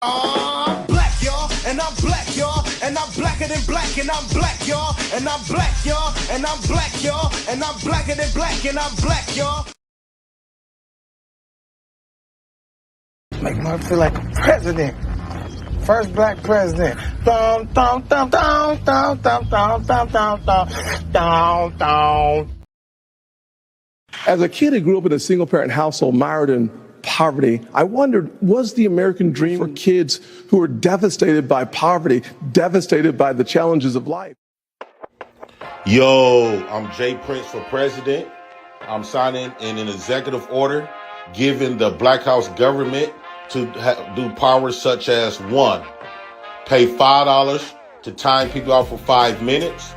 Black, y'all, and I'm black, y'all, and I'm blacker than black, and I'm black, y'all, and I'm black, y'all, and I'm black, y'all, and I'm blacker than black, and I'm black, y'all. Make him feel like a president. First black president. Dum, dum, dum, dum, dum, dum, dum, dum, dum, dum, dum. As a kid who grew up in a single-parent household mired in poverty, I wondered, was the American dream for kids who were devastated by poverty, devastated by the challenges of life? Yo, I'm Jay Prince for president. I'm signing in an executive order giving the Black House government to do powers such as: 1, pay $5 to time people out for 5 minutes.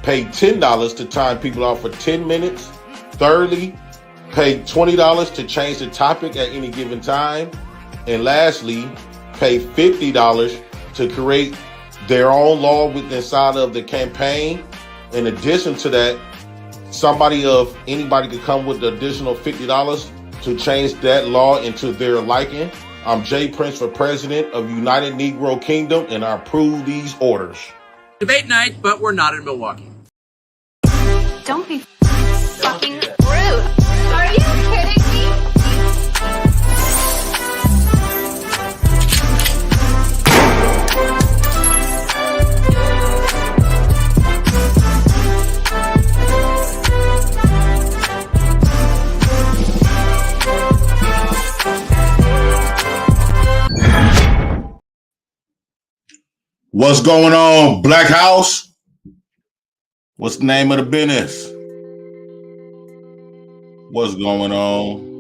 Pay $10 to time people out for 10 minutes. Thirdly, pay $20 to change the topic at any given time. And lastly, pay $50 to create their own law inside of the campaign. In addition to that, anybody could come with the additional $50 to change that law into their liking. I'm Jay Prince for president of United Negro Kingdom, and I approve these orders. Debate night, but we're not in Milwaukee. Don't be fucking rude. Are you kidding me? What's going on, Black House? What's the name of the business? What's going on?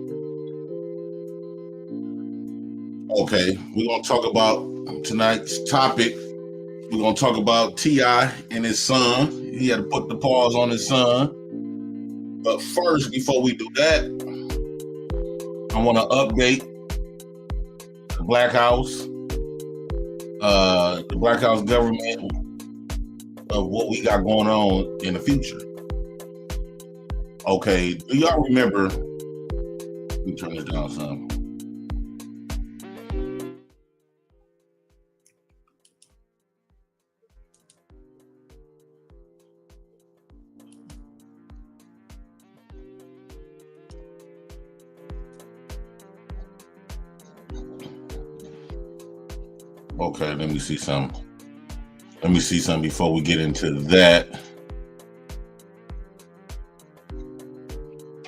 Okay, we're going to talk about tonight's topic. We're going to talk about T.I. and his son. He had to put the pause on his son. But first, before we do that, I want to update the Black House. The Black House government of what we got going on in the future. Okay, do y'all remember? Let me turn this down some. Okay, let me see some. Let me see something before we get into that.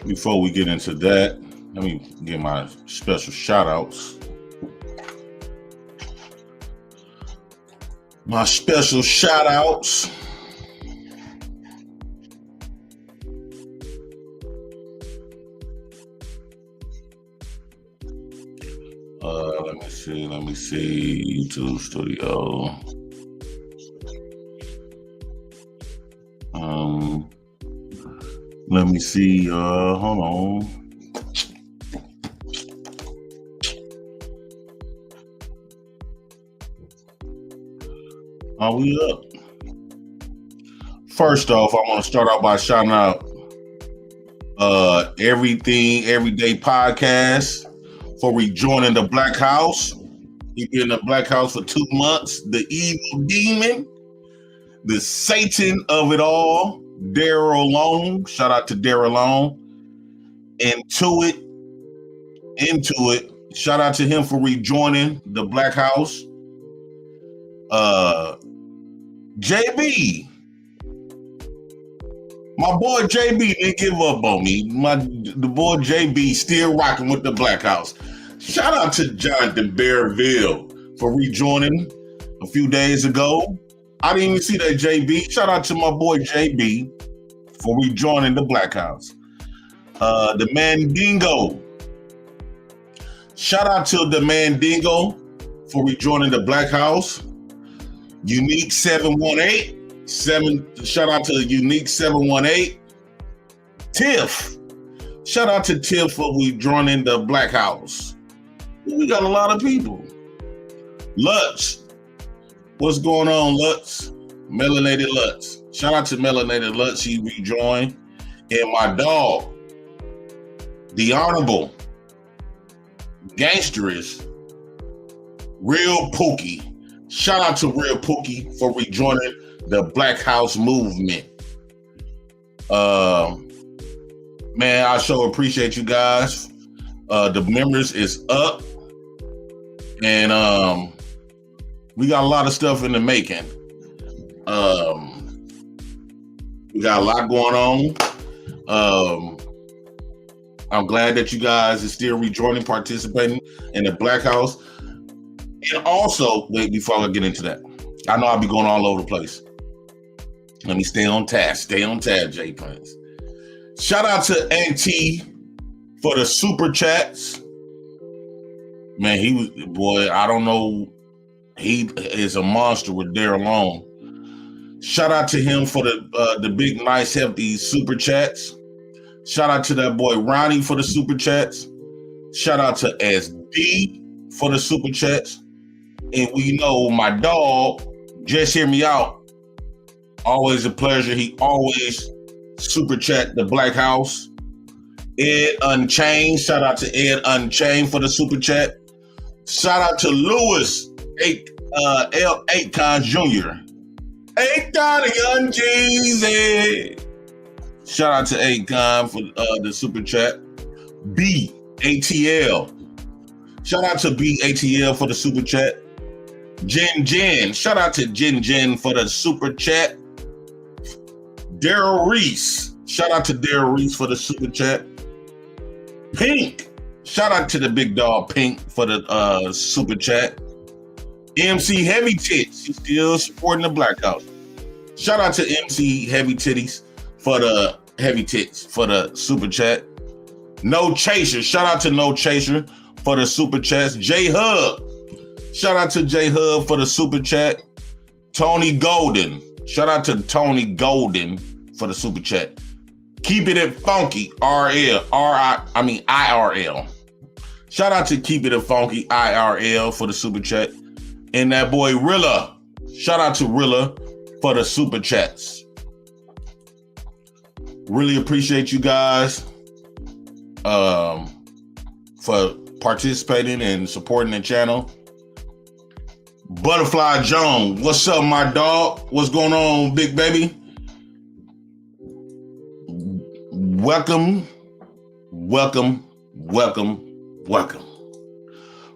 Before we get into that, let me get my special shout outs. My special shout outs. Let me see. YouTube Studio. Let me see. Hold on. Are we up? First off, I want to start out by shouting out Everything Everyday Podcast for rejoining the Black House. You've been in the Black House for 2 months. The evil demon, the Satan of it all, Daryl Long. Shout out to Daryl Long. Into it. Shout out to him for rejoining the Black House. JB. My boy JB didn't give up on me. The boy JB still rocking with the Black House. Shout out to Jonathan Bearville for rejoining a few days ago. I didn't even see that, JB. Shout out to my boy JB for rejoining the Black House. The Mandingo. Shout out to the Mandingo for rejoining the Black House. Unique 718. Shout out to Unique 718. Tiff. Shout out to Tiff for rejoining the Black House. We got a lot of people. Lutz. What's going on, Lutz? Melanated Lutz. Shout out to Melanated Lutz. He rejoined. And my dog, the Honorable Gangsterist, Real Pookie. Shout out to Real Pookie for rejoining the Black House movement. Man, I sure appreciate you guys. The members is up, and we got a lot of stuff in the making. We got a lot going on. I'm glad that you guys are still rejoining, participating in the Black House. And also, wait, before I get into that, I know I'll be going all over the place. Let me stay on task. Stay on tab, Jay Prince. Shout out to NT for the super chats. Man, I don't know. He is a monster with there alone. Shout out to him for the big, nice, hefty super chats. Shout out to that boy Ronnie for the super chats. Shout out to SD for the super chats. And we know my dog, Just Hear Me Out. Always a pleasure. He always super chat the Black House. Ed Unchained. Shout out to Ed Unchained for the super chat. Shout out to Lewis L. Akon Jr. Akon Young Jeezy. Shout out to Akon for the super chat. BATL. Shout out to BATL for the super chat. Jen. Shout out to Jen for the super chat. Daryl Reese. Shout out to Daryl Reese for the super chat. Pink. Shout out to the big dog Pink for the super chat. MC Heavy Tits. He's still supporting the Black House. Shout out to MC Heavy Titties for the Heavy Tits for the super chat. No Chaser. Shout out to No Chaser for the super chats. J Hub. Shout out to J Hub for the super chat. Tony Golden. Shout out to Tony Golden for the super chat. Keep It Funky IRL. Shout out to Keep It Funky IRL for the super chat. And that boy Rilla. Shout out to Rilla for the super chats. Really appreciate you guys for participating and supporting the channel. Butterfly Jones, what's up, my dog? What's going on, big baby? Welcome.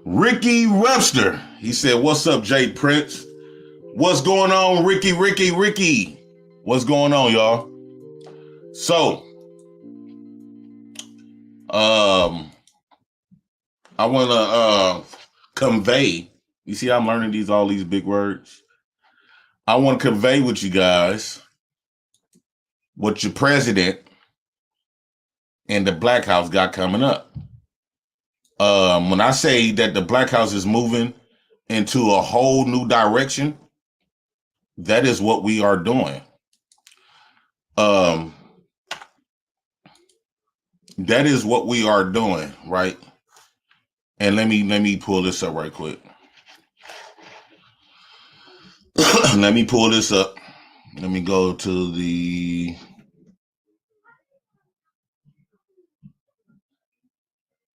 Ricky Webster, he said, what's up, Jay Prince? What's going on, Ricky? What's going on, y'all? So, I want to convey. You see, I'm learning all these big words. I want to convey with you guys what your president and the Black House got coming up. When I say that the Black House is moving into a whole new direction, that is what we are doing. That is what we are doing, right? And let me pull this up right quick. Let me pull this up. Let me go to the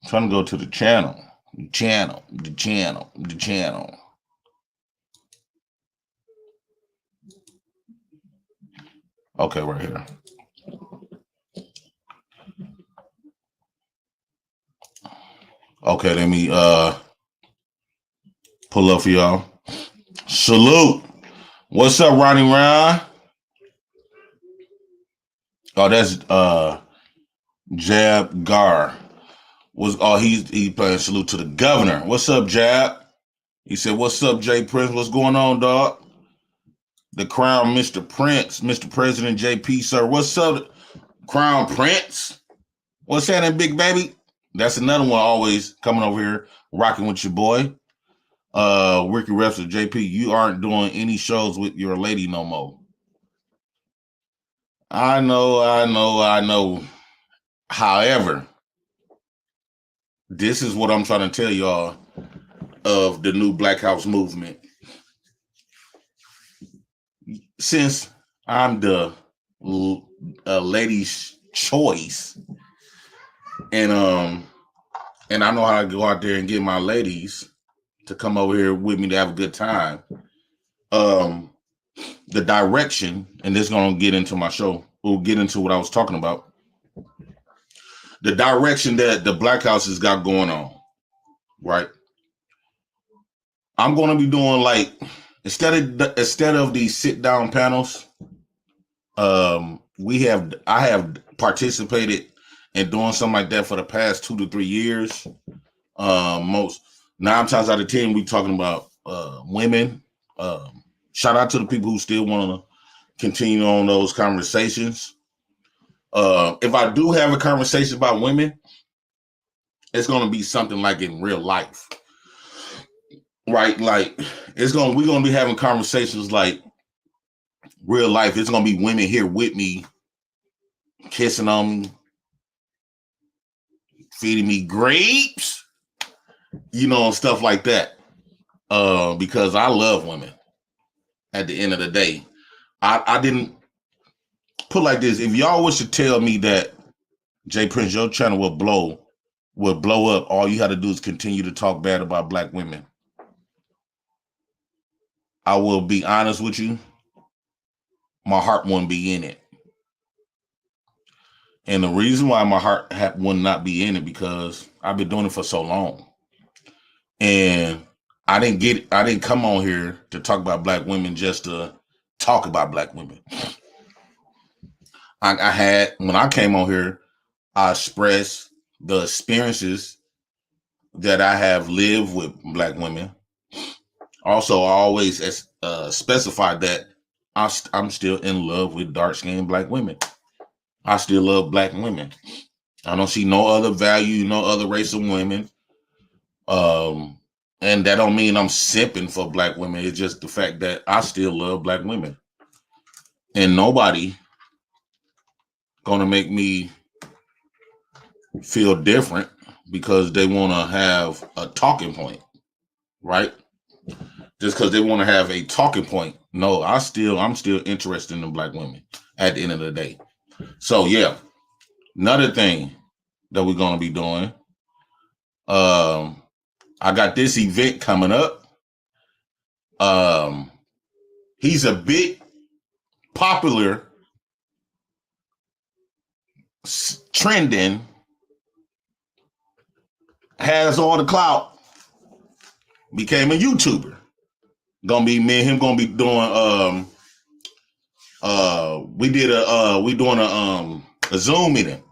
trying to go to the channel. Okay, right here. Okay, let me pull up for y'all. Salute. What's up, Ronnie Ryan? Oh, that's Jab Gar. He playing salute to the governor. What's up, Jab? He said, what's up, Jay Prince? What's going on, dog? The Crown Mr. Prince, Mr. President JP, sir. What's up, Crown Prince? What's happening, big baby? That's another one always coming over here, rocking with your boy. Ricky Webster, JP, you aren't doing any shows with your lady no more. I know. However, this is what I'm trying to tell y'all of the new Black House movement. Since I'm the lady's choice, and I know how to go out there and get my ladies to come over here with me to have a good time. The direction, and this is gonna get into my show. We'll get into what I was talking about. The direction that the Black House has got going on, right? I'm gonna be doing like instead of these sit down panels. I have participated in doing something like that for the past 2 to 3 years. Most 9 times out of 10, we talking about women. Shout out to the people who still want to continue on those conversations. If I do have a conversation about women, it's going to be something like in real life, right? Like we're going to be having conversations like real life. It's going to be women here with me, kissing on me, feeding me grapes, stuff like that. Because I love women. At the end of the day, I didn't put like this. If y'all was to tell me that Jay Prince, your channel will blow up, all you had to do is continue to talk bad about Black women. I will be honest with you. My heart wouldn't be in it. And the reason why my heart would not be in it, because I've been doing it for so long. And I didn't come on here to talk about Black women just to talk about Black women. When I came on here, I expressed the experiences that I have lived with Black women. Also, I always specified that I'm still in love with dark-skinned Black women. I still love Black women. I don't see no other value, no other race of women. And that don't mean I'm simping for Black women. It's just the fact that I still love Black women. And nobody gonna make me feel different because they want to have a talking point, right? Just because they want to have a talking point. No, I'm still interested in Black women at the end of the day. So yeah, another thing that we're gonna be doing. I got this event coming up. He's a big popular, trending, has all the clout, became a YouTuber. Gonna be me and him gonna be doing we doing a Zoom meeting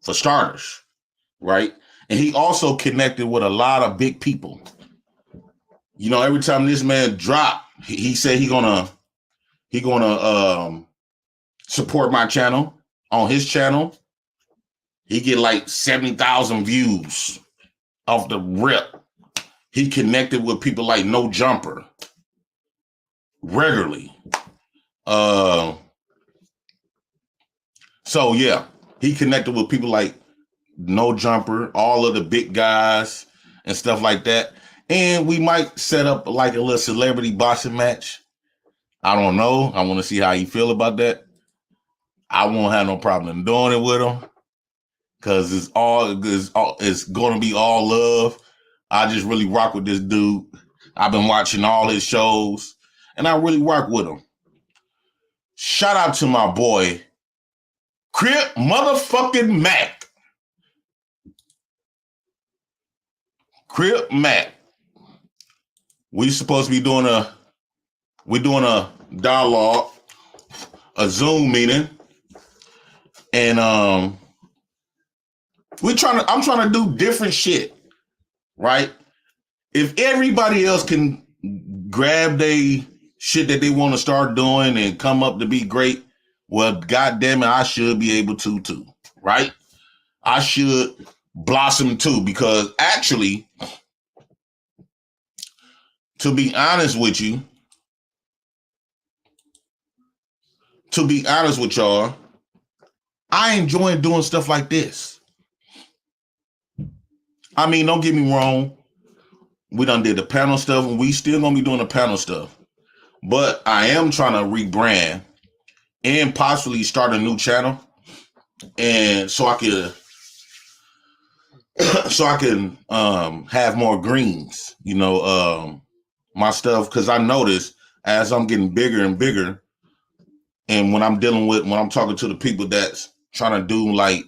for starters, right? And he also connected with a lot of big people. Every time this man drop, he said he gonna support my channel. On his channel, he get like 70,000 views off the rip. He connected with people like No Jumper regularly. So yeah, he connected with people like No Jumper, all of the big guys and stuff like that. And we might set up like a little celebrity boxing match. I don't know. I want to see how you feel about that. I won't have no problem doing it with him because it's going to be all love. I just really rock with this dude. I've been watching all his shows and I really rock with him. Shout out to my boy, Crip motherfucking Mac. Crip Mac. We're supposed to be doing a dialogue, a Zoom meeting. And I'm trying to do different shit, right? If everybody else can grab their shit that they want to start doing and come up to be great, well, goddamn it, I should be able to too, right? I should blossom too, because actually, to be honest with y'all, I enjoy doing stuff like this. I mean, don't get me wrong. We done did the panel stuff and we still gonna be doing the panel stuff. But I am trying to rebrand and possibly start a new channel. And so I could so I can have more greens, my stuff, because I notice as I'm getting bigger and bigger, and when I'm talking to the people that's trying to do like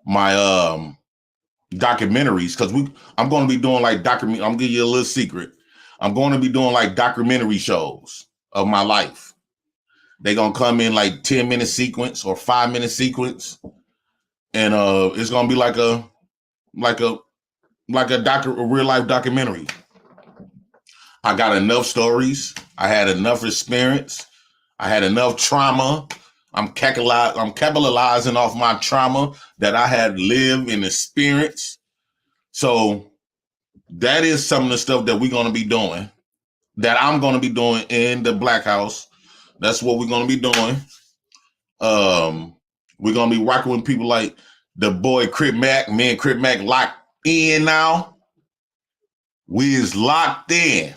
my documentaries, because I'm going to be doing like I'm gonna give you a little secret. I'm going to be doing like documentary shows of my life. They're gonna come in like 10-minute sequence or 5-minute sequence, and it's gonna be like a real life documentary. I got enough stories. I had enough experience. I had enough trauma. I'm capitalizing off my trauma that I had lived and experienced. So that is some of the stuff that we're going to be doing, that I'm going to be doing in the Black House. That's what we're going to be doing. We're going to be rocking with people like the boy Crip Mac. Me and Crip Mac locked in now. We is locked in.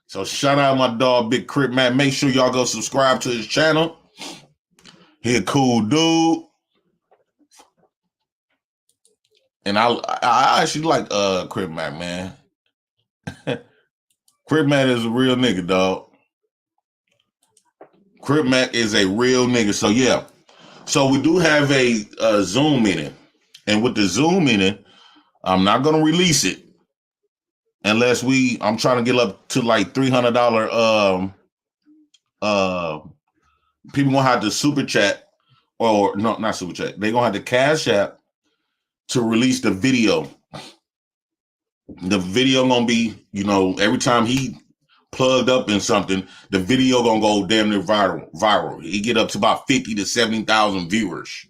So shout out my dog, Big Crip Mac. Make sure y'all go subscribe to his channel. He a cool dude. And I actually like Crip Mac, man. Crip Mac is a real nigga, dog. Crip Mac is a real nigga. So yeah. So we do have a Zoom meeting. And with the Zoom meeting, I'm not gonna release it unless I'm trying to get up to like $300 people gonna have to super chat, or no, not super chat. They're gonna have to Cash App to release the video. The video gonna be, every time he plugged up in something, the video gonna go damn near viral. He get up to about 50 to 70,000 viewers.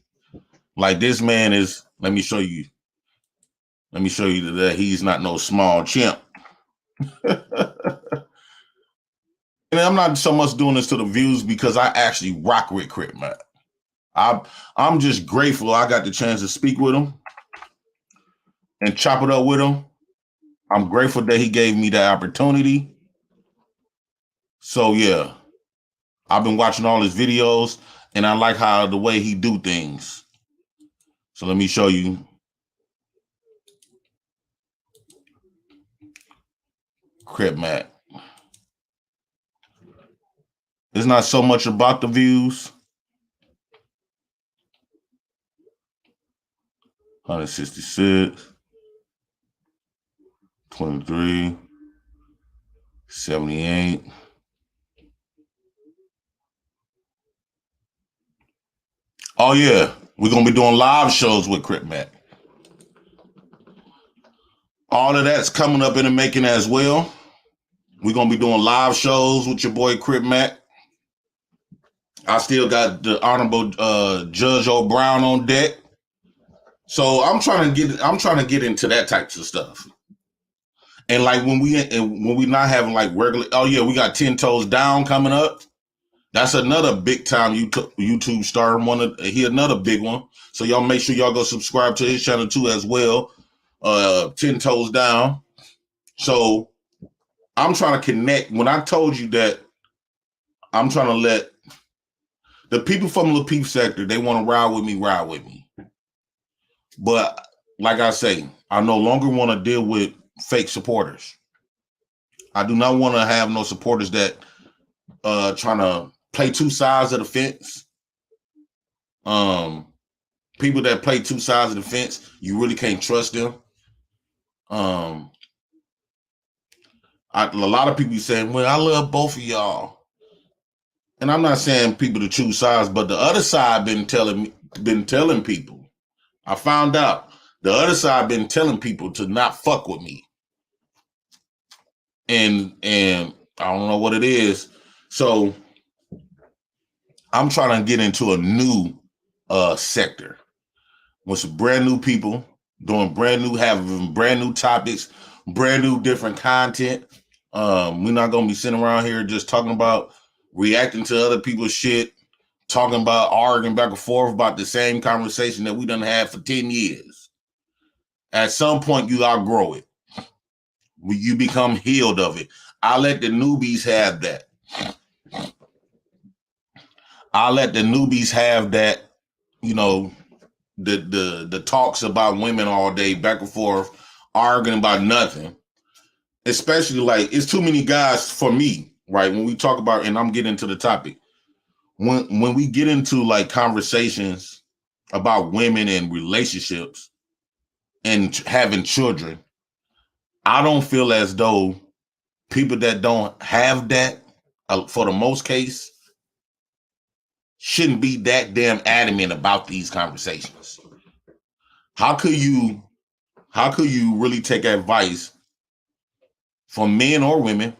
Like, this man is, let me show you that he's not no small chimp. And I'm not so much doing this to the views because I actually rock with Crip Mac. I'm just grateful I got the chance to speak with him and chop it up with him. I'm grateful that he gave me that opportunity. So yeah, I've been watching all his videos and I like the way he do things. So let me show you. Crip Mac. It's not so much about the views. 166, 23, 78. Oh yeah, we're gonna be doing live shows with Crip Mac. All of that's coming up in the making as well. We're gonna be doing live shows with your boy Crip Mac. I still got the Honorable Judge O'Brown on deck. So I'm trying to get into that types of stuff. And like when we not having like regular, oh yeah, we got 10 Toes Down coming up. That's another big time YouTube star. He another big one. So y'all make sure y'all go subscribe to his channel too as well. 10 Toes Down. So I'm trying to connect. When I told you that I'm trying to let the people from the Peep sector, they want to ride with me. But like I say, I no longer want to deal with fake supporters. I do not want to have no supporters that trying to play two sides of the fence. People that play two sides of the fence, you really can't trust them. A lot of people saying, well, I love both of y'all. And I'm not saying people to choose sides, but the other side been telling people. I found out the other side been telling people to not fuck with me. And I don't know what it is. So I'm trying to get into a new sector with some brand new people doing having brand new topics, brand new different content. We're not gonna be sitting around here just talking about reacting to other people's shit, talking about arguing back and forth about the same conversation that we done had for 10 years. At some point, you outgrow it. You become healed of it. I let the newbies have that. the talks about women all day, back and forth, arguing about nothing. Especially like it's too many guys for me, right? When we talk about, and I'm getting into the topic, when we get into like conversations about women and relationships and having children, I don't feel as though people that don't have that, for the most case, shouldn't be that damn adamant about these conversations. How could you really take advice from men or women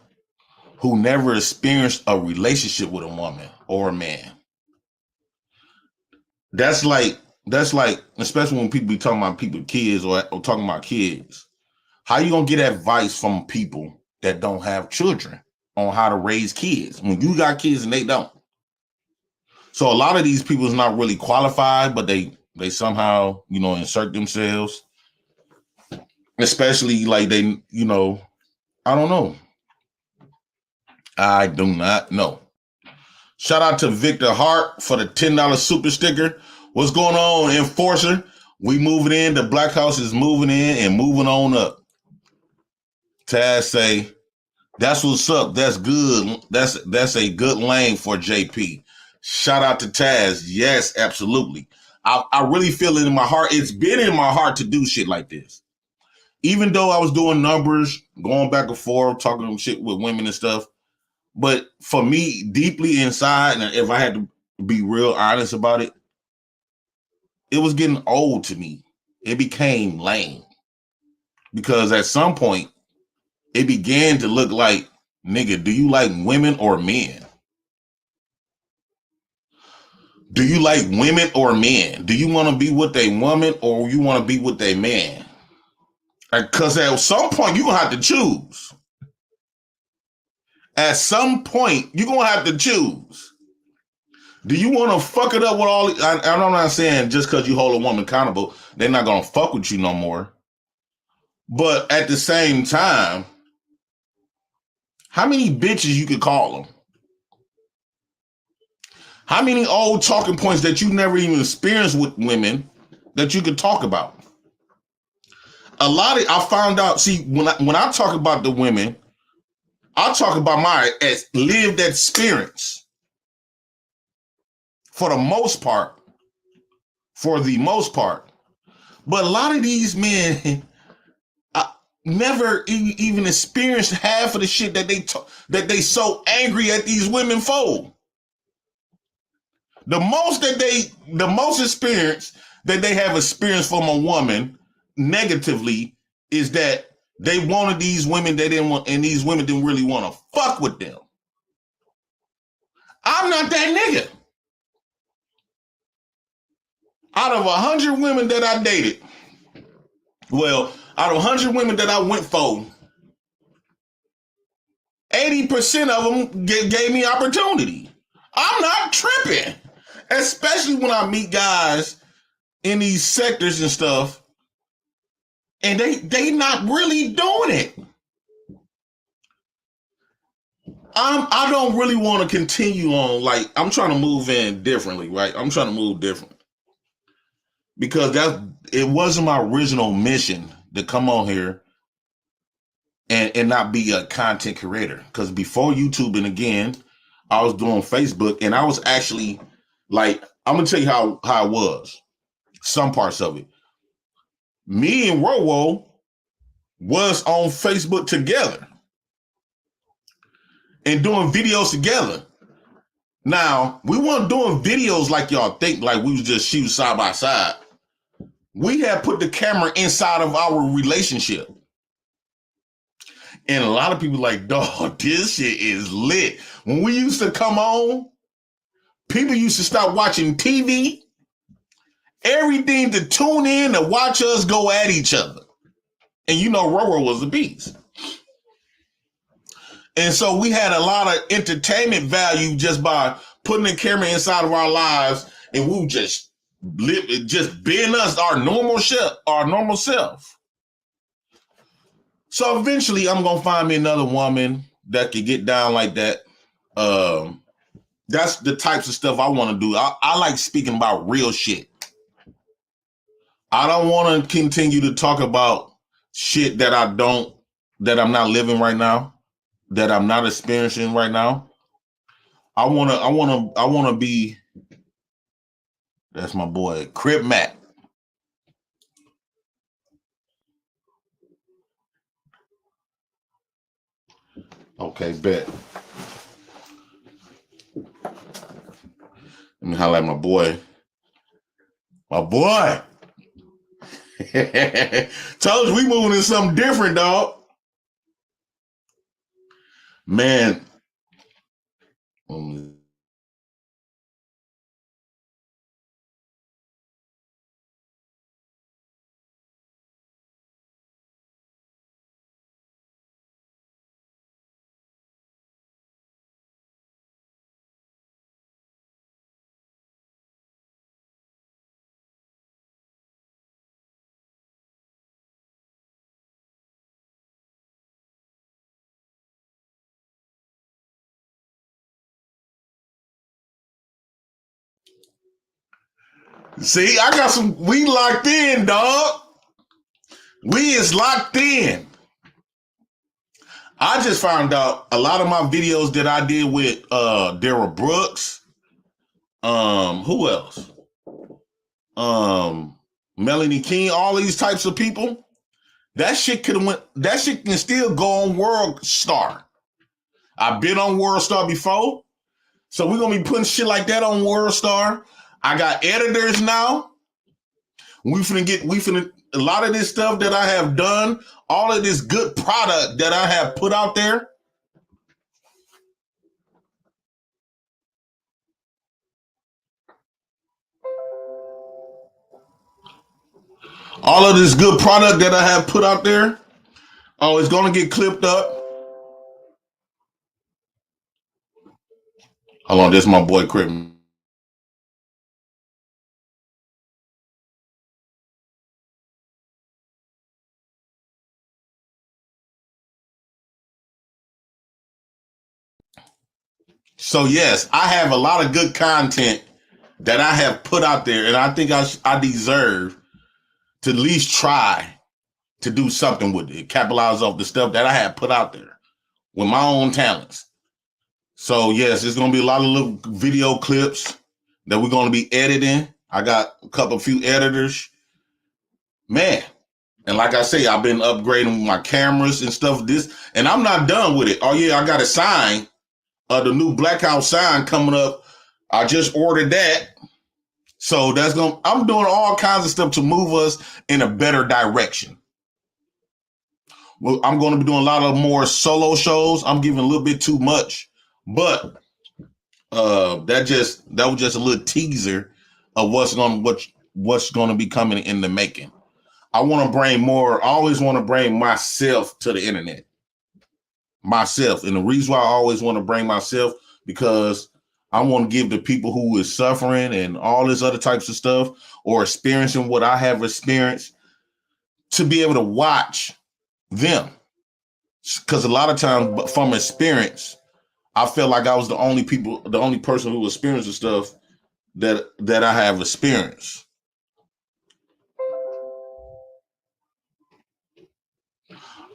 who never experienced a relationship with a woman or a man? That's like, especially when people be talking about people, kids, or talking about kids. How you gonna get advice from people that don't have children on how to raise kids when you got kids and they don't? So a lot of these people is not really qualified, but they somehow, insert themselves, especially like they, I don't know. I do not know. Shout out to Victor Hart for the $10 super sticker. What's going on, Enforcer? We moving in. The Black House is moving in and moving on up. Taz say, that's what's up. That's good. That's a good lane for JP. Shout out to Taz. Yes, absolutely. I really feel it in my heart. It's been in my heart to do shit like this. Even though I was doing numbers, going back and forth, talking shit with women and stuff. But for me, deeply inside, and if I had to be real honest about it, it was getting old to me. It became lame. Because at some point, it began to look like, nigga, do you like women or men? Do you like women or men? Do you want to be with a woman or you want to be with a man? Because at some point, you're going to have to choose. At some point, you're going to have to choose. Do you want to fuck it up with all... I'm not saying just because you hold a woman accountable, they're not going to fuck with you no more. But at the same time, how many bitches you could call them? How many old talking points that you never even experienced with women that you could talk about? A lot of... I found out... See, when I talk about the women... I'll talk about my lived experience. For the most part. But a lot of these men never even experienced half of the shit that they so angry at these women for. The most experience that they have experienced from a woman negatively is that they wanted these women they didn't want, and these women didn't really want to fuck with them. I'm not that nigga. Out of 100 women that I dated, out of 100 women that I went for, 80% of them gave me opportunity. I'm not tripping. Especially when I meet guys in these sectors and stuff, and they not really doing it. I don't really want to continue on. Like, I'm trying to move in differently, right? I'm trying to move different. Because it wasn't my original mission to come on here and not be a content creator. Because before YouTube, and again, I was doing Facebook, and I was actually like, I'm gonna tell you how it was. Some parts of it. Me and Rowo was on Facebook together and doing videos together. Now, we weren't doing videos like y'all think, like we was just shooting side by side. We had put the camera inside of our relationship. And a lot of people like, dog, this shit is lit. When we used to come on, people used to stop watching TV, everything to tune in to watch us go at each other. And Roro was the beast. And so we had a lot of entertainment value just by putting the camera inside of our lives, and we just being us, our normal self. So eventually I'm going to find me another woman that could get down like that. That's the types of stuff I want to do. I like speaking about real shit. I don't want to continue to talk about shit that I'm not living right now, that I'm not experiencing right now. I wanna be. That's my boy, Crip Mac. Okay, bet. Let me holler at my boy. My boy. Told you we moving in something different, dog. Man. See, I got some. We locked in, dog. We is locked in. I just found out a lot of my videos that I did with Daryl Brooks. Who else? Melanie King, all these types of people. That shit can still go on World Star. I've been on World Star before. So we're gonna be putting shit like that on World Star. I got editors now. We finna a lot of this stuff that I have done, all of this good product that I have put out there. All of this good product that I have put out there, it's gonna get clipped up. Hold on, this is my boy Crip. So yes, I have a lot of good content that I have put out there, and I think I deserve to at least try to do something with it, capitalize off the stuff that I have put out there with my own talents. So yes, there's gonna be a lot of little video clips that we're gonna be editing. I got a few editors, man. And like I say, I've been upgrading my cameras and stuff. And I'm not done with it. Oh yeah, I got a sign. The new Black House sign coming up. I just ordered that. So I'm doing all kinds of stuff to move us in a better direction. Well, I'm going to be doing a lot of more solo shows. I'm giving a little bit too much, but that was just a little teaser of what's going to be coming in the making. I want to bring more. I always want to bring myself to the internet. Myself. And the reason why I always want to bring myself, because I want to give the people who is suffering and all this other types of stuff or experiencing what I have experienced to be able to watch them. Because a lot of times from experience, I felt like I was the only person who experienced the stuff that I have experienced.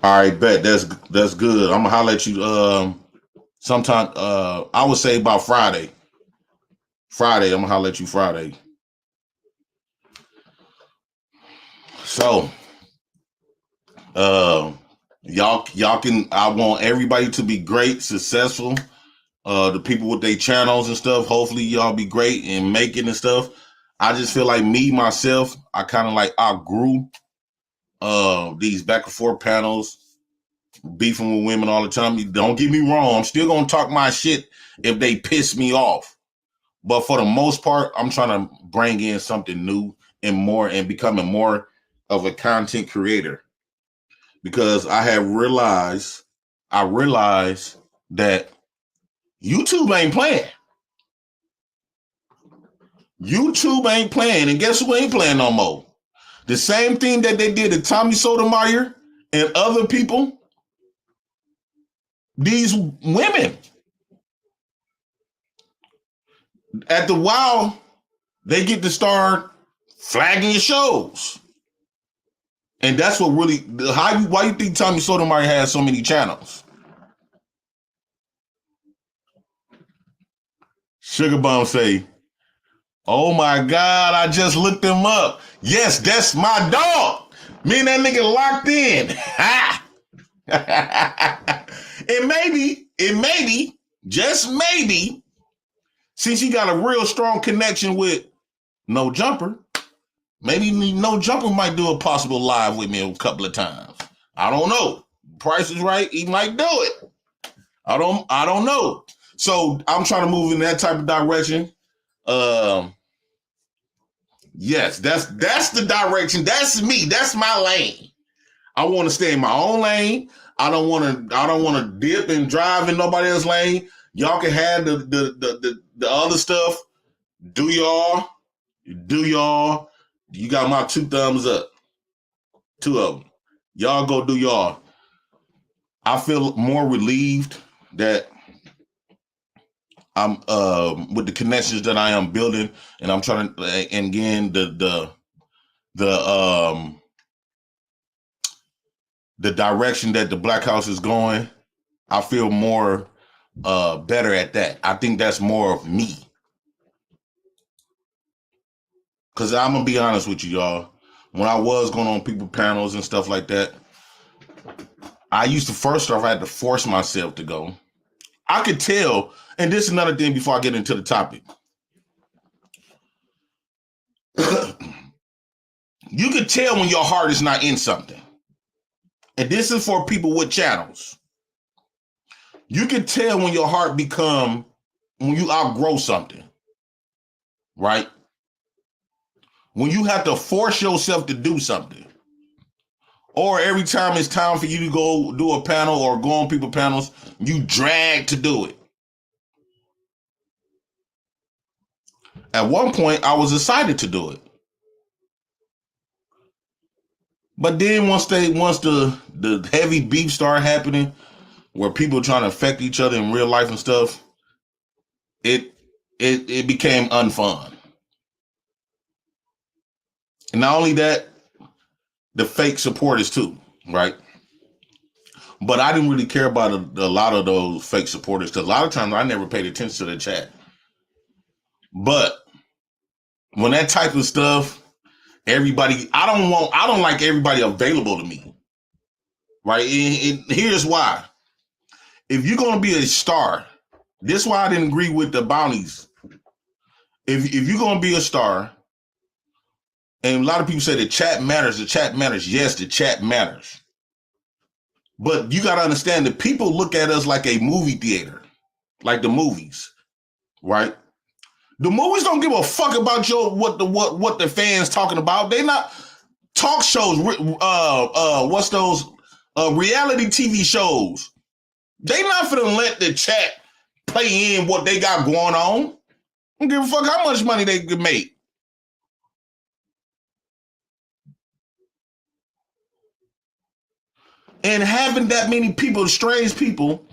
All right, bet. That's good. I'm gonna holler at you sometime. I would say about Friday. I'm gonna holler at you Friday. So y'all can, I want everybody to be great, successful. The people with their channels and stuff, hopefully y'all be great in making and stuff. I just feel like myself, I kind of like outgrew these back and forth panels, beefing with women all the time. Don't get me wrong, I'm still gonna talk my shit if they piss me off. But for the most part, I'm trying to bring in something new and more and becoming more of a content creator. Because I realized that YouTube ain't playing. YouTube ain't playing. And guess who ain't playing no more? The same thing that they did to Tommy Sotomayor and other people. These women. At the while, they get to start flagging your shows. And that's what really, why you think Tommy Sotomayor has so many channels? Sugar Bum say, oh my God, I just looked him up. Yes, that's my dog. Me and that nigga locked in. It may be, just maybe, since he got a real strong connection with No Jumper, maybe No Jumper might do a possible live with me a couple of times. I don't know. Price is right, he might do it. I don't know. So I'm trying to move in that type of direction. Yes, that's the direction. That's me. That's my lane. I want to stay in my own lane. I don't want to dip and drive in nobody else's lane. Y'all can have the other stuff. Do y'all. You got my 2 thumbs up. 2 of them. Y'all go do y'all. I feel more relieved that I'm with the connections that I am building, and I'm trying to, and again, the direction that the Black House is going, I feel more better at that. I think that's more of me. Because I'm going to be honest with you, y'all. When I was going on people panels and stuff like that, I used to first off, I had to force myself to go. I could tell, and this is another thing before I get into the topic. You could tell when your heart is not in something. And this is for people with channels. You can tell when your heart when you outgrow something, right? When you have to force yourself to do something. Or every time it's time for you to go do a panel or go on people panels, you drag to do it. At one point, I was excited to do it. But then once the heavy beef started happening, where people trying to affect each other in real life and stuff, it became unfun. And not only that, the fake supporters too, right? But I didn't really care about a lot of those fake supporters because a lot of times I never paid attention to the chat. But when that type of stuff, everybody, I don't like everybody available to me, right? And here's why. If you're going to be a star, this is why I didn't agree with the bounties. If you're going to be a star, and a lot of people say the chat matters. Yes, the chat matters. But you got to understand that people look at us like a movie theater, like the movies, right? The movies don't give a fuck about what the fans talking about. They not talk shows. What's those reality TV shows? They not finna let the chat play in what they got going on. Don't give a fuck how much money they could make. And having that many people, strange people,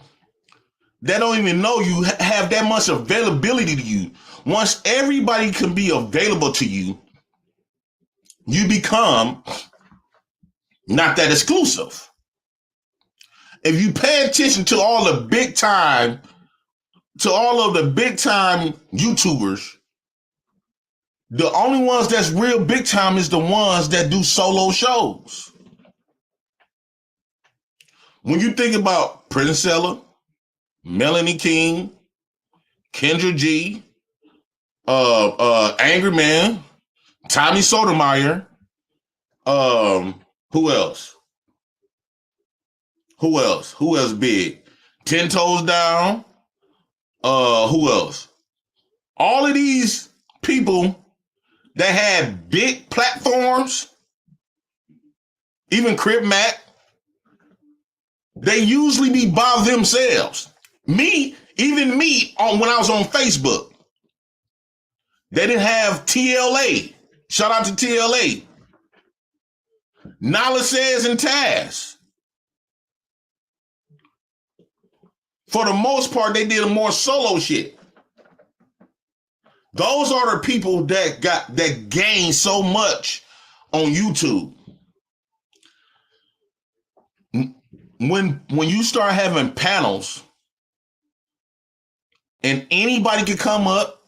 that don't even know you, have that much availability to you. Once everybody can be available to you, you become not that exclusive. If you pay attention to all of the big time YouTubers, the only ones that's real big time is the ones that do solo shows. When you think about Princella, Melanie King, Kendra G, Angry Man, Tommy Sotomayor, who else? Who else big? 10 Toes Down. Who else? All of these people that had big platforms, even Crip Mac, they usually be by themselves. Even me, when I was on Facebook, they didn't have TLA. Shout out to TLA. Nala Says and Taz. For the most part, they did a more solo shit. Those are the people that gained so much on YouTube. when you start having panels and anybody can come up,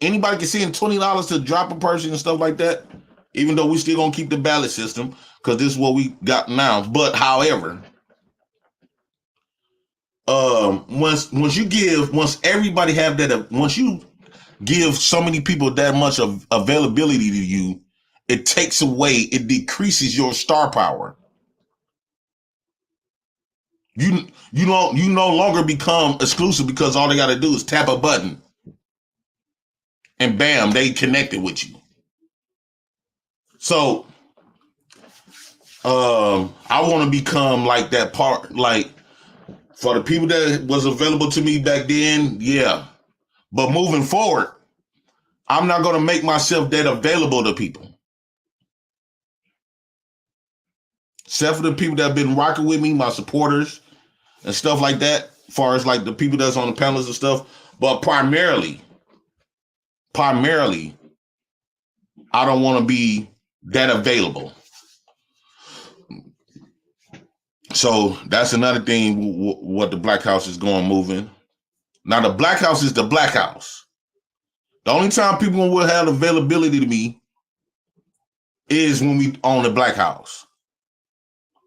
anybody can send $20 to drop a person and stuff like that, even though we still gonna keep the ballot system because this is what we got now. But however, once everybody have that, once you give so many people that much of availability to you, it takes away, it decreases your star power. You no longer become exclusive because all they got to do is tap a button and bam, they connected with you. So I want to become like that part, like for the people that was available to me back then, yeah. But moving forward, I'm not going to make myself that available to people. Except for the people that have been rocking with me, my supporters and stuff like that, as far as like the people that's on the panels and stuff. But primarily, I don't want to be that available. So that's another thing, what the Black House is going moving. Now the Black House is the Black House. The only time people will have availability to me is when we own the Black House.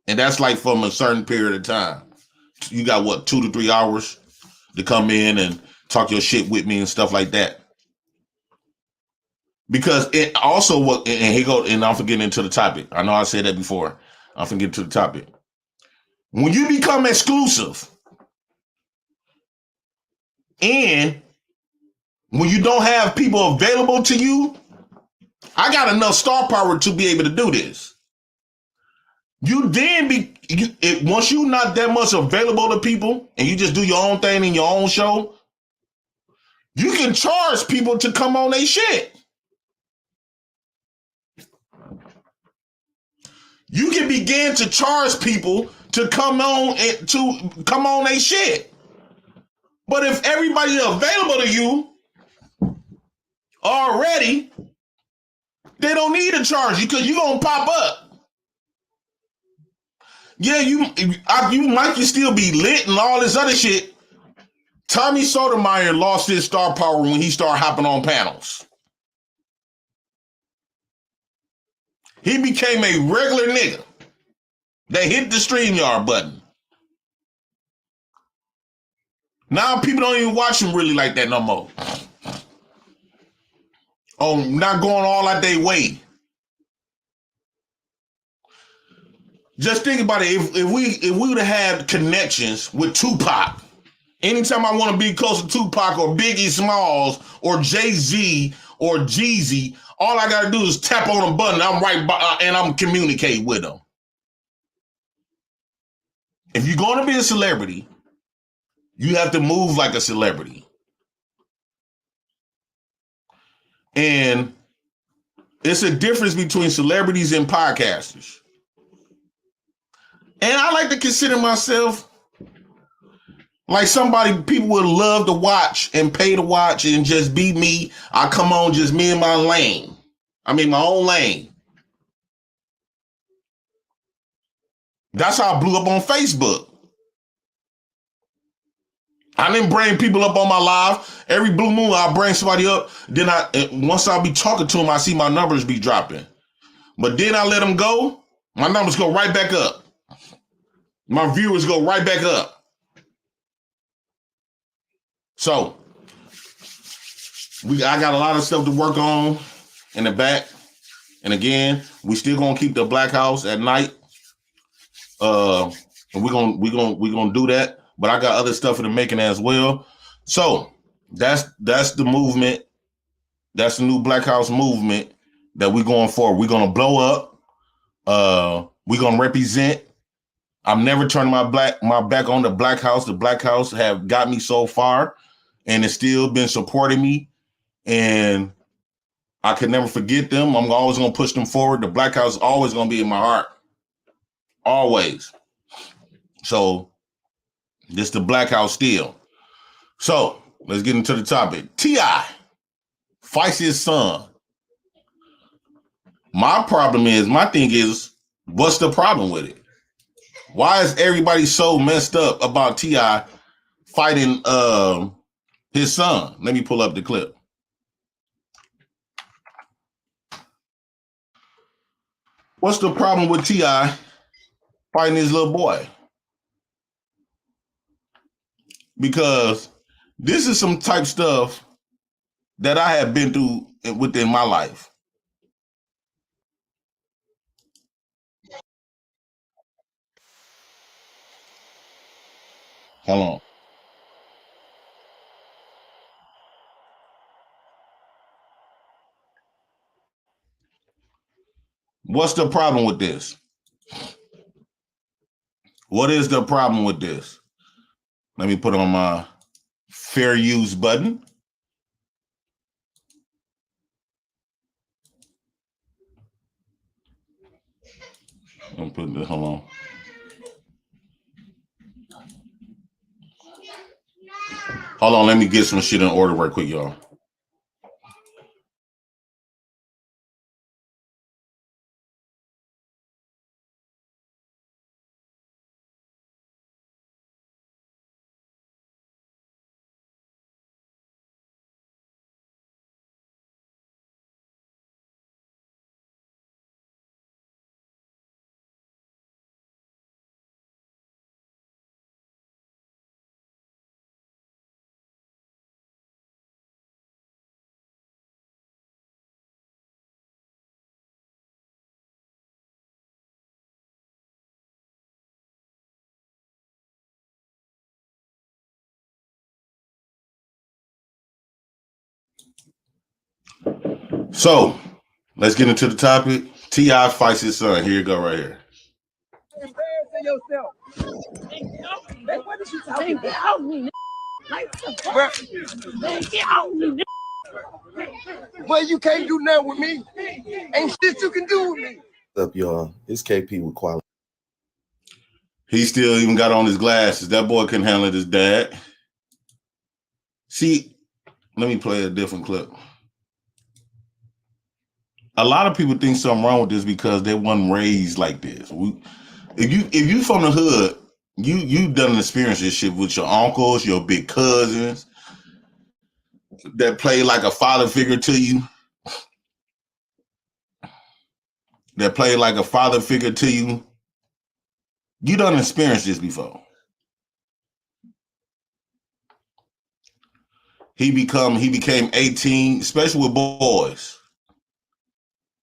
And that's like from a certain period of time. You got what, 2 to 3 hours to come in and talk your shit with me and stuff like that. Because it also what, and here go, and I'm forgetting into the topic. I know I said that before. I'm forgetting to the topic. When you become exclusive, and when you don't have people available to you, I got enough star power to be able to do this. You then once you're not that much available to people and you just do your own thing in your own show, you can charge people to come on their shit. You can begin to charge people to come on their shit. But if everybody available to you already, they don't need to charge you because you're gonna pop up. Yeah, you might still be lit and all this other shit. Tommy Sotomayor lost his star power when he started hopping on panels. He became a regular nigga that hit the StreamYard button. Now people don't even watch him really like that no more. Oh, not going all out their way. Just think about it. If we would have had connections with Tupac, anytime I want to be close to Tupac or Biggie Smalls or Jay-Z or Jeezy, all I got to do is tap on a button. I'm right by, and I'm communicate with them. If you're going to be a celebrity, you have to move like a celebrity. And it's a difference between celebrities and podcasters. And I like to consider myself like somebody people would love to watch and pay to watch and just be me. I come on just me and my lane. I mean, my own lane. That's how I blew up on Facebook. I didn't bring people up on my live. Every blue moon, I'll bring somebody up. Then once I be talking to them, I see my numbers be dropping. But then I let them go. My numbers go right back up. My viewers go right back up. So I got a lot of stuff to work on in the back. And again, we still gonna keep the Black House at night. And we're gonna do that. But I got other stuff in the making as well. So that's the movement. That's the new Black House movement that we're going for. We're gonna blow up. We're gonna represent. I'm never turning my back on the Black House. The Black House have got me so far, and it's still been supporting me. And I can never forget them. I'm always gonna push them forward. The Black House is always gonna be in my heart, always. So this the Black House still. So let's get into the topic. T.I. fights his son. My thing is, what's the problem with it? Why is everybody so messed up about T.I. fighting his son? Let me pull up the clip. What's the problem with T.I. fighting his little boy? Because this is some type stuff that I have been through within my life. Hold on. What's the problem with this? What is the problem with this? Let me put on my fair use button. I'm putting this, hold on. Hold on, let me get some shit in order right quick, y'all. So let's get into the topic. T.I. fights his son. Here you go, right here. Embarrassing yourself. What did you talking about? Well, you can't do nothing with me. Ain't shit you can do with me. What's up, y'all? It's KP with Quality. He still even got on his glasses. That boy couldn't handle his dad. See, let me play a different clip. A lot of people think something wrong with this because they weren't raised like this. If you from the hood, you done experience this shit with your uncles, your big cousins that play like a father figure to you. That play like a father figure to you. You done experienced this before. He became 18, especially with boys.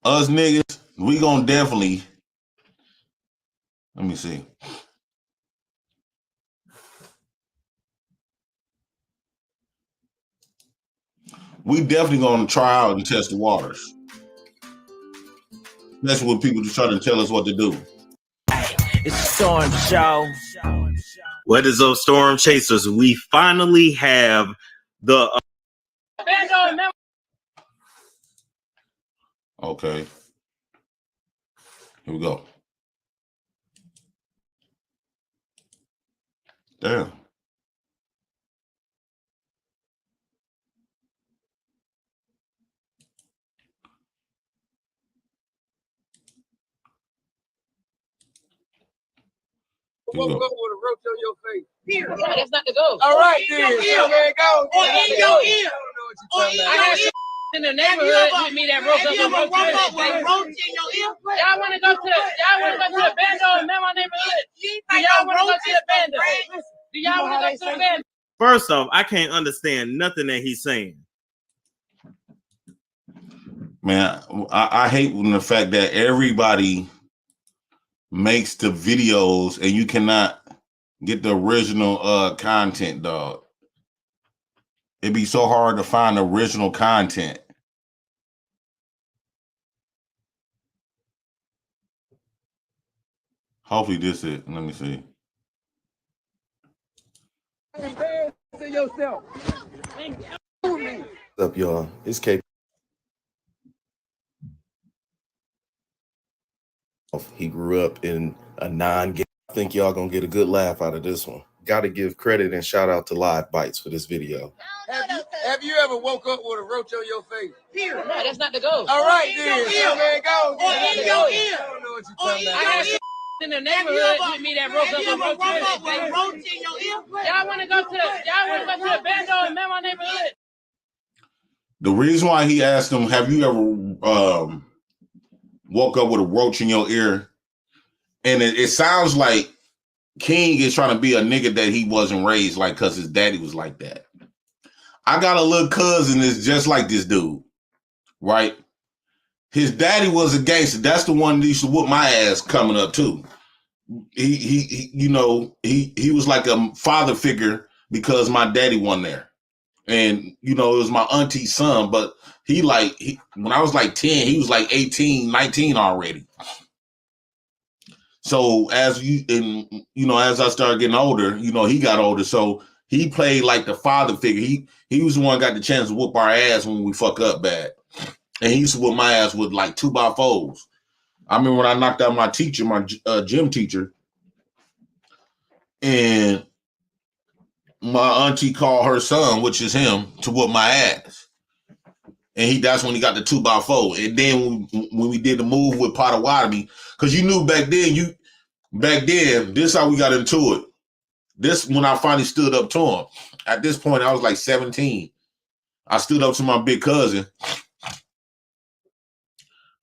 Us niggas, we gonna definitely, let me see. We definitely gonna try out and test the waters. That's what people just try to tell us what to do. It's a Storm Show. What is up, Storm Chasers? We finally have the Okay. Here we go. Damn. Woke up with a roach on your face. Here. No, that's not the go. All right, then. So, man, go. Or in your ear. Or in I got in the neighborhood with me that broke up with roach with a roach in your ear? Y'all want to go to the bando in my neighborhood? Do y'all want to go to the bando? Do y'all want to go to the bando? First off, I can't understand nothing that he's saying. Man, I hate when the fact that everybody makes the videos and you cannot get the original content, dog. It'd be so hard to find original content. Hopefully this is, let me see. Embarrassing yourself. What's up, y'all? It's KP. He grew up in a non-gay. I think y'all gonna get a good laugh out of this one. Got to give credit and shout out to Live Bites for this video. Have you ever woke up with a roach on your face? Here. No, that's not the go. All right, then. So, man, go. Or in your ear. I don't know what you're talking about. I got in the neighborhood with me that broke up with roach in your ear. Y'all want to go to the bando in my neighborhood? The reason why he asked him, have you ever woke up with a roach in your ear? And it sounds like King is trying to be a nigga that he wasn't raised like because his daddy was like that. I got a little cousin that's just like this dude, right? His daddy was a gangster. That's the one that used to whoop my ass coming up too. He was like a father figure because my daddy wasn't there. And, it was my auntie's son, but when I was like 10, he was like 18, 19 already. So as I started getting older, he got older. So he played like the father figure. He was the one who got the chance to whoop our ass when we fuck up bad. And he used to whoop my ass with like 2x4s. I remember when I knocked out my teacher, my gym teacher, and my auntie called her son, which is him, to whoop my ass. And that's when he got the 2x4. And then when we did the move with Potawatomi, because you knew back then, this is how we got into it. This when I finally stood up to him. At this point, I was like 17. I stood up to my big cousin.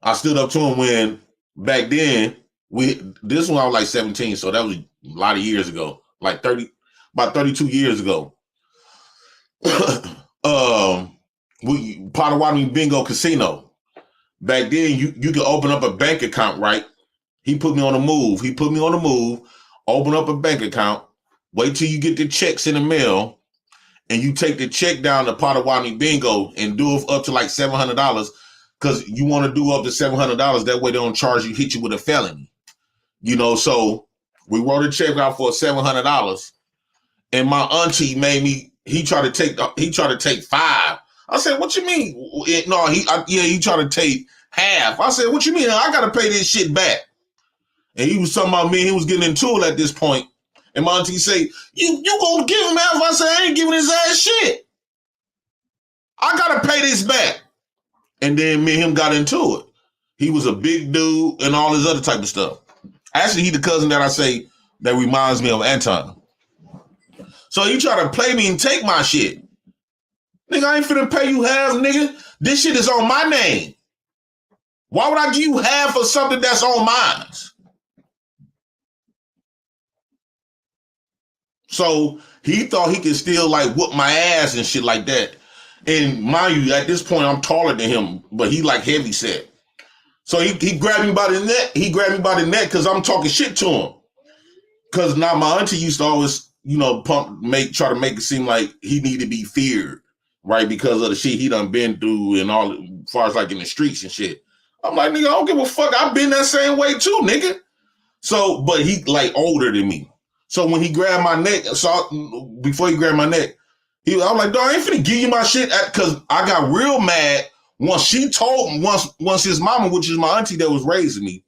I stood up to him when back then this one I was like 17, so that was a lot of years ago, like about 32 years ago. Potawatomi Bingo Casino. Back then you could open up a bank account, right? He put me on the move. Open up a bank account, wait till you get the checks in the mail, and you take the check down to Potawatomi Bingo and do it up to like $700. Because you want to do up to $700. That way they don't hit you with a felony. So we wrote a check out for $700. And my auntie he tried to take 5. I said, what you mean? No, he tried to take half. I said, what you mean? I got to pay this shit back. And he was talking about me. He was getting into it at this point. And my auntie say, you gonna give him half? I said, I ain't giving his ass shit. I got to pay this back. And then me and him got into it. He was a big dude and all this other type of stuff. Actually, he the cousin that I say that reminds me of Anton. So he try to play me and take my shit. Nigga, I ain't finna pay you half, nigga. This shit is on my name. Why would I give you half of something that's on mine? So he thought he could still like whoop my ass and shit like that. And mind you, at this point, I'm taller than him, but he like heavy set. So he grabbed me by the neck. He grabbed me by the neck because I'm talking shit to him. Because now my auntie used to always, try to make it seem like he need to be feared, right? Because of the shit he done been through and all, as far as like in the streets and shit. I'm like, nigga, I don't give a fuck. I've been that same way too, nigga. So, but he like older than me. So when he grabbed my neck, before he grabbed my neck, I'm like, dog, I ain't finna give you my shit because I got real mad once his mama, which is my auntie that was raising me,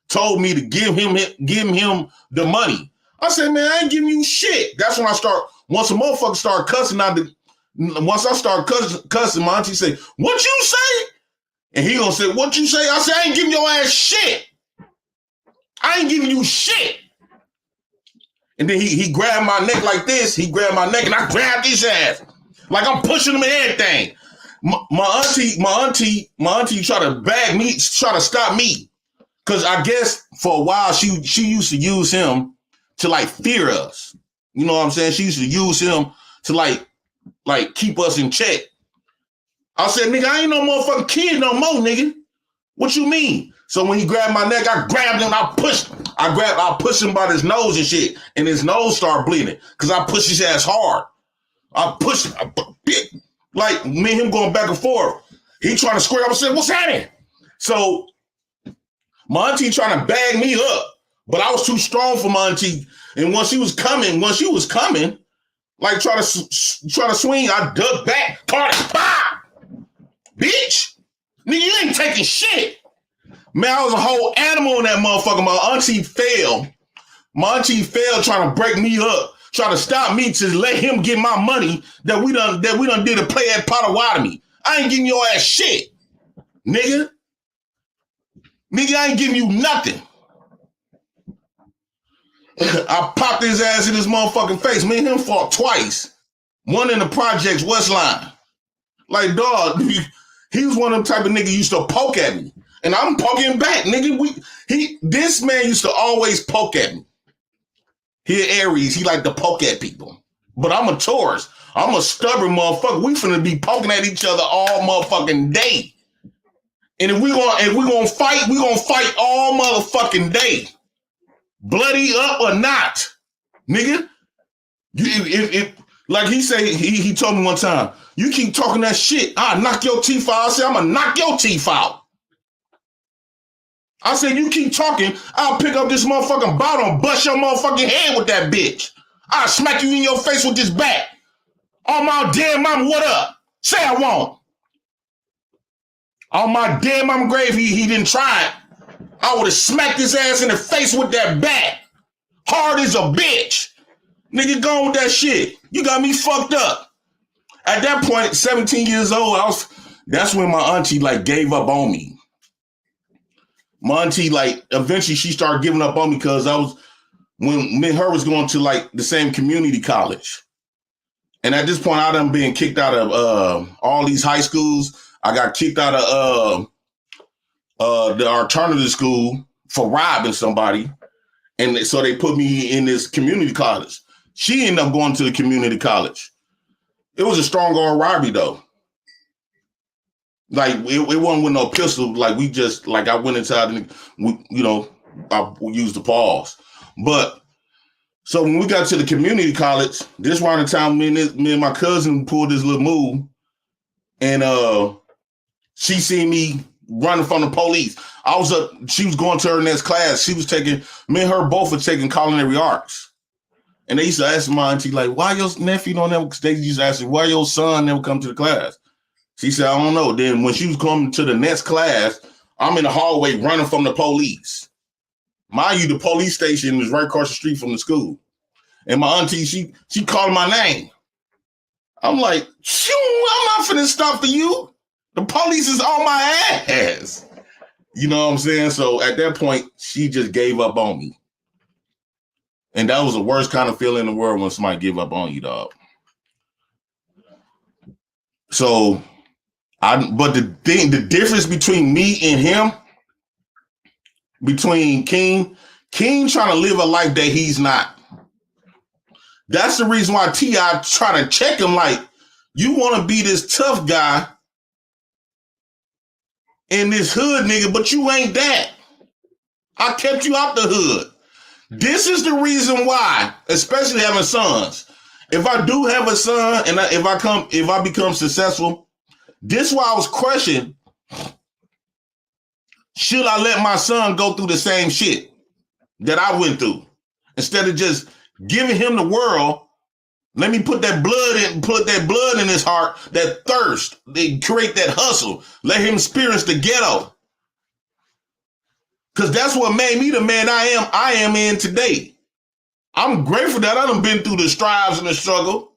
told me to give him the money. I said, man, I ain't giving you shit. That's when once a motherfucker start cussing once I start cussing, my auntie say, what you say? And he gonna say, what you say? I said, I ain't giving your ass shit. I ain't giving you shit. And then he grabbed my neck like this. He grabbed my neck and I grabbed his ass. Like I'm pushing him and everything. My auntie tried to bag me, try to stop me. Cause I guess for a while she used to use him to like fear us. You know what I'm saying? She used to use him to like keep us in check. I said, nigga, I ain't no motherfucking kid no more, nigga. What you mean? So when he grabbed my neck, I grabbed him, I pushed him by his nose and shit, and his nose started bleeding because I pushed his ass hard. Like me and him going back and forth. He trying to square up and say, what's happening? So my auntie trying to bag me up, but I was too strong for my auntie. And once she was coming, like try to swing, I ducked back, caught it, bah! Bitch, nigga, you ain't taking shit. Man, I was a whole animal in that motherfucker. My auntie fell. My auntie fell trying to break me up, trying to stop me to let him get my money that we done did a play at Potawatomi. I ain't giving your ass shit, nigga. Nigga, I ain't giving you nothing. I popped his ass in his motherfucking face. Me and him fought twice. One in the projects, Westline. Like, dog, he was one of them type of nigga used to poke at me. And I'm poking back, nigga. This man used to always poke at me. He Aries, he like to poke at people. But I'm a Taurus. I'm a stubborn motherfucker. We finna be poking at each other all motherfucking day. And if we gonna fight, we gonna fight all motherfucking day. Bloody up or not, nigga. Like he said, he told me one time, you keep talking that shit, I'll knock your teeth out. I said, I'm gonna knock your teeth out. I said, you keep talking, I'll pick up this motherfucking bottle and bust your motherfucking head with that bitch. I'll smack you in your face with this bat. On my dead mama, what up? Say I won't. On my dead mama grave, he didn't try it. I would have smacked his ass in the face with that bat. Hard as a bitch. Nigga, go with that shit. You got me fucked up. At that point, 17 years old, that's when my auntie, like, gave up on me. My auntie, like, eventually she started giving up on me because when me and her was going to, like, the same community college. And at this point, I done been kicked out of all these high schools. I got kicked out of the alternative school for robbing somebody. And so they put me in this community college. She ended up going to the community college. It was a strong arm robbery, though. Like, it wasn't with no pistol. Like, we just, like, I went inside and, I used the pause. But, so when we got to the community college, this around the time me and my cousin pulled this little move. And she seen me running from the police. She was going to her next class. She was taking, me and her both were taking culinary arts. And they used to ask my auntie, like, why your nephew don't ever, they used to ask her, why your son never come to the class? She said, I don't know. Then when she was coming to the next class, I'm in the hallway running from the police. Mind you, the police station is right across the street from the school. And my auntie, she called my name. I'm like, I'm not finna stop for you. The police is on my ass. You know what I'm saying? So at that point, she just gave up on me. And that was the worst kind of feeling in the world when somebody give up on you, dog. So, but the difference between me and him, between King trying to live a life that he's not. That's the reason why T.I. trying to check him like, you want to be this tough guy in this hood, nigga, but you ain't that. I kept you out the hood. This is the reason why, especially having sons. If I do have a son and if I become successful, this is why I was questioning, should I let my son go through the same shit that I went through? Instead of just giving him the world, let me put that blood in his heart, that thirst, they create that hustle, let him experience the ghetto. Because that's what made me the man I am in today. I'm grateful that I done been through the strives and the struggle.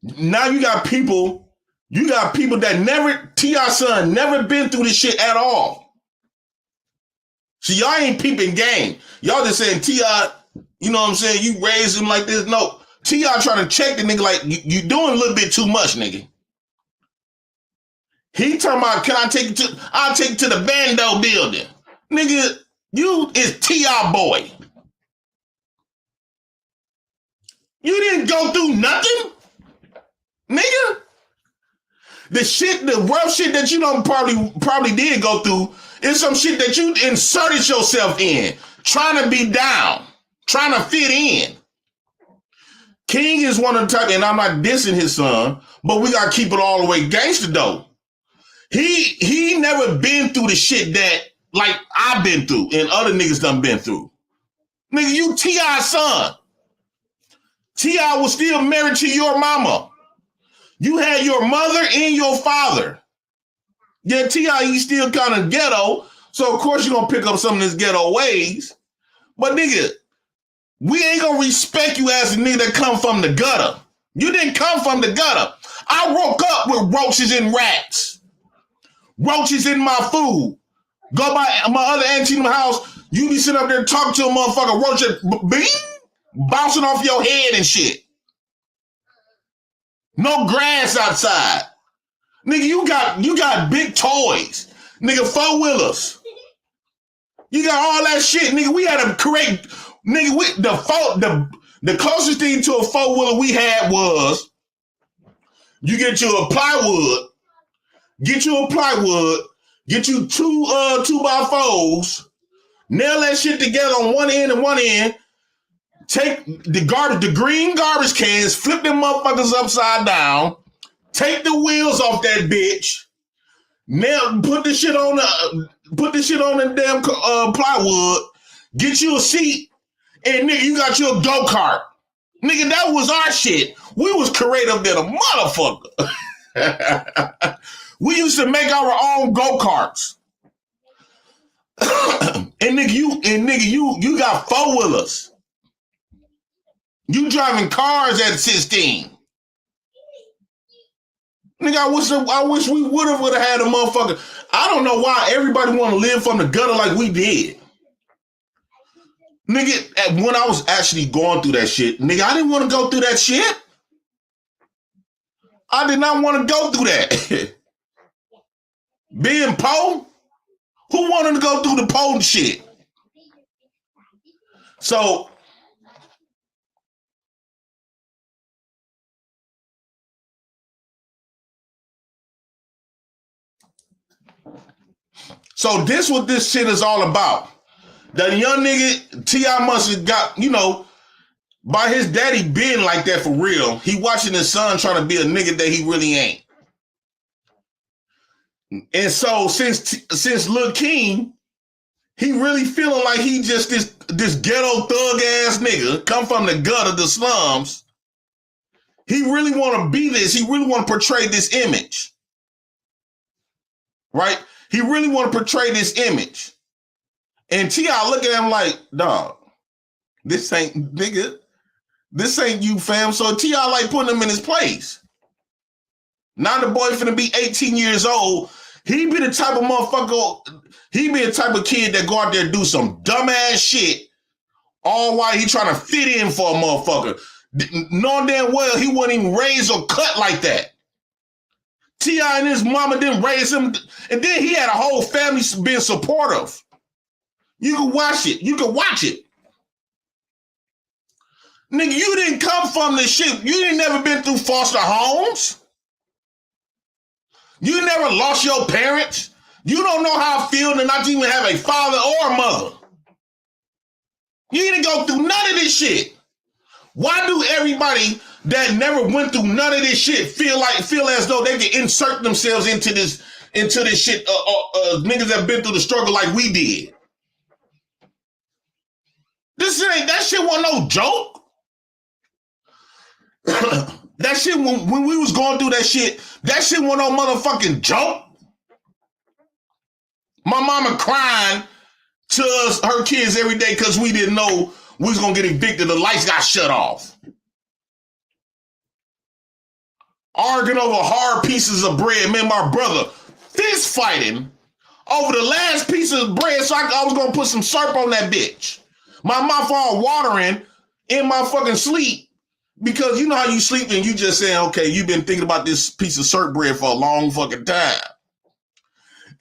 Now you got people that T.I. son never been through this shit at all. So y'all ain't peeping game. Y'all just saying T.I., you know what I'm saying, you raised him like this. No, T.I. trying to check the nigga like, you doing a little bit too much, nigga. He talking about, I'll take you to the Bando building. Nigga, you is T.I. boy. You didn't go through nothing, nigga. The rough shit that you don't probably did go through is some shit that you inserted yourself in, trying to be down, trying to fit in. King is one of the type, and I'm not dissing his son, but we gotta keep it all the way gangster though. He never been through the shit that like I've been through and other niggas done been through. Nigga, you T.I. son. T.I. was still married to your mama. You had your mother and your father. Yeah, T.I., he's still kind of ghetto, so of course you're gonna pick up some of his ghetto ways. But nigga, we ain't gonna respect you as a nigga that come from the gutter. You didn't come from the gutter. I woke up with roaches and rats. Roaches in my food. Go by my other auntie in my house. You be sitting up there talking to a motherfucker, roach bing, bouncing off your head and shit. No grass outside. Nigga, you got big toys. Nigga, four-wheelers. You got all that shit. Nigga, we had to create, nigga, the closest thing to a four-wheeler we had was you get you a plywood, get you 2x4s, nail that shit together on one end and one end, take the green garbage cans, flip them motherfuckers upside down, take the wheels off that bitch, put the shit on the damn plywood, get you a seat, and nigga, you got you a go-kart. Nigga, that was our shit. We was creative than a motherfucker. We used to make our own go-karts. and nigga, you got four-wheelers. You driving cars at 16. Nigga, I wish we would have had a motherfucker. I don't know why everybody want to live from the gutter like we did. Nigga, when I was actually going through that shit, nigga, I didn't want to go through that shit. I did not want to go through that. Being poor? Who wanted to go through the poor shit? So this what this shit is all about. The young nigga, T.I. must have got, by his daddy being like that for real, he watching his son trying to be a nigga that he really ain't. And so since Lil King, he really feeling like he just this ghetto thug ass nigga, come from the gutter, the slums. He really want to be this. He really want to portray this image. Right? He really want to portray this image. And T.I. look at him like, dog, this ain't you, fam. So T.I. like putting him in his place. Now the boy finna be 18 years old. He be the type of motherfucker, he be the type of kid that go out there and do some dumbass shit, all while he trying to fit in for a motherfucker. Knowing damn well he wasn't even raised or cut like that. T.I. and his mama didn't raise him, and then he had a whole family being supportive. You can watch it. You can watch it. Nigga, you didn't come from this shit. You ain't never been through foster homes. You never lost your parents. You don't know how it feels to not even have a father or a mother. You didn't go through none of this shit. Why do everybody that never went through none of this shit feel as though they can insert themselves into this shit? Niggas that been through the struggle like we did. That shit wasn't no joke. That shit when we was going through that shit wasn't no motherfucking joke. My mama crying to us, her kids every day because we didn't know we was gonna get evicted. The lights got shut off. Arguing over hard pieces of bread. Man, my brother fist fighting over the last piece of bread, so I was gonna put some syrup on that bitch. My mouth all watering in my fucking sleep because you know how you sleep and you just saying, okay, you've been thinking about this piece of syrup bread for a long fucking time.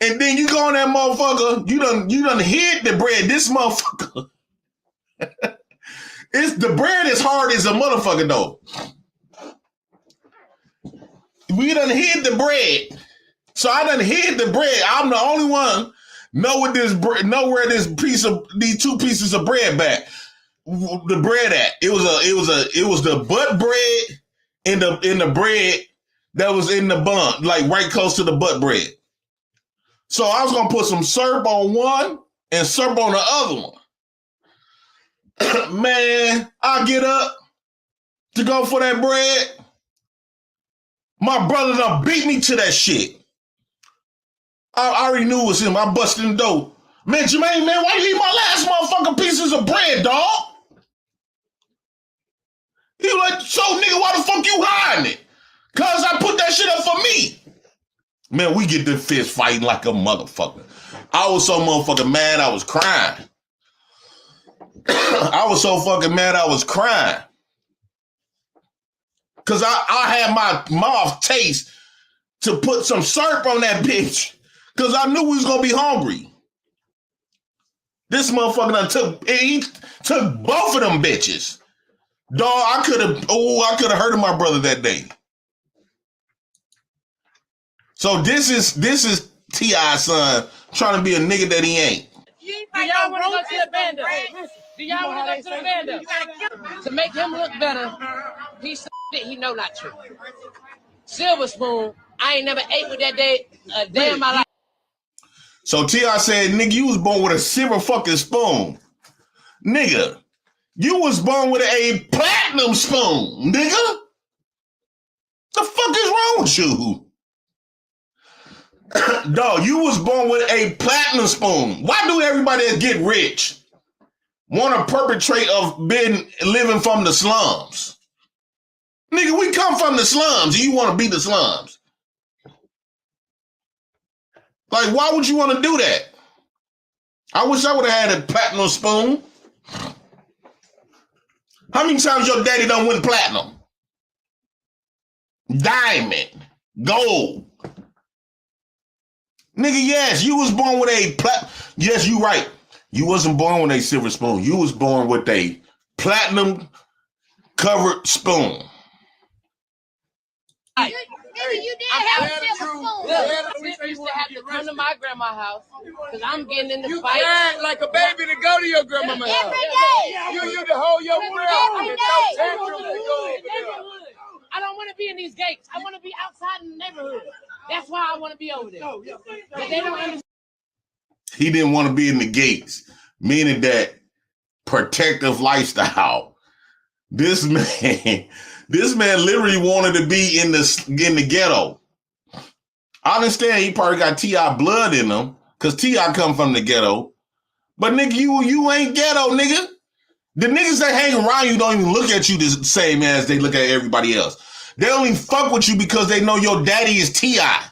And then you go on that motherfucker, you done hid the bread. This motherfucker, the bread is hard as a motherfucker though. We done hid the bread. So I done hid the bread. I'm the only one know where these two pieces of bread back. The bread at. It was the butt bread in the bread that was in the bun, like right close to the butt bread. So I was gonna put some syrup on one and syrup on the other one. Man, I get up to go for that bread. My brother done beat me to that shit. I already knew it was him. I busted in the door. Man, Jermaine, man, why you eat my last motherfucking pieces of bread, dog? He was like, so nigga, why the fuck you hiding it? Cause I put that shit up for me. Man, we get the fist fighting like a motherfucker. I was so motherfucking mad I was crying. I was so fucking mad I was crying. Cause I had my mouth taste to put some syrup on that bitch. Cause I knew we was gonna be hungry. This motherfucker he took both of them bitches. Dog, I could have hurted my brother that day. So this is T.I.'s son trying to be a nigga that he ain't. Do y'all want to go to the bando? Do y'all want to go to the bando? To make him look better, he know not true. Silver spoon, I ain't never ate with that a day in my life. So T.I. said, nigga, you was born with a silver fucking spoon. Nigga, you was born with a platinum spoon, nigga. The fuck is wrong with you? Dog, you was born with a platinum spoon. Why do everybody that get rich want to perpetrate of living from the slums? Nigga, we come from the slums and you want to be the slums. Like, why would you want to do that? I wish I would have had a platinum spoon. How many times your daddy done win platinum? Diamond. Gold. Nigga, yes, you was born with a yes, you right. You wasn't born with a silver spoon. You was born with a platinum covered spoon. Nigga, you did have a silver spoon. Look, used to have to come to my grandma's house because I'm getting in the fight. You like a baby to go to your grandma's house. Every day. You to hold your breath. I don't want to be in these gates. I want to be outside in the neighborhood. That's why I want to be over there. But they don't understand. He didn't want to be in the gates, meaning that protective lifestyle. This man literally wanted to be in the ghetto. I understand he probably got T.I. blood in him, because T.I. come from the ghetto. But nigga, you ain't ghetto, nigga. The niggas that hang around you don't even look at you the same as they look at everybody else. They only fuck with you because they know your daddy is T.I.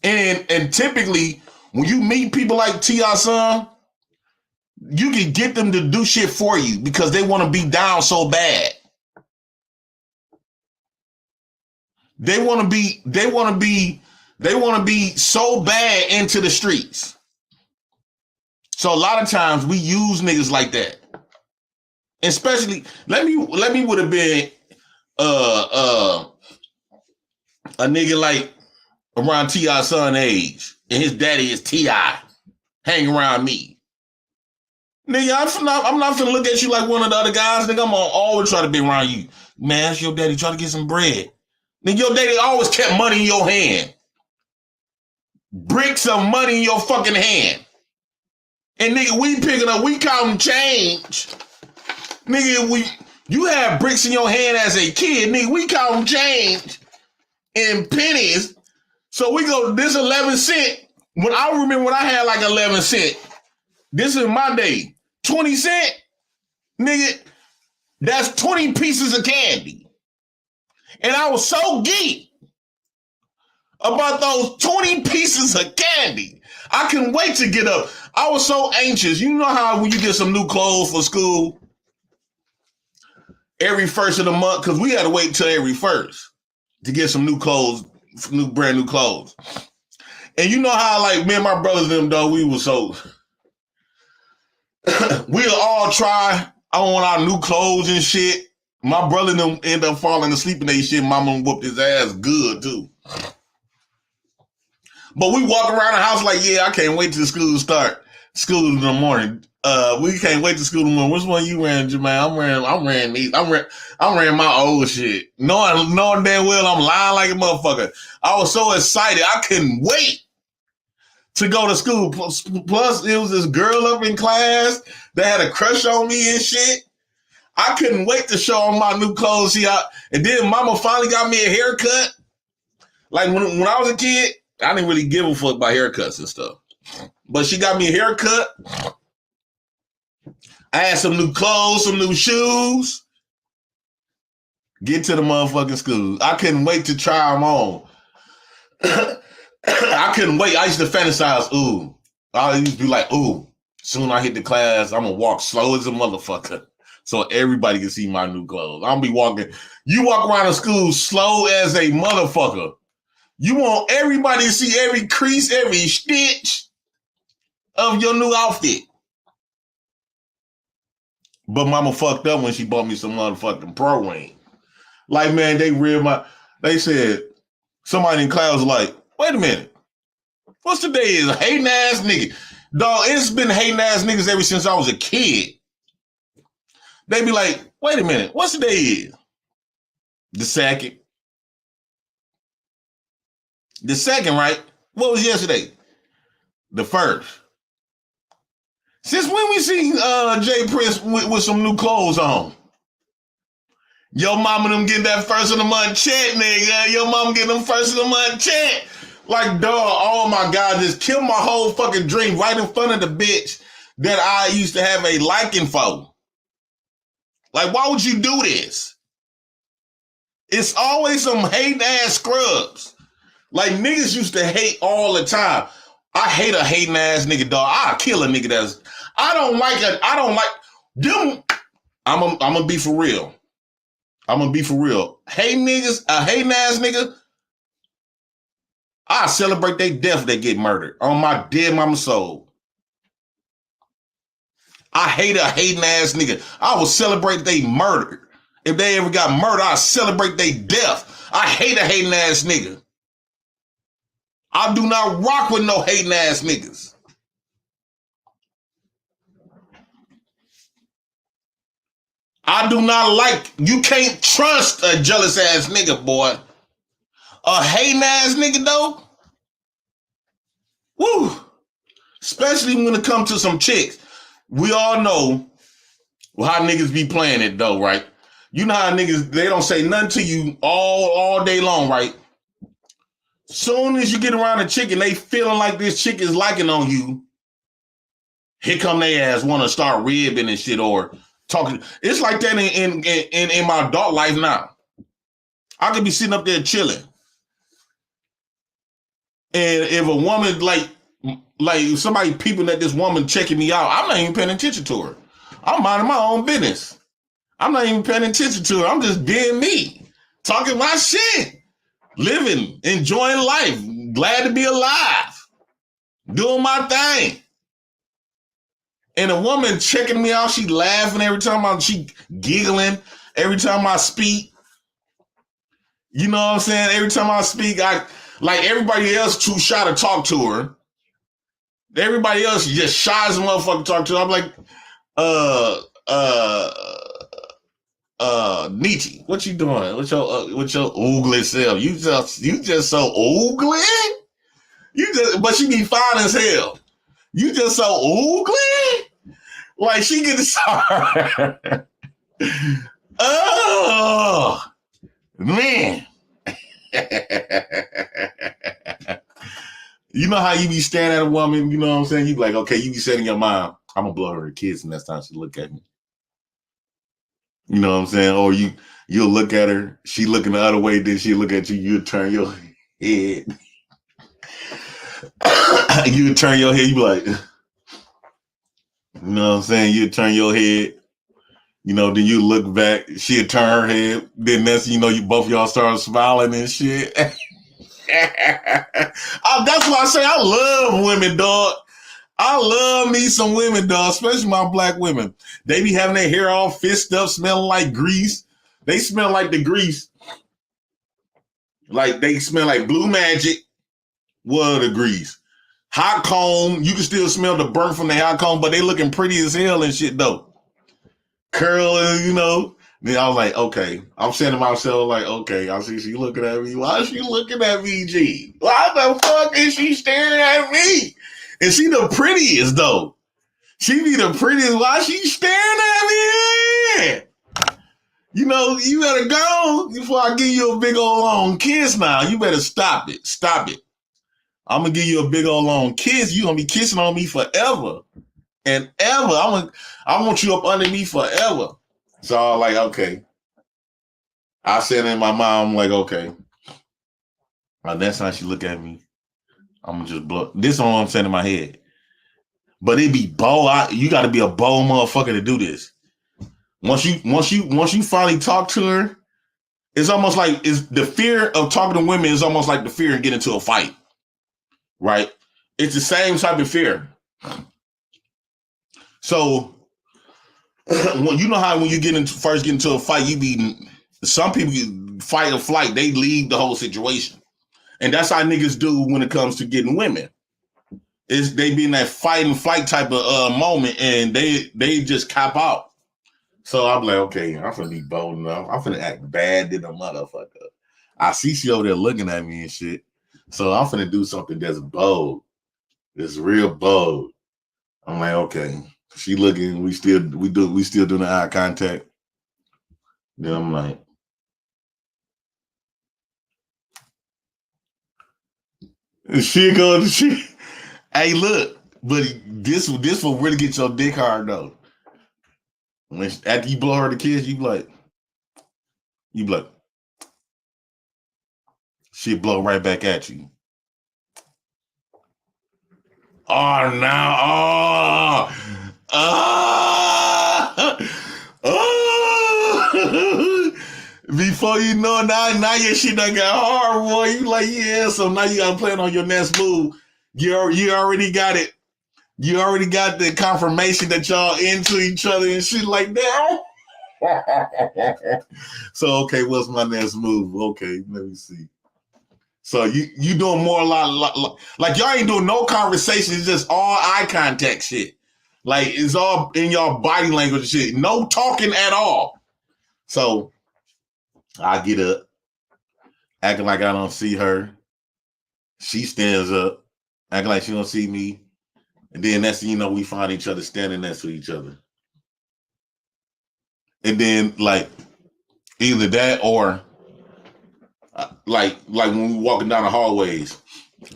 And typically, when you meet people like T.I.'s son, you can get them to do shit for you because they want to be down so bad. They want to be so bad into the streets. So a lot of times we use niggas like that. Especially, let me would have been a nigga like around T.I.'s son age, and his daddy is T.I. Hang around me. Nigga, I'm not finna look at you like one of the other guys. Nigga, I'm gonna always try to be around you. Man, that's your daddy trying to get some bread. Nigga, your daddy always kept money in your hand. Bricks of money in your fucking hand. And nigga, we counting change. Nigga, you had bricks in your hand as a kid. Nigga, we counting change in pennies. So we go, this 11 cent. When I remember when I had like 11 cent, this is my day. 20 cent, nigga, that's 20 pieces of candy. And I was so geeked about those 20 pieces of candy. I couldn't wait to get up. I was so anxious. You know how when you get some new clothes for school, every first of the month, because we had to wait until every first to get some new clothes, brand new clothes. And you know how, like, me and my brothers and them, though, we were so... we'll all try on our new clothes and shit. My brother and them end up falling asleep in that shit. Mama whooped his ass good, too. But we walk around the house like, yeah, I can't wait till school start. School in the morning. We can't wait to school in the morning. Which one you wearing, Jermaine? I'm wearing these. I'm wearing my old shit. Knowing damn well I'm lying like a motherfucker. I was so excited. I couldn't wait to go to school. Plus, it was this girl up in class that had a crush on me and shit. I couldn't wait to show on my new clothes. And then mama finally got me a haircut. Like when I was a kid, I didn't really give a fuck about haircuts and stuff. But she got me a haircut. I had some new clothes, some new shoes. Get to the motherfucking school. I couldn't wait to try them on. I couldn't wait. I used to fantasize, ooh. I used to be like, ooh, Soon I hit the class, I'm gonna walk slow as a motherfucker, so everybody can see my new clothes. I'm gonna be walking. You walk around the school slow as a motherfucker. You want everybody to see every crease, every stitch of your new outfit. But mama fucked up when she bought me some motherfucking Pro Wing. Like, man, they said, somebody in class was like, wait a minute. What's today is a hating ass nigga. Dog, it's been hating ass niggas ever since I was a kid. They be like, wait a minute, what's today is? The second. The second, right? What was yesterday? The first. Since when we seen Jay Prince with some new clothes on? Your mama them getting that first of the month check, nigga. Your mama getting them first of the month check. Like, dog, oh my God, just kill my whole fucking dream right in front of the bitch that I used to have a liking for. Like, why would you do this? It's always some hating ass scrubs. Like, niggas used to hate all the time. I hate a hating ass nigga, dog. I'll kill a nigga that's, I don't like them. I'm gonna be for real. I'm gonna be for real. Hey niggas, a hating ass nigga, I celebrate their death if they get murdered. On my dead mama soul. I hate a hating ass nigga. I will celebrate they murdered. If they ever got murdered, I celebrate their death. I hate a hating ass nigga. I do not rock with no hating ass niggas. I do not like, you can't trust a jealous ass nigga, boy. A hating ass nigga, though. Woo. Especially when it comes to some chicks. We all know how niggas be playing it, though, right? You know how niggas, they don't say nothing to you all day long, right? Soon as you get around a chick and they feeling like this chick is liking on you, here come they ass want to start ribbing and shit or talking. It's like that in my adult life now. I could be sitting up there chilling. And if a woman, like somebody peeping at this woman checking me out, I'm not even paying attention to her. I'm minding my own business. I'm not even paying attention to her. I'm just being me, talking my shit, living, enjoying life, glad to be alive, doing my thing. And a woman checking me out, she laughing every time she giggling every time I speak. You know what I'm saying? Every time I speak, like everybody else too shy to talk to her. Everybody else just shy as a motherfucker to talk to her. I'm like, Nietzsche, what you doing? With your oogly self? You just so oogly? But she be fine as hell. You just so oogly? Like she get started. Oh man. You know how you be staring at a woman, you know what I'm saying? You be like, okay, you be setting your mind, I'm gonna blow her a kiss the next time she look at me. You know what I'm saying? Or you'll look at her, she looking the other way, then she look at you, you'll turn your head. You turn your head, you be like, you know what I'm saying? You turn your head, you know, then you look back, she'll turn her head, then that's, you know, you both y'all start smiling and shit. That's why I say I love women, dog. I love me some women, dog, especially my black women. They be having their hair all fist up, smelling like grease. They smell like the grease. Like they smell like Blue Magic. What the grease? Hot comb. You can still smell the burnt from the hot comb, but they looking pretty as hell and shit, though. Curling, you know. Then I was like, okay. I'm saying to myself, like, okay, I see she looking at me. Why is she looking at me, G? Why the fuck is she staring at me? And she the prettiest, though. She be the prettiest. Why she staring at me? You know, you better go before I give you a big old long kiss now. You better stop it. Stop it. I'm going to give you a big old long kiss. You're going to be kissing on me forever and ever. I want you up under me forever. So I was like, okay. I said in my mind, I'm like, okay. Next time she look at me, I'm going to just blow. This is what I'm saying in my head. but it be bold. You got to be a bold motherfucker to do this. Once you finally talk to her, it's almost like it's the fear of talking to women is almost like the fear of getting into a fight, right? It's the same type of fear. So when you know how when you first get into a fight, some people fight or flight, they leave the whole situation. And that's how niggas do when it comes to getting women. They be in that fight and flight type of moment, and they just cop out. So I'm like, okay, I'm finna be bold enough. I'm finna act bad than a motherfucker. I see she over there looking at me and shit. So I'm finna do something that's bold. It's real bold. I'm like, okay. She looking, we still doing the eye contact. Then I'm like, hey, look, but this will really get your dick hard though. After you blow her the kiss, you be like, she'll blow right back at you. Oh, now, before you know, now your shit done got hard, boy. You like, yeah, so now you gotta plan on your next move. You already got it. You already got the confirmation that y'all into each other and shit like that. So, okay, what's my next move? Okay, let me see. So you doing more like y'all ain't doing no conversation. It's just all eye contact shit. Like it's all in y'all body language shit. No talking at all. So I get up, acting like I don't see her. She stands up, acting like she don't see me. And then that's, we find each other standing next to each other. And then like either that or like when we walking down the hallways,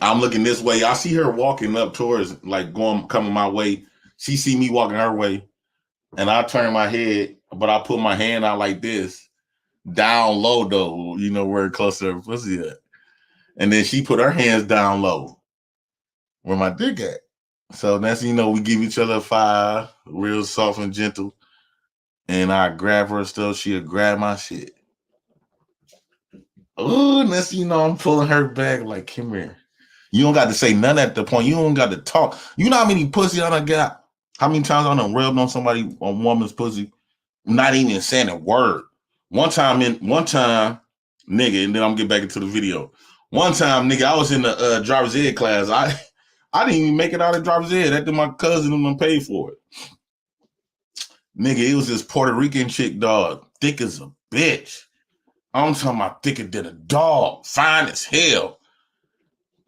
I'm looking this way. I see her walking up towards, like coming my way. She see me walking her way. And I turn my head, but I put my hand out like this, down low though, where close to her pussy at. And then she put her hands down low where my dick at. So that's, we give each other a 5, real soft and gentle. And I grab her stuff, she'll grab my shit. Oh, and that's, I'm pulling her back like, come here. You don't got to say none at the point. You don't got to talk. You know how many pussy I done got? How many times I done rubbed on a woman's pussy, not even saying a word. One time, nigga, and then I'm get back into the video. One time, nigga, I was in the driver's ed class. I didn't even make it out of driver's ed. After my cousin and paid for it. Nigga, it was this Puerto Rican chick, dog, thick as a bitch. I'm talking about thicker than a dog, fine as hell,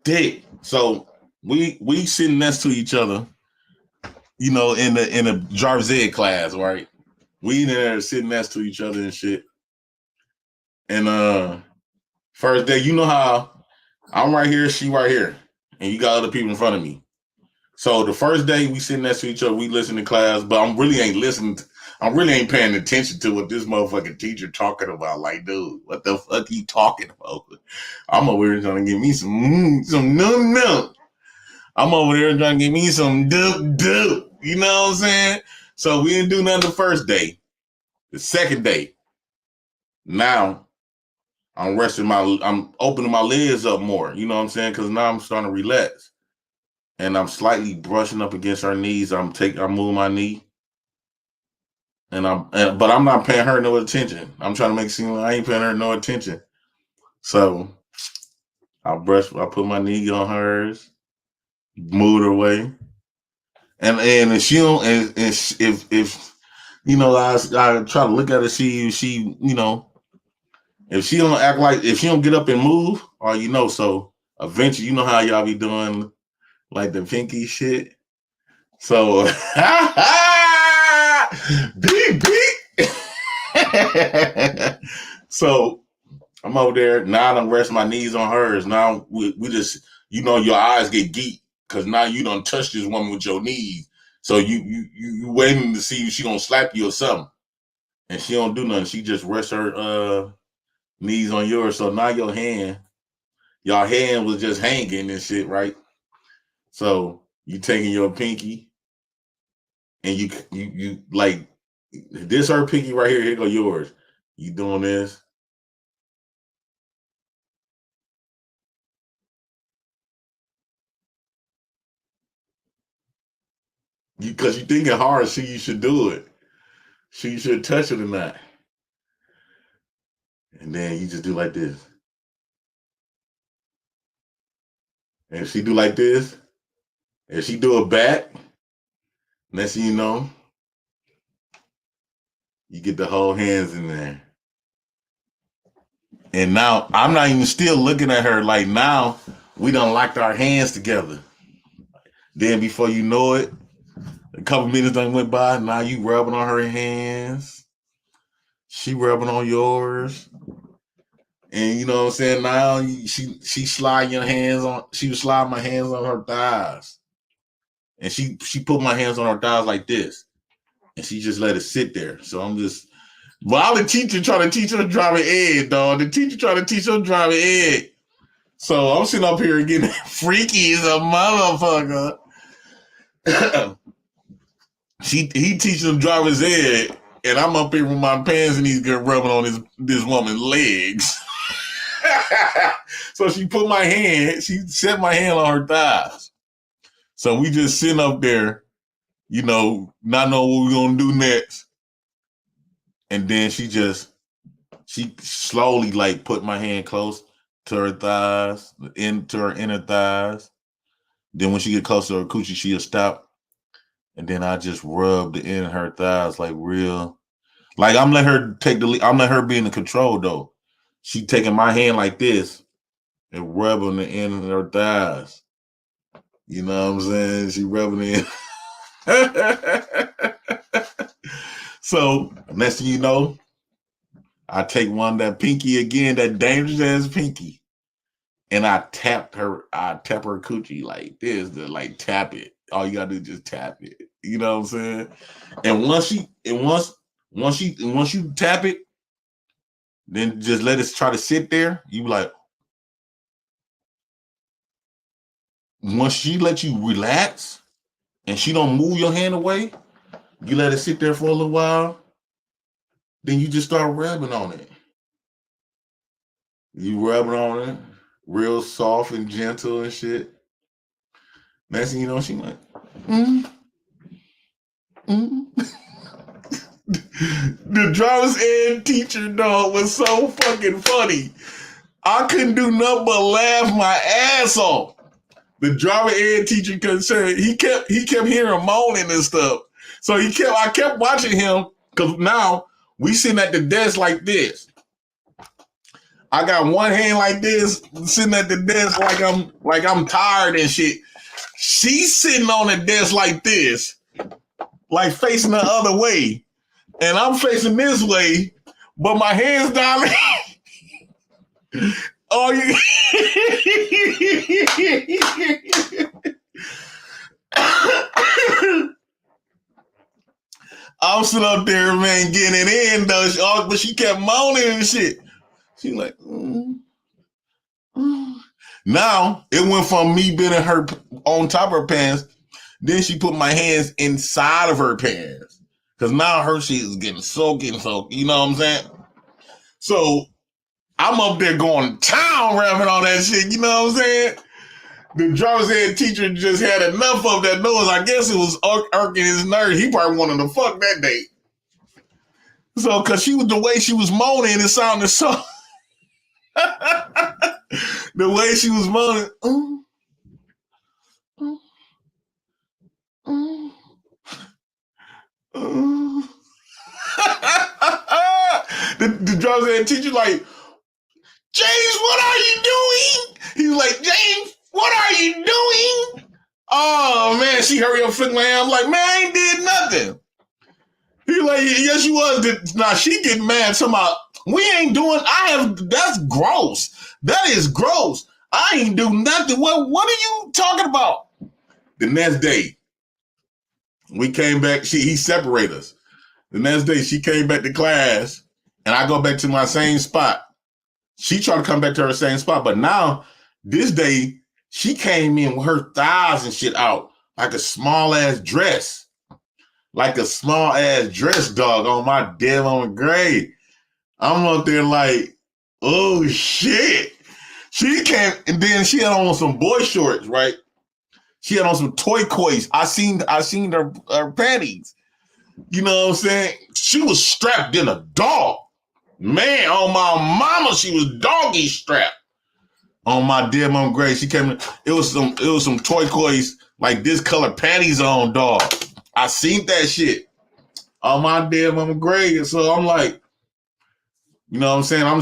thick. So we sitting next to each other, in the driver's ed class, right? We there sitting next to each other and shit. And first day, you know how I'm right here, she right here, and you got other people in front of me. So the first day we sitting next to each other, we listen to class, but I really ain't paying attention to what this motherfucking teacher talking about. Like, dude, what the fuck he talking about? I'm over here trying to give me some num. I'm over there trying to give me some doop. You know what I'm saying? So we didn't do nothing the first day. The second day, now I'm opening my legs up more. You know what I'm saying? Because now I'm starting to relax. And I'm slightly brushing up against her knees. I'm moving my knee. But I'm not paying her no attention. I'm trying to make it seem like I ain't paying her no attention. So I put my knee on hers, moved her away. And if she don't, and if I try to look at her, see if she, if she don't act like, if she don't get up and move, or so eventually, how y'all be doing like the pinky shit. So beep. So I'm over there. Now I done rest my knees on hers. Now we just, your eyes get geeked because now you done touch this woman with your knees. So you waiting to see if she gonna slap you or something. And she don't do nothing. She just rests her knees on yours. So now your hand was just hanging and shit, right? So you taking your pinky and you like this her pinky right here. Here go yours. You doing this? Because you thinking hard, see you should do it. See you should touch it or not. And then you just do like this. And if she do like this, if she do it back, next thing you know, you get the whole hands in there. And now I'm not even still looking at her like now we done locked our hands together. Then before you know it, a couple minutes done went by. Now you rubbing on her hands. She rubbing on yours. And you know what I'm saying? Now she slide your hands on, she was sliding my hands on her thighs. And she put my hands on her thighs like this. And she just let it sit there. So I'm just, while the teacher trying to teach her to drive an egg, dog. The teacher trying to teach her to drive an egg. So I'm sitting up here getting freaky as a motherfucker. He teaching him to drive his egg, and I'm up here with my pants and he's rubbing on this woman's legs. So she put my hand, she set my hand on her thighs. So we just sitting up there, you know, not knowing what we're gonna do next. And then she slowly like put my hand close to her thighs, into her inner thighs. Then when she get close to her coochie, she'll stop. And then I just rub the end of her thighs like real. Like I'm letting her take the lead. I'm letting her be in the control though. She taking my hand like this and rubbing the end of her thighs. You know what I'm saying? She rubbing it. So next thing you know, I take that pinky again, that dangerous ass pinky, and I tap her coochie like this, to like tap it. All you gotta do is just tap it. You know what I'm saying? And once you tap it, then just let it try to sit there. You like, once she let you relax and she don't move your hand away, you let it sit there for a little while, then you just start rubbing on it. You rubbing on it, real soft and gentle and shit. Next thing you know, she like, The driver's ed teacher, dog, was so fucking funny. I couldn't do nothing but laugh my ass off. The driver ed teacher couldn't say, he kept hearing moaning and stuff. So I kept watching him, because now we sitting at the desk like this. I got one hand like this, sitting at the desk like I'm tired and shit. She's sitting on the desk like this, like facing the other way. And I'm facing this way, but my hands down. Oh, I'm sitting up there, man, getting it in, though. But she kept moaning and shit. She like, Now, it went from me being in her on top of her pants, then she put my hands inside of her pants. Because now her shit is getting soaked. You know what I'm saying? So, I'm up there going town rapping on that shit. You know what I'm saying? The driver's ed teacher just had enough of that noise. I guess it was irking his nerves. He probably wanted to fuck that day. So, because the way she was moaning, it sounded so... The way she was moaning... The driver's ed teacher like, James, what are you doing? He was like, James, what are you doing? Oh, man, she hurry up, flick my hand. I'm like, man, I ain't did nothing. He like, yes, you was. Now, she getting mad. Somehow, we ain't doing, that's gross. That is gross. I ain't do nothing. What are you talking about? The next day, we came back. He separated us. The next day, she came back to class, and I go back to my same spot. She tried to come back to her same spot, but now, this day, she came in with her thighs and shit out, like a small-ass dress. like a small ass dress dog on my damn on grade. I'm up there like, oh shit. She came and then she had on some boy shorts, right? She had on some toy coys. I seen her panties. You know what I'm saying? She was strapped in a dog. Man, on my mama, she was doggy strapped. On my dear mom grade, she came in. It was some toy coys like this color panties on, dog. I seen that shit on my dear mama grade. So I'm like, you know what I'm saying? I'm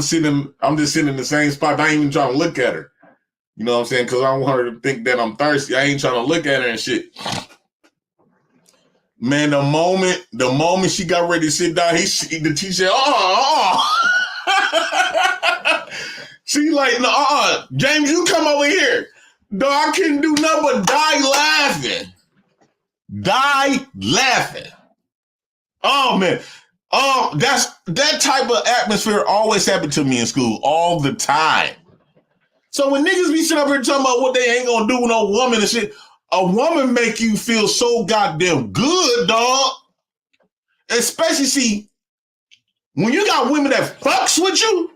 just sitting in the same spot. I ain't even trying to look at her. You know what I'm saying? Because I don't want her to think that I'm thirsty. I ain't trying to look at her and shit. Man, the moment she got ready to sit down, the teacher, she like, no, James, you come over here. Dog, I couldn't do nothing but die laughing. Oh man. Oh, that type of atmosphere always happened to me in school all the time. So when niggas be sitting up here talking about what they ain't gonna do with no woman and shit, a woman make you feel so goddamn good, dog. Especially, see, when you got women that fucks with you,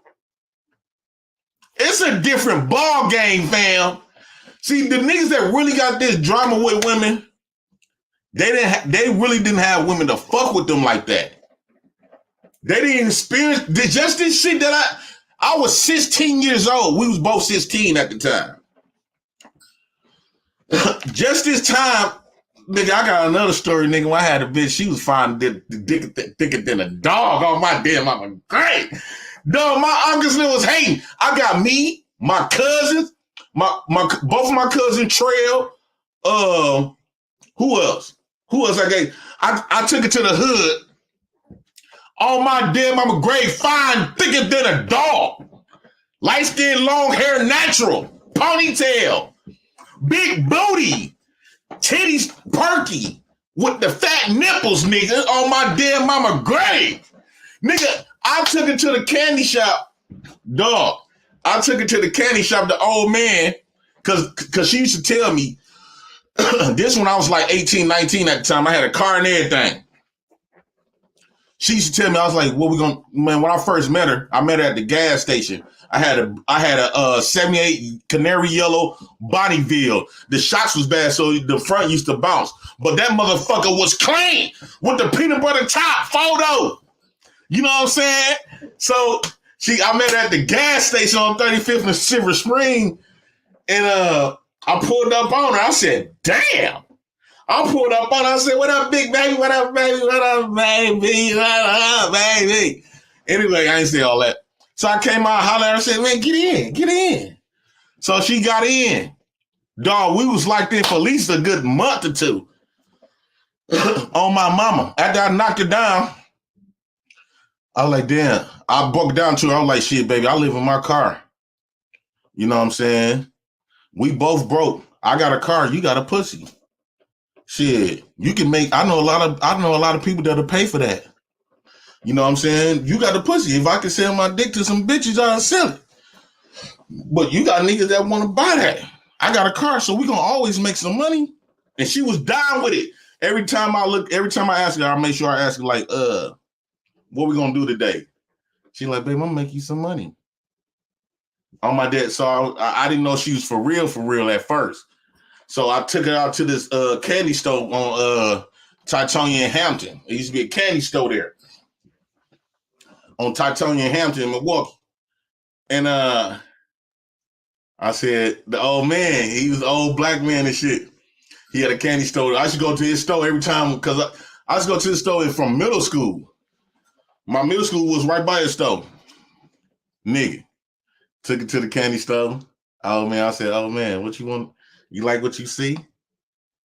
it's a different ball game, fam. See, the niggas that really got this drama with women, they really didn't have women to fuck with them like that. They didn't experience just this shit that I was 16 years old. We was both 16 at the time. Just this time, nigga, I got another story, nigga. When I had a bitch, she was fine, thicker than a dog on my damn mama. Great. Dog, my uncles was hating. I got me, my cousins, both of my cousins, Trail. Who else? I gave? I took it to the hood. On my damn mama grade, fine, thicker than a dog. Light skin, long hair, natural, ponytail. Big booty, titties perky, with the fat nipples, nigga, on my damn mama grave. Nigga, I took it to the candy shop, dog. I took it to the candy shop, the old man, cause she used to tell me, this when I was like 18, 19 at the time, I had a car and everything. She used to tell me, I was like, man, when I first met her, I met her at the gas station. I had a 78 canary yellow Bonneville. The shocks was bad, so the front used to bounce. But that motherfucker was clean with the peanut butter top photo. You know what I'm saying? So I met her at the gas station on 35th and Silver Spring. And I pulled up on her. I said, damn. I pulled up on her. I said, what up, big baby? What up, baby? What up, baby? What up, baby? Anyway, I ain't say all that. So I came out, hollered at her, said, man, get in. So she got in. Dog, we was like this for at least a good month or two. On my mama. After I knocked her down, I was like, damn. I broke down to her. I was like, shit, baby, I live in my car. You know what I'm saying? We both broke. I got a car, you got a pussy. Shit, you can make, I know a lot of people that'll pay for that. You know what I'm saying? You got the pussy. If I could sell my dick to some bitches, I'll sell it. But you got niggas that want to buy that. I got a car, so we gonna always make some money. And she was down with it. Every time I ask her, I make sure I ask her, like, what we gonna do today? She like, babe, I'm gonna make you some money. On my dad, so I didn't know she was for real at first. So I took her out to this candy store on Titonia and Hampton. It used to be a candy store there on Titonia and Hampton in Milwaukee. And I said, the old man, he was an old black man and shit. He had a candy store. I should go to his store every time because I used to go to his store from middle school. My middle school was right by his store. Nigga. Took it to the candy store. Oh man, I said, oh man, what you want? You like what you see?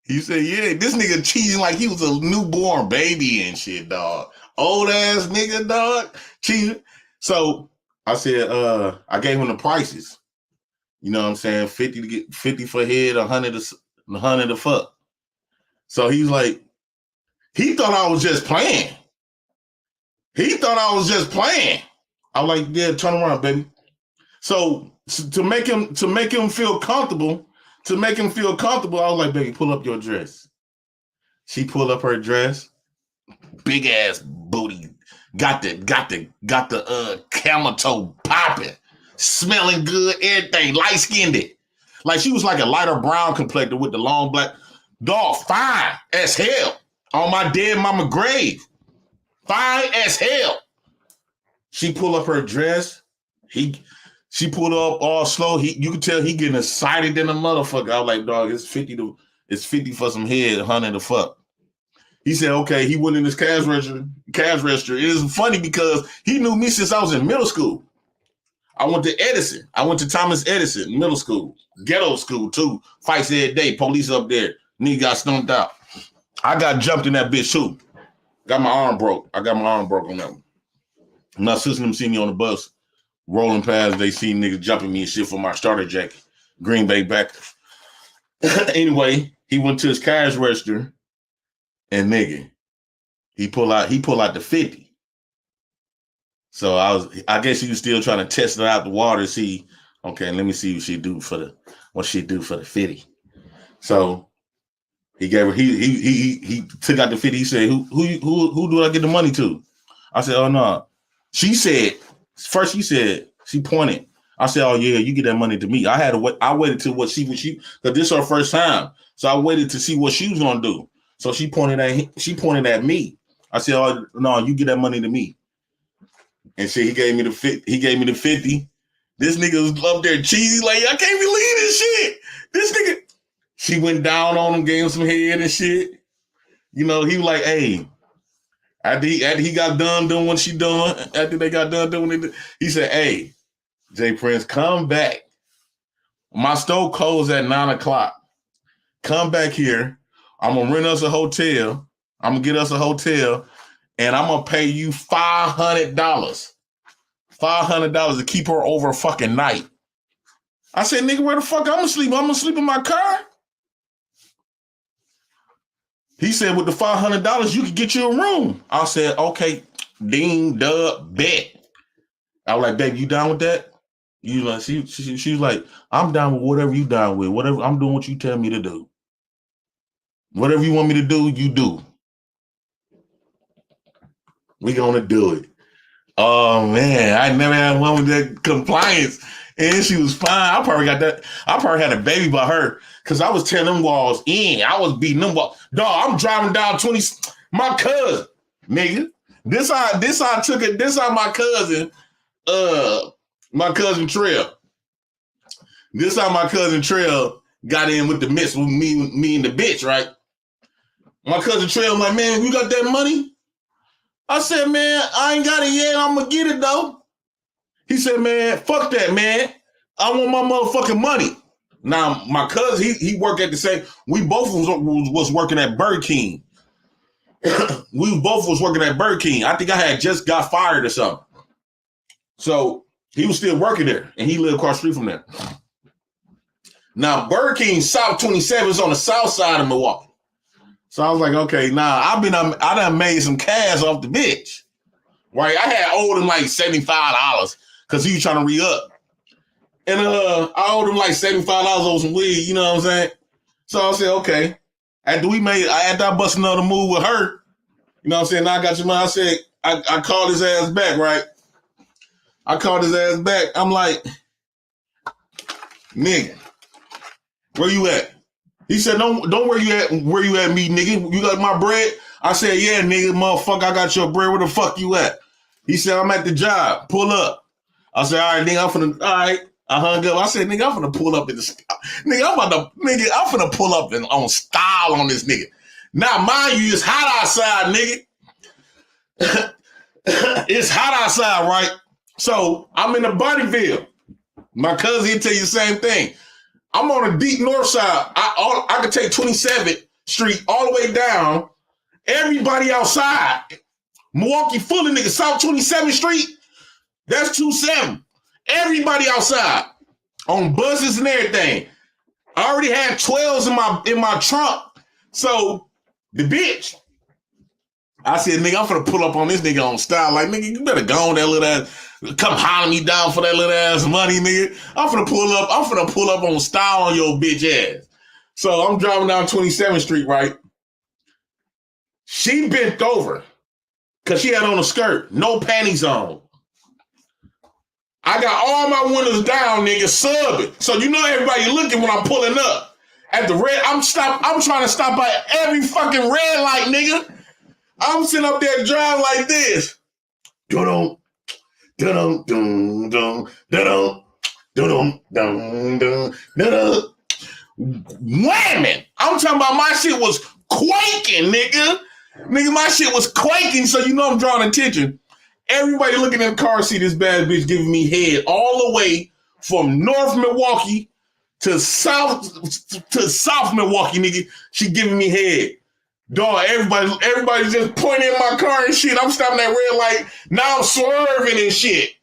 He said, yeah, this nigga cheating like he was a newborn baby and shit, dog. Old ass nigga, dog. Cheating. So I said, I gave him the prices. You know what I'm saying? 50 for head, 100 to fuck. So he's like, he thought I was just playing. I was like, yeah, turn around, baby. So to make him feel comfortable, I was like, baby, pull up your dress. She pulled up her dress. big ass booty, got the camel toe popping, smelling good, everything, light skinned it. Like she was like a lighter brown complected with the long black dog, fine as hell on my dead mama grave, fine as hell. She pull up her dress. She pulled up all slow. You can tell he getting excited than a motherfucker. I was like, dog, it's 50 for some head, 100 to fuck. He said, okay, he went in his cash register. It is funny because he knew me since I was in middle school. I went to Edison. I went to Thomas Edison middle school, ghetto school too. Fights every day. Police up there. Nigga got stumped out. I got jumped in that bitch too. Got my arm broke. I got my arm broke on that one. My sister them seen me on the bus rolling past. They seen niggas jumping me and shit for my starter jacket. Green Bay Packers. Anyway, he went to his cash register and nigga, he pull out the 50. So I guess he was still trying to test it out the water to see, okay, let me see what she do for the 50. So he gave her, he took out the 50. He said, who do I get the money to? I said, oh no. She said, first she pointed. I said, oh yeah, you get that money to me. I waited till what she, because this is her first time. So I waited to see what she was gonna do. So she pointed at me. I said, oh no, you get that money to me. And shit, he gave me the 50. This nigga was up there cheesy, like, I can't believe this shit. This nigga, she went down on him, gave him some head and shit. You know, he was like, hey, after he got done doing what she doing, after they got done doing it, he said, hey, J Prince, come back. My store closed at 9:00. Come back here. I'm gonna rent us a hotel. I'm gonna get us a hotel, and I'm gonna pay you $500. $500 to keep her over a fucking night. I said, nigga, where the fuck I'm gonna sleep? I'm gonna sleep in my car. He said, with the $500, you could get you a room. I said, okay, ding, dub, bet. I was like, baby, you down with that? You like, she was like, I'm down with whatever you down with. Whatever, I'm doing what you tell me to do. Whatever you want me to do, you do. We gonna do it. Oh man, I never had one with that compliance. And she was fine. I probably had a baby by her because I was tearing them walls in. I was beating them walls. Dog, I'm driving down 20. My cousin, nigga. This I took it. This how my cousin Trail. This how my cousin Trail got in with the mess with me and the bitch, right? My cousin Trail was like, man, you got that money? I said, man, I ain't got it yet. I'm gonna get it though. He said, man, fuck that, man. I want my motherfucking money. Now, my cousin, he worked at the same, we both was working at Burger King. We both was working at Burger King. I think I had just got fired or something. So he was still working there, and he lived across the street from there. Now, Burger King South 27 is on the south side of Milwaukee. So I was like, okay, I done made some cash off the bitch. Right? I had owed him like $75 because he was trying to re-up. And I owed him like $75 over some weed, you know what I'm saying? So I said, okay. After I bust another move with her, you know what I'm saying? Now I got your money. I said, I called his ass back, right? I called his ass back. I'm like, nigga, where you at? He said, don't where you at me, nigga. You got my bread? I said, yeah, nigga, motherfucker, I got your bread. Where the fuck you at? He said, I'm at the job. Pull up. I said, all right, nigga, all right. I hung up. I said, nigga, I'm finna pull up in the nigga. I'm finna pull up on style on this nigga. Now, mind you, it's hot outside, nigga. It's hot outside, right? So I'm in the Bunnyville. My cousin, he'll tell you the same thing. I'm on the deep north side. I could take 27th Street all the way down. Everybody outside. Milwaukee full of niggas. South 27th Street, that's 27. Everybody outside on buses and everything. I already had 12s in my trunk. So the bitch, I said, nigga, I'm finna pull up on this nigga on style. Like, nigga, you better go on that little ass. Come holler me down for that little ass money, nigga. I'm finna pull up on style on your bitch ass. So I'm driving down 27th Street, right? She bent over because she had on a skirt, no panties on. I got all my windows down, nigga, subbing. So you know everybody looking when I'm pulling up. At the red, I'm trying to stop by every fucking red light, nigga. I'm sitting up there driving like this. Dun-dum, dun-dum, dun-dum, dun-dum, dun-dum, dun-dum, dun-dum. Whamming. I'm talking about my shit was quaking, nigga. Nigga, my shit was quaking, so you know I'm drawing attention. Everybody looking in the car see this bad bitch giving me head all the way from North Milwaukee to South Milwaukee, nigga. She giving me head. Dog, everybody just pointing at my car and shit. I'm stopping at red light. Now I'm swerving and shit.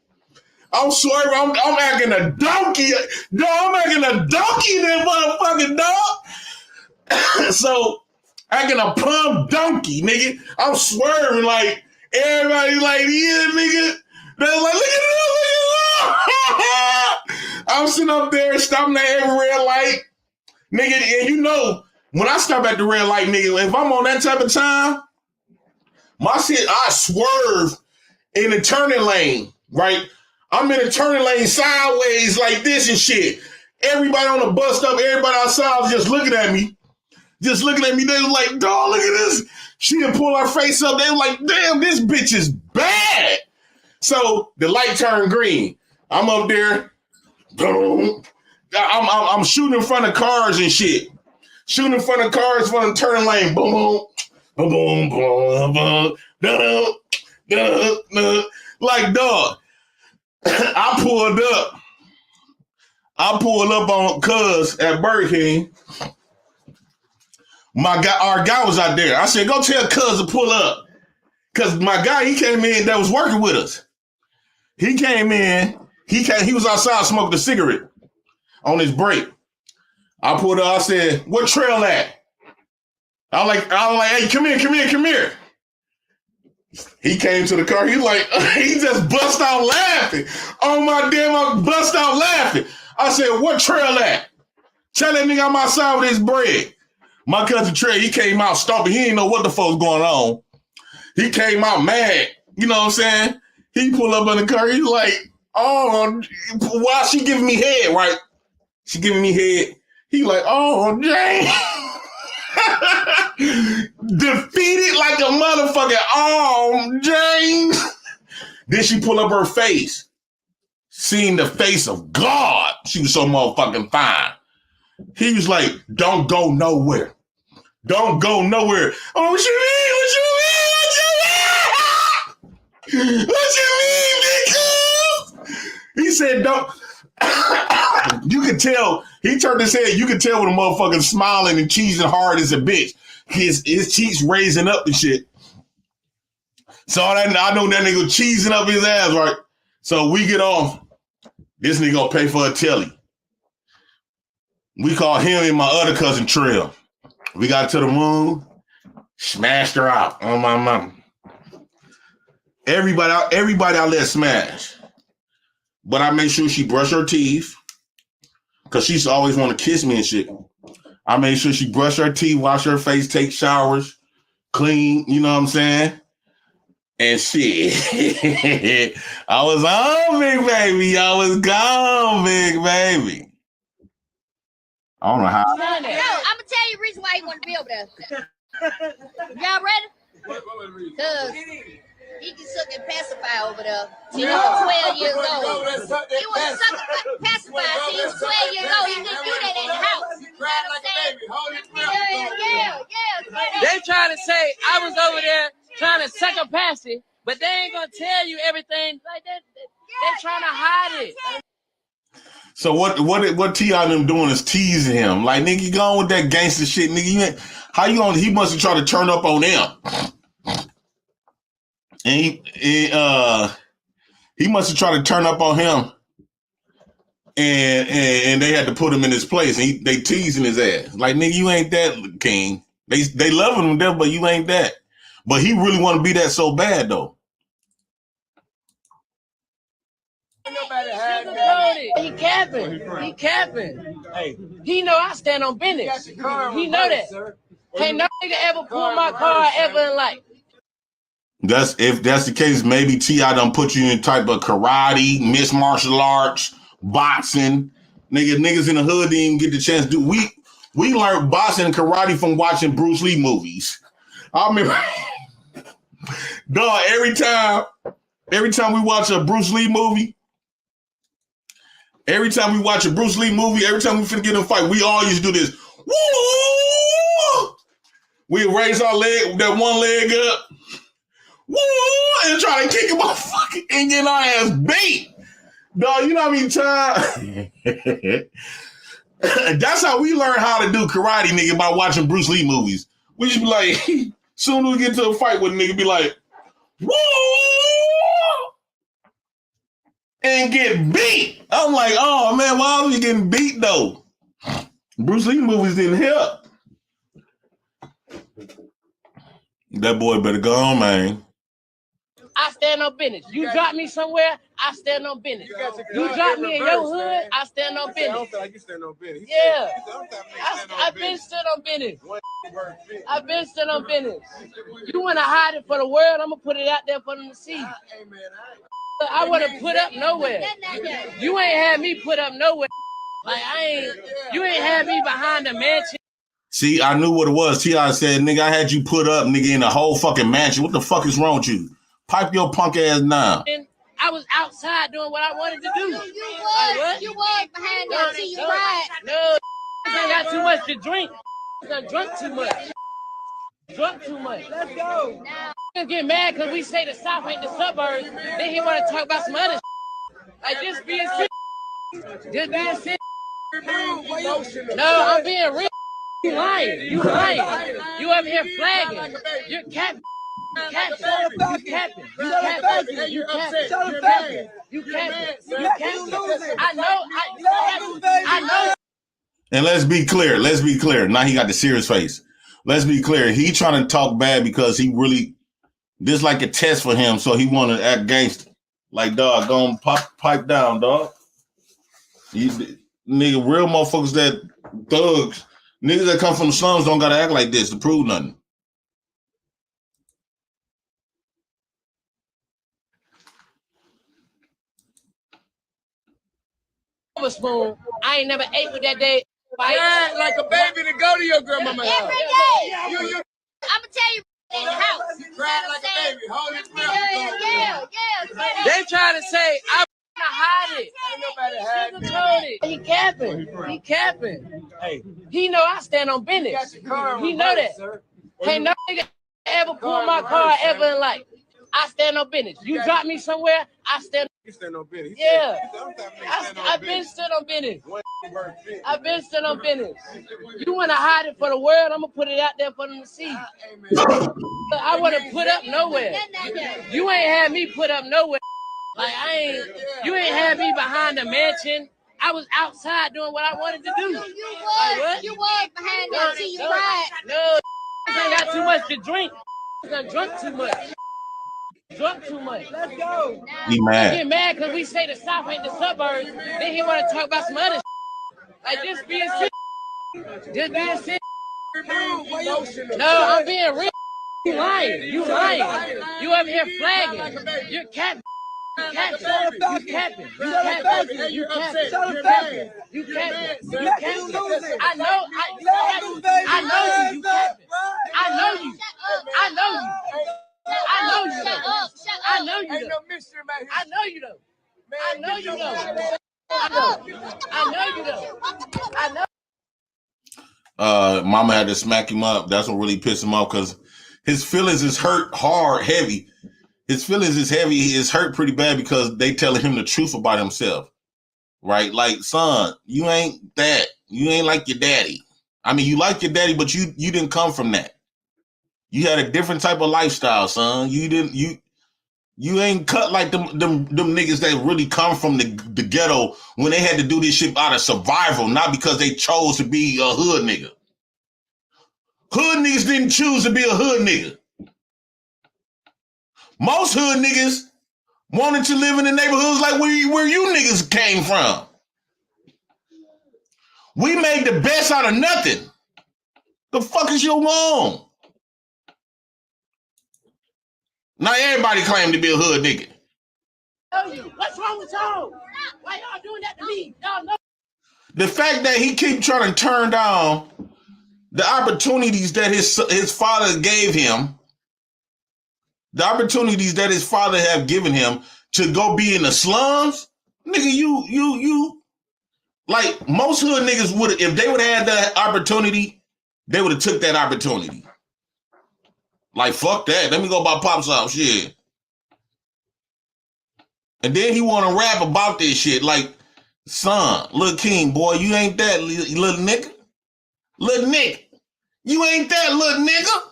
I'm swerving. I'm acting a donkey. Dog, I'm acting a donkey in that motherfucking dog. So, acting a plumb donkey, nigga. I'm swerving like everybody like, yeah, nigga. They're like, look at it. I'm sitting up there stopping at every red light. Nigga, and you know, when I stop at the red light, nigga, if I'm on that type of time, my shit, I swerve in the turning lane, right? I'm in the turning lane sideways like this and shit. Everybody on the bus stop, everybody outside was just looking at me. Just looking at me. They was like, dog, look at this. She didn't pull her face up. They were like, damn, this bitch is bad. So the light turned green. I'm up there. I'm shooting in front of cars and shit. Shooting in front of cars from the turning lane. Boom, boom, boom, boom, boom, boom, boom. Like, dog. I pulled up on Cuz at Burger King. Our guy was out there. I said, go tell Cuz to pull up. Because my guy, he came in that was working with us. He came in, he was outside smoking a cigarette on his break. I pulled up, I said, what trail at? I was like, hey, come here. He came to the car, he just bust out laughing. Oh my damn, I bust out laughing. I said, what trail at? Tell that nigga I'm outside with his bread. My cousin Trey, he came out stomping. He didn't know what the fuck's going on. He came out mad. You know what I'm saying? He pulled up in the car. He's like, oh, while she giving me head, right? She giving me head. He like, oh, Jane. Defeated like a motherfucker. Oh, Jane. Then she pull up her face. Seeing the face of God. She was so motherfucking fine. He was like, don't go nowhere. Don't go nowhere. Oh, what you mean? What you mean, nigga? He said, don't. You could tell. He turned his head. You could tell when the motherfucker's smiling and cheesing hard as a bitch. His cheeks raising up and shit. So I know that nigga cheesing up his ass, right? So we get off. This nigga gonna pay for a telly. We call him and my other cousin Trail. We got to the moon, smashed her out on my mama. Everybody I let smash. But I make sure she brush her teeth. Cause she used to always want to kiss me and shit. I made sure she brush her teeth, wash her face, take showers, clean, you know what I'm saying? And shit. I was on, big baby. I was gone, big baby. I don't know how. No, I'm gonna tell you the reason why he want to be over there. Y'all ready? Because he can suck and pacify over there. He was 12 years old. He was sucking and pacify. He was 12 years old. He didn't do that in the house. You know what I'm saying? Yeah. They trying to say I was over there trying to suck a passy, but they ain't gonna tell you everything like that. They're trying to hide it. So what T.I. them doing is teasing him. Like, nigga, you going with that gangster shit, nigga. How you gonna, he must have tried to turn up on them. And he must have tried to turn up on him. And they had to put him in his place. And they teasing his ass. Like, nigga, you ain't that, King. They loving him there, but you ain't that. But he really want to be that so bad, though. He capping. Hey. He know I stand on business. He know that. Ain't no nigga ever pulled my car ever in life. If that's the case, maybe T.I. done put you in type of karate, mixed martial arts, boxing. Niggas in the hood didn't even get the chance to do. We learned boxing and karate from watching Bruce Lee movies. I remember, dog, every time we watch a Bruce Lee movie, every time we finna get in a fight, we all used to do this. Woo! We raise our leg, that one leg up, woo, and try to kick him off and get our ass beat. Dog, you know how many times? That's how we learn how to do karate, nigga, by watching Bruce Lee movies. We just be like, soon as we get to a fight with a nigga, be like, woo! And get beat. I'm like, oh man, why are we getting beat though? Bruce Lee movies didn't help. That boy better go on, man. I stand on business. You drop me somewhere, I stand on business. You drop me in your hood, I stand on business. I don't feel like you stand on business. Yeah. I've been stood on business. I've been stood on business. You want to hide it for the world, I'm going to put it out there for them to see. I want to put up nowhere. You ain't had me put up nowhere. Like, you ain't had me behind the mansion. See, I knew what it was. T.I. said, nigga, I had you put up, nigga, in the whole fucking mansion. What the fuck is wrong with you? Pipe your punk ass now. I was outside doing what I wanted to do. You was behind that till you right. No, I got too much to drink. I drunk too much. Let's go. Get mad because we say the South ain't the suburbs. Then he want to talk about some other shit. Like just being sick. Just being sick. No, I'm being real. You lying. You up here flagging. You're capping. You capping. I know. And let's be clear. Now he got the serious face. Let's be clear. He trying to talk bad because he really, this like a test for him. So he want to act gangster. Like, dog, go and pipe down, dog. Nigga, real motherfuckers that thugs, niggas that come from the slums don't got to act like this to prove nothing. Spoon. I ain't never ate with that day. Yeah, like a baby to go to your grandmama's house. Every day. I'm gonna tell you in the house. You cried like a baby. Hold it. Yeah. They trying to say I'm gonna hide it. Ain't nobody hiding it. He capping. Hey, he know I stand on business. He know that. Ain't no nigga ever pulled my car ever in life. I stand on business. You drop me somewhere, I stand. You stand on business. Yeah. I've been stood on business. You want to hide it for the world, I'm going to put it out there for them to see. I want to put up nowhere. You ain't had me put up nowhere. Like, you ain't had me behind the mansion. I was outside doing what I wanted to do. You was behind that till you right. No, I got too much to drink. I drunk too much. Let's go. He mad. Get mad because we say the South ain't the suburbs. Then he want to talk about some other shit. Like just being sick. No, I'm being real. You lying. You up here flagging. You're capping. You capping. I know you though. Mama had to smack him up. That's what really pissed him off because his feelings is hurt hard, heavy. His feelings is heavy. He is hurt pretty bad because they telling him the truth about himself. Right? Like, son, you ain't that. You ain't like your daddy. I mean, you like your daddy, but you didn't come from that. You had a different type of lifestyle, son. You ain't cut like them niggas that really come from the ghetto when they had to do this shit out of survival, not because they chose to be a hood nigga. Hood niggas didn't choose to be a hood nigga. Most hood niggas wanted to live in the neighborhoods like where you niggas came from. We made the best out of nothing. The fuck is your wrong? Now everybody claim to be a hood nigga. What's wrong with y'all? Why y'all doing that to me? Y'all know. The fact that he keep trying to turn down the opportunities that his father gave him, the opportunities that his father have given him to go be in the slums, nigga, you like most hood niggas would, if they would have had that opportunity, they would have took that opportunity. Like, fuck that. Let me go buy Pop's house. Shit. And then he want to rap about this shit. Like, son, Lil King, boy, you ain't that little nigga. Little nigga. You ain't that little nigga.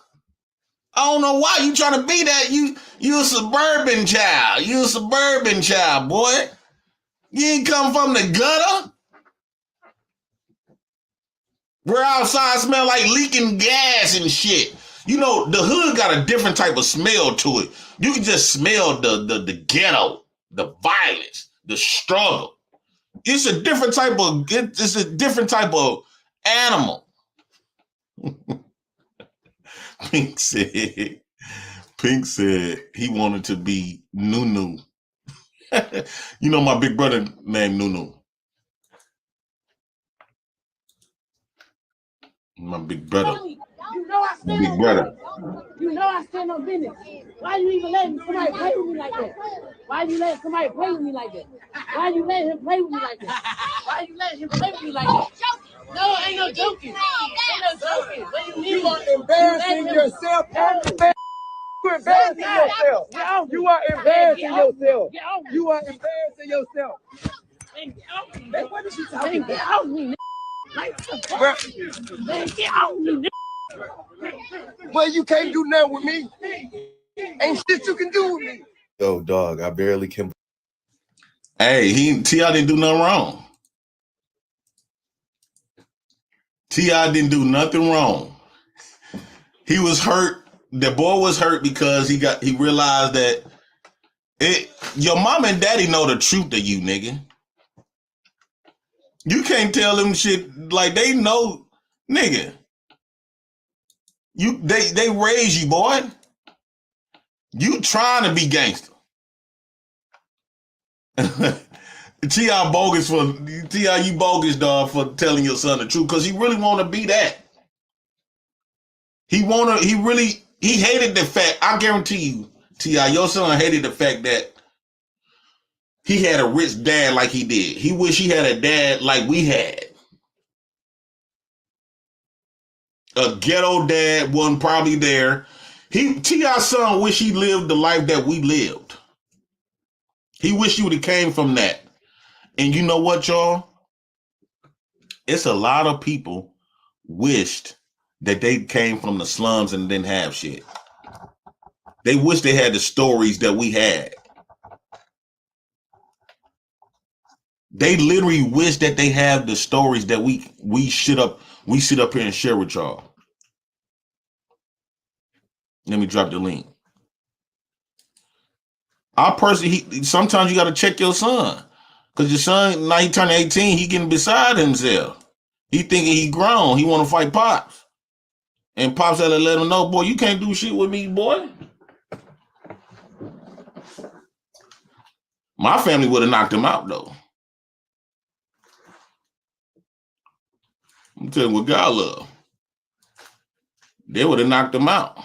I don't know why you trying to be that. You a suburban child. You a suburban child, boy. You ain't come from the gutter. Where outside smell like leaking gas and shit. You know, the hood got a different type of smell to it. You can just smell the ghetto, the violence, the struggle. It's a different type of animal. Pink said he wanted to be Nunu. You know my big brother named Nunu. My big brother. You know I stand Big brother. You know I stand on business. Why you even letting somebody play with me like that? Why you letting somebody play with me like that? Why you letting him play with me like that? Why you letting him play with me like that? No, ain't no joking. Ain't no joking. What do you mean? You are embarrassing yourself. You embarrassing yourself. You are embarrassing yourself. You are embarrassing yourself. What is she talking about? Get out me, man, get out me. Well, you can't do nothing with me. Ain't shit you can do with me. Yo, dog, I barely can. Hey, T.I. didn't do nothing wrong. T.I. didn't do nothing wrong. He was hurt. The boy was hurt because he realized that your mom and daddy know the truth of you, nigga. You can't tell them shit like they know, nigga. They raise you, boy. You trying to be gangster. T.I. bogus you bogus, dog, for telling your son the truth, because he really want to be that. He hated the fact, I guarantee you, T.I., your son hated the fact that he had a rich dad like he did. He wish he had a dad like we had. A ghetto dad wasn't probably there. T.I.'s son wish he lived the life that we lived. He wish he would have came from that. And you know what, y'all? It's a lot of people wished that they came from the slums and didn't have shit. They wish they had the stories that we had. They literally wish that they have the stories that we sit up here and share with y'all. Let me drop the link. Sometimes you got to check your son. Because your son, now he turning 18, he getting beside himself. He thinking he grown. He want to fight Pops. And Pops had to let him know, boy, you can't do shit with me, boy. My family would have knocked him out, though. I'm telling you what God love. They would have knocked him out.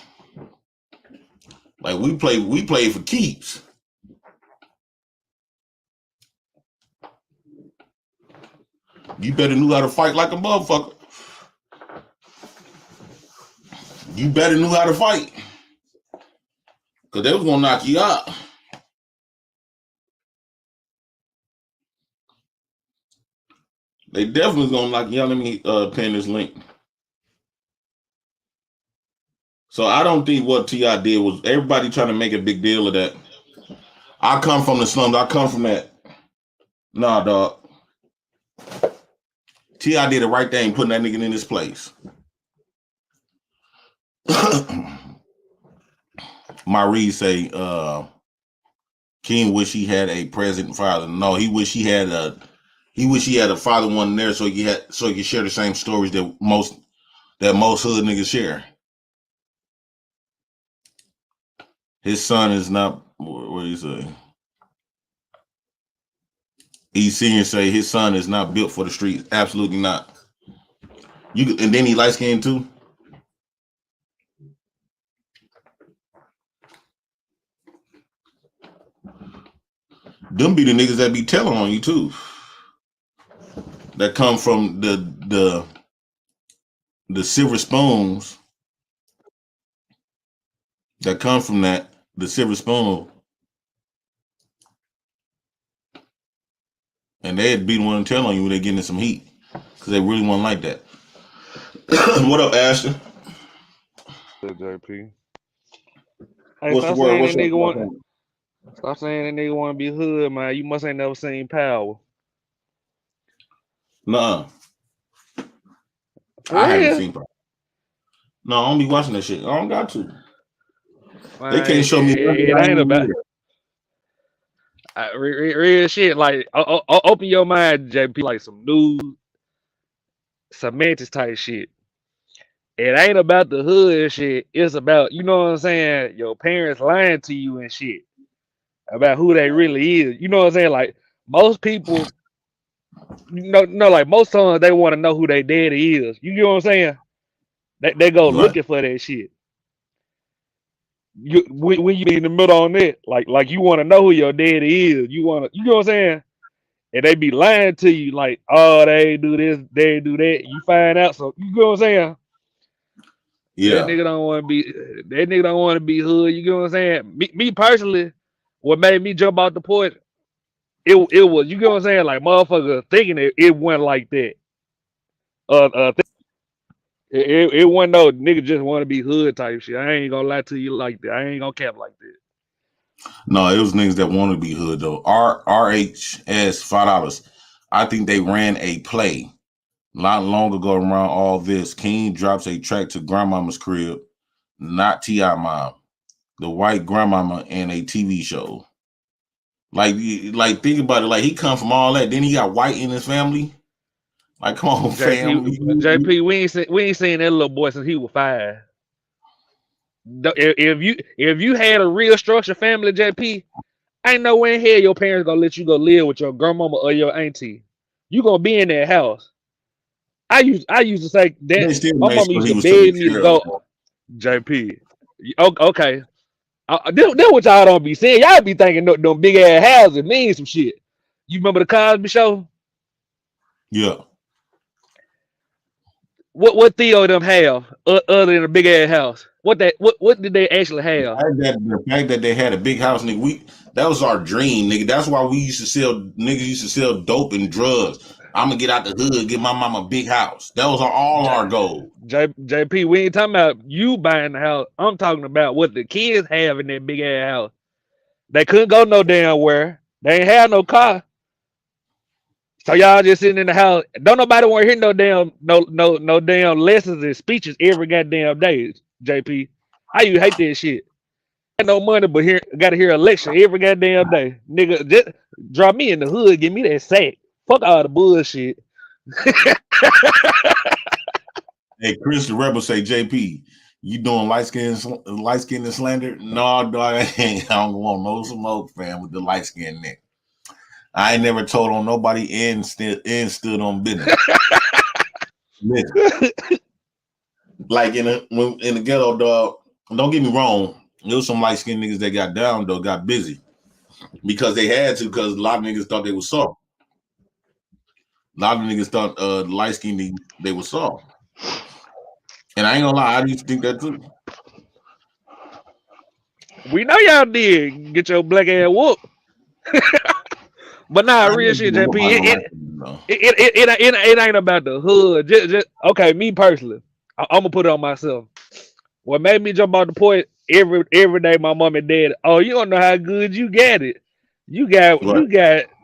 Like we played for keeps. You better knew how to fight like a motherfucker. You better knew how to fight. Because they was going to knock you out. They definitely was going to knock you out. Let me pin this link. So I don't think what T.I. did was everybody trying to make a big deal of that. I come from the slums. I come from that. Nah, dog. T.I. did the right thing, putting that nigga in his place. Marie say, King wish he had a present father. No, he wish he had a father one there so he could share the same stories that that most hood niggas share. His son is not. What do you say? EC say his son is not built for the streets. Absolutely not. And then he light skinned too. Them be the niggas that be telling on you too. That come from the silver spoons. That come from the silver spoon. And they'd be the one telling on you when they getting some heat. Because they really want like that. What up, Ashton? JP. Hey, what's the word? What's Stop saying that nigga want to be hood, man. You must ain't never seen Power. Nuh-uh. I haven't seen Power. No, I don't be watching that shit. I don't got to. Man, they can't show me. It ain't about real shit. Like, open your mind, JP. Like some new semantics type shit. It ain't about the hood and shit. It's about, you know what I'm saying, your parents lying to you and shit about who they really is. You know what I'm saying? Like most people, like most times they want to know who their daddy is. You know what I'm saying? They go looking for that shit. When you be in the middle on that, like you want to know who your daddy is. You know what I'm saying? And they be lying to you like, oh, they do this, they do that. You find out, so you know what I'm saying? Yeah. That nigga don't want to be hood. You know what I'm saying? Me personally, what made me jump out the porch, it was, you know what I'm saying, like motherfucker thinking it went like that. It wasn't no nigga just want to be hood type shit. I ain't gonna lie to you like that. I ain't gonna cap like that. No, it was niggas that want to be hood though. RHS $5. I think they ran a play not long ago around all this. King drops a track to Grandmama's crib, not T.I. Mom, the white grandmama in a TV show. Like think about it. Like he come from all that. Then he got white in his family. Like, come on, family. JP, we ain't seen that little boy since he was 5. If you had a real structured family, JP, ain't no way in hell your parents gonna let you go live with your grandmama or your auntie. You gonna be in that house. I used to say that my mama used to beg me to go. JP, okay. This what y'all don't be saying. Y'all be thinking them big ass houses mean some shit. You remember the Cosby Show? Yeah. What Theo them have other than a big ass house? What did they actually have? The fact that they had a big house, nigga, that was our dream, nigga. That's why niggas used to sell dope and drugs. I'm gonna get out the hood, get my mama a big house. That was all our goal. JP, we ain't talking about you buying the house. I'm talking about what the kids have in that big ass house. They couldn't go no damn where. They ain't have no car. So y'all just sitting in the house. Don't nobody want to hear no damn lessons and speeches every goddamn day, JP. How you hate that shit? Got no money, but gotta hear a lecture every goddamn day. Nigga, just drop me in the hood, give me that sack. Fuck all the bullshit. Hey, Chris the Rebel say, JP, you doing light skin and slander? No, dog, I don't want no smoke, fam, with the light skin neck. I ain't never told on nobody and stood on business. Like in the ghetto, dog. Don't get me wrong. There was some light skinned niggas that got down though, got busy because they had to. Because a lot of niggas thought they was soft. A lot of niggas thought light skinned they was soft. And I ain't gonna lie, I used to think that too. We know y'all did get your black ass whooped. But nah, real shit, JP. It ain't about the hood. Just okay. Me personally, I'm gonna put it on myself. What made me jump out the point every day? My mom and dad. Oh, you don't know how good you got it. You got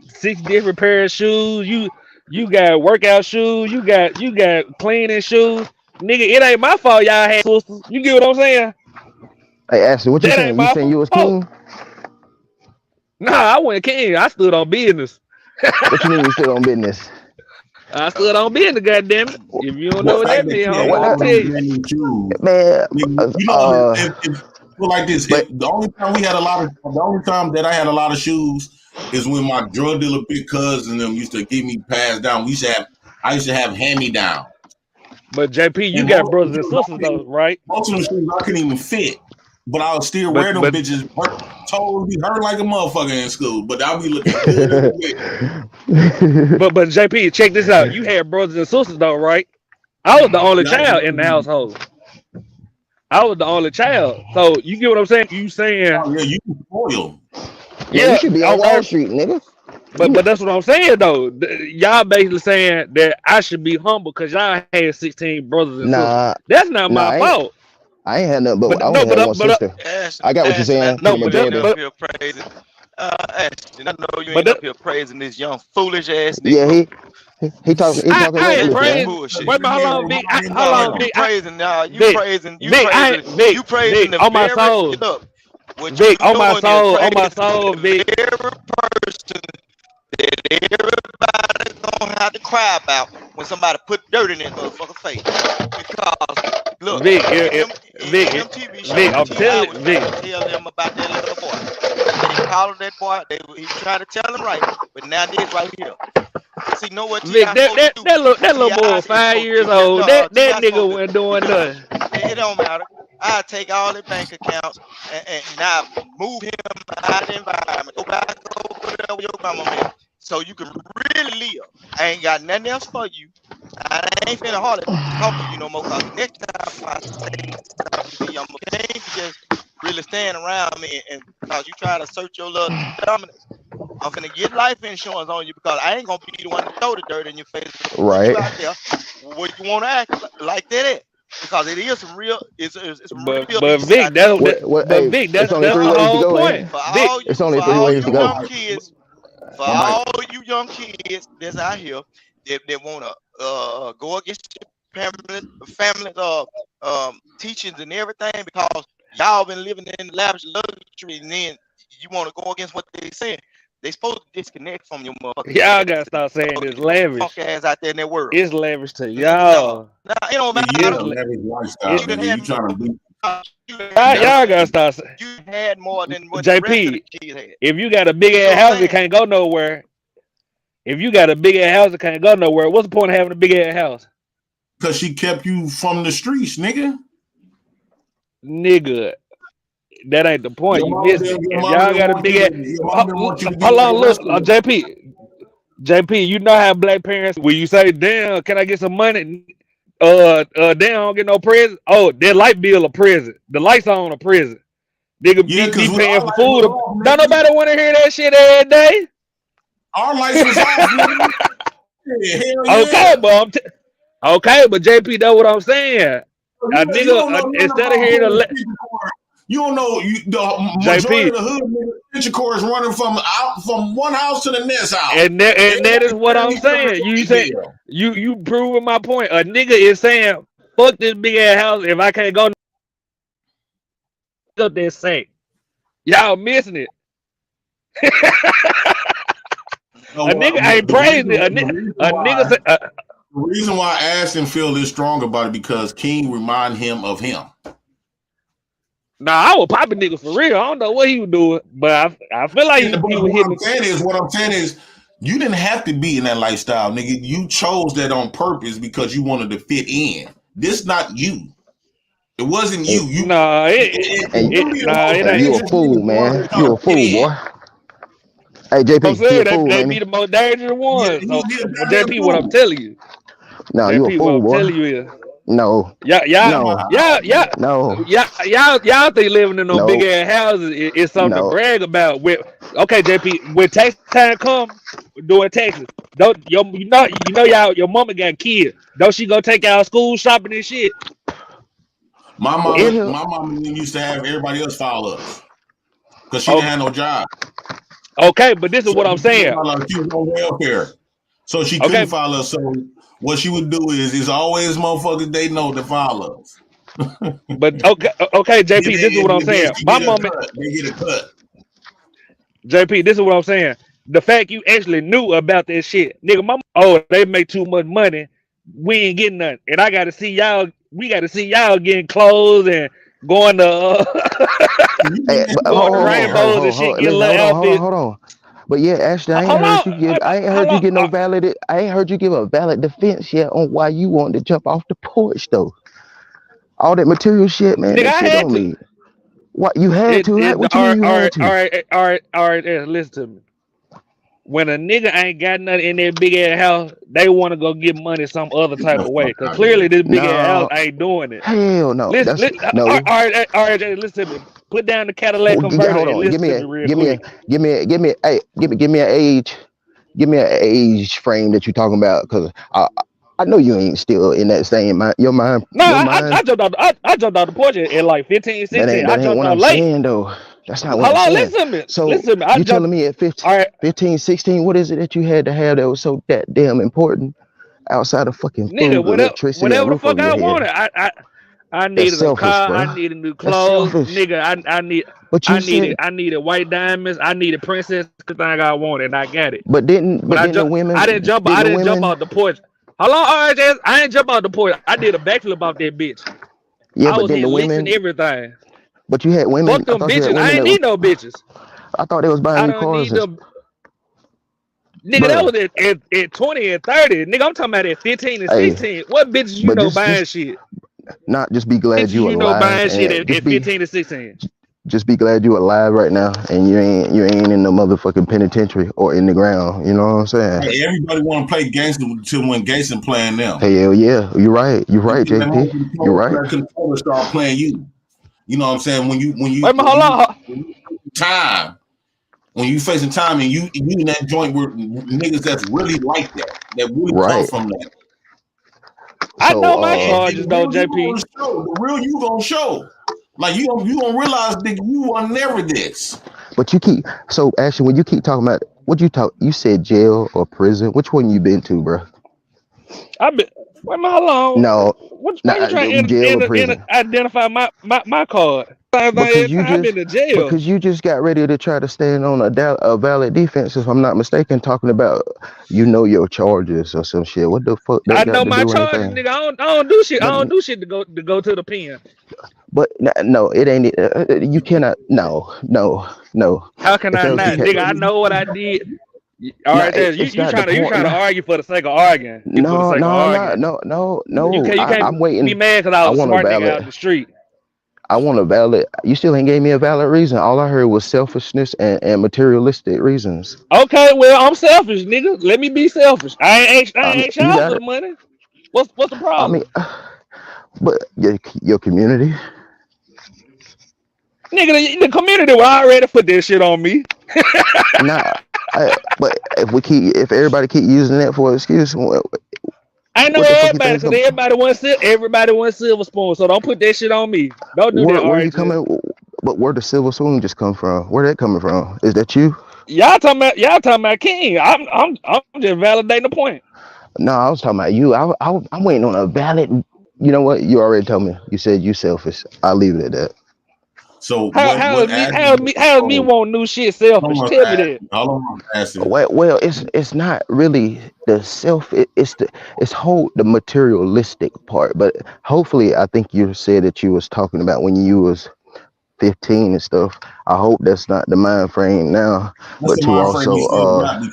6 different pairs of shoes. You got workout shoes. You got cleaning shoes. Nigga, it ain't my fault. Y'all had sisters. You get what I'm saying? Hey, Ashley, what you saying? You saying you was king? Nah, I wasn't king. I stood on business. What you mean you stood on business? I still don't be in the goddamn it. If you don't know The what fact that that means, you I'm ain't gonna got tell no you. brand new shoes, Man, you know, if well, like this, but the only time the only time that I had a lot of shoes is when my drug dealer big cousin and them used to give me passed down. I used to have hand me down, But JP, you and got most of brothers the and shoes sisters though, right? most of them shoes I couldn't even fit, but I would still But wear them but bitches. Totally hurt like a motherfucker in school, but I'll be looking good as a bitch. but JP, check this out. You had brothers and sisters though, right? I was the only child in the household. I was the only child. So you get what I'm saying? You saying, Oh yeah, you can spoil. Man, you yeah, should be on okay. Wall Street, nigga. But that's what I'm saying though. Y'all basically saying that I should be humble because y'all had 16 brothers and sisters. That's not Nah, my fault. I ain't had nothing, but But I no, only had one but sister. I got what you're saying. no, For the but majority. but Here praising. Ashton, I know you but ain't up here praising this young foolish ass nigga. Yeah, he talking I ain't reckless, man. praising. Wait, but how long, Vic? How long, You Vic? praising now? You Vic, praising? You Vic, praising? Vic, You praising Vic, the on my very soul, look. What Vic, you on my doing soul, is on my praising soul, the Vic. very person that everybody's gonna have to cry about when somebody put dirt in that motherfucker's face. Because look, Vic, in them TV shows, Vic, I'm T.I. telling was Vic. trying to tell them about that little boy. They followed that boy. He tried to tell them right, but now this right here. See, know what Vic, T.I. supposed to do? that little boy was 5 years old. That nigga wasn't doing nothing. It don't matter. I take all the bank accounts and now move him out of the environment. Go back over there with your grandma is, so you can really live. I ain't got nothing else for you. I ain't finna hardly talk to you no more. Cause next time I say something to you, you can't just really stand around me and because you try to search your little dominance. I'm finna get life insurance on you because I ain't gonna be the one to throw the dirt in your face. Right. You out there, what you wanna act like that? Because it is some real, it's some real But beasts Vic, out there. Hey, Vic, it's that's only 3 the ways to whole go, ain't point. it? For Vic, all you, It's only for 3 all ways you to go. young kids, for all you young kids that's out here that wanna go against your family teachings and everything because y'all been living in lavish luxury and then you want to go against what they saying. They supposed to disconnect from your motherfucking y'all gotta stop saying it's lavish. punk ass out there in that world. It's lavish to No, y'all. nah, it don't You matter. got a lavish lifestyle, It, nigga. You trying to be y'all gotta stop. You had more than what the rest of the JP, kids had. if you got a big You know ass what house I'm that saying? can't go nowhere, if you got a big ass house that can't go nowhere, what's the point of having a big ass house? because she kept you from the streets, nigga. Nigga, that ain't the point. Your You mama missed it. didn't, your If mama y'all didn't got a want big you ass, to, your mama didn't want you to be hold like on, the look, rest of them. JP, you know how black parents when you say, "Damn, can I get some money?" Damn, I don't get no present. Oh, their light bill a present. The lights on a present. Nigga Yeah, be because paying our for lights food. was off, Don't nigga. nobody want to hear that shit every day. Our lights was off, nigga. Yeah, hell Okay, yeah. but but JP, that's what I'm saying. You A don't know nigga, nothing instead of about hearing pulling extension cord. You don't know the majority JP, of the hood nigga extension cord is running from one house to the next house. and that is Everybody what telling I'm each other saying. You what say you proving my point. A nigga is saying, "Fuck this big ass house if I can't go up there sink." Y'all missing it. A nigga ain't praising it. A nigga say, The reason why Ashton feel this strong about it because King remind him of him. nah, I was popping niggas for real. I don't know what he was doing, but I feel like he was hitting. What I'm saying is, you didn't have to be in that lifestyle, nigga. You chose that on purpose because you wanted to fit in. This not you. It wasn't you. You you a fool, man. You a fool, boy. Hey, JP, I'm saying fool, they man. be the most dangerous ones. Yeah, So, JP, what I'm telling you. No, you a JP, what fool, I'm boy. telling you is. No. Y'all think living in those big ass houses is something to brag about. Okay, JP, when tax time come, doing taxes, you know your mama got kids. Don't she go take y'all school shopping and shit? My mama used to have everybody else file us because she didn't have no job. Okay, but this is what I'm saying. She was on welfare, so she couldn't file us. So what she would do is always motherfuckers they know to file us. But okay, JP, this is what I'm saying. My mama, they get a cut. JP, this is what I'm saying. the fact you actually knew about that shit, nigga. Oh, they make too much money. We ain't getting nothing, and I got to see y'all. We got to see y'all getting clothes and going to going to rainbows and shit. Get a little outfit. Hold on. But yeah, Ashley, I ain't heard you give a valid defense yet on why you wanted to jump off the porch though. All that material shit, man. Nigga, that shit don't mean. What you had to? What you mean you had to? All right. Listen to me. When a nigga ain't got nothing in that big ass house, they want to go get money some other type of way. Cause clearly this big ass house ain't doing it. Hell no. Listen, no. All right, listen to me. Put down the Cadillac converter. Hold on. Give me an age frame that you talking about. Cause I know you ain't still in that same mind. Your mind. No, I jumped out the porch at like 15, 16. That ain't what I'm saying though. That's not what I'm saying. Listen to me. So listen to me. You telling me at 15, 16, what is it that you had to have that was so that damn important outside of fucking food, electricity, whatever the fuck I wanted? I needed a car. Bro. I needed new clothes, nigga. I needed white diamonds. I needed princess. Everything I wanted, and I got it. But didn't the women? I didn't jump out the porch. How long, RJ? I ain't jump out the porch. I did a backflip off that bitch. Yeah, I but then the women, everything. But you had women. Fuck them bitches. I ain't need no bitches. I thought they was buying new cars. Nigga, that was at 20 and 30. Nigga, I'm talking about at 15 and 16. What bitches you know buying shit? Not just be glad you alive. Buying shit at 15 and 16. Just be glad you alive right now, and you ain't in the motherfucking penitentiary or in the ground. You know what I'm saying? Hey, everybody want to play gangster until when gangster playing them. Hell yeah, you're right. You're right, JP. You're right. Controller start playing you. You know what I'm saying? When you time, when you facing time and you in that joint with niggas that's really like that really come from that. I know my charges though, JP. The real you gonna show. Like you gonna realize that you were never this. But you keep Ashley, when you keep talking about you said jail or prison. Which one you been to, bro? I've been. Wait, how long? No. What you trying to identify my card? I've been to jail. Because you just got ready to try to stand on a valid defense, if I'm not mistaken, talking about your charges or some shit. What the fuck? I know my charges, nigga. I don't do shit. I don't do shit to go to the pen. But no, it ain't. You cannot. No. How can I not, nigga? I know what I did. All right, you trying to argue for the sake of arguing? No. You can't I'm waiting. Be mad because I was smart nigga out the street. I want a valid. You still ain't gave me a valid reason. All I heard was selfishness and materialistic reasons. Okay, well I'm selfish, nigga. Let me be selfish. I ain't y'all for the money. What's the problem? But your community. Nigga, the community will already put that shit on me. Nah. But if everybody keep using that for an excuse, I know everybody, because everybody wants silver spoon, so don't put that shit on me. Don't do that. Where you coming? But where the silver spoon just come from? Where that coming from? Is that you? Y'all talking about King? I'm just validating the point. No, I was talking about you. I'm waiting on a valid. You know what? You already told me. You said you selfish. I'll leave it at that. So how me want new shit selfish? Tell me that. Well, it's not really the self. It's the materialistic part. But hopefully, I think you said that you was talking about when you was 15 and stuff. I hope that's not the mind frame now. But to also, I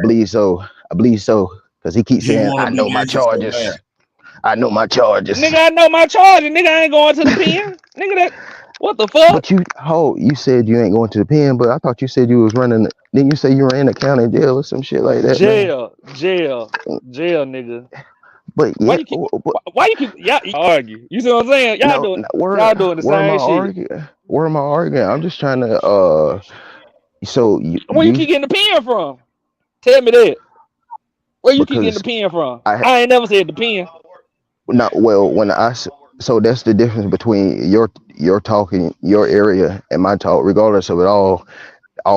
believe so. Because he keeps saying, "I know my charges." I know my charges. Nigga, I know my charges. Nigga, I ain't going to the pen. Nigga, what the fuck? But you said you ain't going to the pen, but I thought you said you was running. Didn't you say you ran the county jail or some shit like that? Jail, nigga. But yeah, why you keep y'all argue? You see what I'm saying? Y'all doing the same shit. Where am I arguing? I'm just trying to. Where you keep getting the pen from? Tell me that. Where you keep getting the pen from? I ain't never said the pen. No, well, so that's the difference between your talking, your area, and my talk. Regardless of it all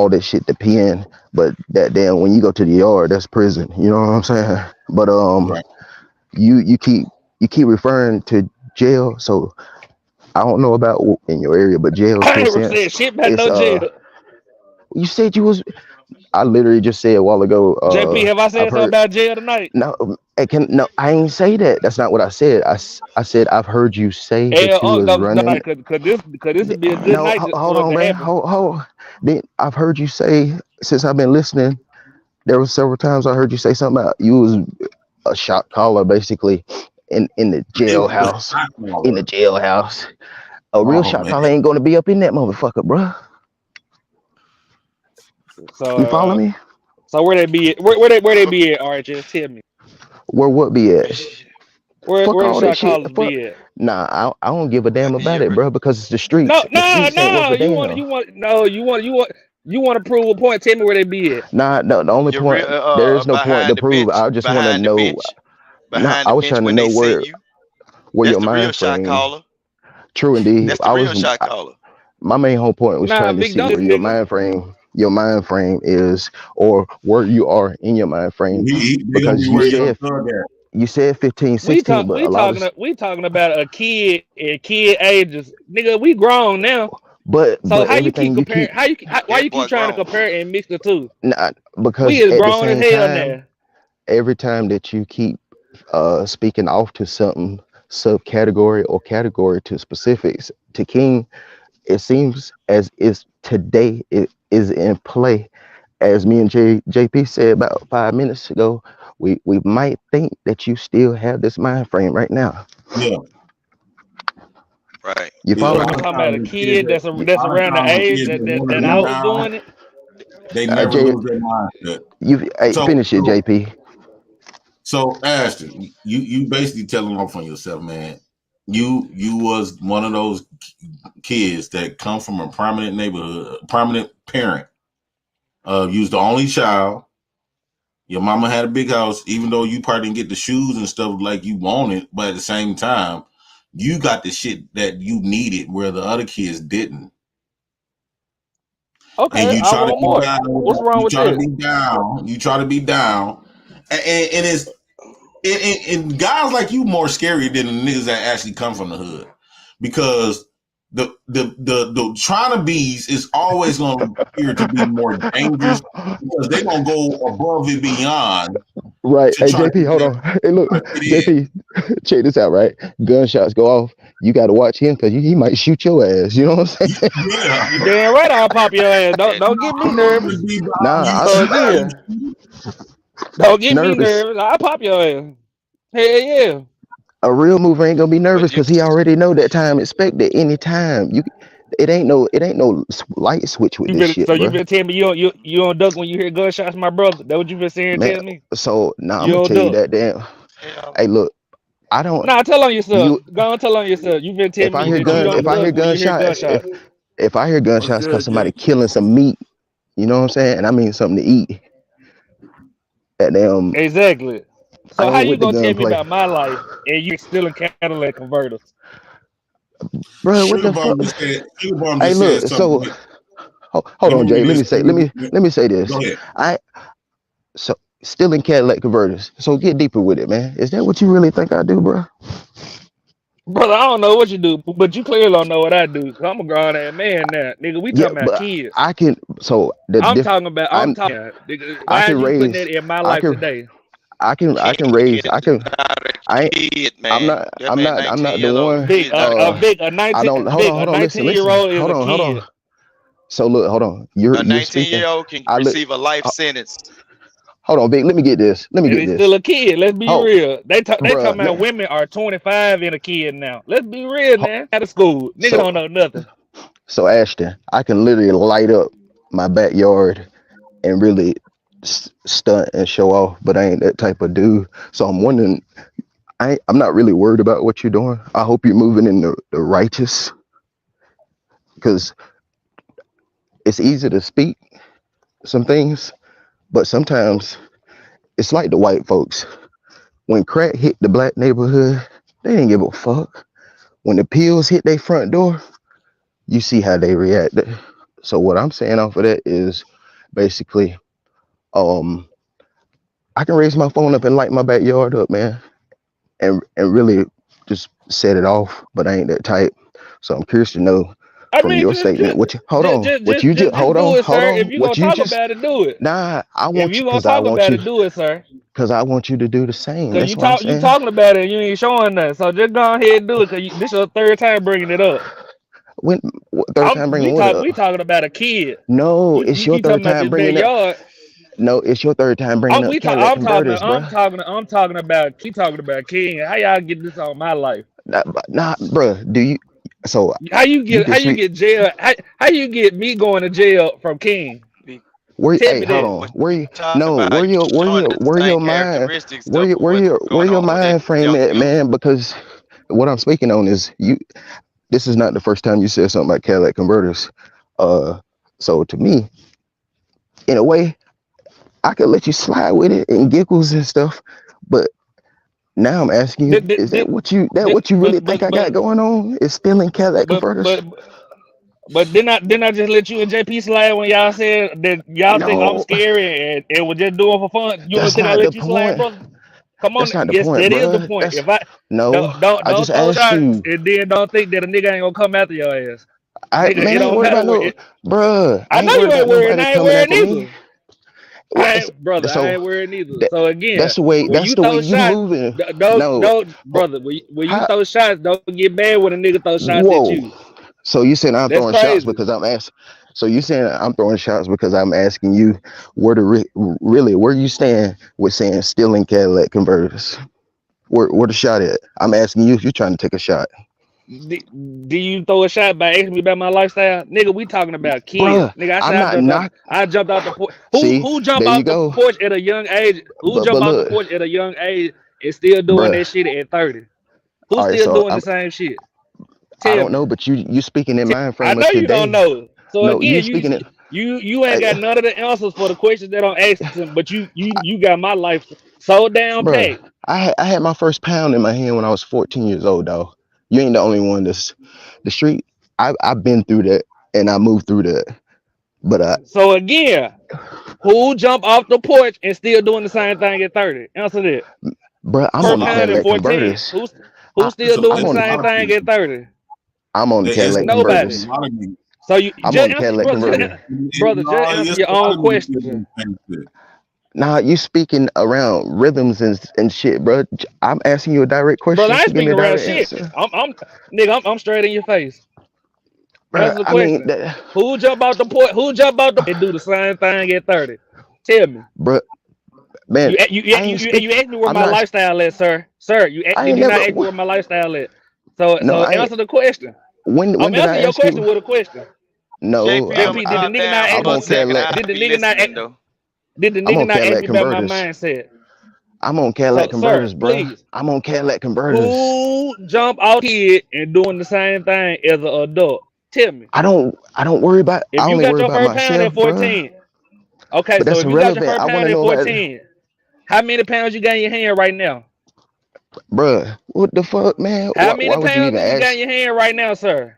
that shit depend. But that damn, when you go to the yard, that's prison. You know what I'm saying? But right. you keep referring to jail. So I don't know about in your area, but jail. I ain't said shit about no jail. You said you was. I literally just said a while ago. JP, have I said I've something heard. about jail tonight? No, I ain't say that. That's not what I said. I said I've heard you say that you was No, running. cause this would be a good No, night hold for it on, to man. happen. Hold. Then I've heard you say since I've been listening. There was several times I heard you say something about you was a shot caller, basically, in the It was a jailhouse. shot In the caller. jailhouse, a real Oh shot man. caller ain't gonna be up in that motherfucker, bro. You follow So me? so where they be at? Where they be at, RHS? Tell me. Where what be at? Fuck Where the all that shot shit. callers Fuck. be at? Nah, I don't give a damn about it, bro, because it's the No, streets. The streets ain't worth a damn. you want to prove a point. Tell me where they be at. Nah, no, the only You're real point, there is no point to prove. I just want to know. Nah, behind I the was bench trying to when know they send you. where That's your the real mind shot frame. caller. True indeed. That's the real shot caller. My main whole point was Nah, trying to Vic, see don't where nigga. your mind frame is, or where you are in your mind frame, They gonna because be where your thug at. you said 15, 16, but a lot of We talking about a kid at kid ages, nigga. We grown now. but So how you keep everything you comparing? keep Why you keep trying to compare and mix the two? not We because is at the grown as same hell time, now. every time that you keep speaking off to something subcategory or category to specifics to King, it seems as is today it is in play. As me and JP said about 5 minutes ago, we might think that you still have this mind frame right now. Yeah. Right. You A follow lot me? of Talking about times a the kids kid that that's around the age want to that be I was down, doing it. they never Jay, lose their mindset. hey, So finish it, JP. so Ashton, you basically telling off on yourself, man. You was one of those kids that come from a prominent neighborhood, prominent parent. You was the only child. Your mama had a big house, even though you probably didn't get the shoes and stuff like you wanted, but at the same time, you got the shit that you needed where the other kids didn't. Okay, And you I try to want be more. down. What's wrong You with try to that? be down. You try to be down. And it's and guys like you more scary than the niggas that actually come from the hood, because the trying to be's is always going to appear to be more dangerous because they're going to go above and beyond. Right. To Hey, try to JP, hold get on. Hey, look, it in. JP, check this out, right? Gunshots go off. You got to watch him because he might shoot your ass. You know what I'm saying? Yeah. You damn right I'll pop your ass. Don't get me nervous. Nah, Yeah. Don't get me nervous. nervous. I'll pop your ass. Hell yeah. A real mover ain't gonna be nervous because he already know that time expected any time. It ain't no light switch with this shit, So you bro. been telling me you don't duck when you hear gunshots, my brother? That what you been saying? Man, Tell me. so now I'm You gonna don't tell you duck. that damn. Hey, look, I don't. Nah, tell on yourself. You, Go on, tell on yourself. You been telling if I me hear that you gun, don't if I hear duck when you hear gunshots, gunshots. if I hear gunshots, cause somebody killing some meat, you know what I'm saying, and I mean something to eat. That damn. Exactly. I So how ain't you with the gonna tell me gunplay, about my life and you stealing Cadillac converters? bro. What Sugar the fuck? Bomb just Hey, said look. So something. hold Let me on, Jay. read Let this. me say this. Go ahead. So stealing Cadillac converters. So get deeper with it, man. Is that what you really think I do, bro? Brother, I don't know what you do, but you clearly don't know what I do. Cause I'm a grown ass man now, nigga. We Yeah, talking about but kids. I can. So I'm talking. Nigga, I why are can you putting raise. that in my I life can. today? I can raise. I can. I. Kid, I'm man. not. That I'm man not. I'm 19 not the years old. one. Vic, a I 19, don't. Hold Vic, on. a Hold on. Listen. 19-year-old is Hold a on. Hold on. kid. So look. Hold on. A You're 19 speaking. year old can receive a life sentence. Hold on, Vic. Let me get this. And he's still a kid. Let's be Oh, real. They talking bruh. about women are 25 and a kid now. Let's be real, man. Out of school, nigga So don't know nothing. so Ashton, I can literally light up my backyard and really stunt and show off, but I ain't that type of dude. So I'm wondering. I'm not really worried about what you're doing. I hope you're moving in the righteous, because it's easy to speak some things, but sometimes it's like the white folks. When crack hit the black neighborhood, they didn't give a fuck. When the pills hit their front door, you see how they reacted. So what I'm saying off of that is basically, I can raise my phone up and light my backyard up, man, and really just set it off, but I ain't that type. So I'm curious to know I from mean, your statement. What you hold on? What you just hold do on? it, Hold sir. on. If you What gonna you talk just about it, do it. nah. I If want you you gonna because I talk want about you it, do it, sir. because I want you to do the same. Cause That's what I'm you saying. talking about it, and you ain't showing that. So just go ahead and do it. Cause this your third time bringing it up. When third time bringing what up? We talking about a kid. No, it's You your keep talking third about time this bringing up. backyard. No, it's your third time bringing up Cadillac converters, bro. I'm talking about. Keep talking about King. How y'all get this on my life? Nah, bro. Do you? So How you get jail? How you get me going to jail from King? Where? Tell Hey, me hold that. on. Where you? No, where your mind? Where your mind frame at, man? Because what I'm speaking on is you. This is not the first time you said something about Cadillac converters. So to me, in a way, I could let you slide with it and giggles and stuff, but now I'm asking you, is that what you really think I got going on? Is stealing Cadillac converters? But didn't I just let you and JP slide when y'all said that y'all think I'm No, scary and was just doing for fun? You don't that's think I not the let you slide, point. brother? Come on, That's not the yes, point, that is the bro. point. That's If I no. I don't just throw asked shots you. and then don't think that a nigga ain't gonna come after your ass. I Nigga, it ain't don't worried matter about what no, bruh. I I know ain't you worried ain't about worried, and nobody I ain't coming worried after me. neither. I So ain't worried neither. that, So again, that's the way. when That's you the way throw you shots, moving. don't No, brother. When you how, throw shots, don't get mad when a nigga throw shots at whoa. you. So you saying I'm That's throwing shots crazy. because I'm asking? So you saying I'm throwing shots because I'm asking you where to really where you stand with saying stealing Cadillac converters? Where the shot at? I'm asking you if you're trying to take a shot, Do you throw a shot by asking me about my lifestyle, nigga? We talking about kids, bruh. nigga. I said I'm not knock. I jumped out the porch. See, Who jump there you off the go. porch at a young age? Who But jump off the look, porch at a young age and still doing bruh. that shit at 30? Who's All right, still so doing the same shit? I Tell don't me. know, but you speaking in mind I frame know of you don't today. know. So No, you again, speaking it. you ain't got none of the answers for the questions that I'm asking, but you got my life so down Bruh, packed. I had my first pound in my hand when I was 14 years old, dog. You ain't the only one that's the street. I've been through that and I moved through that. But So again, who jump off the porch and still doing the same thing at 30? Answer that. bruh, I'm Per on the pound at Cadillac 14. converters. Who's still doing I'm the on same thing at 30? the Cadillac Nobody. converters. So you I'm on just the answer, Cadillac converter. brother, just answer your own question. Nah, you speaking around rhythms and shit, bro. I'm asking you a direct Brother, question, I so ain't give me speaking a around direct shit. answer. I'm straight in your face. Bruh, Answer the I mean, question. Who jump out the porch? Who jump out the and do the same thing at 30? Tell me. bruh, man, I ain't You asked me where I'm my not, lifestyle at, sir. Sir, I did ain't you not never, ask me where my lifestyle at? So no, I ain't, answer the question. when I'm did I answering your ask question you? with a question. No, JP, did the nigga not I'm on Cadillac, did the nigga not did the I'm nigga on not ask Cadillac me about my converters. mindset? I'm on Cadillac So, sir, converters, bruh. please, I'm on Cadillac converters. who jump out kid and doing the same thing as an adult? Tell me. I don't worry about, If I you only got worry your about first pound myself, at bruh. 14, okay, But so that's if you got your irrelevant. first I want pound to at know about, 14, how many pounds you got in your hand right now? bruh. What the fuck, man? How Why many would you pounds even do you got ask? in your hand right now, sir?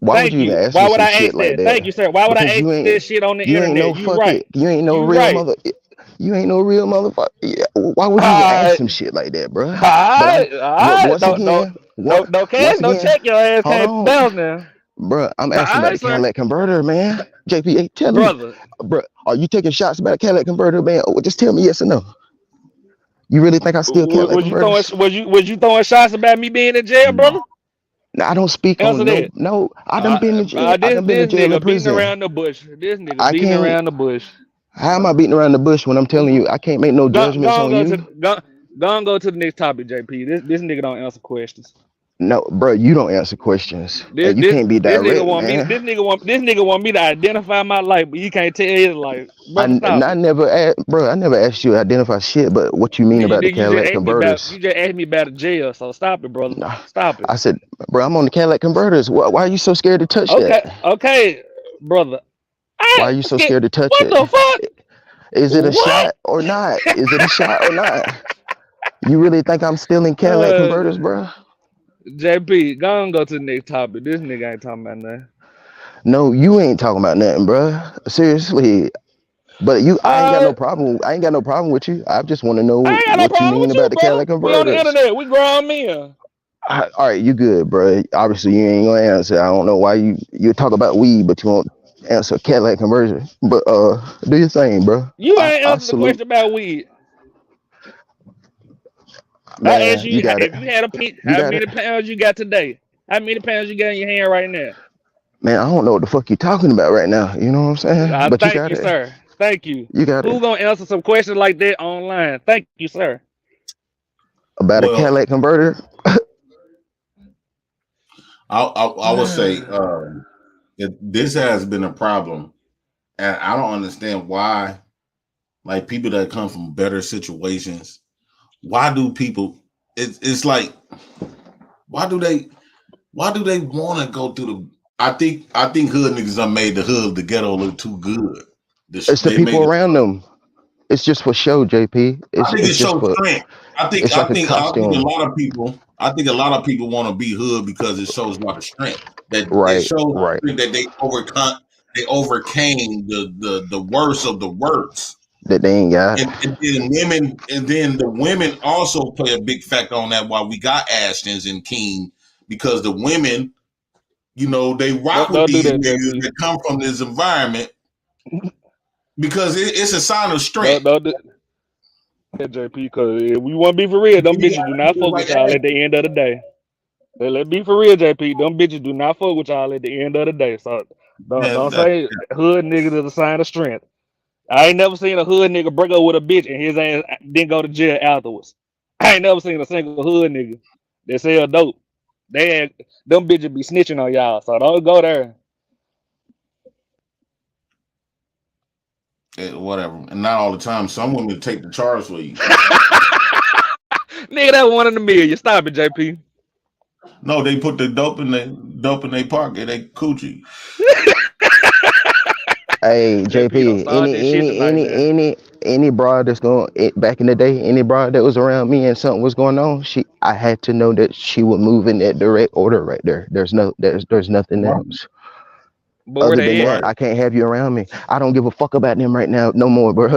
Why would Thank you even you. ask Why me would some I shit ask like that? that? Thank you, sir. Why would I Because ask that shit on the internet? You right. you ain't no You real right. you ain't no real motherfucker. Yeah, why would you even ask Alright. some shit like that, bruh? But Alright. Alright. Don't check your ass hold can't on, bounce now. bruh. I'm asking about Alright, the sir. Cadillac converter, man. JP, tell me, Brother. bruh, are you taking shots about a Cadillac converter, man? Oh, just tell me yes or no. You really think I steal Cadillac converters? Was you throwing shots about me being in jail, brother? No, I don't speak Answer on that. no. I done been in jail. I This done been in jail and nigga beating prison. around the bush. This nigga I beating can't. around the bush. How am I beating around the bush when I'm telling you I can't make no judgments on you? Go and go to the next topic, JP. This nigga don't answer questions. No, bro, you don't answer questions, This and you this can't be this nigga direct, want me. man. This nigga want me to identify my life, but he can't tell his life. Brother, stop I it. never asked, bro. I never asked you to identify shit, but what you mean about the Cadillac converters? You just asked me about a jail. So stop it, brother. Nah, Stop it. I said, bro, I'm on the Cadillac converters. Why are you so scared to touch that? Okay, brother. Why are I you ain't so scared. scared to touch What it? the fuck? Is it a What? shot or not? Is it a shot or not? You really think I'm stealing Cadillac converters, bro? JP, go and go to the next topic. This nigga ain't talking about nothing. No, you ain't talking about nothing, bro. Seriously. But I ain't got no problem. I ain't got no problem with you. I just want to I know ain't got no what you problem mean with you, about the brother. Cadillac We on the converters. internet. We grown men. All right, you good, bro. Obviously, you ain't gonna answer. I don't know why you talk about weed, but you won't answer Cadillac conversion. But do your thing, bro. You ain't I answered the question salute, about weed. I asked man. You you got it. if you had a piece, You how got it, many pounds you got today? How many pounds you got in your hand right now? man. I don't know what the fuck you talking about right now. You know what I'm saying? But you Thank got you, it. sir. Thank you. You got Who it. gonna answer some questions like that online? Thank you, sir. About a Well, Cadillac converter. I would say this has been a problem, and I don't understand why. Like people that come from better situations, why do people? It's like why do they want to go through the? I think hood niggas done made the ghetto look too good. It's the They people made it. around them. It's just for show, JP. I think it It's just shows for. strength. It's like a I think a costume. lot of people. I think a lot of people want to be hood because it shows a lot of strength. That it Right. shows Right. that they overcame the worst of the worst. That they ain't got. And then the women also play a big factor on that. Why we got Ashtons and King, because the women, they rock with Don't do these that, niggas JP. that come from this environment because it's a sign of strength. Don't do that, JP. Because if we want to be for real, them bitches do not fuck with y'all at the end of the day. Let's be for real, JP. Them bitches do not fuck with y'all at the end of the day. So don't say hood niggas is a sign of strength. I ain't never seen a hood nigga break up with a bitch and his ass didn't go to jail afterwards. I ain't never seen a single hood nigga that sell dope. Them bitches be snitching on y'all, so don't go there. Whatever, and not all the time. Some women take the charge for you. Nigga, that one in a million. Stop it, JP. No, they put the dope in their pocket. They coochie. Hey, JP, any broad that's going back in the day, any broad that was around me and something was going on, I had to know that she would move in that direct order right there. There's nothing else. But Other than that, I can't have you around me. I don't give a fuck about them right now no more, bro.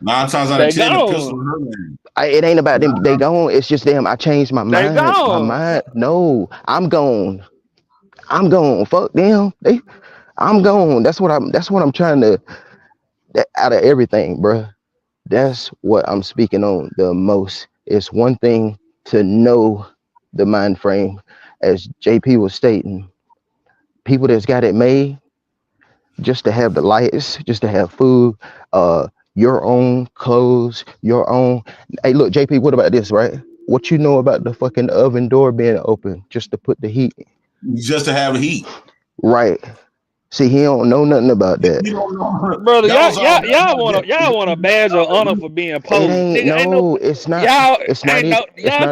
9 times out of 10, the pistol hurt me. It ain't about them. They gone. It's just them. I changed my mind. Gone. My mind. No, I'm gone. I'm gone. Fuck them. I'm gone. That's what I'm trying to. Out of everything, bro. That's what I'm speaking on the most. It's one thing to know the mind frame, as JP was stating. People that's got it made, just to have the lights, just to have food, your own clothes, your own. Hey, look, JP, what about this, right? What you know about the fucking oven door being open just to put the heat? Just to have heat. Right. See, he don't know nothing about that. Brother, y'all want a badge of honor for being posed. It's not. It's not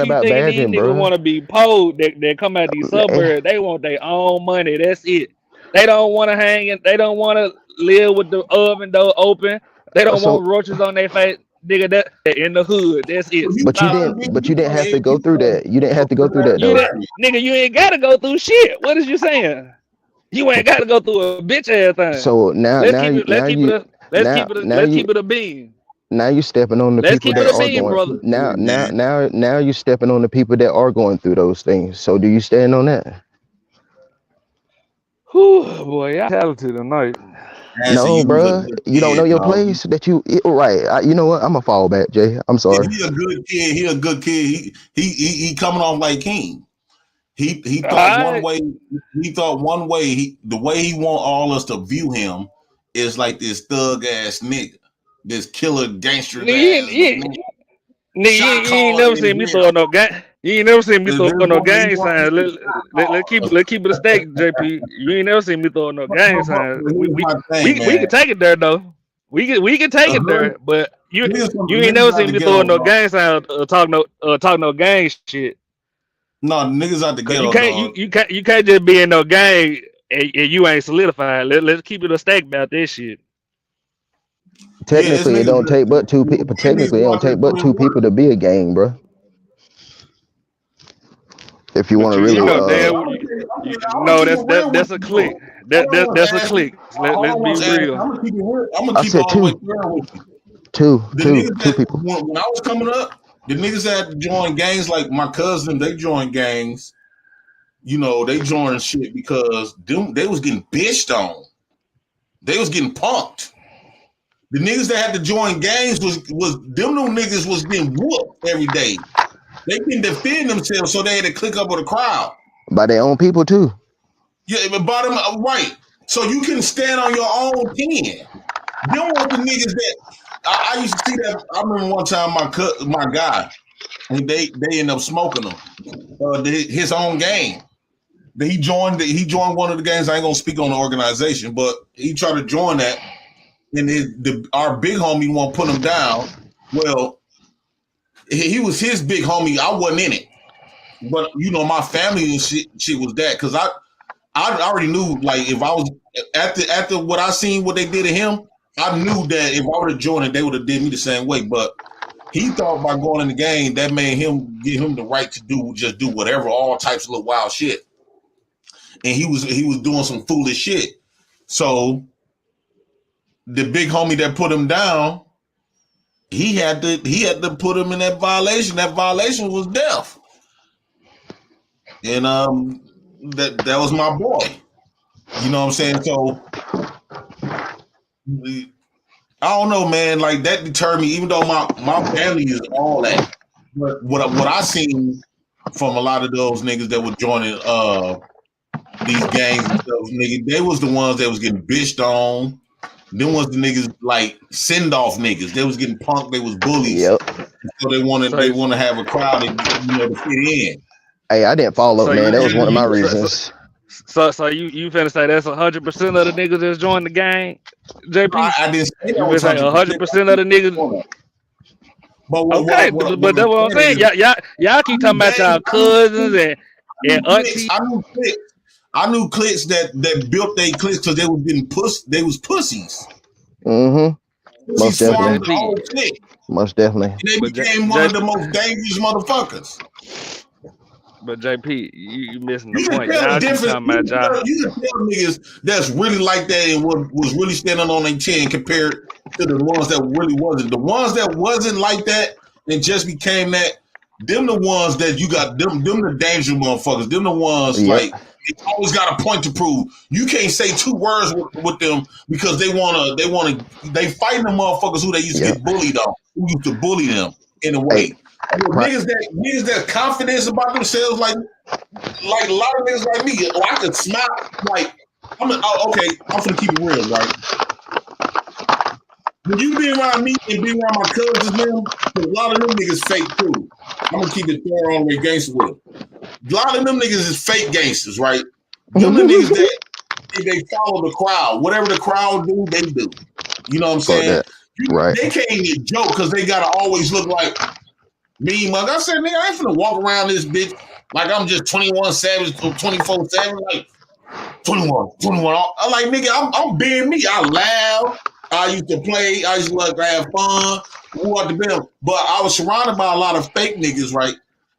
about badging, these bro. niggas want to be posed. They come out these suburbs. They want their own money. That's it. They don't want to hang and they don't want to live with the oven door open. They don't want roaches on their face. Nigga, that in the hood. That's it. But you didn't have to go through that. You didn't have to go through that, though. Nigga, you ain't gotta go through shit. What is you saying? You ain't got to go through a bitch ass thing. So let's keep it a bean. Now you stepping on the people that are going. Now you stepping on the people that are going through those things. So do you stand on that? Whew, boy, y'all talented tonight. No, bro, you don't know your place. Right? You know what? I'm a fall back, Jay. I'm sorry. He a good kid. He a good kid. He coming off like King. He thought one way. He thought one way. The way he want all us to view him is like this thug ass nigga, this killer gangster. You ain't never seen me throw no gang. You ain't never seen me throw no gang signs. Let's keep it a stack, JP. You ain't never seen me throw no gang signs. We can take it there though. We can take it there, but you ain't never seen me throw no gang signs or talk no gang shit. No, niggas out the ghetto. You can't just be in no gang and you ain't solidified. Let's keep it a stack about this shit. Technically, it don't take but two people. Technically, it don't take but two people to be a gang, bro. If you want to really, no, that's a clique. That's a clique. Let's be real. I'm gonna keep it. I said two. Two people. When I was coming up, The niggas that had to join gangs, like my cousin, they joined gangs. You know, they joined shit because they was getting bitched on. They was getting punked. The niggas that had to join gangs was them new niggas was getting whooped every day. They couldn't defend themselves, so they had to click up with the crowd. By their own people too. Yeah, but bottom right. So you can stand on your own 10. Them were the niggas that I used to see that. I remember one time my guy, and they ended up smoking him. His own gang. He joined one of the gangs. I ain't gonna speak on the organization, but he tried to join that, and our big homie won't put him down. Well, he was his big homie. I wasn't in it, but you know my family and shit was that because I already knew, like, if I was after what I seen what they did to him, I knew that if I would have joined it, they would have did me the same way. But he thought by going in the game that made him give him the right to do whatever, all types of little wild shit. And he was doing some foolish shit. So the big homie that put him down, he had to put him in that violation. That violation was death. And that was my boy. You know what I'm saying? So I don't know, man. Like that deterred me, even though my family is all that. But what I seen from a lot of those niggas that were joining these gangs and stuff, nigga, they was the ones that was getting bitched on. Them was the niggas like send off niggas. They was getting punked. They was bullies. Yep. So they want to have a crowd that, you know, to fit in. Hey, I didn't follow, man. That was one of my reasons. So you finna say that's 100% of the niggas that's joined the gang, JP? I didn't say that. You finna say 100% of the niggas. Okay, but that's what I'm saying. Y'all keep talking about y'all cousins and aunties. I knew cliques that built their cliques because they was getting they was pussies. Mm-hmm. Most definitely. Most definitely. And they became one of the most dangerous motherfuckers. But JP, you missing the You point. can tell Y'all the keep difference. talking about y'all. You can tell niggas that's really like that and was really standing on their chin compared to the ones that really wasn't. The ones that wasn't like that and just became that, them the ones that you got, them the dangerous motherfuckers. Them the ones like they always got a point to prove. You can't say two words with them because they fighting the motherfuckers who they used to get bullied on, who used to bully them in a way. Niggas that confidence about themselves, like a lot of niggas like me, I could smile like I'm gonna keep it real, right? When you be around me and be around my cousins, man, a lot of them niggas fake too. I'm gonna keep it thrown on the gangster with them. A lot of them niggas is fake gangsters, right? Them the niggas that they follow the crowd. Whatever the crowd do, they do. You know what I'm saying? They can't even joke because they gotta always look like me, mug. I said, nigga, I ain't finna walk around this bitch like I'm just 21 Savage or 24/7, like 21. I'm like, nigga, I'm being me. I laugh. I used to play. I used to like have fun. What the bill? But I was surrounded by a lot of fake niggas, right?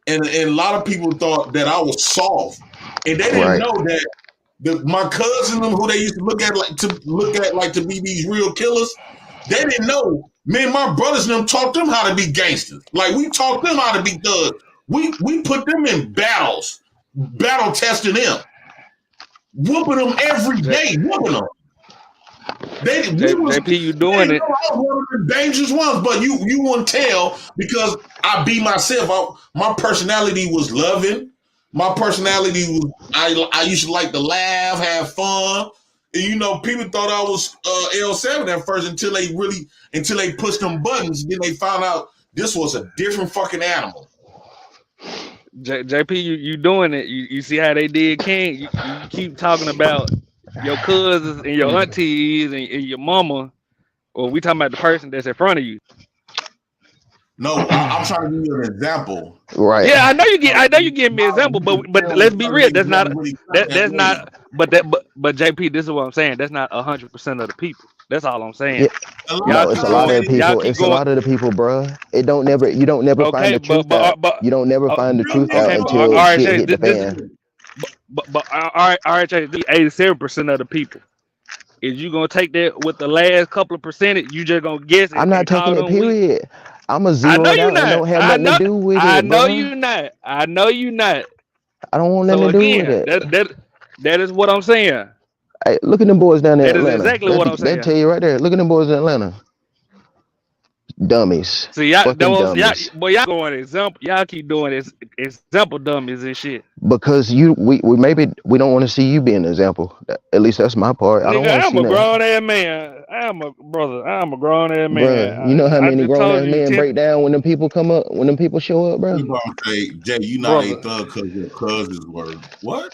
And a lot of people thought that I was soft, and they didn't know that my cousin, who they used to look at like to be these real killers, they didn't know. Me and my brothers and them taught them how to be gangsters. Like we taught them how to be thugs. We put them in battle testing them, whooping them every day, whooping them. JP, you doing it? I was one of the dangerous ones, but you wouldn't tell because I be myself. My personality was loving. My personality was I used to like to laugh, have fun. And, you know, people thought I was L7 at first until they pushed them buttons. Then they found out this was a different fucking animal. JP, you doing it? You see how they did King? You keep talking about your cousins and your aunties and your mama, or we talking about the person that's in front of you? No, I'm trying to give you an example. Right. Yeah, I know you give me an example, but let's be real. That's not. But JP, this is what I'm saying. That's not 100% of the people. That's all I'm saying. Yeah. No, it's a lot of people. It's a lot of the people, bro. You don't never find the truth out. You don't never find the truth out until shit hit the fan. But all right, 87% of the people. Is you gonna take that with the last couple of percentage? You just gonna guess? I'm not taking it. Period. I'm a I zero know it you out and not. don't have I nothing know. to do with I it, know bro. you not. I know you not. I don't want So nothing to do with again, it. that is what I'm saying. Hey, look at them boys down there in That is Atlanta. exactly what I'm That saying. tell you right there. Look at them boys in Atlanta. Dummies. See, y'all, Fucking dummies. y'all going example. Y'all keep doing this example dummies and shit. Because we maybe we don't want to see you be an example. At least that's my part. I don't Nigga, want to I'm see a nothing. grown ass man. I'm a grown ass man. Bruh, you know how I many just grown told ass you, men break down when them people come up, when them people show up, bro? You gonna say, Jay, you not a brother. thug because your cousins were what?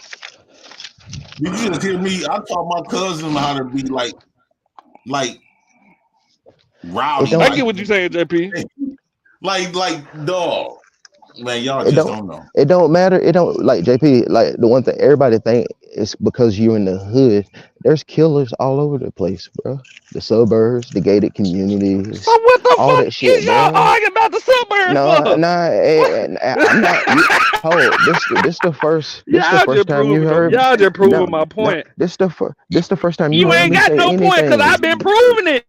Did you just hear me? I taught my cousin how to be like rowdy. I get what you saying, JP. like dog. Man, y'all It just don't. don't know. It don't matter. It don't like JP. Like the one thing everybody think is because you're in the hood. There's killers all over the place, bro. The suburbs, the gated communities, So what the all fuck that shit, is y'all bro. arguing about the suburbs No, for? nah. I'm not. Hold. This the first. This the Y'all first just time you proving heard. y'all just No, proving my no. point. This the first time you You heard ain't me got say no point because anything. I've been proving it.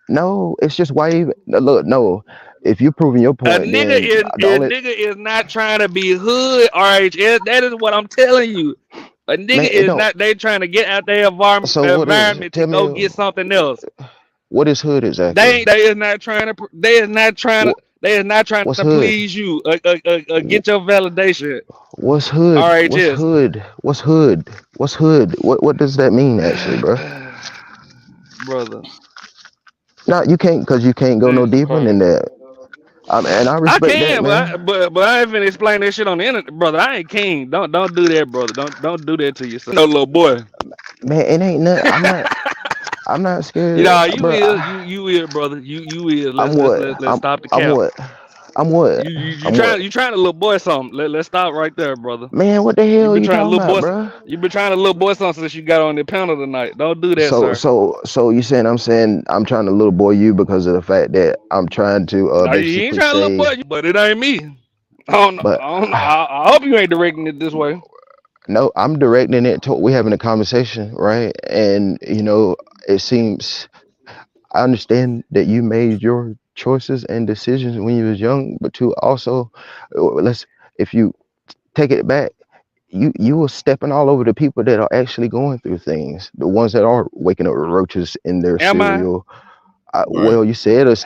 No, it's just why you look. No, if you're proving your A point, then the only nigga is not trying to be hood, RHS. That is what I'm telling you. A nigga man, it is don't. not. They trying to get out their So what is? environment to Tell go me get something else. what is hood exactly? They is not trying to. They is not trying to. What, They is not trying what's to hood? please you. Get your validation. What's hood? What's RHS. hood? What's hood? What's hood? What does that mean actually, bro? Brother. No, you can't because you can't go no Jesus deeper than Christ. that. And I I respect that, can, man. but I ain't finna explain that shit on the internet, brother. I ain't king. Don't do that, brother. Don't do that to yourself. No little boy. Man, it ain't nothing. I'm not You scared, know, you bro. is you is, brother. You is. I'm what? Let's stop the I'm cap. what? I'm what? You I'm what? trying to little boy something. Let's stop right there, brother. Man, what the You hell been you trying to talking little about, boy. bro? You been trying to little boy something since you got on the panel tonight. Don't do that, sir. So you saying I'm trying to little boy you because of the fact that I'm trying to No, you ain't basically trying to little say, boy, but it ain't me. I don't know. but I don't know. I hope you ain't directing it this way. no, I'm directing it to we having a conversation, right? And it seems I understand that you made your choices and decisions when you was young, but to also if you take it back, you were stepping all over the people that are actually going through things, the ones that are waking up with roaches in their Am I? cereal. Right. Well, you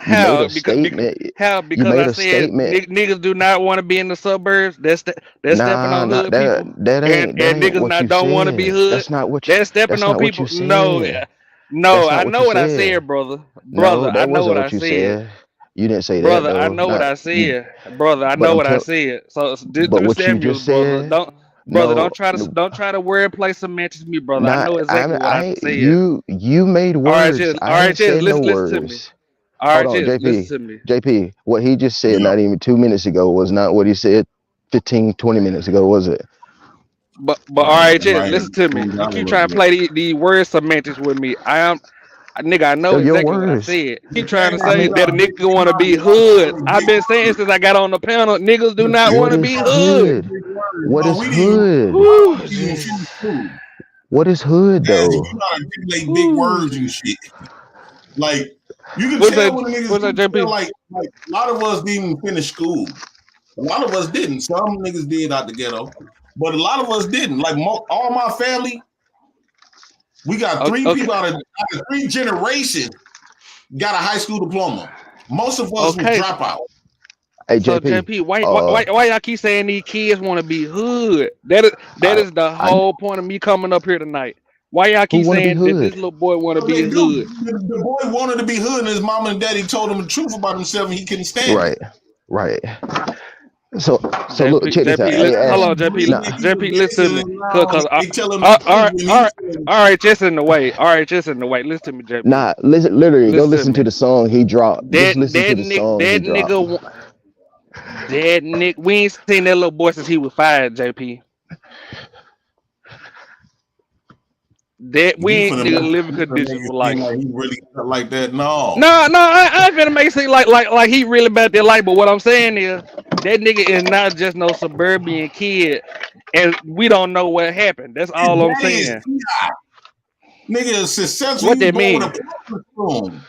you made How? a statement. You Because made I a said statement. niggas do not want to be in the suburbs. They're stepping Nah, on not hood people, that and ain't niggas what not you don't want to be said. hood. They're stepping That's on not what you people. No, said. no, That's not I what know you what I said. said, brother. No, Brother, I that know wasn't what I what you said. said. You didn't say that Brother, I though. know what Not I you. said. Brother, I But know I'm what I telling. said. So But Mr. what you Samuels, just brother, said. don't No, try to word play semantics me, brother. I not. know exactly what I said. You made words. I ain't RHS, said no listen to me. words. Hold on, RHS, listen JP. to me. JP, what he just said Yeah. not even 2 minutes ago was not what he said 15, 20 minutes ago, was it? But Right. RHS, Right. listen to me. Cool You down a keep little trying to bit. play these word semantics with me. Nigga, I know They're your exactly what I words. said. Keep trying to I say mean, that a nigga want to be hood. I've been saying since I got on the panel, niggas do not want what to is be hood. hood? What is We didn't hood? Whew, even finish school. What is hood As you though? gotta articulate big whew. words and shit. Like you can What's that? tell when the niggas What's that, can tell JP? like a lot of us didn't even finish school. A lot of us didn't. Some niggas did out the ghetto, but a lot of us didn't. Like all my family, we got three Okay, people out of 3 generations got a high school diploma. Most of us was okay. dropouts. Hey So JP, JP, why y'all keep saying these kids want to be hood? That is the I whole point of me coming up here tonight. Why y'all who keep want to be saying that this hood? little boy want to So be they do. hood? The boy wanted to be hood, and his mom and daddy told him the truth about himself, and he couldn't stand it. Right, right. So look, JP, check this out. JP, Hey listen, hold Ash, on, JP, nah, JP, listen to me, cause They tell him the truth when he said, all right, just in the way, all right, just in the way. Listen to me, JP, listen, literally, go listen to listen to me. the song he dropped. Just That listen to that the nick, song he that dropped. nigga, that nick. We ain't seen that little boy since he was 5, JP. That we "You ain't finna nigga make living it conditions were seem like. like he really felt like that." No, No, I ain't finna make it seem like he really about that life. But what I'm saying is that nigga is not just no suburban kid, and we don't know what happened. That's his all I'm daddy is saying. P.I. Nigga is successful. What He was that born with a mean? purple spoon.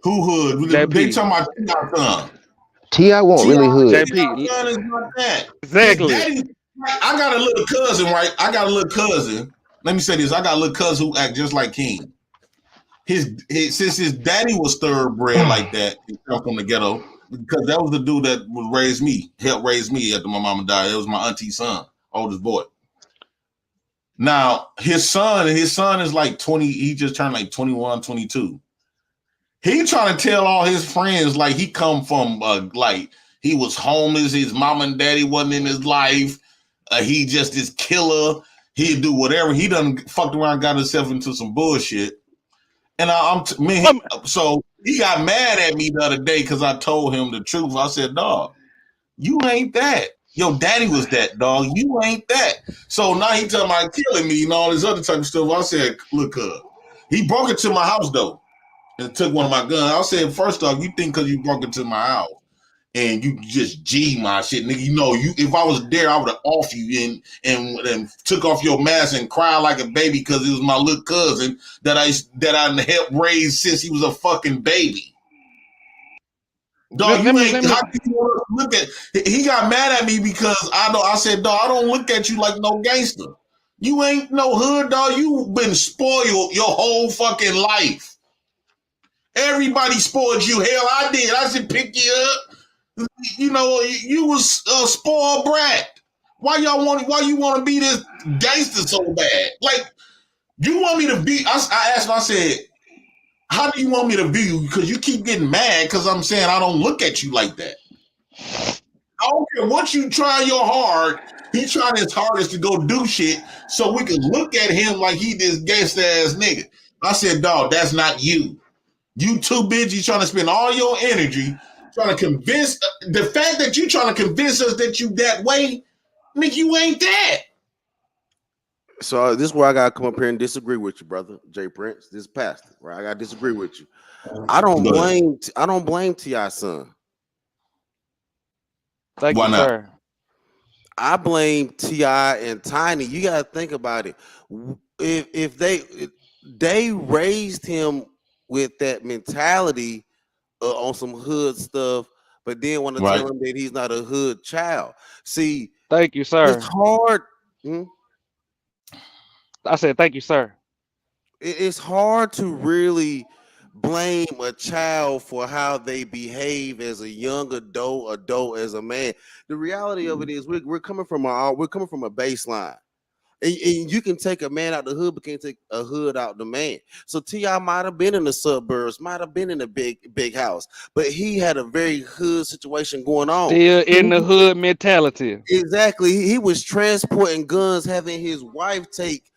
Who hood? They JP. talking about T.I. son. T.I. won't really hood. JP. Son is not that. Exactly. His daddy, I got a little cousin, right? I got a little cousin. Let me say this. I got a little cousin who act just like King. Since his daddy was thoroughbred like that, he come from the ghetto, because that was the dude that helped raise me after my mama died. It was my auntie's son, oldest boy. Now, his son is like 20, he just turned like 21, 22. He trying to tell all his friends like he come from like he was homeless, his mom and daddy wasn't in his life. He just this killer. He'd do whatever. He done fucked around, got himself into some bullshit. And so he got mad at me the other day because I told him the truth. I said, dog, you ain't that. Your daddy was that, dog. You ain't that. So now he talking about killing me and all this other type of stuff. I said, look, he broke into my house though and took one of my guns. I said, first off, you think because you broke into my house and you just G my shit, nigga, you know, if I was there, I would have off you and took off your mask and cried like a baby because it was my little cousin that I helped raise since he was a fucking baby. Dog, look at? He got mad at me because I said, dog, I don't look at you like no gangster. You ain't no hood, dog. You been spoiled your whole fucking life. Everybody spoiled you. Hell, I did. I should pick you up. You know, you was a spoiled brat. Why you want to be this gangster so bad? Like, you want me to be? I asked him. I said, how do you want me to be you? Because you keep getting mad because I'm saying I don't look at you like that. I don't care what you try your hard. He trying his hardest to go do shit so we can look at him like he this gangster ass nigga. I said, dog, that's not you. You too busy trying to spend all your energy trying to convince the fact that you trying to convince us that you that way, nigga, you ain't that. So this is where I gotta come up here and disagree with you, brother. Jay Prince, this pastor, right? I gotta disagree with you. I don't blame T.I. son. Thank you, sir. I blame T.I. and Tiny. You gotta think about it. If they raised him with that mentality on some hood stuff, but then want to tell him that he's not a hood child. See, thank you, sir. It's hard. I said, thank you, sir. It's hard to really blame a child for how they behave as a young adult as a man. The reality of it is we're coming from a baseline. And you can take a man out the hood, but can't take a hood out the man. So T.I. might have been in the suburbs, might have been in a big house, but he had a very hood situation going on. Still in the hood mentality. Exactly. He was transporting guns, having his wife take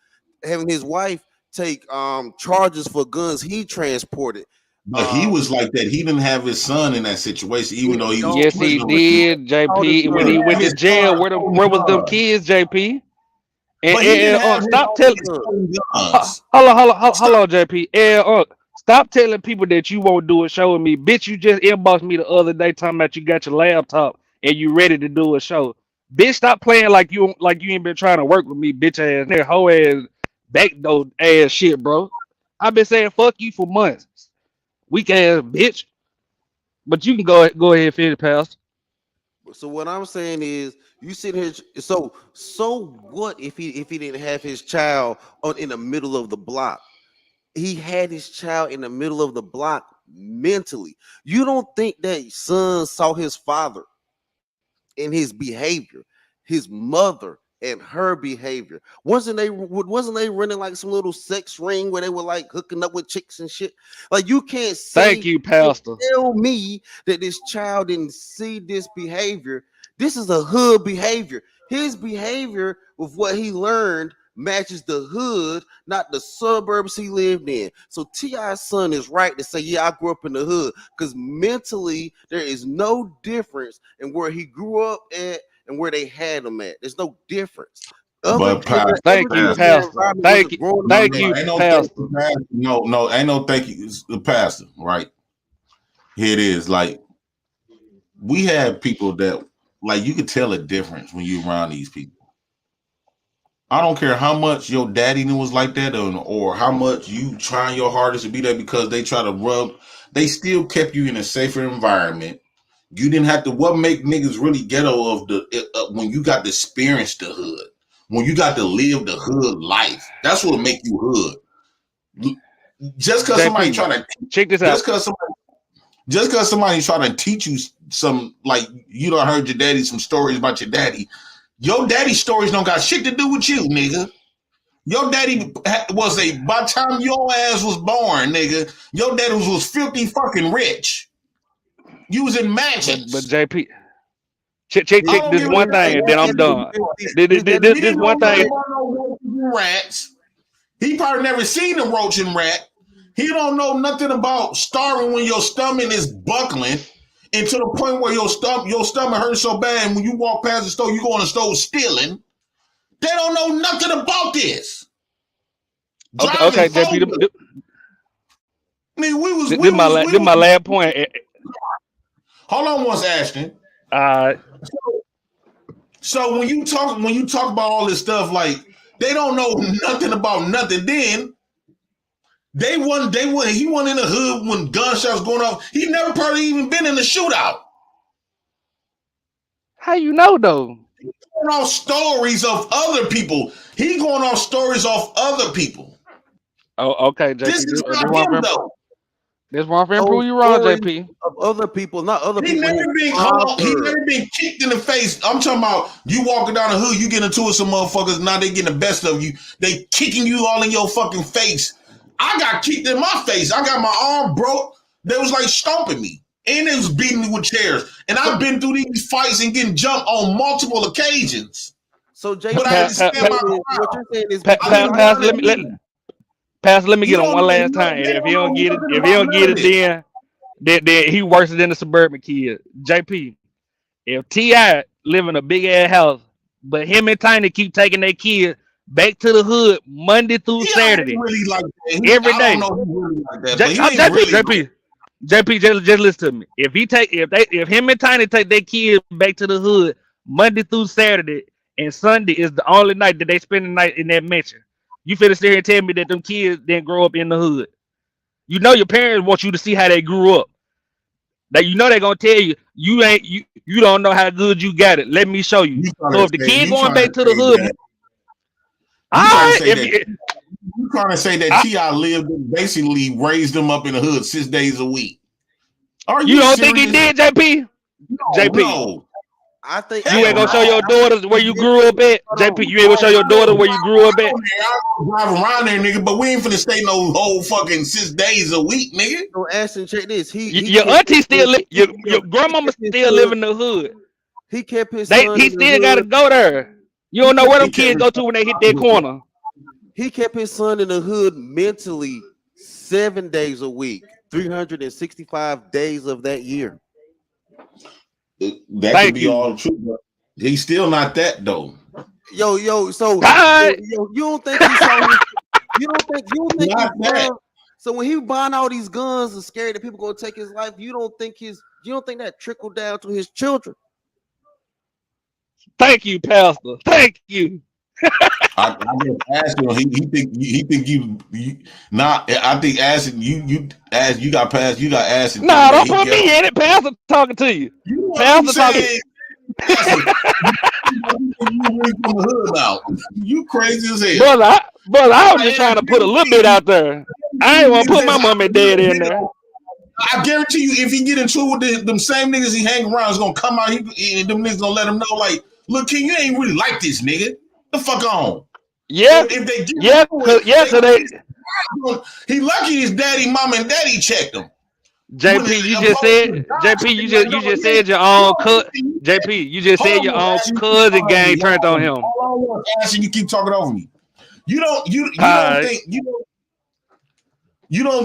charges for guns he transported. But he was like that. He didn't have his son in that situation, even though he was. Yes, he did, JP. When he went to jail, where was them kids, JP? And stop telling. Hold on, JP. And stop telling people that you won't do a show with me, bitch. You just inboxed me the other day talking about you got your laptop and you ready to do a show. Bitch, stop playing like you ain't been trying to work with me, bitch ass nigga, hoe ass, backdoor ass shit, bro. I've been saying fuck you for months, weak ass bitch. But you can go ahead and finish, Pastor. So what I'm saying is, you sit here. So what if he didn't have his child in the middle of the block? He had his child in the middle of the block mentally. You don't think that son saw his father in his behavior, his mother and her behavior? Wasn't they running like some little sex ring where they were like hooking up with chicks and shit? Like, you can't say, thank you, Pastor, tell me that this child didn't see this behavior. This is a hood behavior. His behavior with what he learned matches the hood, not the suburbs he lived in. So T.I.'s son is right to say, yeah, I grew up in the hood, because mentally there is no difference in where he grew up at and where they had him at. There's no difference. But thank you, Pastor. Thank you, Pastor. No, ain't no thank you. It's the pastor, right? Here it is. Like, we have people that, like, you can tell a difference when you're around these people. I don't care how much your daddy was like that, or how much you trying your hardest to be there, because they try to rub. They still kept you in a safer environment. You didn't have to. What make niggas really ghetto of when you got to experience the hood, when you got to live the hood life. That's what make you hood. Just because somebody trying to check this out. Just because somebody's trying to teach you some, like, you done heard your daddy some stories about your daddy. Your daddy stories don't got shit to do with you, nigga. Your daddy was by the time your ass was born, nigga, your daddy was filthy fucking rich. You was in mansions. But JP, check this one thing, and then I'm done. This one thing. Rats. He probably never seen a roach and rat. He don't know nothing about starving when your stomach is buckling, and to the point where your stomach hurts so bad, and when you walk past the store, you go in the store stealing. They don't know nothing about this. Okay, JP. I mean, this is my last point. Hold on once, Ashton. So when you talk about all this stuff, like, they don't know nothing about nothing. Then he wasn't in the hood when gunshots going off. He never probably even been in a shootout. How you know though? He's going off stories of other people. He going off stories off other people. Oh, okay, JP. This is not him, though. This one for prove you wrong, JP. Of other people, not other He people. He never been kicked in the face. I'm talking about you walking down the hood, you get into it with some motherfuckers, now they getting the best of you. They kicking you all in your fucking face. I got kicked in my face. I got my arm broke. They was like stomping me. And they was beating me with chairs. And I've been through these fights and getting jumped on multiple occasions. So, Jay, but I had to stand my ground. What you're saying is, Pastor, let me get on one last time. And if he don't get it, then he worse than the suburban kid. JP, if T.I. live in a big ass house, but him and Tiny keep taking their kids back to the hood Monday through Saturday, really like every day. JP, just listen to me. If him and Tiny take their kids back to the hood Monday through Saturday, and Sunday is the only night that they spend the night in that mansion, you finna sit here and tell me that them kids didn't grow up in the hood? You know your parents want you to see how they grew up. That you know they're gonna tell you you don't know how good you got it. Let me show you. So if the kid going back to the hood, you trying to say that T.I. lived and basically raised them up in the hood 6 days a week? You don't think he did, JP? JP. No. I think you ain't gonna show your daughters where you grew up at, JP. You ain't gonna show your daughter where you grew up at. I drive around there, nigga, but we ain't finna stay no whole fucking 6 days a week, nigga. So Ashton, check this. Your auntie still your grandmama still live in the hood. He kept his. He still gotta go there. You don't know where them kids go to when they hit that corner. He kept his son in the hood mentally 7 days a week, 365 days of that year. That could be all true, but he's still not that though. So you don't think he saw his, you don't think so when he buying all these guns and scared that people gonna take his life, you don't think that trickled down to his children? Thank you, Pastor. Thank you. I just asked him. He think you not. I think asking you got past. You got asking. Nah, don't put me in it. Pastor talking to you. Pastor talking. You crazy as hell, brother. I was just trying to put a little bit out there. I ain't want to put my mom and dad in there. I guarantee you, if he get into it with them same niggas he hang around, is gonna come out. And them niggas gonna let him know, like, look, King, you ain't really like this nigga. The fuck on. Yeah. If they get he lucky his daddy, mom, and daddy checked him. JP, you just said your own JP, you just said your own cousin gang turned on him. You keep talking over me. You don't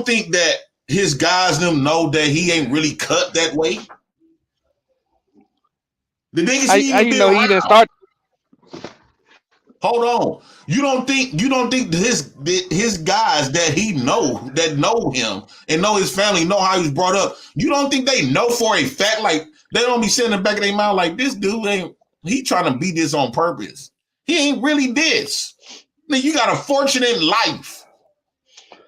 think that his guys them know that he ain't really cut that way? The niggas how you know he didn't start. Hold on. You don't think his guys that know him and know his family, know how he was brought up, you don't think they know for a fact, like, they don't be sitting in the back of their mouth like, this dude he trying to be this on purpose. He ain't really this. Nigga, you got a fortunate life.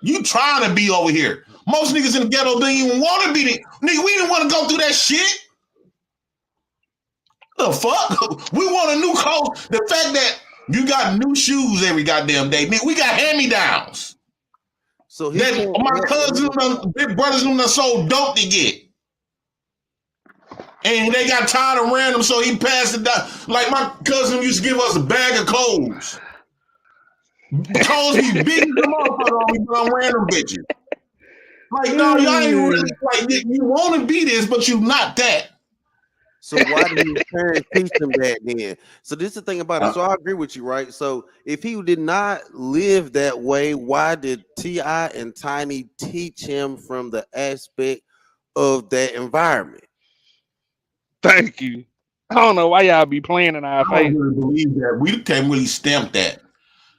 You trying to be over here. Most niggas in the ghetto don't even want to be there. Nigga, we didn't want to go through that shit. The fuck? We want a new coat. The fact that you got new shoes every goddamn day. Nigga, we got hand-me-downs. So that my cousins, big brothers, them that sold dope to get. And they got tired of random, so he passed it down. Like my cousin used to give us a bag of clothes. Clothes be big as a motherfucker on random bitches. Like, no, y'all ain't really, like, you want to be this, but you not that. So why did his parents teach him that then? So this is the thing about it. So I agree with you, right? So if he did not live that way, why did T.I. and Tiny teach him from the aspect of that environment? Thank you. I don't know why y'all be playing in our I face. don't really believe that. We can't really stamp that.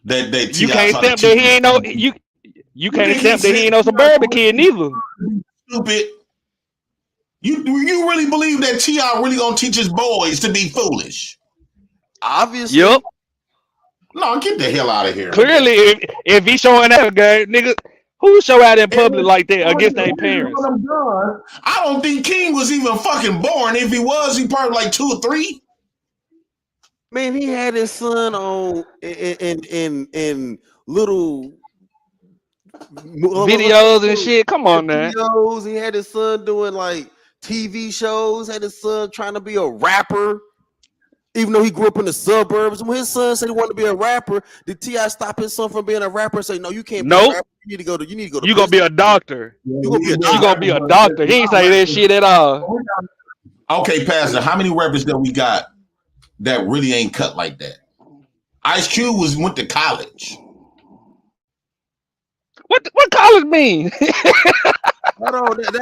That You can't stamp that he ain't no you can't stamp that he ain't no suburban kid neither. Stupid. You really believe that T.I. really gonna teach his boys to be foolish? Obviously. Yep. No, get the hell out of here. Clearly, if he's showing that guy, nigga, who show out in public like that against their parents? I don't think King was even fucking born. If he was, he probably like 2 or 3. Man, he had his son on in little videos and shit. Come on, man. Videos. He had his son doing like TV shows. Had his son trying to be a rapper, even though he grew up in the suburbs. When his son said he wanted to be a rapper, did T.I. stop his son from being a rapper and say, "No, you can't be a rapper. You need to go to. You gonna be a doctor. You gonna be a doctor. You gonna be a doctor." He ain't say that shit at all. Okay, Pastor, how many rappers that we got that really ain't cut like that? Ice Cube went to college. What college mean? Hold on, they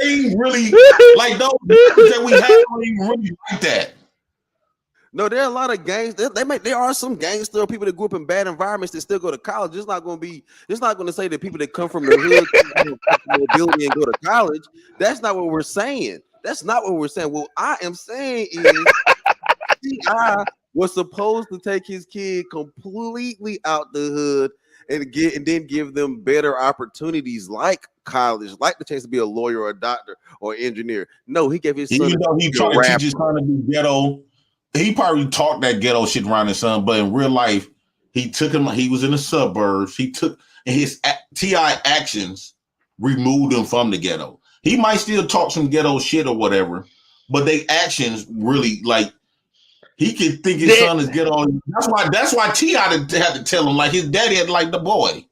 ain't really like those that we have don't even really like that. No, there are a lot of gangs. There are some gangster people that grew up in bad environments that still go to college. It's not going to say that people that come from the hood mobility and go to college. That's not what we're saying. That's not what we're saying. What I am saying is T.I. was supposed to take his kid completely out the hood and then give them better opportunities like college, like the chance to be a lawyer or a doctor or engineer. No, he gave his son. Even though he tried to teach his son to be ghetto, he probably talked that ghetto shit around his son, but in real life, he took him. He was in the suburbs. He took his T.I. actions removed him from the ghetto. He might still talk some ghetto shit or whatever, but they actions really like. He could think his son is ghetto. That's why T.I. had to tell him like his daddy had like the boy.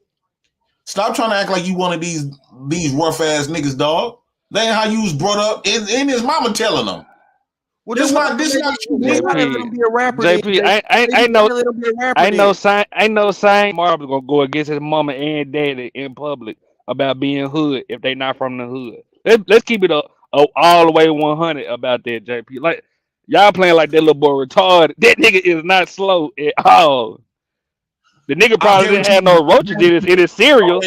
Stop trying to act like you one of these rough ass niggas, dog. That ain't how you was brought up. And his mama telling him. Well, this not JP, I know Saint Marble gonna go against his mama and daddy in public about being hood if they not from the hood. Let's keep it up all the way 100 about that, JP. Like y'all playing like that little boy retarded. That nigga is not slow at all. The nigga probably didn't have no roaches in his cereal.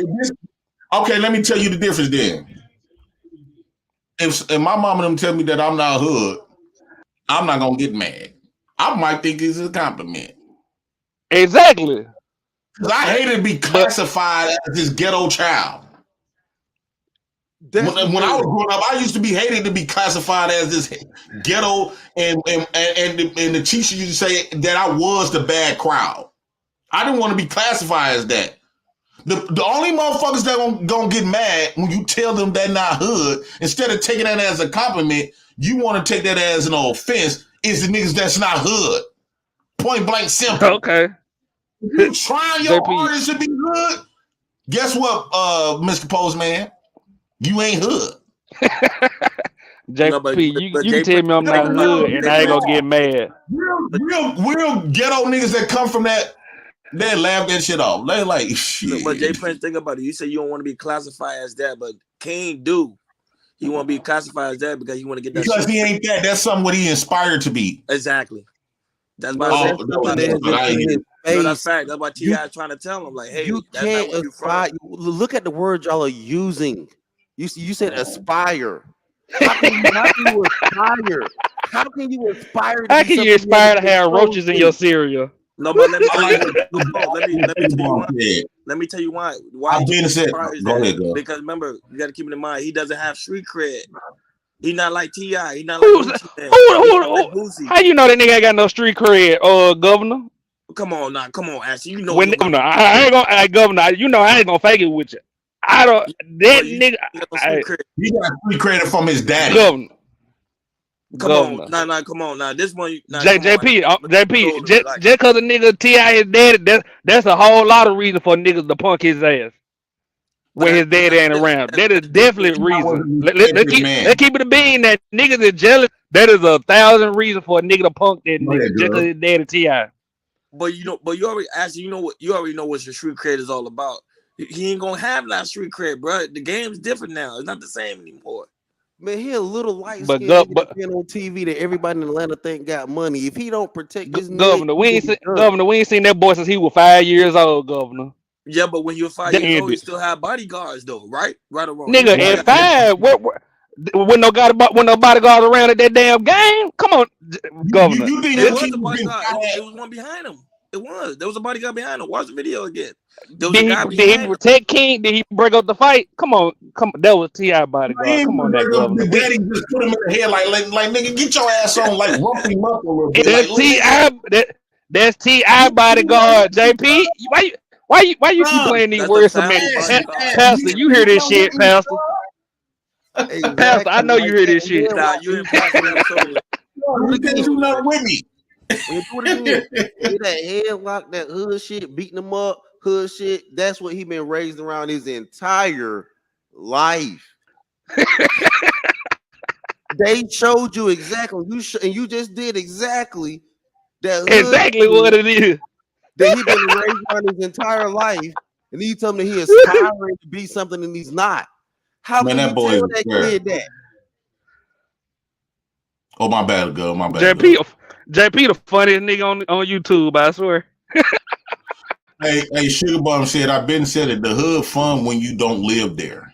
Okay, let me tell you the difference then. If my mama them tell me that I'm not hood, I'm not gonna get mad. I might think it's a compliment. Exactly. Because I hated to be classified as this ghetto child. When I was growing up, I used to be hated to be classified as this ghetto, and the teacher used to say that I was the bad crowd. I didn't want to be classified as that. The only motherfuckers that gonna get mad when you tell them they're not hood, instead of taking that as a compliment, you want to take that as an offense, is the niggas that's not hood. Point blank simple. Okay. You trying your hardest to be hood? Guess what, Mr. Postman? You ain't hood. JP, you can tell me I'm not hood and I ain't gonna get mad. Real ghetto niggas that come from that, they laugh that shit off. They like shit. But Jay Prince, think about it. You say you don't want to be classified as that, but King do. He want to be classified as that because he want to get that. Because shit. he ain't that. That's something what he inspired to be. Exactly. That's why. That's fact. That's why T.I. trying to tell him like, hey, you can't aspire. Look at the word y'all are using. You said aspire. How can you aspire? How can you aspire? How can you aspire to have roaches in your cereal? No, but let me I tell like you. what No, let me tell you why. said. Let me tell you why. I've he been said. surprised Go that. ahead, go. Because remember, you got to keep it in mind. He doesn't have street cred. He not like T.I. He not like Who's Gucci Man. who? He not like Who? Boosie. How you know that nigga ain't got no street cred, Governor? Come on now, come on, Ashley. You know When your Governor, I ain't gonna, Governor, you know I ain't gonna fake it with you. I don't. That nigga, He got free credit from his daddy. Governor. Come on, nah, come on, now. This one, nah, JP, JP, just cause a nigga T.I. his daddy, that's a whole lot of reason for niggas to punk his ass when his daddy ain't around. That is definitely a reason. Let's keep it a bean that niggas is jealous. That is 1,000 reasons for a nigga to punk that nigga just cause his daddy T.I. But you already actually, you already know what your street cred is all about. He ain't gonna have that street cred, bro. The game's different now. It's not the same anymore. Man, he a little light But skinned nigga that been on TV that everybody in Atlanta think got money. If he don't protect his Governor, neck, we ain't seen that boy since he was 5 years old, Governor. Yeah, but when you're 5 years old, you still have bodyguards though, right? Right or wrong? Nigga, at 5, when no bodyguards around at that damn game? Come on, Governor. You think it was a bodyguard? It was one behind him. It was. There was a bodyguard behind him. Watch the video again. There was a guy Did he protect King? Did he break up the fight? Come on. That was T.I. bodyguard. Come on, that Governor. The daddy just put him in the head like nigga, get your ass on, like rough him up a little bit. That's T.I. That's T.I. bodyguard. JP, why you keep playing these words semantics? Pastor, you hear this shit, Pastor? Pastor, I know you hear this shit. Nah, you ain't Pastor. You can't do nothing with me. That headlock, that hood shit, beating him up, hood shit. That's what he been raised around his entire life. They showed you exactly. And you just did exactly that. Exactly what it is. That he been raised around his entire life, and you tell me he aspiring to be something and he's not. How Man, can that you boy tell is that fair. kid that? Oh, my bad, girl. My bad. girl. JP the funniest nigga on YouTube, I swear. Hey, Sugar Bum said, I've been said it, the hood fun when you don't live there.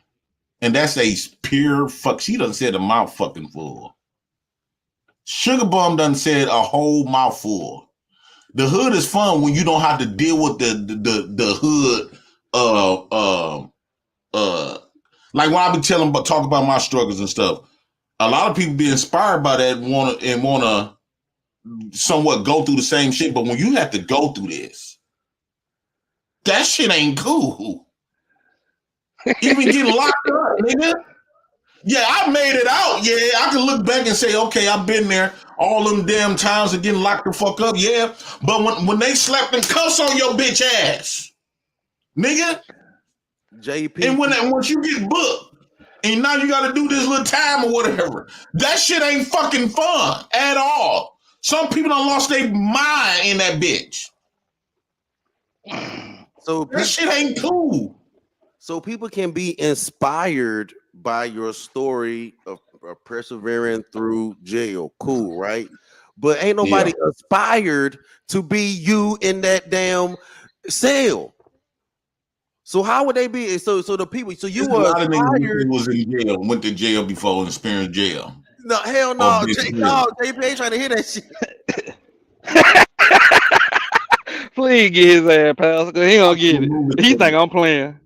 And that's a pure fuck. She done said a mouth fucking full. Sugar Bum done said a whole mouthful. The hood is fun when you don't have to deal with the hood. Like when I be talk about my struggles and stuff. A lot of people be inspired by that and wanna somewhat go through the same shit. But when you have to go through this, that shit ain't cool. Even getting locked up, nigga. Yeah, I made it out. Yeah, I can look back and say, okay, I've been there all them damn times of getting locked the fuck up. Yeah, but when they slapped them cuffs on your bitch ass, nigga, JP, and once you get booked, and now you got to do this little time or whatever, that shit ain't fucking fun at all. Some people done lost their mind in that bitch. So that shit ain't cool. So people can be inspired by your story of persevering through jail. Cool, right? But ain't nobody aspired to be you in that damn cell. So how would they be? So the people. So you There's were a lot of niggas aspired. who was in jail, went to jail before and experienced jail. No, hell no. JP ain't trying to hear that shit. Please get his ass, Pastor, because he don't get it. He think I'm playing.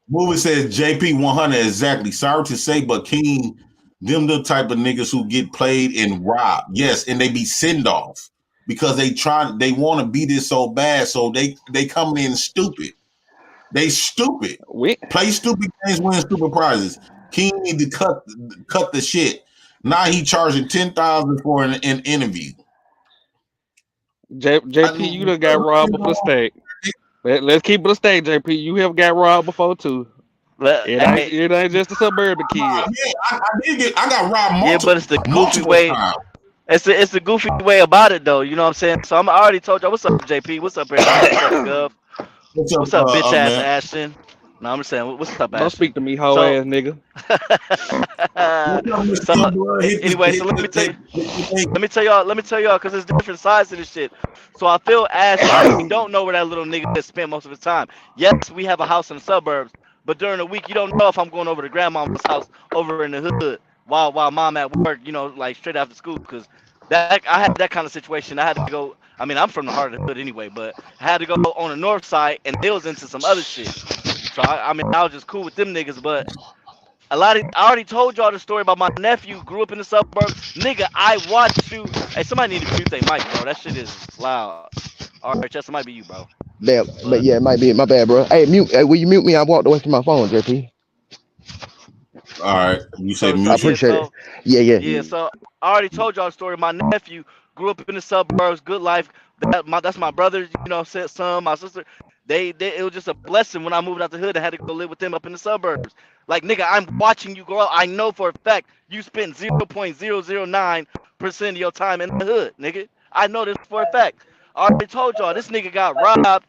Movie says JP 100 exactly. Sorry to say, but King, them the type of niggas who get played and robbed. Yes, and they be send off because they want to be this so bad, so they coming in stupid. They stupid. Play stupid games, win stupid prizes. King need to cut the shit. Now he charging $10,000 for an interview. JP, you done got robbed before the state. Let's keep it a state, JP. You have got robbed before too. It ain't just a suburban kid. I got robbed multiple. Yeah, but it's the goofy way. It's the goofy way about it though. You know what I'm saying? So I already told you. What's up, JP? What's up, everybody? What's up, Gov? What's up, bitch ass man? Ashton? No, I'm just saying. What's up, Ashton? Don't speak to me, hoe ass nigga. Anyway, so let me tell y'all, because there's different sides to this shit. So I feel Ashton, we don't know where that little nigga spent most of his time. Yes, we have a house in the suburbs, but during the week, you don't know if I'm going over to grandma's house over in the hood while mom at work, you know, like straight after school, because I had that kind of situation. I I mean, I'm from the heart of the hood anyway, but I had to go on the north side, and they was into some other shit. So I mean, I was just cool with them niggas, but I already told y'all the story about my nephew grew up in the suburbs. Nigga, I watched you. Hey, somebody need to mute their mic, bro. That shit is loud. All right, Chester, might be you, bro. But yeah, it might be my bad, bro. Hey, mute. Hey, will you mute me? I walked away from my phone, JP. All right, you say I appreciate it. Yeah. Yeah, so I already told y'all the story. My nephew grew up in the suburbs, good life. That's my brother, you know, son, my sister. It was just a blessing when I moved out the hood. I had to go live with them up in the suburbs. Like, nigga, I'm watching you grow up. I know for a fact you spent 0.009% of your time in the hood, nigga. I know this for a fact. I already told y'all this nigga got robbed.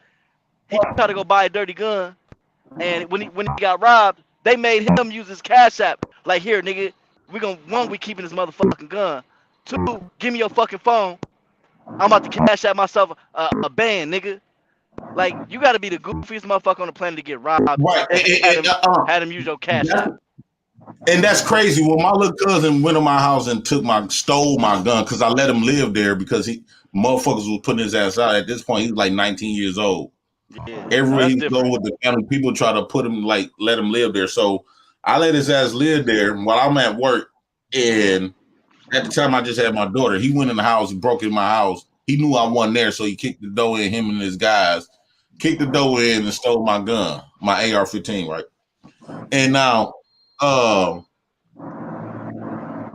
He tried to go buy a dirty gun, and when he got robbed, they made him use his Cash App. Like, here, nigga, we keeping this motherfucking gun. 2, give me your fucking phone. I'm about to Cash App myself a band, nigga. Like, you gotta be the goofiest motherfucker on the planet to get robbed. Right. Had him use your Cash App. And that's crazy. Well, my little cousin went to my house and stole my gun because I let him live there because motherfuckers was putting his ass out. At this point, he was like 19 years old. Yeah, Everywhere he go with the family, people try to put him, like, let him live there. So I let his ass live there while I'm at work. And at the time, I just had my daughter. He went in the house, broke in my house. He knew I wasn't there, so he kicked the door in, him and his guys. Kicked the door in and stole my gun, my AR-15, right? And now, them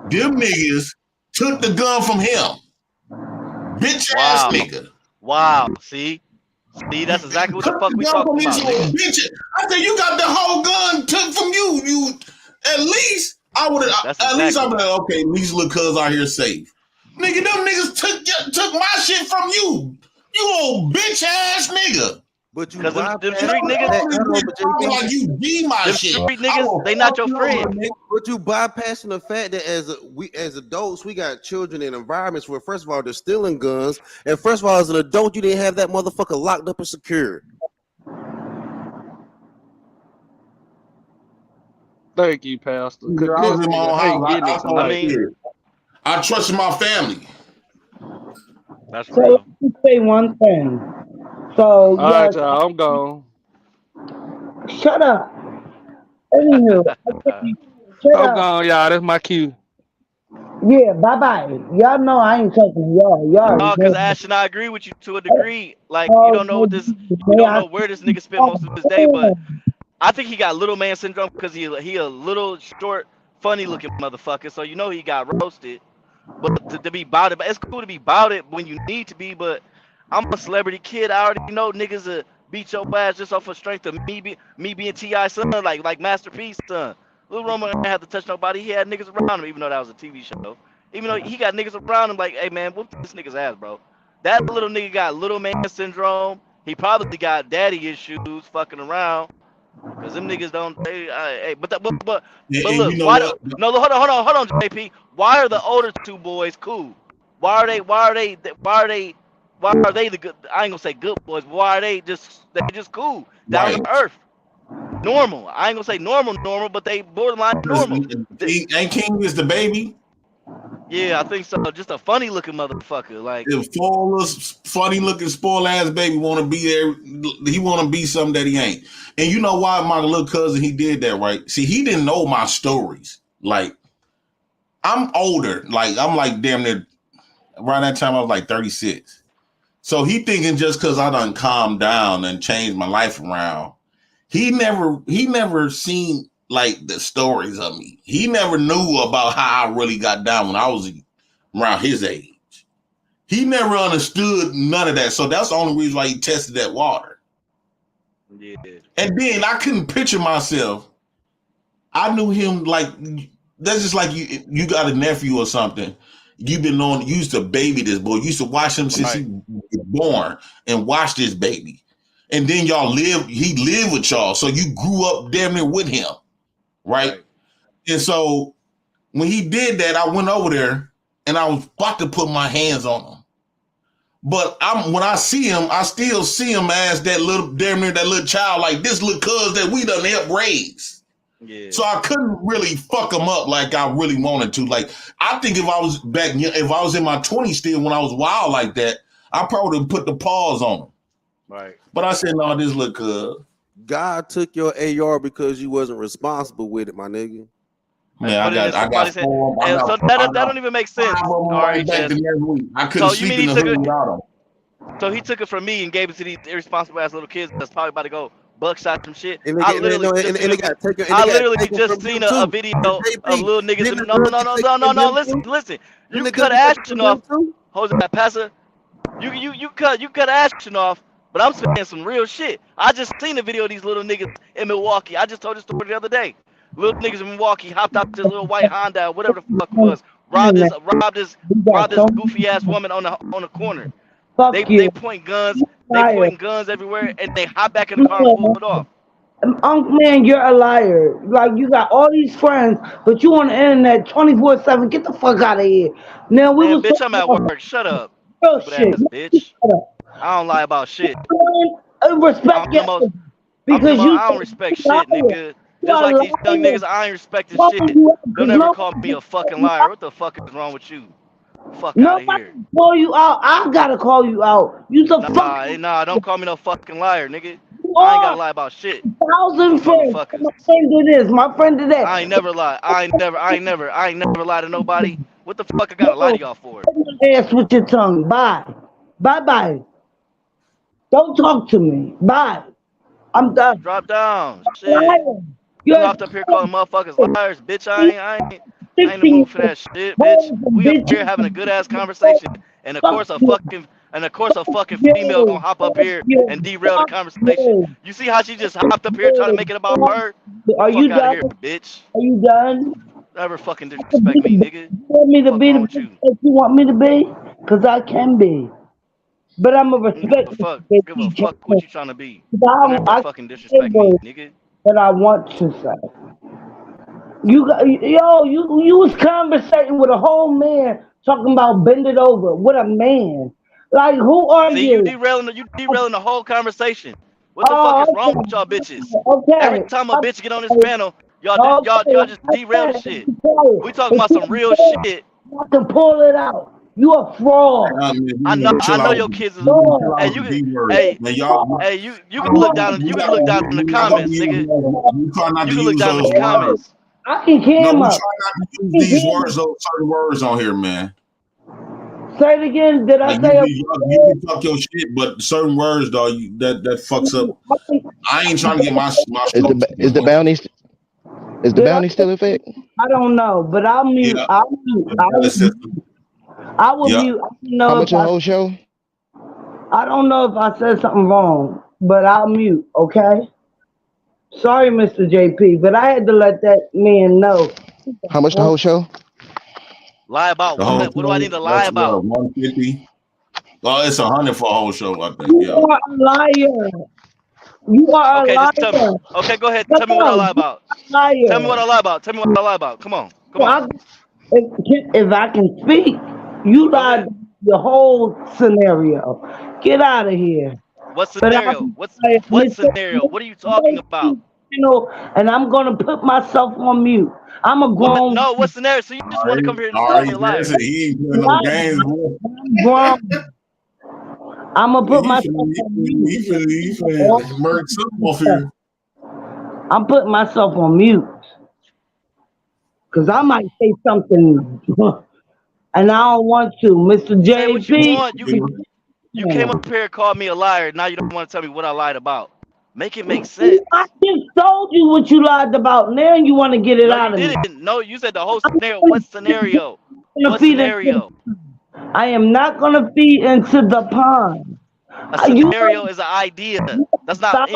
niggas took the gun from him. Bitch ass nigga. Wow. See, that's exactly what the fuck we talking about. Bitch. I said, you got the whole gun took from you. You at least I would have. At least I'm like, okay, at least little cuz out here safe. Nigga, them niggas took my shit from you. You old bitch ass nigga. But you them street niggas, like you be my them shit. Street niggas, they not your friend. But you bypassing the fact that as adults, we got children in environments where, first of all, they're stealing guns, and first of all, as an adult, you didn't have that motherfucker locked up and secured. Thank you, Pastor. I trust my family. That's so let me say one thing. So all right, y'all, I'm gone. Shut up. Anywho, I'm gone, y'all. That's my cue. Yeah, bye. Y'all know I ain't talking to y'all. No, because Ash and I agree with you to a degree. Like, you don't know where this nigga spent most of his day, but I think he got little man syndrome because he a little short, funny looking motherfucker. So you know he got roasted. But to be about it, but it's cool to be about it when you need to be. But I'm a celebrity kid. I already know niggas beat your ass just off of strength of me being T.I.'s son, like Master P's son. Lil Roman didn't have to touch nobody. He had niggas around him, even though that was a TV show. Even though he got niggas around him, like, hey man, whoop this nigga's ass, bro. That little nigga got little man syndrome. He probably got daddy issues fucking around. Cause them niggas don't. But look, you know why? what? Hold on, JP. Why are the older two boys cool? Why are they the good? I ain't gonna say good boys. But why are they just cool, down to earth, normal? I ain't gonna say normal, but they borderline normal. Ain't King is the baby? Yeah, I think so. Just a funny looking motherfucker, like funny looking spoiled ass baby want to be there. He want to be something that he ain't. And you know why my little cousin, he did that, right? See, he didn't know my stories. Like, I'm older. Like, I'm like damn near around that time I was like 36. So he thinking just because I done calmed down and changed my life around, he never seen like the stories of me. He never knew about how I really got down when I was around his age. He never understood none of that. So that's the only reason why he tested that water. Yeah. And then I couldn't picture myself. I knew him like, that's just like you got a nephew or something. You used to baby this boy. You used to watch him since he was born and watch this baby. And then he lived with y'all. So you grew up damn near with him. Right? And so when he did that, I went over there and I was about to put my hands on him. But when I see him, I still see him as that little child, like this little cuz that we done helped raise. Yeah. So I couldn't really fuck him up like I really wanted to. Like, I think if I was in my 20s still, when I was wild like that, I probably would have put the pause on him. Right. But I said, no, this look good. God took your AR because you wasn't responsible with it, my nigga. Man, Put it in somebody's hand. And so that don't even make sense. All right, Jess. I couldn't So you sleep mean in he the took hood it? without him. So he took it from me and gave it to these irresponsible ass little kids that's probably about to go buckshot some shit. And they I get, literally no, just and they seen got taken. I And they got literally taken just from seen him a too. video JP, of little niggas. didn't the No, girl no, get no, taken no, no, from no. him Listen, too? listen. You Didn't the cut girl get taken action from him off, too? Jose Pasa. You cut action off. But I'm saying some real shit. I just seen a video of these little niggas in Milwaukee. I just told this story the other day. Little niggas in Milwaukee hopped out this little white Honda, or whatever the fuck it was, robbed this goofy ass woman on the corner. Fuck They you. point guns, they Liar. pointing guns everywhere, and they hop back in the car and pull it off. Uncle man, you're a liar. Like you got all these friends, but you on the internet 24/7. Get the fuck out of here. Now we Man, was bitch, I'm at talking work. Shut up. real Stupid shit. ass bitch. I don't lie about shit. Respect I'm the most. because you. I don't respect shit, nigga. You Just are like these young lying. niggas, I ain't respecting Why shit. would you ever Don't ever know- call me a fucking liar. What the fuck is wrong with you? Fuck out of Nobody here. call you out. I gotta call you out. You the fuck. Nah, don't call me no fucking liar, nigga. You I ain't are. gotta lie about shit. 1,000 friends. Motherfuckers. My friend did this. My friend did that. I ain't never lie. I ain't never lie to nobody. What the fuck I gotta lie to y'all for? Ass with your tongue. Bye. Bye. Don't talk to me. Bye. I'm done. Drop down. Shit. Liar. You hopped up here calling motherfuckers liars, bitch. I ain't in the mood for that shit, bitch. We up here having a good ass conversation, and of course a fucking female gonna hop up here and derail the conversation. You see how she just hopped up here trying to make it about her? Are you Fuck out of done? here, bitch. Are you done? Never fucking disrespect me, nigga. You want me to Fuck be wrong the with you? bitch that you want me to be? Because I can be. But I'm a respect. Give a fuck what you trying to be. Don't ever fucking disrespect me, nigga. That I want to say. You was conversating with a whole man talking about bend it over. What a man. Like, who are See, you? you derailing the whole conversation. What the fuck is wrong with y'all bitches? Okay. Every time a bitch get on this panel, y'all just derail the shit. We talking about some real shit. I can pull it out. You a fraud. I know your kids is. Hey, you can look down in the comments, nigga. You can look down in the comments. I can No, cam we up. try not to use these words, certain words on here, man. Say it again. Did I Like, say you can talk your shit, but certain words, dog, that fucks up. I ain't trying to get my Is the bounty still in effect? I don't know, but I'll mute. Yeah. I'll mute. I will Yeah. mute. I don't know How if much your whole show? I don't know if I said something wrong, but I'll mute, okay? Sorry, Mr. JP, but I had to let that man know. How much the whole show? Lie about The whole what? What do I need to lie that's about? 150. Well, it's 100 for a whole show, I think. You Yeah. are a liar. You are Okay, a liar. just tell me. Okay, go ahead. Tell me what I lie about. Liar. Tell me what I lie about. Tell me what I lie about. Come on. If I can speak, you lied the whole scenario. Get out of here. What scenario? What scenario? What are you talking about? And I'm gonna put myself on mute. I'm a grown. No, what scenario? So you just want to come here and All call right, me a liar? listen, he ain't playing no games, bro. Grown. I'm gonna put myself on He mute. finna murder something off here. I'm putting myself on mute because I might say something, and I don't want to, Mr. JP. Say what you want. You came up here and called me a liar. Now you don't want to tell me what I lied about. Make it make sense. I just told you what you lied about. Now you want to get it out of me. No, you said the whole scenario. What scenario? What scenario? I am not gonna feed into the pond. A scenario is an idea. That's not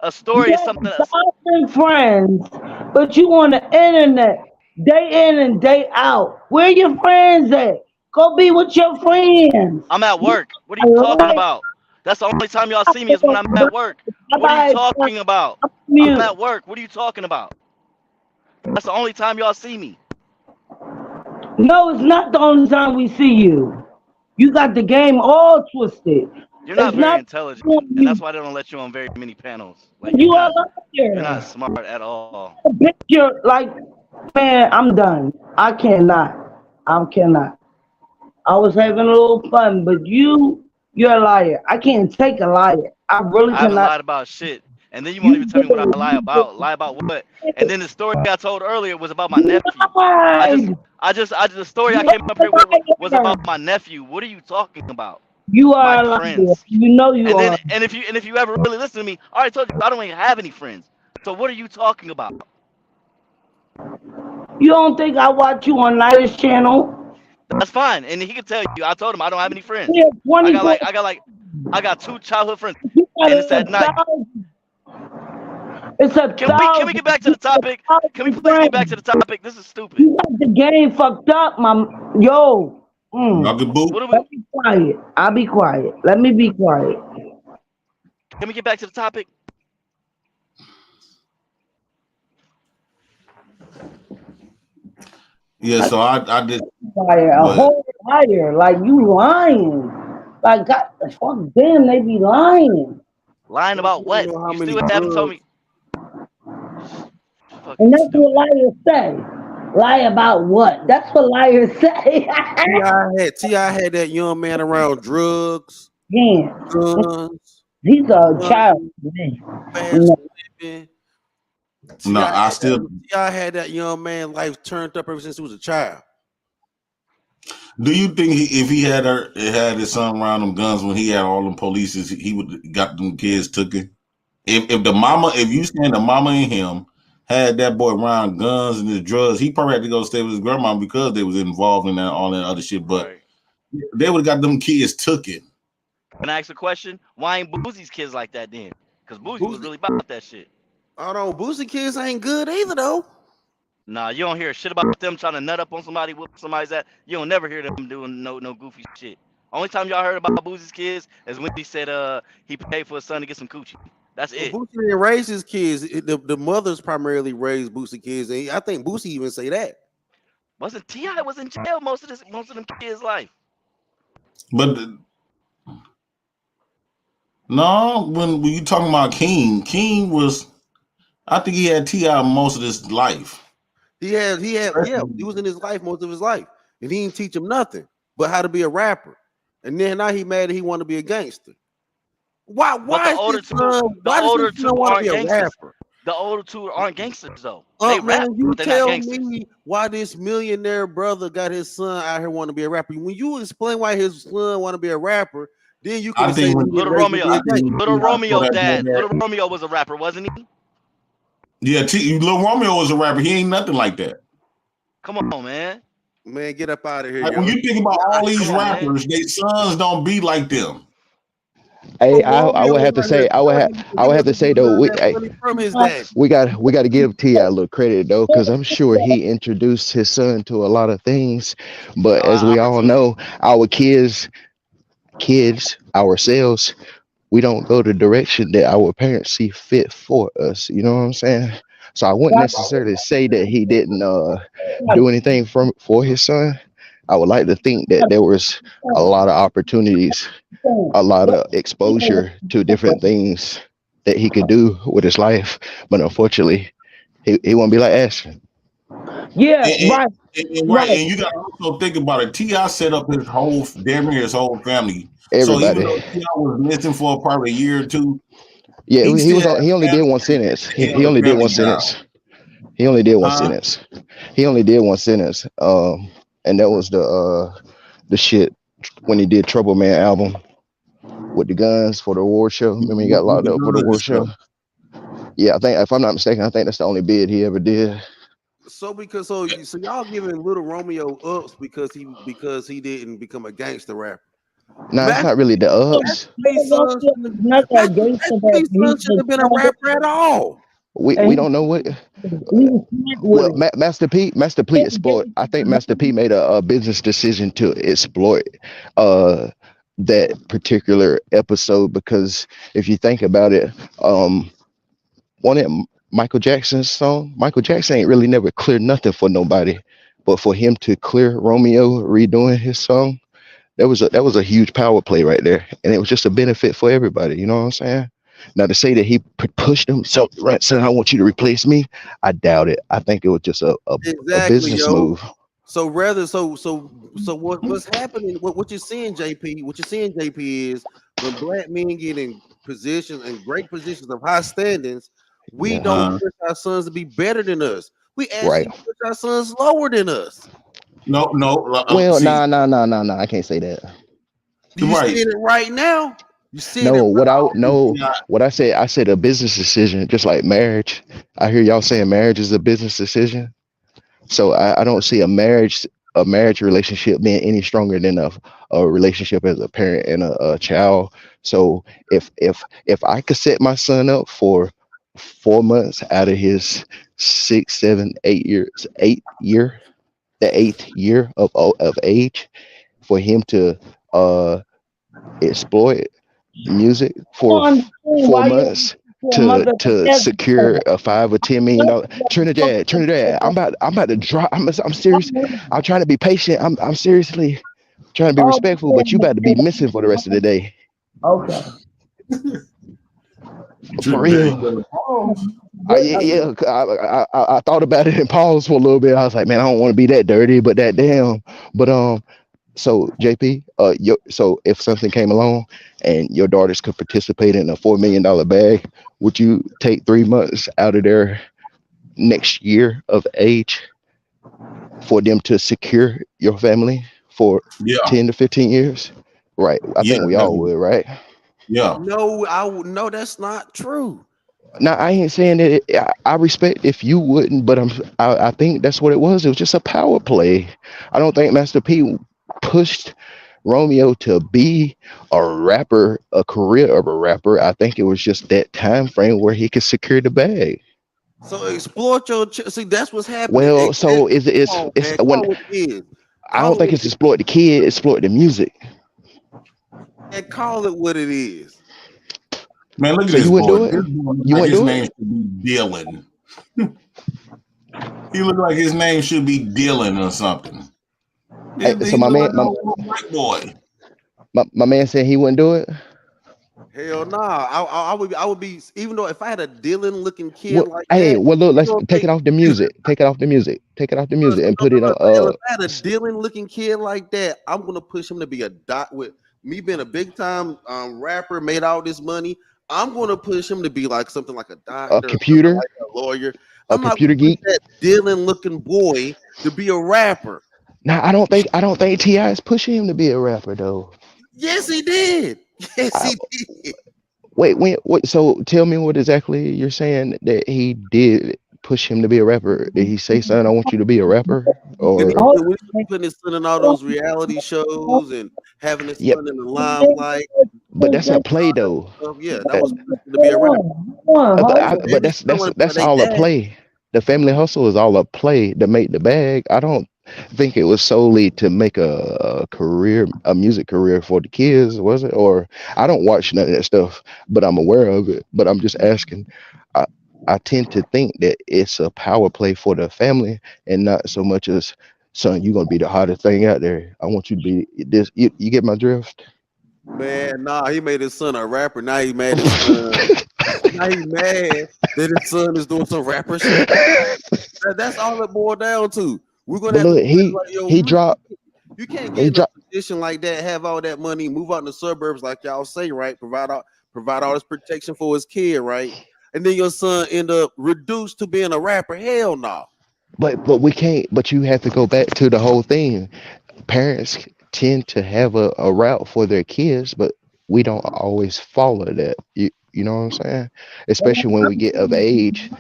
a story is something that's 1,000 friends, but you on the internet day in and day out. Where your friends at? Go be with your friends. I'm at work. What are you talking about? That's the only time y'all see me is when I'm at work. What are you talking about? I'm at work. What are you talking about? That's the only time y'all see me. No, it's not the only time we see you. You got the game all twisted. You're not very intelligent, and that's why they don't let you on very many panels. Like, you're not smart at all. Picture, like, man, I'm done. I cannot. I was having a little fun, but you You're a liar. I can't take a liar. I really I haven't cannot. lied about shit. And then you won't even tell me what I did. lie about. Lie about what? And then the story I told earlier was about my nephew. The story I came up here with was about my nephew. What are you talking about? You are a My liar. friends. You know you And then are. and if you ever really listen to me, I already told you I don't even have any friends. So what are you talking about? You don't think I watch you on Liar's channel? That's fine. And he can tell you. I told him I don't have any friends. Yeah, I got 2 childhood friends. And it's at night. It's a Can we get back to the topic? Can we please get back to the topic? This is stupid. You got the game fucked up, yo. Let me quiet. I'll be quiet. Let me be quiet. Can we get back to the topic? Yeah, so I did. Liar, a whole liar. Like you lying. Like God, fuck damn, they be lying. Lying about what? You still haven't told me. And that's what liars say. Lie about what? That's what liars say. T.I. had that young man around drugs, guns. He's a child. No, I still. T.I. had that young man life turned up ever since he was a child. Do you think if he had his son around them guns when he had all them police, he would got them kids took it? If you saying the mama and him had that boy around guns and his drugs, he probably had to go stay with his grandma because they was involved in that all that other shit. But they would have got them kids took it. Can I ask a question? Why ain't Boosie's kids like that then? Because Boosie was really about that shit. Oh no, Boosie kids ain't good either though. Nah, you don't hear shit about them trying to nut up on somebody, whoop somebody's at. You don't never hear them doing no goofy shit. Only time y'all heard about Boosie's kids is when he said he paid for his son to get some coochie. That's it. Boosie didn't raise his kids. The mothers primarily raised Boosie kids. And I think Boosie even say that. Wasn't T.I. was in jail most of them kids' life. But no, when you talking about King was, I think he had T.I. most of his life. He was in his life most of his life, and he didn't teach him nothing but how to be a rapper. And then now he mad that he want to be a gangster. Why the older two aren't gangsters. The older two aren't gangsters though. They rap, you but they're not tell gangsters. me why this millionaire brother got his son out here want to be a rapper. When you explain why his son want to be a rapper, then you can say Little Romeo was a rapper, wasn't he? Yeah, Lil Romeo was a rapper. He ain't nothing like that. Come on, man. Man, get up out of here. Like, when you think about all these rappers, their sons don't be like them. Hey, I would have to say, I would have to say though, we got to give T.I. a little credit though, because I'm sure he introduced his son to a lot of things. But as we all know, our kids ourselves, we don't go the direction that our parents see fit for us. You know what I'm saying? So I wouldn't necessarily say that he didn't do anything for his son. I would like to think that there was a lot of opportunities, a lot of exposure to different things that he could do with his life. But unfortunately, he won't be like Ashton. Yeah, right. And you got to also think about it. T.I. set up his whole family. Everybody. So even though T.I. was missing for probably a year or two. Yeah, he only did one sentence. He only did one sentence. He only did one sentence. He only did one sentence. And that was the shit when he did Trouble Man album with the guns for the award show. Remember he got locked up for the award show. Yeah, I think if I'm not mistaken, I think that's the only bid he ever did. So y'all giving Little Romeo ups because he didn't become a gangster rapper. No, it's not really the ups. His son shouldn't have been a rapper at all. We don't know what. Well, Master P exploit. I think Master P made a business decision to exploit that particular episode, because if you think about it, one of Michael Jackson's song, Michael Jackson ain't really never cleared nothing for nobody, but for him to clear Romeo redoing his song, that was a huge power play right there, and it was just a benefit for everybody. You know what I'm saying? Now to say that he pushed him, so I want you to replace me, I doubt it. I think it was just a business move. What's happening? What you're seeing, JP? What you're seeing, JP, is when black men get in positions and great positions of high standings, we don't push our sons to be better than us. We actually push our sons lower than us. No. Well, nah. I can't say that. You see it right now. You see No, it. what I said a business decision, just like marriage. I hear y'all saying marriage is a business decision. So I don't see a marriage relationship being any stronger than a relationship as a parent and a child. So if I could set my son up for 4 months out of his 6, 7, 8 years, the 8th year of age, for him to exploit music for 4 months to secure a $5 or $10 million. Trinidad, I'm about to drop. I'm serious. I'm trying to be patient. I'm seriously trying to be respectful, but you about to be missing for the rest of the day. Okay. For real. I thought about it and paused for a little bit. I was like, man, I don't want to be that dirty, but that damn. But so JP, so if something came along and your daughters could participate in a $4 million bag, would you take 3 months out of their next year of age for them to secure your family for 10 to 15 years? Right. I think we all would, right? Yeah. No, that's not true. Now I ain't saying that I respect if you wouldn't, but I think that's what it was. It was just a power play. I don't think Master P pushed Romeo to be a rapper, a career of a rapper. I think it was just that time frame where he could secure the bag. So exploit your see. That's what's happening. Well, so it's when I don't think it's exploit the kid, exploit the music. And call it what it is. Man, look at this boy. His name should be Dylan. He look like his name should be Dylan or something. Hey, so my man said he wouldn't do it. Hell nah. I would be, even though if I had a Dylan looking kid look, let's take it off the music. Take it off the music and put it on. If I had a Dylan looking kid like that, I'm gonna push him to be a dot. With me being a big time rapper, made all this money, I'm gonna push him to be like something like a doctor, a computer, like a lawyer, a computer geek. That Dylan looking boy to be a rapper. Now I don't think T.I. is pushing him to be a rapper though. Yes, he did. Yes, he did. Wait. So tell me what exactly you're saying that he did push him to be a rapper. Did he say, "Son, I want you to be a rapper"? Or putting his son in all those reality shows and having his son in the limelight. But that's a play though. Yeah, that was to be a rapper. But that's all a play. The Family Hustle is all a play to make the bag. I don't think it was solely to make a music career for the kids, was it? Or I don't watch none of that stuff, but I'm aware of it. But I'm just asking. I tend to think that it's a power play for the family and not so much as, son, you're gonna be the hottest thing out there. I want you to be this. You get my drift? Man, nah, he made his son a rapper. Now he mad his son. Now he mad that his son is doing some rapper shit. That's all it boiled down to. We're gonna look, he dropped. You can't get in a position like that, have all that money, move out in the suburbs like y'all say, right? Provide all this protection for his kid, right? And then your son end up reduced to being a rapper. Hell no. But we can't. But you have to go back to the whole thing. Parents tend to have a route for their kids, but we don't always follow that. You know what I'm saying? Especially when we get of age.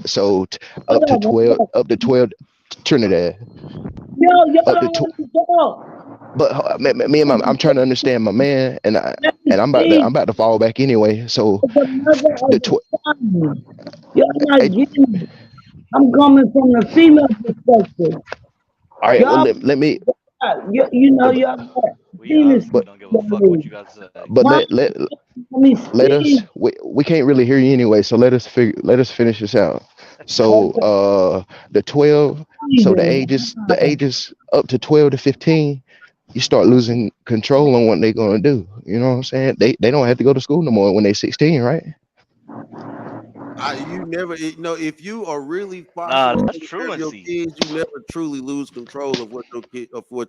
So up to 12, Trinidad. But me and I'm trying to understand my man, and I'm about to fall back anyway. So I'm coming from the female perspective. All right, well, let me. You know, y'all. Don't give a fuck what you guys say. But let us. We can't really hear you anyway. So let us finish this out. So the 12. So the ages up to 12 to 15. You start losing control on what they're gonna do. You know what I'm saying? They don't have to go to school no more when they're 16, right? You never, if you are really Nah, foster that's your truancy. kids, you never truly lose control of what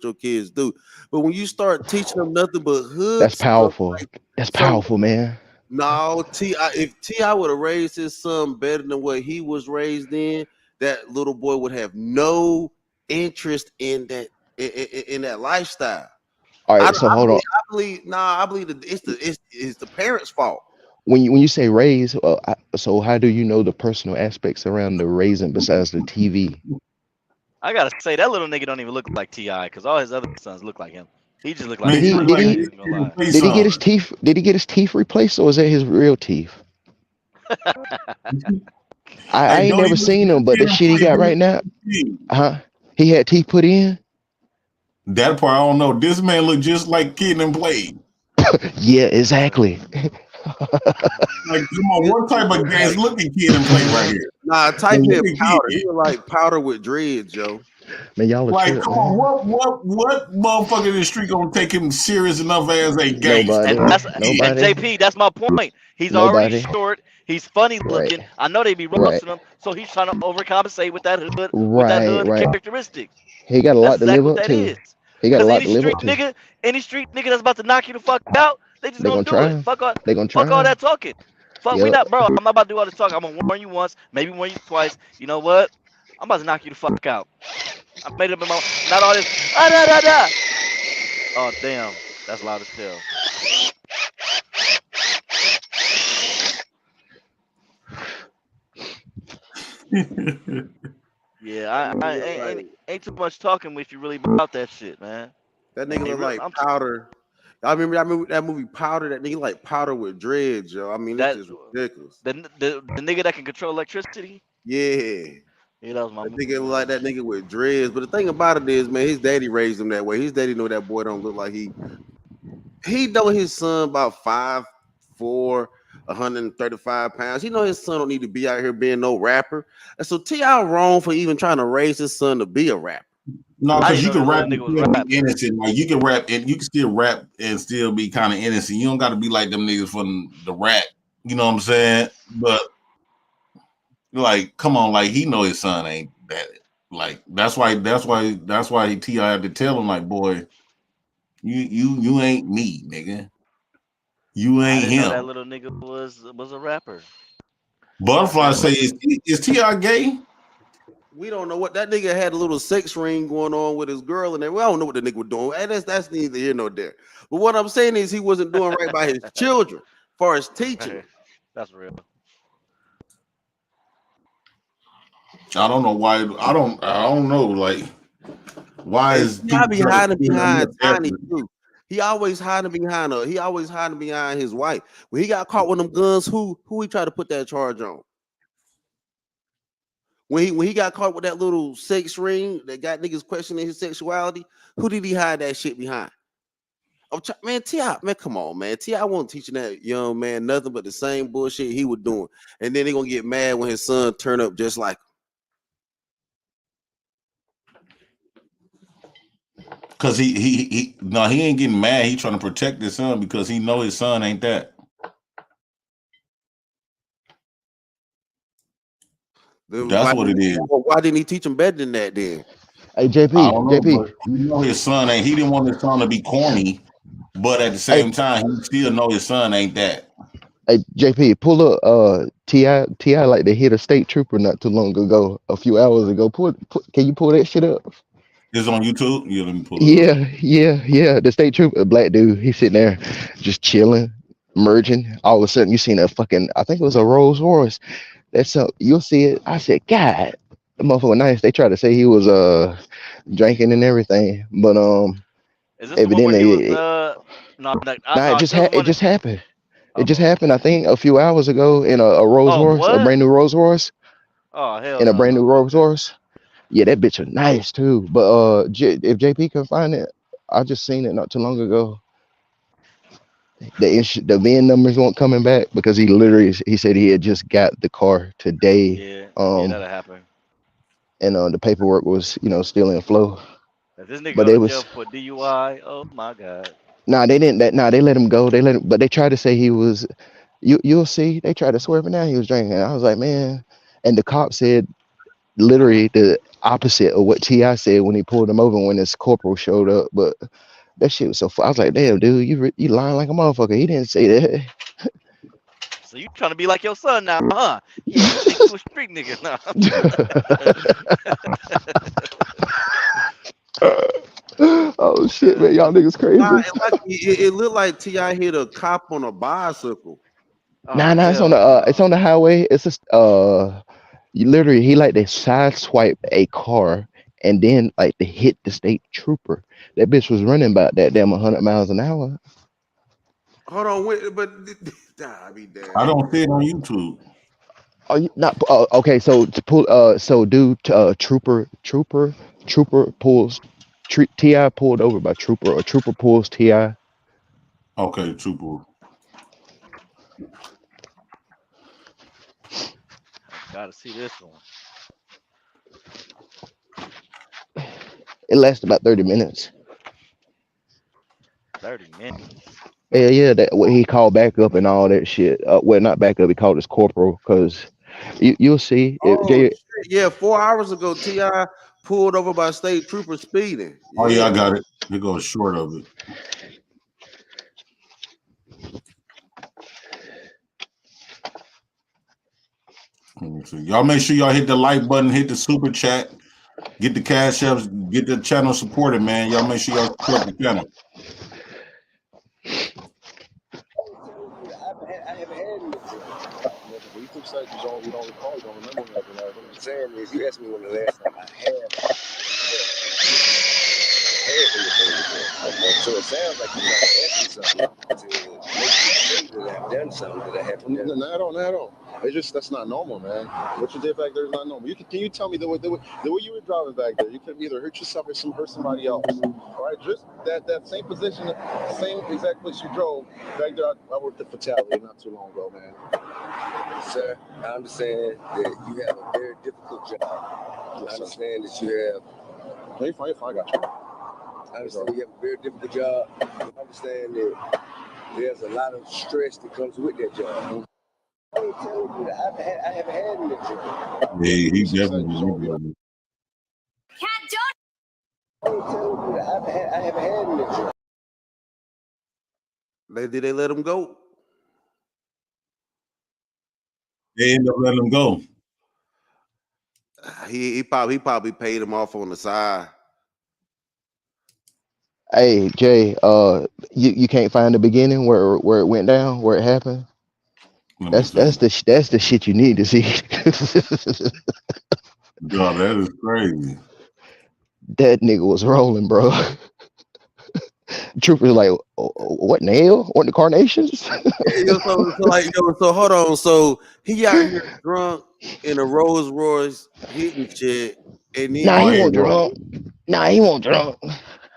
your kids do. But when you start teaching them nothing but hood That's stuff, powerful. That's so powerful, man. no, if T.I. would have raised his son better than what he was raised in, that little boy would have no interest in that lifestyle. All I right, so hold on. believe that it's the parents' fault. When you say raise, so how do you know the personal aspects around the raising besides the TV? I gotta say that little nigga don't even look like T.I. because all his other sons look like him. He just look like Did he get his teeth? Did he get his teeth replaced, or is that his real teeth? I ain't never seen him, but the shit he got right now, he had teeth put in. That part I don't know. This man look just like Kid and Play. Yeah, exactly. Like, come on, what type of games looking Kid and Play right here? Nah, type in Powder. He was like Powder with dreads, yo. Man, y'all are like, tripping, come on, what motherfucker in the street gonna take him serious enough as a gangster? Nobody. And JP, that's my point. He's already short. He's funny looking. Right. I know they be roasting him, so he's trying to overcompensate with that hood, characteristic. He got a lot to live up that to. is. He got a lot to Any live street up to. nigga, any street nigga that's about to knock you the fuck out, they just They gonna gonna do try. it. Fuck all, They gonna try. fuck all that talking. Fuck, we Yep. not, bro. I'm not about to do all this talking. I'm gonna warn you once, maybe warn you twice. You know what? I'm about to knock you the fuck out. I made up in my not all this. Oh damn, that's loud as hell. Yeah, I ain't too much talking with you really about that shit, man. That nigga look like Powder. I remember that movie Powder. That nigga like Powder with dreads, yo. I mean, that's just ridiculous. The nigga that can control electricity. Yeah. Yeah, that was my movie. Nigga like that nigga with dreads. But the thing about it is, man, his daddy raised him that way. His daddy know that boy don't look like he know his son about 5'4", 135 pounds. He know his son don't need to be out here being no rapper. And so T.I. wrong for even trying to raise his son to be a rapper. No, because you can rap and still be innocent. Like you can rap and you can still rap and still be kind of innocent. You don't got to be like them niggas from the rap. You know what I'm saying? But like, come on, like he know his son ain't that. Like that's why T.I. had to tell him, like, boy, you ain't me, nigga. You ain't him. That little nigga was a rapper. Butterfly say, is T.I. gay? We don't know what that nigga had a little sex ring going on with his girl, and we don't know what the nigga was doing. And that's neither here nor there. But what I'm saying is he wasn't doing right by his children, as far as teaching. That's real. I don't know why. I don't know. Like, why is he be hiding behind Tiny too? He always hiding behind her. He always hiding behind his wife. When he got caught with them guns, who he tried to put that charge on? When he got caught with that little sex ring that got niggas questioning his sexuality, who did he hide that shit behind? Man, T.I., man, come on, man. T.I. wasn't teaching that young man nothing but the same bullshit he was doing. And then they gonna get mad when his son turn up just like him. Because he ain't getting mad. He trying to protect his son because he know his son ain't that. That's what it is. Why didn't he teach him better than that then? Hey, JP. You know his son ain't. He didn't want his son to be corny, but at the same time, he still know his son ain't that. Hey, JP, pull up T.I. like they hit a state trooper not too long ago, a few hours ago. Can you pull that shit up? It's on YouTube? Yeah, let me pull it up. Yeah. The state trooper, a black dude, he's sitting there just chilling, merging. All of a sudden, you seen a fucking, I think it was a Rolls Royce. That's you'll see it. I said, God, the motherfucker nice. They tried to say he was drinking and everything, but evidently it just happened. It just happened. I think a few hours ago in a Rolls Royce, what? a brand new Rolls Royce. Oh hell! In a brand new Rolls Royce. Yeah, that bitch was nice too. But if JP can find it, I just seen it not too long ago. The VIN numbers weren't coming back because he said he had just got the car today. Yeah, that'll happen. And the paperwork was still in flow. If this nigga But go it to was jail for DUI, oh my god. they let him go. But they tried to say he was You'll see. They tried to swerve him down. He was drinking. I was like, man. And the cop said literally the opposite of what T.I. said when he pulled him over when his corporal showed up. But that shit was so fun. I was like, damn, dude, you lying like a motherfucker. He didn't say that. So you trying to be like your son now, huh? Yeah, you think you a street nigga now. Oh shit, man, y'all niggas crazy. Nah, it looked like T.I. hit a cop on a bicycle. Nah, it's on the highway. It's just he like they sideswipe a car and then like they hit the state trooper. That bitch was running about that damn 100 miles an hour. Hold on, wait, but I mean, damn. I don't see it on YouTube. Oh, you not okay? So to pull, trooper pulls T.I. pulled over by trooper, or trooper pulls T.I. Okay, trooper. Gotta see this one. It lasted about 30 minutes. 30 minutes. Yeah, that what he called back up and all that shit. Well, not back up. He called his corporal because you'll see. Shit. Yeah, 4 hours ago, T.I. pulled over by state trooper speeding. Oh yeah, I got it. It goes short of it. Let me see. Y'all make sure y'all hit the like button, hit the super chat, get the cash apps, get the channel supported, man. Y'all make sure y'all support the channel. You don't recall, you don't remember me. What I'm saying is, you asked me when the last time I had anything. So it sounds like you're trying to ask me something to make me say that I've done something that I haven't done. No, I don't. It's just that's not normal, man. What you did back there is not normal. Can you tell me the way you were driving back there? You could either hurt yourself or hurt somebody else. All right, just that same position, same exact place you drove back there. I worked at Fatality not too long ago, man. Sir, I understand that you have a very difficult job. I understand that you have. No, you're fine, I got you. I understand you have a very difficult job. I understand that there's a lot of stress that comes with that job. I ain't telling you that I haven't had any job. Yeah, he definitely. I ain't telling you that I haven't had any job. Did they let him go? They end up letting him go. He probably paid him off on the side. Hey Jay, you can't find the beginning where it went down, where it happened. That's the shit you need to see. God, that is crazy. That nigga was rolling, bro. Trooper was like, what nail? What the carnations? So hold on. So he out here drunk in a Rolls Royce hitting shit, and he wasn't drunk. He wasn't drunk.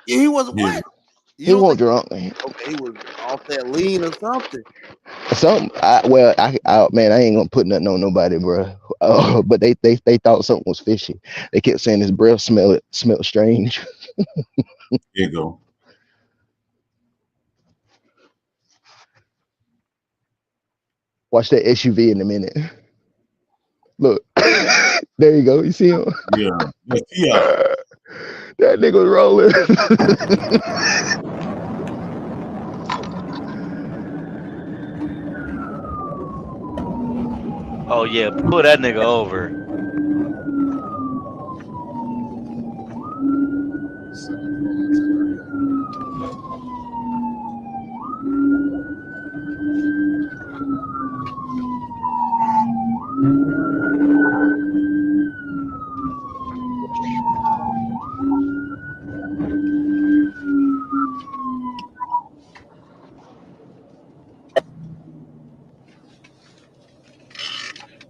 Yeah, he was what? He wasn't drunk. Okay, he was off that lean or something. I ain't gonna put nothing on nobody, bro. But they thought something was fishy. They kept saying his breath smelled strange. Here you go. Watch that SUV in a minute. Look, there you go. You see him? Yeah. That nigga was rolling. Oh yeah, pull that nigga over.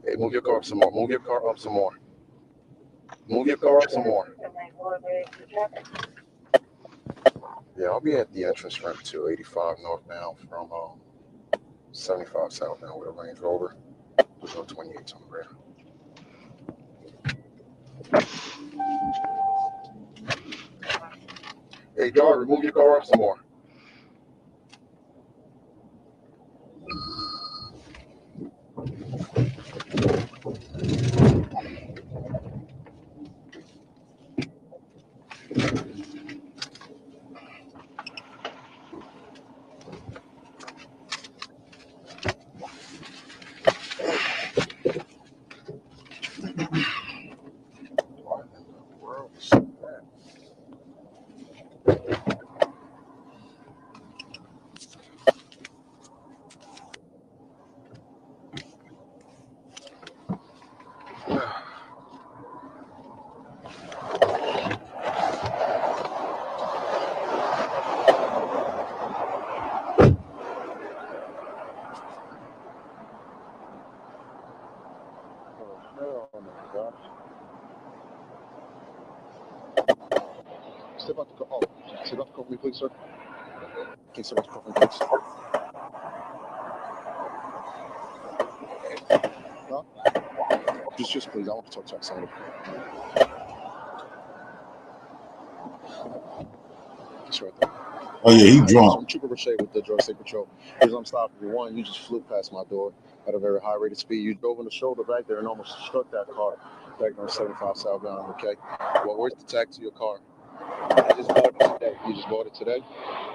Hey, move your car up some more. Move your car up some more. Move your car up some more. Yeah, I'll be at the entrance ramp to 85 northbound from 75 southbound with a Range Rover. There's no 28s on the ground. Hey, driver, move your car up some more. Step out the car. Oh, step out the car for me, please, sir. Can you step out the car for me, please? Huh? Just please. I want to talk to somebody. It's right there. Oh yeah, he I'm drunk. Trooper Ricochet with the Drug State Patrol. As I'm stopping you, one, you just flew past my door at a very high rate of speed. You drove on the shoulder back there and almost struck that car back there on 75 southbound. Okay. Well, where's the tag to your car? I just bought it today. You just bought it today?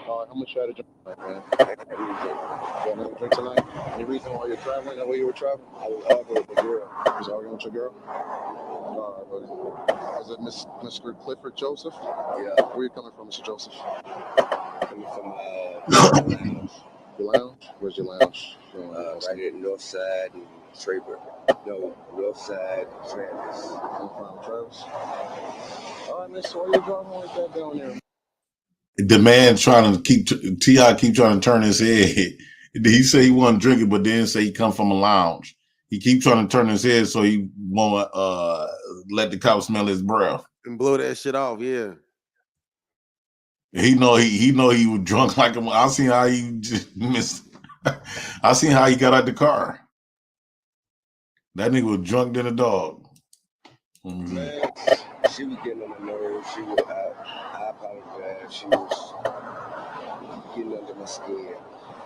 All right. How much you had to drink tonight, man? You got another drink tonight? Any reason why you're traveling? That way you were traveling? I was arguing with the girl. You was arguing with your girl? All right, buddy. Is it Mr. Clifford Joseph? Yeah. Where are you coming from, Mr. Joseph? Coming from lounge. Your lounge? Where's your lounge? Right at Northside and Traver. No, Northside and Travis. Travis? All right, Miss, why are you driving like that down there? The man trying to keep T.I. keep trying to turn his head. He say he wasn't drinking, but then say he come from a lounge. He keep trying to turn his head so he won't let the cop smell his breath and blow that shit off. Yeah. He know he was drunk like him. I seen how he just missed. I seen how he got out the car. That nigga was drunk than a dog. Mm-hmm. Man, she was getting on my nerves. She was. I apologize. She was getting under my skin.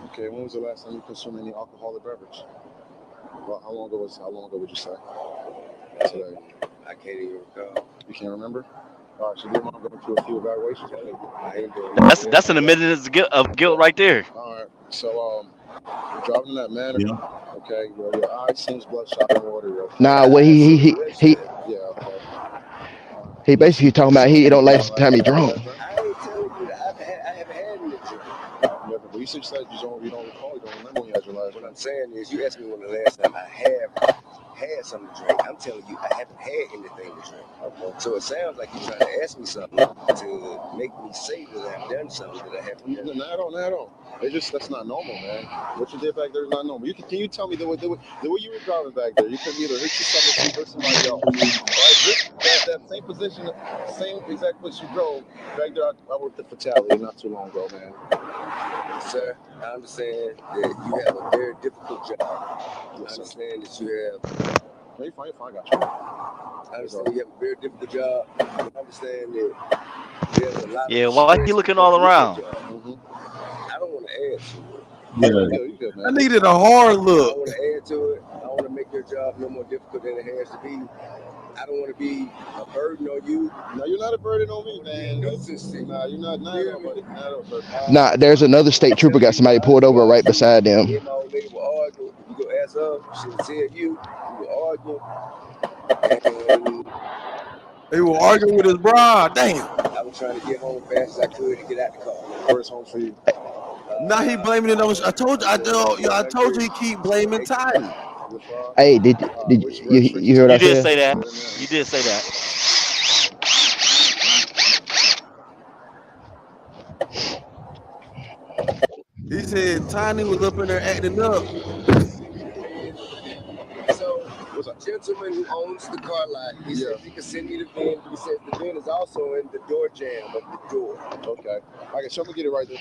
Okay. When was the last time you consumed any alcoholic beverage? Well, how long ago would you say? Today. I can't even recall. You can't remember? All right, so your mom going through a few evaluations. I ain't doing That's an admittance of guilt right there. All right, so you're driving in that manner. Yeah. Okay, your eye seems bloodshot in water. Nah, well he Yeah. Okay. he basically talking about he don't like the time he drunk. I ain't telling you that I haven't had any drink. Never. But you said you don't recall. You don't remember when you had your last. What I'm saying is, you asked me when the last time I have had something to drink. I'm telling you, I haven't had anything to drink. Okay. So it sounds like you're trying to ask me something to make me say that I've done something that I haven't done. Not at all. That's not normal, man. What you did back there is not normal. Can you tell me the way you were driving back there? You couldn't either hit yourself or somebody else. Right? That same position, same exact place you drove back there. I worked at Fatality not too long ago, man. Sir, I understand that you have a very difficult job. I understand that you have. No, you're fine, I got you. I understand you have a very difficult job. I understand that there's a lot. Yeah, why are you looking all around? I don't want to add to it. Yeah. You good, man. I needed a hard look. I want to add to it. I want to make your job no more difficult than it has to be. I don't want to be a burden on you. No, you're not a burden on me, man. Nah, you're not. Nah, there's another state trooper got somebody pulled over right beside them. Me and my old lady were arguing. You go ask her. She would tell you. We were arguing. And they were arguing with his bra. Damn. I was trying to get home as fast as I could to get out the car. Where's home for you? Now he blaming it on. I told you he keep blaming Titan. Hey, did you hear what I said? You did say that. You did say that. He said Tiny was up in there acting up. So, a gentleman who owns the car lot, he said he can send me the VIN. He says the VIN is also in the door jamb of the door. Okay. Okay, so I'm gonna get it right there.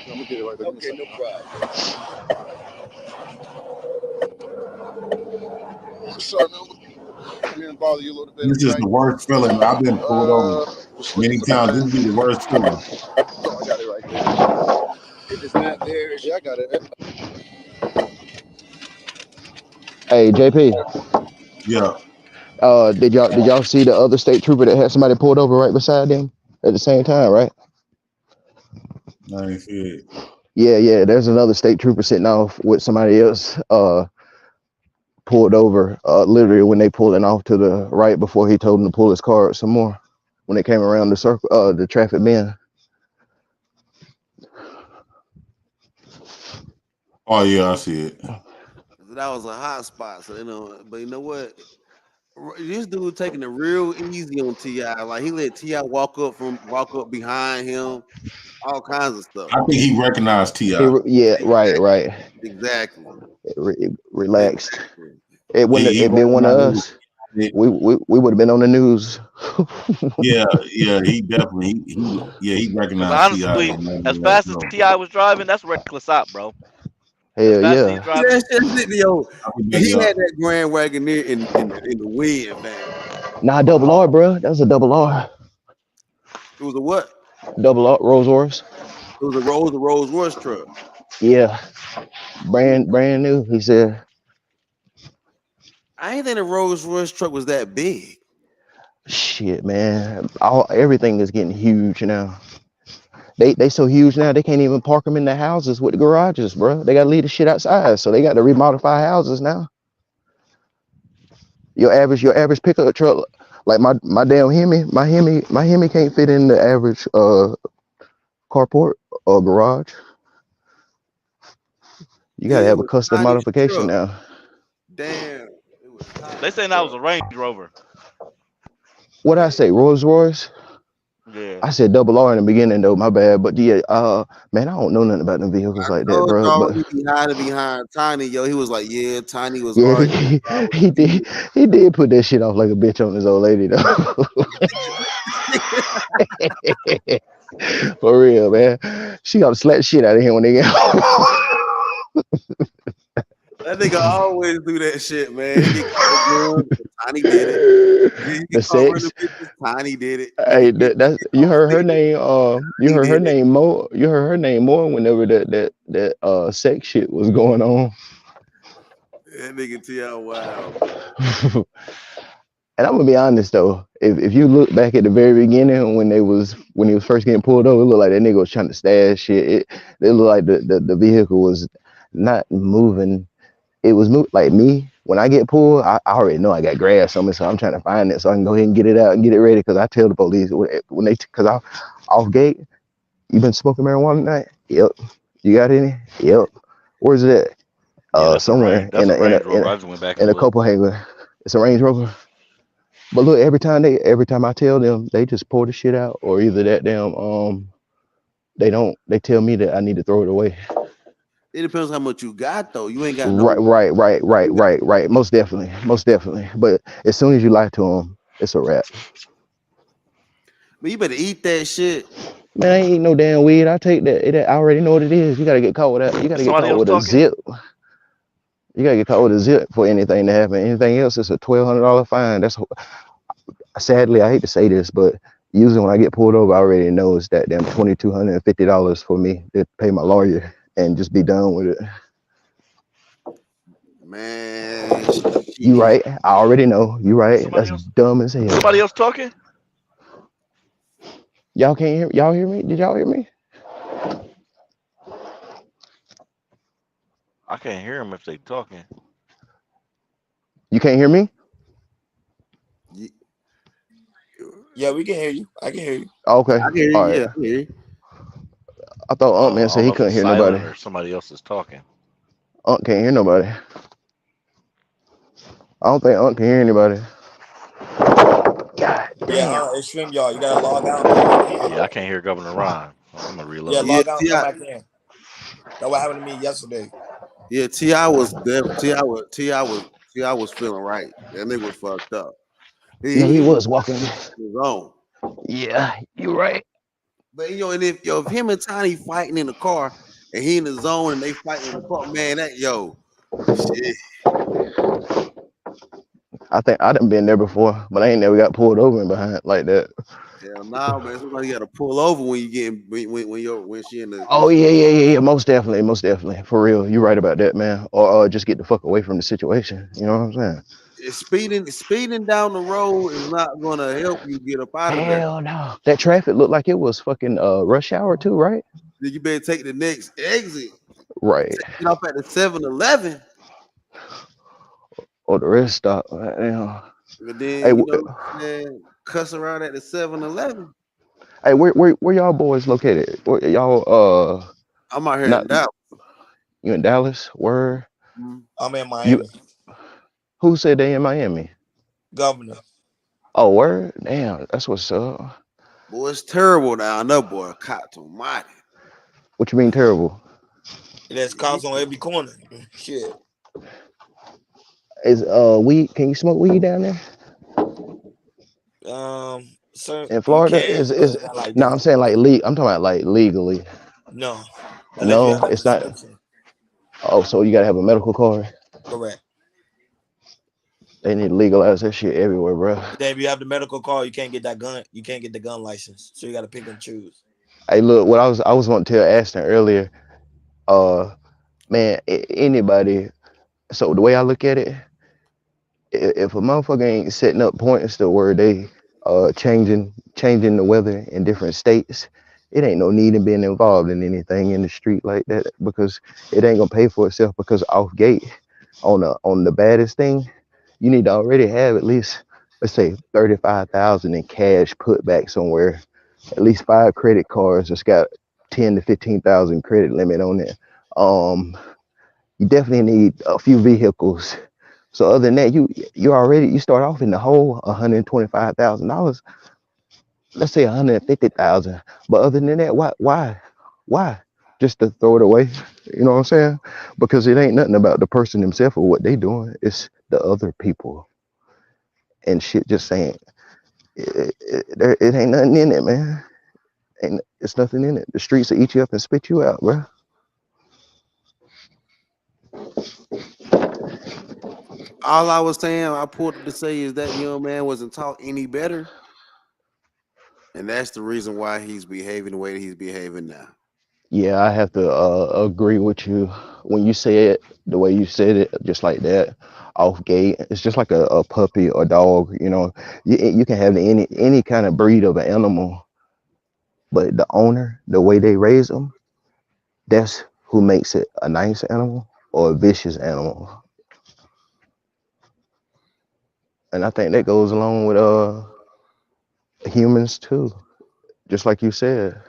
Okay, no problem. Sorry, man. I'm here to bother you a little bit. This is the worst feeling. I've been pulled over many times. This be the worst feeling. Oh, I got it right there. If it's not there, I got it. Hey, JP. Yeah. Did y'all see the other state trooper that had somebody pulled over right beside them at the same time, right? I ain't see it. Yeah. There's another state trooper sitting off with somebody else. Pulled over literally when they pulling off to the right before he told him to pull his car up some more when they came around the circle, the traffic bend. Oh yeah, I see it. That was a hot spot. So but you know what? This dude taking it real easy on T.I. Like he let T.I. walk up behind him, all kinds of stuff. I think he recognized T.I. Yeah, right. Exactly. Relaxed. It wouldn't have been one of us. we would have been on the news. Yeah, he definitely he Because recognized T.I. honestly, as fast as Ti was driving, that's reckless out, bro. As Hell fast as he's yeah. driving. Yo, he had that Grand Wagoneer in the wind, man. Nah, double R, bro. That was a double R. It was a what? Double R, Rolls Royce. It was a Rolls Royce truck. Yeah, brand new. He said. I ain't think the Rolls Royce truck was that big. Shit, man. Everything is getting huge now. They so huge now they can't even park them in the houses with the garages, bro. They gotta leave the shit outside, so they got to remodify houses now. Your average pickup truck, like my damn Hemi, my Hemi can't fit in the average carport or garage. You gotta have a custom modification now. Damn. They saying that was a Range Rover. What I say, Rolls Royce? Yeah. I said double R in the beginning though, my bad. But yeah, man, I don't know nothing about them vehicles like that, bro. But He be hiding behind Tiny, yo. He was like, yeah, Tiny was yeah, hard. he did put that shit off like a bitch on his old lady though. For real, man. She gotta slap shit out of him when they get home. That nigga always do that shit, man. Tiny did it. The sex. Tiny did it. Hey, that's you heard her name. You heard her name more. You heard her name more whenever that sex shit was going on. That nigga T.I. wow. And I'm gonna be honest though, if you look back at the very beginning when he was first getting pulled over, it looked like that nigga was trying to stash shit. It looked like the vehicle was not moving. It was like me when I get pulled. I already know I got grass somewhere, so I'm trying to find it so I can go ahead and get it out and get it ready. Because I tell the police when they because I off gate. You been smoking marijuana tonight? Yep. You got any? Yep. Where's it at? Somewhere in a Copenhagen. It's a Range Rover. But look, every time I tell them, they just pour the shit out, or either that damn they tell me that I need to throw it away. It depends how much you got though. You ain't got no. Right. Most definitely. But as soon as you lie to them, it's a wrap. But you better eat that shit. Man, I ain't eat no damn weed. I take that. I already know what it is. You gotta get caught with that. You gotta get caught with a zip. You gotta get caught with a zip for anything to happen. Anything else, it's a $1,200 fine. That's sadly, I hate to say this, but usually when I get pulled over, I already know it's that damn $2,250 for me to pay my lawyer and just be done with it. Man, you right. I already know. You right. That's dumb as hell. Somebody else talking? Y'all can't hear? Y'all hear me? Did y'all hear me? I can't hear them if they talking. You can't hear me? Yeah, we can hear you. I can hear you. Okay. I can hear you. All right. Yeah, I can hear you. I thought Aunt Man said he couldn't hear nobody. Or somebody else is talking. Aunt can't hear nobody. I don't think Aunt can hear anybody. God damn. Yeah, it's stream, y'all. You gotta log out. Yeah, I can't hear Governor Ron. I'm gonna reload. Yeah, log out and come back in. That's what happened to me yesterday. Yeah, T.I. was feeling right. That nigga was fucked up. He was walking. His own. Yeah, you right. But and if him and Tiny fighting in the car and he in the zone and they fighting in the car, man, shit. I think I done been there before, but I ain't never got pulled over in behind like that. Hell nah, man. Somebody got to pull over when you get when she in the. Oh yeah. Most definitely. For real, you right about that, man. Or just get the fuck away from the situation. You know what I'm saying? Speeding down the road is not gonna help you get up out of there. Hell no. That traffic looked like it was fucking rush hour too, right? Then you better take the next exit. Right. Get off at the 7-Eleven. Or the rest stop. Damn. But then man, cuss around at the 7-Eleven. Hey, where y'all boys located? Where y'all I'm out here in Dallas. You in Dallas? Where? I'm in Miami. Who said they in Miami? Governor. Oh, word? Damn, that's what's up. Boy, it's terrible down there, boy. Cops almighty. What you mean terrible? There's cops on every corner. Shit. Is weed? Can you smoke weed down there? So In you Florida can, is but not like no, that. I'm saying like I'm talking about like legally. No, unless you No, have a it's not. dispensary. Oh, so you gotta have a medical card. Correct. They need to legalize that shit everywhere, bro. Then if you have the medical card, you can't get that gun. You can't get the gun license. So you got to pick and choose. Hey, look, what I was wanting to tell Ashton earlier. Man, anybody. So the way I look at it, if a motherfucker ain't setting up points to where they changing the weather in different states, it ain't no need in being involved in anything in the street like that because it ain't gonna pay for itself. Because off gate on the baddest thing, you need to already have at least, let's say, 35,000 in cash put back somewhere, at least 5 credit cards that's got 10 to 15,000 credit limit on it. You definitely need a few vehicles. So other than that, you start off in the hole $125,000. Let's say 150,000. But other than that, why? Just to throw it away? You know what I'm saying? Because it ain't nothing about the person himself or what they doing. It's the other people and shit. Just saying, it ain't nothing in it, man. It's nothing in it. The streets will eat you up and spit you out, bro. All I was saying, I pulled up to say is that young man wasn't taught any better, and that's the reason why he's behaving the way that he's behaving now. Yeah, I have to agree with you when you say it the way you said it, just like that, off gate. It's just like a puppy or dog. You know, you can have any kind of breed of an animal, but the owner, the way they raise them, that's who makes it a nice animal or a vicious animal. And I think that goes along with humans too. Just like you said,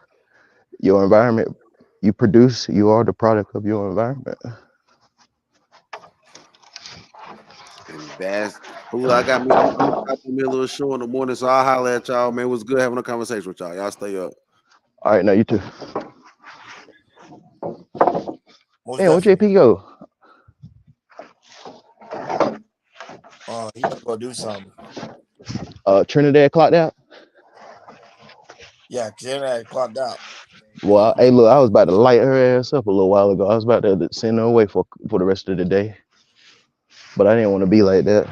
your environment you produce, you are the product of your environment. And that's who I got me. I'm got me a little show in the morning, so I'll holler at y'all, man. It was good having a conversation with y'all. Y'all stay up. All right, now you too. Most Damn, where definitely. JP go? He about to go do something. Trinidad clocked out. Yeah, Trinidad clocked out. Well, hey, look, I was about to light her ass up a little while ago. I was about to send her away for the rest of the day, but I didn't want to be like that.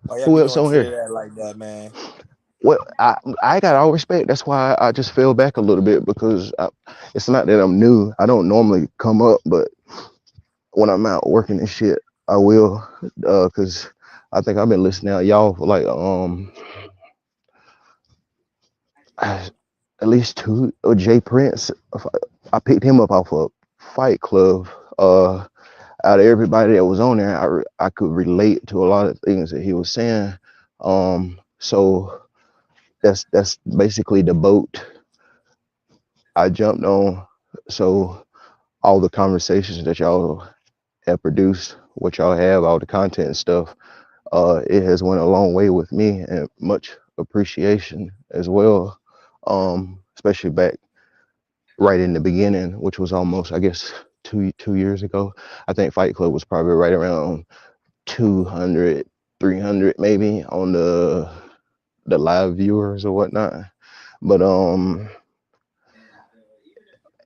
Oh yeah, Who be else doing on here? Trinidad like that, man. Well, I got all respect. That's why I just fell back a little bit because it's not that I'm new. I don't normally come up, but when I'm out working and shit, I will. Cause I think I've been listening to y'all for like at least two. Or Jay Prince, I picked him up off of Fight Club. Out of everybody that was on there, I could relate to a lot of things that he was saying. So that's basically the boat I jumped on. So all the conversations that y'all have produced, what y'all have, all the content and stuff, it has went a long way with me and much appreciation as well. Especially back right in the beginning, which was almost, I guess, two years ago. I think Fight Club was probably right around 200, 300 maybe on the live viewers or whatnot. But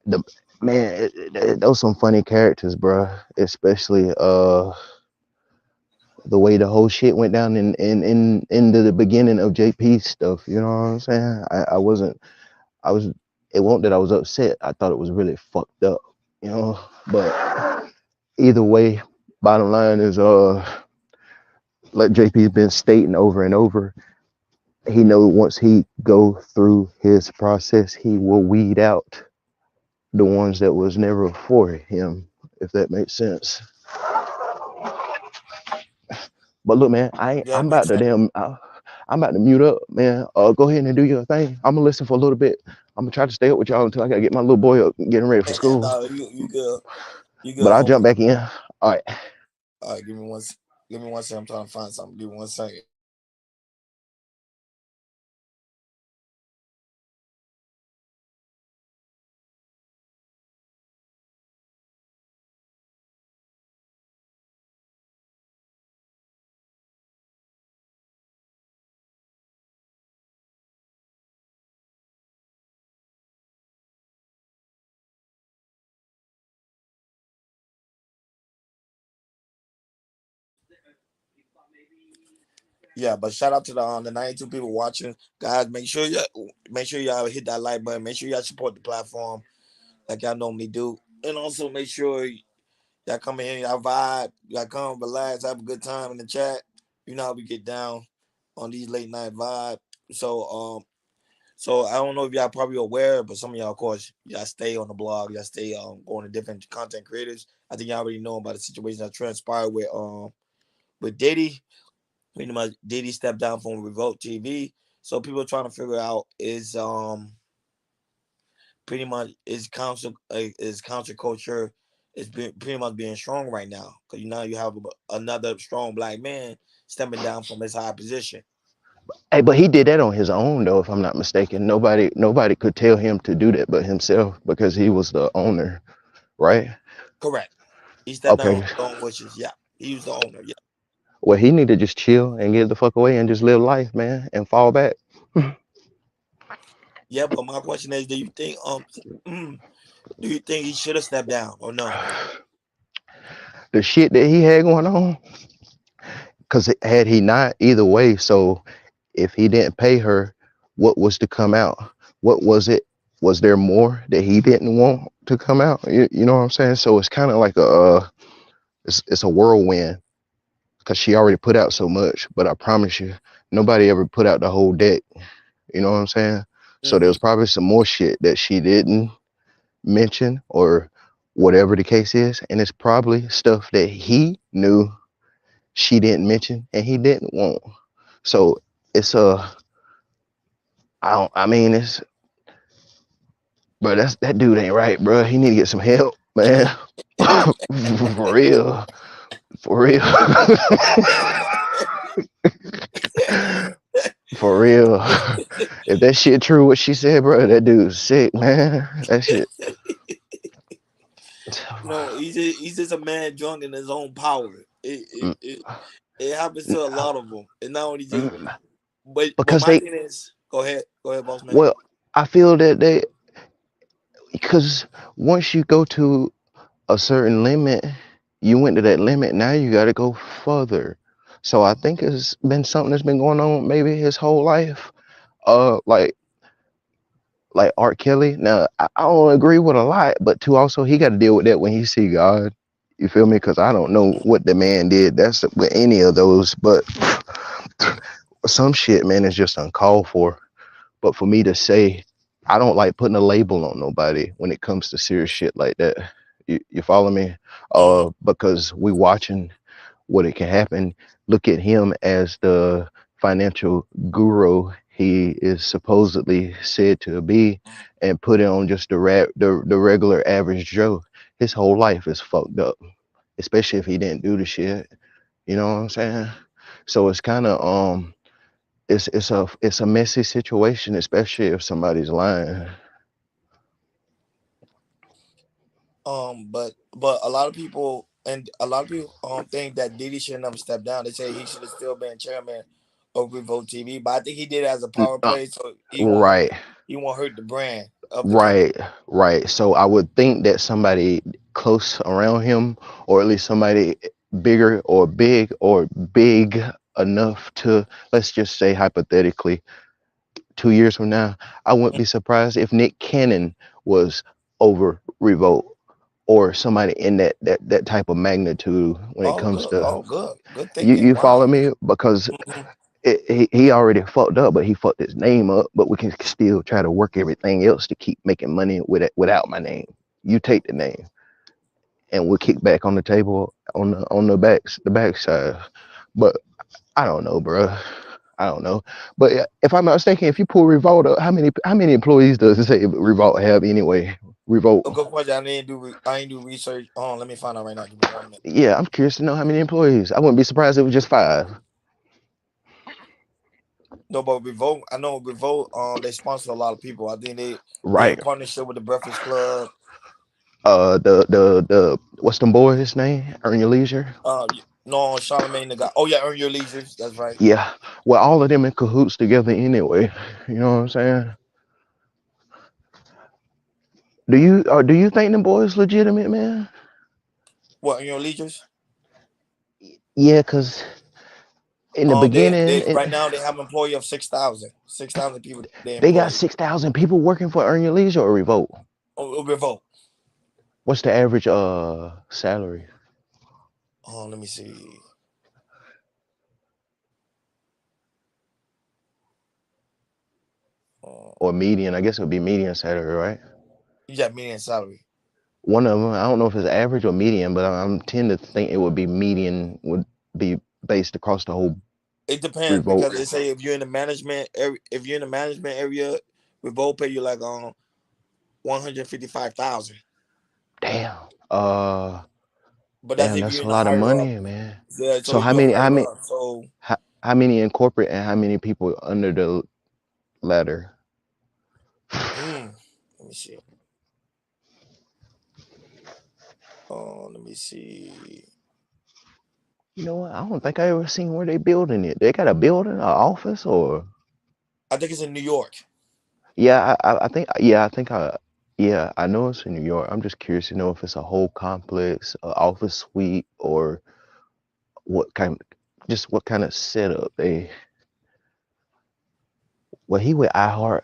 the man, those some funny characters, bro. Especially the way the whole shit went down in the beginning of JP's stuff. You know what I'm saying? I wasn't. I was. It wasn't that I was upset. I thought it was really fucked up. You know. But either way, bottom line is like JP's been stating over and over. He know once he go through his process, he will weed out the ones that was never for him, if that makes sense. But look, man, Yeah, it I'm makes about to sense. I'm about to mute up, man. Go ahead and do your thing. I'm gonna listen for a little bit. I'm gonna try to stay up with y'all until I gotta get my little boy up, getting ready for school. No, you good. You But good, I'll jump homie. back in. All right. All right, give me one. Give me 1 second. I'm trying to find something. Give me 1 second. Yeah, but shout out to the 92 people watching, guys. Make sure y'all hit that like button. Make sure y'all support the platform like y'all normally do, and also make sure y'all come in, y'all vibe, y'all come relax, have a good time in the chat. You know how we get down on these late night vibe. So I don't know if y'all probably aware, but some of y'all, of course, y'all stay on the blog, y'all stay going to different content creators. I think y'all already know about the situation that transpired with Diddy. Pretty much Diddy stepped down from Revolt TV. So people are trying to figure out is pretty much is council culture is pretty much being strong right now, because now you have another strong black man stepping down from his high position. Hey, but he did that on his own though, if I'm not mistaken. Nobody could tell him to do that but himself because he was the owner, right? Correct. He stepped down Okay. on his own wishes. Yeah, he was the owner. Yeah. Well, he need to just chill and get the fuck away and just live life, man, and fall back. Yeah, but my question is, do you think he should have stepped down or no? The shit that he had going on, because had he not, either way, so if he didn't pay her, what was to come out? What was it? Was there more that he didn't want to come out? You know what I'm saying? So it's kind of like it's a whirlwind, because she already put out so much, but I promise you, nobody ever put out the whole deck. You know what I'm saying? So there was probably some more shit that she didn't mention or whatever the case is, and it's probably stuff that he knew she didn't mention and he didn't want. So it's it's, bro, that dude ain't right, bro. He need to get some help, man. For real. For real. For real. If that shit true, what she said, bro, that dude's sick, man. That shit. No, he's just a man drunk in his own power. It happens to a lot of them. And not only just, but Because my thing is, go ahead, boss man. well, I feel that because once you go to a certain limit, you went to that limit, now you got to go further. So I think it's been something that's been going on maybe his whole life. Like R. Kelly. Now, I don't agree with a lot, but too, also, he got to deal with that when he see God. You feel me? Because I don't know what the man did. That's with any of those, but some shit, man, is just uncalled for. But for me to say, I don't like putting a label on nobody when it comes to serious shit like that. You follow me? Because we watching what it can happen. Look at him as the financial guru he is supposedly said to be, and put it on just the regular average Joe. His whole life is fucked up, especially if he didn't do the shit. You know what I'm saying? So it's kind of it's a messy situation, especially if somebody's lying. But a lot of people think that Diddy shouldn't have stepped down. They say he should have still been chairman of Revolt TV, but I think he did it as a power play, so he won't hurt the brand of the company. Right. So I would think that somebody close around him, or at least somebody bigger or big enough to, let's just say hypothetically, 2 years from now, I wouldn't be surprised if Nick Cannon was over Revolt, or somebody in that type of magnitude when it comes to. Good thinking. You follow me? Because he already fucked up, but he fucked his name up. But we can still try to work everything else to keep making money without my name. You take the name, and we'll kick back on the table on the backside. But I don't know, bro. I don't know. But if I'm not mistaken, if you pull Revolt up, how many employees does it say Revolt have anyway? Revolt. Good question. I ain't do research. Let me find out right now. Give me 1 minute. Yeah, I'm curious to know how many employees. I wouldn't be surprised if it was just 5. No, but Revolt, I know Revolt, they sponsor a lot of people. I think they in partnership with the Breakfast Club. The what's them boys' name? Earn Your Leisure. No, Charlamagne the guy. Oh yeah, Earn Your Leisure. That's right. Yeah. Well, all of them in cahoots together anyway. You know what I'm saying? Do you think them boys legitimate, man? What, Earn Your Leisures? Yeah, cause In the beginning, They right now they have an employee of 6,000. 6,000 people they they got employ. 6,000 people working for Earn Your Leisure or Revolt. Revolt. What's the average salary? Oh, let me see. Or median? I guess it would be median salary, right? Yeah, median salary. One of them, I don't know if it's average or median, but I'm tend to think it would be median, would be based across the whole It depends Revolt. because they say if you're in the management area, Revolt pay you like 155,000. Damn. But that's Damn, if that's you're a in the lot of higher up. money, man. Yeah, So if how you're many higher up, so how many in corporate and how many people under the ladder? let me see. Let me see. You know what? I don't think I ever seen where they building it. They got a building, an office, or I think it's in New York. yeah, I think I know it's in New York. I'm just curious to know if it's a whole complex, office suite, or what kind of setup they. Well, he with iHeart,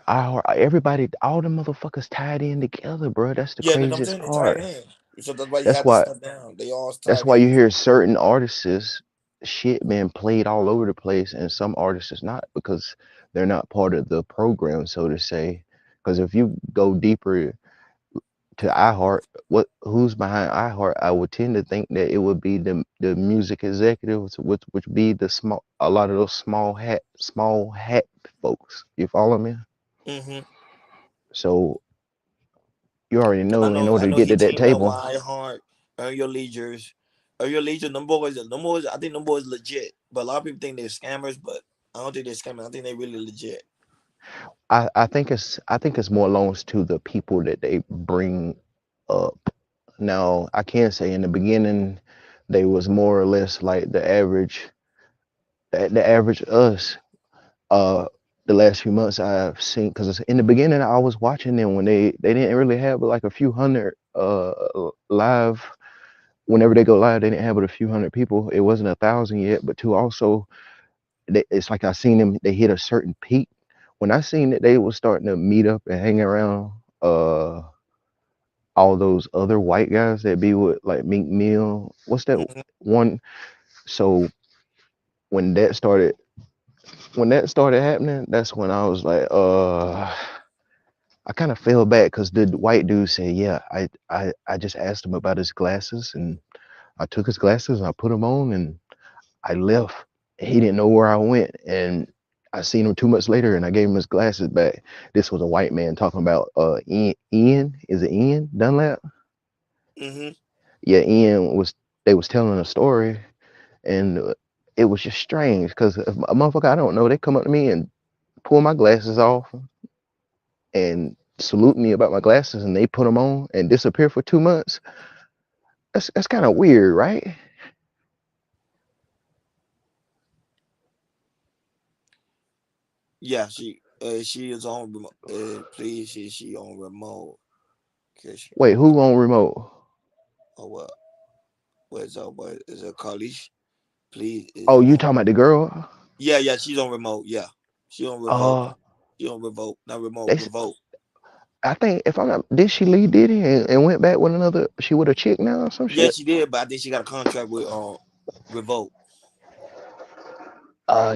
everybody, all the motherfuckers tied in together, bro. That's the Yeah, that's what I'm craziest saying. They tied part. in. So that's why you That's have to why. step down. They all That's tied why in. you hear certain artists shit being played all over the place, and some artists is not because they're not part of the program, so to say. Because if you go deeper to iHeart, who's behind iHeart? I would tend to think that it would be the music executives, which would be a lot of those small hat folks. You follow me? Mm-hmm. So you already I know in order to know get he to that teamed up with table. iHeart, Earn Your Leisures. Earn Your Leisure, them boys, I think them boys legit. But a lot of people think they're scammers, but I don't think they're scammers. I think they're really legit. I think it's more loans to the people that they bring up. Now I can say in the beginning they was more or less like the average us. The last few months I've seen, because in the beginning I was watching them when they didn't really have like a few hundred live. Whenever they go live, they didn't have but a few hundred people. It wasn't 1,000 yet, but two also, it's like I seen them. They hit a certain peak. When I seen that they was starting to meet up and hang around, all those other white guys that be with like Meek Mill. What's that one? So when that started happening, that's when I was like, I kind of fell back because the white dude said, yeah, I just asked him about his glasses and I took his glasses and I put them on and I left. He didn't know where I went and I seen him 2 months later and I gave him his glasses back. This was a white man talking about Ian. Is it Ian Dunlap? Mm-hmm. Yeah, they was telling a story and it was just strange because a motherfucker I don't know, they come up to me and pull my glasses off and salute me about my glasses and they put them on and disappear for 2 months. That's kind of weird, right? Yeah, she is on remote. Please, she on remote. Wait, who on remote? Oh what? What is it Carlish? Please. Oh, you talking about the girl? Yeah, she's on remote. Yeah, she on remote. She on remote, not remote. Revolt. I think if I'm not, did she leave Diddy and went back with another? She with a chick now or some shit? Yeah, she did, but I think she got a contract with Revolt.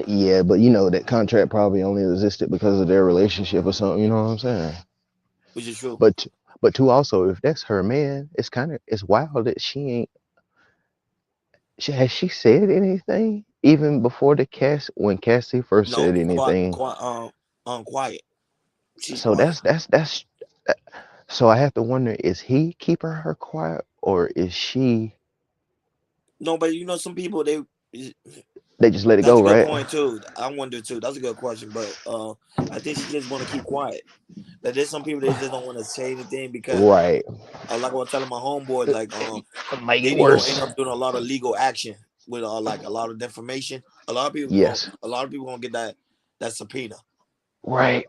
Yeah, but you know that contract probably only existed because of their relationship or something. You know what I'm saying? Which is true. But too also, if that's her man, it's wild that she ain't. Has she said anything even before when Cassie first said anything? Quiet. She's So quiet. that's. So I have to wonder: is he keeping her quiet, or is she? No, but you know, some people they just let it that's go, a good right? point too. I wonder too. That's a good question, but I think she just want to keep quiet. That there's some people they just don't want to say anything because, right? Like I was telling my homeboy, like make it they gonna worse. end up doing a lot of legal action with like a lot of defamation. A lot of people, gonna get that subpoena. Right.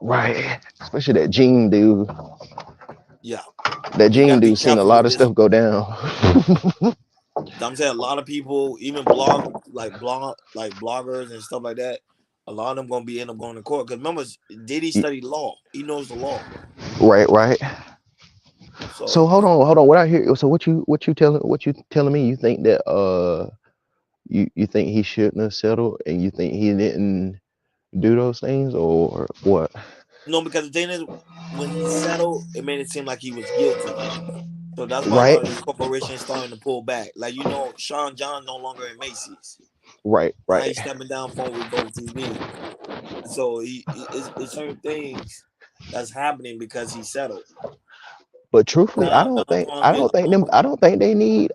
Especially that Gene dude. Yeah. That Gene be dude seen a careful lot with of this. stuff go down. I'm saying a lot of people, even bloggers and stuff like that, a lot of them gonna end up going to court. Because remember, Diddy studied law. He knows the law. Right. So So hold on. What I hear? So what you telling me? You think that you think he shouldn't have settled, and you think he didn't do those things, or what? no, because the thing is, when he settled, it made it seem like he was guilty. So that's why a Right. lot of these corporations starting to pull back. Like Sean John no longer in Macy's. Right. Now he's stepping down from Revolt TV. So it's certain things that's happening because he settled. But truthfully, I don't think they need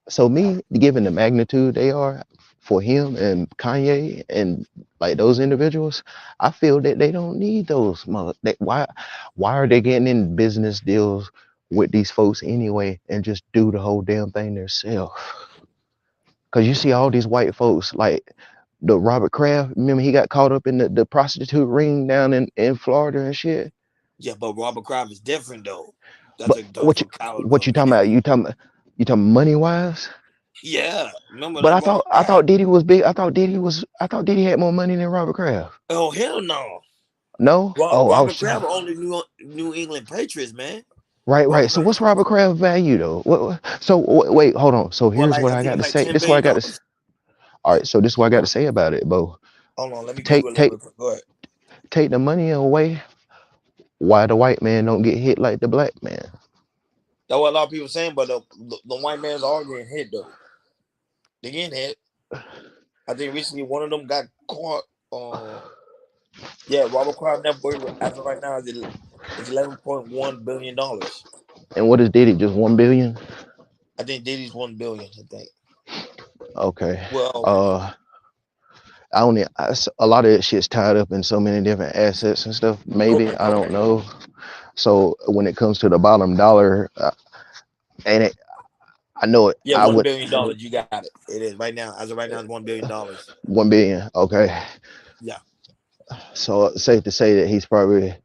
so me given the magnitude they are for him and Kanye and like those individuals, I feel that they don't need those why are they getting in business deals with these folks anyway and just do the whole damn thing themselves? Because you see all these white folks like the Robert Kraft, remember he got caught up in the prostitute ring down in Florida and shit. Yeah, but Robert Kraft is different though. But what you talking about? You talking money wise? Yeah, remember? But I thought Diddy was big. I thought Diddy had more money than Robert Kraft. Oh hell no. No. Robert Kraft only New England Patriots, man. Right. So what's Robert Kraft's value though? Wait, hold on. So here's what I got to say. This is what I got to. All right. So this is what I got to say about it, Bo. Hold on. Let me take go ahead. Take the money away. Why the white man don't get hit like the black man? That's what a lot of people saying, but the white man's all getting hit though. They getting hit. I think recently one of them got caught. Robert Kraft net worth as of right now is $11.1 billion. And what is Diddy? Just 1 billion? I think Diddy's 1 billion. I think. Okay. Well, a lot of that shit's tied up in so many different assets and stuff. Maybe I don't know. So when it comes to the bottom dollar, I know it. Yeah, $1 billion. You got it. It is right now. As of right now, it's $1 billion. 1 billion. Okay. Yeah. So safe to say that he's probably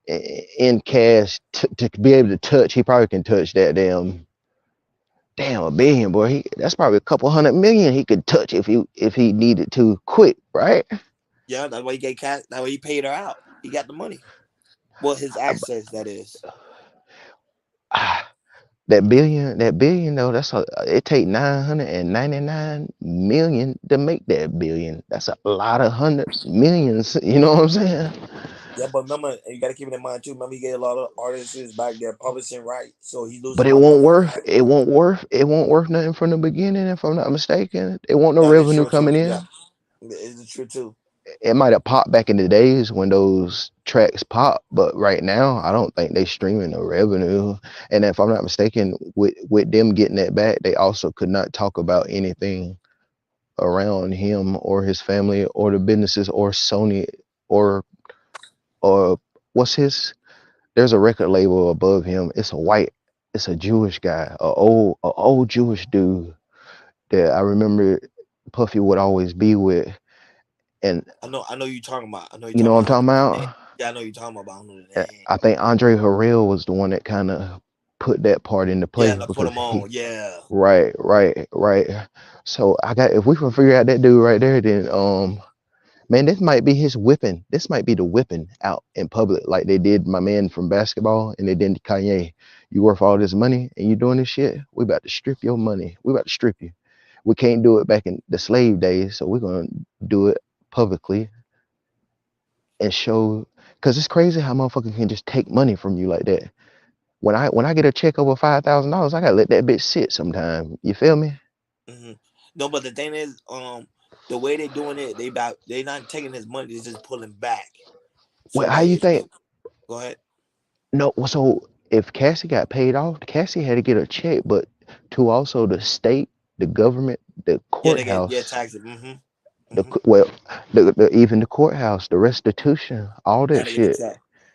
in cash to be able to touch. He probably can touch that damn $1 billion, boy. That's probably a couple $100 million he could touch if he needed to quick, right? Yeah, that's why he get cash. That's why he paid her out. He got the money. Well, his assets, that is. That billion though, it take 999 million to make that billion. That's a lot of hundreds millions. You know what I'm saying? Yeah, but remember, you gotta keep it in mind too. Remember, he gave a lot of artists back their publishing rights, so he loses. But it won't worth nothing from the beginning, if I'm not mistaken. It won't no revenue coming in. Yeah, it's true too. It might have popped back in the days when those tracks pop, but right now I don't think they streaming no revenue. And if I'm not mistaken, with them getting that back, they also could not talk about anything around him or his family or the businesses or Sony or what's his? There's a record label above him. It's a Jewish guy, a old Jewish dude that I remember Puffy would always be with. And I know you're talking about. You know what I'm talking about? Yeah, I know you're talking about. I think Andre Harrell was the one that kind of put that part into play. Yeah, put him on. Yeah. Right. So if we can figure out that dude right there, then man, this might be his whipping. This might be the whipping out in public, like they did my man from basketball and they did Kanye. You worth all this money and you doing this shit. We about to strip your money. We about to strip you. We can't do it back in the slave days, so we're gonna do it publicly and show, because it's crazy how motherfuckers can just take money from you like that. When I get a check over $5,000, I gotta let that bitch sit sometime. You feel me? Mm-hmm. No, but the thing is, the way they're doing it, they not taking his money, they're just pulling back. So well, how you think? Go ahead. No, so if Cassie got paid off, Cassie had to get a check, but to also the state, the government, the courthouse. Yeah, taxes. Mm-hmm. Even the courthouse, the restitution, all that shit.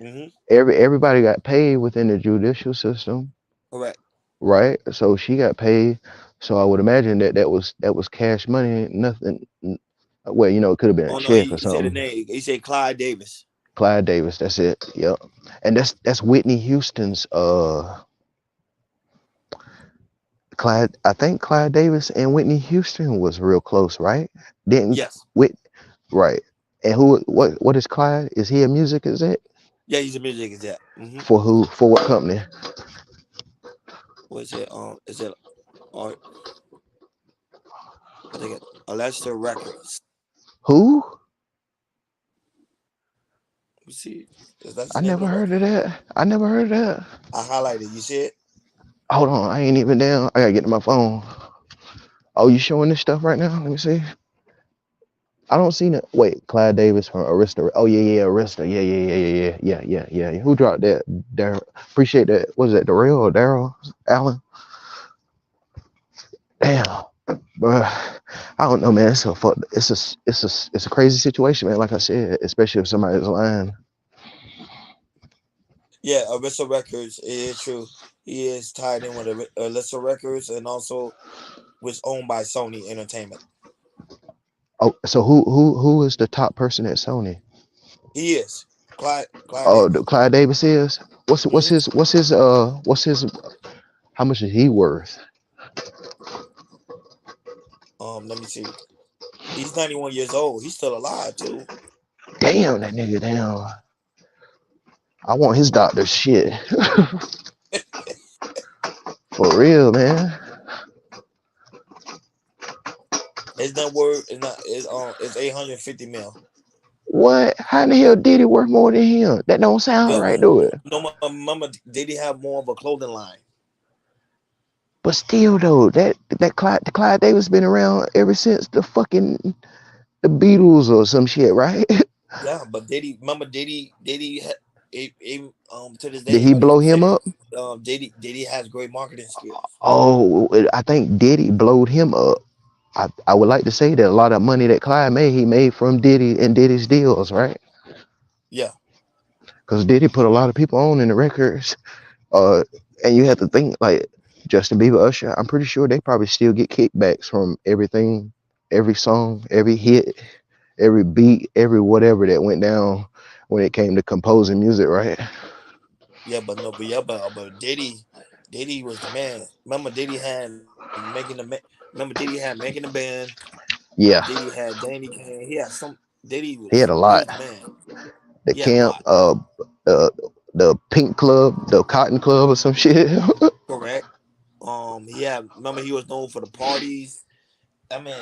Mm-hmm. Everybody got paid within the judicial system. Correct. Right. So she got paid. So I would imagine that was cash money. Nothing. Well, it could have been a check or something. He said the name. He said Clyde Davis. Clyde Davis. That's it. Yep. And that's Whitney Houston's Clyde, I think Clyde Davis and Whitney Houston was real close, right? Didn't Yes. right? And what is Clyde? Is he a music exec? Yeah, he's a music exec. For who? For what company? What is it? Is it I think it Alester Records. Who? Let me see. Is that I the name never of the heard record? of that. I never heard of that. I highlighted. You see it? Hold on, I ain't even down. I gotta get to my phone. Oh, you showing this stuff right now? Let me see. I don't see it. Wait, Clyde Davis from Arista. Oh yeah, Arista. Yeah. Who dropped that? Daryl. Appreciate that. Was that Darrell or Daryl Allen? Damn, bro. I don't know, man. It's a crazy situation, man. Like I said, especially if somebody's lying. Yeah, Arista Records. It is true. He is tied in with Arista Records and also was owned by Sony Entertainment. Oh, so who is the top person at Sony? He is Clyde Oh, Davis. Clyde Davis is. What's his how much is he worth? Let me see. He's 91 years old. He's still alive too. Damn, that nigga down. I want his doctor shit. For real, man. His net worth is 850 mil. What? How in the hell did he worth more than him? That don't sound right, do it? No, mama, did he have more of a clothing line? But still, though, that Clyde Davis been around ever since the Beatles or some shit, right? Yeah, but to this day, Did he blow him up? Diddy has great marketing skills. Oh, I think Diddy blowed him up. I would like to say that a lot of money that Clyde made, he made from Diddy and Diddy's deals, right? Yeah. Because Diddy put a lot of people on in the records. And you have to think, like, Justin Bieber, Usher, I'm pretty sure they probably still get kickbacks from everything, every song, every hit, every beat, every whatever that went down when it came to composing music, right? Yeah, but Diddy was the man. Remember Diddy had making the band. Yeah. Diddy had Danny Kane. He had a lot. The camp, the Pink Club, the Cotton Club, or some shit. Correct. Remember he was known for the parties. That man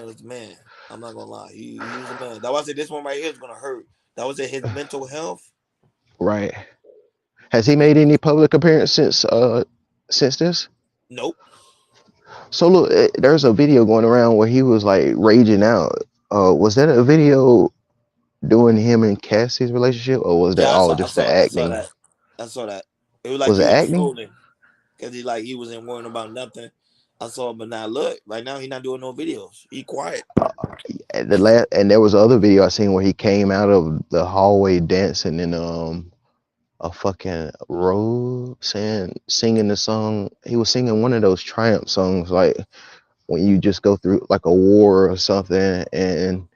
was the man. I'm not gonna lie. He was the man. That was it. This one right here is gonna hurt. That was it. His mental health. Right. Has he made any public appearance since this? Nope. So look, there's a video going around where he was like raging out. Was that a video doing him and Cassie's relationship, or was that all just the acting? I saw that. It was like Was he it was acting? trolling because he wasn't worrying about nothing. I saw, but now look, right now he's not doing no videos. He quiet. And there was another video I seen where he came out of the hallway dancing in a fucking robe, singing the song. He was singing one of those triumph songs, like when you just go through like a war or something, and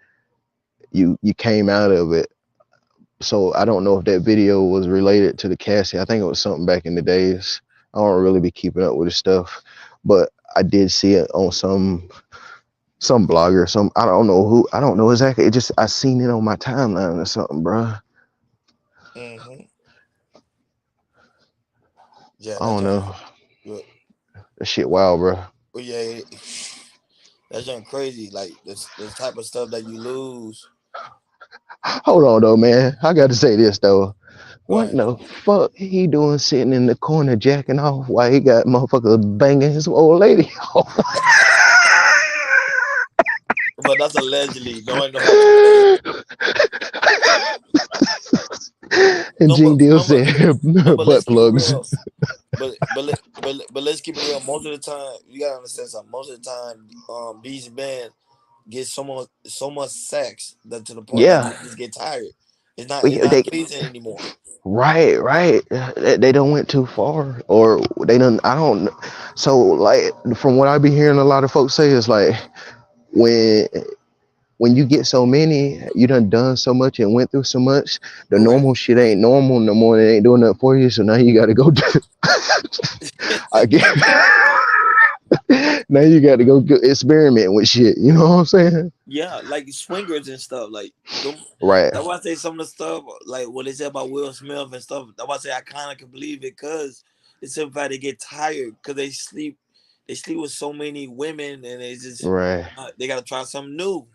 you came out of it. So I don't know if that video was related to the Cassie. I think it was something back in the days. I don't really be keeping up with his stuff, but I did see it on some blogger, I don't know who, I don't know exactly. It just, I seen it on my timeline or something, bro. Mm-hmm. Yeah, I don't know. Good. That shit wild, bro. Well, yeah, that's just crazy. Like this type of stuff that you lose. Hold on though, man. I got to say this though. What the fuck he doing sitting in the corner jacking off while he got motherfuckers banging his old lady? But that's allegedly. No one knows. And Gene Deal said butt plugs. But let's keep it real. Most of the time, you gotta understand something. Most of the time, these men get so much sex that to the point that they just get tired. It's not pleasing anymore. Right. They don't went too far, or they don't. I don't. So like from what I be hearing, a lot of folks say is like when you get so many, you done so much and went through so much. The normal shit ain't normal no more. It ain't doing nothing for you. So now you got to go do. I get. Now you got to go experiment with shit. You know what I'm saying? Yeah, like swingers and stuff. Like Right. that's why I say some of the stuff, like what they say about Will Smith and stuff. That's why I say I kind of can believe it, because it's in fact they get tired because they sleep with so many women, and they just Right. they gotta try something new.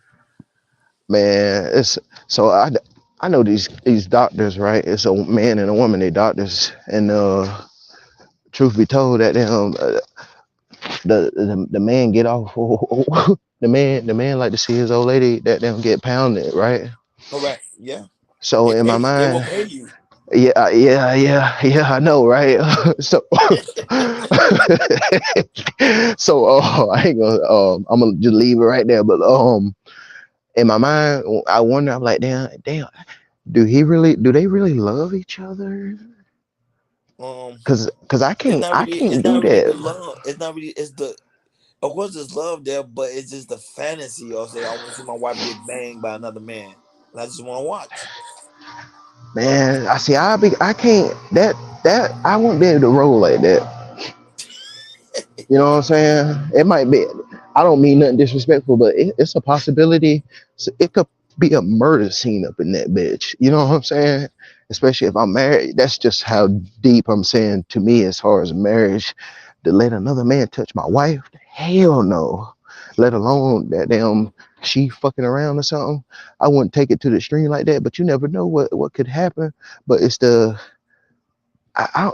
Man, it's so I know these doctors, right? It's a man and a woman, they doctors, and truth be told, that them the man get off. the man like to see his old lady that them get pounded, right? Correct. Yeah. So in my They will mind, pay you. yeah, I know, right? So, so I ain't gonna, I'm gonna just leave it right there. But in my mind, I wonder, I'm like, damn, do they really love each other? Cause I can't do Really the that. love. It's not really. It's the. Of course, there's love there, but it's just the fantasy of say I want to see my wife get banged by another man, and I just want to watch. Man, I can't I won't be able to roll like that. You know what I'm saying? It might be. I don't mean nothing disrespectful, but it's a possibility. So it could be a murder scene up in that bitch. You know what I'm saying? Especially if I'm married. That's just how deep I'm saying to me as far as marriage. To let another man touch my wife? Hell no. Let alone that damn she fucking around or something. I wouldn't take it to the extreme like that, but you never know what could happen. But it's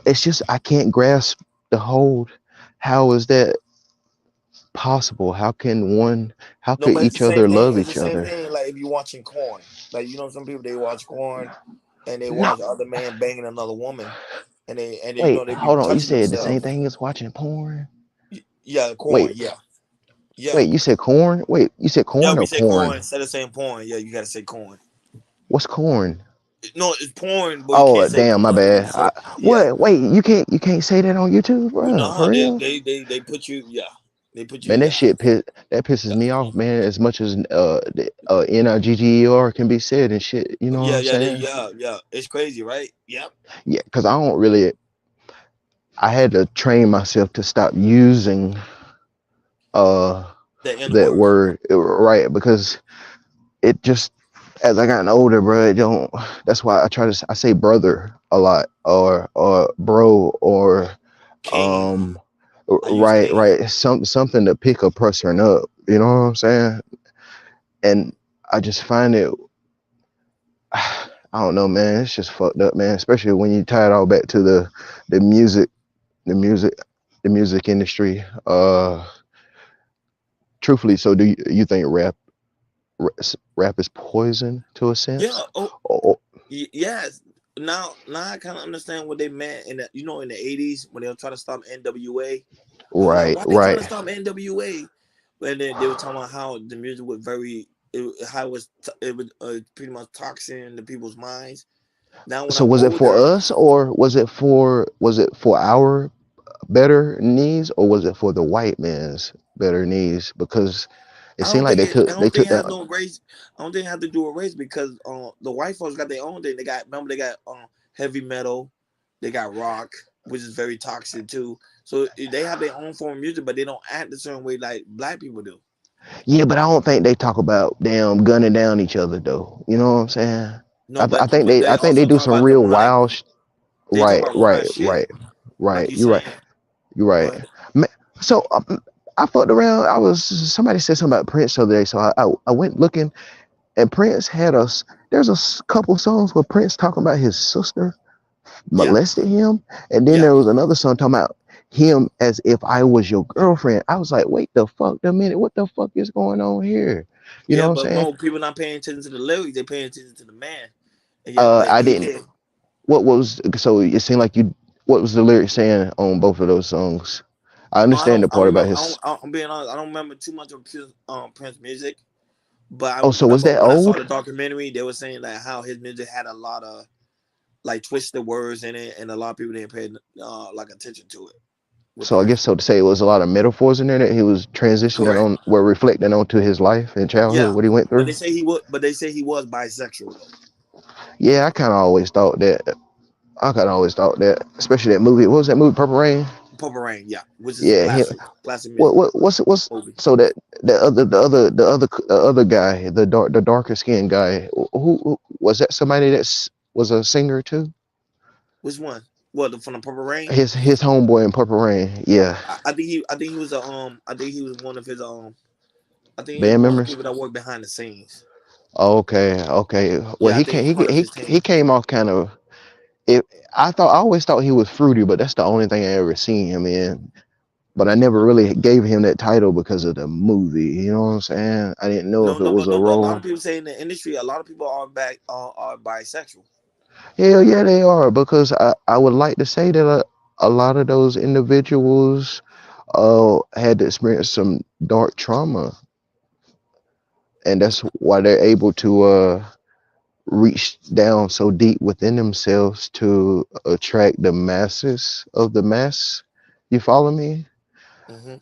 it's just I can't grasp the whole. How is that possible? How could But it's each the same other thing. love It's the each same other? thing. Like if you're watching corn, like some people they watch corn, and they watch other man banging another woman, and they Wait, they be hold on. You touching said the same themselves. thing as watching porn? Yeah, corn. Wait, Yeah. wait. You said corn? Wait, you said Yeah, corn we or say porn? corn instead of saying porn. Yeah, you gotta say corn. What's corn? No, it's porn, but you Oh, can't say damn, my porn. You gotta bad. say What? Wait, you can't say that on YouTube, bro? No, For real? they put you. Yeah, they put you. Man, Yeah. that pisses me off, man. As much as NIGGER can be said and shit. You know what I'm saying? Yeah. It's crazy, right? Yep. Yeah, because I had to train myself to stop using that word, right? Because it just, as I gotten older, bro, that's why I say brother a lot, or bro, or right, something to pick a person up. You know what I'm saying? And I just find it, I don't know, man. It's just fucked up, man. Especially when you tie it all back to the music industry. Truthfully, so do you think rap is poison to a sense? Yeah. Yes. Now I kind of understand what they meant in the in the 80s when they were trying to stop NWA. Right, Why they trying to stop NWA? And then they were talking about how the music was it was pretty much toxic in the people's minds. Now when So I'm was it for older, us, or was it for our better needs, or was it for the white man's better needs? Because it I seemed don't like think they I don't think it took has that. no race. I don't think it has to do with race because the white folks got their own thing. They got heavy metal, they got rock, which is very toxic too. So they have their own form of music, but they don't act the certain way like black people do. Yeah, but I don't think they talk about damn gunning down each other though. You know what I'm saying? No, I think but they they also do talk some about the real rhyme. wild. They talk Right, about rhyme right, shit, like you You're right. saying. You're right. But So I fucked around. Somebody said something about Prince the other day, so I went looking, and Prince had there's a couple songs where Prince talking about his sister molested him, and then there was another song talking about him as if I was your girlfriend. I was like, wait the fuck a minute, what the fuck is going on here? You know what I'm but saying? more people not paying attention to the lyrics; they paying attention to the man. And like I he didn't. did. What was so? It seemed like you. What was the lyric saying on both of those songs? I understand the I don't part about remember. his. I'm being honest. I don't remember too much of Prince music, but I Oh, so was remember that when I saw old? the documentary, they were saying like how his music had a lot of like twisted words in it, and a lot of people didn't pay like attention to it. So I guess so to say it was a lot of metaphors in there that he was transitioning Correct. on, were reflecting onto his life and childhood, Yeah, what he went but through. they say he was. But they say he was bisexual though. Yeah, I kind of always thought that. Especially that movie. What was that movie? Purple Rain. Purple Rain, yeah, which is a Yeah, him. classic music What's movie. so that the other guy, the darker skinned guy, who was that? Somebody was a singer too. Which one? What from the Purple Rain? His homeboy in Purple Rain. Yeah, I think he was I think he was one of his I think he was band one of the members. people that worked behind the scenes. Okay. Well, Yeah, I think he was part of his he team. came off kind of. I always thought he was fruity, but that's the only thing I ever seen him in. But I never really gave him that title because of the movie. You know what I'm saying? I didn't know if it was a But a lot of role. people say in the industry, a lot of people are bisexual. Hell yeah, they are, because I would like to say that a lot of those individuals had to experience some dark trauma, and that's why they're able to reach down so deep within themselves to attract the masses of the mass. You follow me? Mm-hmm.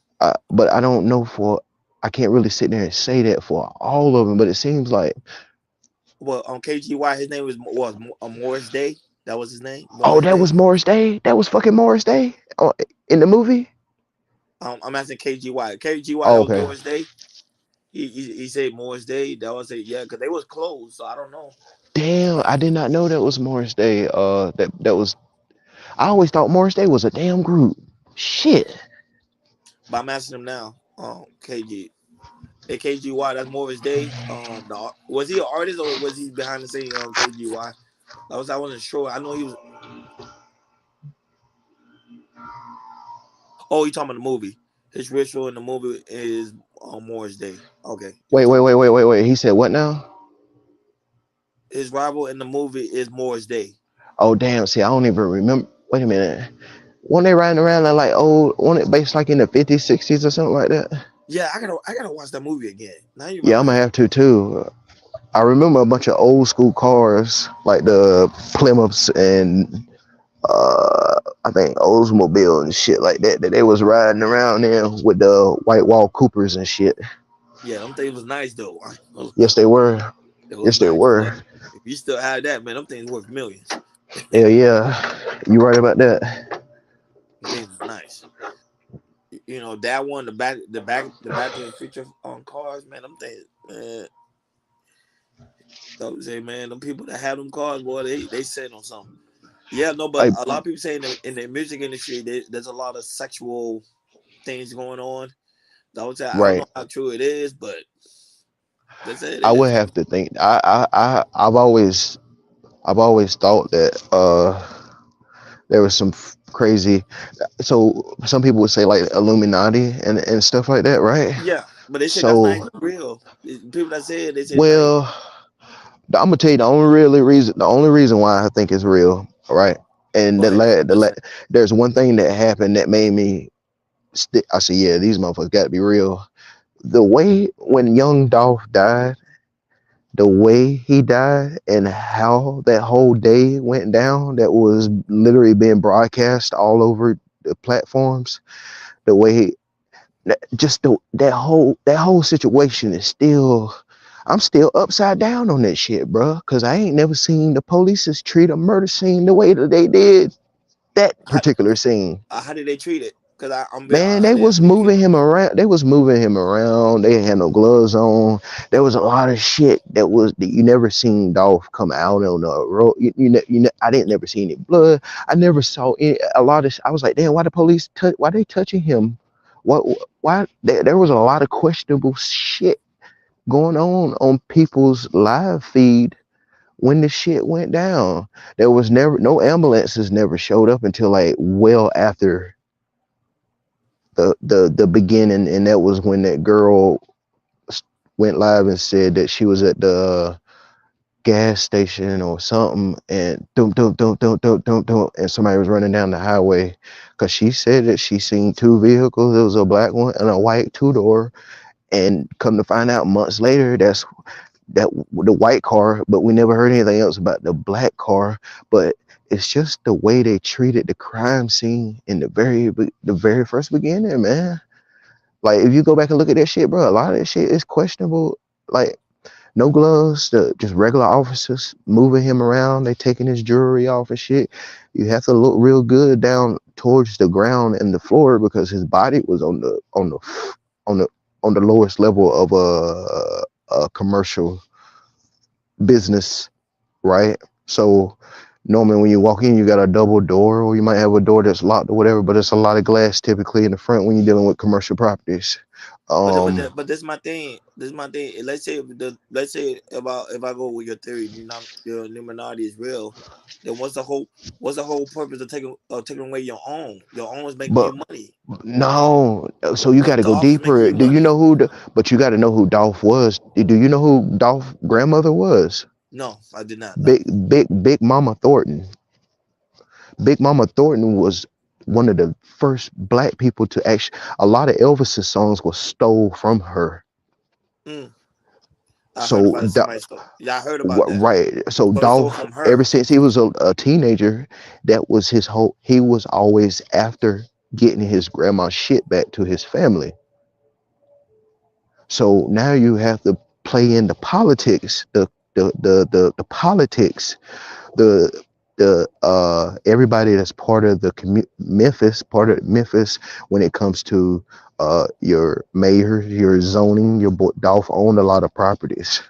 But I don't know I can't really sit there and say that for all of them, but it seems like. Well, on KGY, his name was Morris Day. That was his name. Oh, Morris that Day. was Morris Day. That was fucking Morris Day in the movie. I'm asking KGY. KGY, Oh, that was okay. Morris Day. He said Morris Day. That was yeah, because they was closed, so I don't know. Damn, I did not know that was Morris Day. That was. I always thought Morris Day was a damn group. Shit. But I'm asking him now. KGY, that's Morris Day. Was he an artist or was he behind the scenes on KGY? I wasn't sure. I know he was. Oh, you talking about the movie? His ritual in the movie is on Morris Day. Okay. Wait. He said what now? His rival in the movie is Morris Day. Oh damn! See, I don't even remember. Wait a minute. Weren't they riding around like old? Wasn't it based like in the 50s, 60s or something like that? Yeah, I gotta watch that movie again. Now you. Yeah, I'm gonna have to too. I remember a bunch of old school cars like the Plymouths and I think Oldsmobile and shit like that they was riding around there with the white wall Coopers and shit. Yeah, them things was nice though. Yes, they were. Yes, they were. If you still have that, man, them things worth millions. Hell yeah, you right about that. Them things was nice. You know that one, the back to the Future on cars, man. Them things, man. Don't say, man, them people that have them cars, boy, they sit on something. Yeah, no, but a lot of people say in the music industry, there's a lot of sexual things going on. I don't know how true it is, but that's it. I would have to think. I've always thought that there was some crazy. So some people would say like Illuminati and stuff like that, right? Yeah, but they say that's not even real. People that say it, they say. Well, I'm gonna tell you the only reason why I think it's real, right? And there's one thing that happened that made me. I said, yeah, these motherfuckers got to be real. The way when young Dolph died, the way he died, and how that whole day went down, that was literally being broadcast all over the platforms. The way, that whole situation is still. I'm still upside down on that shit, bro. Cause I ain't never seen the police treat a murder scene the way that they did that particular scene. How did they treat it? Cause Man, they was moving him around. They had no gloves on. There was a lot of shit that you never seen Dolph come out on the road. I didn't never see any blood. I never saw a lot of. I was like, damn, why the police? Why they touching him? Why? There was a lot of questionable shit going on people's live feed when the shit went down. There was no ambulances never showed up until like well after the beginning, and that was when that girl went live and said that she was at the gas station or something, and and somebody was running down the highway, because she said that she seen two vehicles. There was a black one and a white two-door, and come to find out months later, that's the white car, but we never heard anything else about the black car. But it's just the way they treated the crime scene in the very first beginning, man. Like, if you go back and look at that shit, bro, a lot of that shit is questionable. Like, no gloves, just regular officers moving him around. They taking his jewelry off and shit. You have to look real good down towards the ground and the floor because his body was on the on the on the lowest level of a commercial business, right? So normally when you walk in, you got a double door, or you might have a door that's locked or whatever, but it's a lot of glass typically in the front when you're dealing with commercial properties. But this is my thing. This is my thing. Let's say if I go with your theory, your Illuminati is real, then what's the whole purpose of taking away your own? Your own is making But you money. no, so you got to go Dolph is making deeper. you Do you money. know but you got to know who Dolph was. Do you know who Dolph grandmother was? No, I did not. No. Big Mama Thornton. Big Mama Thornton was one of the first black people to actually. A lot of Elvis's songs were stole from her. I heard So about it. Somebody stole. Yeah, I heard about that. right. So But it stole Dolph, from her. ever since he was a teenager, that was his whole. He was always after getting his grandma's shit back to his family. So now you have to play in the politics, the politics, the everybody that's part of the Memphis, when it comes to your mayor, your zoning, your Dolph owned a lot of properties.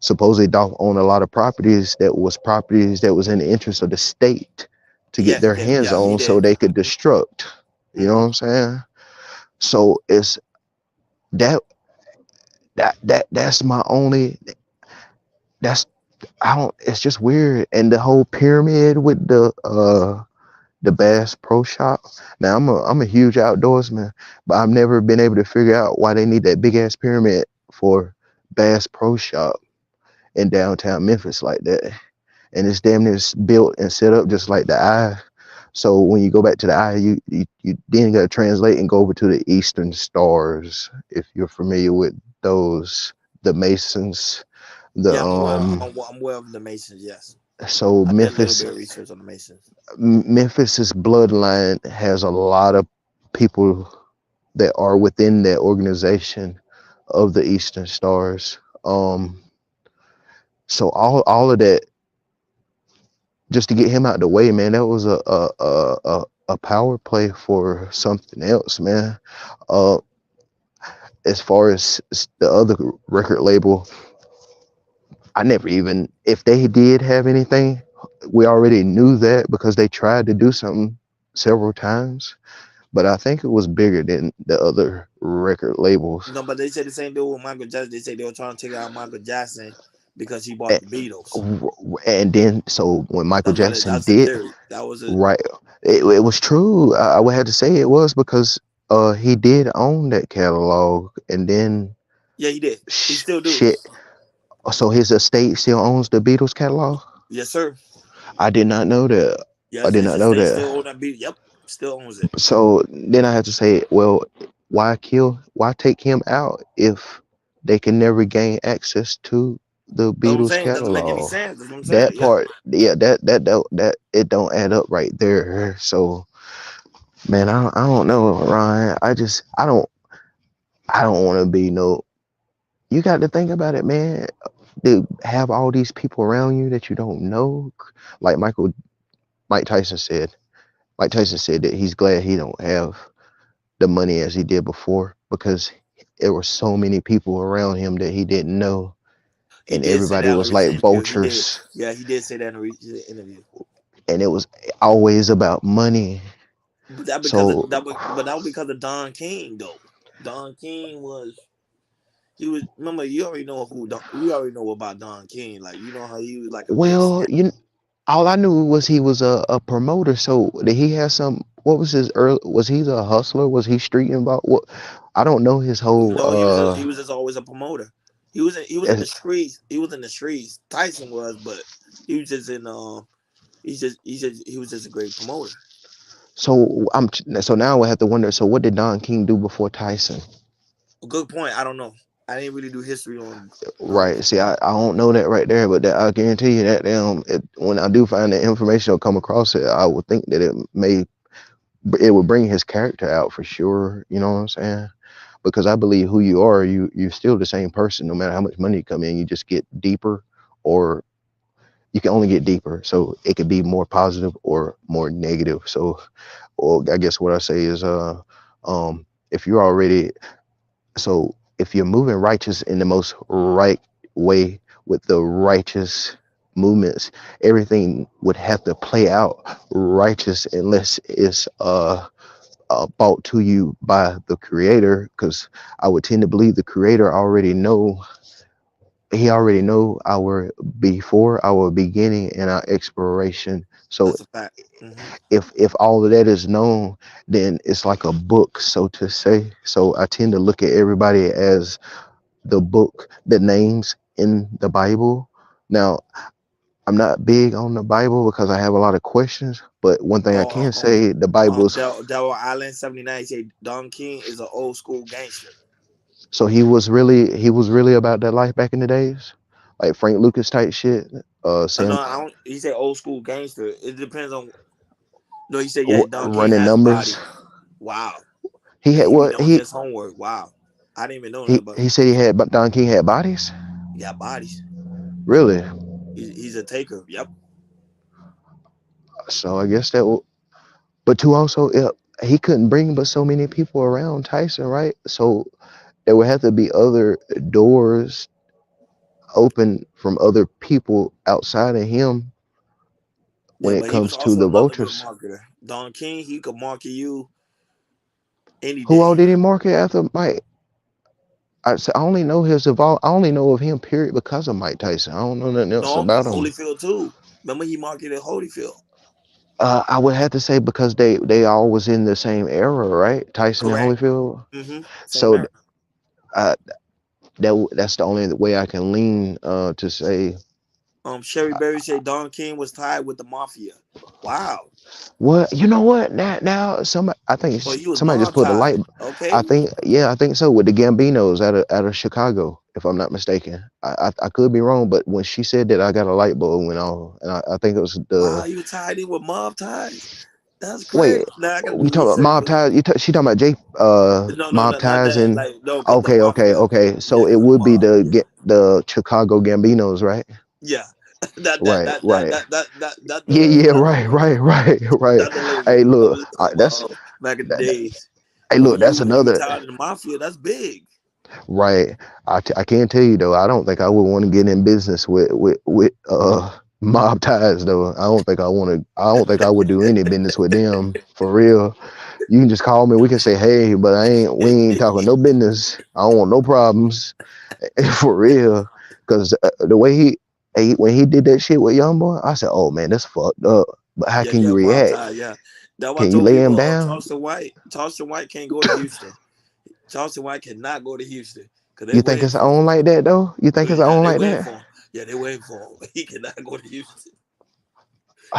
Supposedly Dolph owned a lot of properties that was in the interest of the state to get their hands on, so they could destruct. You know what I'm saying? So it's that's my only. It's just weird. And the whole pyramid with the Bass Pro Shop. Now I'm a huge outdoorsman, but I've never been able to figure out why they need that big ass pyramid for Bass Pro Shop in downtown Memphis like that. And it's damn near built and set up just like the Eye. So when you go back to the Eye, you then gotta translate and go over to the Eastern Stars, if you're familiar with those, the Masons. I'm aware of the Masons. Yes. So I Memphis, did a little bit of research on the Masons. Memphis's bloodline has a lot of people that are within that organization of the Eastern Stars. So all of that, just to get him out of the way, man, that was a power play for something else, man. As far as the other record label, I never even, if they did have anything, we already knew that because they tried to do something several times. But I think it was bigger than the other record labels. No, but they said the same thing with Michael Jackson. They said they were trying to take out Michael Jackson because he bought the Beatles. And then, so when Michael Jackson that's did, the theory. That was it. Right, it was true. I would have to say it was because he did own that catalog, and then Yeah, he did. He still do. shit. So his estate still owns the Beatles catalog? Yes, sir. I did not know that. Yes, I did not know that. Still own that Beatles. Yep, still owns it. So then I have to say, well, why take him out if they can never gain access to the Beatles catalog? Doesn't make any sense. That's what I'm saying. That part, yeah, that it don't add up right there. So, man, I don't know, Ryan. I don't want to be no. You got to think about it, man. To have all these people around you that you don't know, like Mike Tyson said. Mike Tyson said that he's glad he don't have the money as he did before because there were so many people around him that he didn't know, and everybody was like vultures. Yeah, he did say that in a recent interview. And it was always about money. But that was because of Don King, though. Don King remember, you already know about Don King. Like, you know how he was like all I knew was he was a promoter. So did he have some? What was his early? Was he a hustler? Was he street involved? What? I don't know his whole. No, he was just always a promoter. He was in the streets. He was in the streets. Tyson was, but he was just in. He was just a great promoter. So now I have to wonder. So what did Don King do before Tyson? Good point. I don't know. I didn't really do history on. Right. See, I don't know that right there, but I guarantee you that when I do find that information or come across it, I would think that it would bring his character out for sure. You know what I'm saying? Because I believe who you are, you're still the same person, no matter how much money you come in. You just get deeper, or you can only get deeper. So it could be more positive or more negative. So, or I guess what I say is, if you're already, so if you're moving righteous in the most right way with the righteous movements, everything would have to play out righteous unless it's brought to you by the creator, because I would tend to believe the creator already know, he already know our before, our beginning, and our expiration. So That's a fact. if all of that is known, then it's like a book, so to say. So I tend to look at everybody as the book, the names in the Bible. Now, I'm not big on the Bible because I have a lot of questions, but one thing I can say, the Bible's, Delaware Island 79 say Don King is an old school gangster. so he was really about that life back in the days, like Frank Lucas type shit. Sam, No, I don't. He said old school gangster. It depends on. No, he said yeah. Don King running has numbers. body. Wow. He had He be what doing his homework. Wow. I didn't even know that, but he said he had, but Don King had bodies. he got bodies. Really? He's a taker. Yep. So I guess that will, but to also, he couldn't bring but so many people around Tyson, right? So there would have to be other doors open from other people outside of him when Yeah, it but he was comes to also the another good vultures. marketer. Don King, he could market you any Who all day. did he market after Mike? I only know I only know of him, period, because of Mike Tyson. I don't know nothing else No, but about him. Holyfield too. Remember he marketed Holyfield. I would have to say because they all was in the same era, right? Tyson Correct. and Holyfield. Same So era. that's the only way I can lean to say. Sherry Berry said Don King was tied with the mafia. Wow. What, you know what? Now I think Well, he was somebody just mob put a tied. light. Okay. I think so, with the Gambinos out of Chicago, if I'm not mistaken. I could be wrong, but when she said that, I got a light bulb went on, and I think it was Wow, the you were tied in with mob ties. That's wait. crazy. Now I gotta We do talking about research. mob ties? She talking about No, mob not ties that. and Like no, cause the okay. mafia. So Yeah, it cause the would be mob. the Chicago Gambinos, right? Yeah. that that Right, that that right. that that that that Yeah, not the right, label. right, right. Not the label. Hey, But look, we talking about back in the days. hey, But look, that's when you another. tied to the mafia, that's big. Right. I can't tell you though. I don't think I would want to get in business with mob ties though. I don't think I want to. I don't think I would do any business with them for real. You can just call me. We can say hey, but we ain't talking no business. I don't want no problems for real. Because the way when he did that shit with Youngboy, I said, oh man, that's fucked up. But how can Yeah, you mob react? tie. Yeah, that's why I Can you told lay him people down? Charleston White can't go to Houston. Charleston White cannot go to Houston because they You think waiting it's for him. on like that though? You think it's Yeah, on they like waiting that? for him. Yeah, they waiting for him. He cannot go to Houston.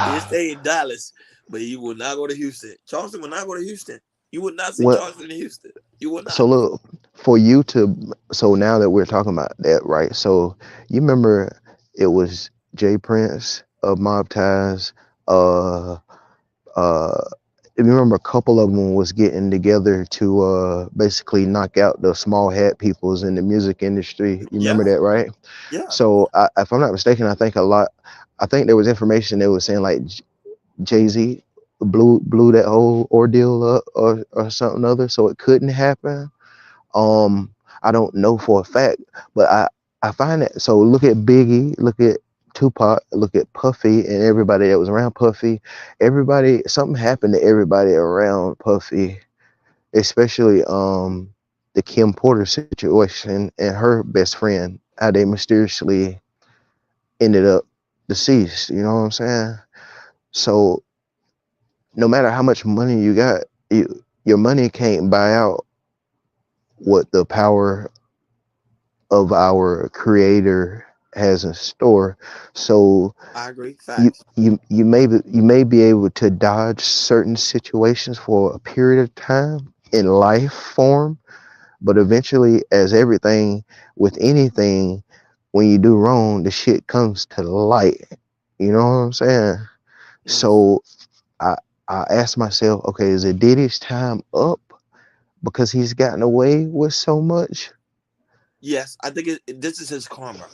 He'll stay in Dallas, but he will not go to Houston. Charleston will not go to Houston. You would not see What? Charleston in Houston. You will not. So look, for you to, so now that we're talking about that, right? So you remember it was Jay Prince of Mob Ties. If you remember, a couple of them was getting together to basically knock out the small hat peoples in the music industry. You remember Yeah. that, right? Yeah. So if I'm not mistaken, I think there was information that was saying like Jay-Z blew that whole ordeal up or something other, so it couldn't happen. I don't know for a fact, but I find that, so look at Biggie, look at Tupac, look at Puffy and everybody that was around Puffy. Something happened to everybody around Puffy, especially the Kim Porter situation and her best friend, how they mysteriously ended up deceased. You know what I'm saying? So no matter how much money you got, your money can't buy out what the power of our creator has in store. So I agree. Facts. you may be able to dodge certain situations for a period of time in life form, but eventually, as everything with anything, when you do wrong, the shit comes to light. You know what I'm saying? So I asked myself, okay, is it Diddy's time up because he's gotten away with so much? Yes, I think this is his karma.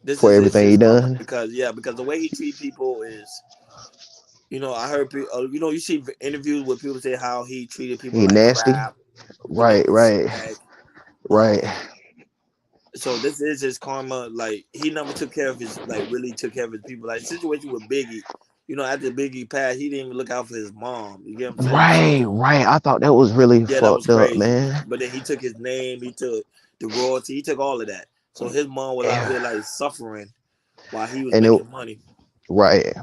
This for is everything he his karma done. because the way he treat people is, I heard people, you see interviews where people say how he treated people He like nasty. crap with no Right, right, respect. right. So this is his karma. Like he never took care of really took care of his people. Like situation with Biggie, after Biggie passed, he didn't even look out for his mom. You get what I'm saying? Right, So right. I thought that was really yeah, that was fucked up, crazy. man. But then he took his name, he took the royalty, he took all of that. So his mom was out here like suffering while he was And it making money. right.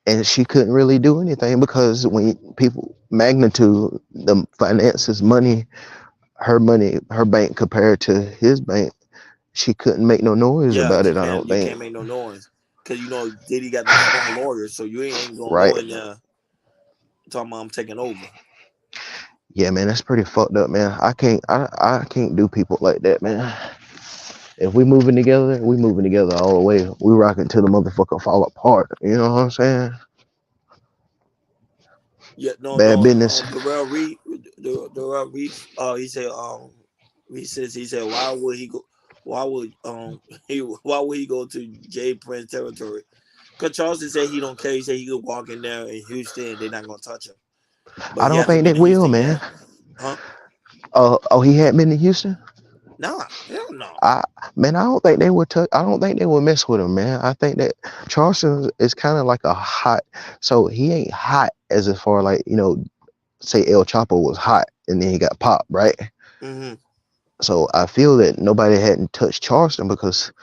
And she couldn't really do anything because when people magnitude, the finances, money, her bank compared to his bank, she couldn't make no noise Yeah, about it, I don't you think. can't make no noise. Cause Diddy got them strong lawyers, so you ain't gonna Right. go in there talking about I'm taking over. Yeah, man, that's pretty fucked up, man. I can't do people like that, man. If we moving together, we moving together all the way. We rocking till the motherfucker fall apart. You know what I'm saying? Yeah, no. Bad business. Darrell Reed, he said, he said, why would he go? Why would he go to Jay Prince territory? Because Charleston said he don't care. He said he could walk in there in Houston, they're not gonna touch him. But I he don't hasn't think they been to will, Houston man. yet, huh? Oh, he had been to Houston? Nah, hell no. I don't think they would I don't think they would mess with him, man. I think that Charleston is kind of like a hot, so he ain't hot as far like, say El Chapo was hot and then he got popped, right? Mm-hmm. So I feel that nobody hadn't touched Charleston because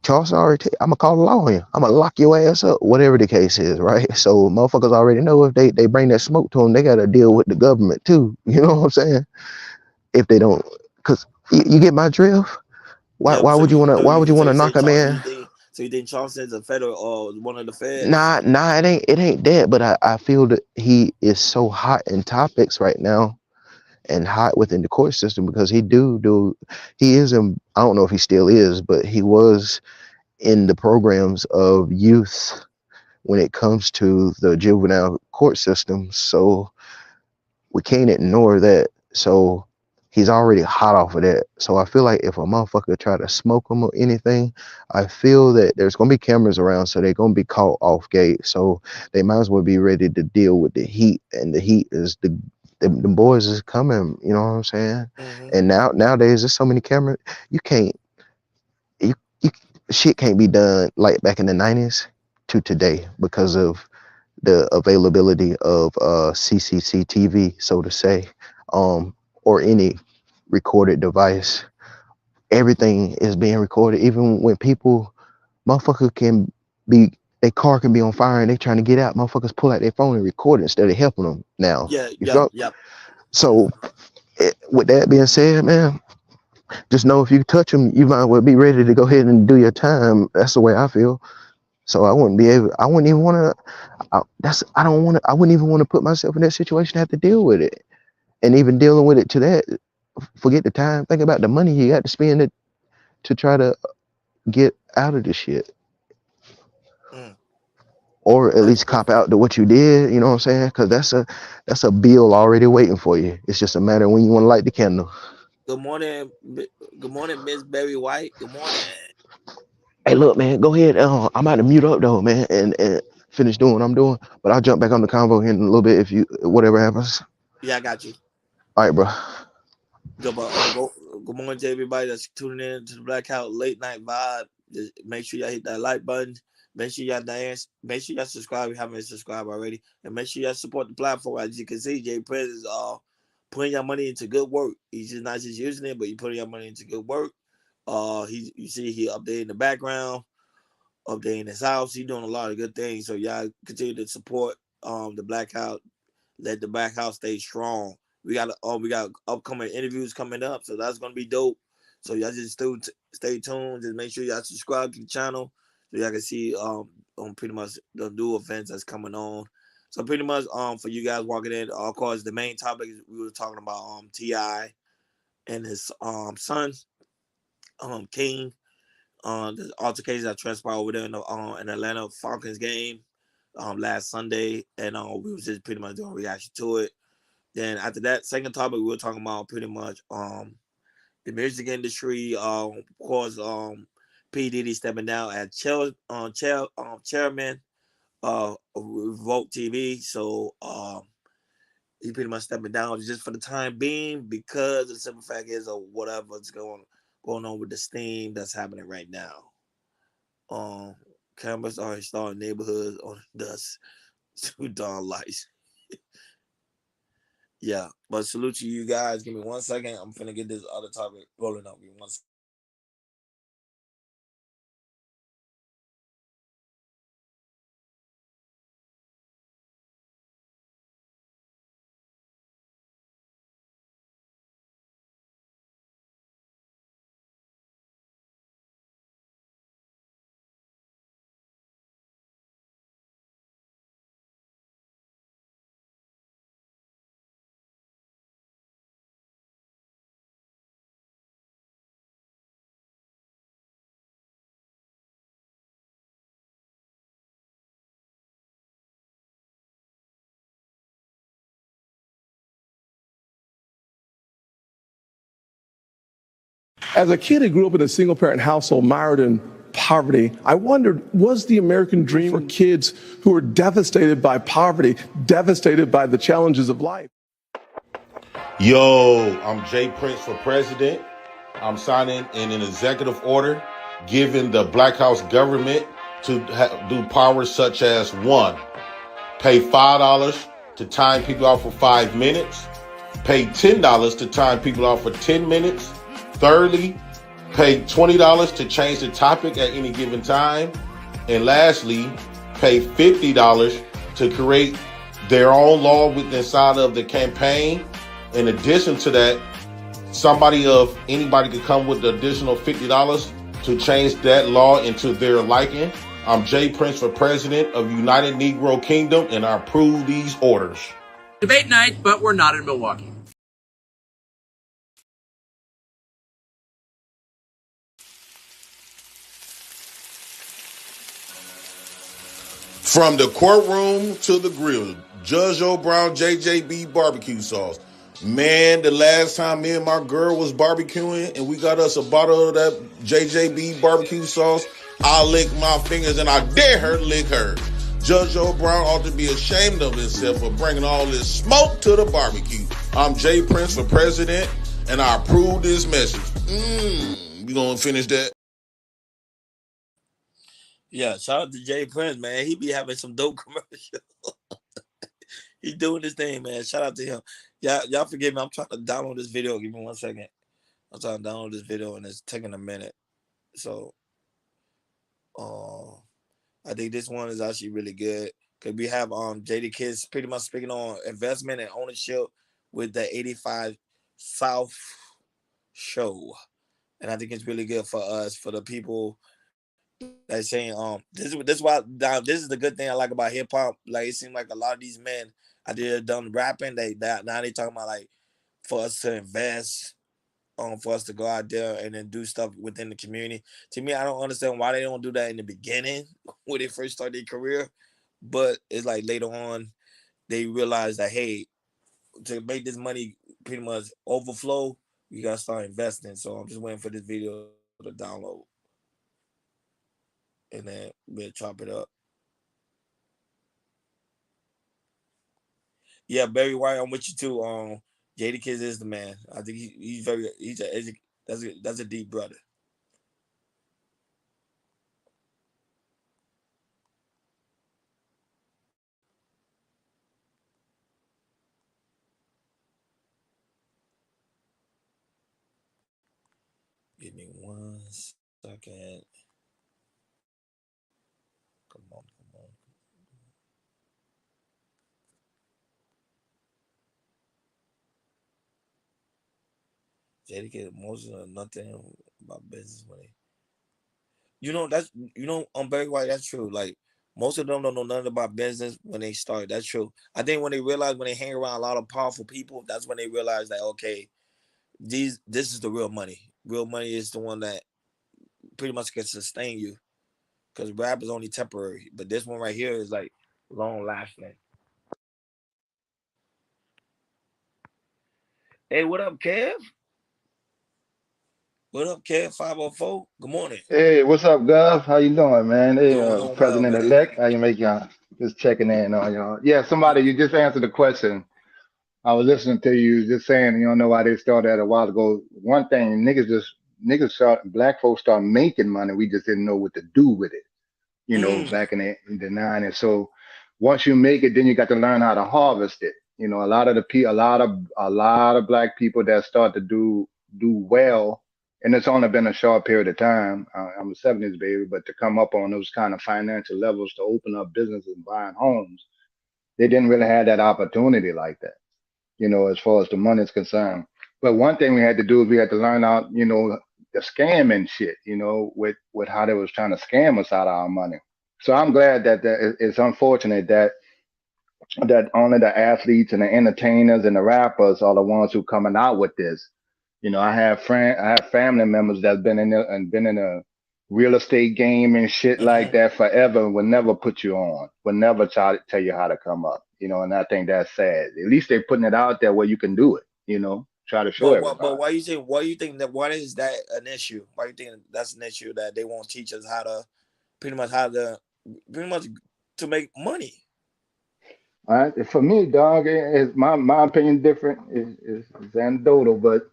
Charleston already, I'm gonna call the law on you. I'm gonna lock your ass up, whatever the case is, right? So motherfuckers already know if they bring that smoke to them, they gotta deal with the government too. You know what I'm saying? If they don't, cause you get my drift. Why Yeah, why would you wanna so you knock say a man? you think Charleston's a federal or one of the feds? Nah, it ain't that, but I feel that he is so hot in topics right now and hot within the court system because he is in, I don't know if he still is, but he was in the programs of youth when it comes to the juvenile court system. So we can't ignore that. So he's already hot off of that. So I feel like if a motherfucker try to smoke him or anything, I feel that there's gonna be cameras around, so they're gonna be caught off gate. So they might as well be ready to deal with the heat. And the heat is the boys is coming. You know what I'm saying? Mm-hmm. And nowadays there's so many cameras, you can't you shit can't be done like back in the 90s to today because of the availability of CCTV, so to say, or any recorded device. Everything is being recorded, even when motherfucker can be, their car can be on fire and they trying to get out. Motherfuckers pull out their phone and record it instead of helping them now. Yeah, You yep, feel? yep. So, with that being said, man, just know if you touch them, you might well be ready to go ahead and do your time. That's the way I feel. So I wouldn't even want to. I wouldn't even want to put myself in that situation, have to deal with it, and even dealing with it to that. Forget the time. Think about the money you got to spend to try to get out of this shit, or at least cop out to what you did. You know what I'm saying? Because that's a bill already waiting for you. It's just a matter of when you want to light the candle. Good morning, Miss Berry White. Good morning. Hey, look, man, go ahead. I'm about to mute up though, man, and finish doing what I'm doing. But I'll jump back on the convo here in a little bit if whatever happens. Yeah, I got you. All right, bro. Good morning to everybody that's tuning in to the Blackout Late Night Vibe. Just make sure y'all hit that like button. Make sure y'all dance. Make sure y'all subscribe if you haven't subscribed already, and make sure y'all support the platform. As you can see, Jay Prince is putting your money into good work. He's just not just using it, but he's putting your money into good work. You see he updating the background, updating his house. He's doing a lot of good things. So y'all continue to support the Blackout. Let the Black House stay strong. We got upcoming interviews coming up, so that's gonna be dope. So y'all just stay tuned. Just make sure y'all subscribe to the channel so y'all can see on pretty much the new events that's coming on. So pretty much for you guys walking in, of course the main topic is we were talking about T.I. and his son King. The altercations that transpired over there in Atlanta Falcons game last Sunday, and we was just pretty much doing a reaction to it. Then after that, second topic, we were talking about pretty much the music industry. Of course, P. Diddy stepping down as chairman of Revolt TV. So he pretty much stepping down just for the time being because the simple fact is of whatever's going on with the steam that's happening right now. Cameras are installed in neighborhoods on dust to dawn lights. Yeah, but salute to you guys. Give me 1 second. I'm finna get this other topic rolling up. Give me 1 second. As a kid who grew up in a single parent household mired in poverty, I wondered, was the American dream for kids who were devastated by poverty, devastated by the challenges of life? Yo, I'm Jay Prince for president. I'm signing in an executive order giving the Black House government to do powers such as 1, pay $5 to time people out for 5 minutes, pay $10 to time people out for 10 minutes, thirdly, pay $20 to change the topic at any given time, and lastly, pay $50 to create their own law inside of the campaign. In addition to that, anybody could come with the additional $50 to change that law into their liking. I'm Jay Prince for president of United Negro Kingdom, and I approve these orders. Debate night, but we're not in Milwaukee. From the courtroom to the grill, Judge O'Brown JJB barbecue sauce. Man, the last time me and my girl was barbecuing and we got us a bottle of that JJB barbecue sauce, I licked my fingers and I dare her to lick her. Judge O'Brown ought to be ashamed of himself for bringing all this smoke to the barbecue. I'm Jay Prince for president, and I approve this message. You gonna finish that? Yeah, shout out to Jay Prince, man. He be having some dope commercials. He doing this thing, man. Shout out to him. Y'all forgive me. I'm trying to download this video. Give me 1 second. I'm trying to download this video, and it's taking a minute. So, I think this one is actually really good because we have Jadakiss pretty much speaking on investment and ownership with the 85 South show, and I think it's really good for us, for the people that's saying this is why this is the good thing I like about hip hop. Like, it seems like a lot of these men out there done rapping, now they talking about like for us to invest, for us to go out there and then do stuff within the community. To me, I don't understand why they don't do that in the beginning when they first start their career, but it's like later on they realize that, hey, to make this money pretty much overflow, you gotta start investing. So I'm just waiting for this video to download, and then we'll chop it up. Yeah, Barry White, I'm with you too. Jadakiss is the man. I think that's a deep brother. Give me 1 second. Come on. Jadakiss emotional, nothing about business money. Barry White, that's true. Like, most of them don't know nothing about business when they start. That's true. I think when they hang around a lot of powerful people, that's when they realize that, okay, this is the real money. Real money is the one that pretty much can sustain you, because rap is only temporary, but this one right here is like long lasting. Hey, what up, Kev? What up, Kev? 504. Good morning. Hey, what's up, Gov? How you doing, man? Hey, Doing well, man. President-elect, how you make y'all? Just checking in on y'all. Yeah, somebody, you just answered the question. I was listening to you just saying, you don't know why they started that a while ago. One thing, black folks start making money. We just didn't know what to do with it, back in the 90s. So once you make it, then you got to learn how to harvest it. A lot of a lot of black people that start to do well, and it's only been a short period of time. I'm a 70s baby, but to come up on those kind of financial levels to open up businesses and buying homes, they didn't really have that opportunity like that, as far as the money is concerned. But one thing we had to do is we had to learn out, the scamming shit, with how they was trying to scam us out of our money. So I'm glad that it's unfortunate that only the athletes and the entertainers and the rappers are the ones who coming out with this. I have family members that's been in a real estate game and shit like that forever, and will never put you on, will never try to tell you how to come up, and I think that's sad. At least they're putting it out there where you can do it, try to show everybody. But why you think that? Why is that an issue? Why you think that's an issue that they won't teach us how to to make money? All right, for me, dog, my opinion different is anecdotal, but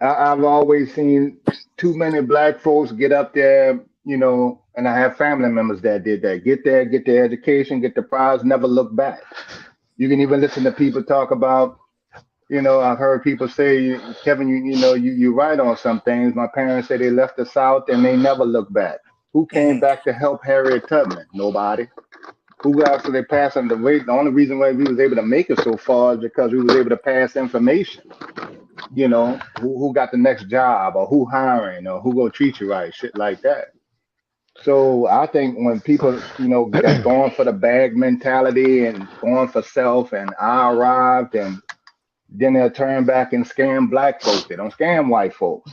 I've always seen too many black folks get up there, and I have family members that did that. Get there, get their education, get the prize, never look back. You can even listen to people talk about, I've heard people say, Kevin, you right on some things. My parents say they left the South and they never looked back. Who came back to help Harriet Tubman? Nobody. Who actually passed on the way? The only reason why we was able to make it so far is because we was able to pass information. Who got the next job, or who hiring, or who gonna treat you right, shit like that. So I think when people, got going for the bag mentality and going for self, and I arrived, and then they'll turn back and scam black folks. They don't scam white folks.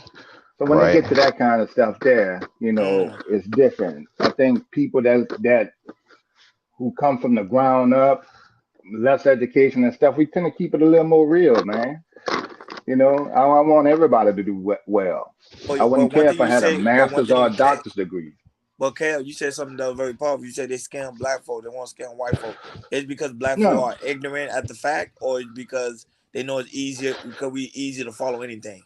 So when they get to that kind of stuff there, it's different. I think people that who come from the ground up, less education and stuff, we tend to keep it a little more real, man. I want everybody to do well. I wouldn't care if I had a master's or a doctor's degree. Well, Cal, you said something that was very powerful. You said they scam black folk, they won't scam white folk. Is it because black folk are ignorant at the fact, or because they know it's easier, because we easier to follow anything?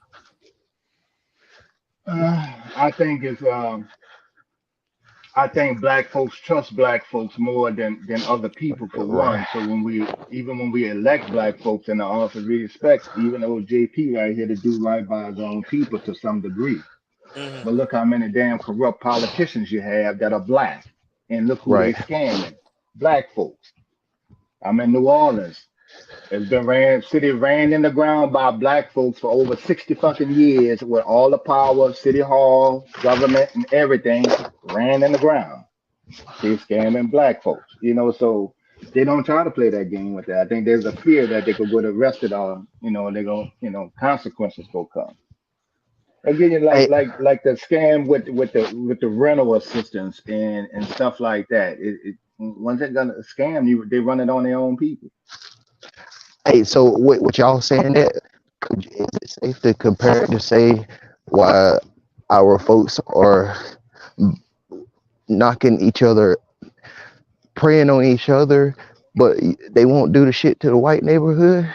I think it's I think black folks trust black folks more than other people, for one. So when we elect black folks in the office, we expect even old JP right here to do right by his own people to some degree. But look how many damn corrupt politicians you have that are black, and look who they scamming, black folks. I'm in New Orleans. It's been city ran in the ground by black folks for over 60 fucking years, with all the power, city hall, government, and everything ran in the ground. They scamming black folks, so they don't try to play that game with that. I think there's a fear that they could get arrested or, they go, consequences will come. Again, like the scam with the rental assistance and stuff like that. Once they're gonna scam you, they run it on their own people. Hey, so what y'all saying that, is it safe to compare to say why our folks are knocking each other, preying on each other, but they won't do the shit to the white neighborhood?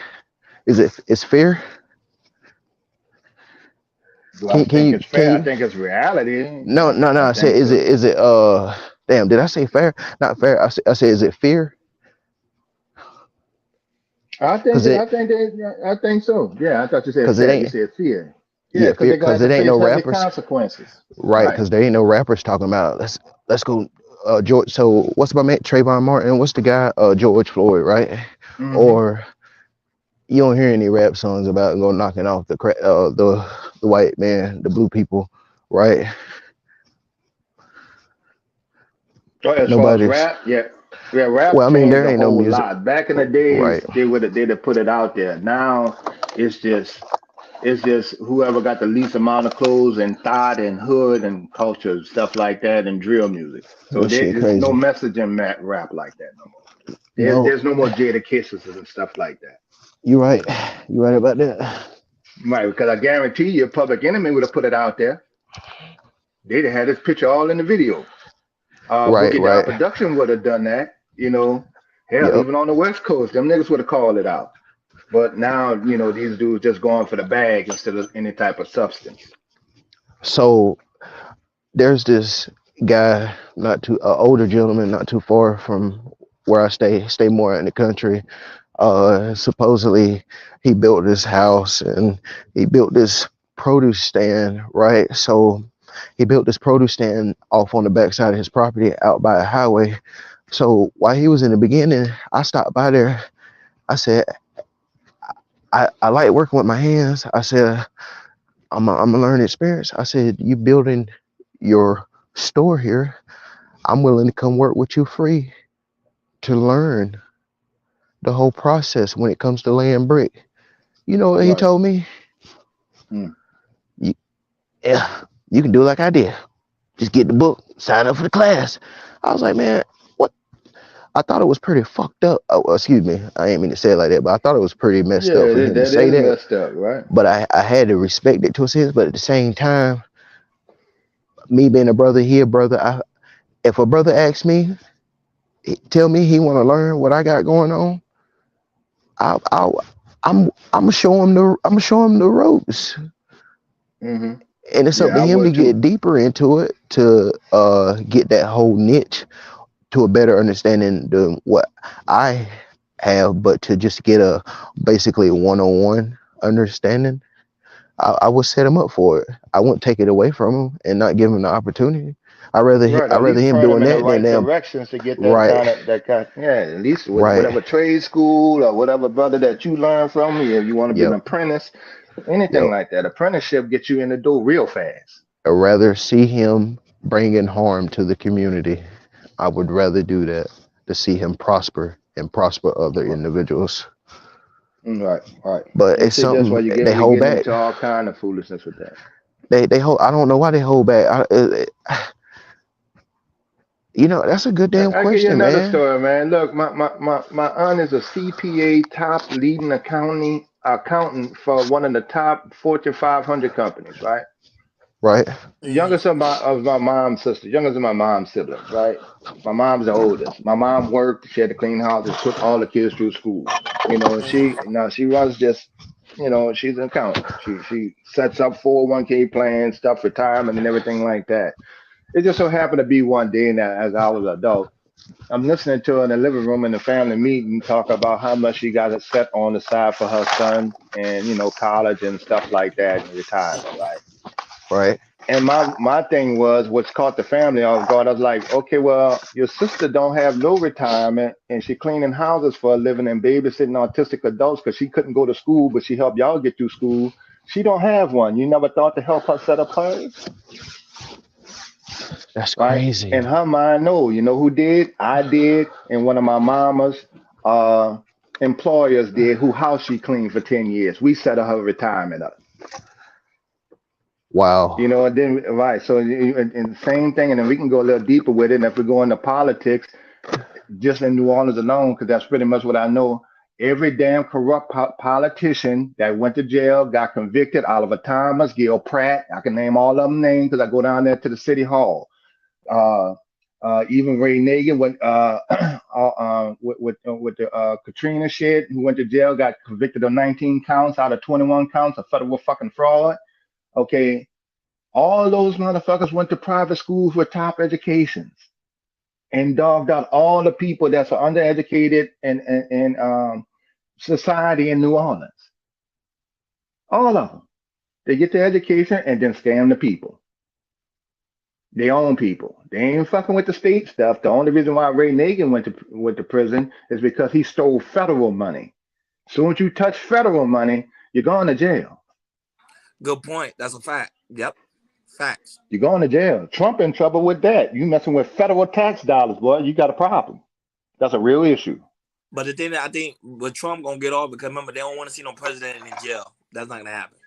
It's fair? Do I think it's fair? I think it's reality. No. I said, is it damn, did I say fair? Not fair. I said, is it fear? I think so. Yeah, I thought you said fair. You said fear. Yeah, because it ain't no rappers. Consequences. Right, because there ain't no rappers talking about let's go George. So what's my man Trayvon Martin? What's the guy George Floyd? Right, or you don't hear any rap songs about knocking off the white man, the blue people, right? Nobody's rap, rap. Well, I mean, there ain't no music. Lot. Back in the days, they'd have put it out there. Now it's just whoever got the least amount of clothes and thought and hood and culture, stuff like that, and drill music. So there's no message in rap like that no more. There's no more Jada Kisses and stuff like that. You're right about that. Right, because I guarantee you, Public Enemy would have put it out there. They'd have had this picture all in the video. Right, Boogie Down right. Production would have done that. Hell, Yep. even on the West Coast, them niggas would have called it out. But now, these dudes just going for the bag instead of any type of substance. So there's this guy, older gentleman, not too far from where I stay more in the country. Supposedly he built this house and he built this produce stand, right? So he built this produce stand off on the backside of his property out by a highway. So while he was in the beginning, I stopped by there. I said, I like working with my hands. I said, I'm a learning experience. I said, you building your store here, I'm willing to come work with you free to learn the whole process when it comes to laying brick. You know what he Right. told me? Hmm. Yeah, you can do like I did. Just get the book, sign up for the class. I was like, man, what? I thought it was pretty fucked up. Oh, excuse me, I ain't mean to say it like that, but I thought it was pretty messed up for him to that say is that. messed up, right? But I had to respect it to a sense. But at the same time, me being a brother here, brother, if a brother asks me, tell me he want to learn what I got going on, I'm gonna show him the ropes. Mm-hmm. And it's up Yeah, to I him to would too. get deeper into it to get that whole niche to a better understanding than what I have, but to just get a basically one-on-one understanding, I would set him up for it. I wouldn't take it away from him and not give him the opportunity. I rather Right, at least him turn doing them in the that than right them. directions to get Right, at least with right. whatever trade school or whatever brother that you learn from, if you want to be an Yep, apprentice, anything yep. like that. Apprenticeship gets you in the door real fast. I'd rather see him bringing harm to the community. I would rather do that to see him prosper and prosper other individuals. Right, right. But And it's see, that's why something they we hold get back. into all kind of foolishness with that. They hold. I don't know why they hold back. That's a good damn I give you question, another man. story, man. Look, my aunt is a CPA, top leading accountant for one of the top Fortune 500 companies, right? Right, Youngest of my mom's sister, youngest of my mom's siblings, right? My mom's the oldest. My mom worked, she had to clean houses, put all the kids through school. She runs this, she's an accountant. She sets up 401k plans, stuff, retirement and everything like that. It just so happened to be one day that as I was an adult, I'm listening to her in the living room in the family meeting talk about how much she got it set on the side for her son and college and stuff like that and retirement, right? right. And my thing was what's caught the family off guard. I was like, okay, well, your sister don't have no retirement and she cleaning houses for a living and babysitting autistic adults because she couldn't go to school, but she helped y'all get through school. She don't have one. You never thought to help her set up hers? That's Right? crazy. In her mind, no. You know who did? I did, and one of my mama's employers did, who house she cleaned for 10 years. We set her retirement up. Wow. And then, right. So, and same thing, and then we can go a little deeper with it. And if we go into politics, just in New Orleans alone, because that's pretty much what I know, every damn corrupt politician that went to jail, got convicted, Oliver Thomas, Gil Pratt, I can name all of them names because I go down there to the city hall. Even Ray Nagin went with the Katrina shit, who went to jail, got convicted of 19 counts out of 21 counts of federal fucking fraud. Okay, all those motherfuckers went to private schools with top educations and dogged out all the people that's undereducated in society in New Orleans. All of them. They get their education and then scam the people. They own people. They ain't fucking with the state stuff. The only reason why Ray Nagin went to prison is because he stole federal money. Soon as you touch federal money, you're going to jail. Good point. That's a fact. Yep. Facts. You're going to jail. Trump in trouble with that. You messing with federal tax dollars, boy. You got a problem. That's a real issue. But the thing that I think with Trump gonna get off, because remember, they don't want to see no president in jail. That's not gonna happen.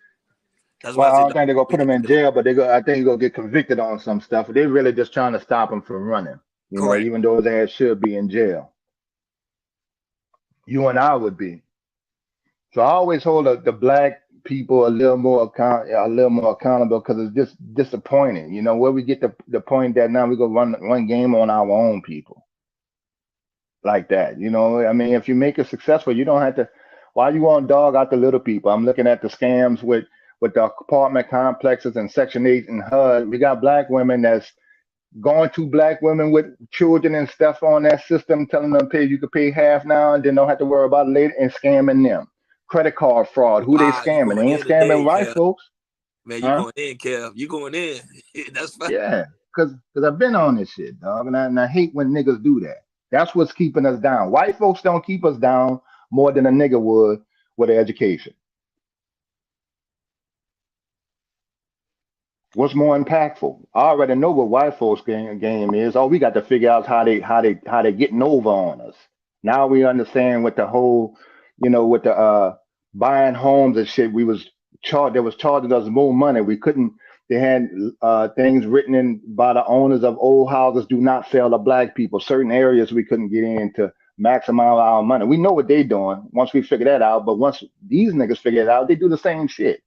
That's why Well, I I don't said think they're gonna put him in jail, but I think he's gonna get convicted on some stuff. They're really just trying to stop him from running. Correct. Even though his ass should be in jail. You and I would be. So I always hold the black people a little more accountable because it's just disappointing. You know, where we get the point that now we go run game on our own people like that. You know, I mean, if you make it successful, you don't have to. Why you want to dog out the little people? I'm looking at the scams with the apartment complexes and Section 8 and HUD. We got black women that's going to black women with children and stuff on that system, telling them you could pay half now and then don't have to worry about it later, and scamming them. Credit card fraud. Who they scamming? They ain't scamming white folks. Man, you going in, Kev. You going in. That's fine. Yeah, because I've been on this shit, dog, and I hate when niggas do that. That's what's keeping us down. White folks don't keep us down more than a nigga would with an education. What's more impactful? I already know what white folks game is. All we got to figure out how they getting over on us. Now we understand what the whole, you know, with the buying homes and shit. We was charged. They was charging us more money. We couldn't. They had things written in by the owners of old houses: do not sell to black people. Certain areas we couldn't get in to maximize our money. We know what they doing once we figure that out. But once these niggas figure it out, they do the same shit.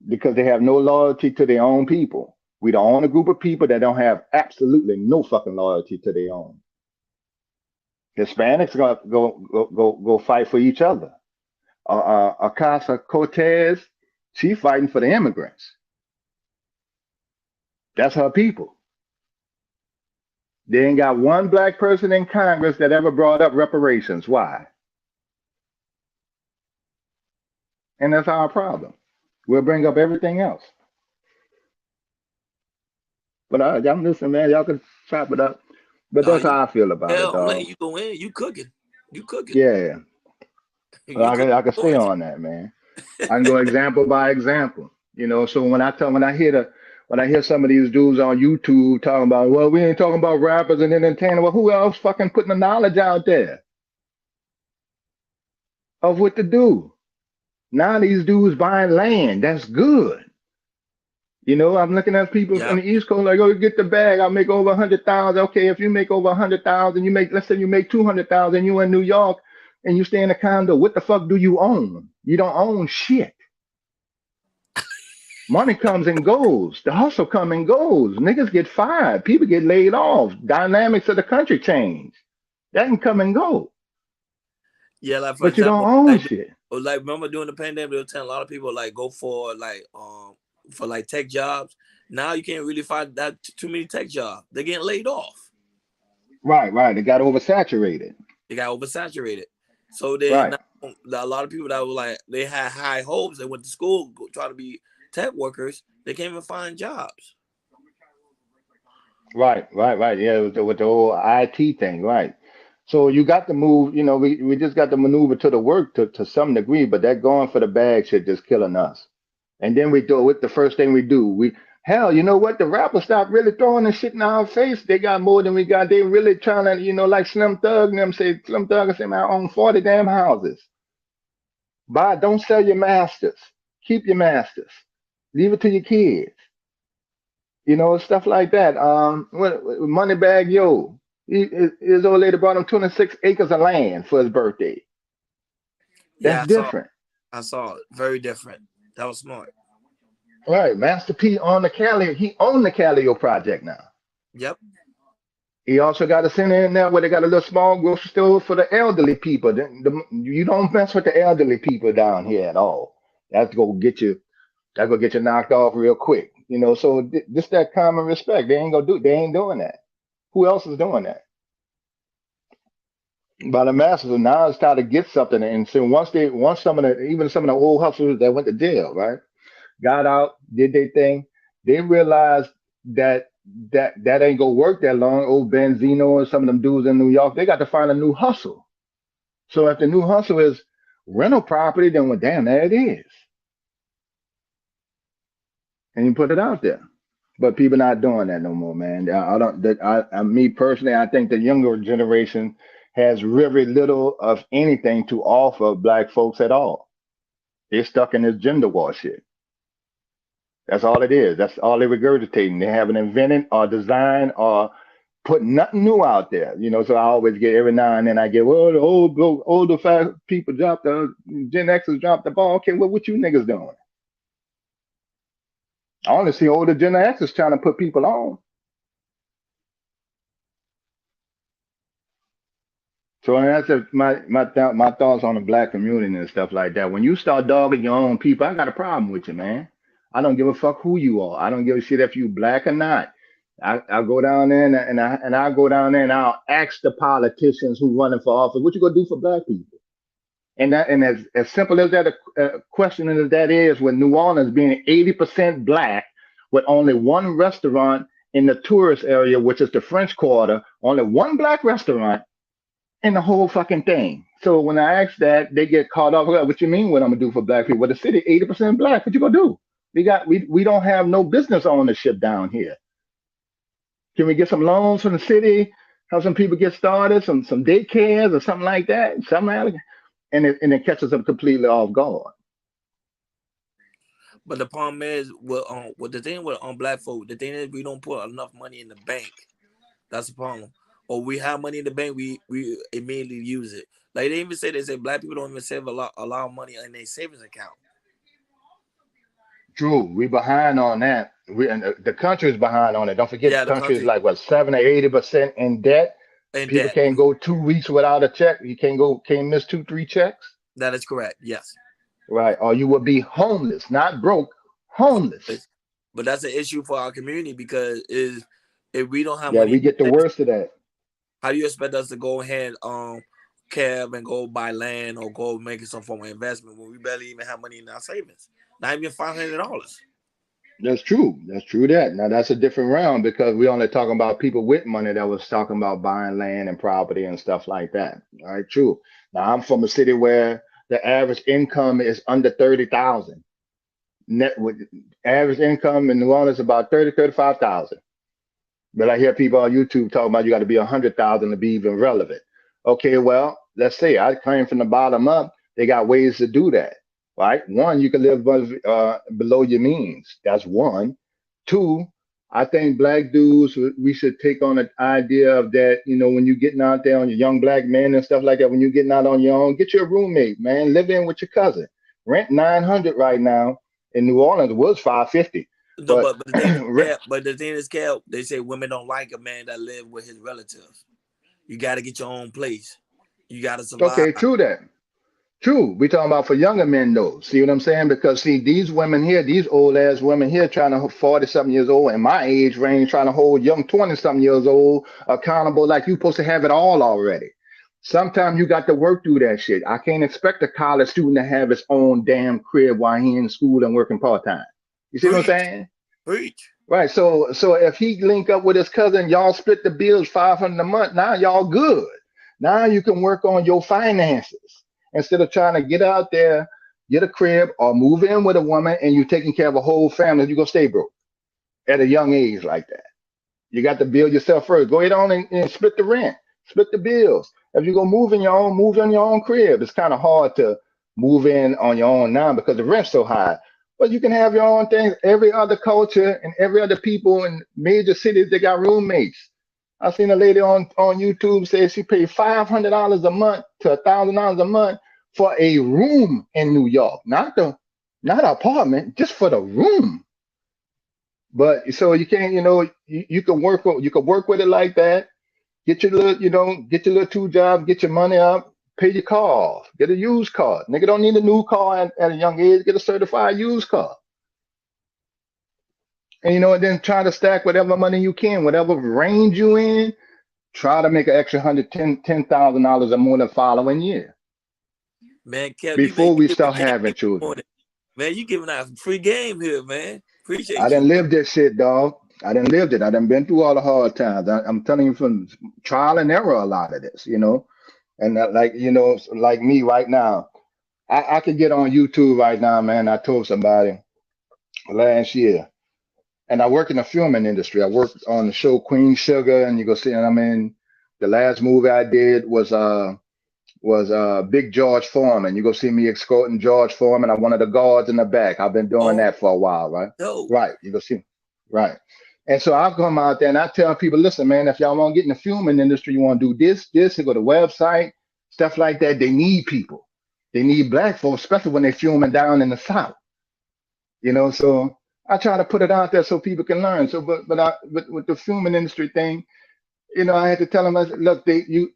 Because they have no loyalty to their own people. We the only group of people that don't have absolutely no fucking loyalty to their own. Hispanics go fight for each other. Ocasio-Cortez, she fighting for the immigrants. That's her people. They ain't got one black person in Congress that ever brought up reparations. Why? And that's our problem. We'll bring up everything else. But I'm listening, man. Y'all can chop it up. But that's how I feel about it, I'm dog. letting you go in. You cooking. Yeah. I can stay on that, man. I can go example by example. You know, so when I hear some of these dudes on YouTube talking about, well, we ain't talking about rappers and entertainers. Well, who else fucking putting the knowledge out there of what to do? Now these dudes buying land. That's good. You know, I'm looking at people on the East Coast like, oh, get the bag. I'll make over 100,000. Okay, if you make over 100,000, let's say you make 200,000. You in New York and you stay in a condo. What the fuck do you own? You don't own shit. Money comes and goes. The hustle come and goes. Niggas get fired. People get laid off. Dynamics of the country change. That can come and go. Yeah, like but example, you don't own shit. Like remember during the pandemic, they were telling a lot of people like go for tech jobs. Now you can't really find that too many tech jobs. They're getting laid off. Right. They got oversaturated. So then a lot of people that were like they had high hopes. They went to school, try to be tech workers. They can't even find jobs. Right. Yeah, with the whole IT thing, right. So you got to move, you know, we just got to maneuver to the work to some degree, but that going for the bag shit just killing us. And then we do it. The first thing we do, you know what? The rappers stop really throwing the shit in our face. They got more than we got. They really trying to, you know, like Slim Thug and them say, Slim Thug and say, man, I own 40 damn houses. Don't sell your masters. Keep your masters. Leave it to your kids. You know, stuff like that. Moneybag Yo. His old lady brought him 26 acres of land for his birthday. That's different. I saw it. Very different. That was smart. Right. Master P on the Cali. He owned the Calio project now. Yep. He also got a center in there where they got a little small grocery store for the elderly people. You don't mess with the elderly people down here at all. That's gonna get you knocked off real quick. You know, so just that common respect. They ain't doing that. Who else is doing that? By the masses. So now it's time to get something. And so once some of the old hustlers that went to jail, right, got out, did their thing, they realized that ain't gonna work that long. Old Benzino and some of them dudes in New York, they got to find a new hustle. So if the new hustle is rental property, then well, damn, there it is. And you put it out there. But people not doing that no more, man. Me personally, I think the younger generation has very little of anything to offer black folks at all. They're stuck in this gender war shit. That's all it is. That's all they're regurgitating. They haven't invented or designed or put nothing new out there, you know. So I always get every now and then I get, well, the older fast people dropped the Gen Xers dropped the ball. Okay, well, what you niggas doing? I only see older Gen Xers trying to put people on. So that's my thoughts on the black community and stuff like that. When you start dogging your own people, I got a problem with you, man. I don't give a fuck who you are. I don't give a shit if you black or not. I go down there and I go down there and I'll ask the politicians who running for office, what you gonna do for black people? And as simple as that question as that is, with New Orleans being 80% black, with only one restaurant in the tourist area, which is the French Quarter, only one black restaurant in the whole fucking thing. So when I ask that, they get caught off. What you mean? What I'm gonna do for black people? Well, the city 80% black. What you gonna do? We don't have no business ownership down here. Can we get some loans from the city? Have some people get started, some daycares or something like that? And it catches them completely off guard. But the problem is, with the thing with black folk, the thing is we don't put enough money in the bank. That's the problem. Or we have money in the bank, we immediately use it. Like they say black people don't even save a lot of money in their savings account. True, we behind on that. The country is behind on it. Don't forget, the country is like what 70 or 80% in debt. People can't go 2 weeks without a check. You can't miss 2-3 checks. That is correct. Yes. Right, or you will be homeless, not broke, homeless. But that's an issue for our community because if we don't have money, we get the worst of that. How do you expect us to go ahead, cab and go buy land or go making some form of investment when we barely even have money in our savings? Not even $500. That's true. Now that's a different round because we only talking about people with money that was talking about buying land and property and stuff like that. All right, true. Now I'm from a city where the average income is under 30,000. Net with average income in New Orleans about 35,000. But I hear people on YouTube talking about you got to be 100,000 to be even relevant. Okay, well, let's say I came from the bottom up. They got ways to do that, right? One, you can live below your means. That's one. Two, I think black dudes, we should take on an idea of that, you know, when you're getting out there on your young black men and stuff like that, when you're getting out on your own, get your roommate, man. Live in with your cousin. Rent $900 right now. In New Orleans, it was $550. But the thing is, Cal, they say women don't like a man that live with his relatives. You got to get your own place. You got to survive. Okay, true that. True. We talking about for younger men though. See what I'm saying? Because see, these women here, these old ass women here trying to 40-something years old in my age range, trying to hold young 20-something years old accountable like you supposed to have it all already. Sometimes you got to work through that shit. I can't expect a college student to have his own damn crib while he in school and working part-time. You see what I'm saying? Preach. Right. So if he link up with his cousin, y'all split the bills $500 a month. Now y'all good. Now you can work on your finances instead of trying to get out there, get a crib or move in with a woman and you taking care of a whole family. You're gonna stay broke at a young age like that. You got to build yourself first. Go ahead on and split the rent, split the bills. If you go move on your own crib. It's kind of hard to move in on your own now because the rent's so high. But you can have your own things. Every other culture and every other people in major cities, they got roommates. I seen a lady on YouTube say she paid $500 a month to $1,000 a month for a room in New York, not an apartment, just for the room. But so you can't, you can work with it like that. Get your little 2 jobs, get your money up. Pay your car off. Get a used car. Nigga don't need a new car at a young age. Get a certified used car. And and then try to stack whatever money you can, whatever range you in. Try to make an extra $10,000 or more the following year. Man, Kev, before we start having children. Man, you giving out free game here, man. Appreciate I done lived this shit, dog. I done lived it. I done been through all the hard times. I'm telling you from trial and error a lot of this, And like me right now, I could get on YouTube right now, man. I told somebody last year, and I work in the filming industry. I worked on the show Queen Sugar, and you go see, and the last movie I did was Big George Foreman. You go see me escorting George Foreman. I'm one of the guards in the back. I've been doing that for a while, right? No. Right. You go see, right. And so I come out there and I tell people, listen, man, if y'all want to get in the filming industry, you want to do this, you go to the website, stuff like that. They need people. They need black folks, especially when they're filming down in the South. You know, so I try to put it out there so people can learn. So, but with the filming industry thing, you know, I had to tell them, I said, look,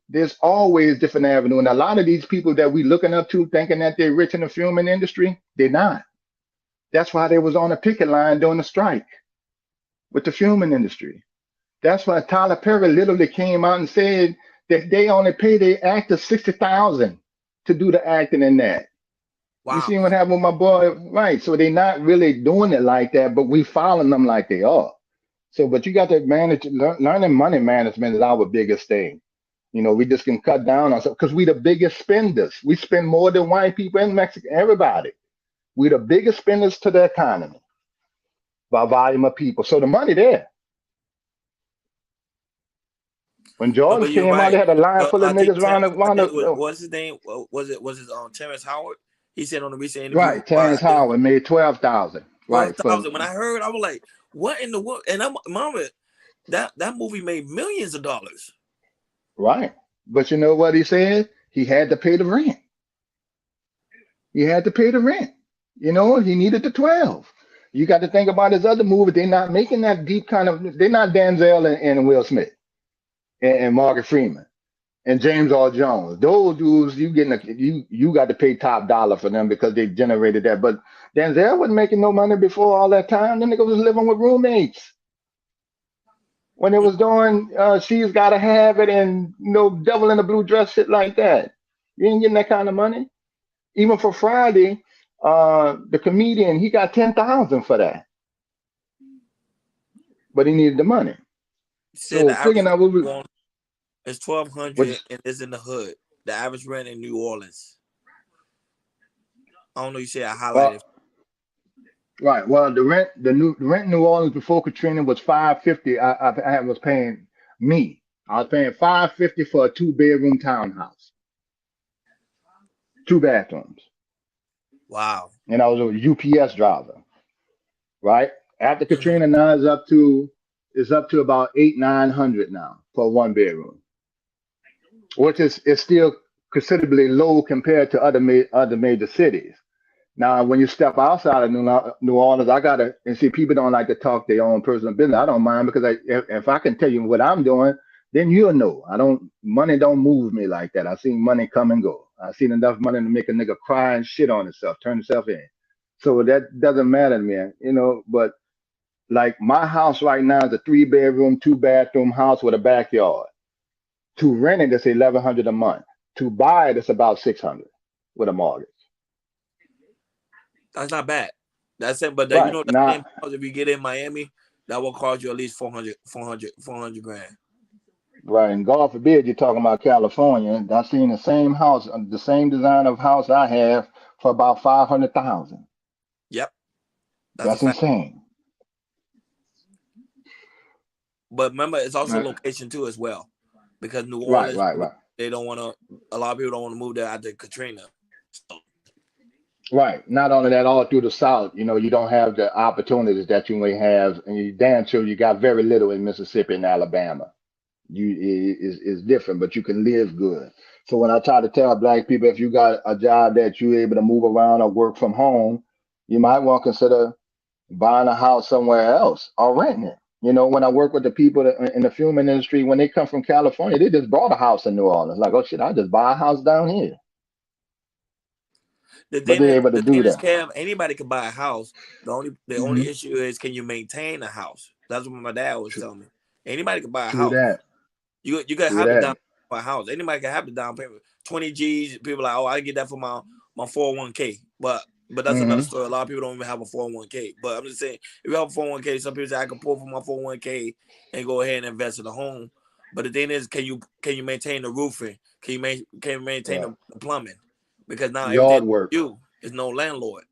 there's always different avenue. And a lot of these people that we looking up to, thinking that they're rich in the filming industry, they're not. That's why they was on the picket line during the strike with the filming industry. That's why Tyler Perry literally came out and said that they only pay their actors $60,000 to do the acting in that. Wow. You see what happened with my boy, right? So they're not really doing it like that, but we following them like they are. So, but you got to manage, learning money management is our biggest thing. You know, we just can cut down on stuff because we the biggest spenders. We spend more than white people in Mexico, everybody. We the biggest spenders to the economy by volume of people. So the money there. When Jordan But you're came out, right. they had a line full of I think niggas what's his name? Was it Terrence Howard? He said on the recent interview. Right, Terrence Howard made 12,000. Right, 12,000. When I heard, I was like, "What in the world?" And I'm, mama, that movie made millions of dollars. Right, but you know what he said? He had to pay the rent. He had to pay the rent. You know, he needed the 12. You got to think about his other movie. They're not making that deep kind of. They're not Denzel and Will Smith and Morgan Freeman and James Earl Jones. Those dudes, you got to pay top dollar for them because they generated that. But Denzel wasn't making no money before all that time. Then nigga was living with roommates. When it was doing She's Gotta Have It and Devil in a Blue Dress, shit like that. You ain't getting that kind of money. Even for Friday, the comedian, he got 10,000 for that. But he needed the money. Said So figuring out what we it's 1,200 and it's in the hood. The average rent in New Orleans. I don't know. You said I highlighted. Right. Well, the rent in New Orleans before Katrina was $550. I was paying me. I was paying $550 for a 2-bedroom townhouse, 2 bathrooms. Wow. And I was a UPS driver. Right. After Katrina, now it's up to about $800-900 now for a 1-bedroom, which is still considerably low compared to other major cities. Now, when you step outside of New Orleans, and see, people don't like to talk their own personal business. I don't mind because if I can tell you what I'm doing, then you'll know. Money don't move me like that. I've seen money come and go. I've seen enough money to make a nigga cry and shit on himself, turn himself in. So that doesn't matter to me, but like my house right now is a 3-bedroom, 2-bathroom house with a backyard. To rent it, it's $1,100 a month. To buy it, it's about $600 with a mortgage. That's not bad. That's it. But Right. you know that same house, if you get in Miami, that will cost you at least 400 grand. Right. And God forbid you're talking about California. I've seen the same house, the same design of house I have for about $500,000. Yep. That's insane. But remember, it's also location too as well, because New Orleans, right. They don't want to. A lot of people don't want to move there after Katrina. So. Right. Not only that, all through the South, you don't have the opportunities that you may have, and you damn sure you got very little in Mississippi and Alabama. It's different, but you can live good. So when I try to tell Black people, if you got a job that you're able to move around or work from home, you might want to consider buying a house somewhere else or renting it. When I work with the people in the filming industry, when they come from California, they just bought a house in New Orleans. Like, oh shit, I just buy a house down here. The thing is, Kev, anybody can buy a house. The only issue is, can you maintain a house? That's what my dad was telling me. Anybody can buy a house. That. You can have the down payment for a house. Anybody can have the down payment. 20 G's. People are like, oh, I get that for my 401k. But that's another story. A lot of people don't even have a 401k. But I'm just saying, if you have a 401k, some people say I can pull from my 401k and go ahead and invest in a home. But the thing is, can you maintain the roofing? Can you maintain the plumbing? Because now yard work, is no landlord.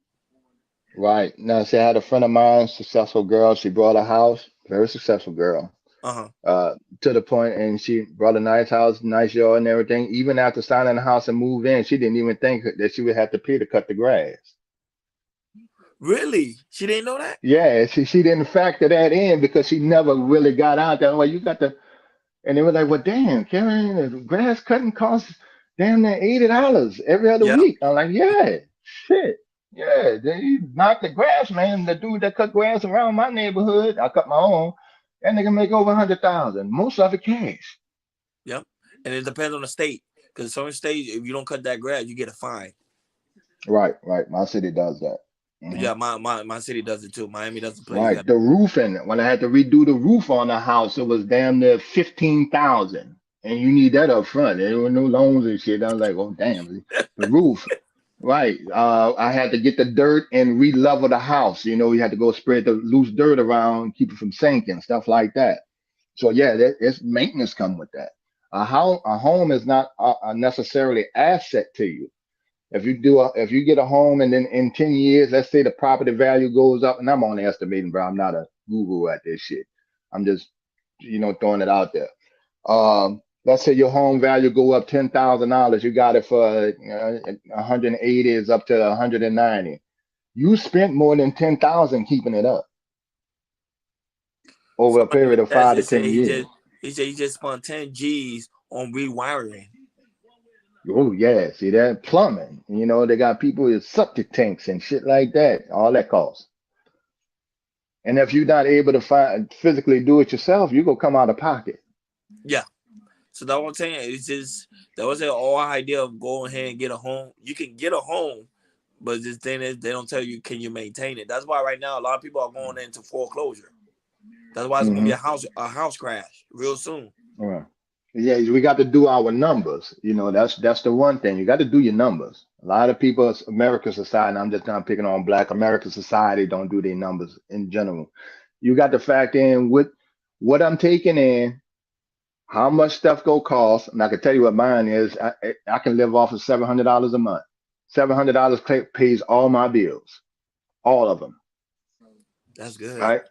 Right. Now, see, I had a friend of mine, successful girl. She brought a house, very successful girl. To the point, and she brought a nice house, nice yard, and everything. Even after signing the house and move in, she didn't even think that she would have to pay to cut the grass. Really? She didn't know that? Yeah, she didn't factor that in because she never really got out there. Well, you got to, and they were like, well, damn, Karen, the grass cutting costs damn near $80 every other Yeah. week. I'm like, yeah, shit. Yeah, they knocked the grass, man. The dude that cut grass around my neighborhood, I cut my own, that nigga make over 100,000. Most of it cash. Yep. And it depends on the state. Because some states, if you don't cut that grass, you get a fine. Right. My city does that. Mhm. Yeah, my city does it too. Miami doesn't play. Right. The roofing, when I had to redo the roof on the house, it was damn near 15,000. And you need that up front. There were no loans and shit. I was like, oh damn, the roof. Right. I had to get the dirt and re-level the house. You know, you had to go spread the loose dirt around, keep it from sinking, stuff like that. So yeah, it's maintenance come with that. A home is not a necessarily asset to you. If you get a home and then in 10 years, let's say the property value goes up, and I'm only estimating, bro. I'm not a guru at this shit. I'm just, throwing it out there. Let's say your home value go up $10,000. You got it for 180 is up to 190. You spent more than 10,000 keeping it up over a period of 5 to 10 years. He said he just spent 10 G's on rewiring. Oh yeah, see that plumbing. They got people with septic tanks and shit like that. All that costs. And if you're not able to physically do it yourself, you go come out of pocket. Yeah. So that's what I'm saying. It's just that was the whole idea of going ahead and get a home. You can get a home, but this thing is they don't tell you can you maintain it. That's why right now a lot of people are going into foreclosure. That's why it's gonna be a house crash real soon. Right. Yeah, we got to do our numbers. That's the one thing. You got to do your numbers. A lot of people, American society, and I'm just not picking on Black American society, don't do their numbers in general. You got to factor in what I'm taking in, how much stuff go cost, and I can tell you what mine is. I can live off of $700 a month. $700 pays all my bills, all of them. That's good.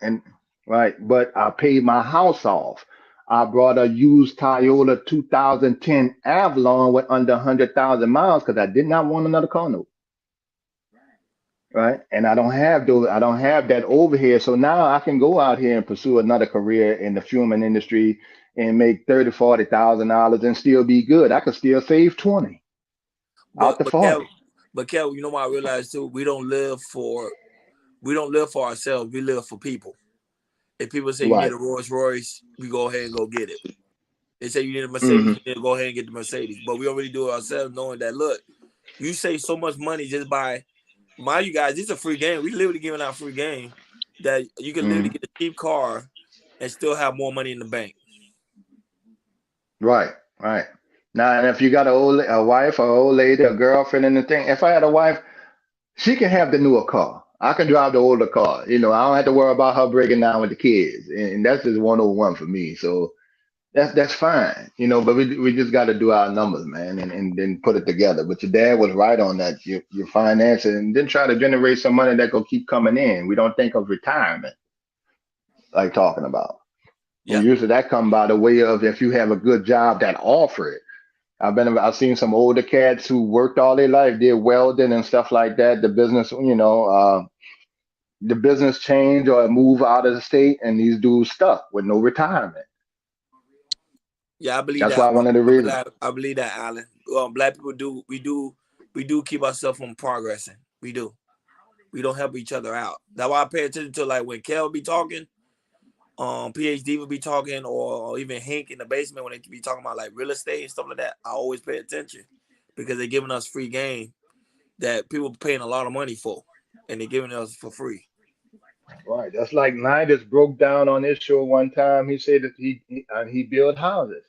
Right. But I paid my house off. I brought a used Toyota 2010 Avalon with under 100,000 miles because I did not want another car note. Right. And I don't have those. I don't have that overhead. So now I can go out here and pursue another career in the fuming industry and make $30,000, $40,000 and still be good. I could still save 20 out the 40. But Kel, you know what I realized too? We don't live for ourselves. We live for people. If people say you need a Rolls Royce, we go ahead and go get it. They say you need a Mercedes, you need to go ahead and get the Mercedes. But we don't really do it ourselves, knowing that, look, you save so much money just by, mind you guys, this is a free game. We literally giving out free game that you can literally get a cheap car and still have more money in the bank. Right. Now, and if you got a wife or old lady, a girlfriend and the thing, if I had a wife, she can have the newer car. I can drive the older car. I don't have to worry about her breaking down with the kids. And that's just 101 for me. So that's fine. But we just got to do our numbers, man, and then put it together. But your dad was right on that. Your finances, and then try to generate some money that will keep coming in. We don't think of retirement like talking about. Yeah. Usually that come by the way of if you have a good job that offer it. I've seen some older cats who worked all their life, did welding and stuff like that. The business, the business change or move out of the state, and these dudes stuck with no retirement. Yeah, I believe that's that. why one of the reasons. I believe that, Alan. Black people do. We do keep ourselves from progressing. We do. We don't help each other out. That's why I pay attention to like when Kel be talking. PhD would be talking, or even Hank in the basement when they be talking about like real estate and stuff like that. I always pay attention because they're giving us free game that people are paying a lot of money for, and they're giving us for free. Right. That's like Nidus broke down on this show one time. He said that he built houses.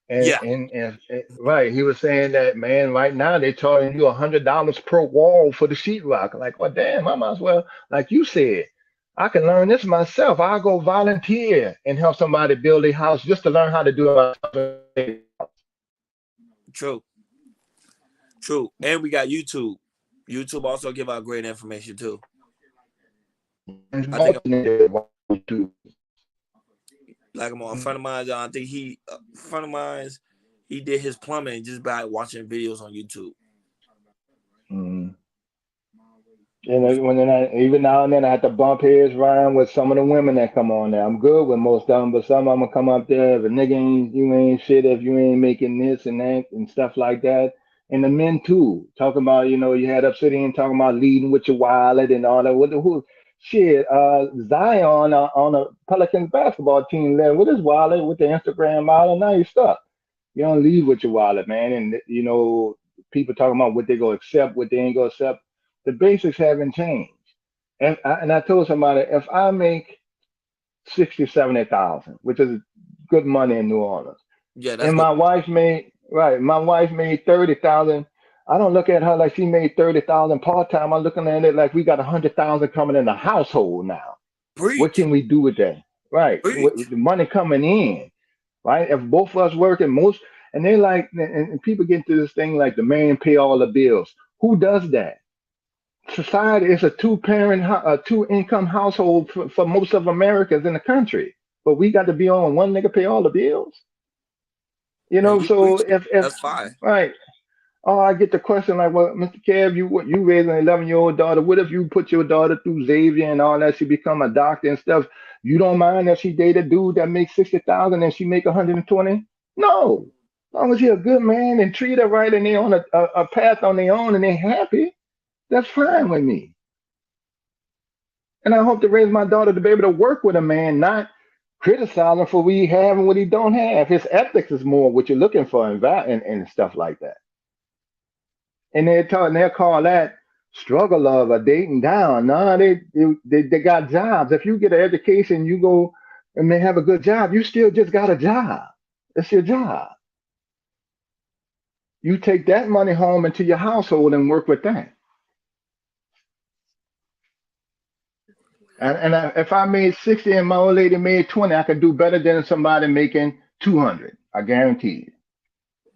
And right, he was saying that, man, right now they're charging you $100 per wall for the sheetrock. Like, well, damn, I might as well, like you said, I can learn this myself. I'll go volunteer and help somebody build a house just to learn how to do it. True. And we got YouTube. YouTube also give out great information too. I think like a friend of mine, I think he did his plumbing just by watching videos on YouTube. Even now and then I have to bump heads around with some of the women that come on there. I'm good with most of them, but some of them come up there. If a nigga you ain't shit, if you ain't making this and that and stuff like that. And the men too, talking about, you had Obsidian talking about leading with your wallet and all that. Shit, Zion on a Pelicans basketball team led with his wallet, with the Instagram model. Now you're stuck. You don't leave with your wallet, man. And people talking about what they go accept, what they ain't go accept. The basics haven't changed. And I told somebody, if I make 60, 70,000, which is good money in New Orleans, Yeah, that's and good. my wife made 30,000. I don't look at her like she made 30,000 part time. I'm looking at it like we got 100,000 coming in the household now. What can we do with that? Right, with the money coming in. Right, if both of us working and they like, and people get to this thing like the man pay all the bills. Who does that? Society is a two-income household for most of Americans in the country, but we got to be on one nigga pay all the bills. So if that's fine. Right. Oh, I get the question like, well, Mr. Kev, you raised an 11-year-old daughter. What if you put your daughter through Xavier and all that? She become a doctor and stuff. You don't mind if she date a dude that makes 60,000 and she make 120? No. As long as you're a good man and treat her right and they're on a path on their own and they're happy, that's fine with me. And I hope to raise my daughter to be able to work with a man, not criticize him for what he have and what he don't have. His ethics is more what you're looking for and stuff like that. And they'll call that struggle love or dating down. No, they got jobs. If you get an education, you go and they have a good job, you still just got a job. It's your job. You take that money home into your household and work with that. And if I made 60 and my old lady made 20, I could do better than somebody making 200. I guarantee you.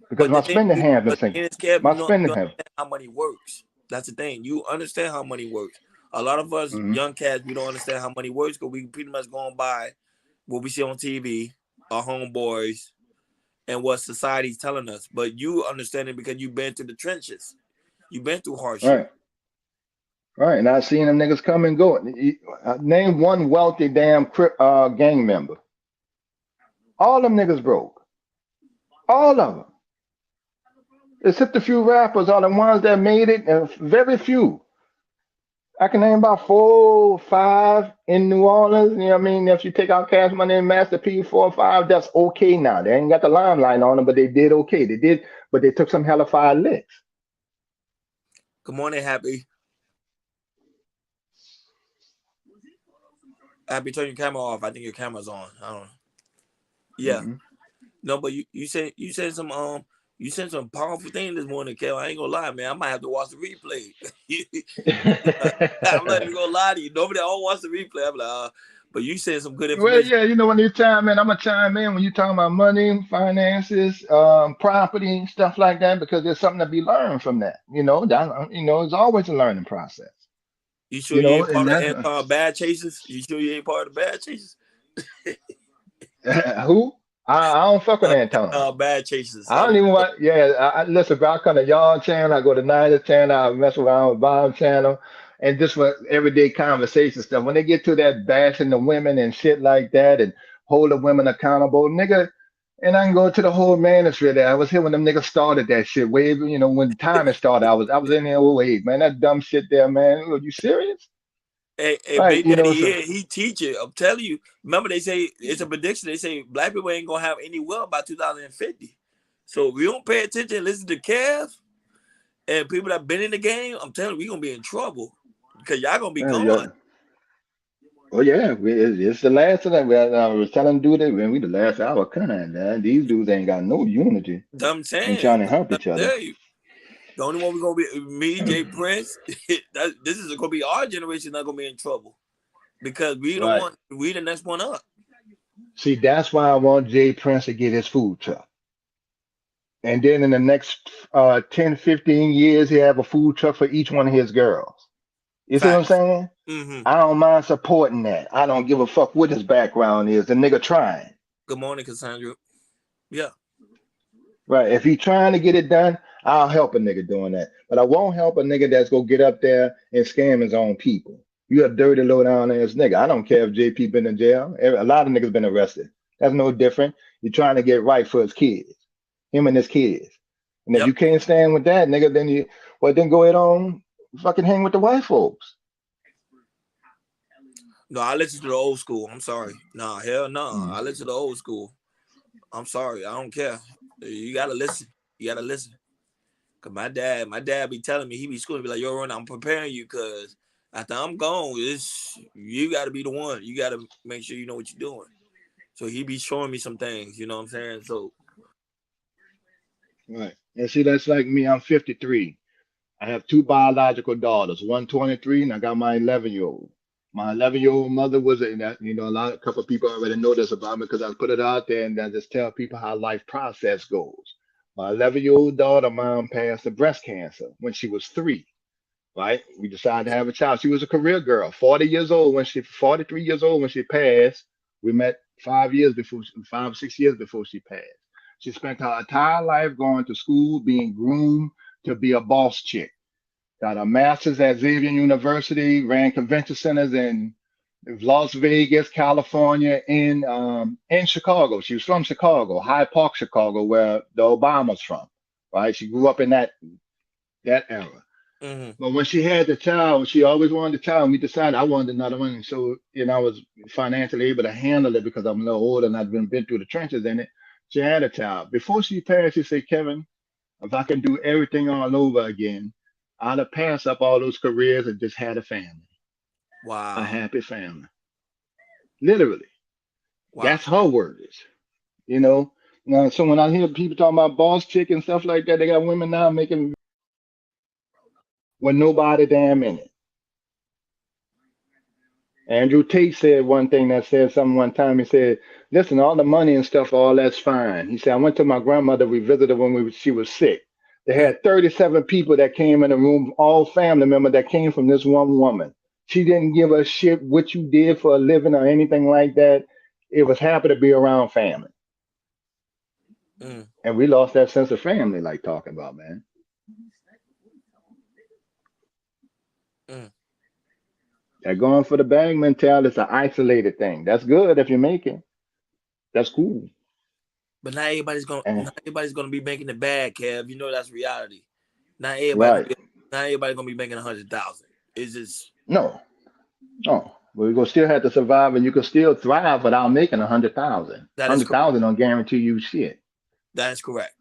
Because my spending habits, my spending habits. How money works. That's the thing. You understand how money works. A lot of us young cats, we don't understand how money works because we pretty much going by what we see on TV, our homeboys, and what society's telling us. But you understand it because you've been through the trenches. You've been through hardship. Right. And I've seen them niggas come and go. Name one wealthy damn gang member. All them niggas broke. All of them. Except a few rappers are the ones that made it, very few. I can name about 4 or 5 in New Orleans. You know what I mean? If you take out Cash Money and Master P, 4 or 5, that's okay now. They ain't got the limelight on them, but they did okay. But they took some hella fire licks. Good morning, Happy. Happy, turn your camera off. I think your camera's on. I don't know. Yeah. No, but you said some you said some powerful thing this morning, Kel. I ain't gonna lie, man. I might have to watch the replay. I'm not even gonna lie to you. Nobody all watch the replay. I'm like, but you said some good information. Well, yeah, when you chime in, I'm gonna chime in when you talking about money, finances, property, stuff like that, because there's something to be learned from that. It's always a learning process. You sure you ain't part of bad chasers? You sure you ain't part of bad chasers? Who? I don't fuck with Antonio. Bad chasers. I don't even want. Yeah, I listen. If I come to y'all channel, I go to Nigel's channel, I mess around with Bob's channel, and just for everyday conversation stuff. When they get to that bashing the women and shit like that, and hold the women accountable, nigga. And I can go to the whole manosphere there. I was here when them niggas started that shit. Way, when time it started, I was in there. Wait, man, that dumb shit there, man. Are you serious? Hey, right, Big Daddy, he teach it. I'm telling you. Remember, they say it's a prediction. They say black people ain't gonna have any wealth by 2050. So if we don't pay attention and listen to Kev and people that been in the game, I'm telling you, we gonna be in trouble because y'all gonna be gone. Yeah. Oh yeah, it's the last of that. I was telling dude that we the last of our kind, man. These dudes ain't got no unity. I'm saying, and trying to help each other. The only one we're gonna be me, Jay Prince. This is gonna be our generation not gonna be in trouble because we don't want we the next one up. See, that's why I want Jay Prince to get his food truck. And then in the next 10, 15 years, he have a food truck for each one of his girls. You see what I'm saying? I don't mind supporting that. I don't give a fuck what his background is. The nigga trying. Good morning, Cassandra. Yeah. Right. If he trying to get it done, I'll help a nigga doing that. But I won't help a nigga that's gonna get up there and scam his own people. You a dirty, low down ass nigga. I don't care if JP been in jail. A lot of niggas been arrested. That's no different. You're trying to get right for his kids, him and his kids. And if you can't stand with that, nigga, then go ahead on fucking hang with the white folks. No, I listen to the old school. I'm sorry. Nah, hell no. I listen to the old school. I'm sorry. I don't care. You gotta listen. You gotta listen. Cause my dad be telling me, he be schooling, be like, yo, Ron, I'm preparing you, cause after I'm gone, you gotta be the one. You gotta make sure you know what you're doing. So he be showing me some things, you know what I'm saying? So right. And see, that's like me. I'm 53. I have two biological daughters, one 23, and I got my 11-year-old. My 11-year-old mother was in that, a couple of people already know this about me because I put it out there and I just tell people how life process goes. My 11-year-old daughter, mom passed of breast cancer when she was 3, right? We decided to have a child. She was a career girl, 43 years old when she passed. We met 5 or 6 years before she passed. She spent her entire life going to school, being groomed to be a boss chick. Got a master's at Xavier University, ran convention centers in Las Vegas, California, in Chicago. She was from Chicago, Hyde Park, Chicago, where the Obamas from, right? She grew up in that era. mm-hmm. But when she had the child, she always wanted the child, and we decided I wanted another one. And so, I was financially able to handle it because I'm a little older and I've been through the trenches in it. She had a child. Before she passed, she said, Kevin, if I can do everything all over again, I'd have passed up all those careers and just had a family. Wow. A happy family. Literally. Wow. That's her words. So when I hear people talking about boss chick and stuff like that, they got women now making with nobody damn in it. Andrew Tate said one thing that said something one time. He said, listen, all the money and stuff, all that's fine. He said, I went to my grandmother, we visited when she was sick. They had 37 people that came in the room, all family members that came from this one woman. She didn't give a shit what you did for a living or anything like that. It was happy to be around family. And we lost that sense of family, like talking about, man. That going for the bag mentality is an isolated thing. That's good if you make it. That's cool. But not everybody's gonna be making the bag, Kev. You know that's reality. Not everybody gonna be making 100,000. It's just no. We're gonna still have to survive, and you can still thrive without making 100,000. 100,000 don't guarantee you shit. That is correct.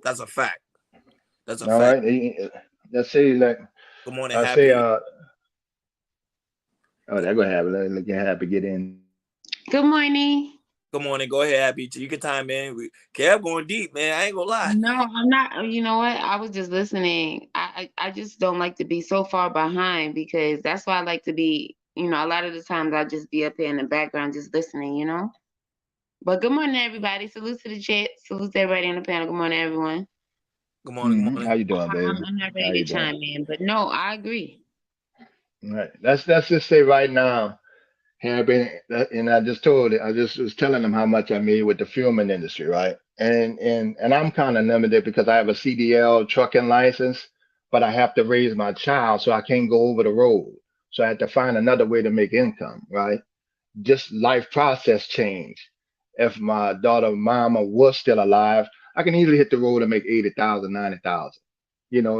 That's a fact. That's a all fact. Right. Let's say like. Good morning, Happy. They're gonna have it. Let Happy get in. Good morning. Good morning. Go ahead, Happy. You can time in. Kev going deep, man. I ain't gonna lie. No, I'm not. You know what? I was just listening. I just don't like to be so far behind because that's why I like to be, a lot of the times I just be up here in the background just listening, But good morning, everybody. Salute to the chat. Salute to everybody on the panel. Good morning, everyone. Good morning. Good morning. How you doing, baby? I'm not ready to chime in, but no, I agree. All right. Let's just say right now, and I just told it. I just was telling them how much I made with the filming industry, right? And I'm kind of limited because I have a CDL trucking license, but I have to raise my child, so I can't go over the road. So I had to find another way to make income, right? Just life process change. If my daughter mama was still alive, I can easily hit the road and make 80,000, 90,000,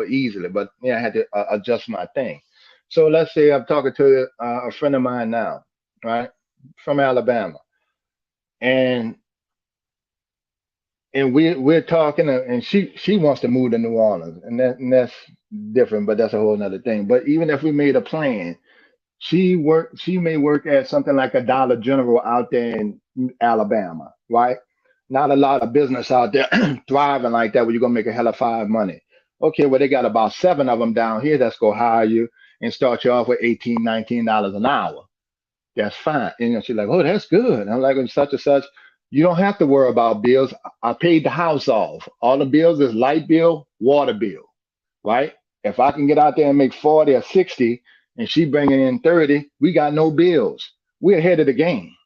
easily. But I had to adjust my thing. So let's say I'm talking to a friend of mine now, right, from Alabama, and we're talking, and she wants to move to New Orleans, and that's different, but that's a whole nother thing. But even if we made a plan, she may work at something like a Dollar General out there in Alabama, right? Not a lot of business out there thriving like that where you're gonna make a hell of $5 money. Okay, well, they got about 7 of them down here that's gonna hire you and start you off with $18, $19 an hour. That's fine. And she's like, oh, that's good. And I'm like, such and such. You don't have to worry about bills. I paid the house off. All the bills is light bill, water bill, right? If I can get out there and make 40 or 60 and she bringing in 30, we got no bills. We're ahead of the game.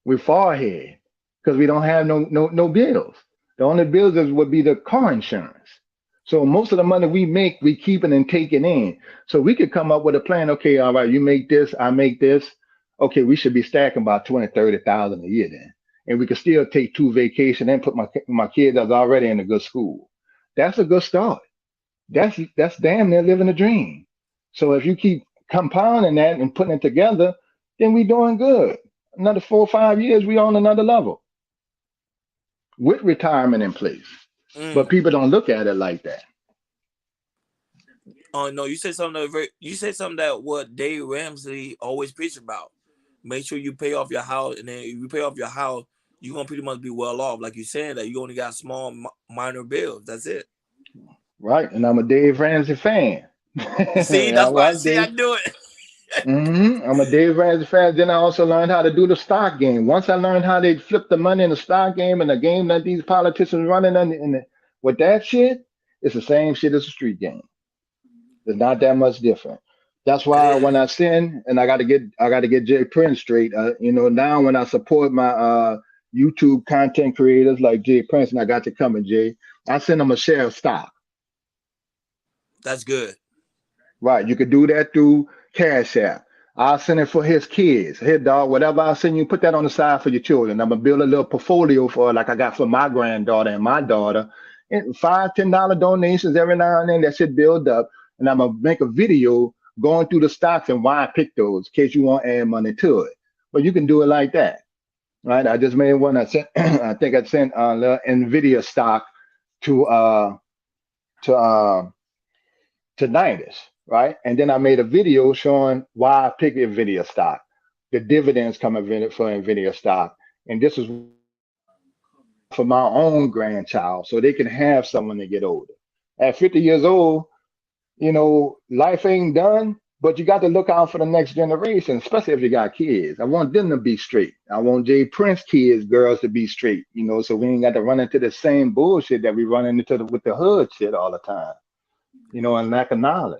We're far ahead. because we don't have no bills. The only bills would be the car insurance. So most of the money we make, we keep it and take it in. So we could come up with a plan. Okay, all right, you make this, I make this. Okay, we should be stacking about 20, 30,000 a year then. And we could still take 2 vacations and put my kids that's already in a good school. That's a good start. That's damn near living a dream. So if you keep compounding that and putting it together, then we doing good. Another 4 or 5 years, we on another level with retirement in place. But people don't look at it like that. Oh no, you said something. You said something that what Dave Ramsey always preach about. Make sure you pay off your house, and then if you pay off your house, you're gonna pretty much be well off. Like you said, that you only got small minor bills. That's it. Right, and I'm a Dave Ramsey fan. See, that's why I do it. I'm a Dave Ramsey fan. Then I also learned how to do the stock game. Once I learned how they flip the money in the stock game and the game that these politicians running with that shit, it's the same shit as a street game. It's not that much different. That's why when I sin, and I got to get Jay Prince straight. Now when I support my YouTube content creators like Jay Prince, and I got to come and Jay, I send them a share of stock. That's good. Right. You could do that through Cash App. I'll send it for his kids. Here, dog, whatever I send you, put that on the side for your children. I'm gonna build a little portfolio for like I got for my granddaughter and my daughter. And $5, $10 donations every now and then, that should build up. And I'm gonna make a video going through the stocks and why I picked those in case you want to add money to it. But you can do it like that. Right. I just made one. I think I sent Nvidia stock to Nidus, right? And then I made a video showing why I picked Nvidia stock, the dividends coming for Nvidia stock. And this is for my own grandchild, so they can have someone to get older. At 50 years old, life ain't done, but you got to look out for the next generation, especially if you got kids. I want them to be straight. I want Jay Prince kids, girls to be straight, so we ain't got to run into the same bullshit that we run into with the hood shit all the time, and lack of knowledge.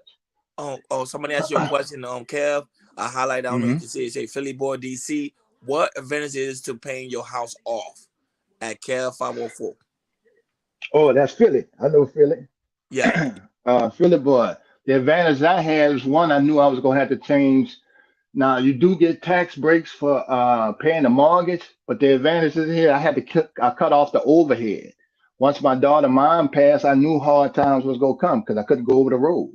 Oh, somebody asked you a question, Kev. I highlight down there, you can see it say Philly Boy DC. What advantage is to paying your house off at Kev 504? Oh, that's Philly. I know Philly. Yeah. Philly Boy. The advantage I had is one, I knew I was gonna have to change. Now you do get tax breaks for paying the mortgage, but the advantage is here. I cut off the overhead. Once my daughter mom passed, I knew hard times was gonna come because I couldn't go over the road.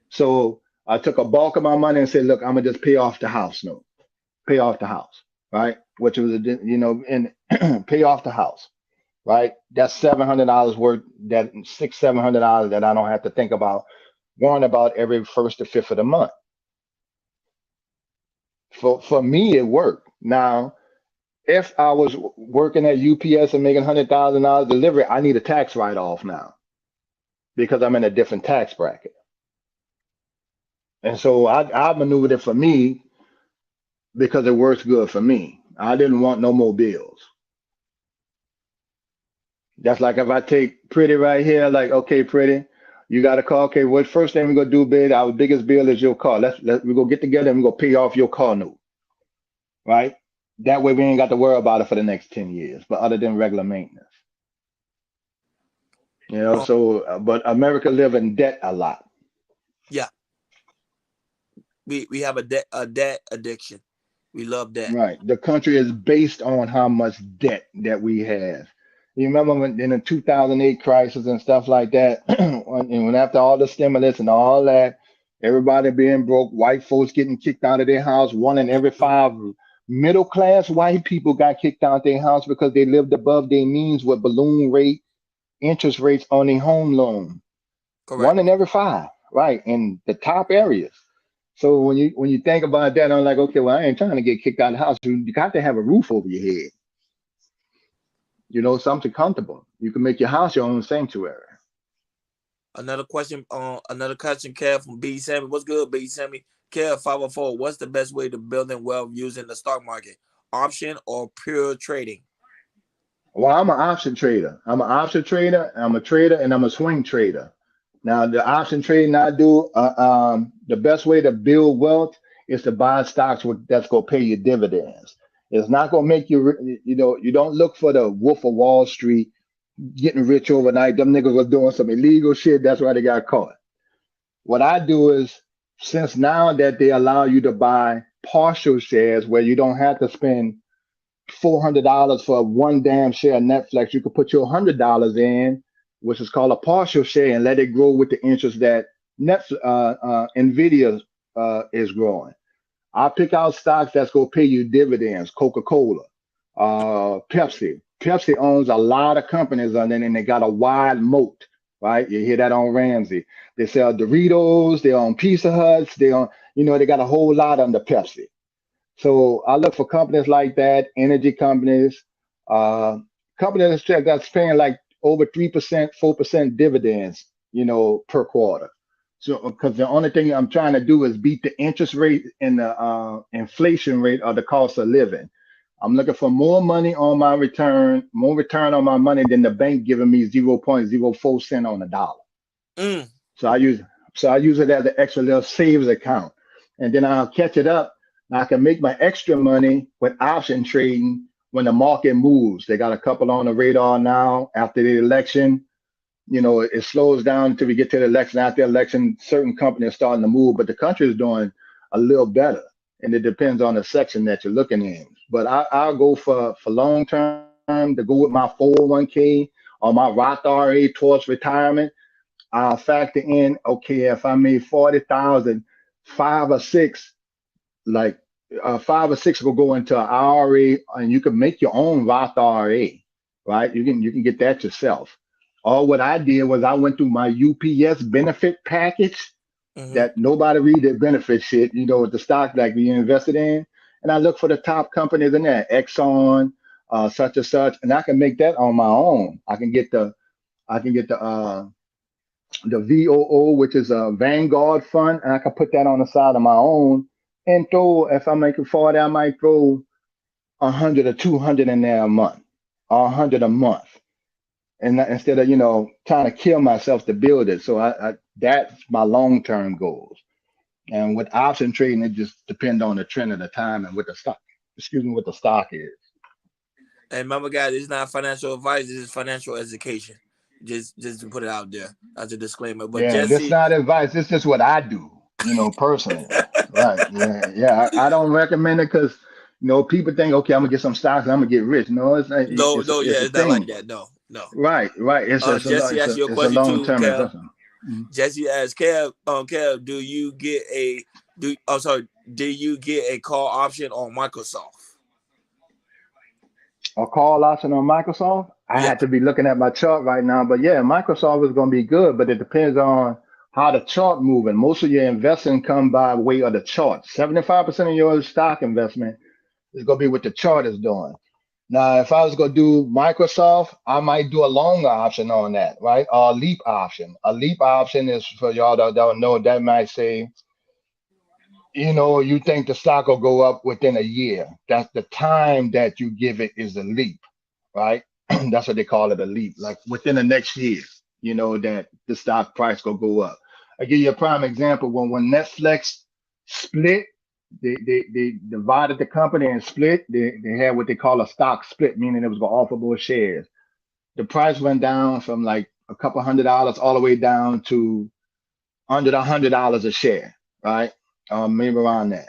So I took a bulk of my money and said, look, I'm gonna just pay off the house note, pay off the house, right? Which was, and pay off the house, right? That's $700 worth, that $600-700 that I don't have to think about, worrying about every 1st or 5th of the month. For me, it worked. Now, if I was working at UPS and making $100,000 delivery, I need a tax write-off now because I'm in a different tax bracket. And so I maneuvered it for me because it works good for me. I didn't want no more bills. That's like if I take Pretty right here, like, okay, Pretty, you got a car. Okay, what first thing we're gonna do, babe? Our biggest bill is your car. We go get together and we go pay off your car note, right? That way we ain't got to worry about it for the next 10 years, but other than regular maintenance. But America live in debt a lot. Yeah. We have a debt addiction. We love debt. Right. The country is based on how much debt that we have. You remember when in the 2008 crisis and stuff like that, when after all the stimulus and all that, everybody being broke, white folks getting kicked out of their house, 1 in every 5 middle-class white people got kicked out of their house because they lived above their means with balloon rate interest rates on their home loan. Correct. 1 in every 5, right, in the top areas. So when you think about that, I'm like, okay, well, I ain't trying to get kicked out of the house. You got to have a roof over your head. Something comfortable. You can make your house your own sanctuary. Another question, Kev from B. Sammy. What's good, B. Sammy? Kev 504. What's the best way to build wealth using the stock market? Option or pure trading? Well, I'm an option trader. I'm a trader, and I'm a swing trader. Now, the option trading I do, the best way to build wealth is to buy stocks that's going to pay you dividends. It's not gonna make you, you know, you don't look for the Wolf of Wall Street getting rich overnight. Them niggas was doing some illegal shit. That's why they got caught. What I do is, since now that they allow you to buy partial shares where you don't have to spend $400 for one damn share of Netflix, you could put your $100 in, which is called a partial share, and let it grow with the interest that Nvidia is growing. I pick out stocks that's gonna pay you dividends. Coca-Cola, Pepsi. Pepsi owns a lot of companies on it, and they got a wide moat, right? You hear that on Ramsey. They sell Doritos, they own Pizza Huts, they own, you know, they got a whole lot under Pepsi. So I look for companies like that, energy companies, companies that's paying like over 3%, 4% dividends, you know, per quarter. So, because the only thing I'm trying to do is beat the interest rate and the inflation rate of the cost of living. I'm looking for more money on my return, more return on my money than the bank giving me 0.04 cent on the dollar. So I use it as an extra little saves account, and then I'll catch it up. I can make my extra money with option trading when the market moves. They got a couple on the radar now after the election. You know, it slows down until we get to the election. After the election, certain companies are starting to move, but the country is doing a little better. And it depends on the section that you're looking in. But I'll go for long term to go with my 401k or my Roth IRA towards retirement. I'll factor in, okay, if I made 40,000, 5 or 6 will go into an IRA, and you can make your own Roth IRA, right? You can get that yourself. Or what I did was I went through my UPS benefit package that nobody read their benefit shit, you know, with the stock like we invested in. And I look for the top companies in there, Exxon, such and such, and I can make that on my own. I can get the VOO, which is a Vanguard fund, and I can put that on the side of my own and throw, if I'm making 40, I might throw 100 or 200 in there a month, or 100 a month. And instead of, you know, trying to kill myself to build it. So that's my long-term goals. And with option trading, it just depends on the trend of the time and what the stock is. And remember, guys, this is not financial advice. This is financial education. Just to put it out there as a disclaimer. But yeah, Jesse, this is not advice. It's just what I do, you know, personally. Right. Yeah. I don't recommend it because, you know, people think, okay, I'm gonna get some stocks and I'm gonna get rich. No, it's not. It's not like that. No. Right. It's Jesse asked you a question too, Kev. Jesse asked Kev, do you get a call option on Microsoft? A call option on Microsoft? I had to be looking at my chart right now, but yeah, Microsoft is gonna be good, but it depends on how the chart moving. Most of your investing come by way of the chart. 75% of your stock investment is gonna be what the chart is doing. Now, if I was gonna do Microsoft, I might do a longer option on that, right? Or a leap option. A leap option is, for y'all that don't know, that might say, you know, you think the stock will go up within a year. That's the time that you give it is a leap, right? That's what they call it, a leap. Like within the next year, you know, that the stock price will go up. I give you a prime example. When Netflix split, they divided the company and split. They had what they call a stock split, meaning it was going to offer more shares. The price went down from like a couple $100 all the way down to under $100 a share, right? Maybe around that.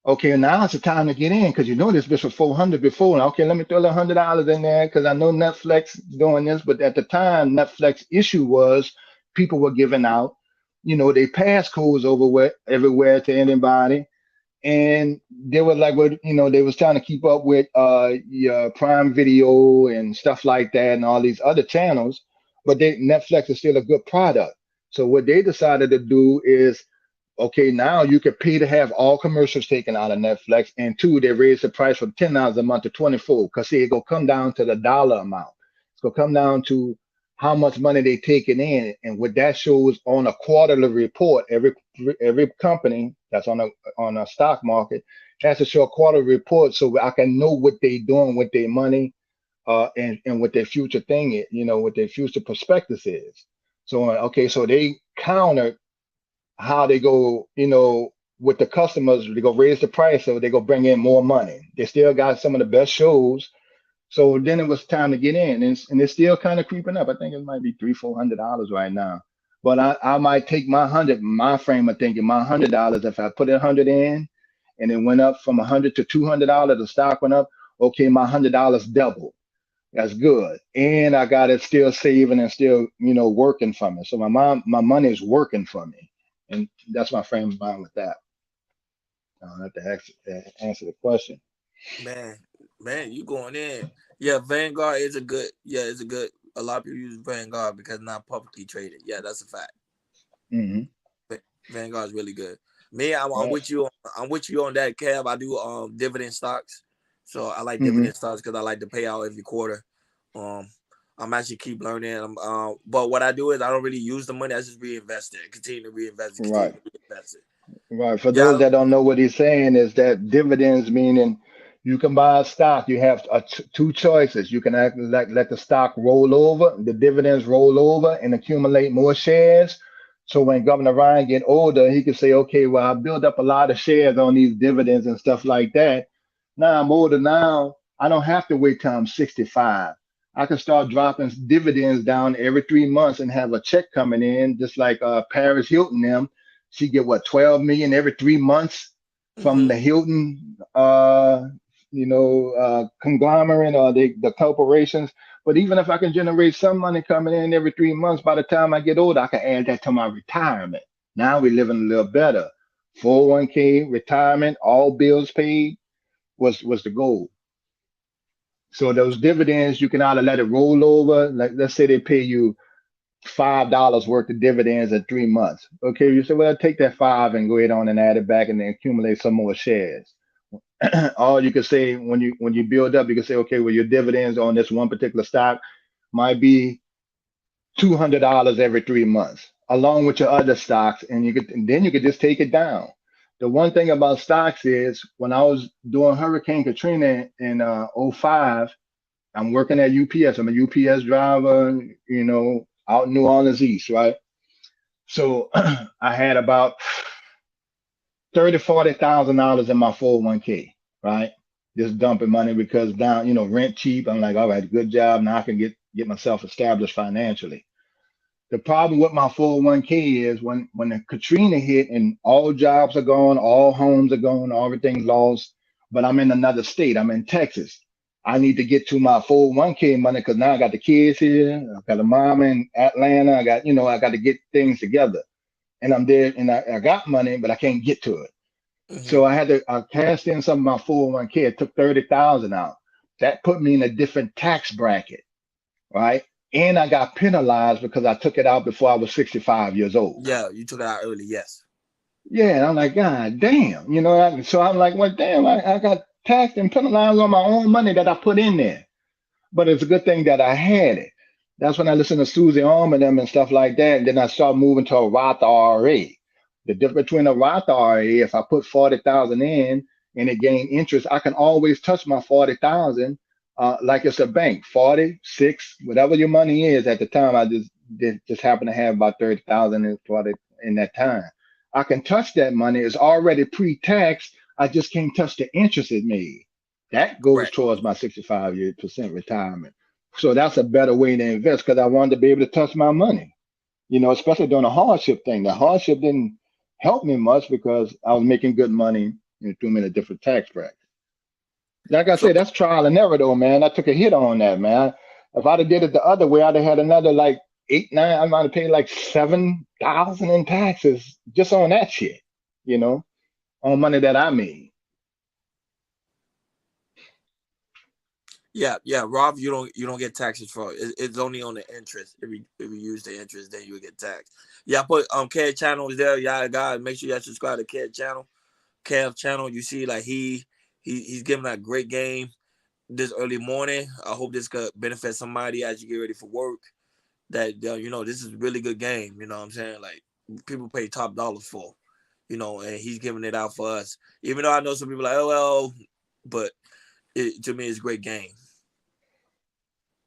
Okay, now it's the time to get in because you know this bitch was 400 before. Okay, let me throw $100 in there because I know Netflix doing this. But at the time, Netflix issue was people were giving out, you know, they passcodes everywhere to anybody. And they were like, well, you know, they was trying to keep up with your Prime Video and stuff like that and all these other channels. But Netflix is still a good product. So what they decided to do is, okay, now you can pay to have all commercials taken out of Netflix. And 2, they raised the price from $10 a month to $24. Because see, it's going to come down to the dollar amount. It's going to come down to how much money they taking in. And what that shows on a quarterly report, every company that's on a stock market has to show a quarterly report so I can know what they doing with their money and what their future thing is, you know, what their future prospectus is. So, okay, so they countered how they go, you know, with the customers, they go raise the price, so they go bring in more money. They still got some of the best shows. So then it was time to get in, and it's still kind of creeping up. I think it might be $300-400 right now. But I might take my frame of thinking, my $100. If I put $100 in, and it went up from $100 to $200, the stock went up. Okay, my $100 doubled. That's good, and I got it still saving and still working for me. So my money is working for me, and that's my frame of mind with that. I don't have to answer the question. Man, you going in? Yeah, Vanguard is a good. Yeah, it's a good. A lot of people use Vanguard because it's not publicly traded. Yeah, that's a fact. Mm-hmm. Vanguard is really good. Me, I'm with you. I'm with you on that, Kev. I do dividend stocks, so I like dividend stocks because I like to pay out every quarter. I'm actually keep learning. But what I do is I don't really use the money. I just reinvest it. Continue to reinvest it. Right. Reinvest it. Right. For those that don't know what he's saying, is that dividends meaning you can buy a stock. You have two choices. You can let the stock roll over, the dividends roll over, and accumulate more shares. So when Governor Ryan get older, he can say, okay, well, I built up a lot of shares on these dividends and stuff like that. Now I'm older now. I don't have to wait till I'm 65. I can start dropping dividends down every 3 months and have a check coming in, just like Paris Hilton them. She get what, 12 million every 3 months from the Hilton conglomerate or the corporations. But even if I can generate some money coming in every 3 months, by the time I get older, I can add that to my retirement. Now we're living a little better. 401k, retirement, all bills paid was the goal. So those dividends, you can either let it roll over. Like, let's say they pay you $5 worth of dividends in 3 months. Okay, you say, well, take that 5 and go ahead on and add it back and then accumulate some more shares. Or you could say when you build up, you can say, okay, well, your dividends on this one particular stock might be $200 every 3 months, along with your other stocks, and then you could just take it down. The one thing about stocks is when I was doing Hurricane Katrina in 2005, I'm working at UPS. I'm a UPS driver, out in New Orleans East, right? So I had about $30,000-40,000 in my 401k, right? Just dumping money because down, rent cheap. I'm like, all right, good job. Now I can get myself established financially. The problem with my 401k is when the Katrina hit and all jobs are gone, all homes are gone, everything's lost, but I'm in another state. I'm in Texas. I need to get to my 401k money because now I got the kids here. I got a mom in Atlanta. I got to get things together. And I'm there and I got money, but I can't get to it. So I cashed in some of my 401k. It took 30,000 out. That put me in a different tax bracket, right? And I got penalized because I took it out before I was 65 years old. Yeah, you took it out early, yes. Yeah, and I'm like, God damn, so I'm like, well, damn, I got taxed and penalized on my own money that I put in there. But it's a good thing that I had it. That's when I listened to Susie Orman and them and stuff like that. And then I started moving to a Roth IRA. The difference between a Roth IRA, if I put 40,000 in and it gained interest, I can always touch my 40,000 like it's a bank, 46, whatever your money is at the time. I just happen to have about 30,000 in that time. I can touch that money. It's already pre-tax. I just can't touch the interest it made. That goes towards my 65% retirement. So that's a better way to invest because I wanted to be able to touch my money, especially during the hardship thing. The hardship didn't help me much because I was making good money and it threw me in a different tax bracket. Like I said, that's trial and error though, man. I took a hit on that, man. If I'd have did it the other way, I'd have had another like 8, 9, I might have paid like 7,000 in taxes just on that shit, on money that I made. Yeah, Rob, you don't get taxes for it. It's only on the interest. If you use the interest, then you get taxed. Yeah, I put Kev channel is there. Y'all guys, make sure y'all subscribe to Kev channel. Kev channel, you see, like he's giving a great game this early morning. I hope this could benefit somebody as you get ready for work. That this is a really good game. You know what I'm saying? Like people pay top dollars for, and he's giving it out for us. Even though I know some people like, oh well, but to me, it's a great game.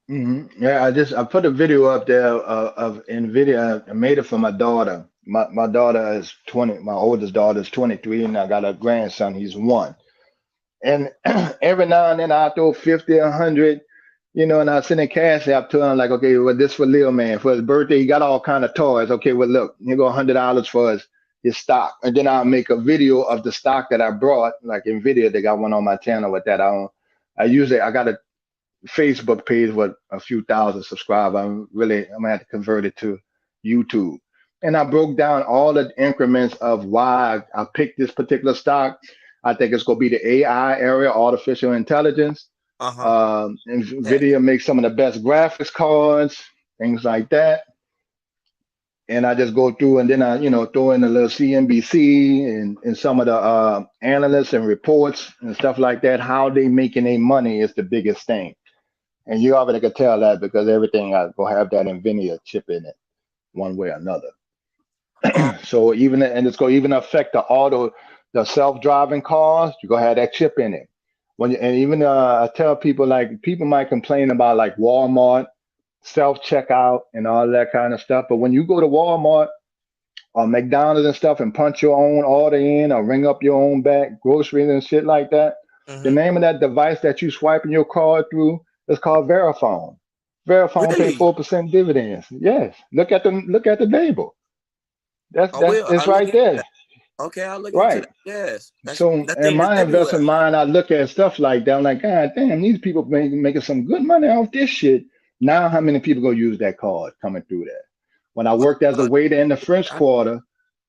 Yeah, I put a video up there of NVIDIA. I made it for my daughter. my daughter is 20. My oldest daughter is 23, and I got a grandson. He's 1. And every now and then I throw 50, 100, and I send a cash app to him like, okay, well, this for Lil Man for his birthday. He got all kind of toys. Okay, well, look, here go $100 for his stock, and then I'll make a video of the stock that I brought, like in video. They got one on my channel with that. I got a Facebook page with a few thousand subscribers. I'm gonna have to convert it to YouTube. And I broke down all the increments of why I picked this particular stock. I think it's gonna be the AI area, artificial intelligence. NVIDIA makes some of the best graphics cards, things like that. And I just go through, and then I, throw in a little CNBC and some of the analysts and reports and stuff like that. How they making their money is the biggest thing. And you already could tell that because everything I will have that NVIDIA chip in it, one way or another. So and it's going to even affect the self-driving cars. You're going to have that chip in it. I tell people, like, people might complain about like Walmart, self-checkout and all that kind of stuff. But when you go to Walmart or McDonald's and stuff and punch your own order in or ring up your own bag, groceries and shit like that, the name of that device that you swiping your card through is called Verifone. Verifone pay 4% dividends. Yes. Look at the label. It's right there. Okay, I'll look right. into that. Yes. So in my investment mind, I look at stuff like that. I'm like, God damn, these people making some good money off this shit. Now, how many people gonna use that card coming through that? When I worked as a waiter in the French Quarter,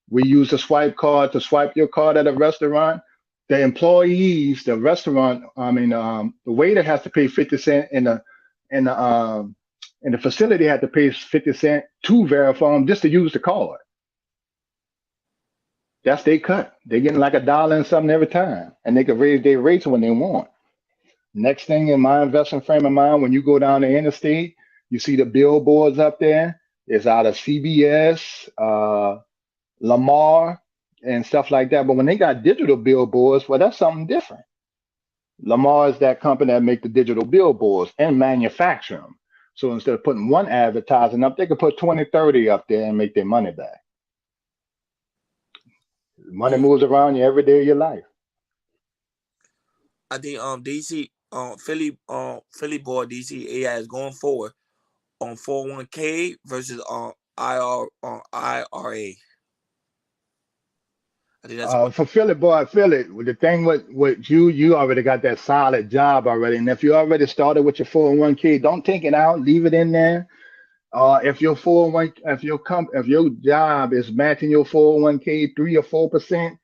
we used a swipe card to swipe your card at a restaurant. The employees, the waiter has to pay 50 cents, and the facility had to pay 50 cents to Verifone just to use the card. That's their cut. They're getting like $1 and something every time, and they can raise their rates when they want. Next thing in my investment frame of mind, when you go down the interstate, you see the billboards up there. It's out of CBS, Lamar, and stuff like that. But when they got digital billboards, well, that's something different. Lamar is that company that make the digital billboards and manufacture them. So instead of putting one advertising up, they could put 20, 30 up there and make their money back. Money moves around you every day of your life. I think DC Philly board DC AI is going forward on 401k versus IRA. I think that's for Philly, the thing with you already got that solid job already, and if you already started with your 401k, don't take it out, leave it in there. If your 401, if your job is matching your 401k 3 or 4%,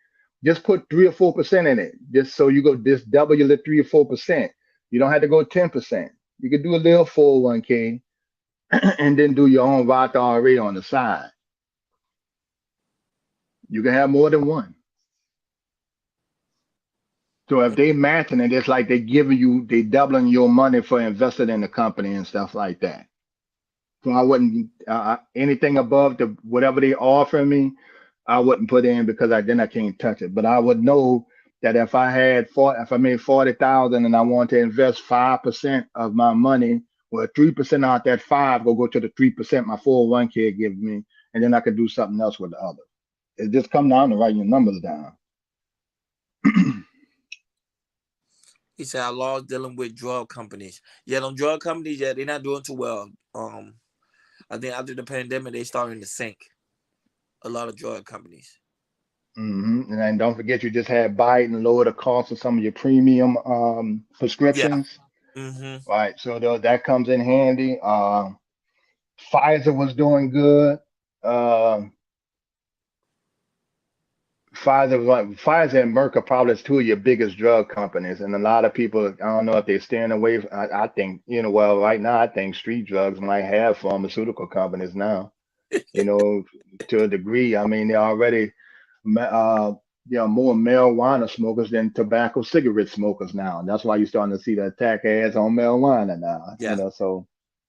just put 3 or 4% in it, just so you go just double your 3 or 4%. You don't have to go 10%. You could do a little 401k and then do your own Roth IRA on the side. You can have more than one. So if they matching it, it's like they doubling your money for investing in the company and stuff like that. So I wouldn't anything above whatever they offer me, I wouldn't put in because then I can't touch it. But I would know that if I made 40,000 and I want to invest 5% of my money, well, 3% out that 5 will go to the 3% my 401k give me, and then I could do something else with the other. It just come down to writing your numbers down. He said, "I lost dealing with drug companies. Yeah, them drug companies, they're not doing too well. I think after the pandemic, they starting to sink. A lot of drug companies. And then don't forget, you just had Biden lower the cost of some of your premium prescriptions. Yeah. Right, so that comes in handy. Pfizer was doing good. Pfizer and Merck are probably 2 of your biggest drug companies, and a lot of people, I don't know if they're staying away. I think, right now, I think street drugs might have pharmaceutical companies now, to a degree. I mean, they're already, more marijuana smokers than tobacco cigarette smokers now. And that's why you're starting to see the attack ads on marijuana now,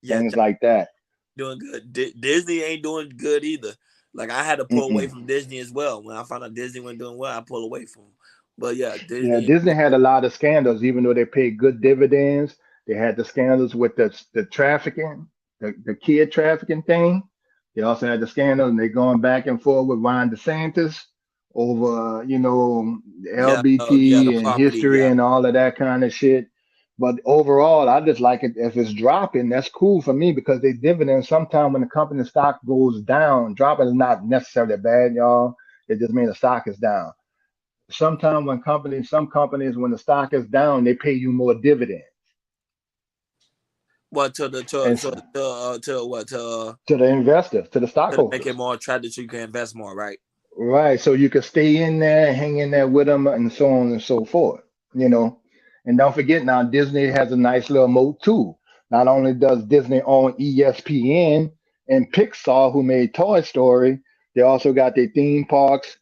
things like that. Doing good. Disney ain't doing good either. Like, I had to pull away from Disney as well. When I found out Disney wasn't doing well, I pulled away from them. But yeah, Disney had a lot of scandals, even though they paid good dividends. They had the scandals with the trafficking, the kid trafficking thing. They also had the scandal, and they're going back and forth with Ron DeSantis over, Yeah, the LBT and property. history Yeah. and all of that kind of shit. But overall, I just like it if it's dropping. That's cool for me because they dividends. Sometimes when the company stock goes down, dropping is not necessarily bad, y'all. It just means the stock is down. Sometimes when some companies, when the stock is down, they pay you more dividends. Well, to the And to the investors, to the make stockholders. it more attractive so you can invest more, right? Right. So you can stay in there, hang in there with them, and so on and so forth. You know, and don't forget now, Disney has a nice little moat too. Not only does Disney own ESPN and Pixar, who made Toy Story, they also got their theme parks,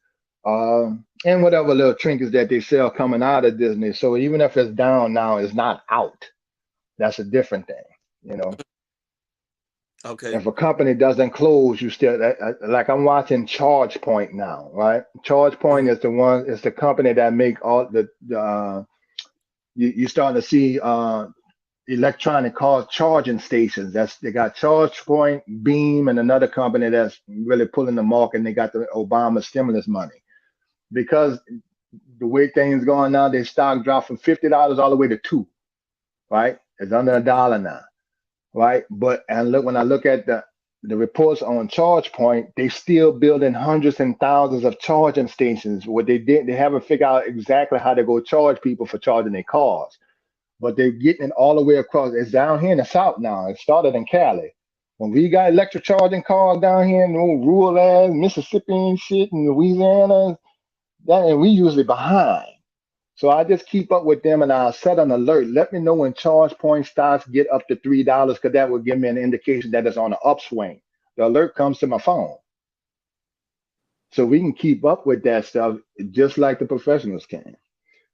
and whatever little trinkets that they sell coming out of Disney. So even if it's down now, it's not out. That's a different thing. You know. Okay. If a company doesn't close, you still like I'm watching ChargePoint now, right? ChargePoint is the company that make all the you start to see electronic car charging stations. They got ChargePoint, Beam, and another company that's really pulling the market. And they got the Obama stimulus money because the way things going now, their stock dropped from $50 all the way to $2, right? It's under $1 now. Right, but when I look at the reports on ChargePoint, they still building hundreds and thousands of charging stations. What they haven't figured out exactly how to go charge people for charging their cars, but they're getting it all the way across. It's down here in the South now. It started in Cali. When we got electric charging cars down here in rural ass Mississippi and shit and Louisiana, and we usually behind. So I just keep up with them and I'll set an alert. Let me know when ChargePoint stocks get up to $3 because that will give me an indication that it's on an upswing. The alert comes to my phone. So we can keep up with that stuff just like the professionals can.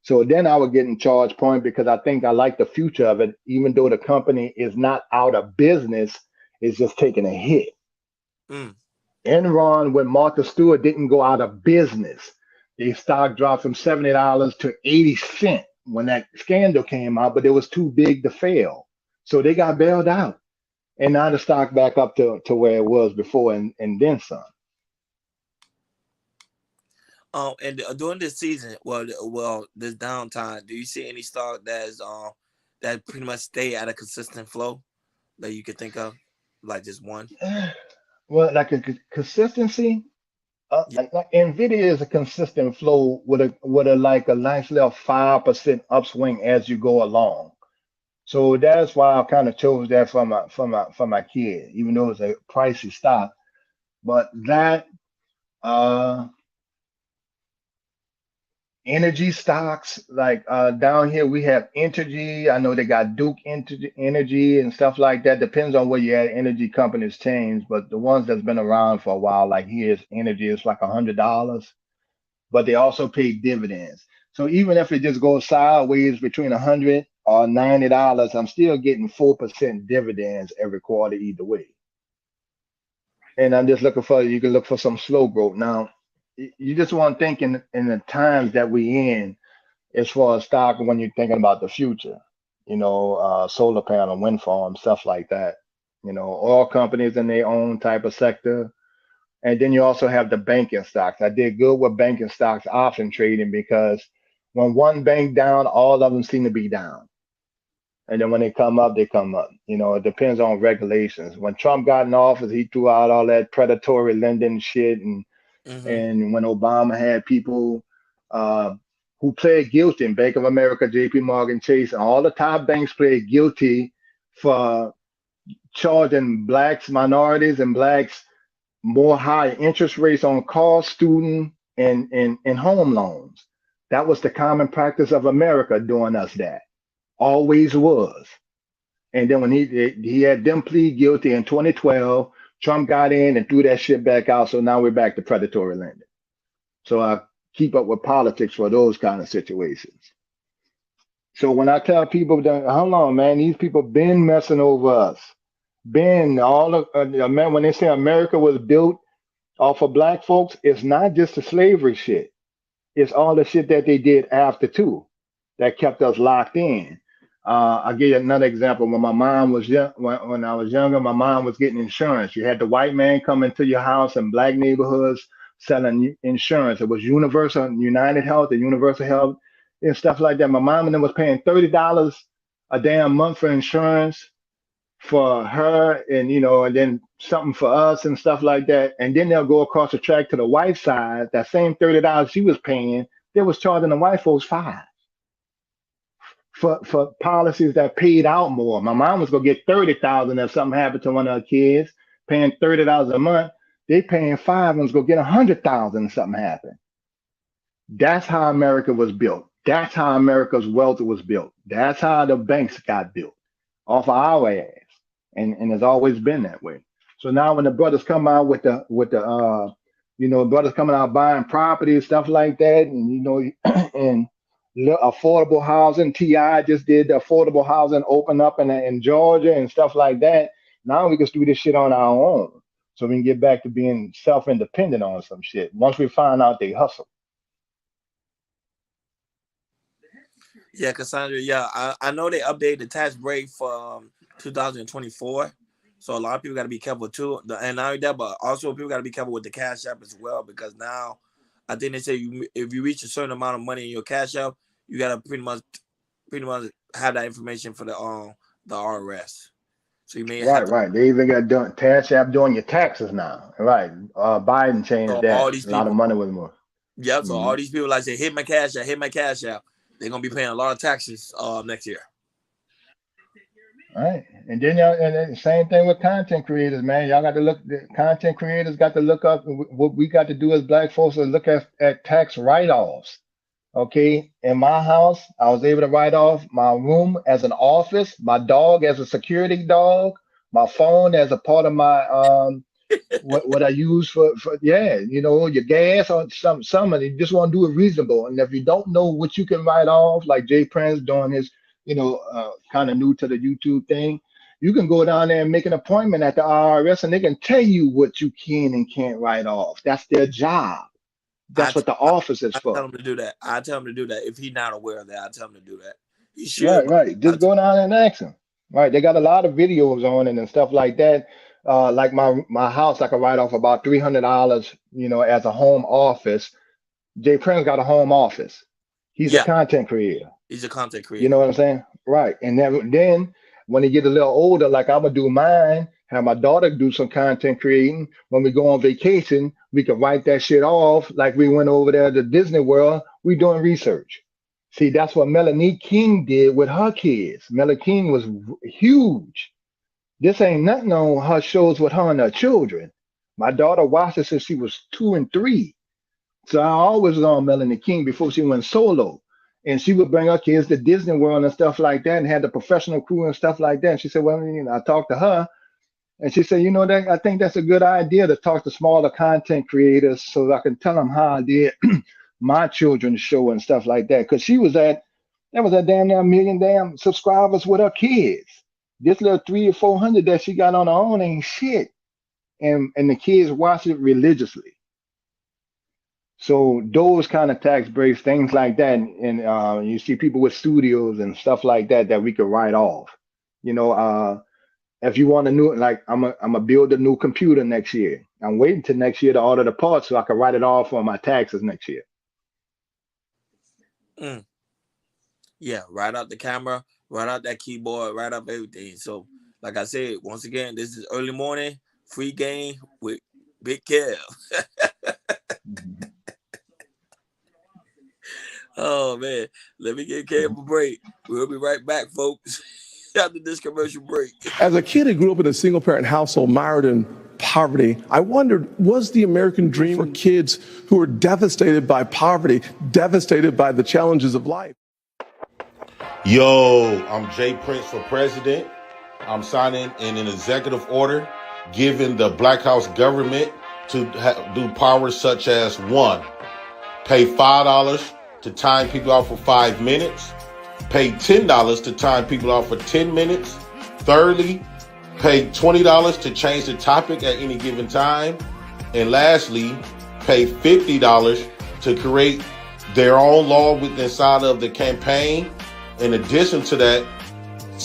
So then I would get in ChargePoint because I think I like the future of it, even though the company is not out of business, it's just taking a hit. Enron with Martha Stewart didn't go out of business. Their stock dropped from $70 to 80 cents when that scandal came out, but it was too big to fail. So they got bailed out. And now the stock back up to where it was before and then some. And during this season, this downtime, do you see any stock that pretty much stay at a consistent flow that you could think of, like just one? Well, like a consistency. Like Nvidia is a consistent flow with a like a nice little 5% upswing as you go along. So that's why I kind of chose that for my kid, even though it's a pricey stock. But that energy stocks, like down here we have Entergy. I know they got Duke Energy and stuff like that. Depends on where you're at. Energy companies change, but the ones that's been around for a while, like here's Energy, it's like $100, but they also pay dividends. So even if it just goes sideways between $100 or $90, I'm still getting 4% dividends every quarter either way. And I'm just you can look for some slow growth. Now, you just want to think in the times that we in as far as stock when you're thinking about the future, solar panel, wind farm, stuff like that, oil companies in their own type of sector. And then you also have the banking stocks. I did good with banking stocks option trading because when one bank down, all of them seem to be down. And then when they come up, they come up. It depends on regulations. When Trump got in office, he threw out all that predatory lending shit and when Obama had people who pled guilty in Bank of America, JP Morgan Chase, and all the top banks pled guilty for charging blacks, minorities, and blacks more high interest rates on car, student, and home loans. That was the common practice of America doing us that. Always was. And then when he had them plead guilty in 2012, Trump got in and threw that shit back out. So now we're back to predatory lending. So I keep up with politics for those kind of situations. So when I tell people that, hold on, man, these people been messing over us. When they say America was built off of black folks, it's not just the slavery shit. It's all the shit that they did after too that kept us locked in. I'll give you another example. When my mom was young, when I was younger, my mom was getting insurance. You had the white man come into your house in black neighborhoods selling insurance. It was Universal, United Health, and Universal Health, and stuff like that. My mom and them was paying $30 a damn month for insurance for her, and and then something for us and stuff like that. And then they'll go across the track to the white side. That same $30 she was paying, they was charging the white folks $5 for policies that paid out more. My mom was gonna get $30,000 if something happened to one of her kids, paying $30 a month. They paying $5 and was gonna get $100,000 if something happened. That's how America was built. That's how America's wealth was built. That's how the banks got built, off of our ass. And it's always been that way. So now when the brothers come out with the brothers coming out buying property, stuff like that, and and affordable housing, TI just did the affordable housing open up in Georgia and stuff like that. Now we can do this shit on our own, so we can get back to being self-independent on some shit once we find out they hustle. Yeah, Cassandra. Yeah, I know they updated the tax break for 2024, so a lot of people got to be careful too. And not only that, but also people got to be careful with the Cash App as well, because now I think they say if you reach a certain amount of money in your Cash App, you got to pretty much have that information for the IRS. So you may right. They even got Cash App doing your taxes now. Right. Biden changed so that. All these a lot of money with more. Yep. So all these people say hit my Cash App. They're gonna be paying a lot of taxes next year. All right, and then and same thing with content creators, man. Y'all got to look. The content creators got to look up. What we got to do as Black folks is look at tax write-offs. Okay, in my house, I was able to write off my room as an office, my dog as a security dog, my phone as a part of my what I use for your gas or some of it. You just want to do it reasonable. And if you don't know what you can write off, like Jay Prince doing his, kind of new to the YouTube thing, you can go down there and make an appointment at the IRS, and they can tell you what you can and can't write off. That's their job. That's what the office is for. I tell him to do that. If he's not aware of that, I tell him to do that. He should. Right. Just go down there and ask him. Right. They got a lot of videos on it and stuff like that. Like my house, I could write off about $300, as a home office. Jay Prince got a home office. He's a content creator. He's a content creator. You know what I'm saying? Right. And then when he get a little older, like I'm gonna do mine, have my daughter do some content creating. When we go on vacation, we can write that shit off. Like we went over there to Disney World, we doing research. See, that's what Melanie King did with her kids. Melanie King was huge. This ain't nothing on her shows with her and her children. My daughter watched it since she was 2 and 3. So I always was on Melanie King before she went solo. And she would bring her kids to Disney World and stuff like that and had the professional crew and stuff like that. And she said, well, I talked to her and she said, I think that's a good idea to talk to smaller content creators so I can tell them how I did my children's show and stuff like that. Because that was a damn near million subscribers with her kids. This little 300 or 400 that she got on her own ain't shit. And the kids watch it religiously. So those kind of tax breaks, things like that, and you see people with studios and stuff like that we could write off. If you want a new, like I'm a build a new computer next year. I'm waiting till next year to order the parts so I can write it off on my taxes next year. Yeah, write out the camera, write out that keyboard, write up everything. So, like I said, once again, this is early morning free game with Big Kev. Oh man, let me get Kev a break. We'll be right back, folks, after this commercial break. As a kid who grew up in a single-parent household mired in poverty, I wondered, was the American dream for kids who were devastated by poverty, devastated by the challenges of life? Yo, I'm Jay Prince for president. I'm signing in an executive order giving the Black House government to do powers such as 1, pay $5 to time people out for 5 minutes, pay $10 to time people out for 10 minutes. Thirdly, pay $20 to change the topic at any given time. And lastly, pay $50 to create their own law inside of the campaign. In addition to that,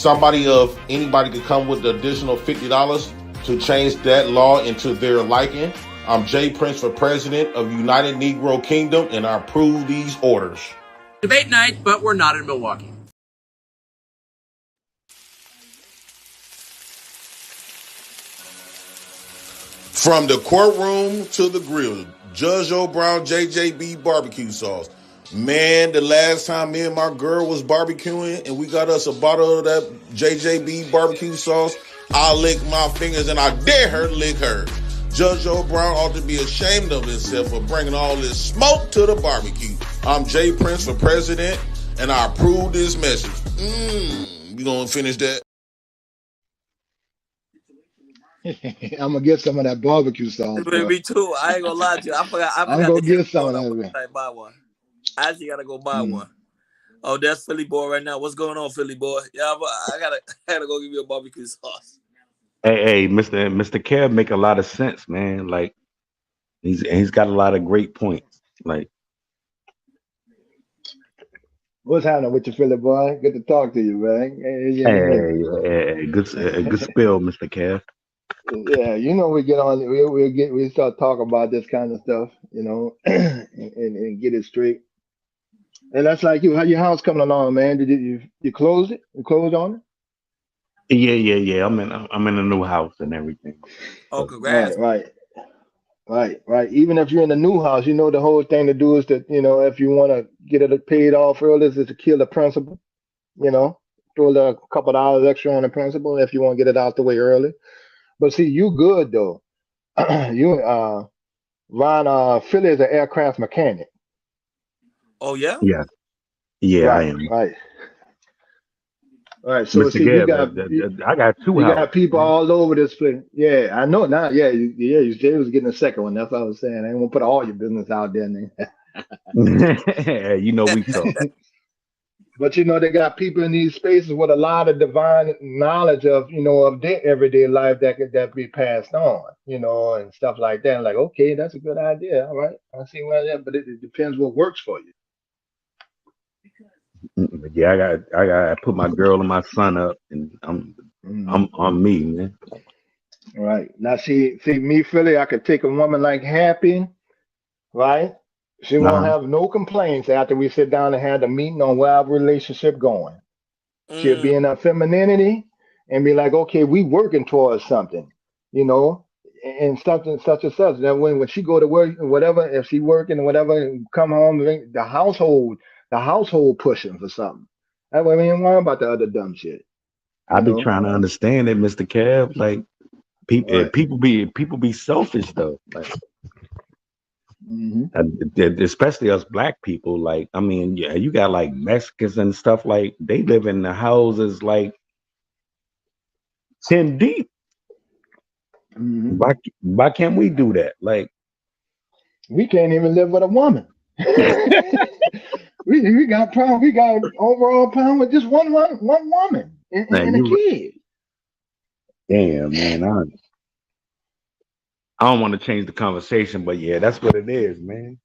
Anybody could come with the additional $50 to change that law into their liking. I'm Jay Prince for President of United Negro Kingdom, and I approve these orders. Debate night, but we're not in Milwaukee. From the courtroom to the grill, Judge O'Brown JJB barbecue sauce. Man, the last time me and my girl was barbecuing and we got us a bottle of that JJB barbecue sauce, I licked my fingers and I dare her to lick her. Judge O'Brown ought to be ashamed of himself for bringing all this smoke to the barbecue. I'm Jay Prince for President, and I approve this message. You gonna finish that? I'm gonna get some of that barbecue sauce, bro. Me too. I ain't gonna lie to you. I forgot I'm gonna to get some of that. I buy one. I actually gotta go buy one. Oh, that's Philly boy right now. What's going on, Philly boy? Yeah, I gotta go give you a barbecue sauce. Hey, Mr. Kev make a lot of sense, man. Like he's got a lot of great points. Like, what's happening with you, Philly boy? Good to talk to you, man. hey, good spill, Mr. Kev. Yeah, you know, we get on, we start talking about this kind of stuff, you know, and get it straight. And that's like you. How your house coming along, man? Did you close it? You closed on it? Yeah. I'm in a new house and everything. Oh, congrats! Right. Even if you're in a new house, you know the whole thing to do is that, you know, if you want to get it paid off early, is to kill the principal. You know, throw a couple dollars extra on the principal if you want to get it out the way early. But see, you good though. Ron Philly is an aircraft mechanic. Oh yeah? Yeah, I am. Right. So Mr. see, I got two houses. got people all over this place. Yeah, I know now. Yeah, Jay was getting a second one. That's what I was saying. I ain't gonna put all your business out there, You know we talk. But you know, they got people in these spaces with a lot of divine knowledge of, you know, of their everyday life that be passed on, you know, and stuff like that. And like, okay, that's a good idea. All right, I see why that, but it depends what works for you. Yeah, I put my girl and my son up, and I'm on me, man. Right now, see me, Philly. I could take a woman like Happy, right? She won't have no complaints after we sit down and have the meeting on where our relationship going. She'll be in her femininity and be like, okay, we working towards something, you know, and something such and such. That when she go to work, whatever, if she working or whatever, and come home, the household pushing for something. That way we ain't worry about the other dumb shit. I be trying to understand it, Mr. Kev. Like people be selfish though. Like, especially us black people. Like, I mean, yeah, you got like Mexicans and stuff, like they live in the houses like 10 deep. Why can't we do that? Like, we can't even live with a woman. we got problem. We got overall problem with just one woman and a kid. Damn, man, I don't want to change the conversation, but yeah, that's what it is, man.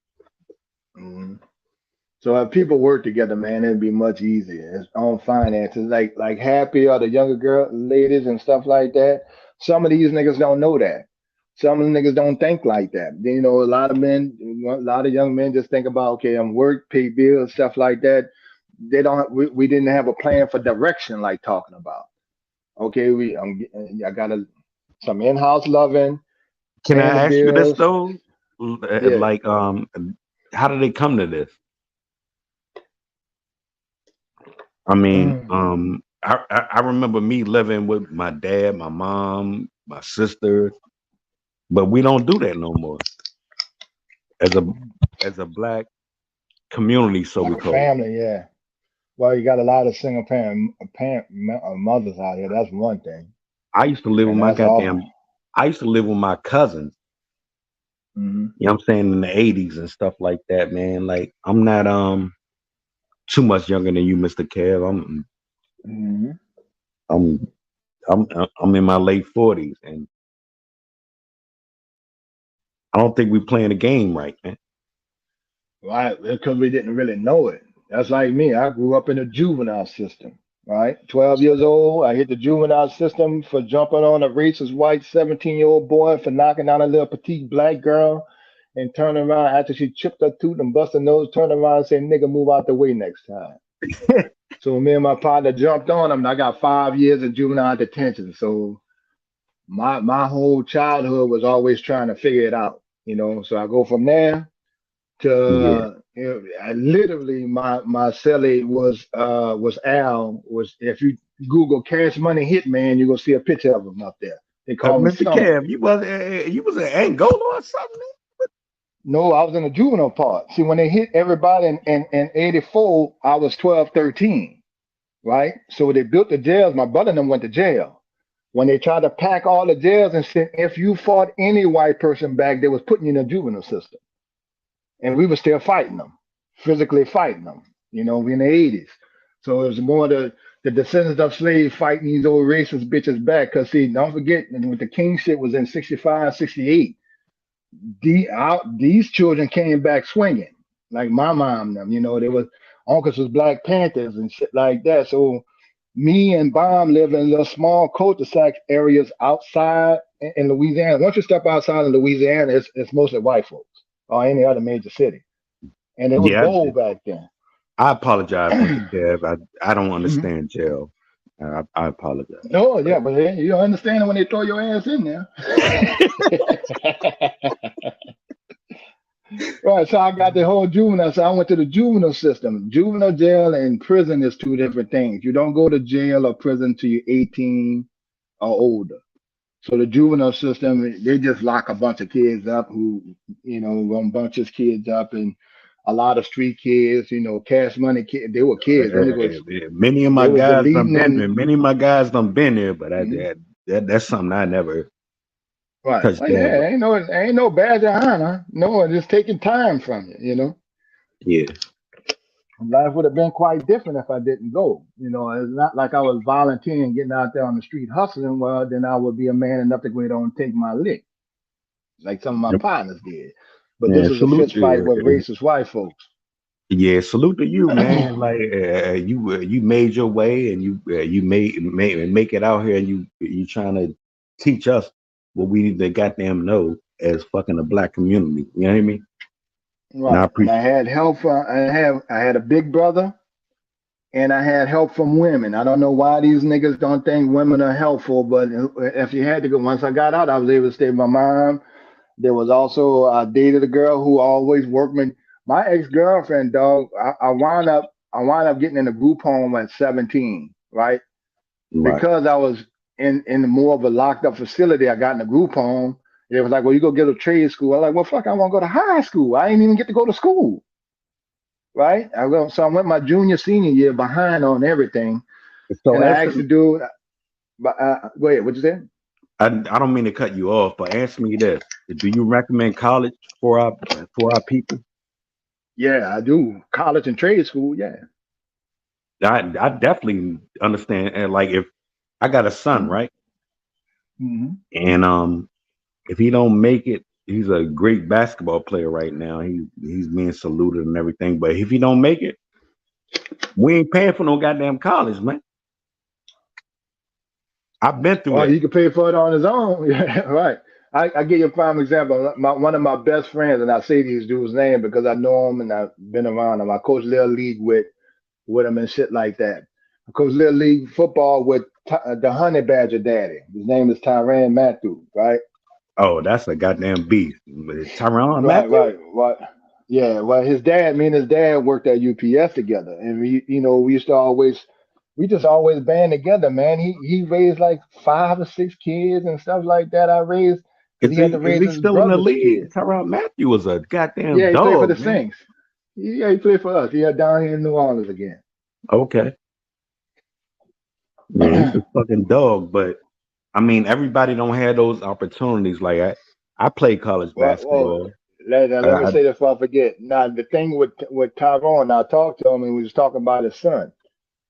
So if people work together, man, it'd be much easier. It's on finances, like Happy or the younger ladies and stuff like that. Some of these niggas don't know that. Some of the niggas don't think like that. You know, a lot of young men just think about, okay, I'm work, pay bills, stuff like that. They don't. We didn't have a plan for direction, like talking about. Okay, I got some in-house loving. Can I ask you this though? Like, how did they come to this? I mean, I remember me living with my dad, my mom, my sister, but we don't do that no more. As a black community, so we call family, yeah. Well, you got a lot of single parent mothers out here. That's one thing. I used to live with I used to live with my cousins. You know what I'm saying, in the 80s and stuff like that, man. Like, I'm not too much younger than you, Mr. Kev. I'm in my late 40s, and I don't think we're playing the game right, man. Right, because we didn't really know it. That's like me. I grew up in a juvenile system. Right, 12 years old. I hit the juvenile system for jumping on a racist white 17-year-old boy for knocking down a little petite black girl and turning around after she chipped her tooth and busted her nose, turn around and say, nigga, move out the way next time. So me and my partner jumped on him, and I got 5 years of juvenile detention. So my whole childhood was always trying to figure it out, you know. So I go from there to literally my cellie was Al. Was if you Google Cash Money Hitman, you're gonna see a picture of him up there. They call him Mr. Stump. Kev, you was in Angola or something? No, I was in the juvenile part. See, when they hit everybody in 84, I was 12, 13, right? So they built the jails. My brother and them went to jail. When they tried to pack all the jails and said, if you fought any white person back, they was putting you in the juvenile system. And we were still fighting them, physically fighting them. You know, we in the 80s. So it was more the descendants of slaves fighting these old racist bitches back. Because, see, don't forget, when the king shit was in 65, 68, these children came back swinging, like my mom and them. You know, there was uncles was Black Panthers and shit like that. So me and Bomb live in little small cul-de-sac areas outside in Louisiana. Once you step outside of Louisiana, it's mostly white folks or any other major city. And it was bold back then. I apologize, Mr. Kev. I don't understand jail. I apologize. No, yeah, but you don't understand it when they throw your ass in there. Right, so I got the whole juvenile. So I went to the juvenile system. Juvenile jail and prison is two different things. You don't go to jail or prison till you're 18 or older. So the juvenile system, they just lock a bunch of kids up who, you know, run bunches of kids up, and a lot of street kids, you know, Cash Money kids. They were kids. Many of my guys done been there, but that's something I never right. touched. Well, yeah, ain't no badge of honor. No, it's just taking time from you, you know. Yeah. Life would have been quite different if I didn't go. You know, it's not like I was volunteering, getting out there on the street hustling. Well, then I would be a man enough to go ahead and take my lick, like some of my partners did. But this is a fist fight with racist white folks. Yeah, salute to you, man. Like you made your way, and you make it out here, and you trying to teach us what we need to goddamn know as fucking the Black community. You know what I mean? Right. And I had help. I had a big brother, and I had help from women. I don't know why these niggas don't think women are helpful, but if you had to go, once I got out, I was able to stay with my mom. There was also, I dated a girl who always worked me. My ex-girlfriend, dog, I wound up getting in a group home at 17, right? Because I was in more of a locked up facility. I got in a group home. It was like, well, you go get a trade school. I'm like, well, fuck, I want to go to high school. I didn't even get to go to school, right? So I went my junior, senior year behind on everything. So and I asked the dude, go ahead, what'd you say? I don't mean to cut you off, but answer me this: do you recommend college for our people? Yeah, I do. College and trade school, yeah. I definitely understand. And like, if I got a son, right, and if he don't make it, he's a great basketball player right now. He's being saluted and everything. But if he don't make it, we ain't paying for no goddamn college, man. I've been through it. He can pay for it on his own. Yeah, right. I give you a prime example. One of my best friends, and I say these dudes' name because I know him and I've been around him. I coach Little League with him and shit like that. I coach Little League football with the Honey Badger daddy. His name is Tyrann Matthews, right? Oh, that's a goddamn beast. Tyrann Matthews? Right. Yeah, well, me and his dad worked at UPS together. And we just always band together, man. He raised like 5 or 6 kids and stuff like that. I raised. Is he still in the league? Tyrann Matthews was a goddamn dog. He played for the Saints. Yeah, he played for us. Yeah, down here in New Orleans again. Okay. Man, he's a fucking dog, but I mean, everybody don't have those opportunities. Like I played college basketball. Let me say this before I forget. Now the thing with Tyrann, I talked to him and we was talking about his son.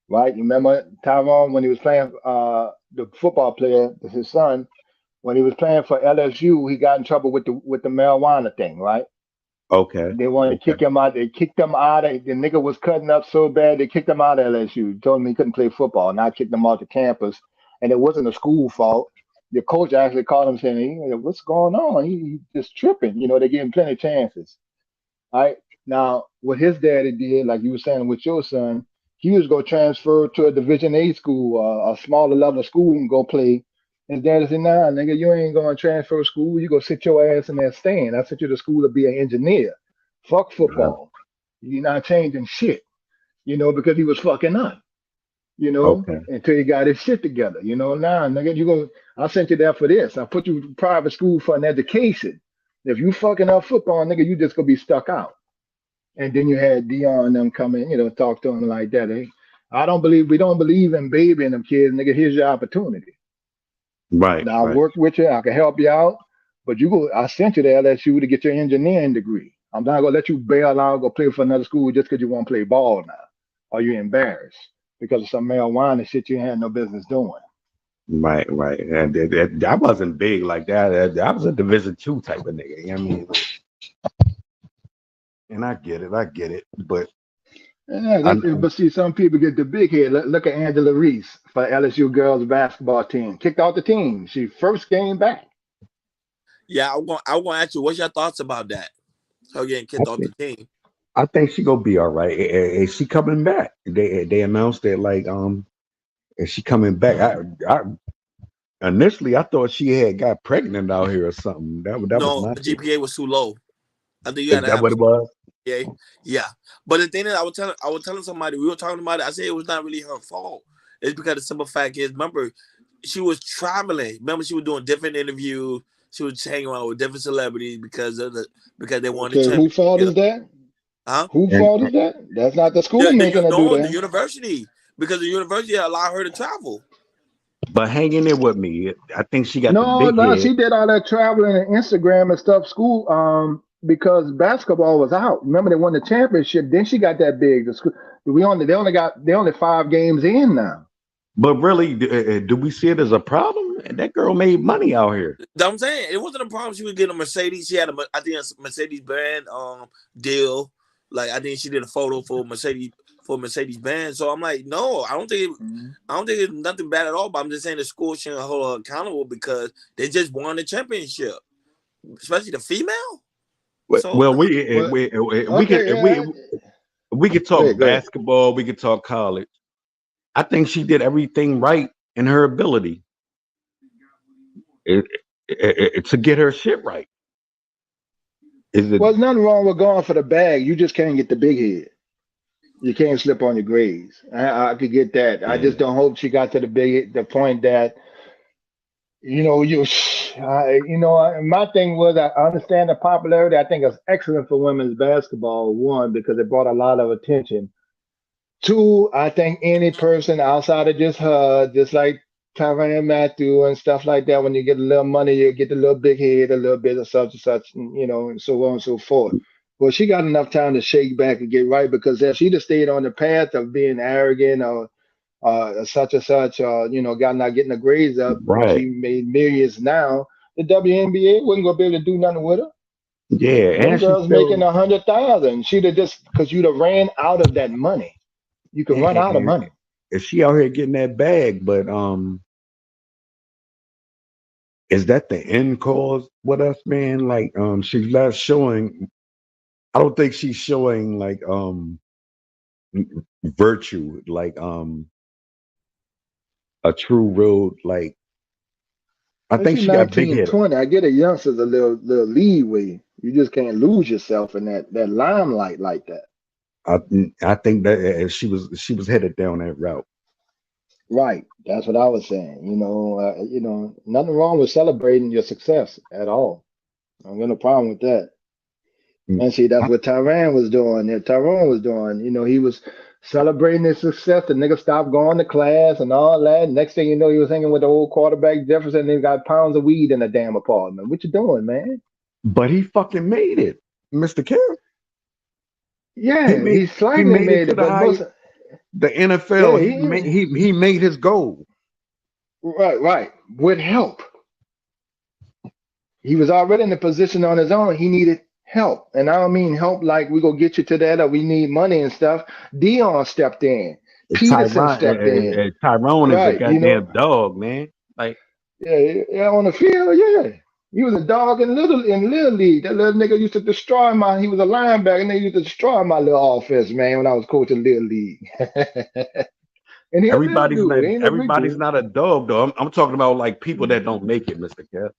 Right? You remember Tyrann when he was playing the football player, his son, when he was playing for LSU, he got in trouble with the marijuana thing, right? Okay. They wanted to kick him out. They kicked him out. The nigga was cutting up so bad they kicked him out of LSU. Told him he couldn't play football. Now kicked him off the campus, and it wasn't a school fault. The coach actually called him saying, "What's going on? He just tripping." They gave him plenty of chances. All right. Now, what his daddy did, like you were saying with your son, he was going to transfer to a Division A school, a smaller level school, and go play. His daddy said, "Nah, nigga, you ain't going to transfer school. You go sit your ass in that stand. I sent you to school to be an engineer. Fuck football. You're not changing shit." Because he was fucking up. Okay. Until he got his shit together. Nah, nigga, I sent you there for this. I put you in private school for an education. If you fucking up football, nigga, you just gonna be stuck out. And then you had Dion and them come in, talk to him like that. We don't believe in babying them kids, nigga. Here's your opportunity. Right. Now I right. work with you, I can help you out, but I sent you to LSU to get your engineering degree. I'm not gonna let you bail out, go play for another school just because you want to play ball now. Or you're embarrassed because of some marijuana shit you had no business doing. Right. And I wasn't big like that. I was a Division II type of nigga. You know what I mean? And I get it. But But see, some people get the big head. Look at Angela Reese for LSU girls basketball team. Kicked off the team. She first game back. Yeah, I want to ask you, what's your thoughts about that? Her getting kicked off the team. I think she gonna be all right. Is she coming back? They announced that is she coming back? I initially I thought she had got pregnant out here or something. That was my the GPA was too low. I think you Is had to that have what it was? Yeah. But the thing is, I was telling somebody, we were talking about it. I said it was not really her fault. It's because the simple fact is, remember, she was traveling. Remember, she was doing different interviews. She was hanging around with different celebrities because they wanted to. Whose fault is that? Huh? Whose fault is that? That's not the school making her do that. The university, because the university allowed her to travel. But hang in there with me. I think she got the big head. She did all that traveling and Instagram and stuff. School, because basketball was out. Remember, they won the championship. Then she got that big. They only 5 games in now. But really, do we see it as a problem? That girl made money out here. I'm saying it wasn't a problem. She was getting a Mercedes. She had a Mercedes Benz deal. Like I think she did a photo for Mercedes Benz. So I'm like, no, I don't think it's nothing bad at all. But I'm just saying the school shouldn't hold her accountable because they just won the championship, especially the female. Well, we could talk basketball. We could talk college. I think she did everything right in her ability to get her shit right. There's nothing wrong with going for the bag. You just can't get the big head. You can't slip on your grades. I could get that. I just don't hope she got to the point that, my thing was I understand the popularity. I think it's excellent for women's basketball. 1, because it brought a lot of attention. 2, I think any person outside of just her, just like Tyrann Mathieu and stuff like that, when you get a little money, you get a little big head, a little bit of such and such, and so on and so forth. Well, she got enough time to shake back and get right, because if she'd have stayed on the path of being arrogant or such and such, got not getting the grades up, right. She made millions now, the WNBA wasn't going to be able to do nothing with her. Yeah. Them girls making 100,000. She'd have because you'd have ran out of that money. You can run out of money. If she out here getting that bag, but is that the end cause with us, man? Like she's not showing. I don't think she's showing like virtue, like a true real like. I think she got big head. 20. I get a youngster's a little leeway. You just can't lose yourself in that limelight like that. I think that she was headed down that route. Right. That's what I was saying. Nothing wrong with celebrating your success at all. I don't got no problem with that. And see, that's what Tyrann was doing. Tyrann was doing. He was celebrating his success. The nigga stopped going to class and all that. Next thing you know, he was hanging with the old quarterback Jefferson, and he got pounds of weed in a damn apartment. What you doing, man? But he fucking made it, Mr. Kim. Yeah, he slightly made it. But the NFL, he made his goal. Right. With help. He was already in the position on his own. He needed help. And I don't mean help like we go get you to that or we need money and stuff. Dion stepped in. Peterson stepped in. Tyrone is a Right, you know, goddamn dog, man. Like, yeah, on the field, yeah. He was a dog in little league. That little nigga used to destroy he was a linebacker and they used to destroy my little offense, man, when I was coaching little league. And he everybody's not a dog though. I'm talking about like people that don't make it, Mr. Cap.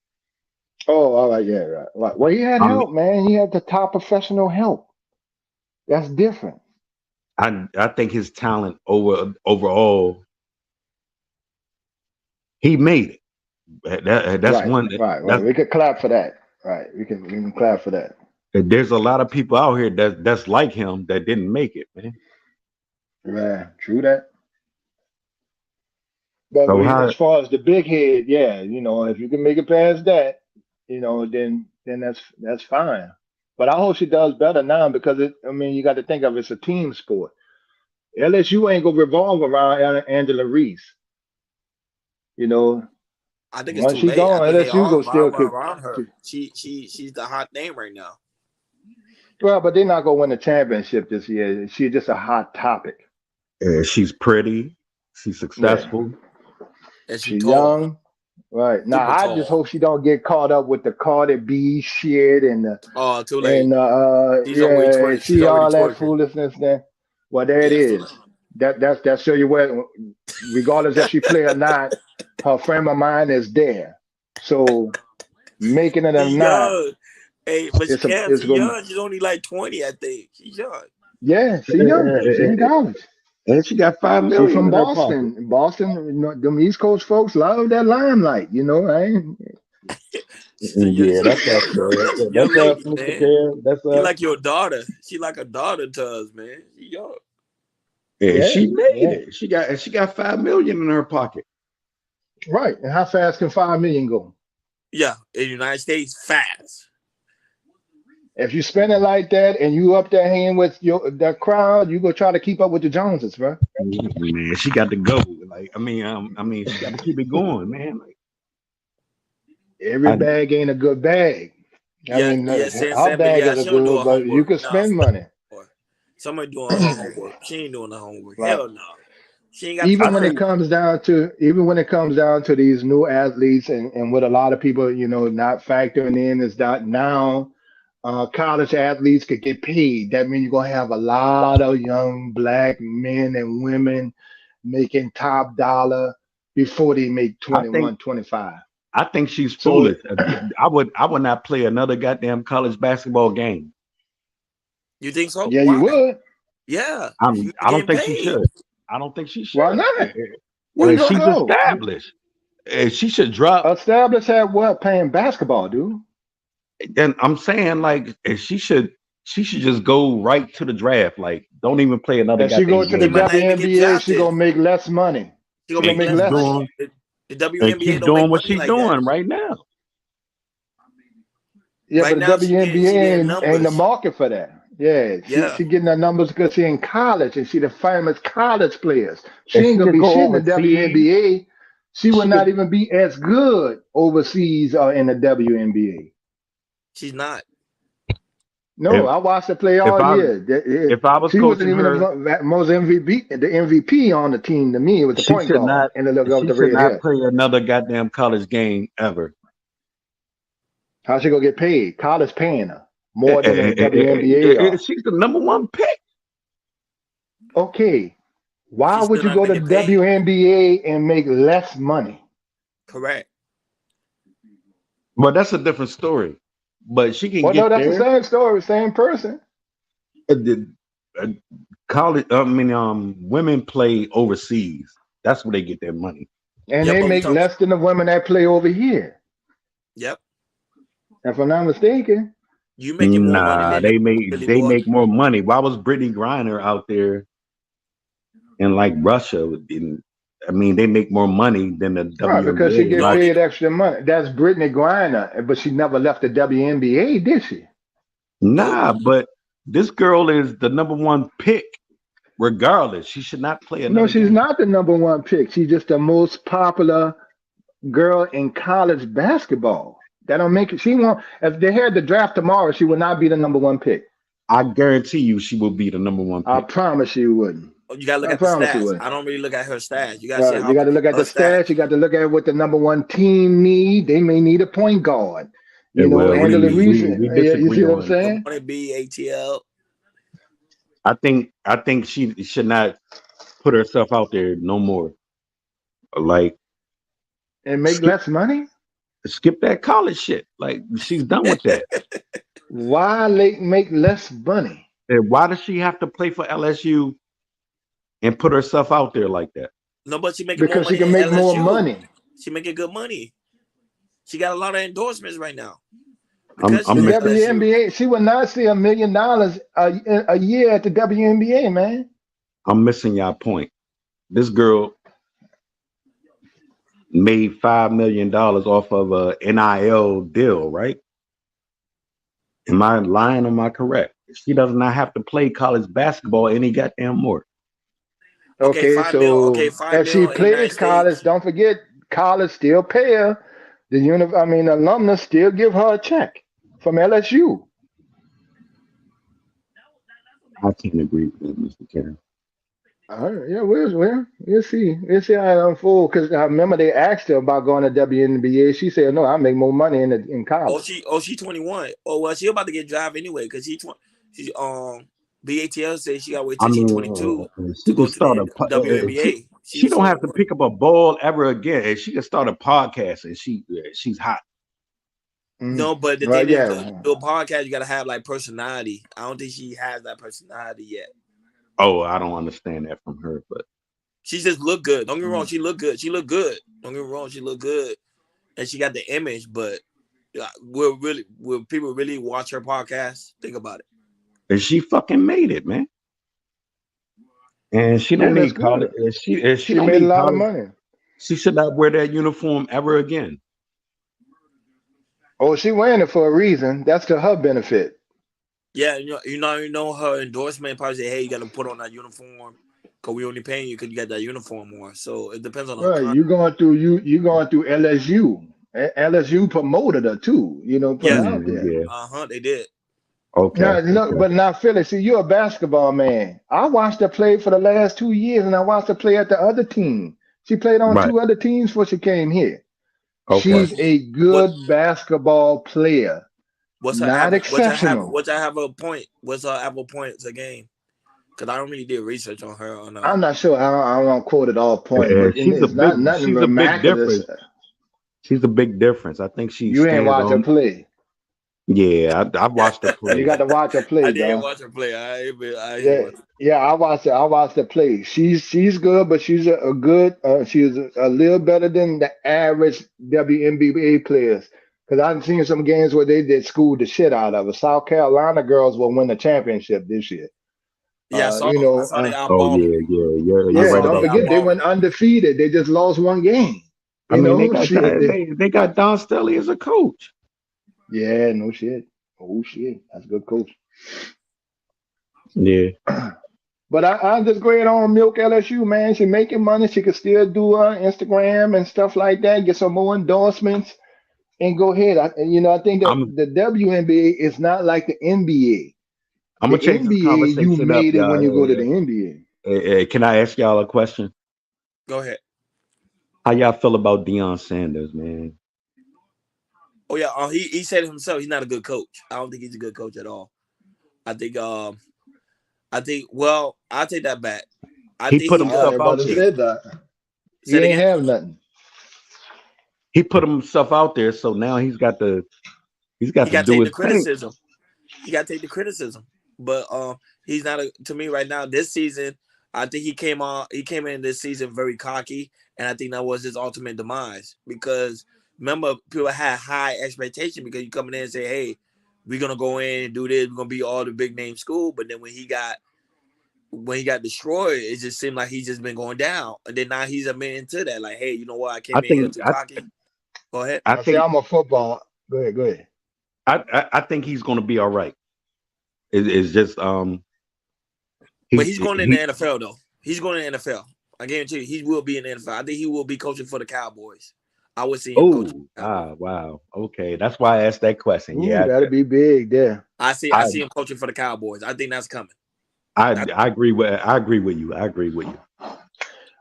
Oh, all right, yeah, right. Well, he had help, man. He had the top professional help. That's different. I think his talent overall, he made it. That's right, one. Right. We could clap for that. Right. We can clap for that. There's a lot of people out here that's like him that didn't make it, man. Yeah, true that. But So as far as the big head, yeah, you know, if you can make it past that, you know, then that's fine. But I hope she does better now because you got to think of it's a team sport. LSU ain't gonna revolve around Angela Reese. You know, I think it's once too she late. I gone, think they LSU all go still revolve around her. could. She's the hot name right now. Well, but they're not gonna win the championship this year. She's just a hot topic. She's pretty. She's successful. And She's young. Right. Now I tall. just hope she don't get caught up with the Cardi B shit and too late. And She's already twerking. She's all already that twerking. foolishness there. Well, there it is. That show you where, regardless if she play or not, her frame of mind is there. So making it or She's not, young. Hey, but she's it's young. She's only like 20, I think. She's young. yeah, she young. She in college. And she got $5 million. She's from in her Boston. pocket. Boston, you know, them East Coast folks love that limelight. You know, Yeah, that's that. Young lady, Mr. man. Cam. That's She like your daughter. She like a daughter to us, man. She young. Yeah, she made it. She got $5 million in her pocket. right. And how fast can 5 million go? Yeah, in the United States, fast. If you spend it like that and you up there hanging with that crowd, you go try to keep up with the Joneses, bro. Man, she got to go. Like, she got to keep it going, man. Like, Every bag ain't a good bag. Our bag is a good, but you can spend money. Somebody doing her homework. She ain't doing her homework. Right. Hell no. She ain't got Even time. when it comes down to these new athletes and what a lot of people, you know, not factoring in is that now college athletes could get paid. That means you're gonna have a lot of young black men and women making top dollar before they make 21, 25. I think she's foolish. I would not play another goddamn college basketball game. You think so? Yeah, Why? you would. Yeah. I don't think she should. I don't think she should. Why not? She's established. She should drop. Established at what? Playing basketball, dude. And I'm saying, like, she should just go right to the draft. Like, don't even play another. If she go to the WNBA, she gonna make less money. She gonna make less money. The WNBA and keep don't doing make what money she's like doing that. right now. Yeah, Right but now, the she getting WNBA ain't the numbers. market for that. Yeah, she getting the numbers because she in college and she the famous college players. She If ain't she gonna could be go shit in the overseas, WNBA. She would she not could- even be as good overseas or in the WNBA. She's not. No, If- I watched her play if all I- year. if I was she wasn't coaching even her- the most MVP on the team to me. It was the she point should guard not. and the look She up the should red not hair. play another goddamn college game ever. How she gonna get paid? College paying her more than the WNBA are. She's the number one pick. Okay, why She's would still you go not to gonna get paid. WNBA and make less money? Correct. But that's a different story. But she can Well, get no, that's there. the same story, same person. College. Women play overseas. That's where they get their money. And Yeah, they but we make talk- less than the women that play over here. Yep. If I'm not mistaken. You making more money Nah, than they Billy make Boy. more money. Why was Brittany Griner out there in like Russia? They make more money than the Right, because she WNBA. get Like, paid extra money. That's Brittany Griner, but she never left the WNBA, did she? nah, but this girl is the number one pick. Regardless, she should not play another. No, she's game. not the number one pick. She's just the most popular girl in college basketball. That don't make it. She won't. If they had the draft tomorrow, she would not be the number 1 pick. I guarantee you, she will be the number 1 pick. I promise you wouldn't. You gotta look I at the promise you stats. wouldn't. I don't really look at her stats. You gotta see how You got to look at her the stats. You got to look at what the number 1 team need. They may need a point guard. You know, well, Angela we Reese. You disagree see what I'm on. saying? Want to be ATL? I think she should not put herself out there no more. Like, And make less money? skip that college shit. Like, she's done with that. Why make less money? And why does she have to play for LSU and put herself out there like that? No, but she making Because more money she can at make more LSU. money. She making good money. She got a lot of endorsements right now. I'm The WNBA, she would not see $1 million a year at the WNBA, man. I'm missing y'all point. This girl made $5 million off of a NIL deal, right? Am I lying? Am I correct? She does not have to play college basketball any goddamn more. Okay, $5 so million, $5 if she million in the United plays college, States. don't forget college still pay her. The alumnus still give her a check from LSU. I can't agree with that, Mr. Karen. Yeah, we'll see. We'll see how it unfolds. Because I remember they asked her about going to WNBA. She said, "No, I make more money in college." She 21. Oh well, she about to get drafted anyway because she BATL said she got to wait till she's 22 she to go can start to the WNBA. She don't have to pick up a ball ever again. And she can start a podcast, and she's hot. No, but the thing is, to do a podcast, you got to have like personality. I don't think she has that personality yet. Oh, I don't understand that from her, but she just look good. Don't get me wrong, she look good. She look good. Don't get me wrong, she look good, and she got the image. But will people really watch her podcast? Think about it. and she fucking made it, man. And she don't Yeah, need that's college. good. She She don't made a need lot of college. money. She should not wear that uniform ever again. Oh, she wearing it for a reason. That's to her benefit. Yeah, you know her endorsement probably say, "Hey, you got to put on that uniform because we only paying you because you got that uniform more." So it depends on her. Right, you going through LSU. LSU promoted her too. Put her out there. Yeah. They did. Okay. Now, look, but now, Philly, see, you're a basketball man. I watched her play for the last 2 years, and I watched her play at the other team. She played on Right. 2 other teams before she came here. Okay. She's a good basketball player. What's her Not average? exceptional. What's her average point? What's her average points a game? Because I don't really did research on her. I'm not sure. I don't quote it all point, but it's not nothing she's a big miraculous. difference. She's a big difference. I think she. You ain't watch her play. Yeah, I watched her play. You got to watch her play, I didn't dog. watch her play. I watched her. I watched her play. She's good, but she's a good. She's a little better than the average WNBA players. Because I've seen some games where they did school the shit out of her. South Carolina girls will win the championship this year. Yeah, I saw they Oh outballed. yeah. Yeah, Right don't about forget that. they went undefeated. They just lost 1 game. I mean, Shit, they got Don Stelly as a coach. Yeah, no shit. Oh shit, that's a good coach. Yeah. But I just go ahead on milk LSU, man. She making money. She could still do Instagram and stuff like that. Get some more endorsements and go ahead. I think that the WNBA is not like the NBA. I'm gonna change the NBA, conversation you made up, it when you y'all. go to the NBA. Hey, can I ask y'all a question? Go ahead. How y'all feel about Deion Sanders, man? Oh yeah, he said it himself. He's not a good coach. I don't think he's a good coach at all. I think. Well, I'll take that back. He put himself out there. Said that. He ain't have nothing. He put himself out there, so now he's got to do He got to take the his thing. criticism. You got to take the criticism. But he's not to me right now. This season, I think he came in this season very cocky, and I think that was his ultimate demise. Because remember, people had high expectation because you coming in and say, "Hey, we're gonna go in and do this. We're gonna be all the big name school." But then when he got destroyed, it just seemed like he's just been going down. And then now he's admitting to that, like, "Hey, you know what? I came in here too cocky." Go ahead. I think I'm a football. Go ahead. I think he's going to be all right. It's just But he's going in the NFL though. He's going in the NFL. I guarantee you, he will be in the NFL. I think he will be coaching for the Cowboys. I would see him coaching. Oh, wow. Okay, that's why I asked that question. Ooh, Yeah, that'd be big there. I see him coaching for the Cowboys. I think that's coming. I agree with you. I agree with you.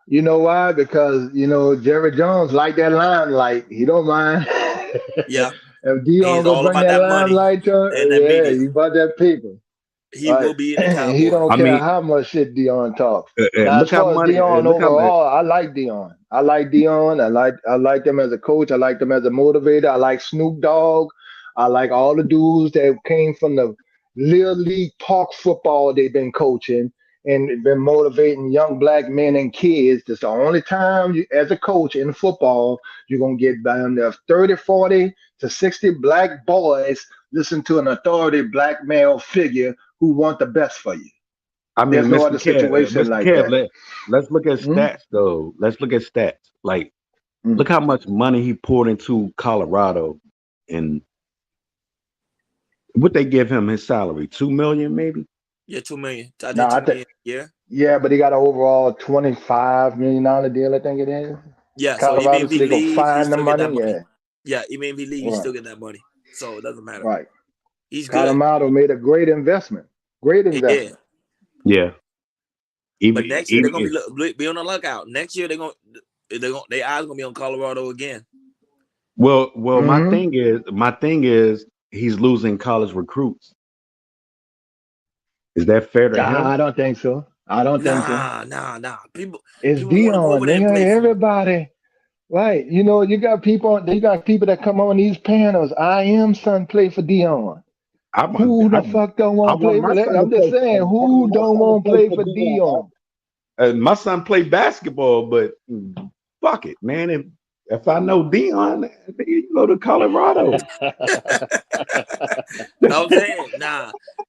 You know why? Because Jerry Jones like that limelight. He don't mind. Yeah. If Dion go bring that limelight to him, yeah, he bought that paper. He will be in the Cowboys. He don't care how much shit Dion talks. Now, as far as Dion overall, I like Dion. I like Dion. I like him as a coach. I like him as a motivator. I like Snoop Dogg. I like all the dudes that came from the Little League Park football they've been coaching and been motivating young black men and kids. That's the only time you, as a coach in football, you're going to get down there 30, 40 to 60 black boys listen to an authority black male figure who want the best for you. I mean, there's no Mr. other situation Kev, like Kev, that. let's look at stats, though. Let's look at stats. Like, look how much money he poured into Colorado, and what they give him his salary, $2 million, maybe. Yeah, $2 million. I No, I think $2 million a year. Yeah, but he got an overall $25 million deal, I think it is. Yeah, Colorado, so even if he leaves, go find he the still get that money. money. Yeah, even if he leaves, he still get that money. So it doesn't matter. Right. He's good. Colorado made a great investment. Great investment. Yeah. But next year they're gonna be on the lookout. Next year their eyes gonna be on Colorado again. Well, my thing is he's losing college recruits. Is that fair to him? I don't think so. I don't think so. Nah. People It's wanna go Dion. over there and Nigga, play for him. everybody. Right. You got people that come on these panels. I am son play for Dion. Who the fuck don't want to play for that? I'm just saying, who don't want to play for Dion? My son played basketball, but fuck it, man. If I know Dion, you go to Colorado. I'm saying,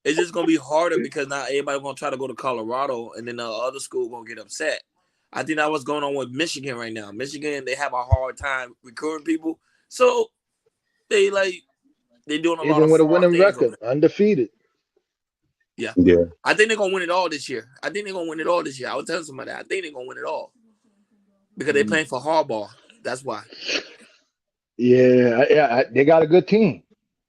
it's just gonna be harder because now everybody gonna try to go to Colorado, and then the other school gonna get upset. I think that's what's going on with Michigan right now. Michigan, they have a hard time recruiting people, so they're doing a lot Even of with a fraud winning things record, undefeated. Yeah. Yeah. I think they're gonna win it all this year. I was telling somebody I think they're gonna win it all because they're playing for Harbaugh. That's why. Yeah, they got a good team.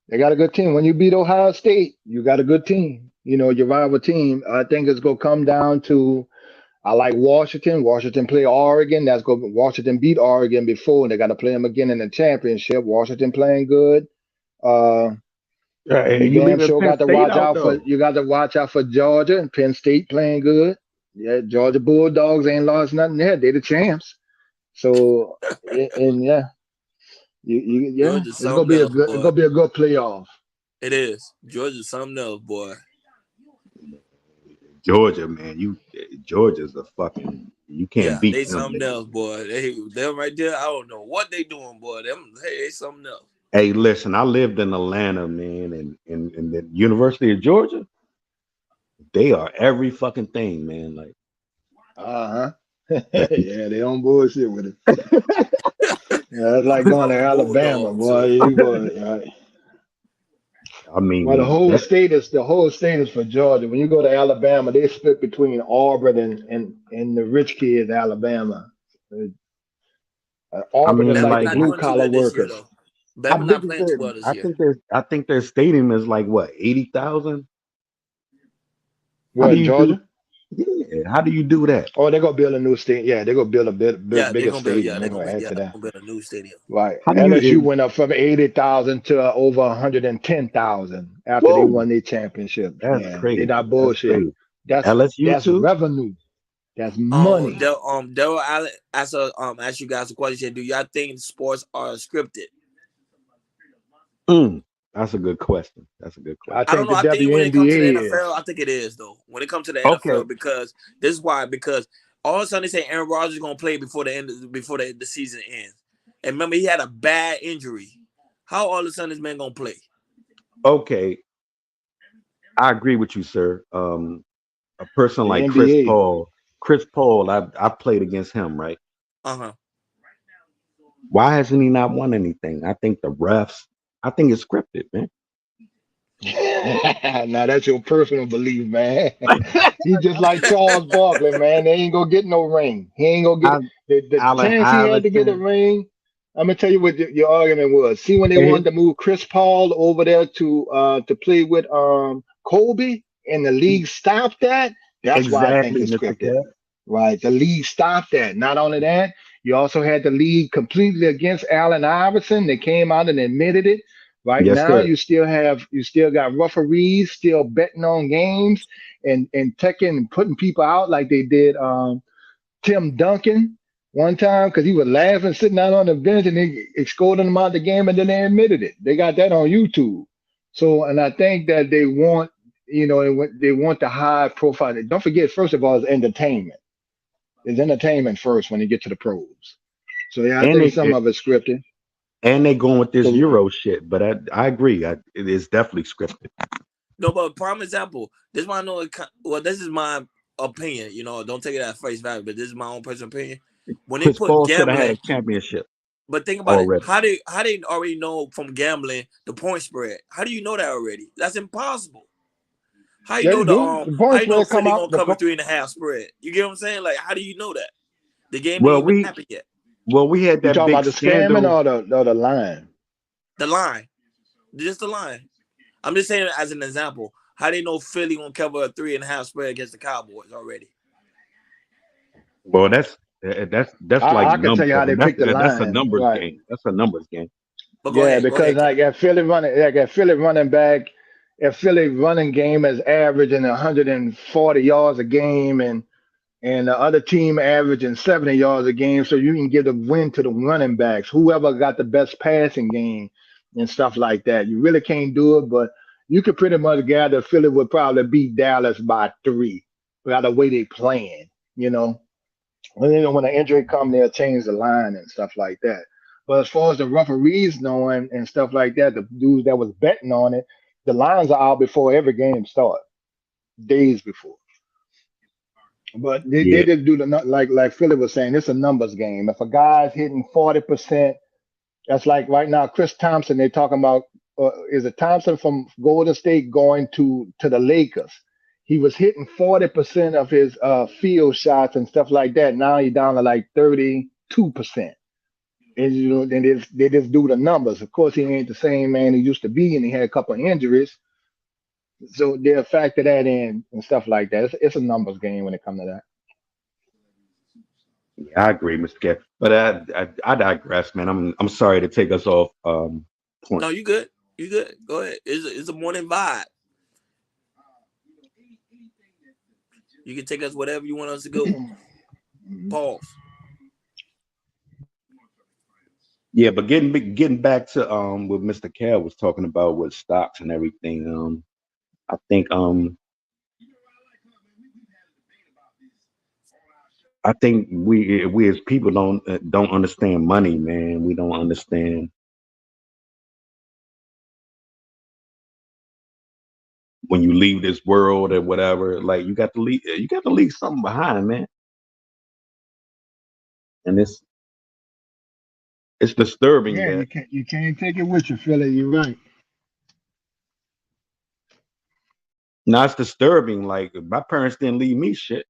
When you beat Ohio State, you got a good team. Your rival team. I think it's gonna come down to. I like Washington. Washington play Oregon. Washington beat Oregon before, and they got to play them again in the championship. Washington playing good. You damn sure got to watch out for. You got to watch out for Georgia and Penn State playing good. Yeah, Georgia Bulldogs ain't lost nothing there. They the champs. So and yeah, it's gonna be a good playoff. It is. Georgia's something else, boy. Georgia, man, Georgia's a fucking. You can't beat they them. something else, boy. Them right there. I don't know what they doing, boy. They something else. Hey, listen, I lived in Atlanta, man, and the University of Georgia, they are every fucking thing, man. Like, yeah, they don't bullshit with it. Yeah, it's like going to Alabama, boy. You go, right? I mean, well, the whole state is for Georgia. When you go to Alabama, they split between Auburn and the rich kids, Alabama. Auburn is like the blue collar workers. I think their stadium is like what, 80,000? What, Georgia? Yeah. How do you do that? Oh, they're gonna build a new stadium. Yeah, they're gonna build a bigger stadium. They're gonna add to that. Build a new stadium. Right. LSU went up from 80,000 to over 110,000 after they won their championship. That's crazy. They're not bullshit. That's LSU that's too? revenue. That's money. Daryl Allen asked you guys a question. Do y'all think sports are scripted? That's a good question. I don't know. I think when it comes to the NFL, I think it is though. When it comes to the NFL, because this is why. Because all of a sudden they say Aaron Rodgers is gonna play before the season ends. And remember, he had a bad injury. How all of a sudden this man gonna play? Okay, I agree with you, sir. A person like NBA. Chris Paul, I've played against him, right? Uh-huh. Why hasn't he not won anything? I think the refs. I think it's scripted, man. Now that's your personal belief, man. He just like Charles Barkley, man. They ain't gonna get no ring. He ain't gonna get the chance he had to get a ring. I'm gonna tell you what your argument was. See, when they wanted to move Chris Paul over there to play with Kobe, and the league stopped that. That's why I think Exactly, it's Mr. scripted. Cat. Right, the league stopped that. Not only that, you also had the league completely against Allen Iverson. They came out and admitted it. Right Yes, now, sir. you still got referees still betting on games and taking and putting people out like they did Tim Duncan one time because he was laughing sitting out on the bench and they escorted him out the game and then they admitted it. They got that on YouTube. So, and I think that they want, they want the high profile. Don't forget, first of all, it's entertainment. It's entertainment first when you get to the pros. So yeah, I And think they some of it's scripted. and they going with this So Euro shit, but I agree. It is definitely scripted. No, but prime example. This is why I know. Well, this is my opinion. You know, don't take it at face value, but this is my own personal opinion. When they Chris put Paul should have had gambling, a championship but think about already. it. How they already know from gambling the point spread? How do you know that already? That's impossible. How you yeah, know they do. The how point you know spread come Philly out. gonna cover 3.5 spread? You get what I'm saying? Like, how do you know that? The game Well, didn't even happen yet. we had You that talking big about the scamming scandal. or the line? The line, just the line. I'm just saying as an example. How they know Philly gonna cover a 3.5 spread against the Cowboys already? Well, that's like I can tell numbers. you how they pick the That's a line. numbers Right. game. That's a numbers game. But Yeah, go because ahead. like at Philly running back, if Philly running game is averaging 140 yards a game and the other team averaging 70 yards a game, so you can get a win to the running backs, whoever got the best passing game and stuff like that. You really can't do it, but you could pretty much gather Philly would probably beat Dallas by 3 by the way they playing, And then when an injury come, they'll change the line and stuff like that. But as far as the referees knowing and stuff like that, the dudes that was betting on it, the lines are out before every game starts, days before. But they Yeah. just do the like Philly was saying, it's a numbers game. If a guy's hitting 40%, that's like right now, Chris Thompson, they're talking about is it Thompson from Golden State going to the Lakers? He was hitting 40% of his field shots and stuff like that. Now he's down to like 32%. And then they just do the numbers. Of course, he ain't the same man he used to be, and he had a couple of injuries. So they'll factor that in and stuff like that. It's a numbers game when it comes to that. I agree, Mr. Cat. But I digress, man. I'm sorry to take us off point. No, you good. You good. Go ahead. It's a morning vibe. You can take us whatever you want us to go. Pause. Yeah, but getting back to what Mr. Cal was talking about with stocks and everything. I think we as people don't understand money, man. We don't understand when you leave this world or whatever. Like you got to leave something behind, man. And it's disturbing Yeah, that. you can't take it with you, Philly. You're right. Now it's disturbing. Like my parents didn't leave me shit.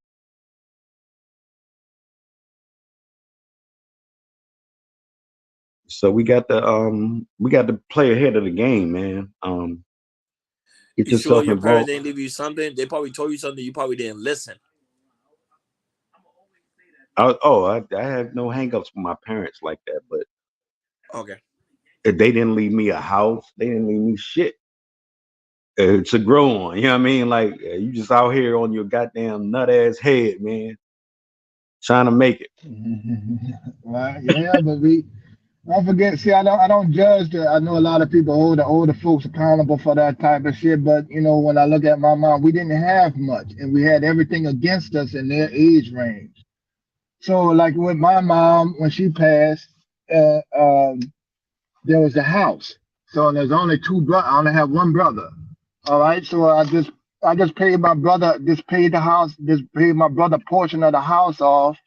So we got to play ahead of the game, man. Get You sure yourself your parents involved. didn't leave you something? They probably told you something you probably didn't listen. I have no hangups with my parents like that, but Okay. they didn't leave me a house. They didn't leave me shit to grow on. You know what I mean? Like you just out here on your goddamn nut ass head, man, trying to make it. Right? Yeah, but don't forget. See, I don't judge. I know a lot of people hold the older folks accountable for that type of shit. But when I look at my mom, we didn't have much, and we had everything against us in their age range. So, like with my mom, when she passed, there was the house. So there's only two brothers. I only have one brother. All right. So I just paid my brother. Just paid the house. Just paid my brother portion of the house off,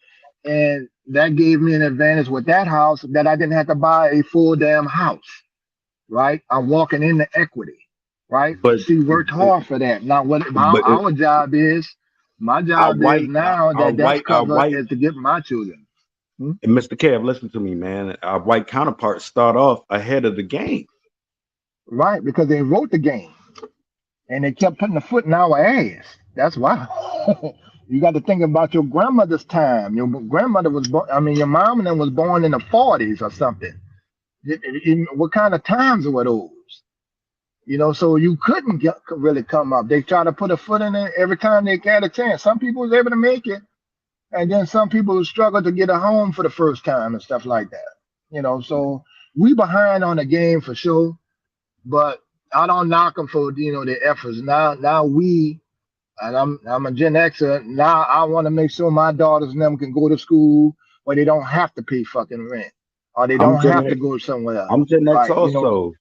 and that gave me an advantage with that house that I didn't have to buy a full damn house. Right. I'm walking into equity. Right. But she worked hard for that. Now what our job is. My job is now that's covered is to get my children. And Mr. Kev, listen to me, man. Our white counterparts start off ahead of the game. Right, because they wrote the game and they kept putting the foot in our ass. That's why. You got to think about your grandmother's time. Your grandmother was born, I mean, your mom and them was born in the 40s or something. What kind of times were those? You know, so you couldn't really come up. They try to put a foot in it every time they got a chance. Some people was able to make it, and then some people struggle to get a home for the first time and stuff like that. You know, so we behind on the game for sure, but I don't knock them for their efforts. Now we, and I'm a Gen Xer. Now I want to make sure my daughters and them can go to school where they don't have to pay fucking rent, or they don't have to go somewhere else. I'm Gen X Right, also.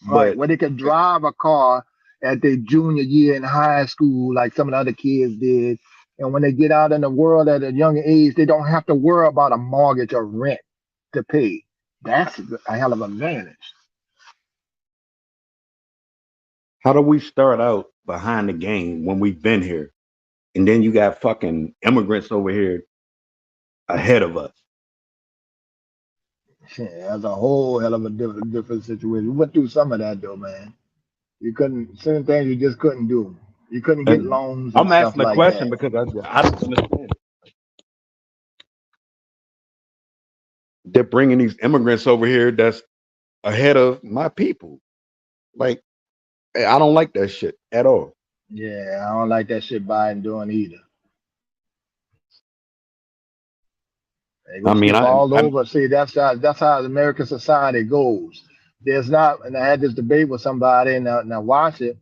Right, where they could drive a car at their junior year in high school, like some of the other kids did. And when they get out in the world at a young age, they don't have to worry about a mortgage or rent to pay. That's a hell of an advantage. How do we start out behind the game when we've been here? And then you got fucking immigrants over here ahead of us. Yeah, that's a whole hell of a different situation. We went through some of that though, man. You couldn't, certain things you just couldn't do. You couldn't get And loans and I'm stuff asking a like question that. because I don't understand. They're bringing these immigrants over here that's ahead of my people. Like, I don't like that shit at all. Yeah, I don't like that shit Biden doing either. They I go mean, skip all I over. See, that's how American society goes. There's not, and I had this debate with somebody, and I watched it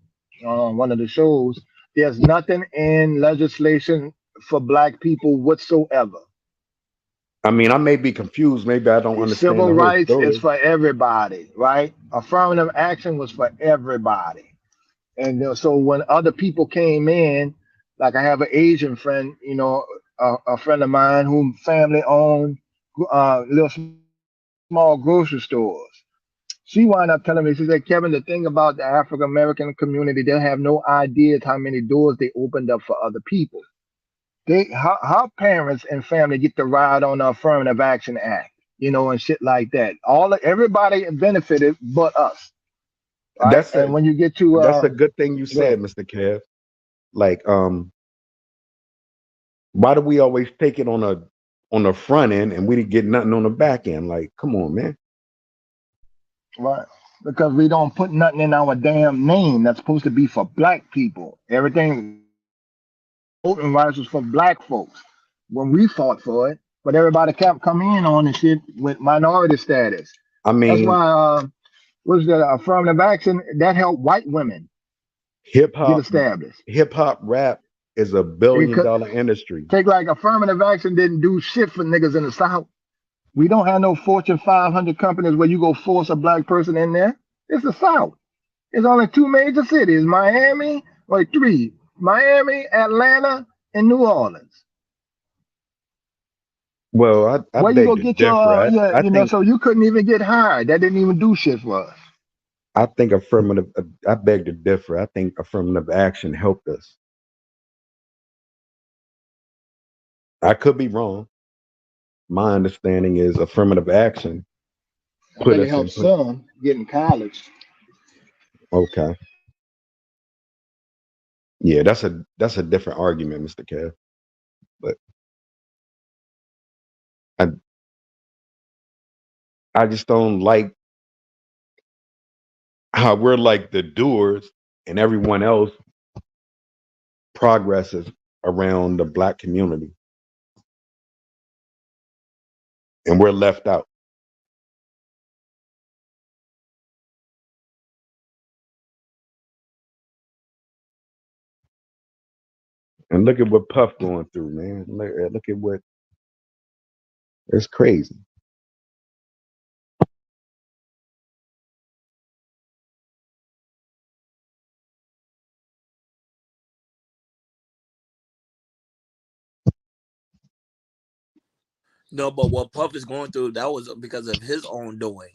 on one of the shows. There's nothing in legislation for black people whatsoever. I mean, I may be confused. Maybe I don't The understand civil the whole rights is story. for everybody, right? Affirmative action was for everybody. And so when other people came in, like I have an Asian friend, a friend of mine whom family owned little small grocery stores. She wound up telling me, she said, Kevin, the thing about the African American community, they have no idea how many doors they opened up for other people. Her parents and family get to ride on the Affirmative Action Act, and shit like that. Everybody benefited but us, right? That's And when you get to that's a good thing you go ahead. said, Mr. Kev. Like, why do we always take it on the front end and we didn't get nothing on the back end? Like, come on, man. Right. Because we don't put nothing in our damn name that's supposed to be for black people. Everything voting rights was for black folks when we fought for it, but everybody kept coming in on the shit with minority status. I That's mean, why what's the affirmative action that helped white women hip get hop established. rap is a $1 billion industry. Take like affirmative action didn't do shit for niggas in the South. We don't have no Fortune 500 companies where you go force a black person in there. It's the South. It's only two major cities, Miami, or three, Miami, Atlanta, and New Orleans. Well, I Where you beg go to get differ. your, I think so you couldn't even get hired. That didn't even do shit for us. I beg to differ. I think affirmative action helped us. I could be wrong. My understanding is affirmative action I put think it us helped in. some get in college. Okay. Yeah, that's a different argument, Mr. Kev. But I just don't like how we're like the doers and everyone else progresses around the black community. And we're left out. And look at what Puff going through, man. Look at what it's crazy. No, but what Puff is going through, that was because of his own doing.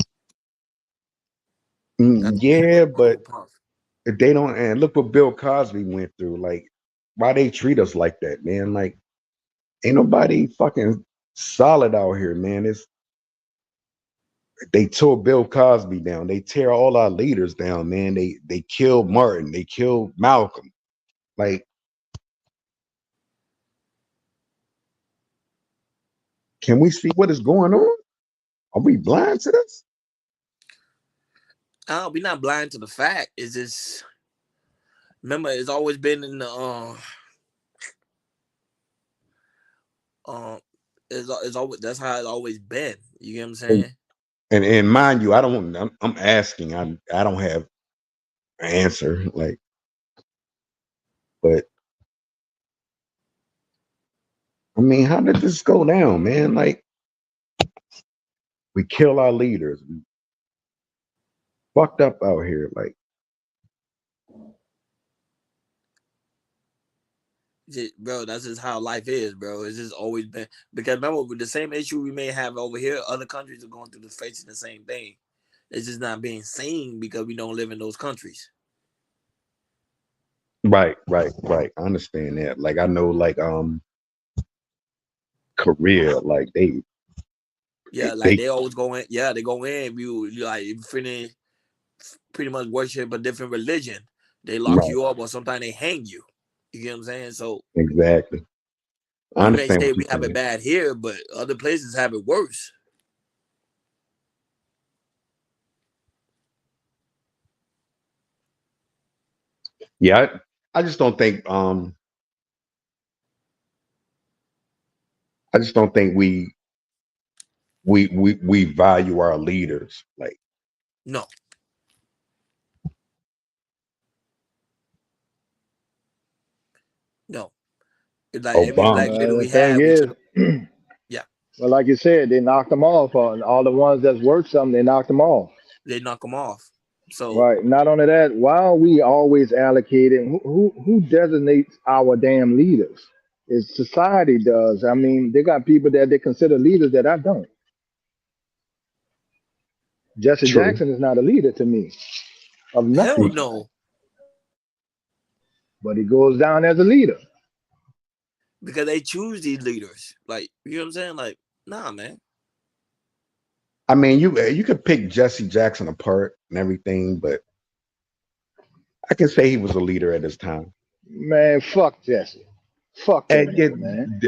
Yeah, but Puff. if they don't, and look what Bill Cosby went through. Like, why they treat us like that, man? Like, ain't nobody fucking solid out here, man. They tore Bill Cosby down. They tear all our leaders down, man. They killed Martin. They killed Malcolm. Like, can we see what is going on? Are we blind to this? We're not blind to the fact. It's just, remember, it's always been in the it's always, that's how it's always been. You get what I'm saying? And mind you, I'm asking. I don't have an answer. Like, but I mean, how did this go down, man? Like, we kill our leaders. We fucked up out here. Like, bro, that's just how life is, bro. It's just always been, because remember, with the same issue we may have over here, other countries are going through facing the same thing. It's just not being seen because we don't live in those countries. right. I understand that. Like, I know, like, Korea, like they always go in. Yeah, they go in. You like pretty much worship a different religion. They lock you up, or sometimes they hang you. You get what I'm saying? So exactly. I you may understand say what we you're have it saying. bad here, but other places have it worse. Yeah, I just don't think I just don't think we value our leaders. Like, No. It's like every Obama. black leader The we thing had, we is, took. Yeah, well, like you said, they knocked them off. All the ones that's worth something, they knocked them off. they knock them off. So Right. Not only that, why are we always allocating? Who designates our damn leaders? It's society does. I mean, they got people that they consider leaders that I don't. Jesse True. Jackson is not a leader to me of hell nothing, no, but he goes down as a leader. because they choose these leaders. Like, you know what I'm saying? Like, nah, man. I mean, you could pick Jesse Jackson apart and everything, but I can say he was a leader at his time. Man, fuck Jesse. Fuck that And nigga, man.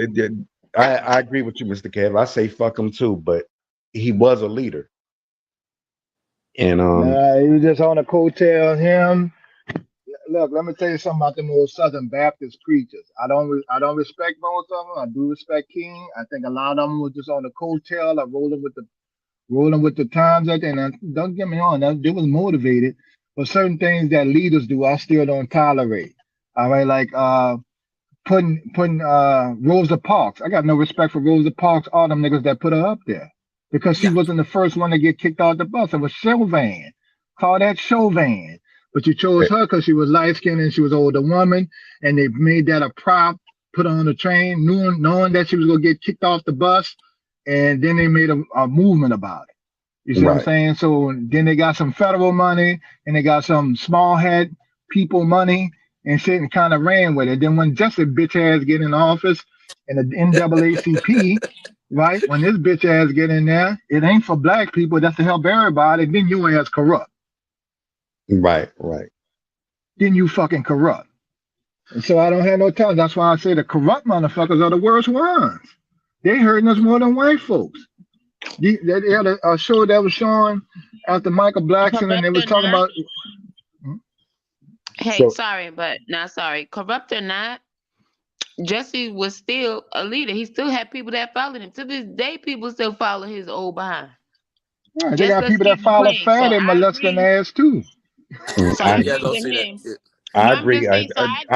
I agree with you, Mr. Kev. I say fuck him too, but he was a leader. And Nah, he was just on a coattail of him. Look, let me tell you something about them old Southern Baptist preachers. I don't respect most of them. I do respect King. I think a lot of them was just on the coattail of rolling with the times out there. And don't get me wrong, they was motivated, but certain things that leaders do, I still don't tolerate. All right, like putting Rosa Parks. I got no respect for Rosa Parks, all them niggas that put her up there. Because she wasn't the first one to get kicked out the bus. It was Chauvin. Call that Chauvin. But you chose her because she was light skinned and she was an older woman, and they made that a prop, put her on the train, knowing that she was gonna get kicked off the bus, and then they made a movement about it. You see what I'm saying? So then they got some federal money and they got some small head people money and shit, and kind of ran with it. Then when Jesse bitch ass get in office and the NAACP, right? When this bitch ass get in there, it ain't for black people. That's to help everybody. Then you ass corrupt. Right. Then you fucking corrupt. And so I don't have no time. That's why I say the corrupt motherfuckers are the worst ones. They hurting us more than white folks. They had a show that was showing after Michael Blackson, and they was talking about. Hey, sorry, but not sorry. Corrupt or not, Jesse was still a leader. He still had people that followed him. To this day, people still follow his old behind. Right, they got people that follow fat and molesting ass too. So I agree with him. I agree. I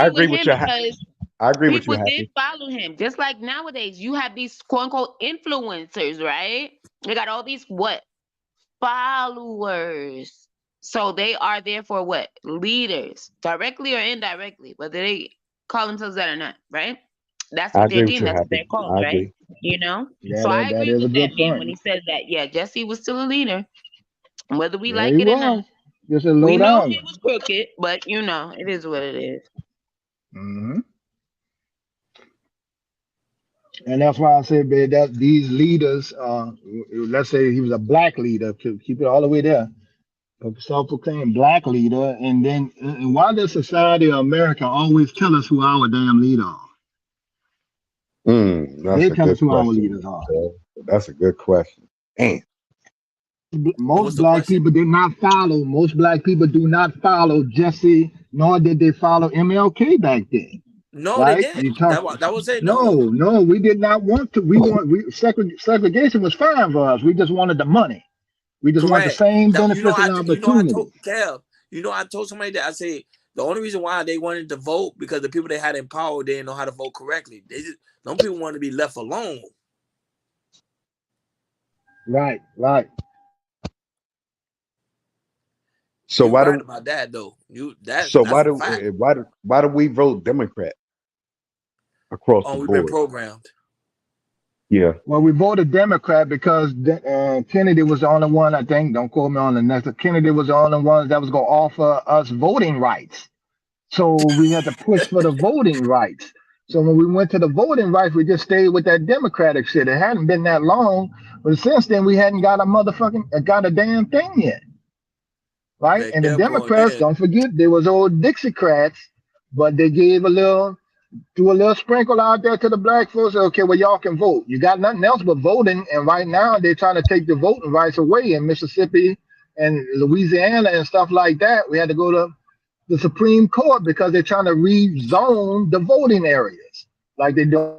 agree with you. Because I agree with you. people did Happy. follow him. Just like nowadays, you have these quote unquote influencers, right? They got all these followers. So they are therefore what? Leaders, directly or indirectly, whether they call themselves that or not, right? That's I what they're agree with deemed. you, That's what they're Happy. called, I right? agree. You know? Yeah, so I that agree is a with good that man point. when he says that, yeah, Jesse was still a leader, whether we Yeah, like he it or not. was. Just a low We know down. he was crooked, but you know, it is what it is. Mm-hmm. And that's why I said, man, that these leaders, let's say he was a black leader, to keep it all the way there, a self-proclaimed black leader, and then and why does society of America always tell us who our damn leader are? That's They a tell us good who our question. leaders are. That's a good question. Damn. Most black people did not follow. Most black people do not follow Jesse, nor did they follow MLK back then. No, they Right? didn't. You talk. That was it. No, we did not want to. Segregation was fine for us. We just wanted the money. We just want the Correct. same That, benefits and I opportunities. told Kev. I told somebody that I said the only reason why they wanted to vote because the people they had in power didn't know how to vote correctly. Some people want to be left alone. Right. So You're why right do about that though? so That's why a do fact. why do we vote Democrat across the We've been board? programmed. Yeah. Well, we voted Democrat because Kennedy was the only one, I think, don't quote me on the next, Kennedy was the only one that was going to offer us voting rights. So we had to push for the voting rights. So when we went to the voting rights, we just stayed with that Democratic shit. It hadn't been that long, but since then we hadn't got a damn thing yet. Right? Man, And the Kev going Democrats, in. don't forget, there was old Dixiecrats, but they gave threw a little sprinkle out there to the black folks. Okay, well, y'all can vote. You got nothing else but voting. And right now they're trying to take the voting rights away in Mississippi and Louisiana and stuff like that. We had to go to the Supreme Court because they're trying to rezone the voting areas like they do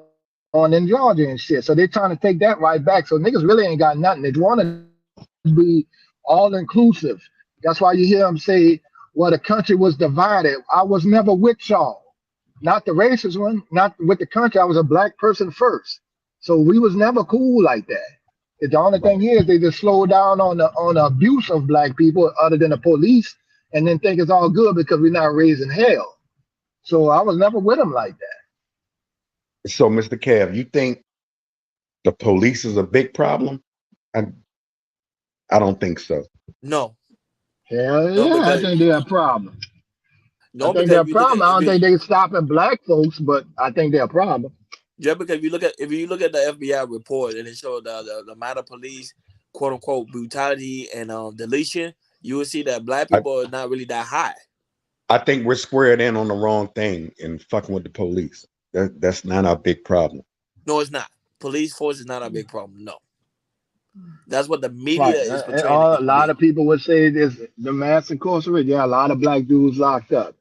in Georgia and shit. So they're trying to take that right back. So niggas really ain't got nothing. They want to be all inclusive. That's why you hear them say, well, the country was divided. I was never with y'all. Not the racist one, not with the country. I was a black person first. So we was never cool like that. The only thing is they just slow down on the abuse of black people other than the police and then think it's all good because we're not raising hell. So I was never with them like that. So, Mr. Cav, you think the police is a big problem? I don't think so. No. Hell No, yeah, I because think they're a problem. no, I think because they're a if you look problem. at I don't think they're stopping black folks, but I think they're a problem. just because if you look at the FBI report and it showed the amount of police quote unquote brutality and deletion, you will see that black people are not really that high. I think we're squared in on the wrong thing and fucking with the police. That's not our big problem. No, it's not. Police force is not a big problem. No. That's what the media Right. is And portraying. a lot of people would say this the mass incarcerated. Yeah, a lot of black dudes locked up.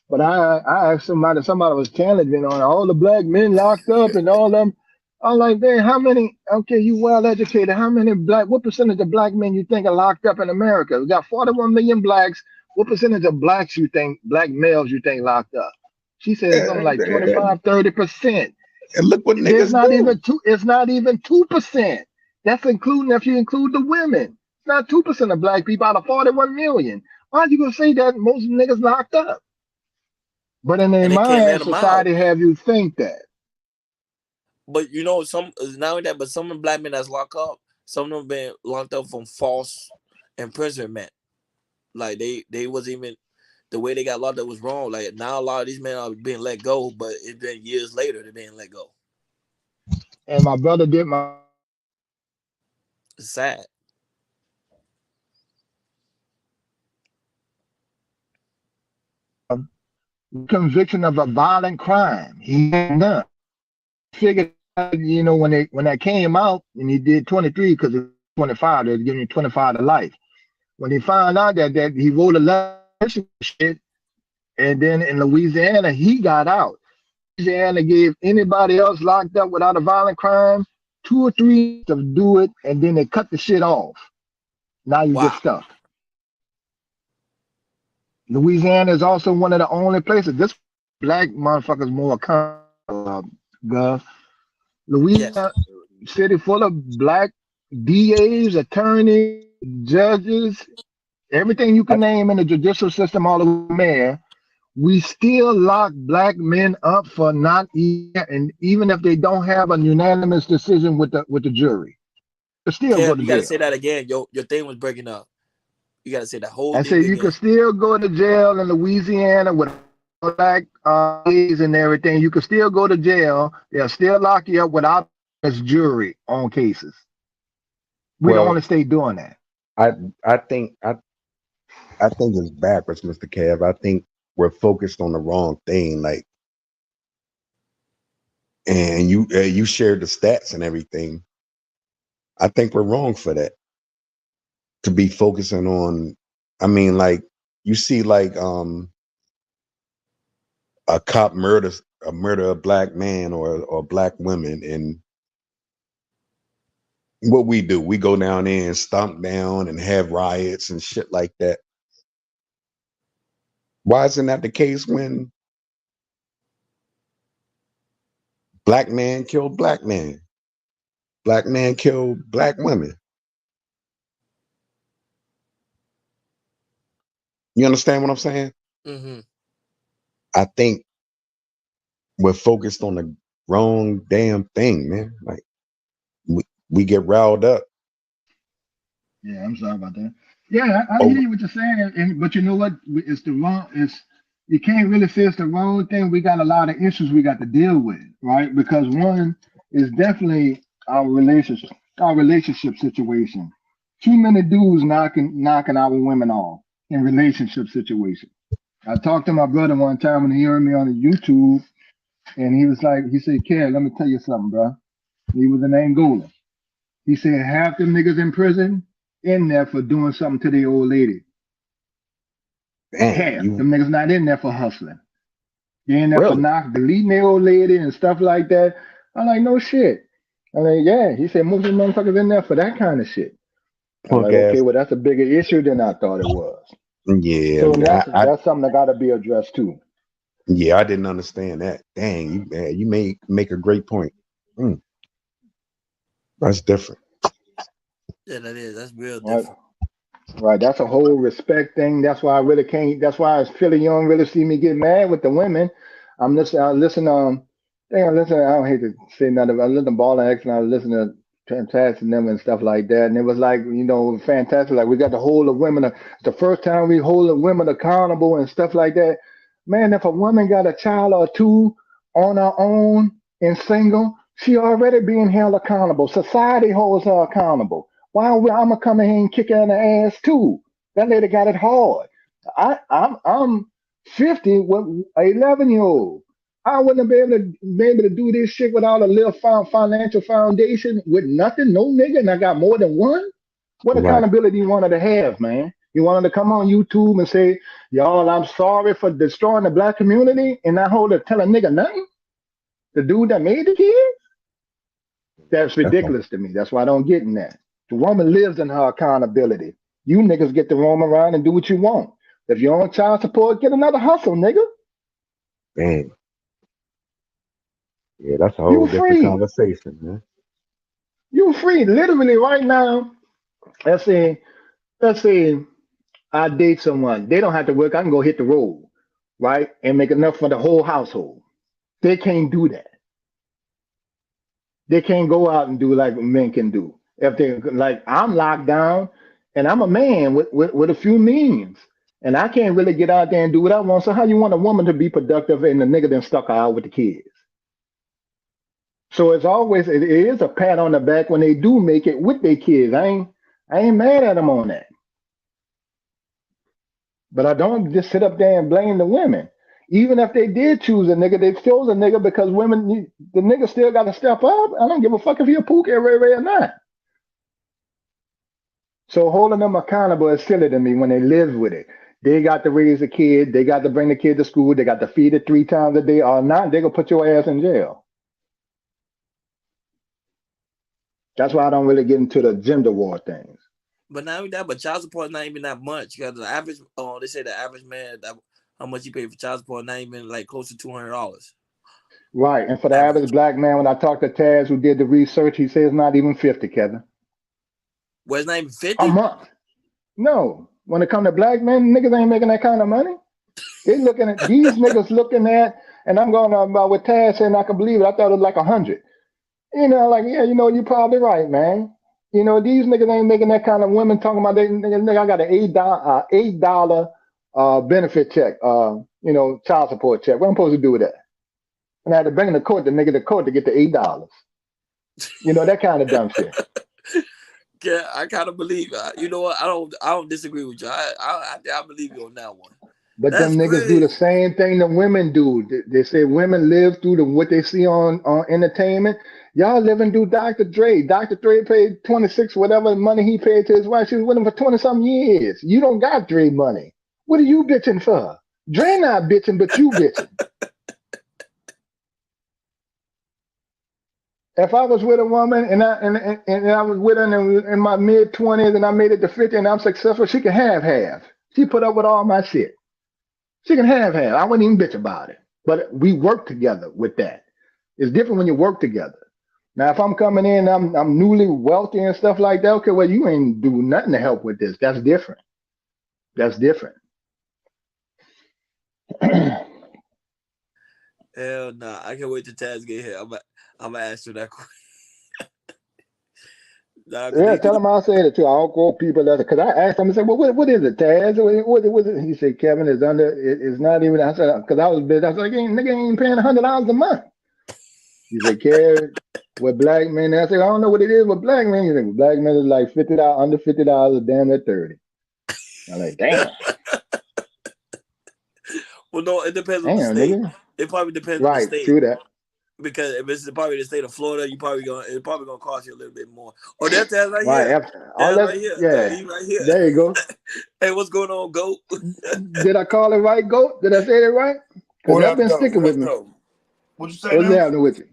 But I asked somebody was challenging on all the black men locked up and all them. I'm like, man, how many? Okay, you well educated. What percentage of black men you think are locked up in America? We got 41 million blacks. What percentage of black males you think locked up? She said something like 25-30%. And look what niggas do. It's not even 2%. That's including if you include the women. It's not 2% of black people out of 41 million. Why are you gonna say that most niggas locked up? But in their mind, society have you think that. But some not only that, but some of the black men that's locked up, some of them been locked up from false imprisonment. Like they was even the way they got locked up was wrong. Like now a lot of these men are being let go, but it's been years later they're being let go. And my brother did my. It's sad. Conviction of a violent crime. He had done. Figured, when that came out, and he did 23 because it's 25, they're giving you 25 to life. When he found out that he wrote a letter shit, and then in Louisiana he got out. Louisiana gave anybody else locked up without a violent crime 2 or 3 years to do it, and then they cut the shit off. Now you get stuck. Louisiana is also one of the only places. This black motherfuckers more gov. Louisiana city full of black DAs, attorneys, judges, everything you can name in the judicial system all over there. We still lock black men up for not and even if they don't have a unanimous decision with the jury. They still go to You jail. gotta say that again. Your thing was breaking up. You gotta say that whole I thing say you again. can still go to jail in Louisiana with black and everything. You can still go to jail. They'll still lock you up without as jury on cases. We don't want Well, to stay doing that. I think it's backwards, Mr. Kev. I think we're focused on the wrong thing. Like, and you shared the stats and everything. I think we're wrong for that. To be focusing on, I mean, like you see, like a cop murder a black man or black women, and what we do, we go down there and stomp down and have riots and shit like that. Why isn't that the case when black man killed black man, black man killed black women? You understand what I'm saying? Mm-hmm. I think we're focused on the wrong damn thing, man. Like we get riled up. Yeah, I'm sorry about that. Yeah, I hear what you're saying, but you know what? It's the wrong. You can't really say it's the wrong thing. We got a lot of issues we got to deal with, right? Because one is definitely our relationship situation. Too many dudes knocking our women off in relationship situations. I talked to my brother one time when he heard me on the YouTube, and he said, "Kev, let me tell you something, bro." He was in Angola. He said half the niggas in prison in there for doing something to the old lady. Half them niggas not in there for hustling. They in there for deleting the old lady and stuff like that. I'm like, no shit. I'm like, yeah. He said most of the motherfuckers in there for that kind of shit. I'm like, okay, well that's a bigger issue than I thought it was. Yeah, so that's something that got to be addressed too. Yeah, I didn't understand that. Dang, you make a great point. That's different. Yeah, that is. That's real different. Right. That's a whole respect thing. That's why I really can't. That's why I feel you don't really see me get mad with the women. I listen. I don't hate to say nothing. I listen to Ball and X, and I listen to Fantastic and them and stuff like that. And it was like, fantastic. Like we got to hold the women. The first time we hold the women accountable and stuff like that. Man, if a woman got a child or two on her own and single, she already being held accountable. Society holds her accountable. Why I'm gonna come in here and kick her in the ass too? That lady got it hard. I'm 50 with an 11-year-old. I wouldn't be able to do this shit without a little financial foundation with nothing, no nigga, and I got more than one. What accountability you want her to have, man? You want her to come on YouTube and say, y'all, I'm sorry for destroying the black community, and not tell a nigga nothing? The dude that made the kids? That's ridiculous to me. That's why I don't get in that. The woman lives in her accountability. You niggas get to roam around and do what you want. If you're on child support, get another hustle, nigga. Damn. Yeah, that's a whole different conversation, man. You free. Literally right now, let's say I date someone. They don't have to work. I can go hit the road, right? And make enough for the whole household. They can't do that. They can't go out and do like men can do. If they like, I'm locked down and I'm a man with a few means. And I can't really get out there and do what I want. So how you want a woman to be productive and the nigga then stuck her out with the kids? So it is a pat on the back when they do make it with their kids. I ain't mad at them on that. But I don't just sit up there and blame the women. Even if they did choose a nigga, they chose a nigga because the nigga still got to step up. I don't give a fuck if you're a pook or not. So holding them accountable is silly to me when they live with it. They got to raise a kid. They got to bring the kid to school. They got to feed it 3 times a day. Or not, they're going to put your ass in jail. That's why I don't really get into the gender war things. But not only that, but child support is not even that much. Because the average, they say the average man, how much he pay for child support, not even like close to $200. Right. And for the average black man, when I talked to Taz, who did the research, he says not even 50, Kevin. Well, it's not even 50? A month. No. When it comes to black men, niggas ain't making that kind of money. They looking at these niggas looking at, and I'm going about with Taz saying I can believe it. I thought it was like 100. Like, yeah, you're probably right, man. These niggas ain't making that kind of women talking about they nigga, I got an $8 benefit check, child support check. What am I supposed to do with that? And I had to bring the nigga to court to get the $8. You know, that kind of dumb shit. Yeah, I kind of believe. You know what? I don't disagree with you. I believe you on that one. But That's them niggas do crazy. the same thing the women do. They say women live through what they see on entertainment. Y'all living through Dr. Dre. Dr. Dre paid 26, whatever money he paid to his wife. She was with him for 20-something years. You don't got Dre money. What are you bitching for? Dre not bitching, but you bitching. If I was with a woman and I was with her in my mid-20s and I made it to 50 and I'm successful, she can have half. She put up with all my shit. She can have half. I wouldn't even bitch about it. But we work together with that. It's different when you work together. Now, if I'm coming in, I'm newly wealthy and stuff like that. Okay, well, you ain't do nothing to help with this. That's different. That's different. Hell nah. I can't wait till Taz get here. I'm gonna ask you that question. Nah, 'cause Yeah, they do tell him I'll say it too. I don't quote people that because I asked him, I said, well, what is it, Taz? What is it? He said, Kevin, it's not even. I said, because I was busy. I said, nigga ain't paying $100 a month. He said, Kev, with black men, I said, I don't know what it is with black men. He said, with black men is like $50, under $50, a damn at 30. I'm like, damn. Well, no, it depends on the Damn, state. nigga. It probably depends on the Right, state. true that. Because if it's probably the state of Florida, it's probably gonna cost you a little bit more. Oh, that's Taz right Right. here. All Taz that, right here. yeah. He right here. There you go. Hey, what's going on, Goat? Did I call it right, Goat? Did I say it right? Because What that's up, been though? sticking What with up, me. though? What'd you say What's now? happening with you?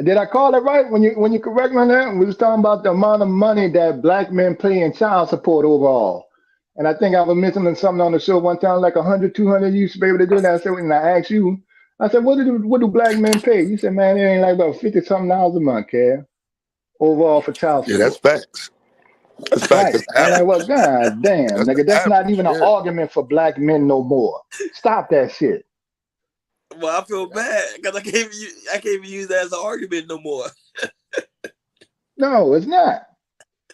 Did I call it right when you correct me on that? We was talking about the amount of money that black men pay in child support overall. And I think I was mentioning something on the show one time, like 100, 200 you used to be able to do that. I said, when I asked you, I said, what do black men pay? You said, man, it ain't like about $50-something a month, Kev, overall for child Yeah, that's support. facts. That's facts. Right. That's I'm like, average. well, god damn, That's the nigga, that's not average. even an Yeah. argument for black men no more. Stop that shit. Well, I feel bad because I can't even use that as an argument no more. No, it's not.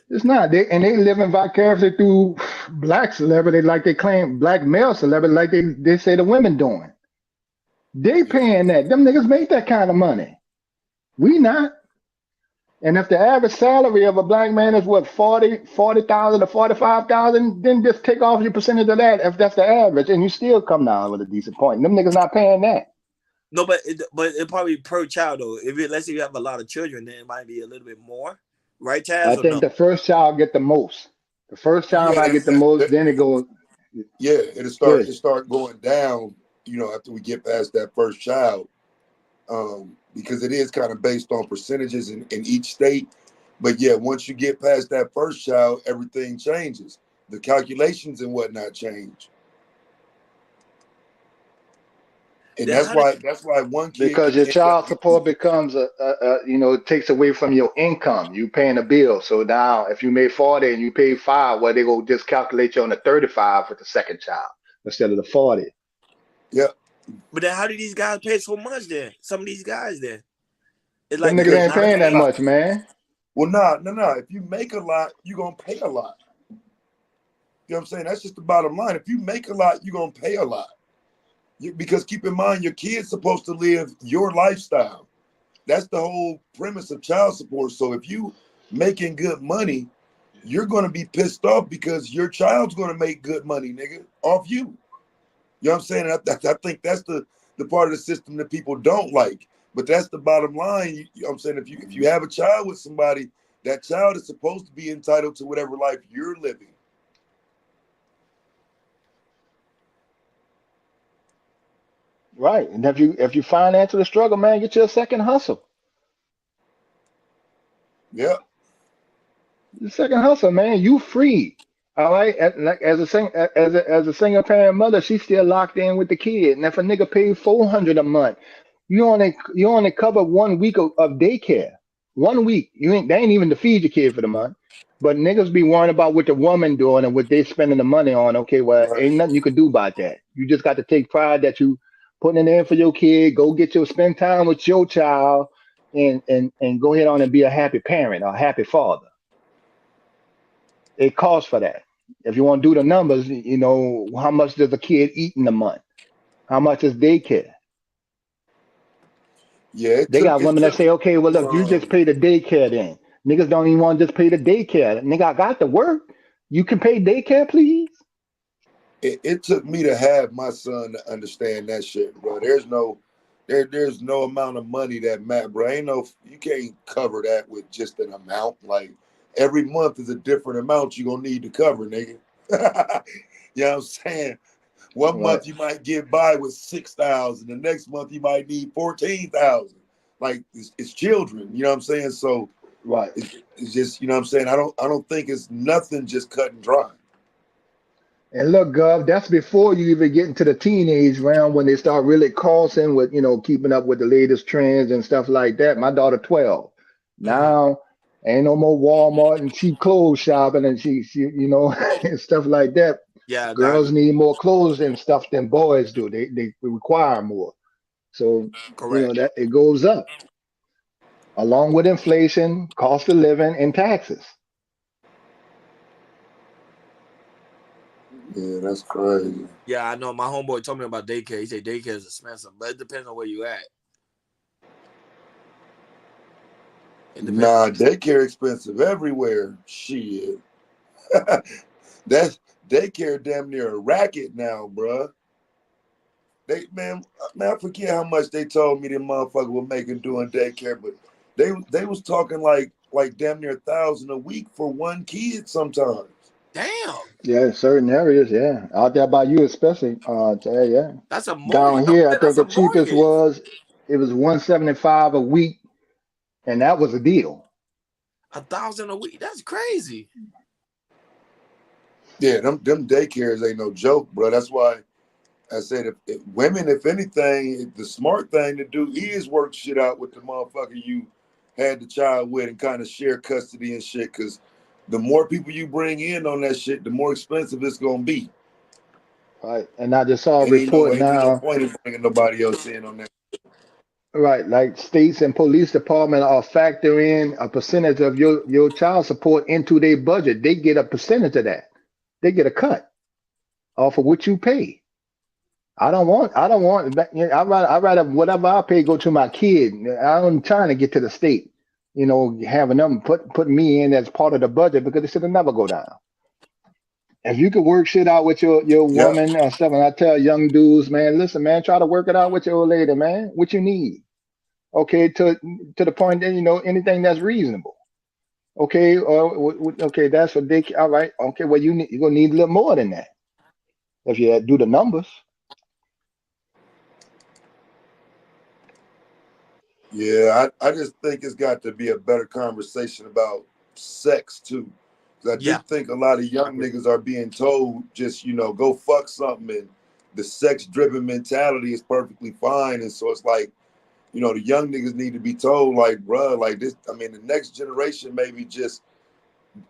It's not. They living vicariously through black celebrity, like they claim black male celebrity, like they say the women doing. They paying that. Them niggas make that kind of money. We not. And if the average salary of a black man is what 40,000 to 45,000, then just take off your percentage of that if that's the average, and you still come down with a decent point. Them niggas not paying that. No, but it probably per child though. Let's say you have a lot of children, then it might be a little bit more, right, Chaz? I Or think no? the first child get the most. The first child Yeah, might get the most, then it goes. Yeah, it'll Good. start going down, after we get past that first child. Because it is kind of based on percentages in each state. But yeah, once you get past that first child, everything changes. The calculations and whatnot change. And Then that's why one kid Because can your end up child support becomes it takes away from your income. You paying a bill. So now if you made 40 and you pay 5, well, they go just calculate you on the 35 for the second child instead of the 40. Yeah. But then how do these guys pay so much then? Some of these guys then. It's Them like niggas ain't paying that much, man. Well, no. If you make a lot, you're gonna pay a lot. You know what I'm saying? That's just the bottom line. If you make a lot, you're gonna pay a lot. Because keep in mind, your kid's supposed to live your lifestyle. That's the whole premise of child support. So if you making good money, you're gonna be pissed off because your child's gonna make good money, nigga, off you. You know what I'm saying? I think that's the part of the system that people don't like. But that's the bottom line. You know what I'm saying? If you have a child with somebody, that child is supposed to be entitled to whatever life you're living. Right. And if you financially struggle, man, get you a second hustle. Yeah. The second hustle, man, you free. All right. As a single parent mother, she's still locked in with the kid. And if a nigga paid $400 a month, you only cover 1 week of daycare. 1 week. They ain't even to feed your kid for the month. But niggas be worrying about what the woman doing and what they spending the money on. Okay, well, ain't nothing you can do about that. You just got to take pride that you putting it in for your kid. Go spend time with your child and go ahead on and be a happy parent or a happy father. It costs for that. If you want to do the numbers, how much does a kid eat in a month? How much is daycare? Yeah, it They took got women that say, okay, well, look, you me. just pay the daycare then. Niggas don't even want to just pay the daycare. Nigga, I got to work. You can pay daycare, please. It took me to have my son to understand that shit, bro. There's no amount of money that bro. You can't cover that with just an amount. Like every month is a different amount you're gonna need to cover, nigga. You know what I'm saying? One month you might get by with 6,000. The next month you might need 14,000. Like it's children, you know what I'm saying? So it's just, you know what I'm saying? I don't think it's nothing just cut and dry. And look, Gov, that's before you even get into the teenage round when they start really costing with, keeping up with the latest trends and stuff like that. My daughter 12. Now ain't no more Walmart and cheap clothes shopping and she and stuff like that. Yeah, girls need more clothes and stuff than boys do. They require more. So that it goes up along with inflation, cost of living, and taxes. Yeah, that's crazy. Yeah, I know. My homeboy told me about daycare. He said daycare is expensive, but it depends on where you at. Nah, daycare expensive everywhere. Shit. That's daycare damn near a racket now, bruh. Man, I forget how much they told me them motherfuckers were making doing daycare, but they was talking like damn near $1,000 a week for one kid sometimes. Damn. Yeah, in certain areas, yeah. Out there by you especially, yeah. That's a mortgage. Down here, I think the cheapest was $175 a week, and that was a deal. $1,000 a week. That's crazy. Yeah, them daycares ain't no joke, bro. That's why I said if women, if anything, the smart thing to do is work shit out with the motherfucker you had the child with and kind of share custody and shit. Because the more people you bring in on that shit, the more expensive it's gonna be. Right, and I just saw a report now. No point in bringing nobody else in on that. Right, like states and police department are factoring a percentage of your child support into their budget. They get a percentage of that. They get a cut off of what you pay. I don't want. I rather whatever I pay go to my kid. I'm trying to get to the state. Having them put me in as part of the budget because it should never go down. If you could work shit out with your woman or stuff, and I tell young dudes, man, listen, man, try to work it out with your old lady, man. What you need, okay, to the point that anything that's reasonable, okay, okay, that's what they. All right, okay, well you're gonna need a little more than that if you do the numbers. Yeah, I just think it's got to be a better conversation about sex too. I do think a lot of young niggas are being told just, go fuck something, and the sex-driven mentality is perfectly fine. And so it's like, the young niggas need to be told, like, bruh, like this, the next generation maybe just,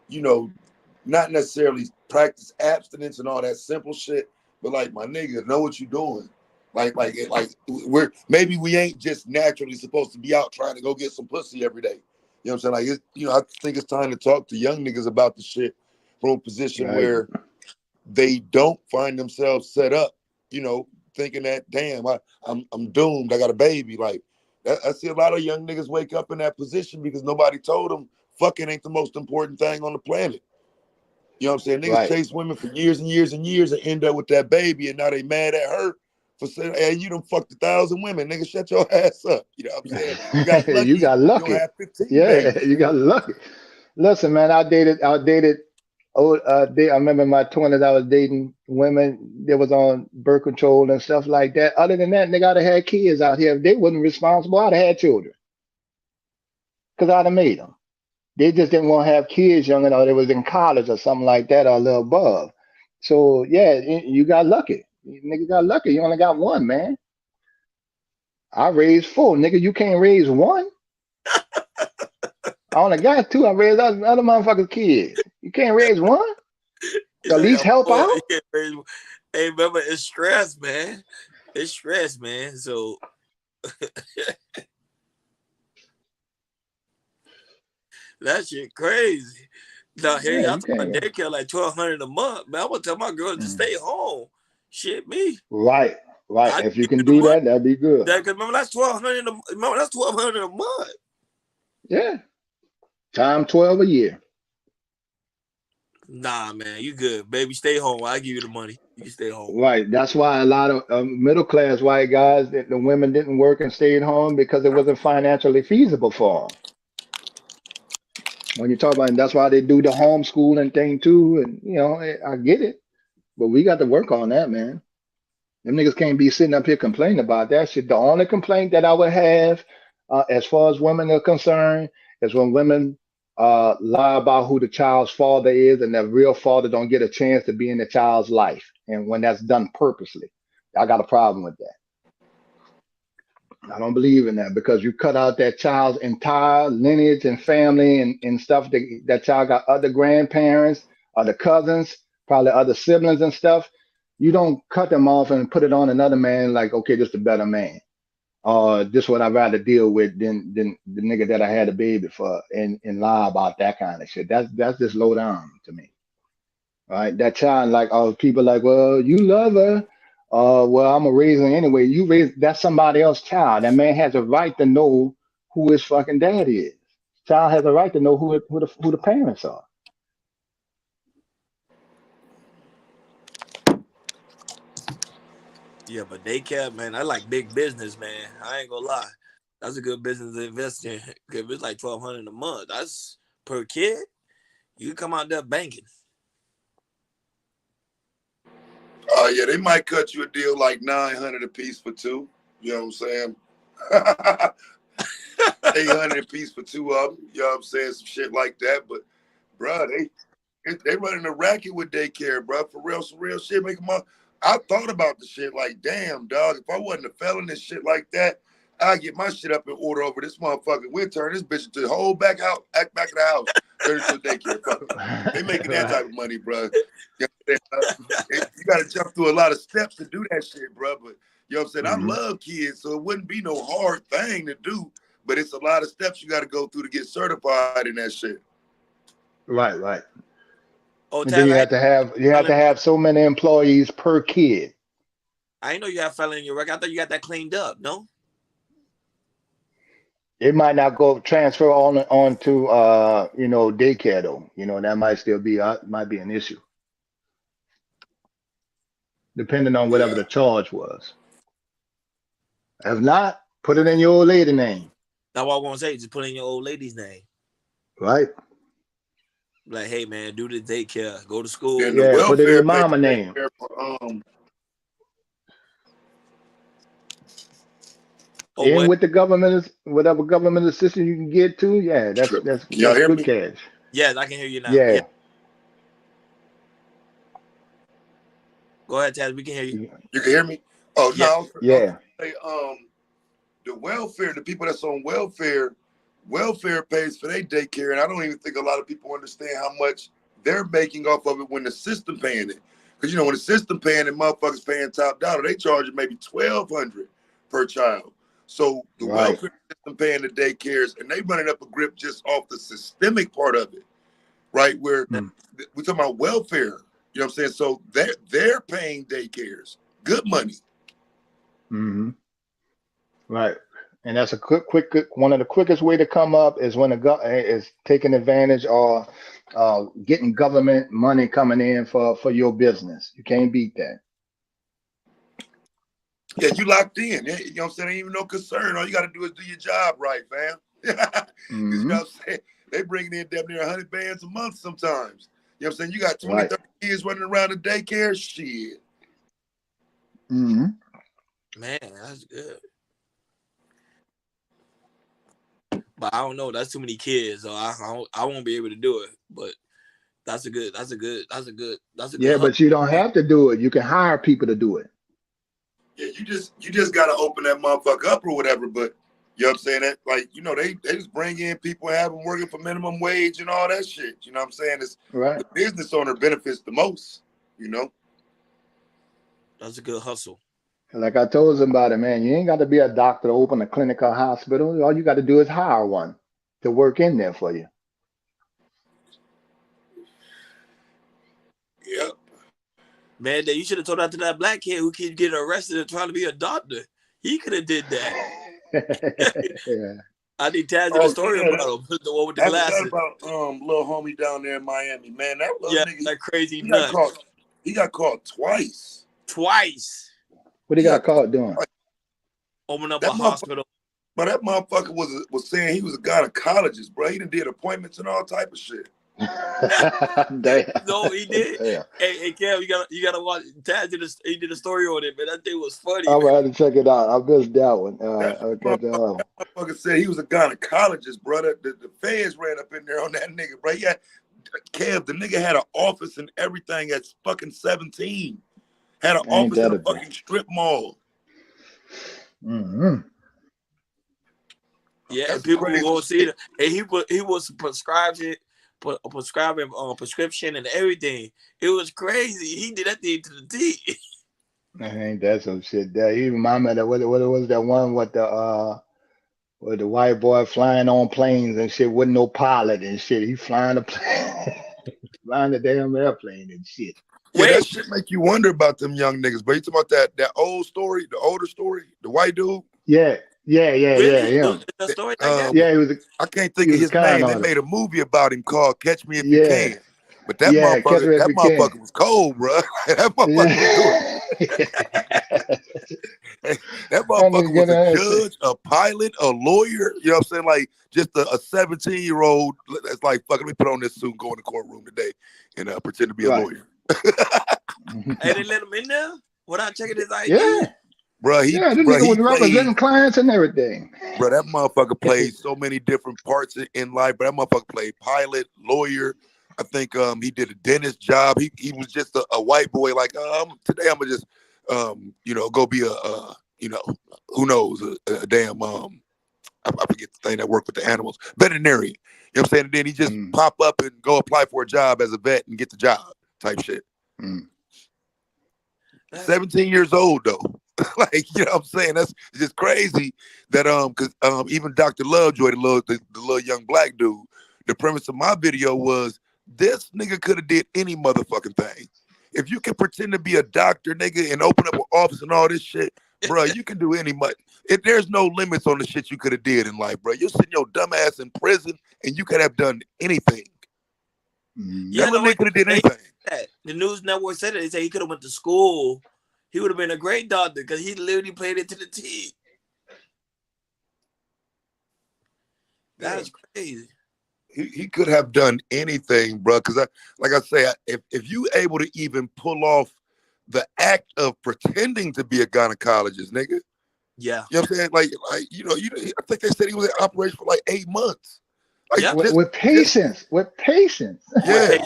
not necessarily practice abstinence and all that simple shit, but like, my nigga, know what you're doing. Like we ain't just naturally supposed to be out trying to go get some pussy every day. You know what I'm saying? Like, I think it's time to talk to young niggas about the shit from a position where they don't find themselves set up, thinking that, damn, I'm doomed. I got a baby. Like, I see a lot of young niggas wake up in that position because nobody told them fucking ain't the most important thing on the planet. You know what I'm saying? Niggas chase women for years and years and years and end up with that baby, and now they mad at her for saying, hey, you done fucked 1,000 women. Nigga, shut your ass up. You know what I'm saying? You got lucky. You got lucky. You don't have 15 yeah, babies. you got lucky. Listen, man, I dated. I remember in my 20s, I was dating women that was on birth control and stuff like that. Other than that, nigga, I'd have had kids out here. If they wasn't responsible, I'd have had children. Because I'd have made them. They just didn't want to have kids young enough. They was in college or something like that or a little above. So, yeah, you got lucky. Nigga got lucky. You only got one, man. I raised 4. Nigga, you can't raise 1? I only got 2. I raised other motherfuckers' kids. You can't raise 1? At least help out? Hey, remember, it's stress, man. It's stress, man. So that shit crazy. Now, hey, I'm talking daycare like $1,200 a month. Man, I want to tell my girls to stay home. Shit, me. Right. Right. If you can do that, that'd be good. Cause remember that's $1,200 a month. Yeah. Time 12 a year. Nah, man, you good, baby. Stay home. I give you the money. You can stay home. Right. That's why a lot of middle class white guys, the women didn't work and stayed home because it wasn't financially feasible for them. When you talk about, and that's why they do the homeschooling thing too. And you know, I get it, but we got to work on that, man. Them niggas can't be sitting up here complaining about that shit. The only complaint that I would have, as far as women are concerned, is when women lie about who the child's father is, and the real father don't get a chance to be in the child's life, and when that's done purposely. I got a problem with that. I don't believe in that, because you cut out that child's entire lineage and family and stuff. That child got other grandparents, other cousins, probably other siblings and stuff. You don't cut them off and put it on another man like, okay, this is a better man. This is what I'd rather deal with than the nigga that I had a baby for, and lie about that kind of shit. That's just low down to me. Right? That child, like, people like, well, you love her. Well, I'm gonna raise her anyway. That's somebody else's child. That man has a right to know who his fucking daddy is. Child has a right to know who the parents are. Yeah, but daycare, man, I like big business, man. I ain't gonna lie. That's a good business to invest in. If it's like $1,200 a month, that's per kid. You can come out there banking. Oh yeah, they might cut you a deal like $900 a piece for two. You know what I'm saying? $800 a piece for two of them. You know what I'm saying? Some shit like that. But, bro, they running a racket with daycare, bro. For real, some real shit. I thought about the shit like, damn, dog. If I wasn't a felon and shit like that, I'd get my shit up in order over this motherfucker. We'll turn this bitch into the whole back of the house. Turn it to a daycare. They making that type of money, bro. You got to jump through a lot of steps to do that shit, bro. But you know what I'm saying? I love kids, so it wouldn't be no hard thing to do. But it's a lot of steps you got to go through to get certified in that shit. Right. Oh, and then you have to have so many employees per kid. I didn't know you had felon in your record. I thought you got that cleaned up. No. It might not go transfer on to daycare though. You know, that might still be might be an issue, depending on whatever the charge was. If not, put it in your old lady name. That's what I want to say. Just put in your old lady's name. Right. Like, hey man, do the daycare, go to school. Yeah, put it in your mama name. And with the government, whatever government assistance you can get to, that's good cash. Yes, I can hear you now. Yeah. Go ahead, Taz. We can hear you. You can hear me? Oh, no. Yeah. The welfare, the people that's on welfare pays for their daycare, and I don't even think a lot of people understand how much they're making off of it when the system paying it. Because when the system paying it, motherfuckers paying top dollar, they charge maybe $1,200 per child. So the welfare system paying the daycares, and they running up a grip just off the systemic part of it, right? Where we're talking about welfare, you know what I'm saying? So they're paying daycares, good money. Mm-hmm. Right. And that's a quick one of the quickest way to come up is when is taking advantage or getting government money coming in for your business. You can't beat that. Yeah, you locked in. You know what I'm saying? Ain't even no concern. All you got to do is do your job right, fam. You know what I'm saying? They bring in damn near 100 bands a month sometimes. You know what I'm saying? You got 20, 30 kids running around the daycare. Shit. Mm-hmm. Man, that's good. But I don't know. That's too many kids, so I won't be able to do it. But that's a good. Yeah, but you don't have to do it. You can hire people to do it. Yeah, you just gotta open that motherfucker up or whatever. But you know what I'm saying? That they just bring in people and have them working for minimum wage and all that shit. You know what I'm saying? It's the business owner benefits the most. You know. That's a good hustle. Like I told somebody, man, you ain't got to be a doctor to open a clinic or hospital. All you got to do is hire one to work in there for you. Yep. Man, you should have told that to that black kid who keeps getting arrested and trying to be a doctor. He could have did that. Yeah. I need Taz did a Oh, story yeah, about him, the one with the I forgot glasses. about little homie down there in Miami. Man, that little Yeah, nigga, that crazy he got nut. caught. He got caught twice. Twice. What he got caught doing? Open up That a hospital. But that motherfucker was saying he was a gynecologist, bro. He done did appointments and all type of shit. Damn. No, he did. Damn. Hey, Kev, you gotta watch. Taz did a story on it, man. That thing was funny. I'm Man. gonna have to check it out. I missed that one. That Okay. motherfucker said he was a gynecologist, brother. The feds ran up in there on that nigga, bro. Yeah, Kev, the nigga had an office and everything at fucking 17. Had an Ain't office in that a a fucking strip mall. Mm-hmm. Yeah, That's and people crazy. will go see it. And he was prescribing prescription and everything. It was crazy. He did that thing to the T. Ain't that some shit? That he remind me of that. What was that one with the white boy flying on planes and shit with no pilot and shit? He flying the plane, flying the damn airplane and shit. Yeah, that shit make you wonder about them young niggas. But you talking about that old story, the older story, the white dude? Yeah. Really? Him. A story like that? Yeah, he was. I can't think he of was his name. They artist. made a movie about him called Catch Me If You Yeah. Can. But that Yeah, Catch Me If You Can. motherfucker was cold, bro. That motherfucker was doing. That motherfucker was a judge, a pilot, a lawyer. You know what I'm saying? Like just a 17-year-old that's like, fuck, let me put on this suit and go in the courtroom today and pretend to be a lawyer. Hey, they let him in there without checking his ID. Yeah. Bro, This nigga was representing clients and everything. Bro, that motherfucker played so many different parts in life. But that motherfucker played pilot, lawyer. I think he did a dentist job. He was just a white boy. Like today, I'm gonna just go be who knows a damn I forget the thing that worked with the animals, veterinarian. You know what I'm saying? And then he just pop up and go apply for a job as a vet and get the job type shit. 17 years old though. Like, you know what I'm saying? That's just crazy that because even Dr. Lovejoy, the little young black dude, the premise of my video was this nigga could have did any motherfucking thing. If you can pretend to be a doctor, nigga, and open up an office and all this shit, bro, you can do any much. There's no limits on the shit you could have did in life, bro. You're sitting your dumb ass in prison and you could have done anything. Yeah, that little nigga could have did anything. The news network said it. They said he could have went to school. He would have been a great doctor because he literally played it to the T. That's crazy. He could have done anything, bro. Because like I say, if you able to even pull off the act of pretending to be a gynecologist, nigga. Yeah. You know what I'm saying? Like I think they said he was in operation for like 8 months. Like with patience. Yeah.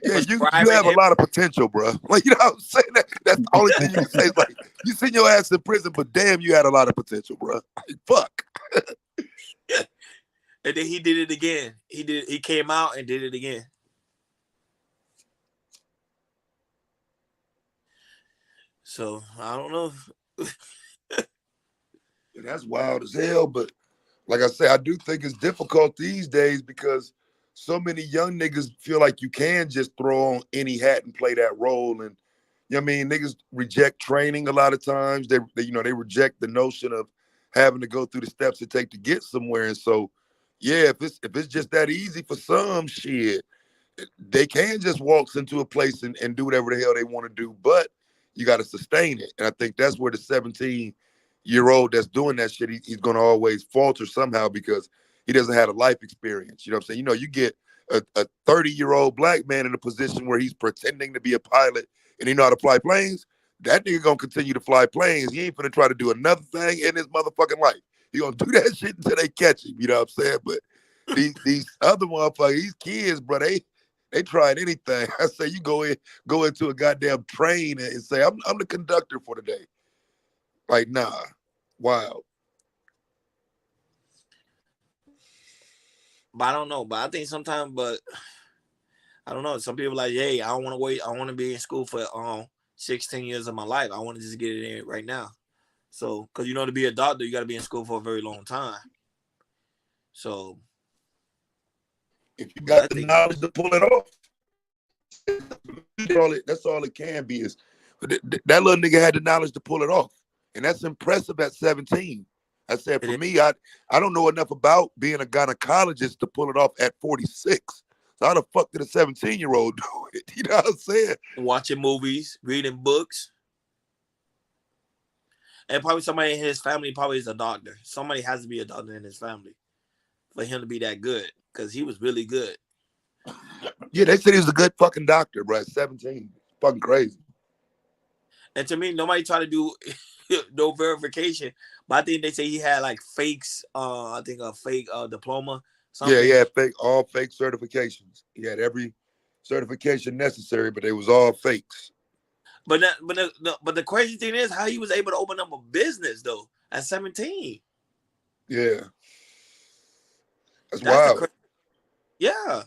Yeah, you have a lot of potential, bro. Like, you know what I'm saying? That's the only thing you can say is like, you seen your ass in prison, but damn, you had a lot of potential, bro. Like, fuck. And then he did it again. He came out and did it again. So I don't know. That's wild as hell, but like I say, I do think it's difficult these days because so many young niggas feel like you can just throw on any hat and play that role. And you know what I mean? Niggas reject training a lot of times. They reject the notion of having to go through the steps it takes to get somewhere. And so, yeah, if it's just that easy for some shit, they can just waltz into a place and do whatever the hell they want to do, but you got to sustain it. And I think that's where the 17-year-old that's doing that shit, he's going to always falter somehow because he doesn't have a life experience. You know what I'm saying? You know, you get a 30-year-old black man in a position where he's pretending to be a pilot and he know how to fly planes. That nigga gonna continue to fly planes. He ain't finna try to do another thing in his motherfucking life. He gonna do that shit until they catch him. You know what I'm saying? But these other motherfuckers, these kids, bro, they tried anything. I say you go into a goddamn train and say, I'm the conductor for today. Like, nah. Wow. But I don't know. But I think sometimes, I don't know. Some people like, hey, I don't want to wait. I want to be in school for 16 years of my life. I want to just get it in right now. So, because to be a doctor, you got to be in school for a very long time. So, if you got the knowledge to pull it off, That's all it can be. Is that little nigga had the knowledge to pull it off, and that's impressive at 17. I said, for me, I don't know enough about being a gynecologist to pull it off at 46. So how the fuck did a 17-year-old do it? You know what I'm saying? Watching movies, reading books. And probably somebody in his family probably is a doctor. Somebody has to be a doctor in his family for him to be that good, because he was really good. Yeah, they said he was a good fucking doctor, bro. At 17. Fucking crazy. And to me, nobody tried to do no verification. But I think they say he had like fakes. I think a fake diploma. Something. Yeah, he had all fake certifications. He had every certification necessary, but they was all fakes. But the crazy thing is how he was able to open up a business though at 17. Yeah, that's wild. Yeah.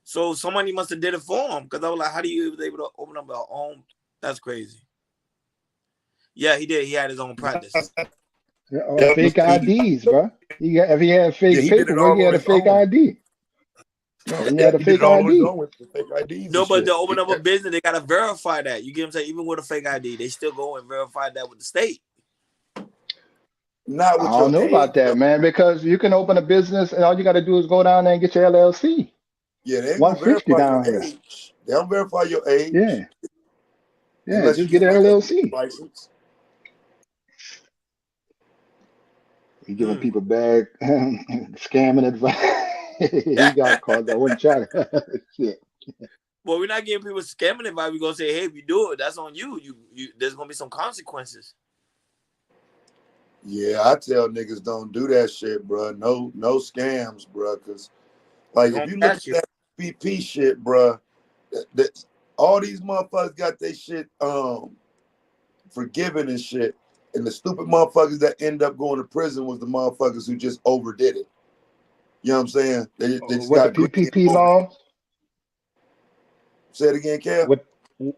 So somebody must have did it for him, because I was like, how do you was able to open up our own? That's crazy. Yeah, he did. He had his own practice. Fake IDs, bro. If he had fake paperwork, he had a fake ID. No, he had a fake ID. No, but to open up a business, they gotta verify that. You get what I'm saying? Even with a fake ID, they still go and verify that with the state. Not with I don't know about that, man, because you can open a business and all you got to do is go down there and get your LLC. Yeah, they ain't 150 down your here. age. They don't verify your age. Yeah. Yeah, Unless just you get an LLC. license. You giving people bad scamming advice. He got caught. I wouldn't try to. Shit. Well, we're not giving people scamming advice. We're gonna say, hey, if you do it, that's on you. You there's gonna be some consequences. Yeah, I tell niggas don't do that shit, bro. No scams, bro. Cause like if you look at that PP shit, bro, that all these motherfuckers got their shit forgiven and shit. And the stupid motherfuckers that end up going to prison was the motherfuckers who just overdid it. You know what I'm saying? They just With got the PPP loans? Say it again, Cal.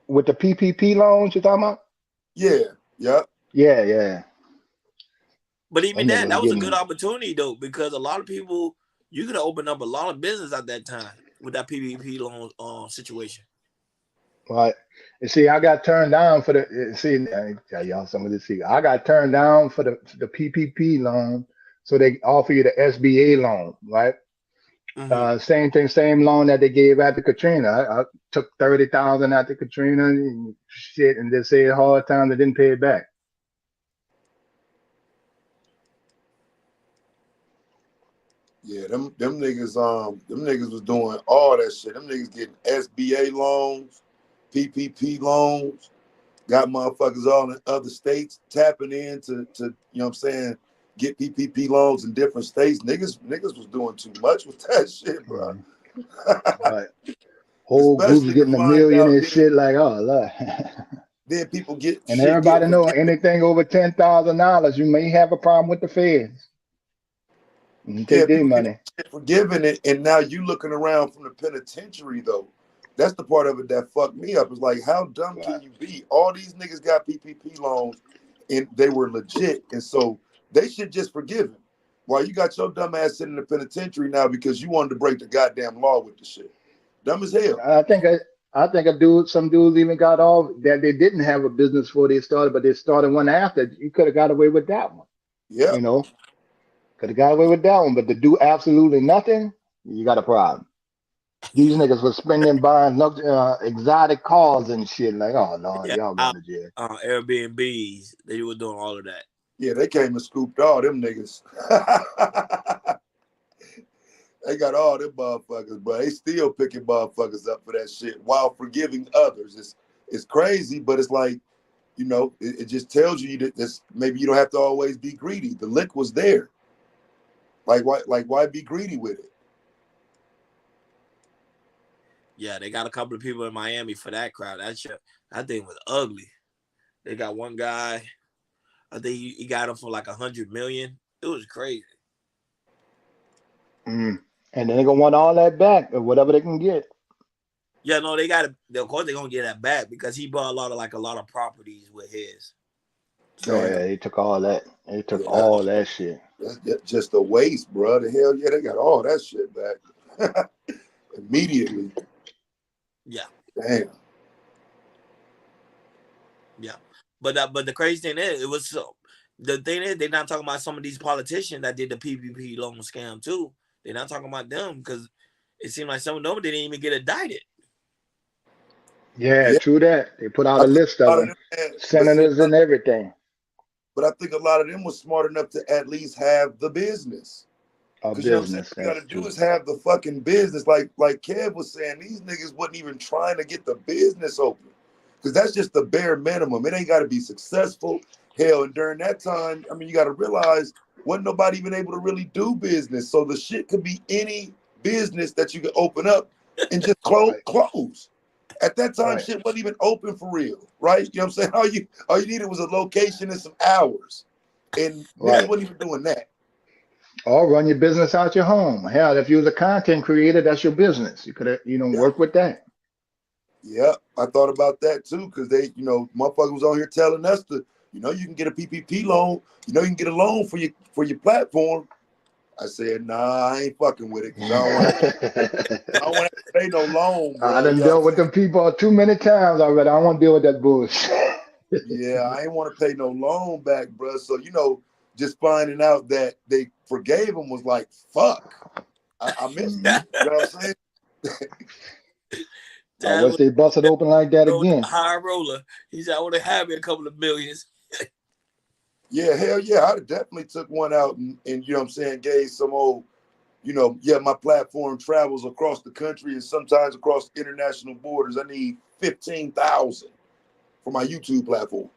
With the PPP loans you're talking about? Yeah. Yep. Yeah. But even that was a good opportunity though, because a lot of people, you could have opened up a lot of business at that time with that PPP loan situation. Right. And see, I got turned down for I tell y'all some of this. I got turned down for the PPP loan, so they offer you the SBA loan, right? Mm-hmm. Same loan that they gave after Katrina. I took $30,000 after Katrina and shit, and they said hard times, they didn't pay it back. Yeah, them niggas was doing all that shit. Them niggas getting SBA loans, PPP loans, got motherfuckers all in other states tapping in to you know what I'm saying, get PPP loans in different states. Niggas was doing too much with that shit, bro. Right. Whole groups getting $1 million and shit like, oh, look. Then people get and everybody know anything over $10,000, you may have a problem with the feds. You take their money. Forgiving it, and now you looking around from the penitentiary though. That's the part of it that fucked me up. It's like, how dumb can you be? All these niggas got PPP loans, and they were legit, and so they should just forgive him. While you got your dumb ass sitting in the penitentiary now because you wanted to break the goddamn law with the shit. Dumb as hell. I think some dudes even got off that they didn't have a business before they started, but they started one after. You could have got away with that one. Yeah. You know, could have got away with that one, but to do absolutely nothing, you got a problem. These niggas were spending buying exotic cars and shit. Like, oh no, y'all going to jail. Airbnbs, they were doing all of that. Yeah, they came and scooped all them niggas. They got all them motherfuckers, but they still picking motherfuckers up for that shit while forgiving others. It's crazy, but it's like, you know, it just tells you that maybe you don't have to always be greedy. The lick was there. Like why be greedy with it? Yeah, they got a couple of people in Miami for that crowd. That thing was ugly. They got one guy, I think he got him for like $100 million. It was crazy. And then they're gonna want all that back or whatever they can get. Yeah, no, they got it. Of course, they're gonna get that back because he bought a lot of properties with his. So yeah, they took all that. They took all that shit. That's just a waste, bro. The hell yeah, they got all that shit back immediately. Yeah. Damn. Yeah. But the crazy thing is, it was the thing is they're not talking about some of these politicians that did the PPP loan scam too. They're not talking about them because it seemed like some of them didn't even get indicted. Yeah, Yeah. true that. They put out I a think list a of lot of them, them had, senators and everything. but I think a lot of them was smart enough to at least have the business. A Because you know what I'm saying? business, What you that's gotta do true. is have the fucking business. Like Kev was saying, these niggas wasn't even trying to get the business open. Because that's just the bare minimum. It ain't gotta be successful. Hell, and during that time, I mean, you gotta realize wasn't nobody even able to really do business. So the shit could be any business that you could open up and just close. At that time, Right. shit wasn't even open for real, right? You know what I'm saying? All you needed was a location and some hours. And niggas Right. wasn't even doing that. Or run your business out your home. Hell, if you was a content creator, that's your business. You could, work with that. Yeah, I thought about that too, because they, motherfuckers was on here telling us to, you can get a PPP loan, you can get a loan for your platform. I said, nah, I ain't fucking with it, because I don't want to pay no loan, I bro. done dealt with them people too many times already. I don't want to deal with that bullshit. Yeah, I ain't want to pay no loan back, bro. So, just finding out that they forgave him was like, fuck. I missed it. You know what I'm saying? I wish they busted open like that again. High roller. He said, I would have had me a couple of millions. Yeah, hell yeah. I definitely took one out and you know what I'm saying, gave some old, my platform travels across the country and sometimes across international borders. I need 15,000 for my YouTube platform.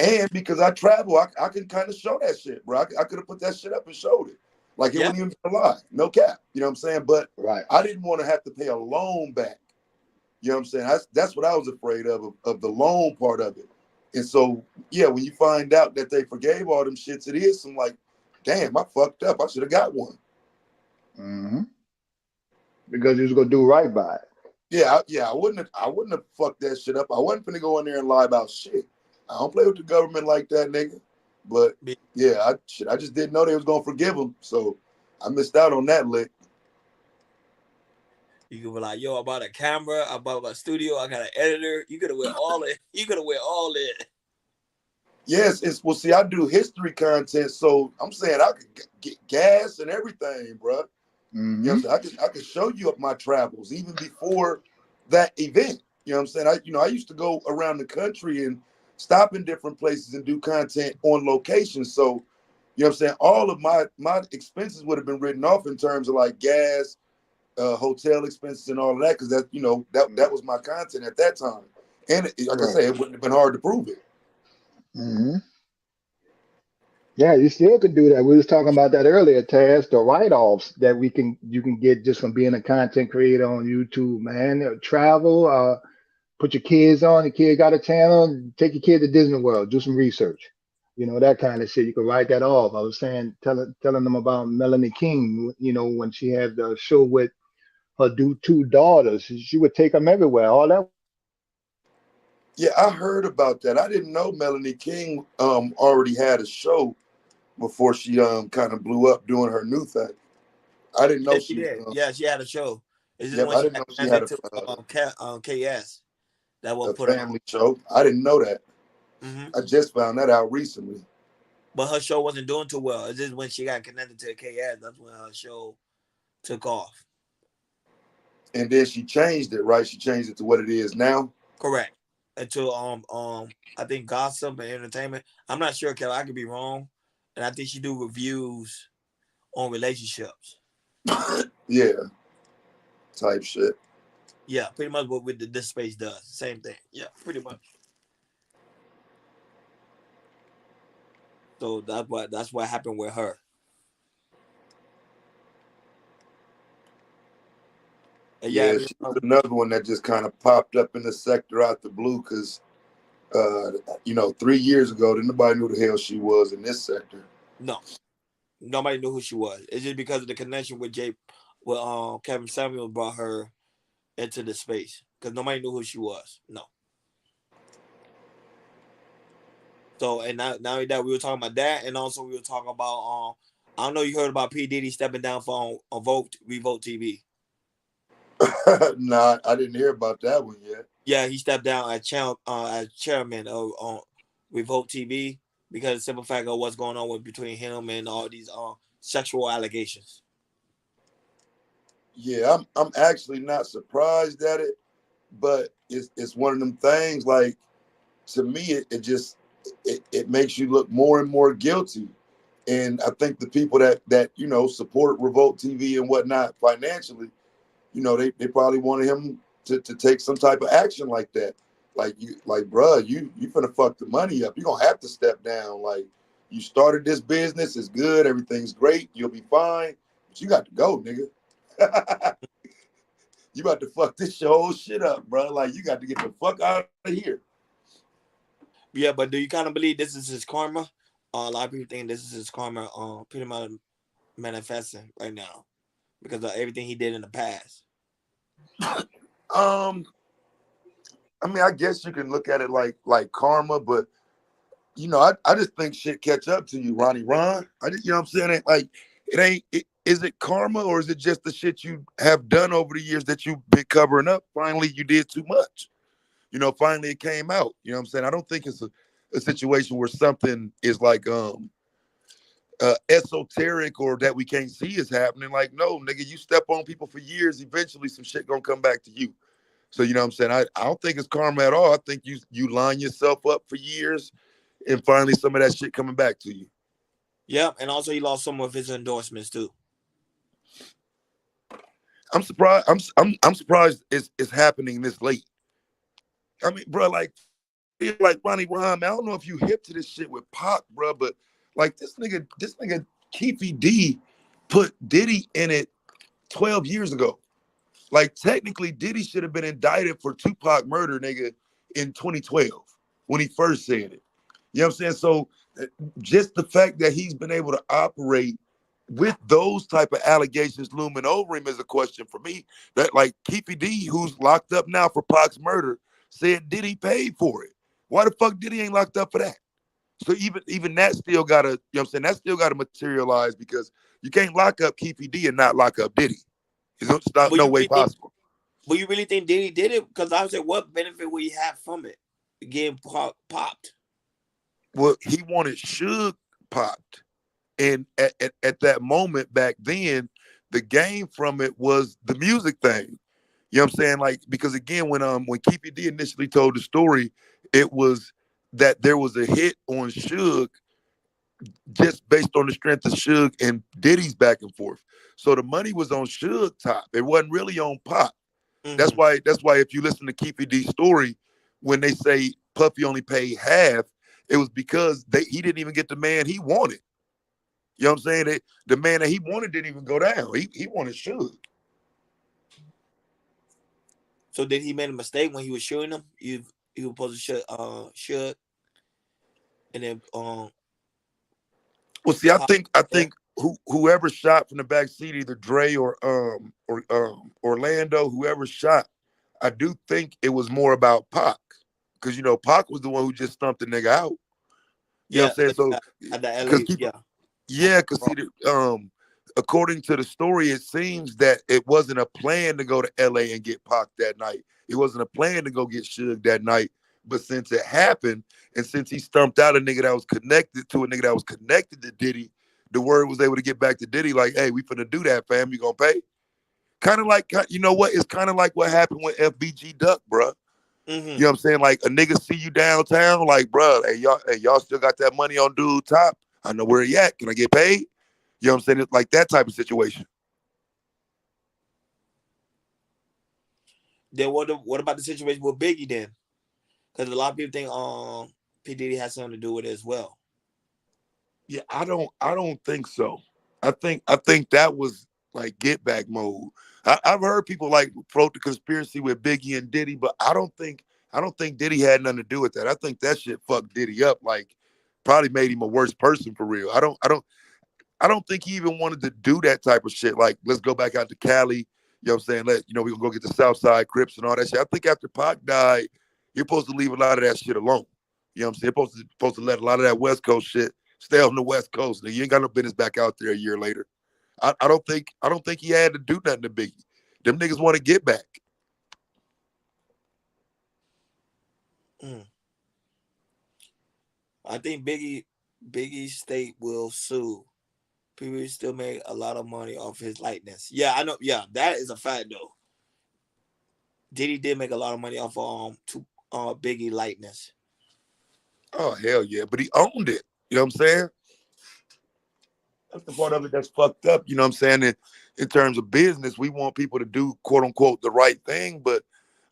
And because I travel, I can kind of show that shit, bro. I could have put that shit up and showed it. Like it wouldn't even be a lie. No cap. You know what I'm saying? But I didn't want to have to pay a loan back. You know what I'm saying? That's what I was afraid of the loan part of it. And so, yeah, when you find out that they forgave all them shits, it is some like, damn, I fucked up. I should have got one. Mm-hmm. Because you was gonna do right by it. Yeah, I wouldn't have fucked that shit up. I wasn't finna go in there and lie about shit. I don't play with the government like that, nigga. But yeah, I just didn't know they was gonna forgive him. So I missed out on that lick. You could be like, yo, I bought a camera, I bought a studio, I got an editor. You could have went all in. You could have went all in. Yes, well, see, I do history content, so I'm saying I could get gas and everything, bro. Mm-hmm. You know what I'm saying? I could show you up my travels even before that event. You know what I'm saying? I used to go around the country and stop in different places and do content on location. So, you know what I'm saying? All of my expenses would have been written off in terms of like gas, hotel expenses and all of that, because that was my content at that time. And like I say, it wouldn't have been hard to prove it. Mm-hmm. Yeah, you still could do that. We was talking about that earlier, Taz, the write-offs that you can get just from being a content creator on YouTube, man. Travel, put your kids on, the kid got a channel, take your kid to Disney World, do some research. That kind of shit. You could write that off. I was saying, telling them about Melanie King, when she had the show with her two daughters, she would take them everywhere. All that. Yeah, I heard about that. I didn't know Melanie King already had a show before she kind of blew up doing her new thing. I didn't know she did. Yeah, she had a show. It's just yeah, when I she didn't know got she had to KS. That will a put her on. family show. I didn't know that. Mm-hmm. I just found that out recently. But her show wasn't doing too well. It's just when she got connected to KS, that's when her show took off. And then she changed it, right? She changed it to what it is now. Correct. Until I think Gossip and Entertainment. I'm not sure, Kelly. I could be wrong. And I think she do reviews on relationships. Yeah. Type shit. Yeah, pretty much what This Space does. Same thing. Yeah, pretty much. So that's what happened with her. And Yeah, she was another one that just kind of popped up in the sector out the blue because 3 years ago, nobody knew the hell she was in this sector. No. Nobody knew who she was. It's just because of the connection with Kevin Samuel brought her into the space. Because nobody knew who she was. No. So, and now that we were talking about that, and also we were talking about I don't know, you heard about P. Diddy stepping down for Revolt TV. Nah, I didn't hear about that one yet. Yeah, he stepped down as chairman of Revolt TV because of the simple fact of what's going on between him and all these sexual allegations. Yeah, I'm actually not surprised at it, but it's one of them things. Like, to me, it makes you look more and more guilty. And I think the people that support Revolt TV and whatnot financially, they probably wanted him to take some type of action like that. Like, bruh, you finna fuck the money up. You're gonna have to step down. Like, you started this business, it's good, everything's great, you'll be fine, but you got to go, nigga. You about to fuck this whole shit up, bro. Like, you got to get the fuck out of here. Yeah, but do you kind of believe this is his karma? A lot of people think this is his karma pretty much manifesting right now because of everything he did in the past. I mean, I guess you can look at it like karma, but I just think shit catch up to you, Ronnie Ron. You know what I'm saying? Like, it ain't. Is it karma, or is it just the shit you have done over the years that you've been covering up? Finally, you did too much. Finally it came out. You know what I'm saying? I don't think it's a situation where something is like esoteric or that we can't see is happening. Like, no, nigga, you step on people for years, eventually some shit gonna come back to you. So, you know what I'm saying? I don't think it's karma at all. I think you line yourself up for years and finally some of that shit coming back to you. Yeah, and also he lost some of his endorsements too. I'm surprised. I'm surprised it's happening this late. I mean, bro, like Ronnie Rhyme. I don't know if you hip to this shit with Pac, bro, but like this nigga Keefy D put Diddy in it 12 years ago. Like, technically, Diddy should have been indicted for Tupac murder, nigga, in 2012 when he first said it. You know what I'm saying? So just the fact that he's been able to operate with those type of allegations looming over him is a question for me. That, like, Keefy D, who's locked up now for Pac's murder, said Diddy paid for it. Why the fuck Diddy ain't locked up for that? So even that still gotta, you know what I'm saying? That still gotta materialize, because you can't lock up Keefy D and not lock up Diddy. It's not no way possible. But you really think Diddy did it? Because I would say, what benefit would he have from it? Getting popped. Well, he wanted Suge popped. And at that moment back then, the game from it was the music thing. You know what I'm saying? Like, because again, when Keefy D initially told the story, it was that there was a hit on Suge just based on the strength of Suge and Diddy's back and forth. So the money was on Suge top. It wasn't really on Pop. Mm-hmm. That's why if you listen to Keefy D's story, when they say Puffy only paid half, it was because he didn't even get the man he wanted. You know what I'm saying? The man that he wanted didn't even go down. He wanted Suge. So did he make a mistake when he was shooting him? He was supposed to shoot Suge, and then Well, see, I think whoever shot from the back seat, either Dre or Orlando, whoever shot, I do think it was more about Pac, because Pac was the one who just stumped the nigga out. You know what I'm saying? So at the LA, because according to the story, it seems that it wasn't a plan to go to LA and get Pac that night. It wasn't a plan to go get Suge that night. But since it happened, and since he stumped out a nigga that was connected to Diddy, the word was able to get back to Diddy like, hey, we finna do that, fam. You gonna pay? Kind of like, you know what? It's kind of like what happened with FBG Duck, bro. Mm-hmm. You know what I'm saying? Like, a nigga see you downtown, like, bro, hey, y'all still got that money on dude top? I know where he at. Can I get paid? You know what I'm saying? It's like that type of situation. Then what about the situation with Biggie then? Because a lot of people think P. Diddy has something to do with it as well. Yeah, I don't think so. I think that was like get back mode. I've heard people like float the conspiracy with Biggie and Diddy, but I don't think Diddy had nothing to do with that. I think that shit fucked Diddy up, like probably made him a worse person for real. I don't think he even wanted to do that type of shit. Like, let's go back out to Cali. You know what I'm saying? We're gonna go get the Southside Crips and all that shit. I think after Pac died, you're supposed to leave a lot of that shit alone. You know what I'm saying? You're supposed to let a lot of that West Coast shit stay on the West Coast. You ain't got no business back out there a year later. I don't think he had to do nothing to Biggie. Them niggas want to get back. I think Biggie State will sue. People still make a lot of money off his likeness. Yeah, I know. Yeah, that is a fact though. Diddy did make a lot of money off Biggie likeness. Oh hell yeah, but he owned it. You know what I'm saying? That's the part of it that's fucked up. You know what I'm saying? In terms of business, we want people to do quote unquote the right thing, but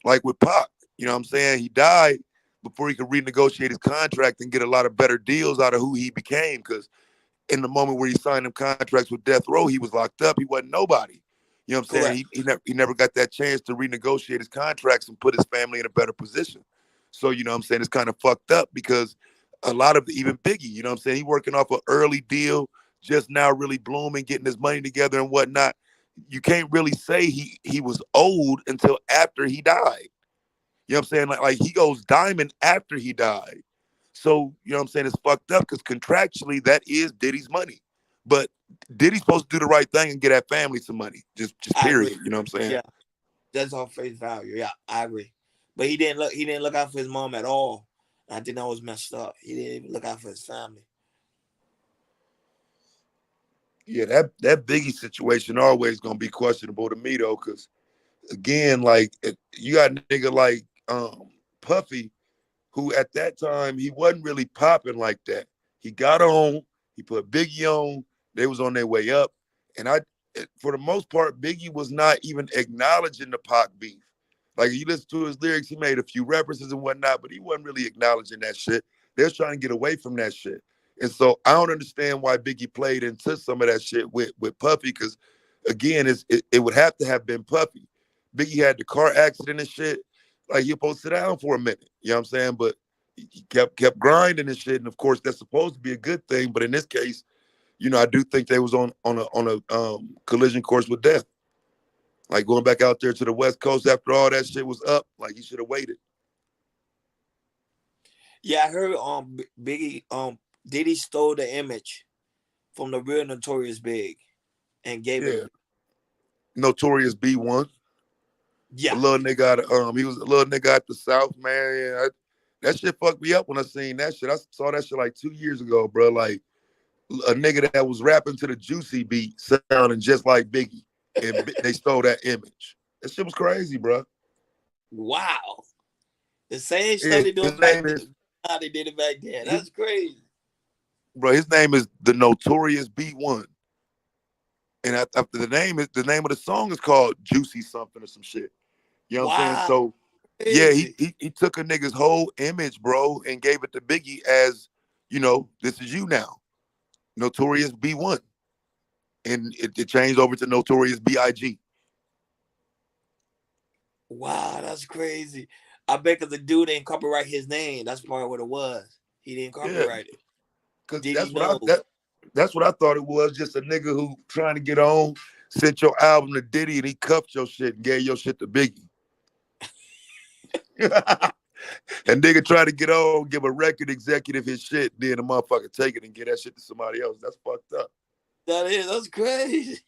like with Pac, you know what I'm saying? He died before he could renegotiate his contract and get a lot of better deals out of who he became. Because in the moment where he signed them contracts with Death Row, he was locked up. He wasn't nobody. You know what I'm saying? He never got that chance to renegotiate his contracts and put his family in a better position. So, you know what I'm saying? It's kind of fucked up because a lot of even Biggie, you know what I'm saying? He working off an early deal, just now really blooming, getting his money together and whatnot. You can't really say he was old until after he died. You know what I'm saying? Like he goes diamond after he died. So, you know what I'm saying? It's fucked up because contractually that is Diddy's money. But Diddy's supposed to do the right thing and get that family some money. Just period. You know what I'm saying? Yeah. That's on face value. Yeah, I agree. But he didn't look out for his mom at all. I think that was messed up. He didn't even look out for his family. Yeah, that Biggie situation always gonna be questionable to me though, because again, like you got a nigga like Puffy, who at that time he wasn't really popping like that. He got on, he put Biggie on, they was on their way up, and for the most part, Biggie was not even acknowledging the Pac beef. Like you listen to his lyrics, he made a few references and whatnot, but he wasn't really acknowledging that shit. They was trying to get away from that shit. And so I don't understand why Biggie played into some of that shit with Puffy, because again, it would have to have been Puffy. Biggie had the car accident and shit. Like he was supposed to sit down for a minute. You know what I'm saying? But he kept grinding and shit. And of course, that's supposed to be a good thing. But in this case, you know, I do think they was on a collision course with death. Like going back out there to the West Coast after all that shit was up, like he should have waited. Yeah, I heard Biggie Diddy stole the image from the real Notorious Big and gave it. Notorious B1. Yeah. A little nigga he was a little nigga out the South, man. Yeah, that shit fucked me up when I seen that shit. I saw that shit like 2 years ago, bro. Like a nigga that was rapping to the Juicy beat sounding just like Biggie. And they stole that image. That shit was crazy, bro. Wow. The same stuff they doing back then, how they did it back then. That's crazy. Bro, his name is the Notorious B1. And after the name of the song is called Juicy something or some shit. You know what I'm saying? So yeah, he took a nigga's whole image, bro, and gave it to Biggie as, you know, this is you now. Notorious B1. And it changed over to Notorious B.I.G. Wow, that's crazy. I bet because the dude didn't copyright his name. That's probably what it was. He didn't copyright it. Because that's what I thought it was. Just a nigga who trying to get on, sent your album to Diddy, and he cuffed your shit and gave your shit to Biggie. And nigga try to get on, give a record executive his shit, then the motherfucker take it and get that shit to somebody else. That's fucked up. That's crazy.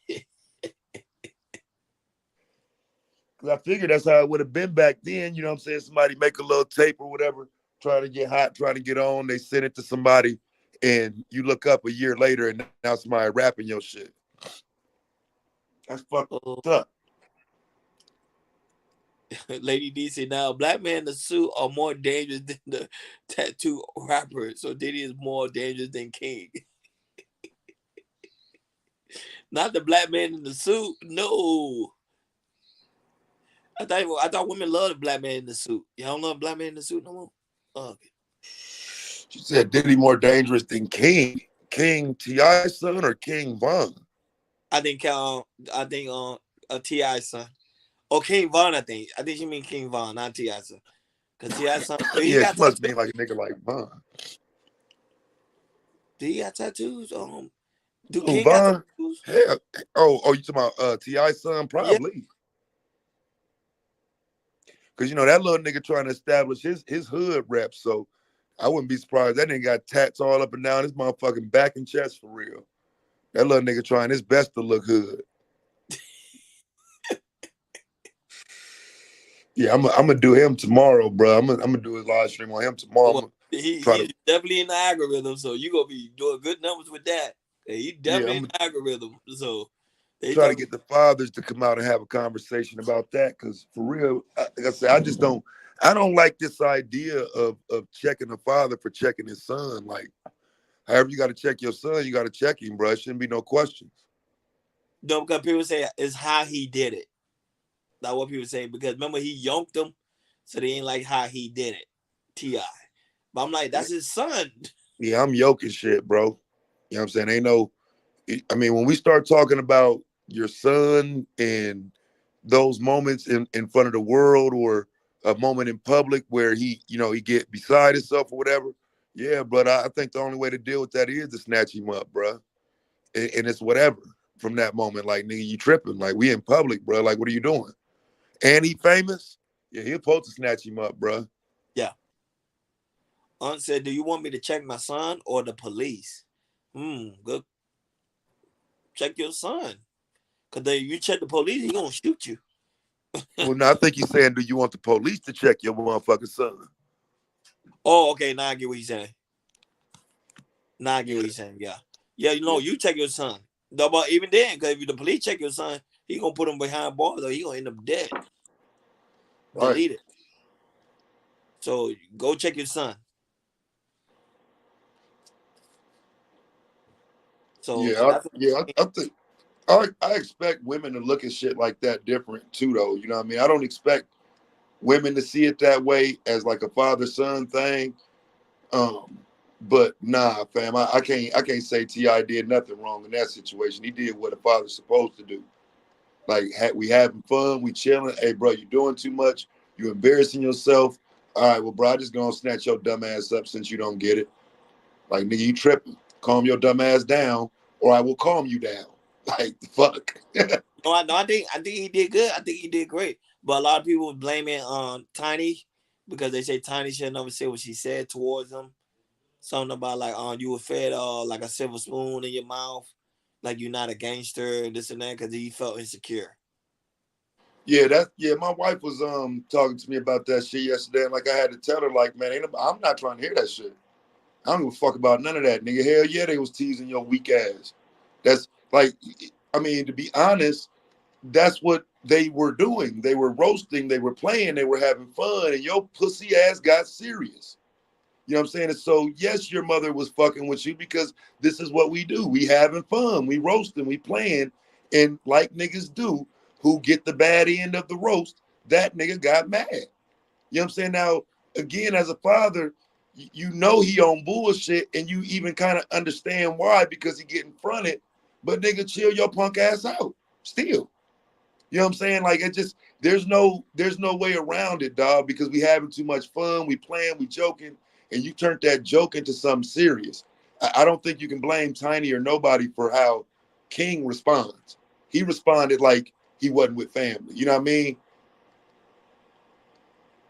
Cause I figured that's how it would have been back then. You know what I'm saying? Somebody make a little tape or whatever, trying to get hot, trying to get on. They send it to somebody, and you look up a year later, and now somebody rapping your shit. That's fucked up. Lady D said, now black man in the suit are more dangerous than the tattoo rapper. So Diddy is more dangerous than King. Not the black man in the suit. No. I thought women love the black man in the suit. Y'all don't love black man in the suit no more? Oh, okay. She said Diddy more dangerous than King. King T.I.'s son or King Von? I think T.I.'s son. Or King Von, I think. I think you mean King Von, not T.I.'s son. Because T.I.'s son. Yeah, it must mean like a nigga like Von. Do he got tattoos? Do Who, King Von? got tattoos? Hell, you talking about T.I.'s son? Probably. Yeah. Because, you know, that little nigga trying to establish his hood rep, so I wouldn't be surprised. That nigga got tats all up and down his motherfucking back and chest for real. That little nigga trying his best to look hood. Yeah, I'm gonna do him tomorrow, bro. I'm gonna do his live stream on him tomorrow. Well, he's try to, definitely in the algorithm, so you gonna be doing good numbers with that. And he's definitely in the algorithm, so they try to talk. get the fathers to come out and have a conversation about that. Because for real, like I said, I don't like this idea of checking a father for checking his son. Like, however you got to check your son, you got to check him, bro. It shouldn't be no questions. No, because people say it's how he did it. That's what people say, because remember he yonked him, so they ain't like how he did it. T.I. But I'm like, that's his son. Yeah, I'm yoking shit, bro. You know what I'm saying? Ain't no, I mean, when we start talking about your son and those moments in front of the world, or a moment in public where he get beside himself or whatever, yeah, but I think the only way to deal with that is to snatch him up, bro. And it's whatever from that moment. Like, nigga, you tripping. Like, we in public, bro. Like, what are you doing? And he famous? Yeah, he'll supposed to snatch him up, bro. Yeah. Aunt said, do you want me to check my son or the police? Good. Check your son. Because you check the police, he's going to shoot you. Well, no, I think he's saying, do you want the police to check your motherfucking son? Oh, okay. Now I get what he's saying. Yeah. Yeah, you check your son. No, but even then, because if the police check your son, he going to put him behind bars or he going to end up dead. Right. Delete it. So go check your son. So I think I expect women to look at shit like that different too, though. You know what I mean? I don't expect women to see it that way as like a father-son thing. But nah, fam, I can't say T.I. did nothing wrong in that situation. He did what a father's supposed to do. Like, we having fun, we chilling. Hey, bro, you doing too much. You embarrassing yourself. All right, well, bro, I just gonna snatch your dumb ass up since you don't get it. Like, nigga, you tripping. Calm your dumb ass down, or I will calm you down. Like, fuck. No, I think he did good. I think he did great. But a lot of people blaming Tiny because they say Tiny should never say what she said towards him. Something about like, you were fed like a silver spoon in your mouth, like you're not a gangster, this and that, because he felt insecure. Yeah, my wife was talking to me about that shit yesterday, and like I had to tell her, like, man, I'm not trying to hear that shit. I don't give a fuck about none of that, nigga. Hell yeah, they was teasing your weak ass. That's like, I mean, to be honest, that's what they were doing. They were roasting, they were playing, they were having fun, and your pussy ass got serious. You know what I'm saying? And so, yes, your mother was fucking with you because this is what we do. We having fun, we roasting, we playing, and like niggas do, who get the bad end of the roast, that nigga got mad. You know what I'm saying? Now, again, as a father, you know he on bullshit, and you even kind of understand why, because he getting fronted. But nigga, chill your punk ass out. Still. You know what I'm saying? Like, it just, there's no way around it, dog, because we having too much fun, we playing, we joking, and you turned that joke into something serious. I don't think you can blame Tiny or nobody for how King responds. He responded like he wasn't with family. You know what I mean?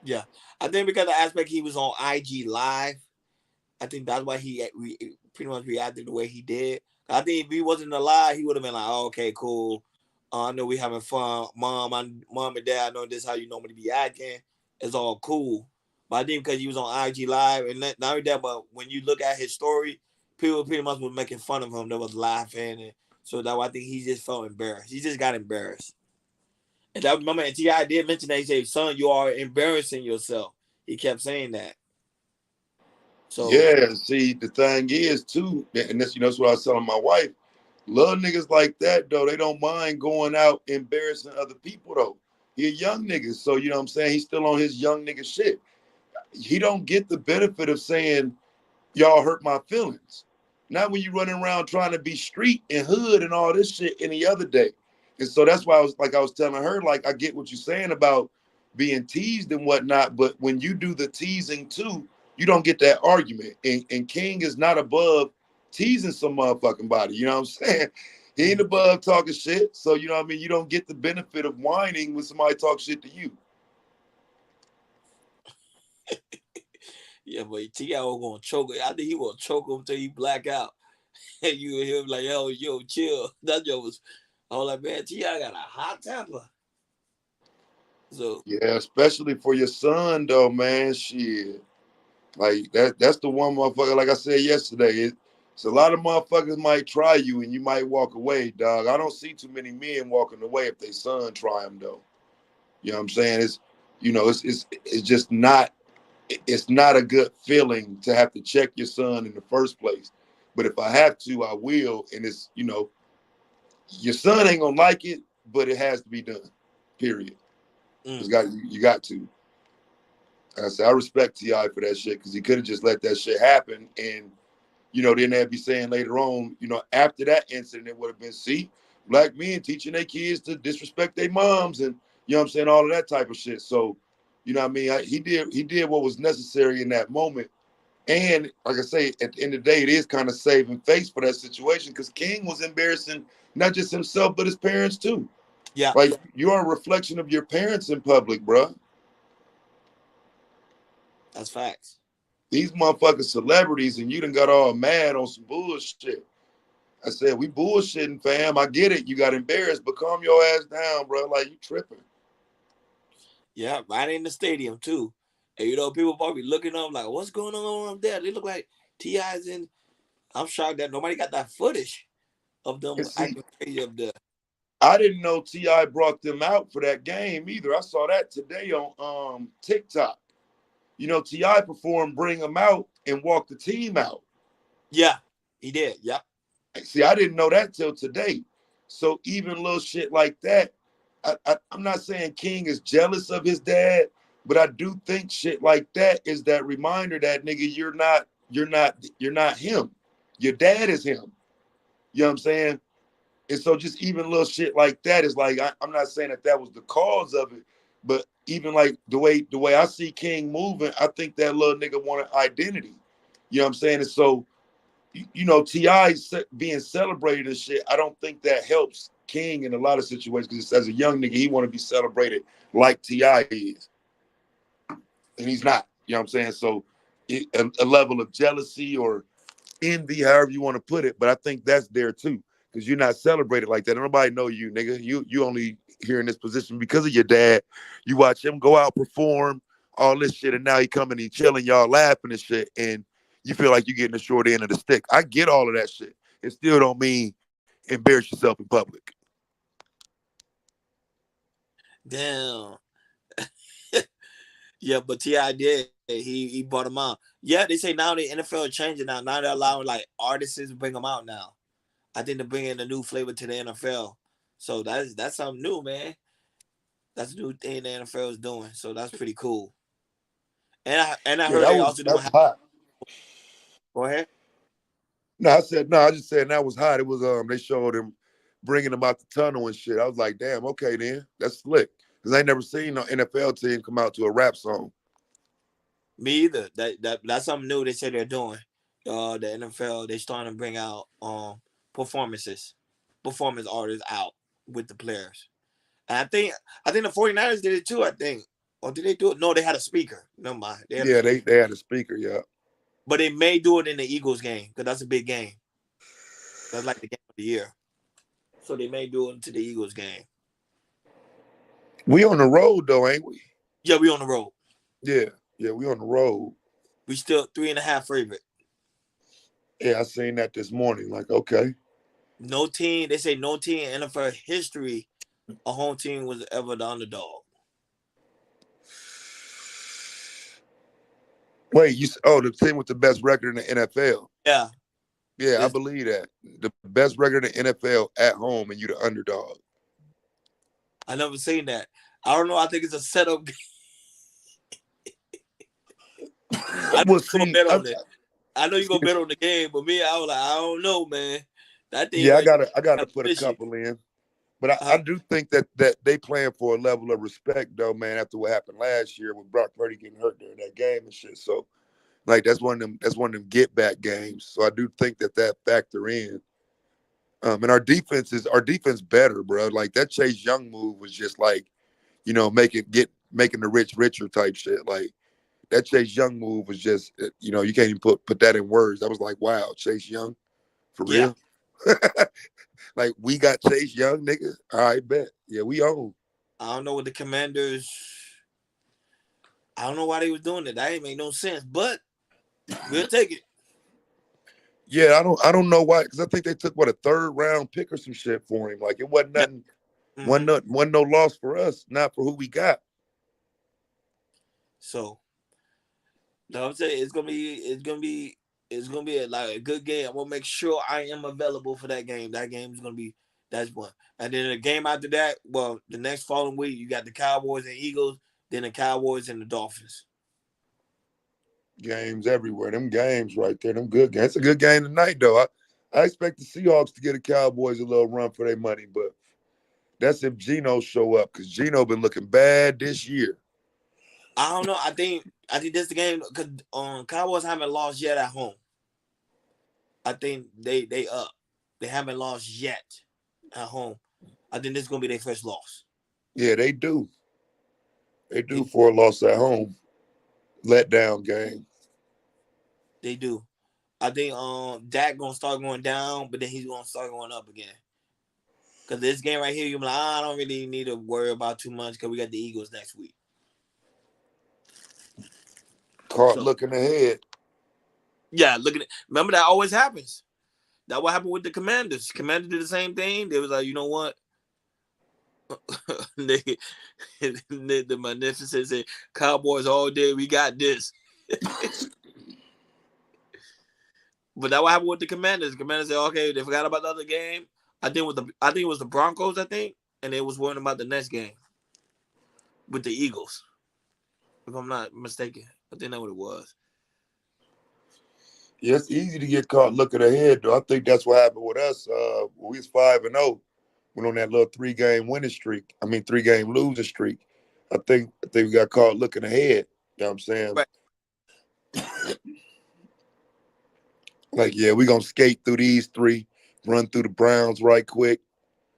Yeah. I think because of the aspect he was on IG Live, I think that's why he pretty much reacted the way he did. I think if he wasn't alive, he would have been like, oh, okay, cool. I know we having fun. Mom and dad, I know this is how you normally be acting. It's all cool. But I think because he was on IG Live, and not only that, but when you look at his story, people pretty much were making fun of him. They was laughing. And so that's why I think he just felt embarrassed. He just got embarrassed. And that, remember, and T.I. did mention that. He said, son, you are embarrassing yourself. He kept saying that. So yeah, see, the thing is too, and this, that's what I was telling my wife. Little niggas like that though, they don't mind going out embarrassing other people though. He a young nigga, so you know what I'm saying. He's still on his young nigga shit. He don't get the benefit of saying y'all hurt my feelings. Not when you running around trying to be street and hood and all this shit any other day. And so that's why I was telling her, like, I get what you're saying about being teased and whatnot, but when you do the teasing too, you don't get that argument. And King is not above teasing some motherfucking body. You know what I'm saying? He ain't above talking shit. So, you know what I mean? You don't get the benefit of whining when somebody talks shit to you. yeah, but T.I. was gonna choke it. I think he gonna choke him till he black out. And you hear him like, yo, chill. That joke was, I was like, man, T.I. got a hot temper. So Yeah, especially for your son though, man. Shit. Like that's the one motherfucker, like I said yesterday. It's a lot of motherfuckers might try you and you might walk away, dog. I don't see too many men walking away if their son try them though. You know what I'm saying? It's just not it's not a good feeling to have to check your son in the first place. But if I have to, I will. And your son ain't gonna like it, but it has to be done. Period. You got to. I said I respect T.I. for that shit because he could have just let that shit happen, and then they'd be saying later on, after that incident, it would have been, see, black men teaching their kids to disrespect their moms, and all of that type of shit. So, what I mean, he did what was necessary in that moment, and like I say, at the end of the day, it is kind of saving face for that situation because King was embarrassing not just himself but his parents too. Yeah, like you're a reflection of your parents in public, bro. That's facts. These motherfucking celebrities, and you done got all mad on some bullshit. I said, we bullshitting, fam. I get it. You got embarrassed, but calm your ass down, bro. Like, you tripping. Yeah, right in the stadium, too. And, people probably looking up like, what's going on up there? They look like T.I.'s in. I'm shocked that nobody got that footage of them acting crazy up there. I didn't know T.I. brought them out for that game either. I saw that today on TikTok. T.I. performed Bring Them Out and walked the team out. Yeah, he did. Yep. See, I didn't know that till today. So even little shit like that, I'm not saying King is jealous of his dad, but I do think shit like that is that reminder that, nigga, you're not him. Your dad is him. You know what I'm saying? And so just even little shit like that is like, I'm not saying that was the cause of it, but even like the way I see King moving, I think that little nigga wanted identity. You know what I'm saying? And so, T.I. being celebrated and shit, I don't think that helps King in a lot of situations because as a young nigga, he want to be celebrated like T.I. is. And he's not. You know what I'm saying? So a level of jealousy or envy, however you want to put it, but I think that's there too because you're not celebrated like that. Nobody know you, nigga. You only here in this position because of your dad. You watch him go out, perform, all this shit, and now he coming, he chilling, y'all laughing and shit, and you feel like you're getting the short end of the stick. I get all of that shit. It still don't mean embarrass yourself in public. Damn. Yeah, but T.I. did. He brought him out. Yeah, they say now the NFL is changing now. Now they're allowing like artists to bring them out now. I think they're bringing a new flavor to the NFL. So that's something new, man. That's a new thing the NFL is doing. So that's pretty cool. And I heard they also doing hot. Go ahead. No, I just said that was hot. It was they showed him bringing him out the tunnel and shit. I was like, damn, okay then, that's slick. Because I ain't never seen no NFL team come out to a rap song. Me either. That's something new they say they're doing. The NFL, they starting to bring out performance artists out with the players. And I think the 49ers did it too, I think. Or did they do it? No, they had a speaker. Never mind. They had a speaker, yeah. But they may do it in the Eagles game because that's a big game. That's like the game of the year. So they may do it into the Eagles game. We on the road though, ain't we? Yeah, we on the road. Yeah, we on the road. We still 3.5 favorite. Yeah, I seen that this morning. Like, okay. No team, they say no team in NFL history, a home team was ever the underdog. Wait, the team with the best record in the NFL. Yeah. Yeah, I believe that. The best record in the NFL at home and you the underdog. I never seen that. I don't know. I think it's a setup. I know you're gonna bet on the game, but me, I was like, I don't know, man. That thing. Yeah, I gotta put a couple in. But I do think that they playing for a level of respect though, man, after what happened last year with Brock Purdy getting hurt during that game and shit. So like that's one of them get back games. So I do think that factor in. And our defense better, bro. Like that Chase Young move was just like, making the rich richer type shit. Like that Chase Young move was just, you can't even put that in words. I was like, wow, Chase Young, for real. Like we got Chase Young, nigga. All right, bet. Yeah, we own. I don't know what the Commanders. I don't know why they was doing it. That ain't make no sense, but we'll take it. Yeah, I don't know why, because I think they took what, a 3rd round pick or some shit for him. Like it wasn't nothing, wasn't no loss for us, not for who we got. So, no, I'm saying it's gonna be like a good game. I'm gonna make sure I am available for that game. That game is gonna be that's one. And then the game after that, well, the next following week you got the Cowboys and Eagles, then the Cowboys and the Dolphins. Games everywhere. Them games right there. Them good games. It's a good game tonight, though. I expect the Seahawks to get the Cowboys a little run for their money, but that's if Geno show up, because Geno been looking bad this year. I don't know. I think this the game because Cowboys haven't lost yet at home. I think they up. They haven't lost yet at home. I think this is gonna be their first loss. Yeah, they do. They do for a loss at home. Letdown game. They do. I think Dak gonna start going down, but then he's gonna start going up again. Cause this game right here, you're like, I don't really need to worry about too much because we got the Eagles next week. Caught looking ahead. Yeah, look at it. Remember that always happens. That what happened with the Commanders. Commanders did the same thing. They was like, you know what? the Magnificent said, Cowboys all day. We got this. But that what happened with the Commanders. The Commanders said, okay, they forgot about the other game. I think it was the Broncos, and they was worrying about the next game with the Eagles. If I'm not mistaken. I think that's what it was. Yeah, it's easy to get caught looking ahead, though. I think that's what happened with us. When we was 5-0. Went on that little 3-game winning streak. 3-game losing streak. I think we got caught looking ahead. You know what I'm saying? Right. Like, yeah, we're going to skate through these 3, run through the Browns right quick,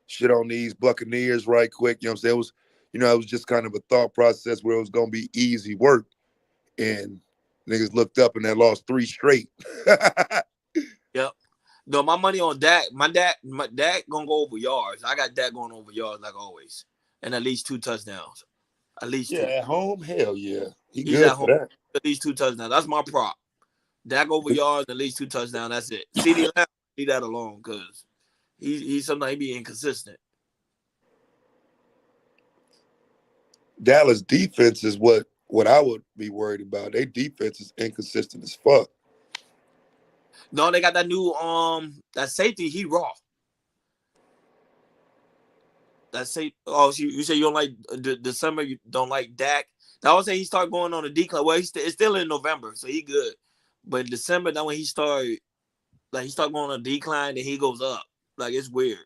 shit on these Buccaneers right quick. You know what I'm saying? It was just kind of a thought process where it was going to be easy work. And niggas looked up and they lost 3 straight. Yep. No, my money on Dak. My Dak gonna go over yards. I got Dak going over yards like always, and at least 2 touchdowns. At least 2. At home, hell yeah, he's good at home. for that. At least 2 touchdowns. That's my prop. Dak over yards, at least 2 touchdowns. That's it. CeeDee Lamb, leave that alone because he's sometimes he be inconsistent. Dallas defense is what I would be worried about. Their defense is inconsistent as fuck. No, they got that new that safety. He raw. That safety. Oh, you say you don't like December. You don't like Dak. I would say he started going on a decline. Well, it's still in November, so he good. But in December, then when he started going on a decline, then he goes up. Like it's weird.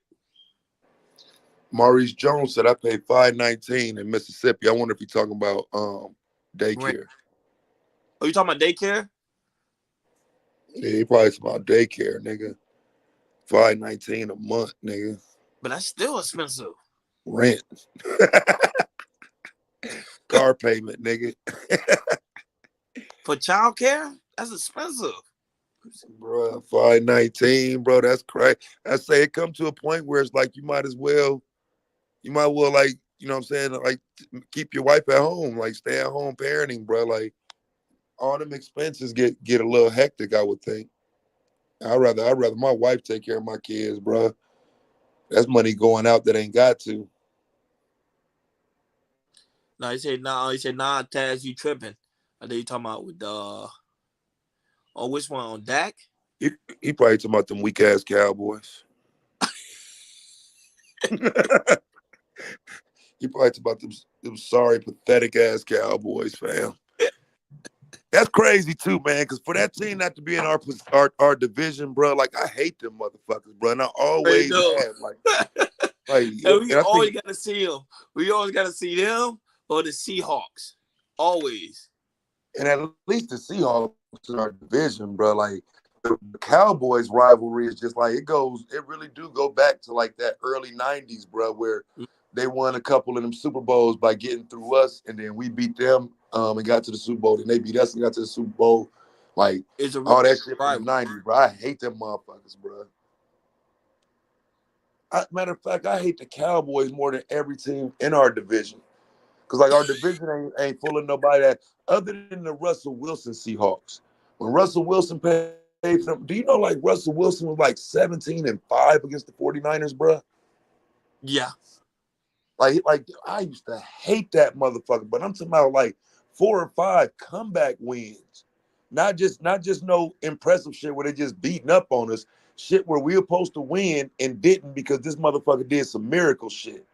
Maurice Jones said I paid $5.19 in Mississippi. I wonder if he's talking about daycare. Right. Oh, you talking about daycare? Yeah, he probably talking about daycare, nigga. $5.19 a month, nigga. But that's still expensive. Rent. Car payment, nigga. For childcare? That's expensive. Bro, $5.19, bro. That's crazy. I say it come to a point where it's like you might well like, you know what I'm saying, like keep your wife at home, like stay at home parenting, bro. Like all them expenses get a little hectic, I would think. I'd rather my wife take care of my kids, bro. That's money going out that ain't got to. No, he said Taz, you tripping. I think you talking about with which one? On Dak? He probably talking about them weak ass Cowboys. He probably talking about them sorry, pathetic ass Cowboys, fam. That's crazy too, man. Because for that team not to be in our division, bro, like I hate them motherfuckers, bro. And I always have and we always gotta see them. We always gotta see them or the Seahawks. Always. And at least the Seahawks in our division, bro. Like the Cowboys rivalry is just like it really do go back to like that early 90s, bro, where they won a couple of them Super Bowls by getting through us, and then we beat them and got to the Super Bowl. Then they beat us and got to the Super Bowl. Like all that shit from the 90s, bro. I hate them motherfuckers, bro. Matter of fact, I hate the Cowboys more than every team in our division. Because like our division ain't full of nobody that other than the Russell Wilson Seahawks. When Russell Wilson paid for them, do you know like Russell Wilson was like 17-5 against the 49ers, bro? Yeah. Like I used to hate that motherfucker, but I'm talking about like 4 or 5 comeback wins. Not just no impressive shit where they just beating up on us. Shit where we were supposed to win and didn't because this motherfucker did some miracle shit.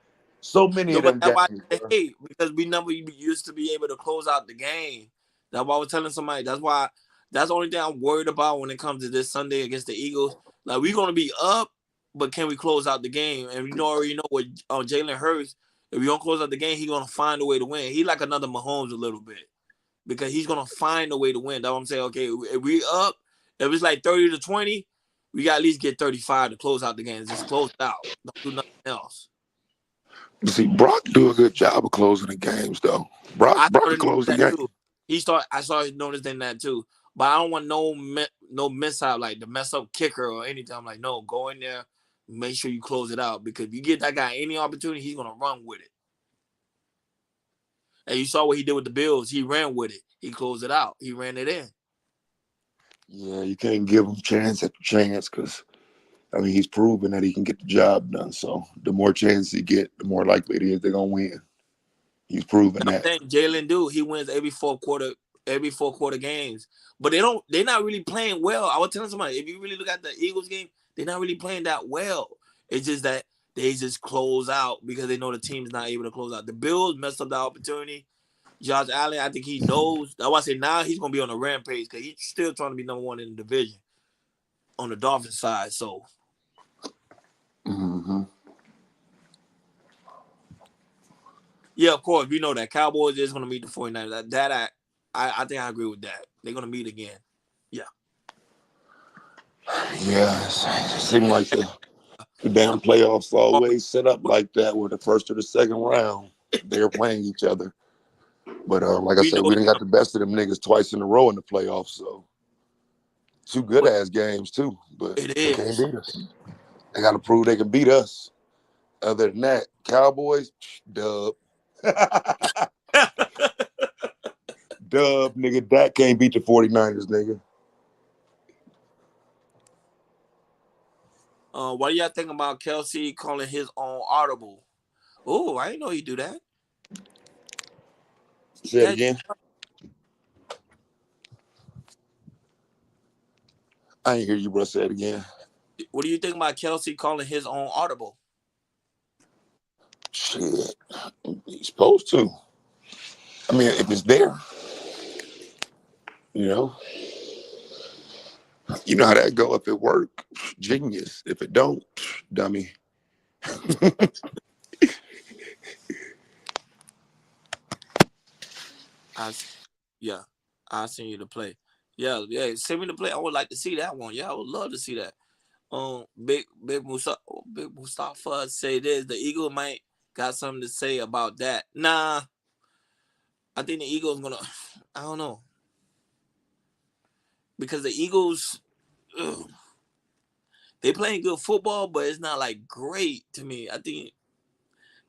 So many No, of but them that's why games. I Bro. hate because we never used to be able to close out the game. That's why I was telling somebody. That's the only thing I'm worried about when it comes to this Sunday against the Eagles. Like we're gonna be up, but can we close out the game? And you already know what Jalen Hurts. If we don't close out the game, he's gonna find a way to win. He like another Mahomes a little bit because he's gonna find a way to win. That's what I'm saying. Okay, if we up, if it's like 30-20, we got to at least get 35 to close out the game. Just close it out. Don't do nothing else. You see, Brock do a good job of closing the games, though. Brock can close the game. Too. I started noticing that too. But I don't want no mishap, like the mess up kicker or anything. I'm like, no, go in there, make sure you close it out. Because if you get that guy any opportunity, he's gonna run with it. And you saw what he did with the Bills. He ran with it. He closed it out. He ran it in. Yeah, you can't give him chance after chance because, I mean, he's proven that he can get the job done. So the more chances he get, the more likely it is they're going to win. He's proven that. Jalen he wins every fourth quarter games. But they're not really playing well. I was telling somebody, if you really look at the Eagles game, they're not really playing that well. It's just that they just close out because they know the team's not able to close out. The Bills messed up the opportunity. Josh Allen, I think he knows. That's why I say now he's going to be on a rampage because he's still trying to be number one in the division on the Dolphins side. So, yeah, of course, we know that Cowboys is going to meet the 49ers. I think I agree with that. They're going to meet again. Yeah. Yeah, it seems like the damn playoffs always set up like that where the first or the second round, they're playing each other. But like I said, we done got the best of them niggas twice in a row in the playoffs. So 2 good-ass games, too. But they can't beat us. They got to prove they can beat us. Other than that, Cowboys, dub. Dub, nigga. Dak can't beat the 49ers, nigga. What do y'all think about Kelsey calling his own audible? Oh, I didn't know he'd do that. Say it again. I ain't hear you, bro. Say it again. What do you think about Kelsey calling his own audible? Shit. He's supposed to. I mean, if it's there, you know. You know how that go. If it work, genius. If it don't, dummy. I'll send you the play. Yeah, send me the play. I would like to see that one. Yeah, I would love to see that. Big Mustafa say this. The Eagle might got something to say about that. Nah, I think the Eagles gonna. I don't know because the Eagles, they playing good football, but it's not like great to me. I think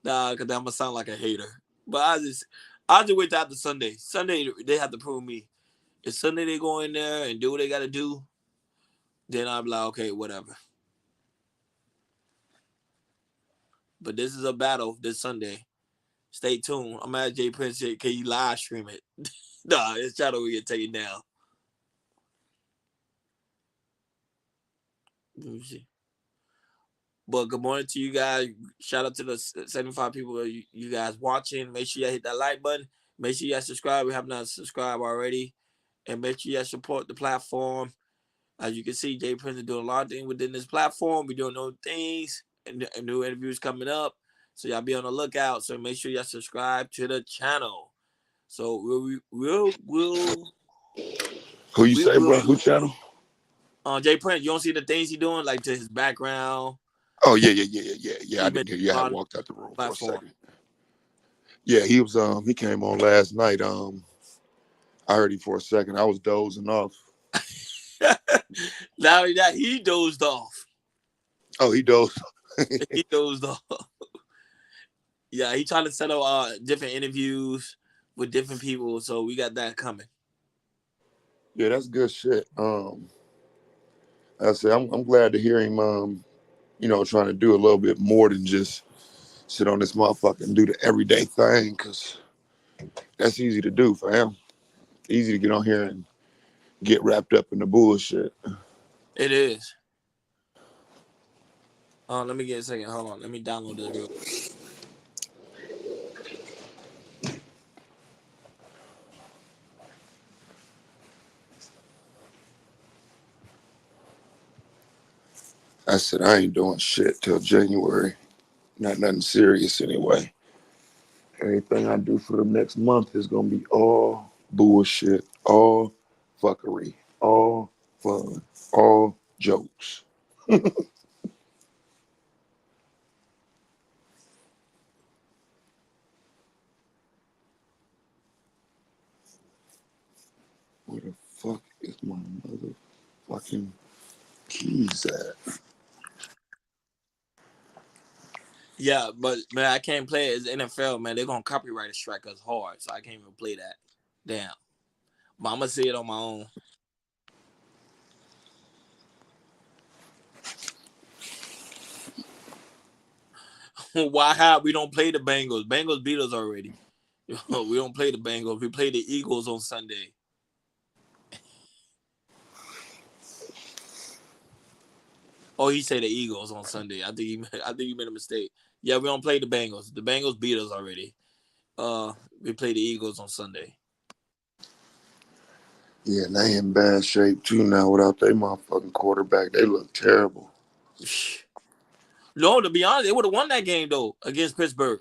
because I'm gonna sound like a hater. But I'll just wait till after Sunday. Sunday they have to prove me. If Sunday they go in there and do what they gotta do, then I'll be like, okay, whatever. But this is a battle this Sunday. Stay tuned. I'm at Jay Prince. Can you live stream it? Nah, it's shadow will get taken down. Let me see. But good morning to you guys. Shout out to the 75 people you guys watching. Make sure you hit that like button. Make sure you subscribe. We have not subscribed already. And make sure you support the platform. As you can see, Jay Prince is doing a lot of things within this platform. We're doing new things and new interviews coming up. So y'all be on the lookout. So make sure y'all subscribe to the channel. So we'll Who you say, bro? Who channel? Jay Prince, you don't see the things he doing, like to his background. Oh, yeah. I didn't hear you. I walked out the room for a second. Yeah, he was he came on last night. I heard him for a second. I was dozing off. Now that he dozed off. Oh, he dozed. The Eagles, though. Yeah, he trying to set up different interviews with different people, so we got that coming. Yeah, that's good shit. I say I'm glad to hear him. Trying to do a little bit more than just sit on this motherfucker and do the everyday thing, because that's easy to do, fam. Easy to get on here and get wrapped up in the bullshit. It is. Let me get a second. Hold on. Let me download this real quick. I said I ain't doing shit till January. Not nothing serious anyway. Anything I do for the next month is gonna be all bullshit, all fuckery, all fun, all jokes. Where the fuck is my motherfucking keys at? Yeah, but man, I can't play it. It's NFL, man. They're gonna copyright strike us hard, so I can't even play that. Damn. But I'm gonna see it on my own. Why we don't play the Bengals? Bengals beat us already. We don't play the Bengals. We play the Eagles on Sunday. Oh, he said the Eagles on Sunday. I think he made a mistake. Yeah, we don't play the Bengals. The Bengals beat us already. We play the Eagles on Sunday. Yeah, and they in bad shape too now without their motherfucking quarterback. They look terrible. No, to be honest, they would have won that game though against Pittsburgh.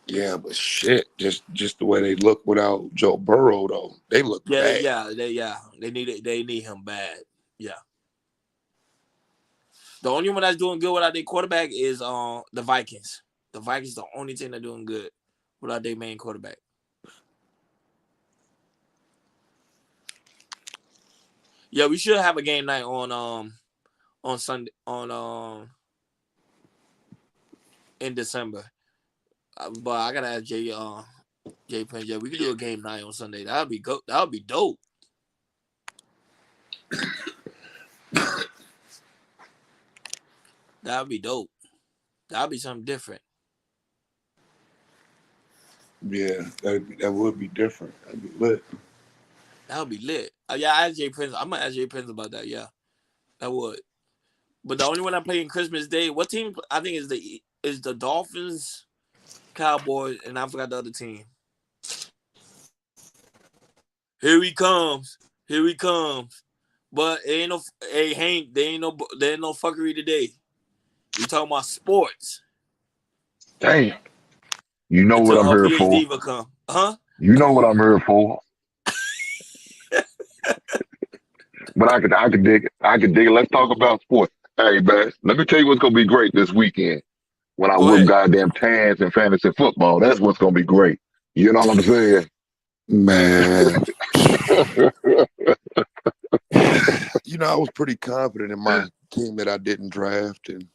Yeah, but shit, just the way they look without Joe Burrow though, they look bad. They need him bad. Yeah. The only one that's doing good without their quarterback is the Vikings. The Vikings the only team that's doing good without their main quarterback. Yeah, we should have a game night on Sunday in December. But I gotta ask Jay Prince. Yeah, we could do a game night on Sunday. That would be dope. That would be dope. That would be something different. Yeah, that would be different. That'd be lit. That would be lit. Yeah, I asked Jay Prince. I'm gonna ask Jay Prince about that. Yeah, that would. But the only one I play in Christmas Day, what team? I think is the Dolphins, Cowboys, and I forgot the other team. Here he comes. But it ain't no. Hey Hank, there ain't no fuckery today. We talking about sports. Damn. You know what I'm here for. Diva come. Huh? You know what I'm here for. But I could dig it. Let's talk about sports. Hey, man, let me tell you what's gonna be great this weekend. When I whoop goddamn Tans in fantasy football, that's what's gonna be great. You know what I'm saying? Man. I was pretty confident in my team that I didn't draft, and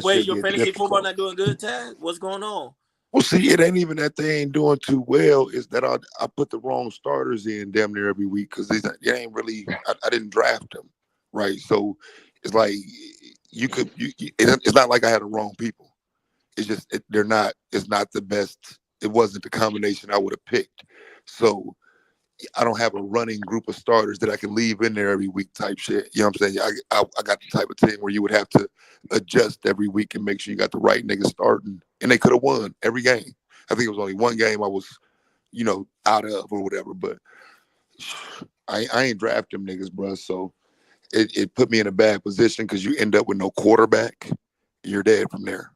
wait, your fantasy football not doing good, Taz? What's going on? Well, see, it ain't even that they ain't doing too well. It's that I put the wrong starters in damn near every week because they ain't really. I didn't draft them, right? So it's like it's not like I had the wrong people. It's just they're not. It's not the best. It wasn't the combination I would have picked. So I don't have a running group of starters that I can leave in there every week type shit. You know what I'm saying? I got the type of team where you would have to adjust every week and make sure you got the right niggas starting. And they could have won every game. I think it was only one game I was, out of or whatever. But I ain't draft them niggas, bro. So it put me in a bad position because you end up with no quarterback. You're dead from there.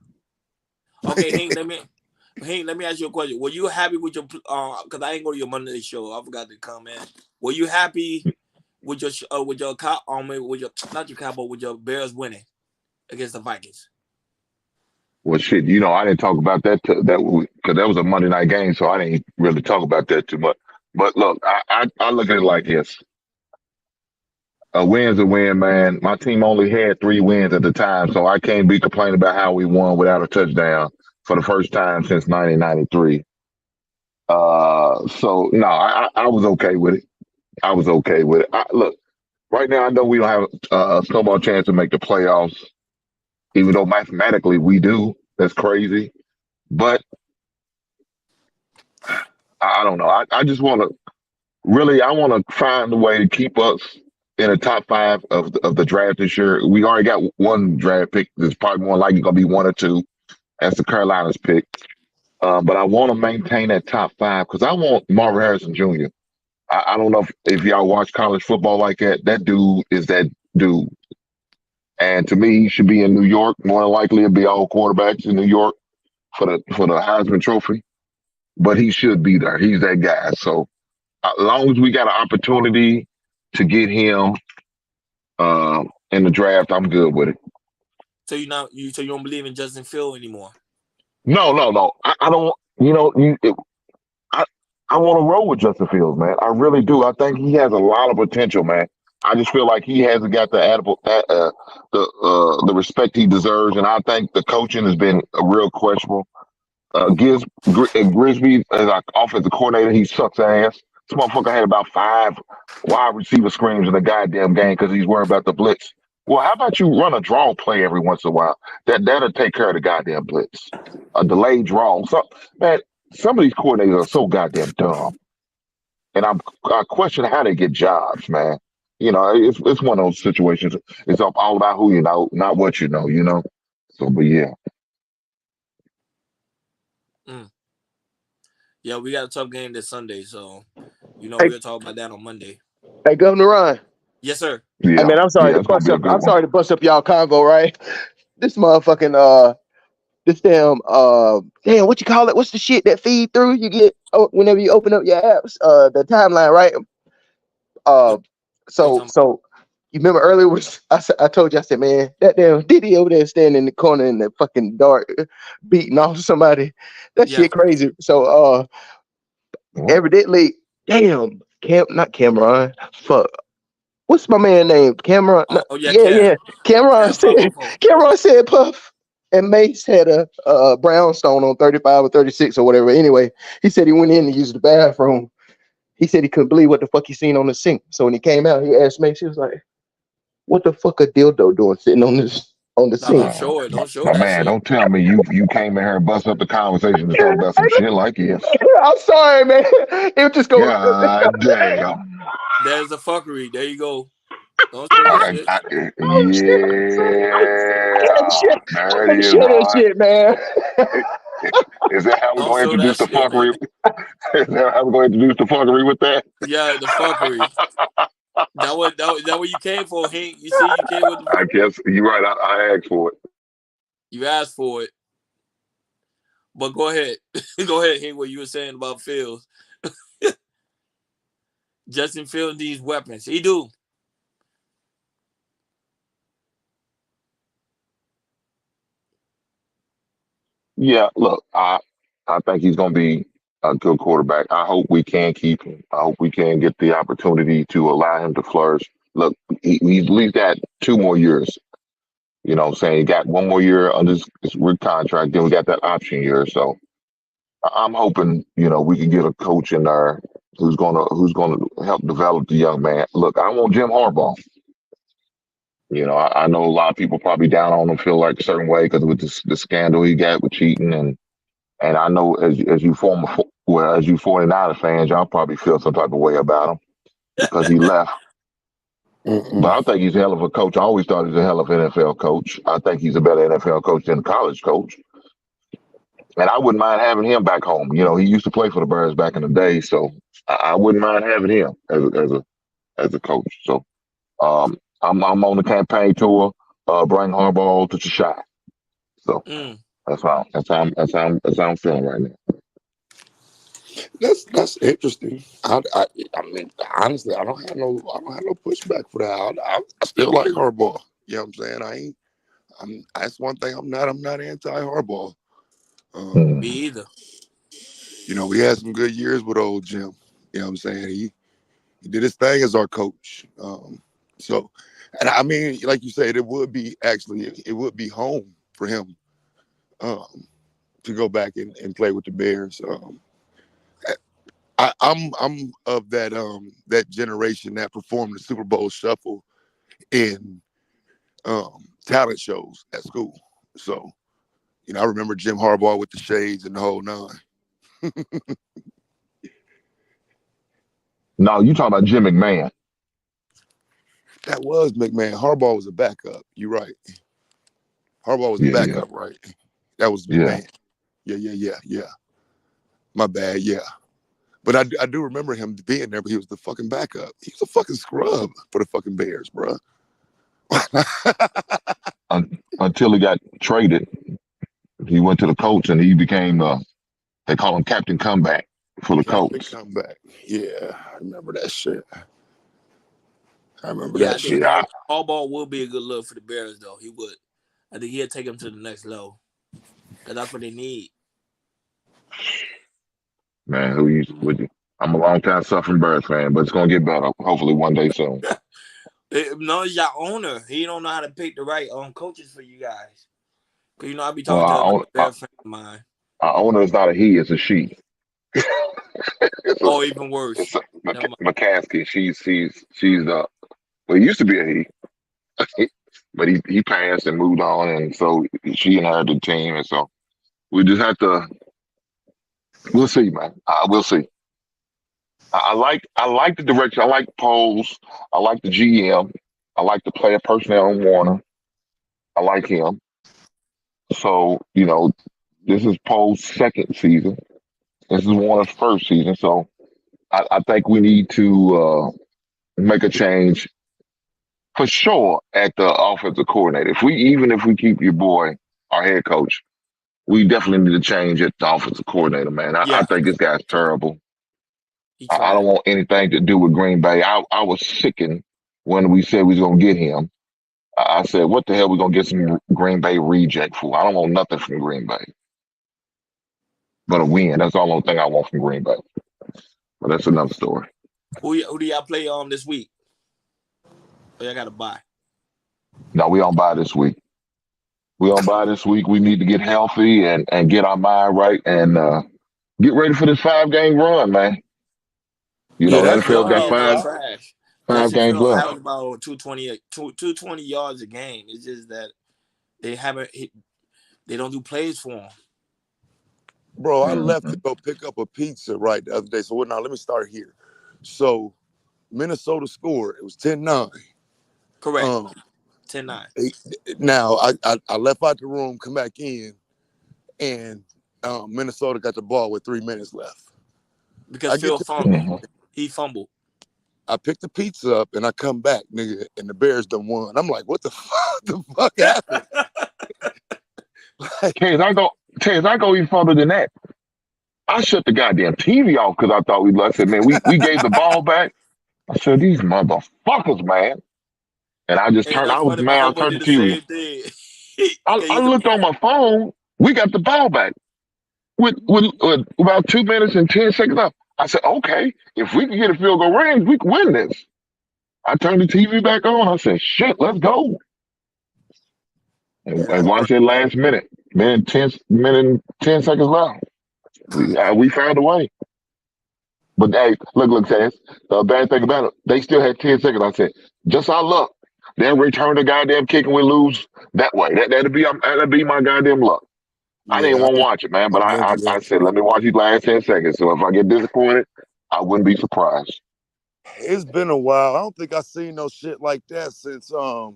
Okay, Hank, let me ask you a question. Were you happy with your because I ain't go to your Monday show. I forgot to comment. Were you happy with your not your Cowboy, with your Bears winning against the Vikings? Well, shit, I didn't talk about that because that was a Monday night game, so I didn't really talk about that too much. But look, I look at it like this. A win's a win, man. My team only had 3 wins at the time, so I can't be complaining about how we won without a touchdown for the first time since 1993. So no, I was okay with it. I was okay with it. Look, right now I know we don't have a snowball chance to make the playoffs, even though mathematically we do. That's crazy, but I don't know. I just want to really, I want to find a way to keep us in the top 5 of the draft this year. We already got one draft pick that's probably more likely going to be 1 or 2. That's the Carolinas pick. But I want to maintain that top 5 because I want Marvin Harrison Jr. I don't know if y'all watch college football like that. That dude is that dude. And to me, he should be in New York. More than likely, it'll be all quarterbacks in New York for the Heisman Trophy. But he should be there. He's that guy. So as long as we got an opportunity to get him in the draft, I'm good with it. So you don't believe in Justin Field anymore? No. I don't. I want to roll with Justin Fields, man. I really do. I think he has a lot of potential, man. I just feel like he hasn't got the respect he deserves, and I think the coaching has been a real questionable. Grisby as our offensive coordinator, he sucks ass. This motherfucker had about 5 wide receiver screens in the goddamn game because he's worried about the blitz. Well, how about you run a draw play every once in a while? That'll take care of the goddamn blitz. A delayed draw. So, man, some of these coordinators are so goddamn dumb, and I question how they get jobs, man. You know, it's one of those situations. It's all about who you know, not what you know. You know. So, but yeah. Yeah, we got a tough game this Sunday, so we'll talk about that on Monday. Hey, Governor Ron. Yes, sir. Yeah. Hey, man, I'm sorry to bust up. I'm sorry to bust up y'all convo, right? This motherfucking this damn what you call it? What's the shit that feed through you get whenever you open up your apps? The timeline, right? So you remember earlier I told you, I said, man, that damn Diddy over there standing in the corner in the fucking dark beating off somebody. That shit crazy. So evidently, damn, not Cameron. Fuck. What's my man name? Cameron. Yeah. Cameron said Puff and Mace had a brownstone on 35 or 36 or whatever. Anyway, he said he went in to use the bathroom. He said he couldn't believe what the fuck he seen on the sink. So when he came out, he asked Mace, he was like, what the fuck a dildo doing sitting on the sink? Don't show it. My man, don't tell me you came in here and bust up the conversation to talk about some shit like this. I'm sorry, man. It just goes. God damn. There's the fuckery. There you go. Don't show that shit. There it is, that shit, man. Is that how we're going to introduce the fuckery? Is that how we're going to introduce the fuckery with that? Yeah, the fuckery. That what you came for, Hank. You see, you came with the I guess you're right. I asked for it. You asked for it. But go ahead. Go ahead, Hank, what you were saying about Fields. Justin Fields needs weapons. He do. Yeah, look, I think he's going to be a good quarterback. I hope we can keep him. I hope we can get the opportunity to allow him to flourish. Look, he's at least got 2 more years. You know what I'm saying? He got 1 more year under his contract. Then we got that option year. So I'm hoping, we can get a coach in there who's gonna help develop the young man. Look, I want Jim Harbaugh. I know a lot of people probably down on him, feel like a certain way because with the scandal he got with cheating, and I know as you 49er fans, y'all probably feel some type of way about him because he left. But I think he's a hell of a coach. I always thought he was a hell of an NFL coach. I think he's a better NFL coach than a college coach. And I wouldn't mind having him back home. He used to play for the Bears back in the day, so I wouldn't mind having him as a coach. So I'm on the campaign tour, bring Harbaugh to the shot. So that's how I'm feeling right now. That's interesting. I mean, honestly, I don't have no pushback for that. I still like Harbaugh. You know what I'm saying? That's one thing I'm not anti Harbaugh. Me either. We had some good years with old Jim. You know what I'm saying? He did his thing as our coach. So, and I mean, like you said, it would be home for him to go back and play with the Bears. I'm of that generation that performed the Super Bowl shuffle in talent shows at school. So, I remember Jim Harbaugh with the shades and the whole nine. No, you talking about Jim McMahon. That was McMahon. Harbaugh was a backup. You're right. Harbaugh was the backup, right? That was McMahon. Yeah. My bad, yeah. But I do remember him being there, but he was the fucking backup. He was a fucking scrub for the fucking Bears, bro. Until he got traded, he went to the Colts and he became, they call him Captain Comeback for the Colts. Comeback. Yeah, I remember that shit. I remember Yeah, I that think shit. Harbaugh would be a good look for the Bears, though. He would. I think he'd take them to the next level. Because that's what they need. Man, who you with you? I'm a long time suffering Bears fan, but it's gonna get better. Hopefully one day soon. No, it's your owner. He don't know how to pick the right coaches for you guys. Because, I be Well, talking to a Bears friend of mine. our owner is not a he, it's a she. Even worse. It's McCaskey. She's well, he used to be a he, but he passed and moved on, and so she inherited the team, and so we just have to. We'll see, man. We'll see. I like the direction. I like Poles. I like the GM. I like the player personnel on Warner. I like him. So, this is Poles' second season. This is Warner's first season. So I think we need to make a change for sure at the offensive coordinator. Even if we keep your boy, our head coach, we definitely need to change at the offensive coordinator, man. I think this guy's terrible. I don't want anything to do with Green Bay. I was sickened when we said we was going to get him. I said, what the hell we going to get some Green Bay reject for? I don't want nothing from Green Bay but a win. That's the only thing I want from Green Bay. But that's another story. Who do y'all play this week? Oh, y'all got to buy. No, we don't buy this week. We don't buy this week. We need to get healthy and get our mind right and get ready for this 5-game run, man. The NFL got five games left. Average about 220 yards a game. It's just that they don't do plays for them. Bro, I left to go pick up a pizza the other day. So now let me start here. So Minnesota scored. It was 10-9. Correct. 10-9. Now I left out the room, come back in, and Minnesota got the ball with 3 minutes left. Because Phil fumbled. He fumbled. I picked the pizza up and I come back, nigga, and the Bears done won. I'm like, what the fuck happened? Tez, I go even further than that. I shut the goddamn TV off because I thought I said, man, we gave the ball back. I said, these motherfuckers, man. And I just turned, I turned the TV. I looked on my phone. We got the ball back with about 2 minutes and 10 seconds left. I said, okay, if we can get a field goal range, we can win this. I turned the TV back on. I said, shit, let's go. And watch that last minute 10 seconds left. We found a way. But hey, look, Taz, the bad thing about it, they still had 10 seconds. I said, just our luck. They'll return the goddamn kick and we lose that way. That'd be my goddamn luck. I didn't want to watch it, man, but I said, let me watch these last 10 seconds. So if I get disappointed, I wouldn't be surprised. It's been a while. I don't think I've seen no shit like that since who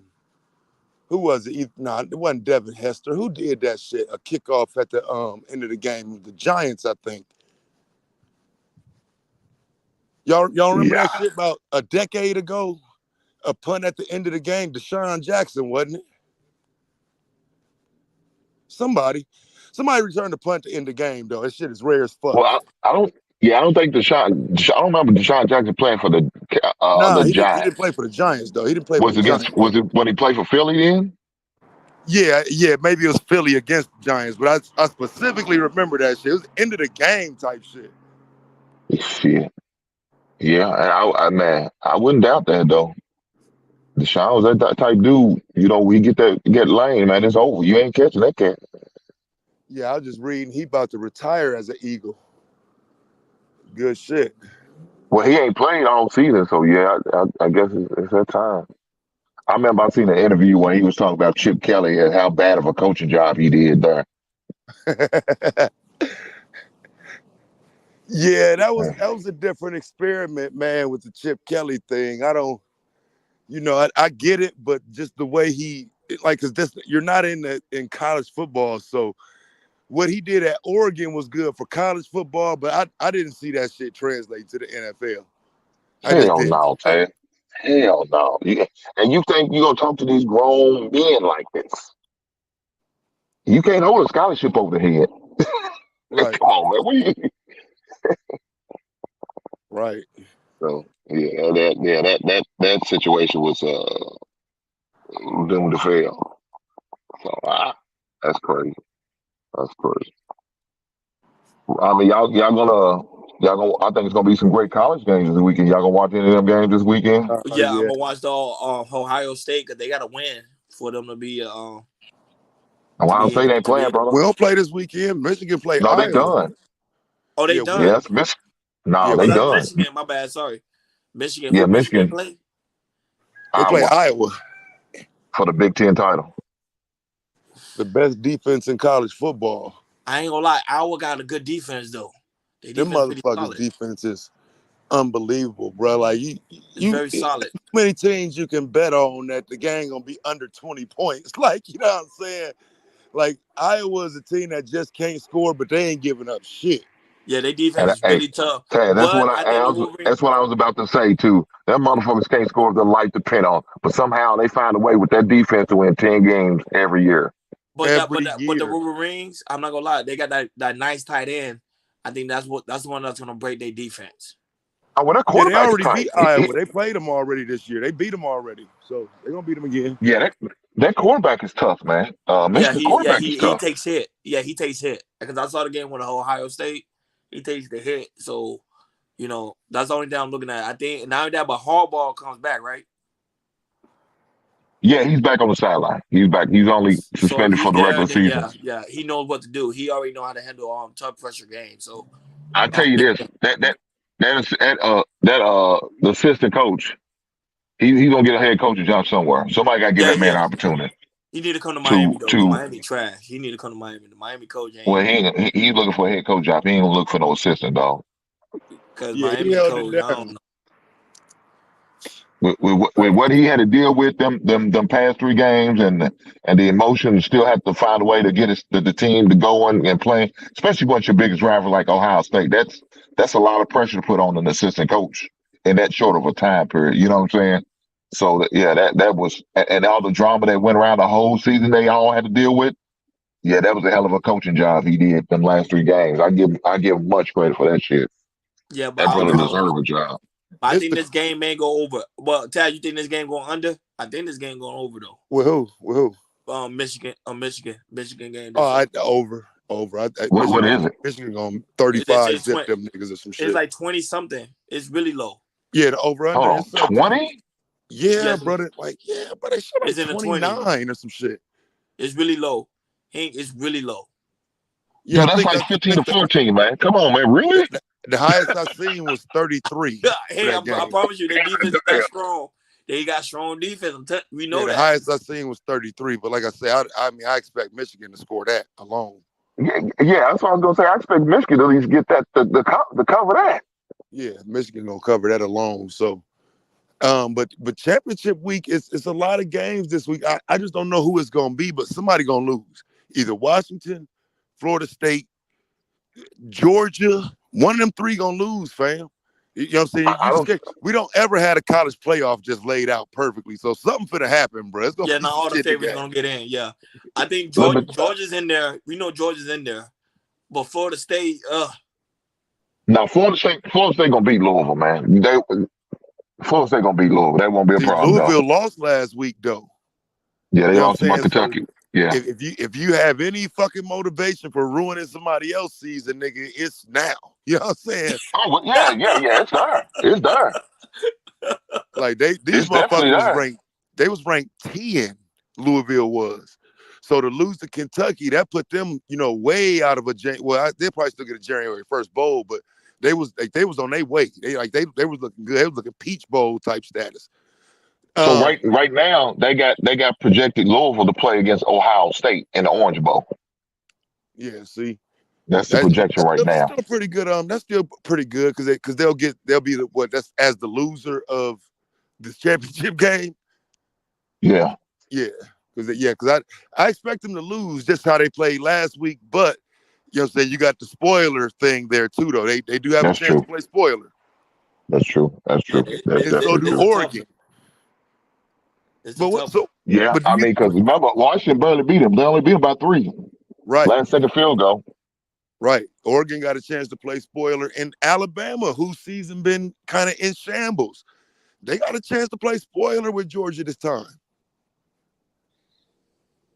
was it? No, it wasn't Devin Hester. Who did that shit? A kickoff at the end of the game. The Giants, I think. Y'all remember that shit about a decade ago? A punt at the end of the game. Deshaun Jackson, wasn't it? Somebody returned a punt at the end of the game, though. That shit is rare as fuck. Well, I don't think I don't remember Deshaun Jackson playing for the Giants. He didn't play for the Giants, though. He didn't play for the Giants. Was it when he played for Philly then? Yeah, maybe it was Philly against the Giants, but I specifically remember that shit. It was end of the game type shit. Shit. Yeah, and I wouldn't doubt that, though. Deshaun was that type dude. You know, we get lane, man. It's over. You ain't catching that cat. Yeah, I was just reading he about to retire as an Eagle. Good shit. Well, he ain't played all season, so yeah, I guess it's that time. I remember I seen an interview when he was talking about Chip Kelly and how bad of a coaching job he did there. Yeah, that was a different experiment, man, with the Chip Kelly thing. I don't, I get it, but just the way because you're not in college football, so what he did at Oregon was good for college football, but I didn't see that shit translate to the NFL. Hell no, man. Hell no. And you think you're gonna talk to these grown men like this? You can't hold a scholarship over the head. Right. Come on, man. Right. So that situation was doomed to fail. So that's crazy. That's crazy. I mean, y'all gonna. I think it's gonna be some great college games this weekend. Y'all gonna watch any of them games this weekend? Yeah, I'm gonna watch the Ohio State because they gotta win for them to be. Ohio State ain't playing, brother. We don't play this weekend. Michigan play No, Iowa. they done. Oh, they done. Yeah, that's Michigan. No, they that's done. Michigan. My bad. Sorry, Michigan. Yeah, Who Michigan Michigan. play? They play Iowa for the Big Ten title. The best defense in college football. I ain't gonna lie, Iowa got a good defense though. Them motherfuckers' defense is unbelievable, bro. Like it's very solid. Too many teams you can bet on that the game gonna be under 20 points. Like, you know what I'm saying? Like Iowa's a team that just can't score, but they ain't giving up shit. Yeah, their defense is really tough. That's what I was about to say too. Them motherfuckers can't score if the life depend on, but somehow they find a way with that defense to win 10 games every year. But the Wolverines, I'm not gonna lie, they got that nice tight end. I think that's the one that's gonna break their defense. Oh, well, they already beat Iowa. They played them already this year. They beat them already, so they're gonna beat them again. Yeah, that quarterback is tough, man. He takes hit. Yeah, he takes hit. Because I saw the game with Ohio State. He takes the hit. So, that's the only thing I'm looking at. I think now that, but Harbaugh comes back, right? Yeah, he's back on the sideline. He's back. He's only suspended for the regular season. Yeah, he knows what to do. He already know how to handle tough pressure games. So I tell you this, the assistant coach, he's gonna get a head coaching job somewhere. Somebody gotta give that man an opportunity. He need to come to Miami though. Miami trash. He need to come to Miami. The Miami coach ain't. Well, he's looking for a head coach job. He ain't gonna look for no assistant dog. Because Miami coach, I don't know. With what he had to deal with them past 3 games and the emotion, still have to find a way to get the team to go and play, especially once your biggest rival like Ohio State. That's a lot of pressure to put on an assistant coach in that short of a time period. You know what I'm saying? So that was, and all the drama that went around the whole season they all had to deal with. Yeah, that was a hell of a coaching job he did them last 3 games. I give much credit for that shit. Yeah, but that brother deserved a job. I think this game may go over. Well, Tad, you think this game going under? I think this game going over though. With who? Michigan game. Over. What is it? Michigan going 35 zip them niggas or some shit. It's like 20 something. It's really low. Yeah, the over under. 20? Yeah, brother. Like, but they should it's have in 29 or some shit. It's really low. It's really low. Yeah, that's like 15 to 14, man. Come on, man. Really? The highest I've seen was 33. Hey, I promise you, their defense is strong. They got strong defense. We know that. The highest I've seen was 33. But like I said, I expect Michigan to score that alone. Yeah, that's what I was gonna say. I expect Michigan to at least get that to cover that. Yeah, Michigan gonna cover that alone. So, but championship week it's a lot of games this week. I just don't know who it's gonna be, but somebody gonna lose. Either Washington, Florida State, Georgia. One of them 3 gonna lose, fam. You know what I'm saying? We don't ever had a college playoff just laid out perfectly. So something finna happen, bro. It's gonna not all the favorites gonna get in. Yeah, I think Georgia's in there. We know Georgia's in there, but Florida State, Now Florida State gonna beat Louisville, man. Florida State gonna beat Louisville. That won't be a problem. Louisville lost last week, though. Yeah, they lost to Kentucky. So yeah. If you have any fucking motivation for ruining somebody else's season, nigga, it's now. You know what I'm saying? Oh yeah, it's there. It's there. Like these motherfuckers was ranked they was ranked 10. Louisville was. So to lose to Kentucky, that put them, way out of a they probably still get a January 1st bowl, but they was on their way. They was looking good. They was looking Peach Bowl type status. So right now they got projected Louisville to play against Ohio State in the Orange Bowl. Yeah, see, that's the projection right now. Still pretty good. That's still pretty good because they'll be as the loser of this championship game. Yeah. Yeah, because I expect them to lose just how they played last week, but you got the spoiler thing there too, though. They do have a chance to play spoiler. That's true. That's true. And so do Oregon. Because remember, Washington barely beat them. They only beat them by 3. Right. Last second field goal. Right. Oregon got a chance to play spoiler, and Alabama, whose season been kind of in shambles, they got a chance to play spoiler with Georgia this time.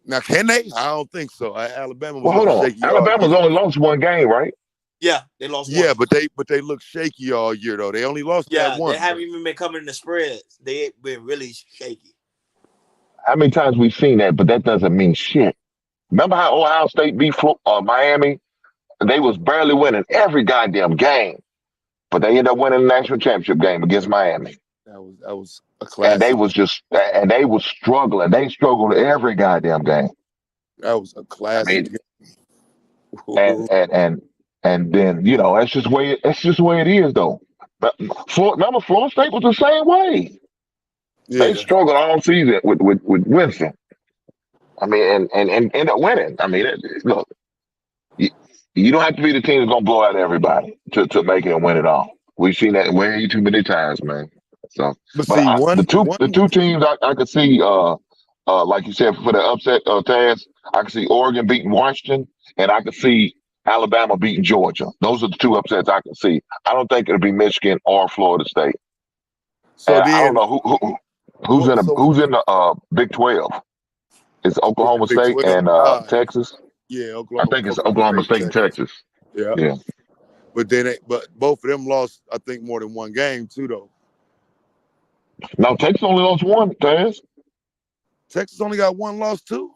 Now, can they? I don't think so. Alabama. Well, hold on. Alabama's only lost 1 game, right? Yeah, they lost 1. Yeah, but they look shaky all year though. They only lost that 1. They haven't even been coming in the spreads. They've been really shaky. How many times we've seen that? But that doesn't mean shit. Remember how Ohio State beat Miami? They was barely winning every goddamn game, but they ended up winning the national championship game against Miami. That was a classic. And they was struggling. They struggled every goddamn game. That was a classic. And then that's just the way it is though. But remember, Florida State was the same way. Yeah. They struggled all season with Winston. I mean, and end up winning. I mean, look, you don't have to be the team that's gonna blow out everybody to make it and win it all. We've seen that way too many times, man. So, the two teams I could see, like you said, for the upset Taz, I could see Oregon beating Washington, and I could see Alabama beating Georgia. Those are the 2 upsets I can see. I don't think it'll be Michigan or Florida State. So I don't know who's in the Big 12. It's Oklahoma State and Texas. Yeah, Oklahoma. I think it's Oklahoma State and Texas. Yeah. But both of them lost, I think, more than 1 game too, though. No, Texas only lost 1, Taz. Texas only got 1 loss too.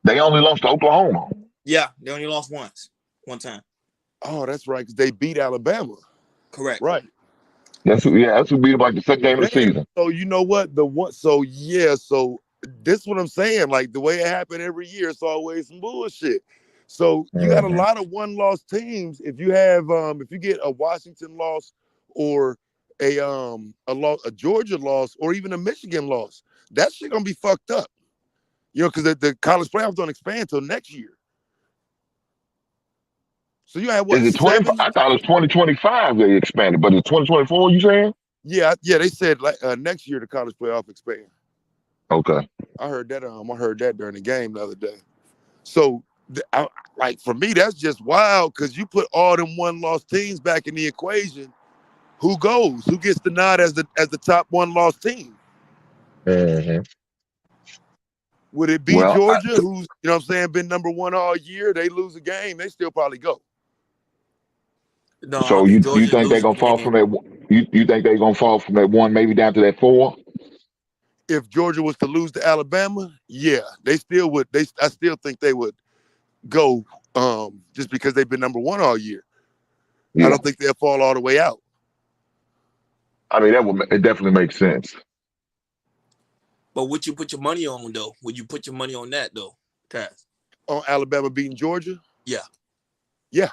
They only lost to Oklahoma. Yeah, they only lost one time. Oh, that's right, because they beat Alabama. Correct. Right. That's who beat them like the second game of the season. So you know what? So this is what I'm saying. Like the way it happened every year, it's always some bullshit. So you got a lot of 1-loss teams. If you have if you get a Washington loss or a Georgia loss or even a Michigan loss, that shit gonna be fucked up. Because the college playoffs don't expand till next year. So you have what? Is it 20? I thought it was 2025 they expanded, but it's 2024. You saying? Yeah. They said next year the college playoff expand. Okay. I heard that. I heard that during the game the other day. So, for me, that's just wild because you put all them 1-loss teams back in the equation. Who goes? Who gets the nod as the top 1-loss team? Mm-hmm. Would it be Georgia, who's been number 1 all year? They lose a game, they still probably go. No, so you think they're gonna fall from that? You think they're gonna fall from that 1 maybe down to that 4? If Georgia was to lose to Alabama, yeah, they still would. I still think they would go just because they've been number 1 all year. Yeah. I don't think they'll fall all the way out. I mean, it definitely makes sense. But would you put your money on though? Would you put your money on that though, Taz? On Alabama beating Georgia? Yeah. Yeah.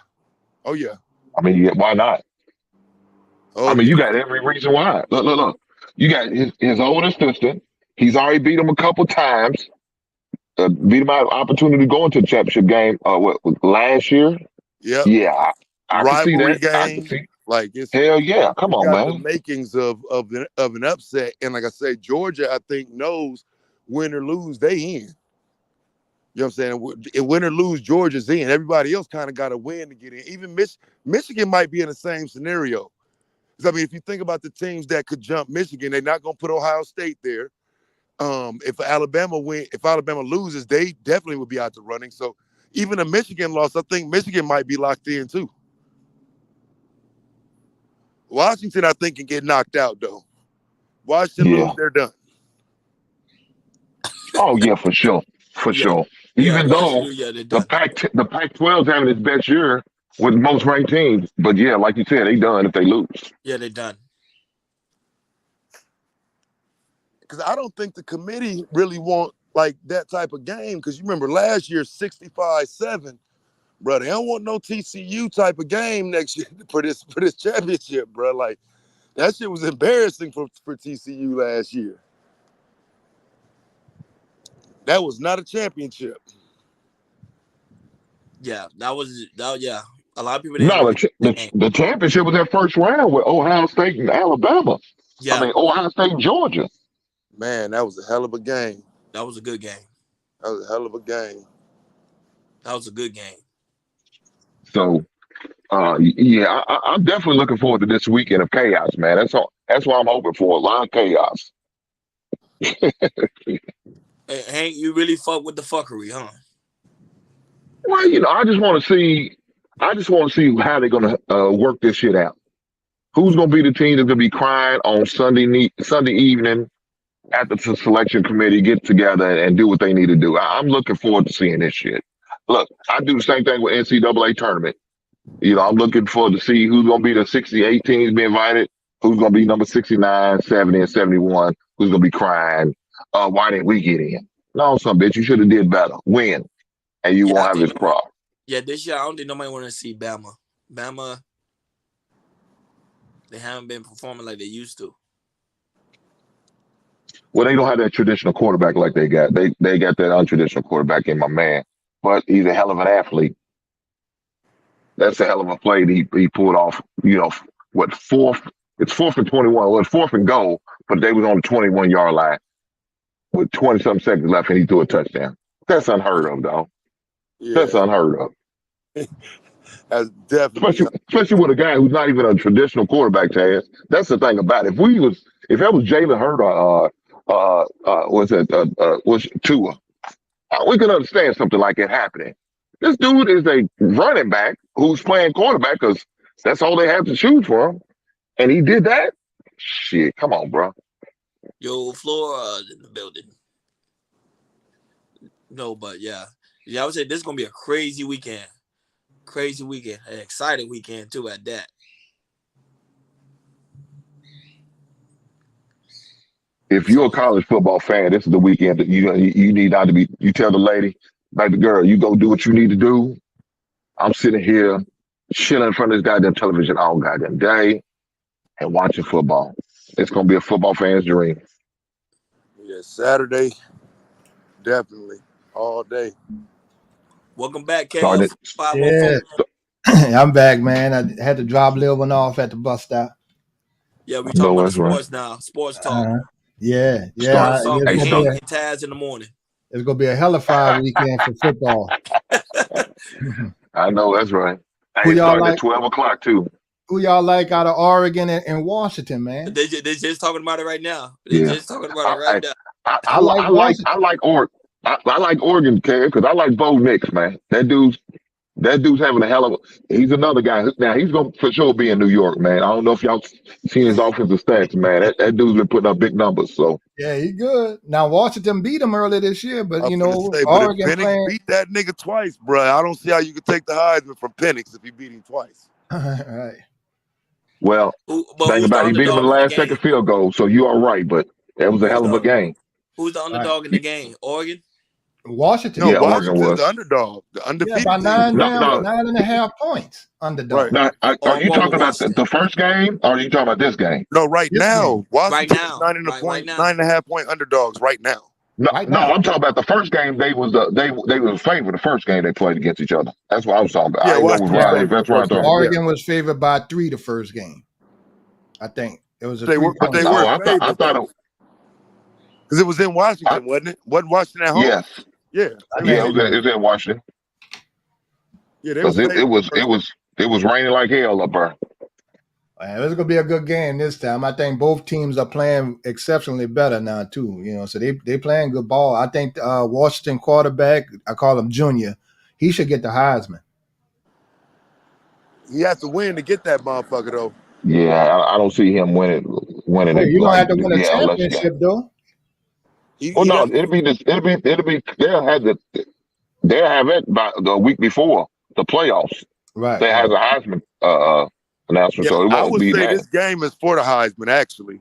Oh yeah. I mean, why not? Oh, I mean, you got every reason why. Look. You got his old assistant. He's already beat him a couple times. Beat him out of opportunity to go into the championship game. Last year? Yep. Yeah. I can see that. Game. I can see. Like it's hell yeah. Come on, man. The makings of an upset. And like I say, Georgia, I think, knows win or lose, they in. You know what I'm saying? If win or lose, Georgia's in. Everybody else kind of got to win to get in. Even Michigan might be in the same scenario. Because, I mean, if you think about the teams that could jump Michigan, they're not going to put Ohio State there. If Alabama loses, they definitely would be out the running. So even a Michigan loss, I think Michigan might be locked in too. Washington, I think, can get knocked out though. Washington lose, they're done. Oh yeah, for sure, for Yeah, sure. yeah, Even last though year, yeah, they the done. Pac-12 is having its best year with most ranked teams, but yeah, like you said, they done if they lose. Yeah, they done. Because I don't think the committee really want like that type of game. Because you remember last year 65-7, bro. They don't want no TCU type of game next year for this championship, bro. Like that shit was embarrassing for TCU last year. That was not a championship. Yeah, that was. Yeah, a lot of people didn't No, really like that game. the championship was that first round with Ohio State and Alabama. Yeah, I mean, Ohio State and Georgia. Man, that was a hell of a game. that was a good game. That was a hell of a game. That was a good game. So, yeah, I'm definitely looking forward to this weekend of chaos, man. That's all. That's what I'm hoping for. A lot of chaos. Hey, Hank, you really fuck with the fuckery, huh? Well, I just want to see. I just want to see how they're gonna work this shit out. Who's gonna be the team that's gonna be crying on Sunday evening after the selection committee get together and do what they need to do? I'm looking forward to seeing this shit. Look, I do the same thing with NCAA tournament. I'm looking forward to see who's gonna be the 68 teams be invited, who's gonna be number 69, 70, and 71, who's gonna be crying, why didn't we get in? No, some bitch, you should have did better. Win. And you Yeah, won't I have think. this problem. Yeah, this year I don't think nobody want to see Bama. Bama, they haven't been performing like they used to. Well, they don't have that traditional quarterback like they got. They got that untraditional quarterback in my man, but he's a hell of an athlete. That's a hell of a play that he pulled off. What fourth? It's 4th and 21. Well, it's 4th and goal, but they was on the 21-yard line with 20-something seconds left, and he threw a touchdown. That's unheard of, though. Yeah, That's unheard of. that's definitely. Especially with a guy who's not even a traditional quarterback, Taz. That's the thing about it. If that was Jalen Hurd or was Tua, we can understand something like it happening. This dude is a running back who's playing quarterback because that's all they have to choose from, and he did that. Shit, come on, bro. Yo, Flora in the building. No, but yeah, I would say this is gonna be a crazy weekend. Crazy weekend, an exciting weekend too at that. If you're a college football fan, this is the weekend that you need not to be. You tell the lady, baby girl, you go do what you need to do. I'm sitting here chilling in front of this goddamn television all goddamn day and watching football. It's gonna be a football fan's dream. Yeah, Saturday, definitely all day. Welcome back, Started. Kev. 504. Yeah, I'm back, man. I had to drop Lil one off at the bus stop. Yeah, we talking No, about that's the right. sports now. Sports talk. Yeah. Sports talk Hey, with start. Hank and Taz in the morning. It's gonna be a hellified weekend for football. I know that's right. Who Hey, y'all starting like? at 12 o'clock too. Who y'all like out of Oregon and Washington, man? They just talking about it right now. They Yeah. just talking about it right now. I like Oregon. I like Oregon, Kev, because I like Bo Nix, man. That dude's having a hell of a. He's another guy. Now he's gonna for sure be in New York, man. I don't know if y'all seen his offensive stats, man. That dude's been putting up big numbers. So Yeah, he good. Now Washington beat him earlier this year, but I'm gonna say, but if Oregon Penix playing. beat that nigga twice, bro, I don't see how you could take the Heisman from Penix if he beat him twice. Right. well, But think who's the about it, he beat him in underdog the in the last game? second field goal. So you are right, but that was a hell of a game. Who's the underdog in the game? Oregon? Washington. No, Yeah, Oregon Washington's was. the underdog, the Yeah, undefeated by team. 9.5 points. Underdog. Right. Now, are I'm you going talking with about the first game, or are you talking about this game? No, right This now, game. Right Washington's now. 9.5 point underdogs right now. No, Right no, now. I'm talking about the first game. They was favored the first game they played against each other. That's what I was talking about. Yeah, I didn't know it was Washington was Riley. favored That's the what I'm first talking game. about. Yeah, Oregon was favored by 3 the first game. I think it was a they were, but 3-point. they were No, I favored thought though, because it was in Washington, wasn't it? Wasn't Washington at home? yes, Yeah, I they yeah, was it in, was in Washington yeah, they because was it favored was the first it was raining like hell up there. Man, it's gonna be a good game this time. I think both teams are playing exceptionally better now too. So they playing good ball. I think Washington quarterback, I call him Junior, he should get the Heisman. He has to win to get that motherfucker though. Yeah, I don't see him winning Oh, it you don't like have to win a unless you got. championship though. Well, no, it'll be this. It'll be. They'll have it by the week before the playoffs. Right. They have a Heisman announcement, Yeah, so it I won't would be say that. this game is for the Heisman, actually.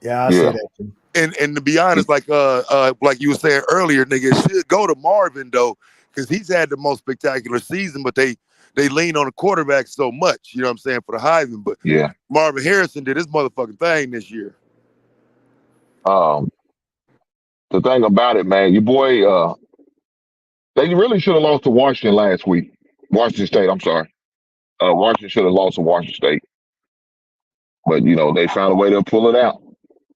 Yeah, I say that too. And to be honest, like you were saying earlier, nigga, it should go to Marvin though, because he's had the most spectacular season, but they lean on the quarterback so much, you know what I'm saying, for the Heisman. But Yeah. Marvin Harrison did his motherfucking thing this year. The thing about it, man, your boy, they really should have lost to Washington last week. Washington State, I'm sorry. Washington should have lost to Washington State. But, you know, they found a way to pull it out.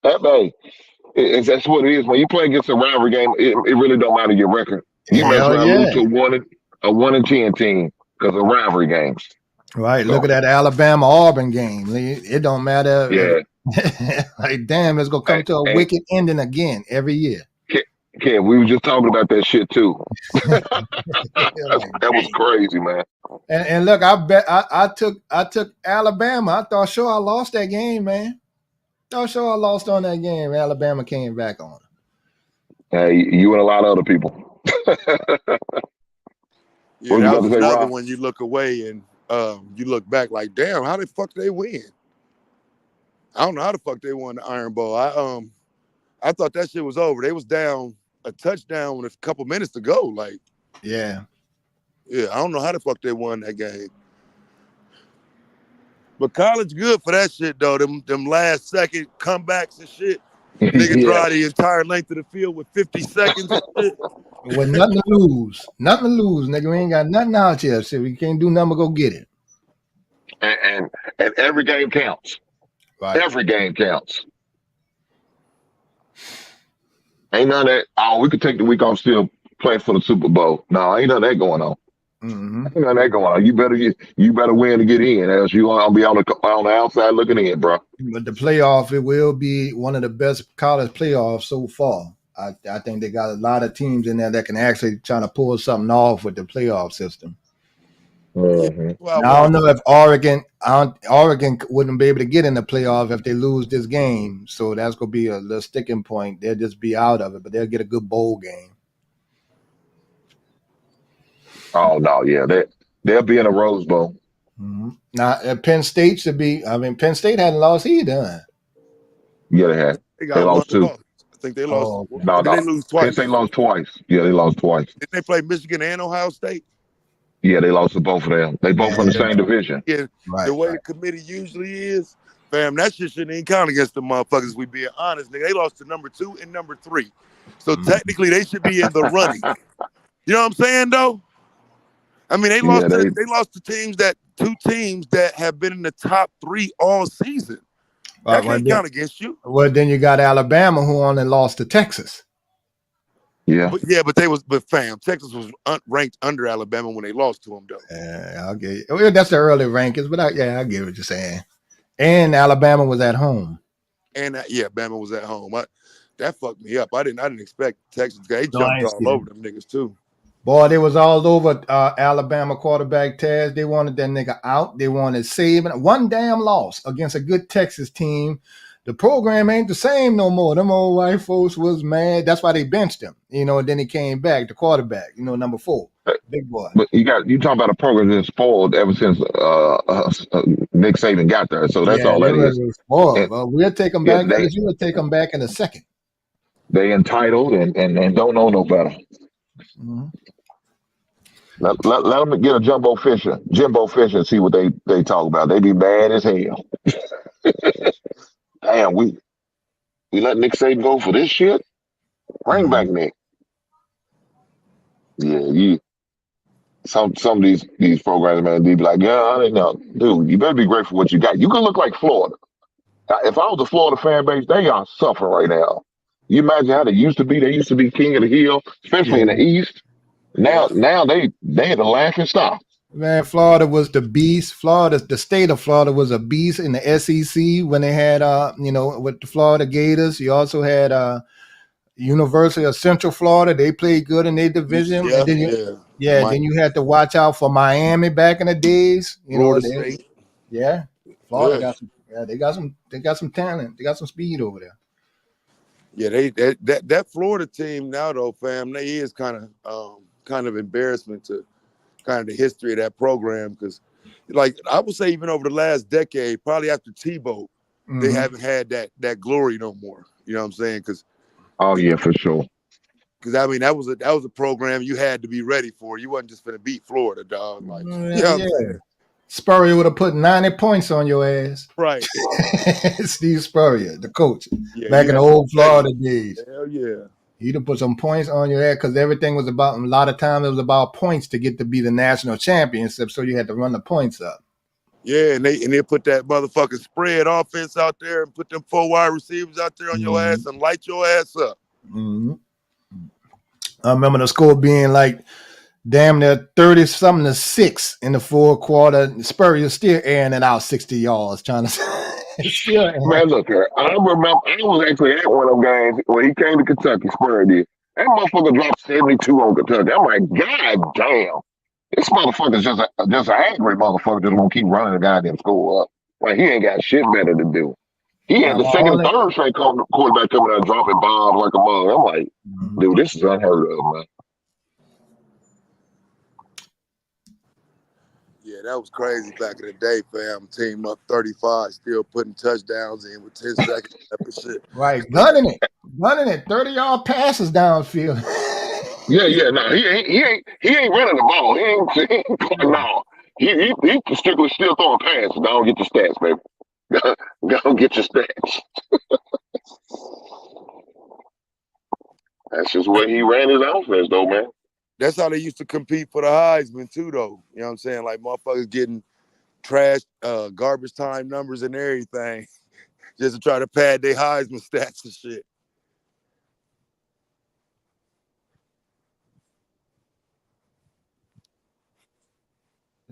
That's what it is. When you play against a rivalry game, it really don't matter your record. You mess Hell around yeah. lose to a 1-10 team because of rivalry games. Right. So, Look at that Alabama-Auburn game. It don't matter. yeah. Like, damn, it's going to come to a wicked ending again every year. Kev, we were just talking about that shit too. That was crazy, man. And look, I took Alabama. I thought sure I lost that game, man. Thought sure I lost on that game. Alabama came back on. You and a lot of other people. Yeah, that was another one you look away and you look back like, damn, how the fuck did they win? I don't know how the fuck they won the Iron Bowl. I thought that shit was over. They was down a touchdown with a couple minutes to go. Like, yeah, I don't know how the fuck they won that game. But college good for that shit though. Them last second comebacks and shit. Nigga drive the entire length of the field with 50 seconds and shit. With nothing to lose. Nothing to lose, nigga. We ain't got nothing out here. So we can't do nothing but go get it. And every game counts. Right. Every game counts. Ain't none of that, we could take the week off still play for the Super Bowl. No, ain't none of that going on. Mm-hmm. Ain't none of that going on. You better win to get in, else you gonna be on the outside looking in, bro. But the playoff, it will be one of the best college playoffs so far. I think they got a lot of teams in there that can actually try to pull something off with the playoff system. Mm-hmm. Well, I don't know if Oregon wouldn't be able to get in the playoff if they lose this game. So that's going to be a little sticking point. They'll just be out of it, but they'll get a good bowl game. Oh, no, yeah. They'll be in a Rose Bowl. Mm-hmm. Now, Penn State should be, Penn State hadn't lost either. Yeah, they had. They lost two. I think they lost. No, Did they lose twice? Penn State lost twice. Yeah, they lost twice. Didn't they play Michigan and Ohio State? Yeah, they lost to both of them. They both from the same division. Yeah, the way the committee usually is, fam, that shit shouldn't even count against the motherfuckers. We being honest, nigga. They lost to number 2 and number 3, so technically they should be in the running. You know what I'm saying, though? I mean, they lost to two teams that have been in the top 3 all season. That can't count against you. Well, then you got Alabama, who only lost to Texas. Yeah, but fam, Texas was ranked under Alabama when they lost to them, though. Yeah, okay. Well, that's the early rankings, but I get what you're saying. And Alabama was at home. And Bama was at home. That fucked me up. I didn't expect Texas. They jumped all over them niggas too. Boy, they was all over Alabama quarterback Taz. They wanted that nigga out. They wanted Saban. One damn loss against a good Texas team. The program ain't the same no more. Them old white folks was mad. That's why they benched him. And then he came back, the quarterback, number 4. Big boy. But you talking about a program that's spoiled ever since Nick Saban got there. So that's all that is. Spoiled. We'll take them back. You will take them back in a second. They entitled and don't know no better. Mm-hmm. Let them get a Jimbo Fisher, and see what they talk about. They be mad as hell. Damn, we let Nick Saban go for this shit? Bring back Nick. Yeah, some of these programs, man, they be like, yeah, I didn't know. Dude, you better be grateful for what you got. You can look like Florida. If I was a Florida fan base, they are suffering right now. You imagine how they used to be? They used to be king of the hill, especially in the East. Now they had a laughing stock. Man, Florida was the beast. The state of Florida was a beast in the SEC when they had, with the Florida Gators. You also had University of Central Florida. They played good in their division. Yeah, and then you had to watch out for Miami back in the days. Florida State. Yeah, Florida got some. Yeah, they got some talent. They got some speed over there. Yeah, that Florida team now though, fam, they is kind of embarrassment to kind of the history of that program, because like I would say even over the last decade, probably after Tebow, they haven't had that glory no more. You know what I'm saying? Because yeah, for sure. Because I mean that was a program you had to be ready for. You wasn't just gonna beat Florida, dog. Like you know what I'm saying? Spurrier would have put 90 points on your ass. Right. Steve Spurrier, the coach, Yeah, back in the old Florida days. Hell yeah. He'd have put some points on your ass because everything was about, a lot of times it was about points to get to be the national championship. So you had to run the points up. Yeah, and they put that motherfucking spread offense out there and put them 4 wide receivers out there on your ass and light your ass up. I remember the score being like damn near 30-something to 6 in the fourth quarter. Spurrier still airing it out 60 yards, trying to Man, look here. I remember I was actually at one of them games when he came to Kentucky. Spurrier did. That motherfucker dropped 72 on Kentucky. I'm like, God damn. This motherfucker's just an angry motherfucker just gonna keep running the goddamn score up. Like he ain't got shit better to do. He had the second and third straight quarterback coming out dropping bombs like a mug. I'm like, dude, this is unheard of, man. Yeah, that was crazy back in the day, fam. Team up 35, still putting touchdowns in with 10 seconds left and shit. Right, gunning it, 30-yard passes downfield. Yeah. No, he ain't running the ball. He ain't no. He strictly still throwing passes. Don't get your stats, baby. Go get your stats. That's just where he ran his offense, though, man. That's how they used to compete for the Heisman too, though. You know what I'm saying? Like motherfuckers getting trash, garbage time numbers and everything, just to try to pad their Heisman stats and shit.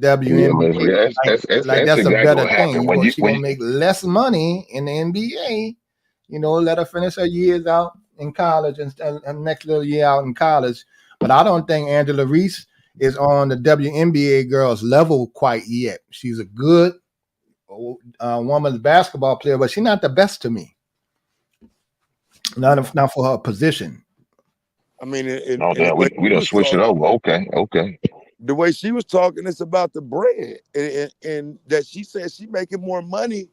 WNBA, that's a exactly better thing. She's gonna make less money in the NBA. You know, let her finish her years out in college and next little year out in college. But I don't think Angela Reese is on the WNBA girls level quite yet. She's a good women's basketball player, but she's not the best to me. Not for her position. I mean, we done switched it over. Okay. The way she was talking, it's about the bread, and that she said she making more money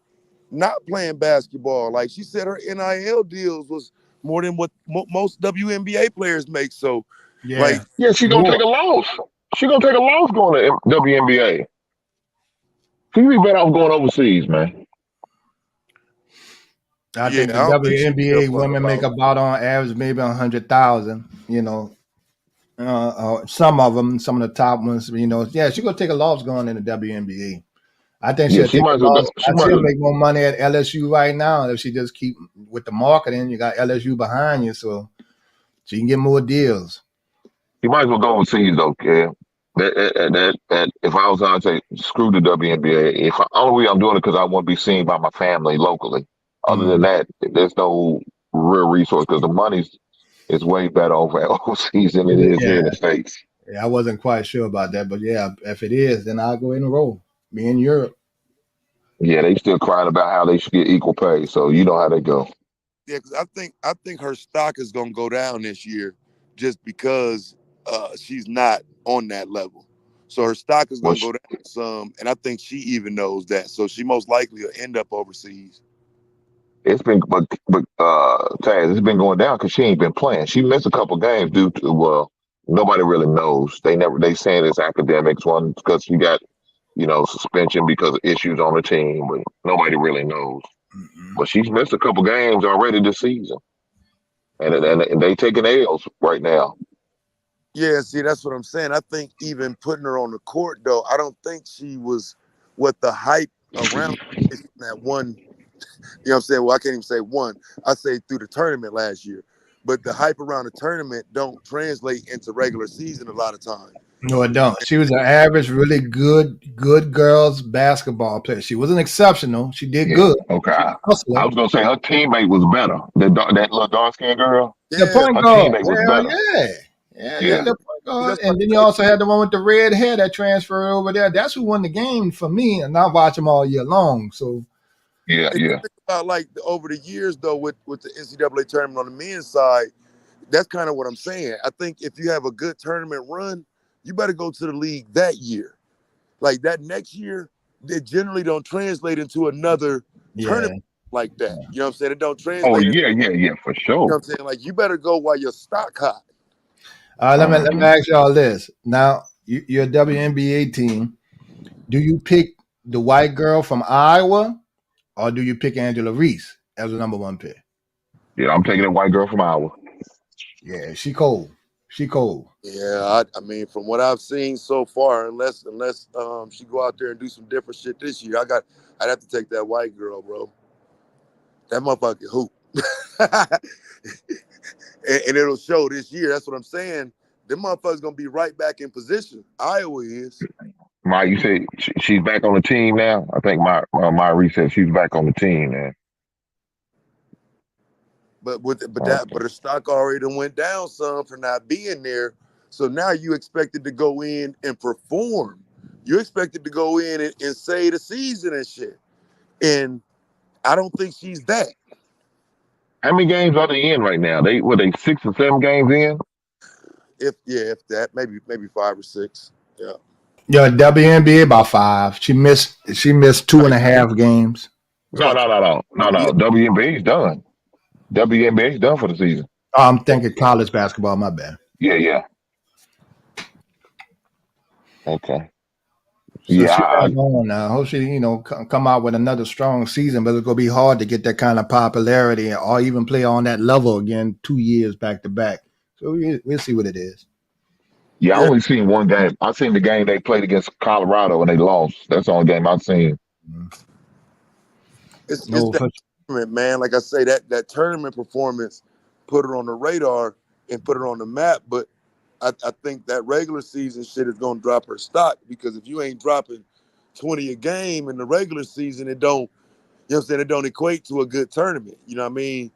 not playing basketball. Like she said, her NIL deals was more than what most WNBA players make. So, she gonna take a loss. She gonna take a loss going to WNBA. She be better off going overseas, man. I think the WNBA women make about on average maybe 100,000. You know. Some of the top ones, you know, she's gonna take a loss going in the WNBA. I think she'll take a loss. She'll make more money at LSU right now if she just keep with the marketing. You got LSU behind you, so she can get more deals. You might as well go overseas though, Kev. That if I was gonna say screw the WNBA, only way I'm doing it because I want to be seen by my family locally. Other than that, there's no real resource because the money's is way better over overseas than it is here in the States. Yeah, I wasn't quite sure about that, but if it is, then I'll go ahead and roll. Me in Europe. Yeah, they still crying about how they should get equal pay, so you know how they go. Yeah, because I think her stock is gonna go down this year just because she's not on that level. So her stock is gonna go down some, and I think she even knows that. So she most likely will end up overseas. It's been, but Taz, it's been going down because she ain't been playing. She missed a couple games due to nobody really knows. They saying it's academics. One because she got suspension because of issues on the team, but nobody really knows. But she's missed a couple games already this season, and they taking L's right now. Yeah, see, that's what I'm saying. I think even putting her on the court though, I don't think she was what the hype around that one. You know what I'm saying? Well, I can't even say one. I say through the tournament last year. But the hype around the tournament don't translate into regular season a lot of times. No, it don't. She was an average, really good girls basketball player. She wasn't exceptional. She did good. Okay. I was going to say her teammate was better. That little dark-skinned girl. The point guard. Teammate was better. Yeah, the point guard. And then you also had the one with the red hair that transferred over there. That's who won the game for me. And I watch them all year long. So Yeah, And you yeah. think about like over the years though, with the NCAA tournament on the men's side, that's kind of what I'm saying. I think if you have a good tournament run, you better go to the league that year. Like that next year, they generally don't translate into another Yeah. tournament like that. You know what I'm saying? It don't Oh translate into, yeah, for you sure. know what I'm saying? Like you better go while your stock high. Let me ask y'all this. Now, you're a WNBA team. Do you pick the white girl from Iowa, or do you pick Angela Reese as the number one pick? Yeah, I'm taking that white girl from Iowa. Yeah, she cold. She cold. Yeah, I mean, from what I've seen so far, unless she go out there and do some different shit this year, I'd have to take that white girl, bro. That motherfucker hoop. and it'll show this year. That's what I'm saying. Them motherfuckers gonna be right back in position. Iowa is. Mike, you said she's back on the team now. I think my Reese said she's back on the team, man. But her stock already done went down some for not being there. So now you expected to go in and perform. You expected to go in and save the season and shit. And I don't think she's that. How many games are they in right now? They 6 or 7 games in? If that, maybe 5 or 6. Yeah. Yeah, WNBA about 5. She missed 2.5 games. No. WNBA's done. WNBA's done for the season. Oh, I'm thinking college basketball. My bad. Yeah. Okay. So Yeah, she has on now. Hope she, come out with another strong season, but it's gonna be hard to get that kind of popularity or even play on that level again 2 years back to back. So we'll see what it is. I only seen one game. I seen the game they played against Colorado and they lost. That's the only game I've seen. It's that tournament, man. Like I say, that tournament performance put her on the radar and put her on the map. But I think that regular season shit is gonna drop her stock, because if you ain't dropping 20 a game in the regular season, it don't, you know what I'm saying, it don't equate to a good tournament. You know what I mean?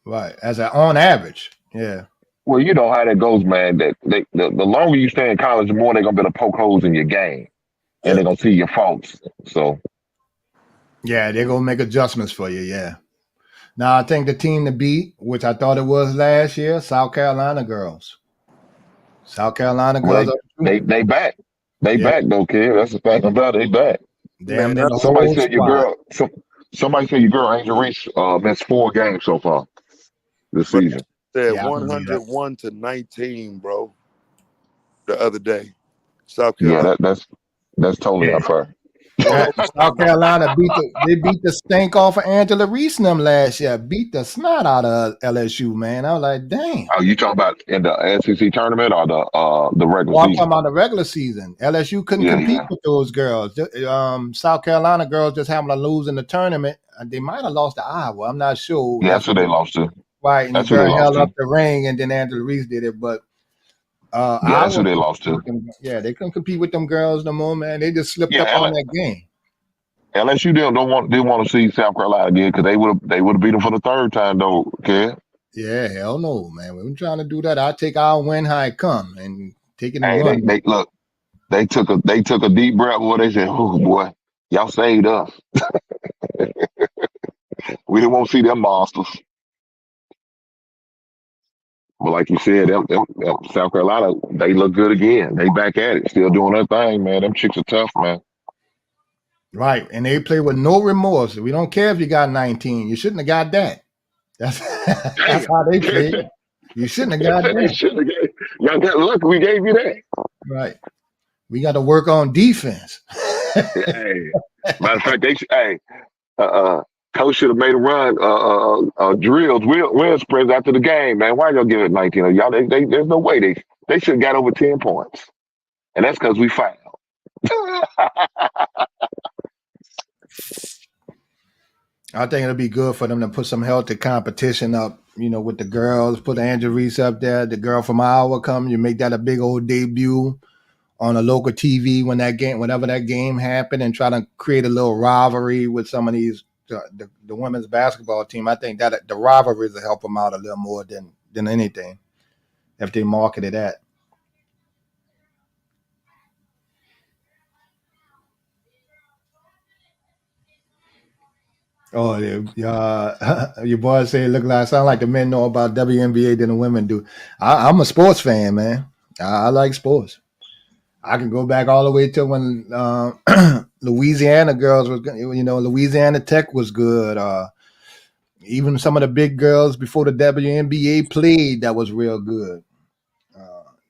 Right. On average. Yeah. Well, you know how that goes, man. That the longer you stay in college, the more they're gonna be able to poke holes in your game, and they're gonna see your faults. So yeah, they're gonna make adjustments for you. Yeah. Now I think the team to beat, which I thought it was last year, South Carolina girls. South Carolina girls. They back. They back though, kid. That's the fact about it. They back. Damn, somebody said your girl. Somebody said your girl Angel Reese missed 4 games so far this season. Said 101-19, bro. The other day, South Carolina. Yeah, that's totally unfair. South Carolina beat the stink off of Angela Reese and them last year. Beat the snot out of LSU, man. I was like, dang. Oh, you talking about in the SEC tournament or the regular I'm season? talking about the regular season. LSU couldn't compete with those girls. South Carolina girls just happened to lose in the tournament. They might have lost to Iowa. I'm not sure. Yeah, that's what they lost to. Right, and that's the girl held up the ring, and then Angela Reese did it. But that's who they lost to. Yeah, they couldn't compete with them girls no more, man. They just slipped up on that game. LSU didn't want to see South Carolina again, because they would have beat them for the 3rd time though, kid. Yeah, hell no, man. We're trying to do that. I'll take our win how it come and take it and run. They took a deep breath. Boy, they said, "Oh boy, y'all saved us." We didn't want to see them monsters. But like you said, them South Carolina, they look good again. They back at it, still doing their thing, man. Them chicks are tough, man. Right, and they play with no remorse. We don't care if you got 19. You shouldn't have got that. That's how they play. You shouldn't have got that. Y'all got lucky. We gave you that. Right. We got to work on defense. Hey, matter of fact, coach should have made a run, drills, wind sprints after the game, man. Why y'all give it 19? Y'all, there's no way they should have got over 10 points, and that's because we fouled. I think it'll be good for them to put some healthy competition up, with the girls. Put Angela Reese up there. The girl from Iowa come. You make that a big old debut on a local TV whenever that game happened, and try to create a little rivalry with some of these the women's basketball team. I think that the rivalries will help them out a little more than anything if they marketed that. Oh, yeah. Your boy say it sound like the men know about WNBA than the women do. I'm a sports fan, man. I like sports. I can go back all the way to when Louisiana girls was, Louisiana Tech was good. Even some of the big girls before the WNBA played, that was real good.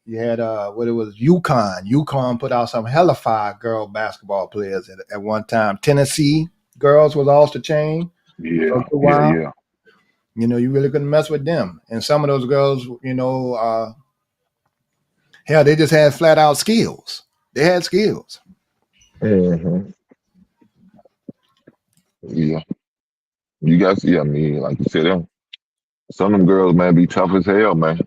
You had what it was, UConn. UConn put out some hella fire girl basketball players at one time. Tennessee girls was off the chain for a Yeah, good yeah, while. yeah. You really couldn't mess with them. And some of those girls, hell, they just had flat out skills. They had skills. Mm-hmm. Yeah. You guys, yeah, I mean, like you said, some of them girls, man, be tough as hell, man.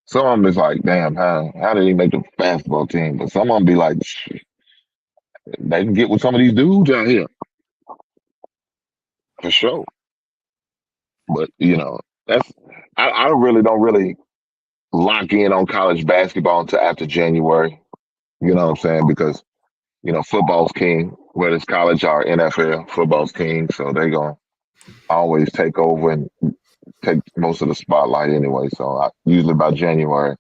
Some of them is like, damn, how did he make the basketball team? But some of them be like, they can get with some of these dudes out here for sure. But that's I really don't really lock in on college basketball until after January. You know what I'm saying? Because football's king, whether it's college or NFL, football's king. So they gonna always take over and take most of the spotlight anyway. So usually by January,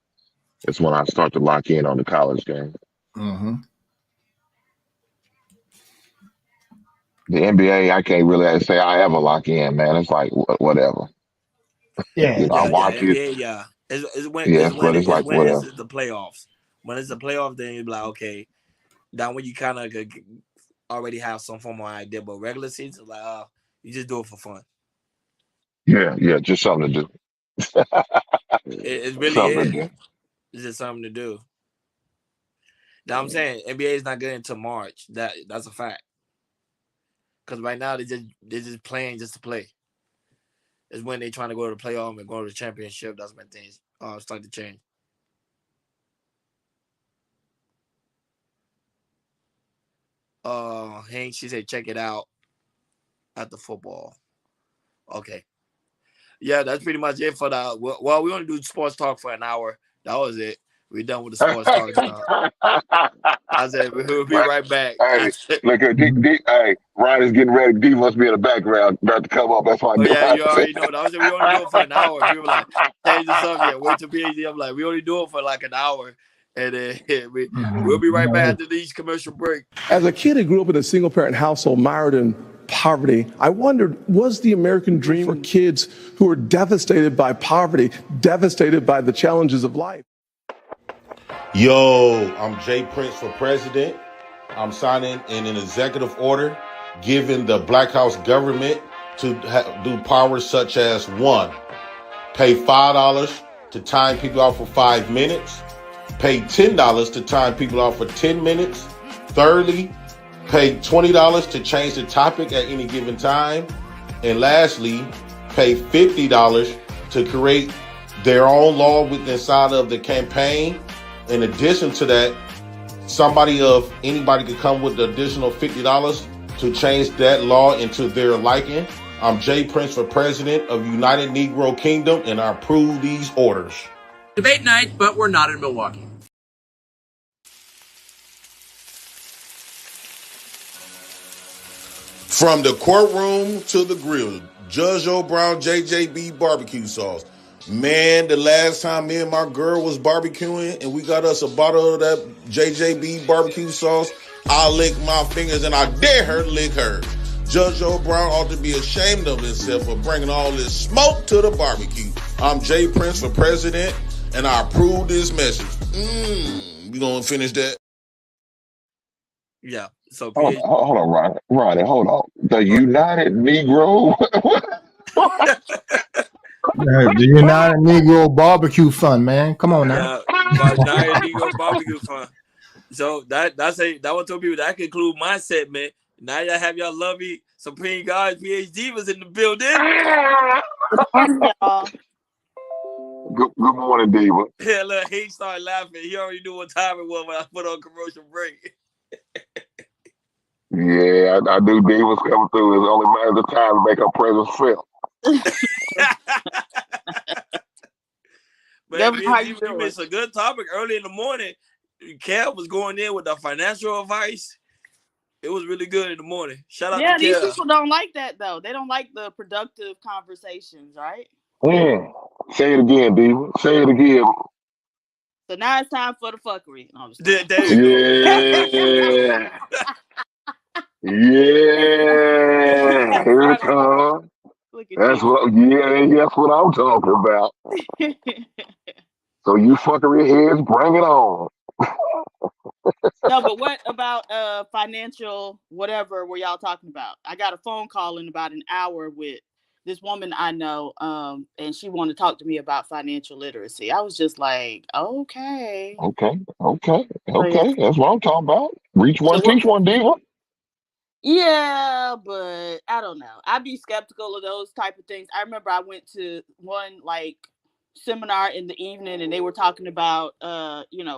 it's when I start to lock in on the college game. Mm-hmm. The NBA, I can't really say I ever lock in, man. It's like whatever. Yeah, I Yeah, watch it. NBA, yeah. It's when Yes, but it's like it's whatever. the playoffs. When it's the playoff, then you're like, okay, that when you kind of already have some form of idea. But regular season, like, you just do it for fun. Yeah, just something to do. It really Something to is. do. It's just something to do. Now I'm saying NBA is not good until March. That's a fact. Because right now they're just playing just to play. It's when they're trying to go to the playoff and go to the championship. That's when things start to change. Hank, she said, check it out at the football. Okay. Yeah, that's pretty much it for the. Well, we want to do sports talk for an hour. That was it. We're done with the sports talk now. I said we'll be right back. Hey, look at hey, Ryan is getting ready. D must be in the background, about to come up. That's why Oh yeah, I you already know. That was it. We only do it for an hour. People like change the subject. Wait till PhD. I'm like, we only do it for like an hour, and then we'll be right back after these commercial break. As a kid who grew up in a single parent household mired in poverty, I wondered, was the American dream for kids who were devastated by poverty, devastated by the challenges of life? Yo, I'm Jay Prince for president. I'm signing in an executive order giving the Black House government to do powers such as 1, pay $5 to time people out for 5 minutes, pay $10 to time people out for 10 minutes, thirdly, pay $20 to change the topic at any given time, and lastly, pay $50 to create their own law inside of the campaign. In addition to that, anybody could come with the additional $50 to change that law into their liking. I'm Jay Prince for president of United Negro Kingdom, and I approve these orders. Debate night, but we're not in Milwaukee. From the courtroom to the grill, Judge O'Brown JJB barbecue sauce. Man, the last time me and my girl was barbecuing and we got us a bottle of that JJB barbecue sauce, I licked my fingers and I dare her to lick her. Judge O'Brown ought to be ashamed of himself for bringing all this smoke to the barbecue. I'm Jay Prince for president, and I approve this message. You gonna finish that? Yeah. So hold on, Ronnie, hold on. The United Negro. The United Negro Barbecue Fund, man. Come on now. United Negro Barbecue Fund. So that one told people that conclude my segment. Now y'all have your lovely Supreme God PhD was in the building. Good morning, Diva. Yeah, look, he started laughing. He already knew what time it was when I put on commercial break. Yeah, I knew Diva's coming through. It's only a matter of time to make her presence felt. But you missed a good topic early in the morning. Kev was going in with the financial advice. It was really good in the morning. Shout out Yeah, to these Kev. people don't like that though. They don't like the productive conversations, right? Say it again, Diva. Say it again. So now it's time for the fuckery. No, I'm just There you go. Yeah. Yeah. Here it comes. Look at That's you. that's what I'm talking about. So you fuckery heads, bring it on. No, but what about financial whatever were y'all talking about? I got a phone call in about an hour with this woman I know, and she wanted to talk to me about financial literacy. I was just like, okay. Okay. That's what I'm talking about. Reach one, teach one, Diva. Yeah, but I don't know. I'd be skeptical of those type of things. I remember I went to one like seminar in the evening and they were talking about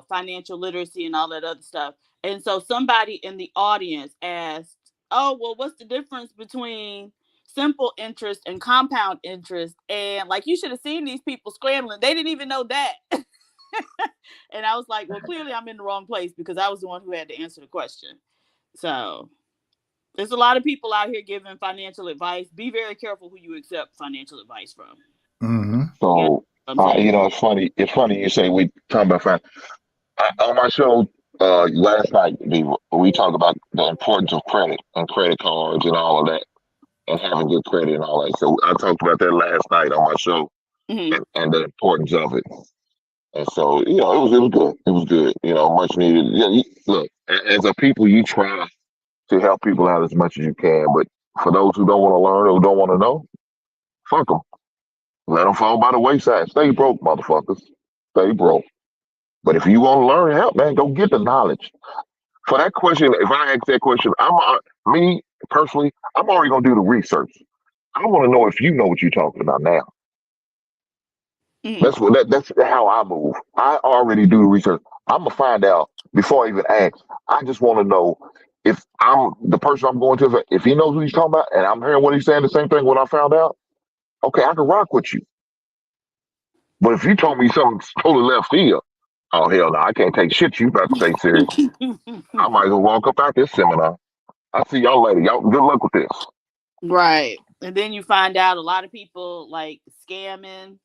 financial literacy and all that other stuff. And so somebody in the audience asked, "Oh, well, what's the difference between simple interest and compound interest?" And like, you should have seen these people scrambling. They didn't even know that. And I was like, well, clearly I'm in the wrong place because I was the one who had to answer the question. So there's a lot of people out here giving financial advice. Be very careful who you accept financial advice from. Mm-hmm. So, it's funny. It's funny you say we talking about finance. On my show last night, we talked about the importance of credit and credit cards and all of that, and having good credit and all that. So I talked about that last night on my show, and the importance of it. And so, it was good. It was good. Much needed. Look, as a people, you try to help people out as much as you can. But for those who don't want to learn or who don't want to know, fuck them. Let them fall by the wayside. Stay broke, motherfuckers. Stay broke. But if you want to learn and help, man, go get the knowledge. For that question, if I ask that question, me personally, I'm already gonna do the research. I want to know if you know what you're talking about now. That's how I move. I already do the research. I'm gonna find out before I even ask. I just want to know if I'm the person I'm going to. If he knows what he's talking about, and I'm hearing what he's saying, the same thing when I found out. Okay, I can rock with you. But if you told me something totally left field, oh hell no, I can't take shit you about to say serious. I might as well walk up out this seminar. I'll see y'all later. Y'all good luck with this. Right. And then you find out a lot of people like scamming.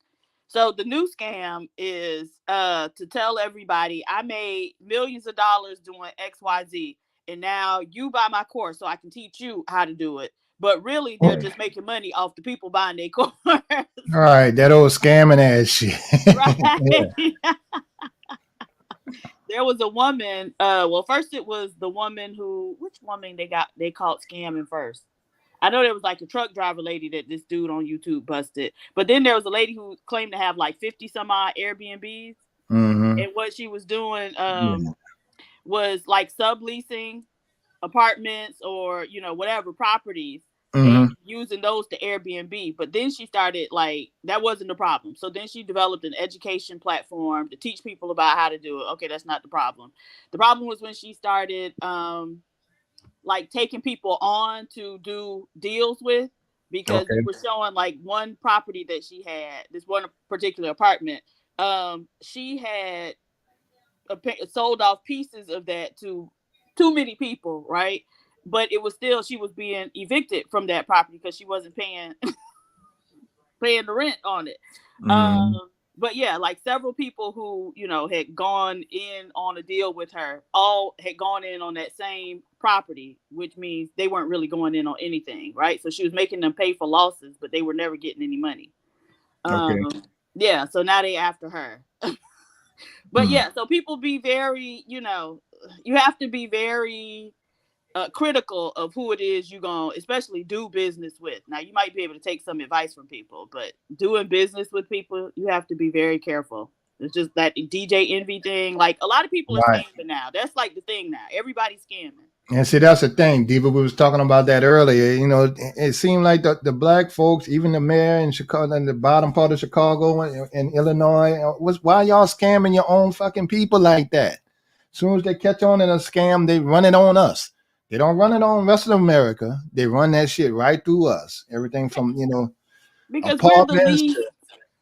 So the new scam is to tell everybody I made millions of dollars doing XYZ, and now you buy my course so I can teach you how to do it. But really, they're just making money off the people buying their course. All right, that old scamming ass shit. Right. There was a woman. First it was the woman which woman they caught scamming first? I know there was like a truck driver lady that this dude on YouTube busted. But then there was a lady who claimed to have like 50 some odd Airbnbs. Mm-hmm. And what she was doing was like subleasing apartments or, whatever properties and using those to Airbnb. But then she started that wasn't the problem. So then she developed an education platform to teach people about how to do it. Okay, that's not the problem. The problem was when she started taking people on to do deals with, because we were showing one property that she had, this one particular apartment. She had sold off pieces of that to too many people, right? But it was still, she was being evicted from that property because she wasn't paying the rent on it. But yeah, several people who, had gone in on a deal with her, all had gone in on that same property, which means they weren't really going in on anything, right? So she was making them pay for losses, but they were never getting any money. Yeah, so now they after her. But yeah, so people be very, you have to be very critical of who it is you're going to especially do business with. Now, you might be able to take some advice from people, but doing business with people, you have to be very careful. It's just that DJ Envy thing. A lot of people are scamming now. That's the thing now. Everybody's scamming. And see, that's the thing, Diva. We was talking about that earlier. It seemed like the black folks, even the mayor in Chicago, in the bottom part of Chicago and Illinois, why y'all scamming your own fucking people like that? As soon as they catch on in a scam, they run it on us. They don't run it on the rest of America. They run that shit right through us. Everything from, because we're the least.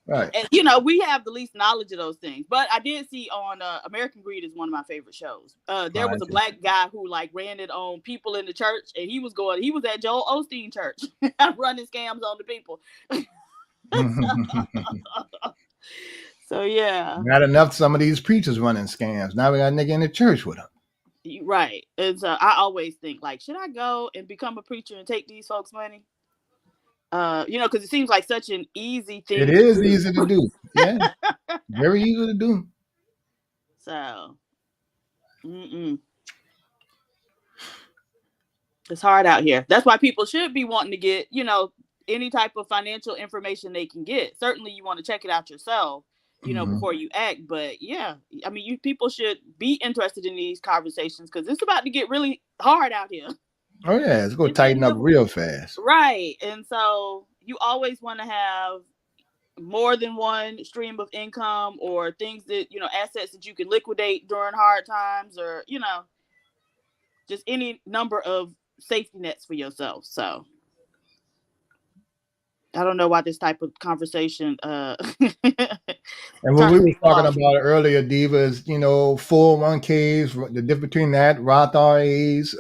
Right. And we have the least knowledge of those things. But I did see on American Greed is one of my favorite shows. There was a black guy who like ran it on people in the church, and he was at Joel Osteen church running scams on the people. So yeah. Not enough some of these preachers running scams. Now we got a nigga in the church with them. Right. And so I always think like, should I go and become a preacher and take these folks' money? Because it seems like such an easy thing. It is easy to do. Yeah. Very easy to do. So it's hard out here. That's why people should be wanting to get, any type of financial information they can get. Certainly you want to check it out yourself, before you act. But yeah, I mean, you people should be interested in these conversations because it's about to get really hard out here. Oh yeah, it's going to tighten up real fast. Right. And so you always want to have more than one stream of income or things that, assets that you can liquidate during hard times or, just any number of safety nets for yourself. So I don't know why this type of conversation. And what we were talking about earlier, Diva, is 401ks, the difference between that, Roth IRAs.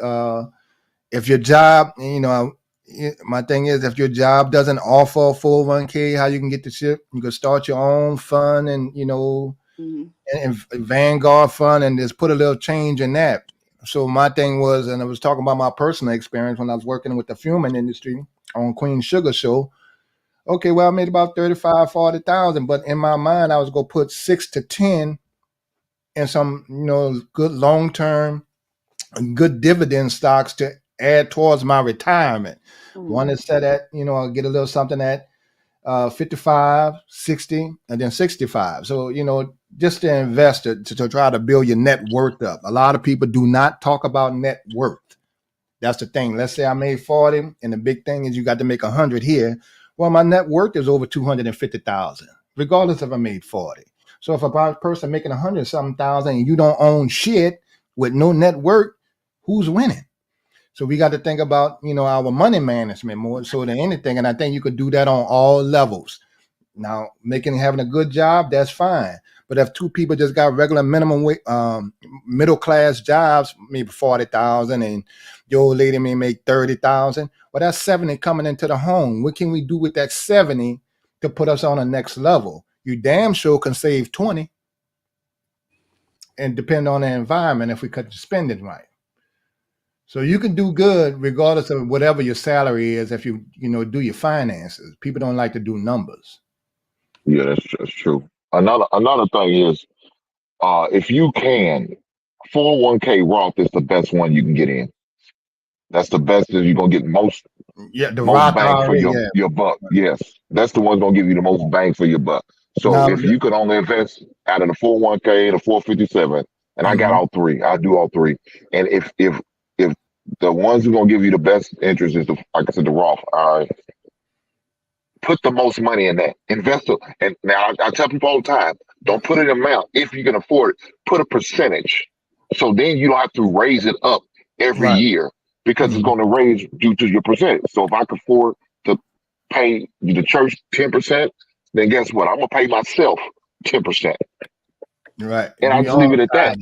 If your job, my thing is, if your job doesn't offer a 401k, how you can get the shit? You can start your own fund, and and Vanguard fund, and just put a little change in that. So my thing was, and I was talking about my personal experience when I was working with the fuming industry on Queen Sugar Show. Okay, well, I made about 35, 40,000, but in my mind, I was going to put 6 to 10 in some, good long-term, good dividend stocks to add towards my retirement. One is set at, I'll get a little something at 55, 60, and then 65. So, just to invest to try to build your net worth up. A lot of people do not talk about net worth. That's the thing. Let's say I made 40, and the big thing is you got to make 100 here. Well, my net worth is over 250,000, regardless if I made 40. So if a person making 100-something thousand and you don't own shit with no net worth, who's winning? So we got to think about, our money management more so than anything. And I think you could do that on all levels. Now, having a good job, that's fine. But if two people just got regular minimum middle class jobs, maybe 40,000, and the old lady may make 30,000, well, that's 70 coming into the home. What can we do with that 70 to put us on the next level? You damn sure can save 20, and depend on the environment if we cut the spending right. So you can do good regardless of whatever your salary is if you do your finances. People don't like to do numbers. Yeah, that's true. Another thing is, if you can, 401k Roth is the best one you can get in. That's the best. You're gonna get most bang for your buck. Yes, that's the one gonna give you the most bang for your buck. So if you could only invest out of the 401k, the 457, and I got all three, I do all three. And if the ones who gonna give you the best interest is like I said, the Roth. Put the most money in that. Invest it. And now I tell people all the time, don't put an amount. If you can afford it, put a percentage. So then you don't have to raise it up every year because it's going to raise due to your percentage. So if I can afford to pay the church 10%, then guess what? I'm going to pay myself 10%. Right. And I just leave it at that.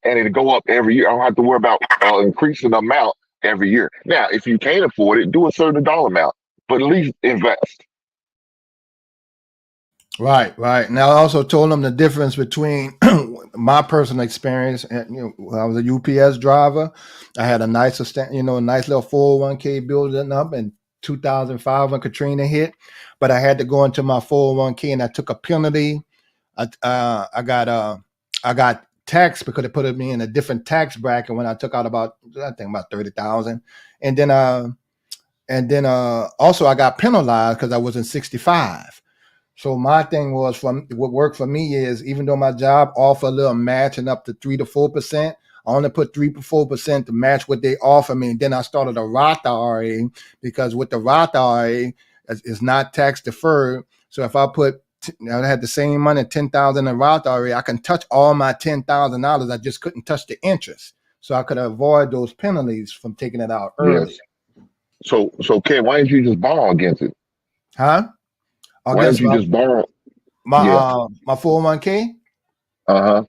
And it'll go up every year. I don't have to worry about increasing the amount every year. Now, if you can't afford it, do a certain dollar amount. But at least invest. Right. Now, I also told them the difference between my personal experience. And I was a UPS driver. I had a nice little 401k building up in 2005 when Katrina hit. But I had to go into my 401k and I took a penalty. I got taxed because it put me in a different tax bracket when I took out about 30,000, and then also I got penalized because I wasn't 65. So my thing was, what worked for me is, even though my job offered a little matching up to 3 to 4%, I only put 3 to 4% to match what they offer me. And then I started a Roth IRA because with the Roth IRA, it's not tax deferred. So if I had the same money, 10,000 in Roth IRA, I can touch all my $10,000. I just couldn't touch the interest. So I could avoid those penalties from taking it out early. Yes. So Ken, why didn't you just borrow against it? Huh? Why don't Against you just borrow? my Yeah. my 401k. Uh-huh.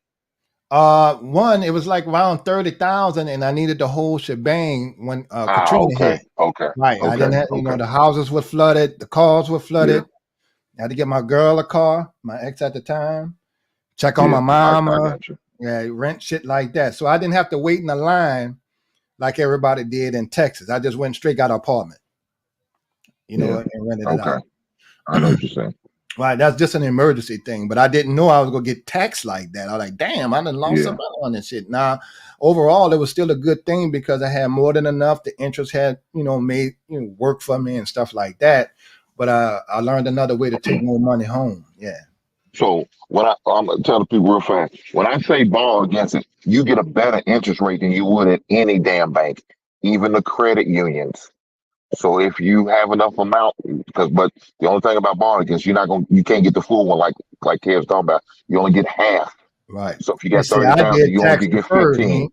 One, it was like around 30,000, and I needed the whole shebang when Katrina Okay. hit. Okay. Right, I didn't Okay. have, Okay. the houses were flooded, the cars were Yeah. flooded. I had to get my girl a car, my ex at the time, check on Yeah. my I mama, got you. yeah, rent shit like that. So I didn't have to wait in the line like everybody did in Texas. I just went straight, got an apartment, Yeah. and rented it Okay. out. I know what you're saying. Right, that's just an emergency thing, but I didn't know I was gonna get taxed like that. I was like, damn, I done lost Yeah. some money on this shit. Now, overall, it was still a good thing because I had more than enough. The interest had, made work for me and stuff like that. But I learned another way to take more money home. Yeah. So when I'm gonna tell the people real fast, when I say borrow against it, you get a better interest rate than you would at any damn bank, even the credit unions. So if you have enough amount, but the only thing about borrowing against, you can't get the full one like Kev's talking about. You only get half. Right. So if you And got see, I 30,000, did you only tax could get deferred. 15.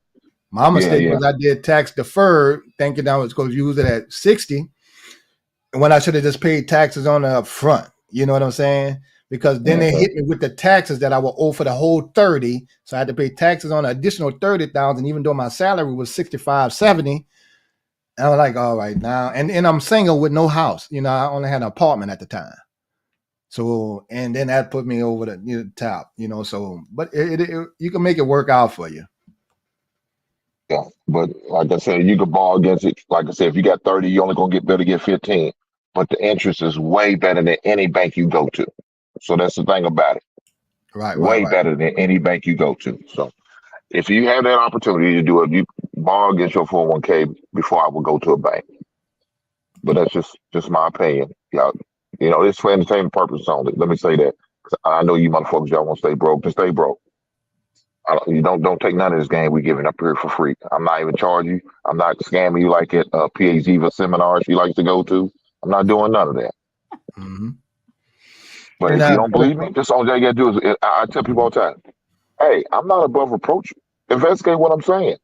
My Yeah, mistake yeah. was I did tax deferred, thinking I was going to use it at 60, when I should have just paid taxes on the up front. You know what I'm saying? Because then they Mhm. hit me with the taxes that I will owe for the whole 30. So I had to pay taxes on an additional 30,000, even though my salary was 65-70. And I was like, all right, now, and I'm single with no house. I only had an apartment at the time. So, and then that put me over the top, so, but you can make it work out for you. Yeah. But like I said, you could borrow against it. Like I said, if you got 30, you only gonna better get 15. But the interest is way better than any bank you go to. So that's the thing about it. Right. Way better than any bank you go to. So if you have that opportunity to do it, you borrow against your 401k before I would go to a bank. But that's just my opinion. Y'all, it's for entertainment purposes only. Let me say that. 'Cause I know you motherfuckers, y'all want to stay broke. Just stay broke. You don't take none of this game we giving up here for free. I'm not even charging you. I'm not scamming you like at PA Ziva seminars you like to go to. I'm not doing none of that. Mm-hmm. But if you don't believe me, just all you gotta do is I tell people all the time, hey, I'm not above reproach. Investigate what I'm saying.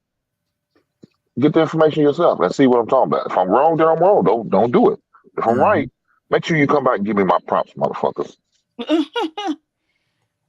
Get the information yourself and see what I'm talking about. If I'm wrong, then I'm wrong. Don't do it. If I'm right, make sure you come back and give me my prompts, motherfuckers.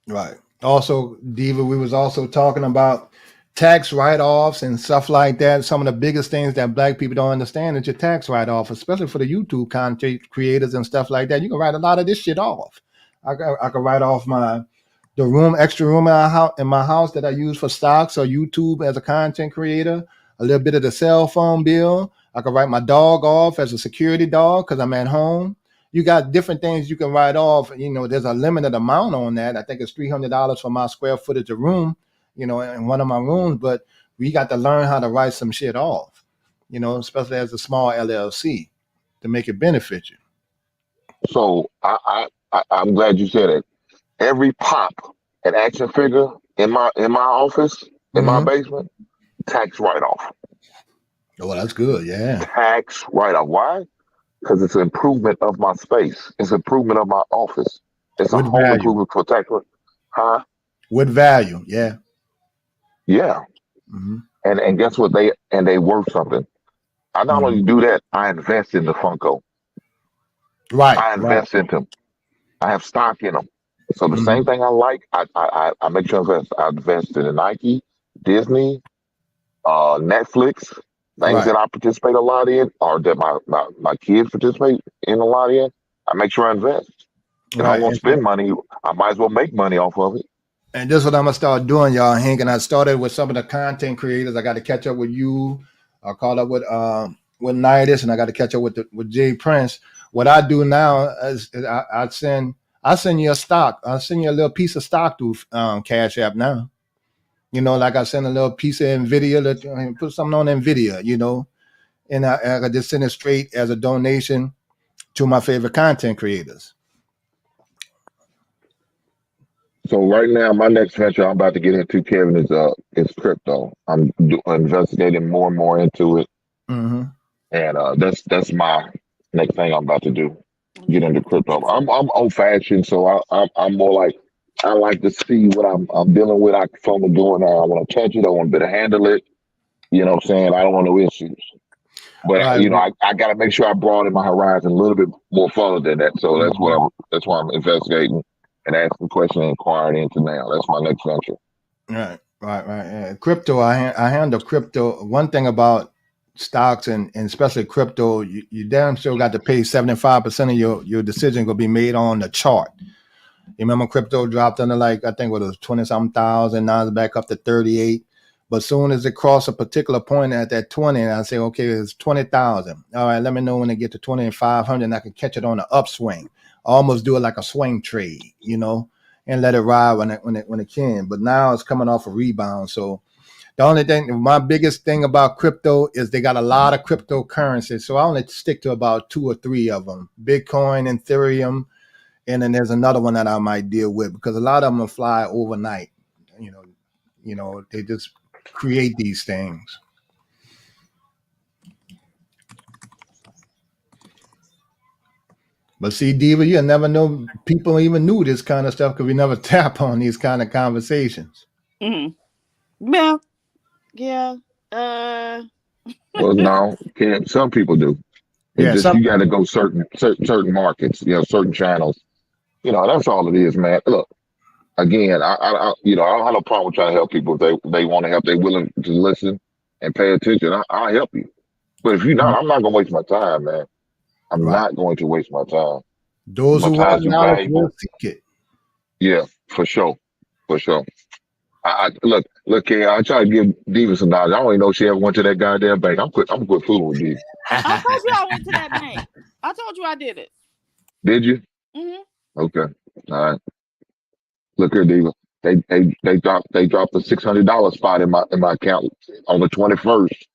Right. Also, Diva, we was also talking about tax write-offs and stuff like that. Some of the biggest things that Black people don't understand is your tax write-off, especially for the YouTube content creators and stuff like that. You can write a lot of this shit off. I can write off the extra room in my house that I use for stocks or YouTube as a content creator, a little bit of the cell phone bill. I can write my dog off as a security dog because I'm at home. You got different things you can write off. There's a limited amount on that. I think it's $300 for my square footage of room, in one of my rooms. But we got to learn how to write some shit off, especially as a small LLC to make it benefit you. So I'm glad you said it. Every pop and action figure in my office, in my basement, tax write-off. Oh, that's good. Yeah. Tax write-off. Why? Because it's an improvement of my space. It's improvement of my office. It's With a home value. improvement for tax. Huh? With value. Yeah. Yeah. Mm-hmm. And guess what? They worth something. I not only do that, I invest in the Funko. Right. I invest in them. I have stock in them. So the same thing I like, I make sure I invest in the Nike, Disney, Netflix, things that I participate a lot in, or that my kids participate in a lot in. I make sure I invest. If I won't spend money, I might as well make money off of it. And this is what I'm gonna start doing, y'all. Hank, and I started with some of the content creators. I got to catch up with you. I caught up with Nidus, and I got to catch up with Jay Prince. What I do now is I send you a stock. I send you a little piece of stock through Cash App now. Like I send a little piece of NVIDIA, put something on NVIDIA, and I just send it straight as a donation to my favorite content creators. So right now, my next venture I'm about to get into, Kevin, is crypto. I'm investigating more and more into it, and that's my next thing I'm about to do. Get into crypto. I'm old fashioned, so I'm more like I like to see what I'm dealing with. I'm doing now. I want to touch it. I want to better handle it. You know what I'm saying? I don't want no issues. But Right. you know, I got to make sure I broaden my horizon a little bit more further than that. So that's why I'm investigating and asking questions and inquiring into now. That's my next venture. Right. Yeah. Crypto, I handle crypto. One thing about stocks and especially crypto, you damn sure got to pay 75% of your decision gonna be made on the chart. You remember crypto dropped under like, I think it was 20-something thousand, now it's back up to 38. But soon as it crossed a particular point at that 20, and I say, okay, it's 20,000. All right, let me know when it get to 20,500 and I can catch it on the upswing. Almost do it like a swing trade, you know, and let it ride when it can. But now it's coming off a rebound. So the only thing, my biggest thing about crypto is they got a lot of cryptocurrencies. So I only stick to about 2 or 3 of them: Bitcoin, Ethereum, and then there's another one that I might deal with because a lot of them will fly overnight. You know, they just create these things. But see, Diva, you never know people even knew this kind of stuff because we never tap on these kind of conversations. Well, yeah. Well, no, some people do. It's just you got to go certain markets, you know, certain channels. You know, that's all it is, man. Look, again, I you know, I don't have no problem with trying to help people if they want to help. They're willing to listen and pay attention. I'll help you. But if you're not, I'm not gonna waste my time, man. I'm not going to waste my time. Those who want knowledge will seek it. Yeah, for sure. I look here. I try to give Diva some knowledge. I don't even know if she ever went to that goddamn bank. I'm quit fooling with Diva. I told you I went to that bank. I told you I did it. Did you? Okay. All right. Look here, Diva. They dropped the $600 spot in my account on the 21st.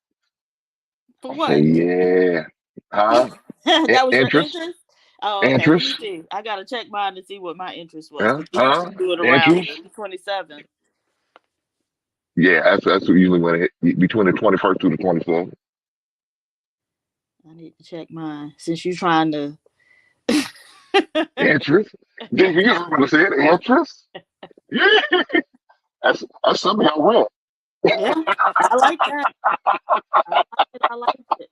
For what? Say, yeah. Huh? That was interest? your interest? Oh, okay. Interest? Let me see. I gotta check mine to see what my interest was. Huh? Do it around Interest? the 27th. Yeah, that's usually when it hit, between the 21st to the 27th. I need to check mine since you're trying to. Interest? Did you ever say it? Interest? Yeah. That's something I read. Yeah, I like that. I like it.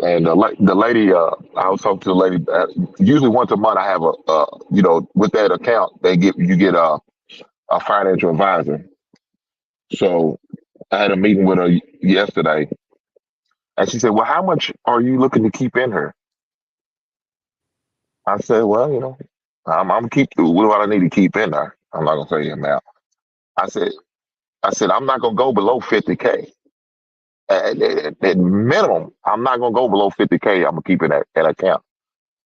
And the lady, I was talking to the lady. Usually once a month, I have you know, with that account, you get a financial advisor. So I had a meeting with her yesterday, and she said, "Well, how much are you looking to keep in her?" I said, "Well, you know, I'm keep. What do I need to keep in her? I'm not gonna say the amount." I said, I'm not gonna go below 50K. At minimum, I'm not gonna go below 50K. I'm gonna keep it at account.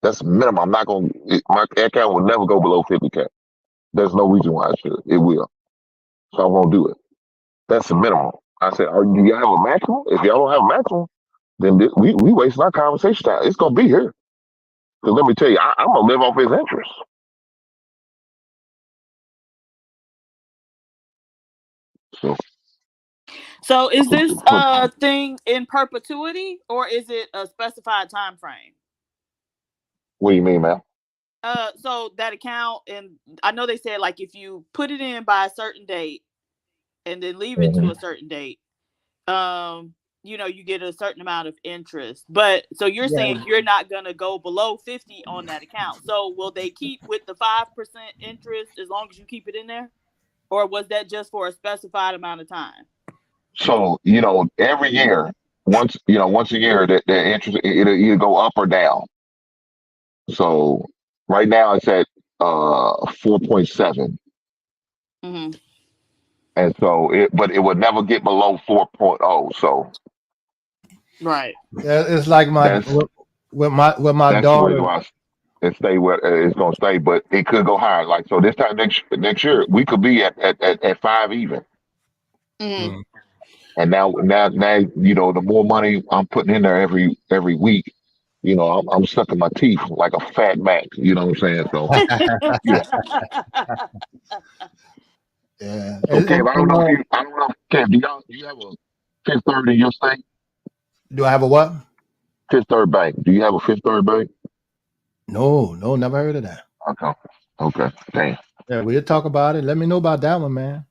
That's minimum. I'm not gonna. My account will never go below 50K. There's no reason why I should. It will. So I won't do it. That's the minimum. I said, do y'all have a maximum? If y'all don't have a maximum, then we wasting our conversation time. It's gonna be here. Because let me tell you, I'm gonna live off his interest. So is this thing in perpetuity or is it a specified time frame? What do you mean, man? So that account, and I know they said like if you put it in by a certain date and then leave it to a certain date, you know, you get a certain amount of interest. But so you're saying you're not gonna go below 50 on that account. So will they keep with the 5% interest as long as you keep it in there? Or was that just for a specified amount of time? So, you know, every year, once a year, the interest, it'll either go up or down. So right now it's at 4.7. And so but it would never get below 4.0. So right. It's like with my daughter. It stay where it's gonna stay, but it could go higher. Like so, this time next year we could be at 5 even. And now, you know, the more money I'm putting in there every week, you know, I'm sucking my teeth like a fat Mac. You know what I'm saying? So, yeah. Okay, I don't know. Kev, do you have a Fifth Third in your state? Do I have a what? Fifth Third Bank. Do you have a Fifth Third Bank? No, never heard of that. Okay, damn. Yeah, we'll talk about it. Let me know about that one, man.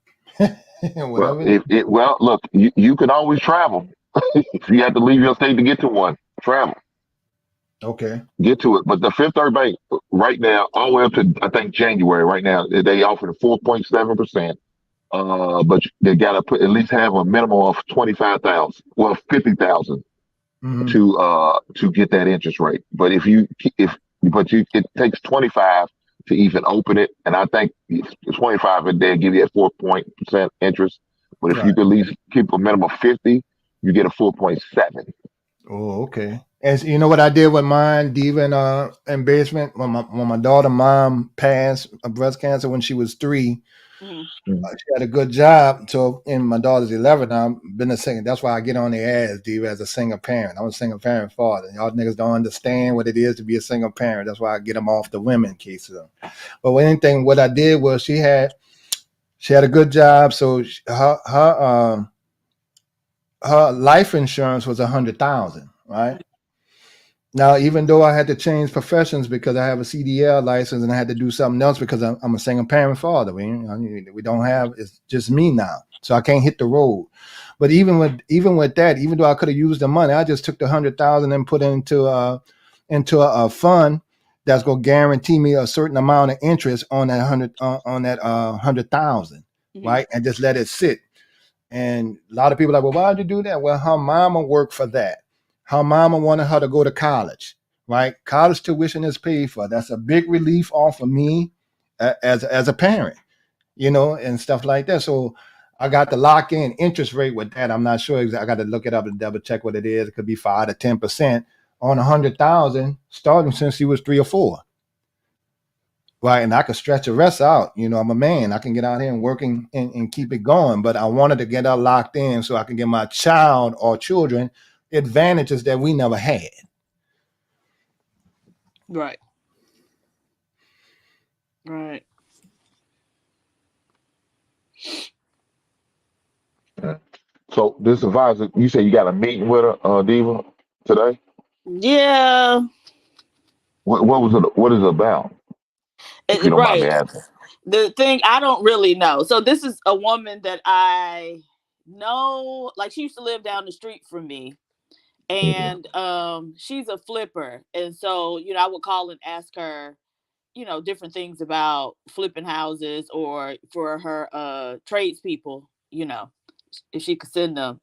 Well, Whatever. well, look, you can always travel. If you have to leave your state to get to one, travel, Okay. get to it. But the Fifth Third Bank right now, all the way up to I think January, right now they offer 4.7%. But they got to put at least have a minimum of 25,000, well 50,000 Mhm. to get that interest rate. But it takes 25 to even open it, and I think 25 and they give you a 4% interest. But if you Right. could at least keep a minimum of 50, you get a 4.7. Oh, okay. And you know what I did with mine, Diva, in basement when my daughter mom passed of breast cancer when she was 3. Mhm. She had a good job. So, and my daughter's 11 now. I've been a singer. That's why I get on the ass, Diva, as a single parent. I'm a single parent father. Y'all niggas don't understand what it is to be a single parent. That's why I get them off the women cases. But what I did was she had a good job. So her life insurance was 100,000, right? Now, even though I had to change professions because I have a CDL license and I had to do something else because I'm a single parent father. We don't have, it's just me now. So I can't hit the road. But even with that, even though I could have used the money, I just took the 100,000 and put it into a fund that's going to guarantee me a certain amount of interest on that 100,000, right? And just let it sit. And a lot of people are like, well, why'd you do that? Well, her mama worked for that. Her mama wanted her to go to college, right? College tuition is paid for. That's a big relief off of me as a parent, and stuff like that. So I got the lock in interest rate with that. I'm not sure exactly. I got to look it up and double check what it is. It could be 5 to 10% on 100,000, starting since she was 3 or 4. Right, and I could stretch the rest out. I'm a man. I can get out here and working and keep it going. But I wanted to get her locked in so I can give my child or children advantages that we never had. Right. Right. So this advisor, you say you got a meeting with her, Diva, today? Yeah. What was it? What is it about? If you don't mind me Right. asking. The thing, I don't really know. So this is a woman that I know, like she used to live down the street from me. And she's a flipper. And so, I would call and ask her, different things about flipping houses or for her tradespeople, if she could send them.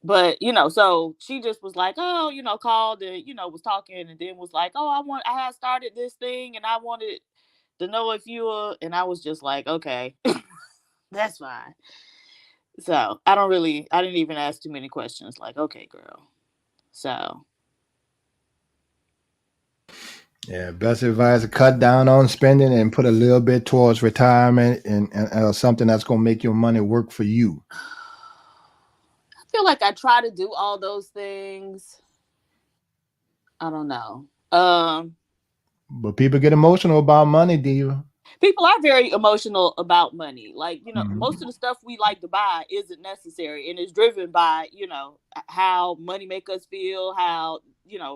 But so she just was like, oh, called and was talking and then was like, oh, I had started this thing and I wanted to know if you were, and I was just like, okay, that's fine. So I didn't even ask too many questions. Like, okay, girl. So yeah, best advice: cut down on spending and put a little bit towards retirement and something that's going to make your money work for you. I feel like I try to do all those things. I don't know. But people get emotional about money, Diva. People are very emotional about money. Like, most of the stuff we like to buy isn't necessary and it's driven by, how money make us feel, how,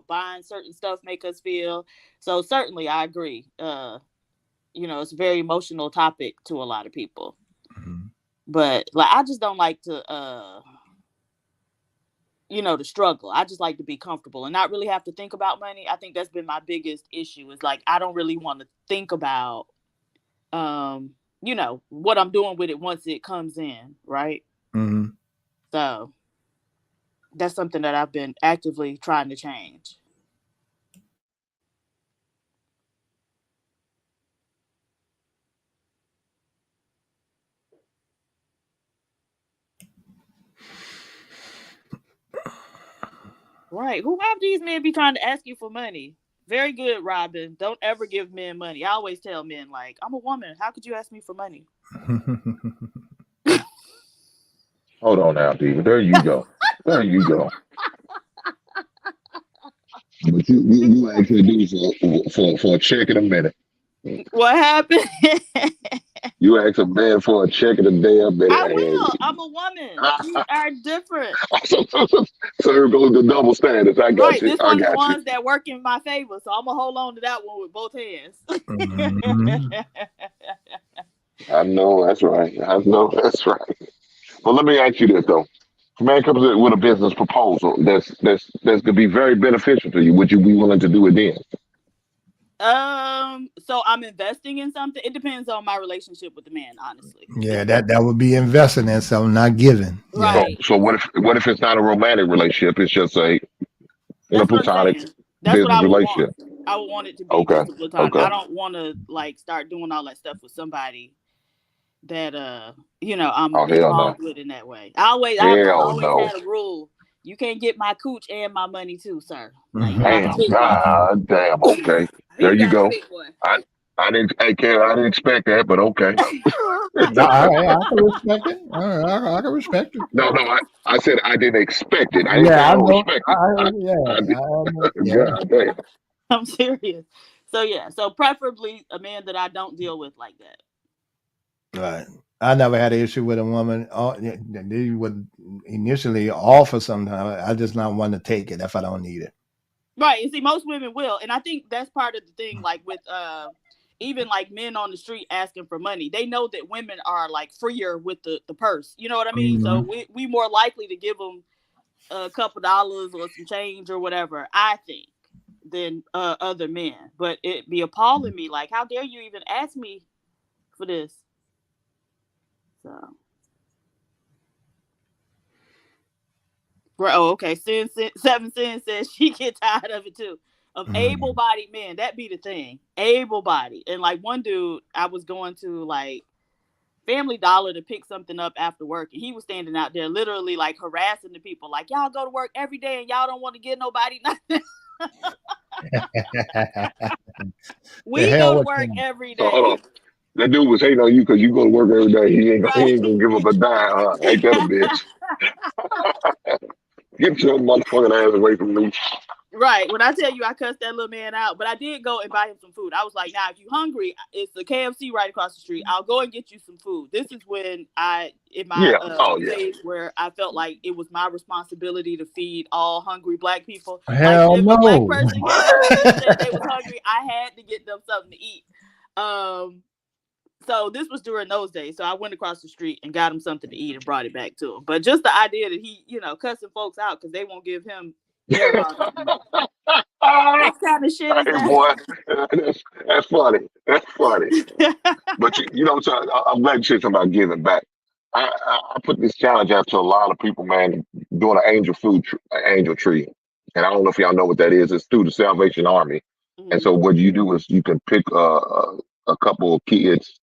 buying certain stuff make us feel. So certainly I agree. It's a very emotional topic to a lot of people. Mm-hmm. But like, I just don't like to, to struggle. I just like to be comfortable and not really have to think about money. I think that's been my biggest issue is like, I don't really want to think about, what I'm doing with it once it comes in. Right. Mm-hmm. So that's something that I've been actively trying to change. Right. Who have these men be trying to ask you for money? Very good, Robin. Don't ever give men money. I always tell men, like, I'm a woman. How could you ask me for money? Hold on now, Diva. There you go. There you go. But you actually do for a check in a minute. What happened? You ask a man for a check in a damn minute. I will. I'm a woman. You are different. So here goes the double standards. I got Right, you. this I one of the got you. ones that work in my favor, so I'm gonna hold on to that one with both hands. I know that's right. I know that's right. Well, let me ask you this though. If a man comes in with a business proposal that's gonna be very beneficial to you, would you be willing to do it then? So I'm investing in something. It depends on my relationship with the man, honestly. Yeah, that would be investing in something, not giving. Right. So what if it's not a romantic relationship? It's just a That's what I'm platonic saying. That's what business I would relationship. want. I would want it to be Okay. just a platonic. Okay. I don't want to like start doing all that stuff with somebody that I'm Oh hell no. involved with in that way. I've Hell always no. had a rule. You can't get my cooch and my money too, sir. Like, Damn. God damn. Okay. There you go. I didn't. Hey, Karen, I didn't expect that, but okay. I can respect it. I can respect it. No, I said I didn't expect it. I didn't say Yeah, I I don't know. respect it. God damn. I'm serious. So yeah. So preferably a man that I don't deal with like that. Right. I never had an issue with a woman. They would initially offer something. I just not want to take it if I don't need it. Right. And see, most women will. And I think that's part of the thing, like with even like men on the street asking for money. They know that women are like freer with the purse. You know what I mean? So we more likely to give them a couple dollars or some change or whatever, I think, than other men. But it be appalling me. Like, how dare you even ask me for this? So. Oh, okay. Seven Sin says she get tired of it too. Of able-bodied men. That be the thing. Able-bodied. And like one dude, I was going to like Family Dollar to pick something up after work, and he was standing out there literally like harassing the people. Like, y'all go to work every day and y'all don't want to get nobody nothing. We go to work every day. Hold on. That dude was hating on you because you go to work every day. He ain't gonna give up a dime. Ain't that a bitch? Get your motherfucking ass away from me. Right. When I tell you I cussed that little man out, but I did go and buy him some food. I was like, now, if you're hungry, it's the KFC right across the street. I'll go and get you some food. This is when in my days where I felt like it was my responsibility to feed all hungry Black people. Hell like, if no. a Black person said they was hungry, I had to get them something to eat. So this was during those days. So I went across the street and got him something to eat and brought it back to him. But just the idea that he, cussing folks out because they won't give him that kind of shit is Hey, that? boy, that's funny. That's funny. But I'm glad you said something about giving back. I put this challenge out to a lot of people, man, doing an angel tree. And I don't know if y'all know what that is. It's through the Salvation Army. And so what you do is you can pick a couple of kids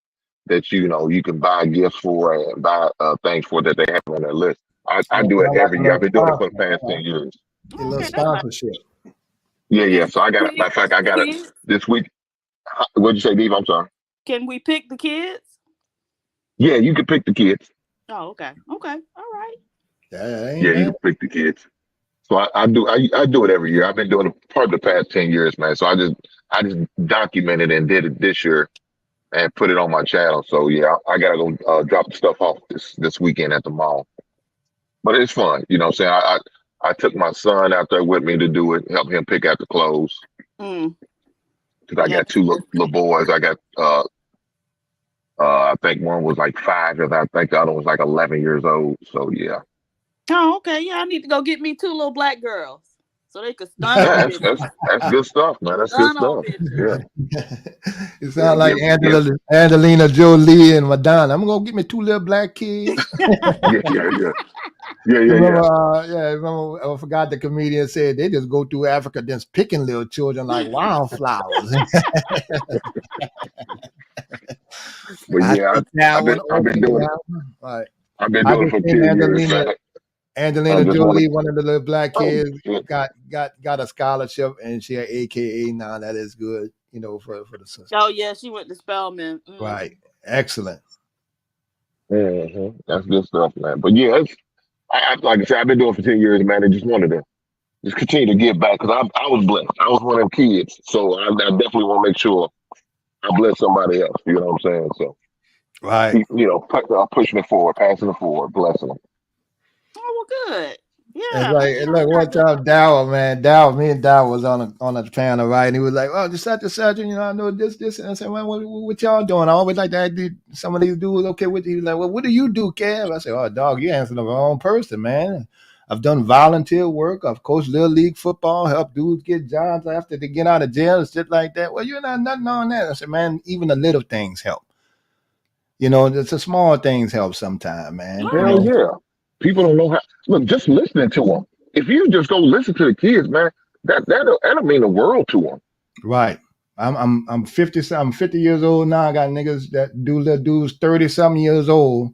that you can buy gifts for and buy things for that they have on their list. I do it every year. I've been doing it for the past 10 years. A little sponsorship. Yeah. So I got it. Matter of fact, I got it this week. What'd you say, Dave? I'm sorry. Can we pick the kids? Yeah, you can pick the kids. Oh, okay. Okay. All right. Yeah, you can pick the kids. So I do it every year. I've been doing it probably the past 10 years, man. So I just documented and did it this year and put it on my channel. So yeah, I gotta go drop the stuff off this weekend at the mall. But it's fun, you know what I'm saying? I took my son out there with me to do it, help him pick out the clothes. Because I got two little boys. I got I think one was like 5, and I think the other was like 11 years old. So yeah. Oh, okay. Yeah, I need to go get me 2 little Black girls so they could stun on bitches. That's good stuff, man. That's good stuff. Yeah. It sounds like Angelina Jolie and Madonna. I'm gonna get me 2 little Black kids. Yeah. Remember, I forgot the comedian said they just go through Africa just picking little children like wildflowers. But yeah, I've been doing it. Right. I've been doing it for 10 years, man. Angelina Jolie, one of the little Black kids, got a scholarship, and she had AKA now. That is good, for the sister. Oh yeah, she went to Spelman. Right, excellent. That's good stuff, man. But yeah, like I said, I've been doing it for 10 years, man. I just wanted to just continue to give back because I was blessed. I was one of them kids, so I definitely want to make sure I bless somebody else. You know what I'm saying? So, right, pushing it forward, passing it forward, blessing them. Oh well, good. It's like one time Dow, me and Dow was on a panel, right? And he was like, "Oh, just such and such, and I know this." And I said, "Well, what y'all doing?" I always like that. Some of these dudes, okay, with you? He was like, "Well, what do you do, Kev?" I said, "Oh, dog, you answering the wrong person, man. I've done volunteer work. I've coached little league football, helped dudes get jobs after they get out of jail and shit like that." "Well, you're not nothing on that." I said, "Man, even the little things help. It's the small things help sometimes, man." Hell yeah. People don't know how. Look, just listening to them. If you just go listen to the kids, man, that'll mean the world to them. Right. I'm 50. I'm 50 years old now. I got niggas that do little dudes 30-something years old.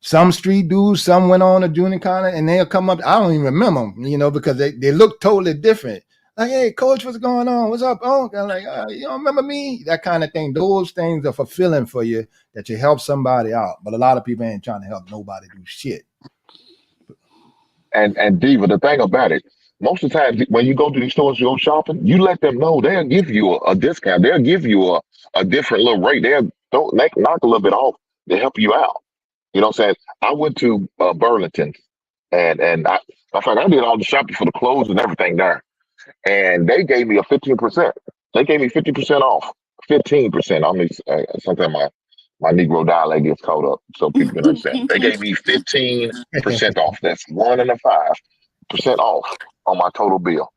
Some street dudes, some went on to junior college, and they'll come up. I don't even remember them, because they look totally different. Like, "Hey, coach, what's going on? What's up?" "Oh," I'm like, "You don't remember me?" That kind of thing. Those things are fulfilling for you, that you help somebody out. But a lot of people ain't trying to help nobody do shit. And Diva, the thing about it, most of the time when you go to these stores, you go shopping, you let them know they'll give you a discount. They'll give you a different little rate. They'll knock a little bit off to help you out. You know what I'm saying? I went to Burlington, and I did all the shopping for the clothes and everything there, and they gave me a 15%. They gave me 50% off. 15%. I mean, sometimes my Negro dialect gets caught up, so people can understand. They gave me 15% off. That's 1 and a 5% off on my total bill.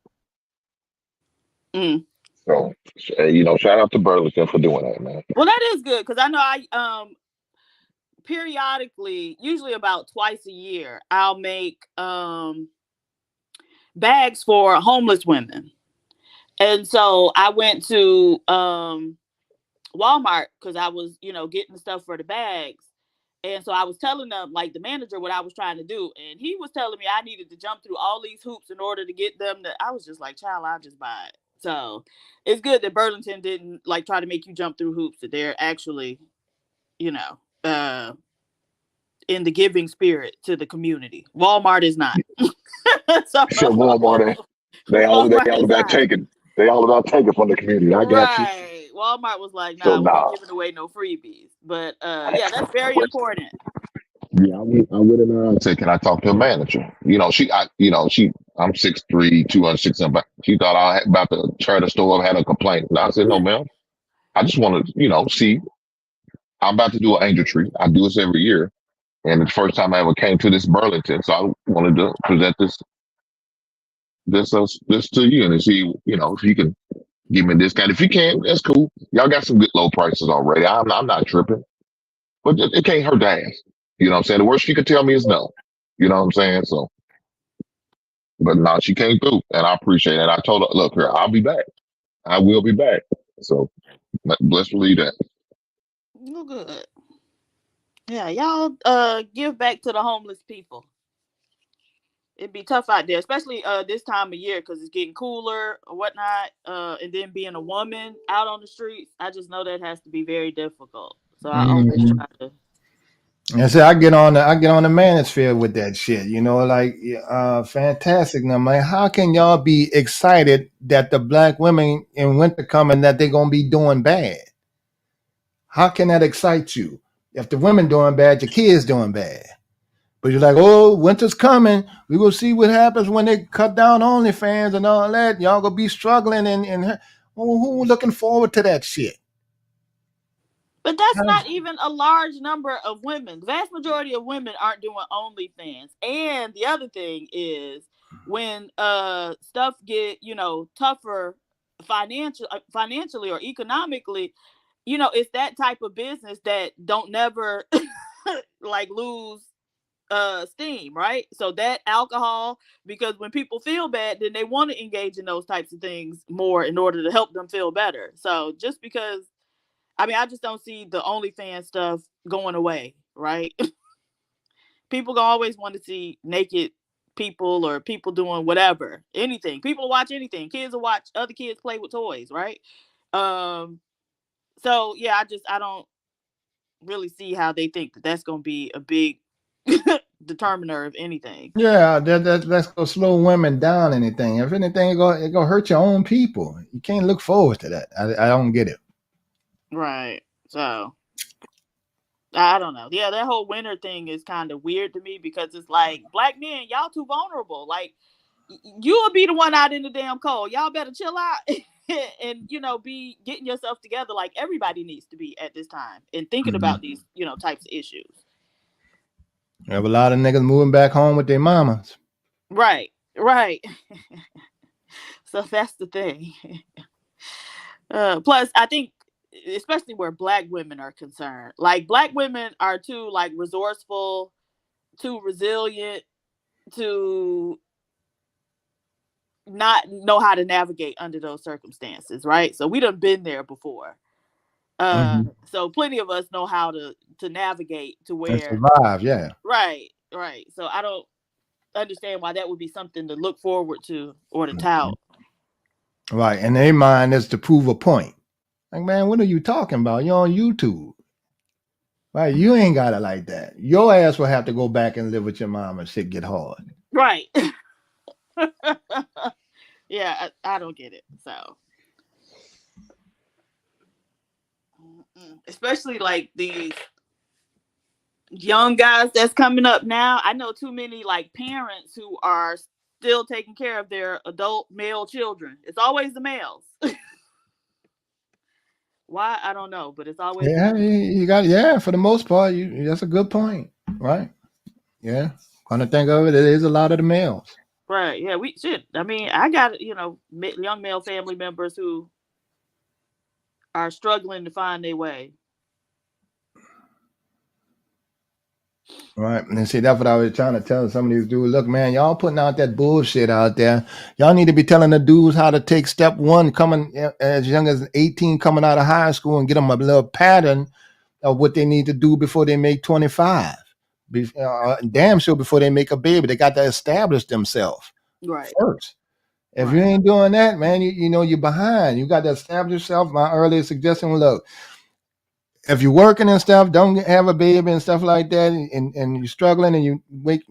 So, shout out to Burlington for doing that, man. Well, that is good, because I know I periodically, usually about twice a year, I'll make bags for homeless women. And so I went to Walmart because I was, getting the stuff for the bags. And so I was telling them, like, the manager, what I was trying to do. And he was telling me I needed to jump through all these hoops in order to get them I was just like, child, I'll just buy it. So it's good that Burlington didn't try to make you jump through hoops, that they're actually, in the giving spirit to the community. Walmart is not. So Walmart, they all about taking. They all about taking from the community. I got you. Walmart was like, "Nah, we're not giving away no freebies." But that's very important. Yeah, I went in there and said, "Can I talk to a manager?" I'm 6'3", 206. She thought I was about to try the store up, had a complaint. And I said, "No, ma'am. I just want to, see. I'm about to do an angel tree. I do this every year, and it's the first time I ever came to this Burlington, so I wanted to present this to you and see, if you can give me a discount. If you can, that's cool. Y'all got some good low prices already. I'm not tripping, but it can't hurt to ask. You know what I'm saying? The worst she could tell me is no. You know what I'm saying? So, but no, she came through, and I appreciate it. I told her, "Look, here, I'll be back. I will be back." So, let's believe that. Oh, good. Yeah, y'all give back to the homeless people. It'd be tough out there, especially this time of year, because it's getting cooler or whatnot. And then being a woman out on the streets, I just know that has to be very difficult. So I always try to. And so I get on the manosphere with that shit, fantastic. Now, man, how can y'all be excited that the black women in winter coming, that they're gonna be doing bad? How can that excite you? If the women doing bad, your kids doing bad. But you're like, "Oh, winter's coming. We will see what happens when they cut down OnlyFans and all that. Y'all gonna be struggling and who looking forward to that shit?" But that's not even a large number of women. The vast majority of women aren't doing OnlyFans. And the other thing is, when stuff get tougher financially or economically, it's that type of business that don't never lose steam, right? So that alcohol, because when people feel bad, then they want to engage in those types of things more in order to help them feel better. So just because, I just don't see the OnlyFans stuff going away, right? People gonna always want to see naked people or people doing whatever, anything. People watch anything. Kids will watch other kids play with toys, right? So yeah, I don't really see how they think that's gonna be a big determiner of anything. Yeah, that's gonna slow women down. Anything, if anything, it's gonna hurt your own people. You can't look forward to that. I don't get it. Right. So I don't know. Yeah, that whole winter thing is kind of weird to me because it's like black men, y'all too vulnerable. Like you'll be the one out in the damn cold. Y'all better chill out and be getting yourself together like everybody needs to be at this time and thinking about these types of issues. You have a lot of niggas moving back home with their mamas. Right. So that's the thing. Plus, I think, especially where black women are concerned, like black women are too like resourceful, too resilient, to not know how to navigate under those circumstances, right? So we done been there before. So plenty of us know how to navigate to where and survive. Yeah. Right. So I don't understand why that would be something to look forward to or to tout. Right. And their mind is to prove a point. Like, man, what are you talking about? You're on YouTube. Right. You ain't got it like that. Your ass will have to go back and live with your mom and shit get hard. Right. Yeah, I don't get it. So especially like these young guys that's coming up now. I know too many like parents who are still taking care of their adult male children. It's always the males. Why? I don't know, but it's always you got for the most part, that's a good point. Right. Yeah. When I think of it, it is a lot of the males. Right. Yeah, we should. I mean, I got, young male family members who are struggling to find their way. Right. And see, that's what I was trying to tell some of these dudes. Look, man, y'all putting out that bullshit out there. Y'all need to be telling the dudes how to take step one coming as young as 18 coming out of high school and get them a little pattern of what they need to do before they make 25. Damn sure before they make a baby. They got to establish themselves first. If you ain't doing that, man, you're behind. You got to establish yourself. My earlier suggestion was, look, if you're working and stuff, don't have a baby and stuff like that, and you're struggling and you're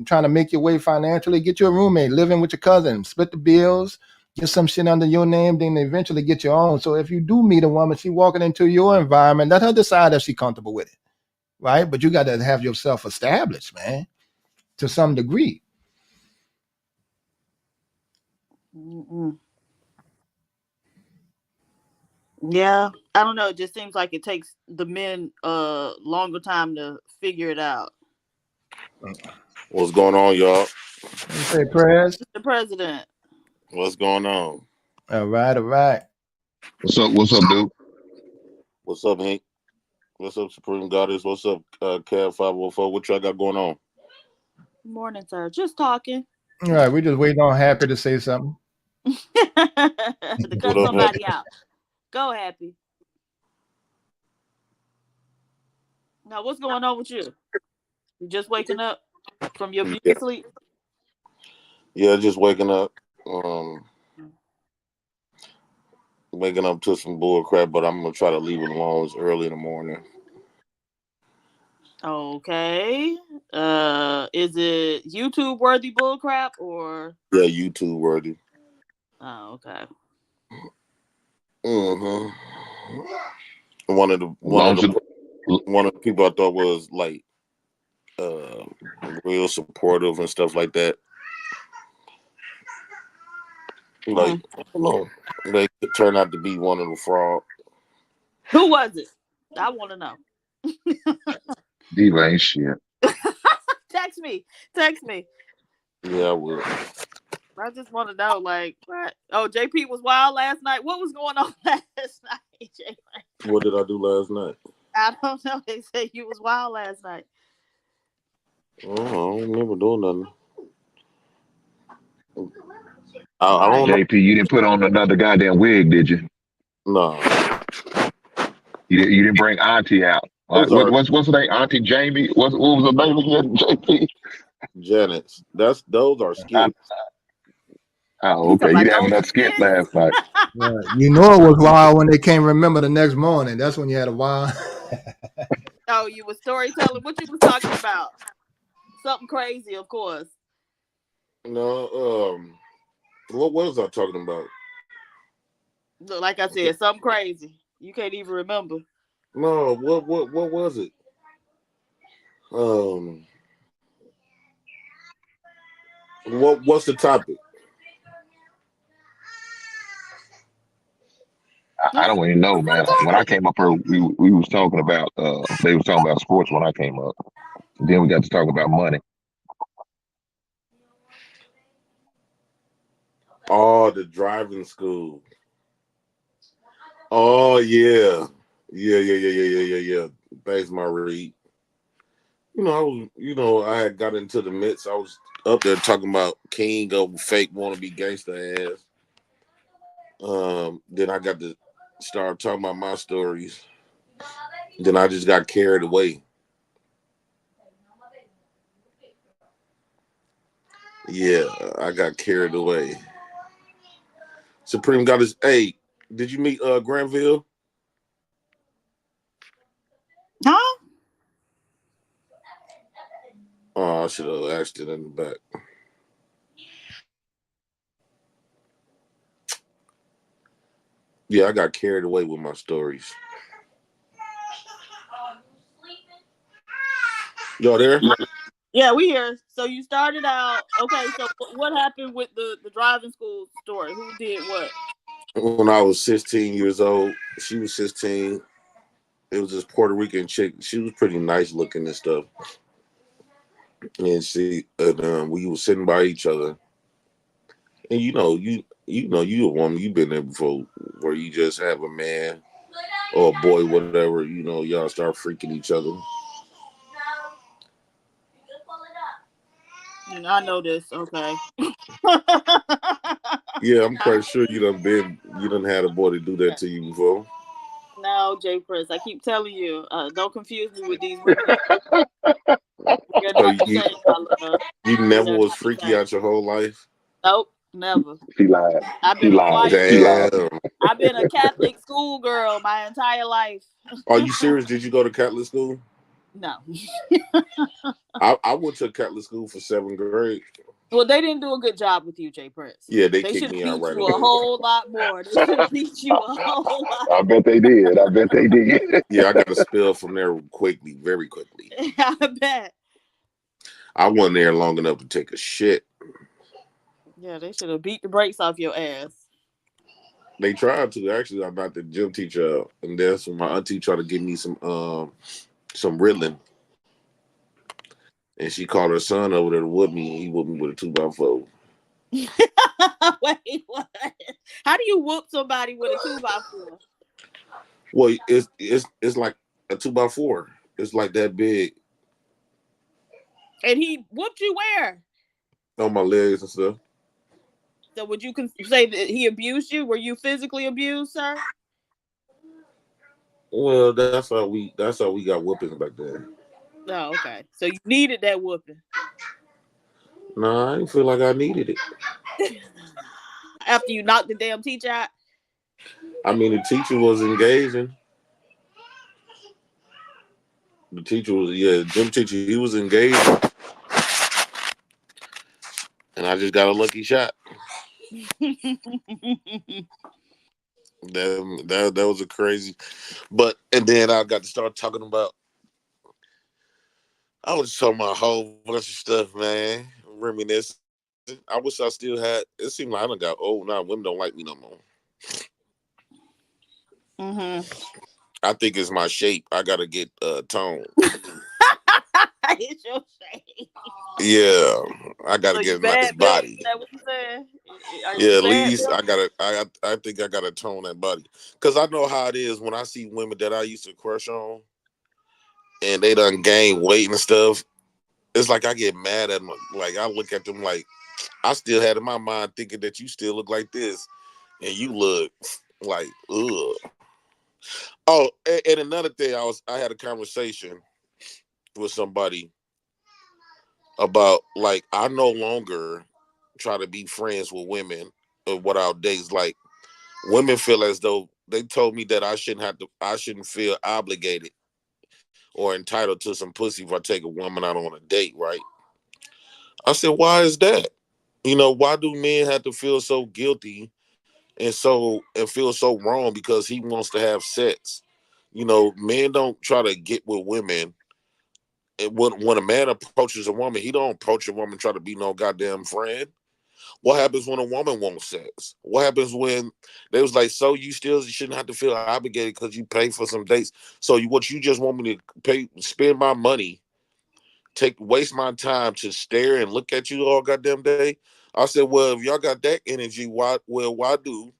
trying to make your way financially, get you a roommate, live in with your cousin, split the bills, get some shit under your name, then eventually get your own. So if you do meet a woman, she walking into your environment, let her decide if she's comfortable with it, right? But you got to have yourself established, man, to some degree. Yeah, I don't know. It just seems like it takes the men a longer time to figure it out. What's going on, y'all? Hey, Prez. The president. What's going on? All right. What's up, dude? What's up, Hank? What's up, Supreme Goddess? What's up, Cav 504? What y'all got going on? Morning, sir. Just talking. All right, we're just waiting on Happy to say something. To cut somebody out. Go, Happy. Now, what's going on with you? You just waking up from your beauty sleep? Yeah, just waking up. Waking up to some bull crap, but I'm gonna try to leave it alone. It's early in the morning. Okay. Is it YouTube worthy bull crap or? Yeah, YouTube worthy. Oh, okay. One of the people I thought was like real supportive and stuff like that. Like, I don't know, they could turn out to be one of the fraud. Who was it? I want to know. Diva ain't shit. Text me. Yeah, I will. I just want to know, like, what? Oh, JP was wild last night. What was going on last night, JP? What did I do last night? I don't know. They said you was wild last night. Oh, I don't remember doing nothing. JP, you didn't put on another goddamn wig, did you? No. You didn't bring Auntie out. What's her name? Auntie Jamie? What was her name again? JP? Janet. Those are skits. Oh, okay. You didn't have enough skit last night. You know it was wild when they can't remember the next morning. That's when you had a wild. Oh, you were storytelling. What you was talking about? Something crazy, of course. No, what was I talking about? Like I said, something crazy. You can't even remember. No, what was it? What's the topic? I don't even know, man. When I came up here, we was talking about they was talking about sports when I came up. Then we got to talk about money. Oh, the driving school. Oh yeah. Yeah. Thanks, my read. I had got into the midst. I was up there talking about King of fake wannabe gangster ass. Then I got to start talking about my stories. Then I just got carried away. Yeah, I got carried away. Supreme got his. Hey, did you meet Granville? Huh? Oh, I should have asked it in the back. Yeah, I got carried away with my stories. Y'all there? Yeah, we here. So you started out. Okay, so what happened with the driving school story? Who did what? When I was 16 years old, she was 16. It was this Puerto Rican chick. She was pretty nice looking and stuff. And we were sitting by each other. And you a woman. You've been there before, where you just have a man or a boy, whatever. Y'all start freaking each other. I know this. Okay. Yeah, I'm quite sure you done had a boy to do that to you before. No, Jay Prince. I keep telling you, don't confuse me with these women. So you never was freaky out your whole life? Nope, never. She lied. I've been a quiet Damn. I've been a Catholic school girl my entire life. Are you serious? Did you go to Catholic school? No. I went to Catholic school for 7th grade. Well, they didn't do a good job with you, Jay Prince. Yeah, they should kicked me out right you away. a whole lot more. They should have beat you a whole lot. I bet they did. Yeah, I got expelled from there quickly, very quickly. I bet. I wasn't there long enough to take a shit. Yeah, they should have beat the brakes off your ass. They tried to. Actually, I knocked the gym teacher out, and that's when my auntie tried to give me some Ritalin. And she called her son over there to whoop me, and he whooped me with a 2x4. Wait, what? How do you whoop somebody with a 2x4? Well, it's like a 2x4. It's like that big. And he whooped you where? On my legs and stuff. So would you say that he abused you? Were you physically abused, sir? Well, that's how we got whoopings back then. Oh, okay. So you needed that whooping. No, I didn't feel like I needed it. After you knocked the damn teacher out? I mean, the teacher was engaging. The teacher was, gym teacher, he was engaged. And I just got a lucky shot. That was a crazy. And then I got to start talking about, I was talking about a whole bunch of stuff, man. Reminiscing. I wish I still had, it seemed like I done got old now. Women don't like me no more. I think it's my shape. I gotta get toned. It's your shape. Yeah, I gotta get a nice body. Is that what you said? Yeah, at least I think I gotta tone that body. Cause I know how it is when I see women that I used to crush on and they done gain weight and stuff. It's like I get mad at them. Like I look at them like I still had in my mind thinking that you still look like this and you look like ugh. Oh, and another thing, I had a conversation with somebody about like I no longer try to be friends with women without dates. Like women feel as though they told me that I shouldn't feel obligated or entitled to some pussy if I take a woman out on a date, right? I said, why is that? Why do men have to feel so guilty and feel so wrong because he wants to have sex? Men don't try to get with women when a man approaches a woman, he don't approach a woman try to be no goddamn friend. What happens when a woman wants sex? What happens when they was like, so you still shouldn't have to feel obligated because you pay for some dates? So what you just want me to spend my money, waste my time to stare and look at you all goddamn day? I said, well, if y'all got that energy, why do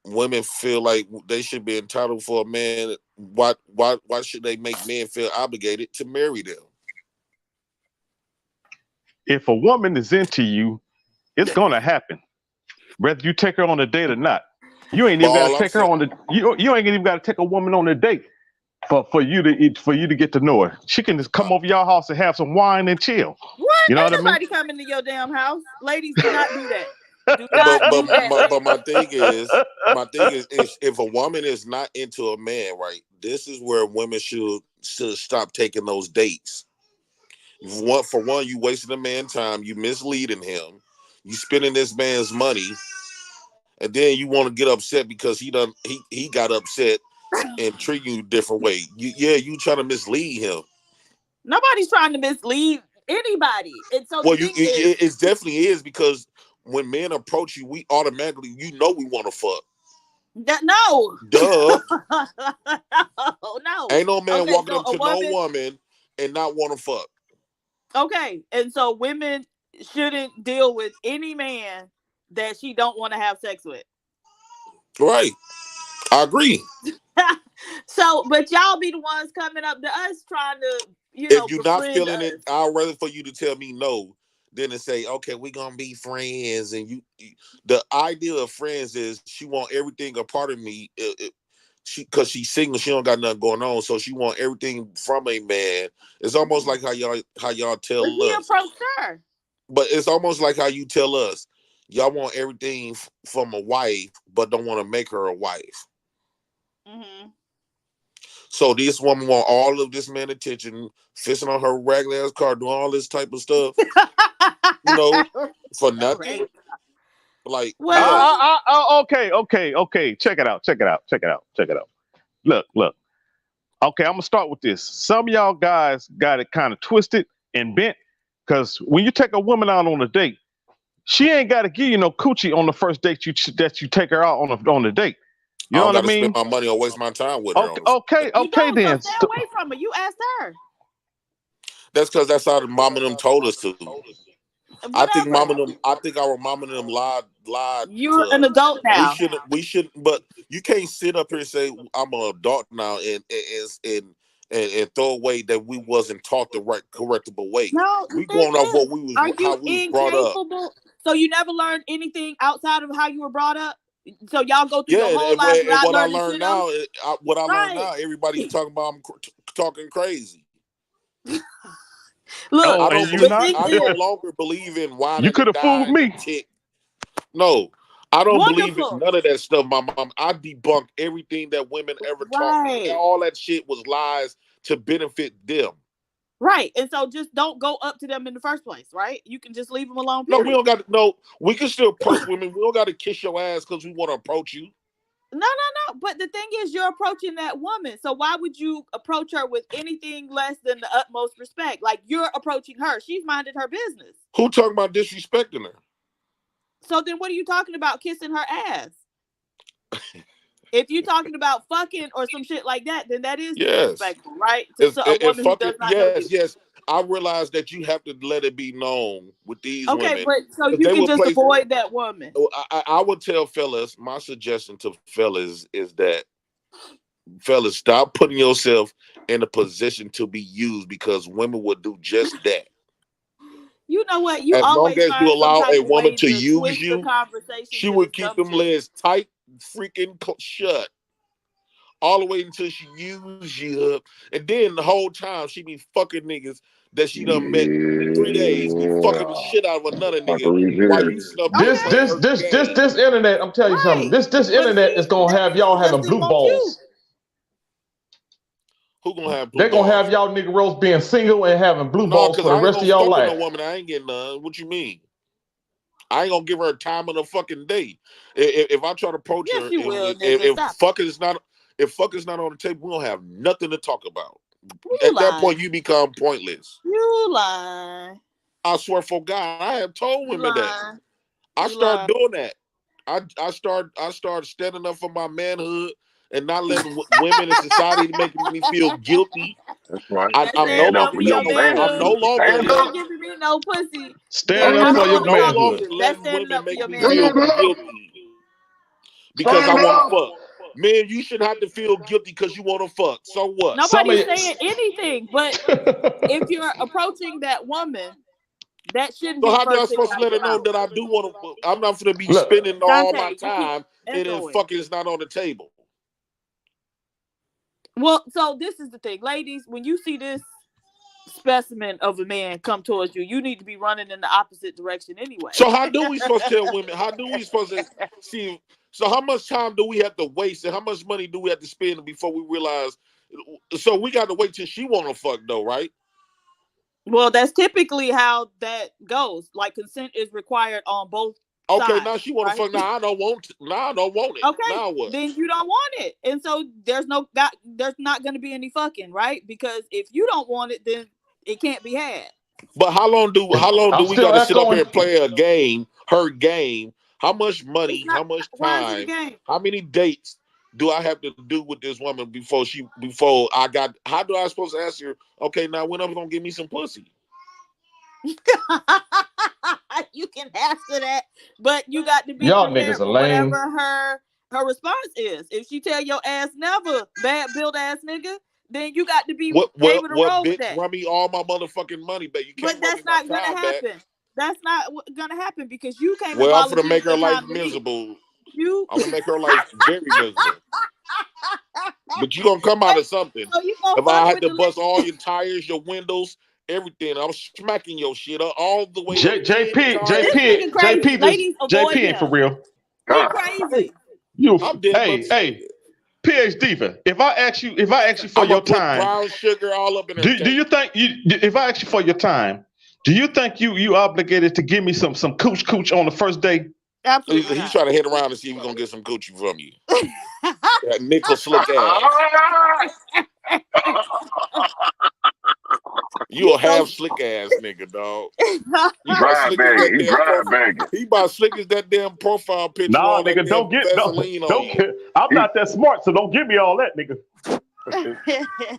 women feel like they should be entitled for a man? Why should they make men feel obligated to marry them? If a woman is into you, it's gonna happen, whether you take her on a date or not. You ain't even gotta take her on the you ain't even gotta take a woman on a date for you to get to know her. She can just come over your house and have some wine and chill. What? You know Ain't what I mean? nobody coming to your damn house. Ladies, do not do that. Do not do that. But my thing is, if a woman is not into a man, right, this is where women should stop taking those dates. For one, you wasting a man's time, you misleading him, you spending this man's money, and then you want to get upset because he got upset and treat you a different way. You trying to mislead him. Nobody's trying to mislead anybody. And so it definitely is, because when men approach you, we automatically, we want to fuck. No. Duh. No. Ain't no man walking up to no woman and not want to fuck. Okay, and so women shouldn't deal with any man that she don't want to have sex with. Right. I agree. So, but y'all be the ones coming up to us trying to, if you're not feeling it, I'd rather for you to tell me no than to say, okay, we're gonna be friends. And the idea of friends is she want everything a part of me. Because she's single, she don't got nothing going on, so she want everything from a man. It's almost like how y'all tell us. Her. But it's almost like how you tell us, y'all want everything from a wife, but don't want to make her a wife. Mm-hmm. So this woman want all of this man attention, fixing on her regular ass car, doing all this type of stuff, for nothing. Like, okay. Check it out. Look. Okay, I'm gonna start with this. Some of y'all guys got it kind of twisted and bent, because when you take a woman out on a date, she ain't got to give you no coochie on the first date that you take her out on the date. You know what I mean? Spend my money or waste my time with her. Okay, then. Stay away from her. You asked her. That's because that's how the mama and them told us to. I think our mama and them lied. You're an adult now. We shouldn't. But you can't sit up here and say I'm an adult now and throw away that we wasn't taught the right correctable way. No, we going off what we was how we was brought up. So you never learned anything outside of how you were brought up. So y'all go through your whole life without what I learning. learned now, learned now, everybody's talking about I'm talking crazy. Look, I no longer believe in why you could have fooled me. No, I don't believe in none of that stuff, my mom. I debunk everything that women ever taught me. All that shit was lies to benefit them. Right, and so just don't go up to them in the first place, right? You can just leave them alone. Period. No, we don't got to. No, we can still approach women. We don't got to kiss your ass because we want to approach you. No. But the thing is, you're approaching that woman. So why would you approach her with anything less than the utmost respect? Like, you're approaching her. She's minded her business. Who talking about disrespecting her? So then what are you talking about kissing her ass? If you're talking about fucking or some shit like that, then that is disrespectful, right? Yes. I realize that you have to let it be known with these women. Okay, but so you can just avoid that woman. I would tell fellas, my suggestion to fellas is that, fellas, stop putting yourself in a position to be used, because women will do just that. You know what? As long as you allow a woman to use you, she would keep them legs tight, freaking shut, all the way until she use you up, and then the whole time she be fucking niggas that she done met in 3 days, be fucking the shit out of another nigga. While you this internet, I'm telling you something. This internet is gonna have y'all having blue balls. Who gonna have blue They're gonna have y'all niggeros being single and having blue balls for the rest of y'all life. No woman, I ain't getting none. What you mean? I ain't gonna give her a time of the fucking day. If I try to approach her, you will, if fucking is not, If fucking's not on the table, we don't have nothing to talk about. You At that lying. point, you become pointless. You lying. I swear for God, I have told You women that. lying. I You start lying. doing that. I start standing up for my manhood and not letting women in society making me feel guilty. That's right. I'm no Stand up longer for your I'm no manhood. longer Stand You up. ain't giving me no pussy. Stand Then up I'm for your gonna no talk. longer manhood. That's letting standing women up for make your me manhood. feel Stand up. guilty because I Stand want up. to fuck. Man, you shouldn't have to feel guilty because you want to fuck. So what? Nobody's saying anything, but if you're approaching that woman, that shouldn't So be the how do I first thing supposed to out let her your know mouth. that I do want to? I'm not going to be Look, spending all my Dante, you keep time and then echoing. fucking is not on the table. Well, so this is the thing, ladies. When you see this specimen of a man come towards you, you need to be running in the opposite direction anyway. So how do we supposed to tell women? How do we supposed to see? So how much time do we have to waste, and how much money do we have to spend before we realize? So we got to wait till she want to fuck, though, right? Well, that's typically how that goes. Like consent is required on both Okay, sides. now she want to right? fuck. Now I don't want. Now I don't want it. Okay, Now what? then you don't want it, and so there's not going to be any fucking, right? Because if you don't want it, then it can't be had. But how long do I'm we still got to sit up here echoing. and play a game? Her game. How much It's money? not. How much Why is it a time? game? How many dates do I have to do with this woman before I got? How do I supposed to ask her? Okay, now when I'm gonna give me some pussy? You can ask her that, but you got to be Y'all prepared niggas are for lame. whatever her response is. If she tell your ass never, bad build ass nigga, then you got to be able to roll with Bitch, that. run me all my motherfucking money back. You can't But run me that's my not gonna time back. happen. That's not gonna happen because you came and Well, I'm gonna volunteered make her your life time to me. miserable. You. I'm gonna make her life very miserable. But you gonna come out of something. So you gonna If I fuck had with to the bust all your tires, your windows, everything, I'm smacking your shit up all the way up. This nigga crazy. Ladies, avoid JP ain't for him. real. He crazy. I'm dead, Hey, PH Diva. If I ask you for I'm your gonna put time, brown sugar all up in her do cake. you think if I ask you for your time, do you think you obligated to give me some cooch on the first day? Absolutely. He's trying to hit around and see if he's gonna get some Gucci from you. That nickel slick ass. You a half slick ass nigga, dog. You about slick as that damn profile. He about slick as that damn profile picture. Nah, all that nigga, damn Vaseline on don't you. get. I'm not that smart, so don't give me all that, nigga.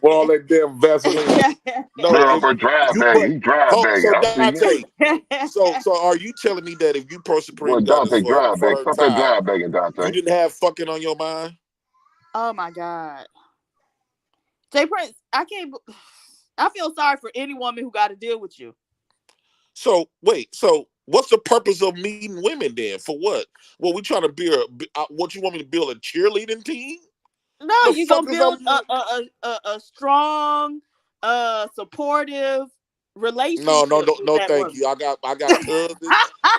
With all that damn Vaseline. No, but dry bagging. He dry bagging. so I see you. Dante, so are you telling me that if you pro supreme Well, goddess Dante, dry for bag. her Stop that time, dry bagging, Dante. you didn't have fucking on your mind? Oh my God. Jay Prince, I feel sorry for any woman who got to deal with you. So what's the purpose of meeting women then? For what? Well, we trying to build. What you want me to build a cheerleading team? No, you're gonna build a strong, supportive relationship. No, thank you. I got cousins,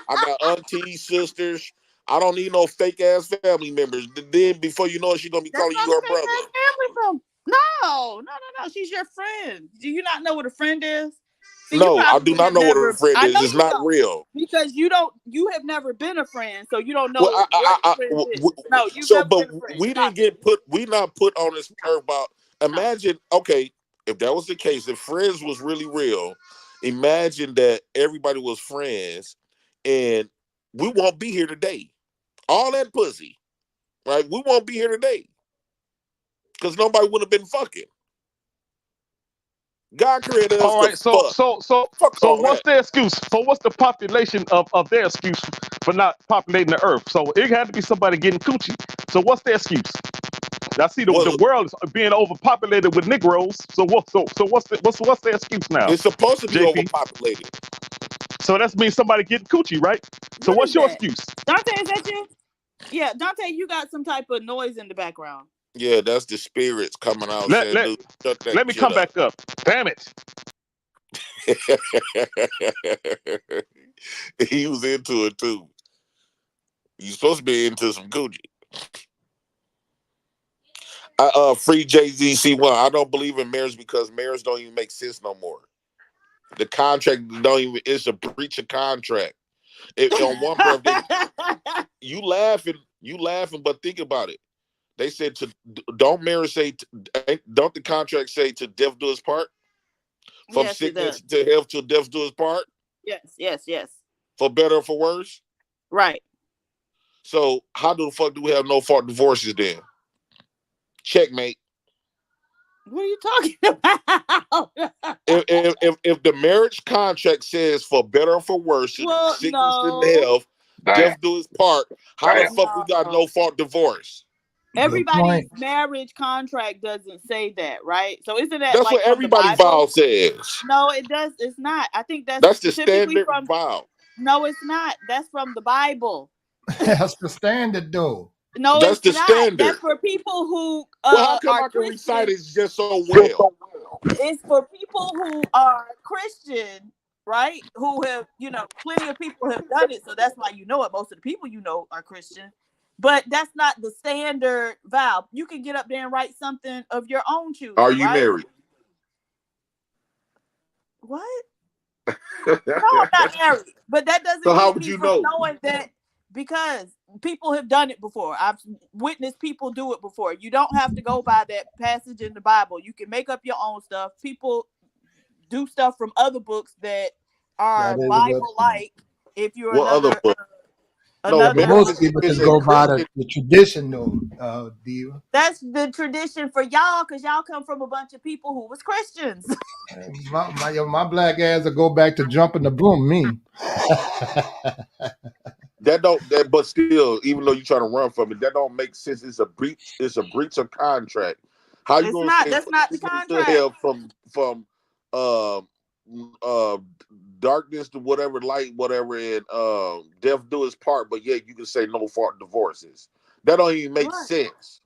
I got aunties, sisters. I don't need no fake ass family members. Then before you know it, she's gonna be calling you her brother. No. She's your friend. Do you not know what a friend is? See, no, I do not know what a friend is. It's not real. Because you have never been a friend, so you don't know what a friend is. No, you've never been a friend. We not put on this earth about. Imagine, okay, if that was the case, if friends was really real, imagine that everybody was friends, and we won't be here today. All that pussy, right? We won't be here today because nobody would have been fucking. God created us. All right, so what's their excuse? So what's the population of their excuse for not populating the earth? So it had to be somebody getting coochie. So what's their excuse? I see the world is being overpopulated with Negroes. So what's their excuse now? It's supposed to be overpopulated. So that means somebody getting coochie, right? So what's your excuse? Dante, is that you? Yeah, Dante, you got some type of noise in the background. Yeah, that's the spirits coming out. Let me come back up. Damn it. He was into it too. You supposed to be into some coochie. Free Jay-Z C1. I don't believe in marriage because marriage don't even make sense no more. The contract it's a breach of contract. On one birthday, you laughing, but think about it. They said don't marriage say don't the contract say to death do his part? From Yes, it sickness does. to health to death do his part? Yes. For better or for worse? Right. So how the fuck do we have no fault divorces then? Checkmate. What are you talking about? If the marriage contract says for better or for worse, Well, sickness and no. health, death do his part, how the fuck we got no fault divorce? Everybody's marriage contract doesn't say that, right? So isn't that That's like what from the everybody Bible? vow says. No, it does. It's not. I think that's the typically standard from. vow. No, it's not. That's from the Bible. That's the standard, though. No, That's it's the not. standard. That's for people who Well, how come are I can Christian. recite it just so well? It's for people who are Christian, right? Who have, plenty of people have done it, so that's why you know it. Most of the people you know are Christian, but that's not the standard vow. You can get up there and write something of your own choosing. Are you right? married? What? No, I'm not married, but that doesn't So how keep would me you from know? knowing that, because people have done it before. I've witnessed people do it before. You don't have to go by that passage in the Bible. You can make up your own stuff. People do stuff from other books that are Bible-like. If you're What other book? Most people just go by the tradition, though, Diva. That's the tradition for y'all, because y'all come from a bunch of people who was Christians. My black ass will go back to jumping the broom. Me. But still, even though you're trying to run from it, that don't make sense. It's a breach. It's a breach of contract. How you gonna say That's not the contract. hell from darkness to whatever, light, whatever, and death do its part, but yet you can say no fault divorces. That don't even make sense.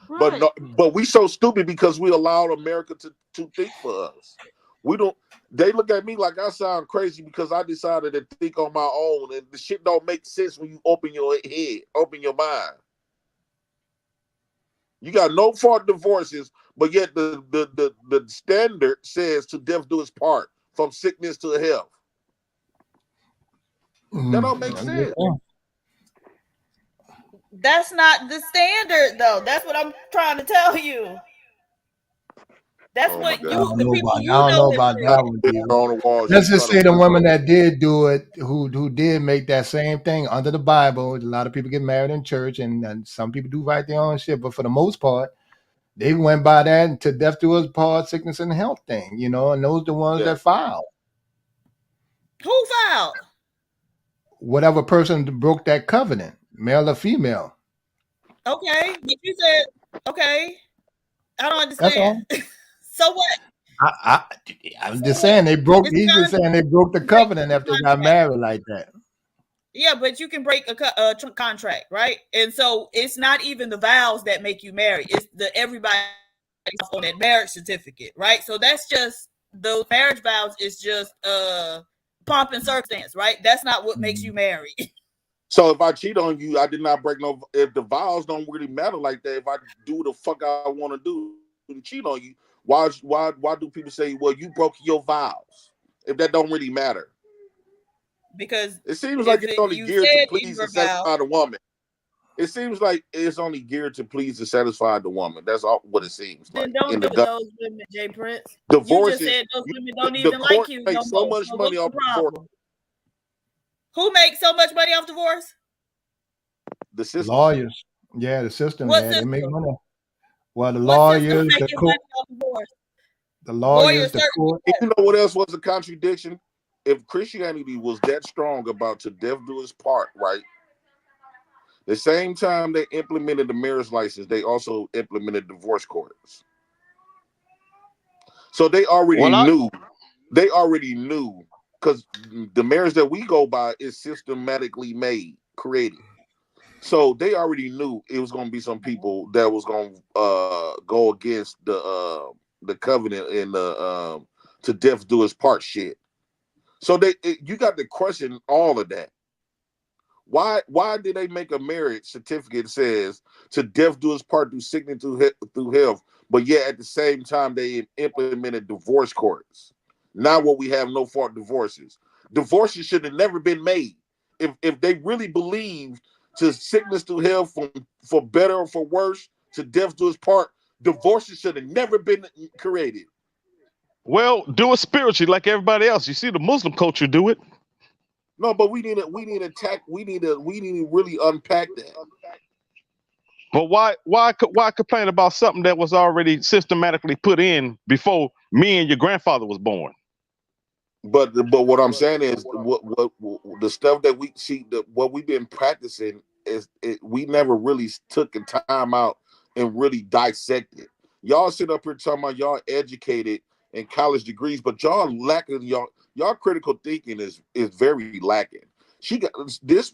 Right. But we so stupid because we allowed America to think for us. We don't. They look at me like I sound crazy because I decided to think on my own, and the shit don't make sense when you open your head, open your mind. You got no fault divorces, but yet the standard says to death do its part, from sickness to health. That don't make sense. That's not the standard, though. That's what I'm trying to tell you. That's what I don't know about that one, Diva. Let's just say the women that did do it, who did make that same thing under the Bible. A lot of people get married in church, and some people do write their own shit. But for the most part, they went by that to death do us part, sickness and health thing, and those are the ones that filed. Who filed? Whatever person broke that covenant, male or female. Okay, but you said okay. I don't understand. So what? I'm just saying they broke. He's just saying they broke the covenant after they got married like that. Yeah, but you can break a contract, right? And so it's not even the vows that make you marry. It's the everybody on that marriage certificate, right? So that's just those marriage vows is just pomp and circumstance, right? That's not what makes you marry. So if I cheat on you, I did not break no. If the vows don't really matter like that, if I do the fuck I want to do and cheat on you, why do people say, well, you broke your vows? If that don't really matter. Because it seems like it's only geared to please and satisfy the woman. It seems like it's only geared to please and satisfy the woman. That's all what it seems like. Then don't do those women, Jay Prince. Divorces, you just said those women don't even like you. Makes so much money off divorce. Who makes so much money off divorce? The system. Lawyers. Yeah, the system. What They make money. Well, the what lawyers, the court. The lawyers, the court. You know what else was a contradiction? If Christianity was that strong about to death do its part, right? The same time they implemented the marriage license, they also implemented divorce courts. So they already knew. They already knew, because the marriage that we go by is systematically created. So they already knew it was going to be some people that was going to go against the covenant and the to death do its part shit. So you got to question all of that. Why did they make a marriage certificate that says to death do its part through sickness through health, but yet at the same time they implemented divorce courts? Now what we have no fault divorces. Divorces should have never been made. If they really believed to sickness to health, for better or for worse, to death do his part. Divorces should have never been created. Well, do it spiritually like everybody else. You see the Muslim culture do it. No, but we need to really unpack that. But why complain about something that was already systematically put in before me and your grandfather was born? But what I'm saying is what the stuff that we see, what we've been practicing is we never really took the time out and really dissected. Y'all sit up here talking about y'all educated and college degrees, but y'all lacking y'all critical thinking is very lacking. She got this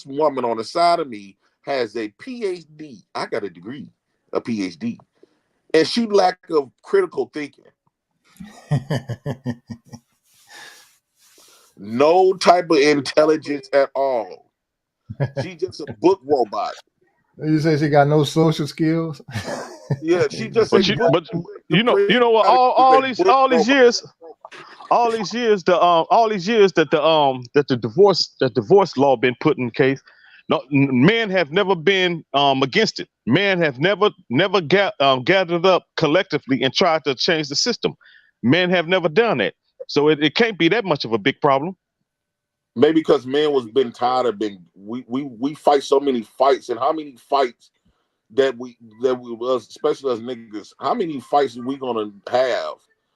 woman on the side of me has a PhD. I got a degree, a PhD, and she lack of critical thinking. No type of intelligence at all. She's just a book robot. You say she got no social skills? Yeah, she just. But you know what? All these years that the divorce law been put in case. No, men have never been against it. Men have never gathered up collectively and tried to change the system. Men have never done that. So it can't be that much of a big problem. Maybe because men was been tired of being we fight so many fights, and how many fights that we especially as niggas, how many fights are we gonna have?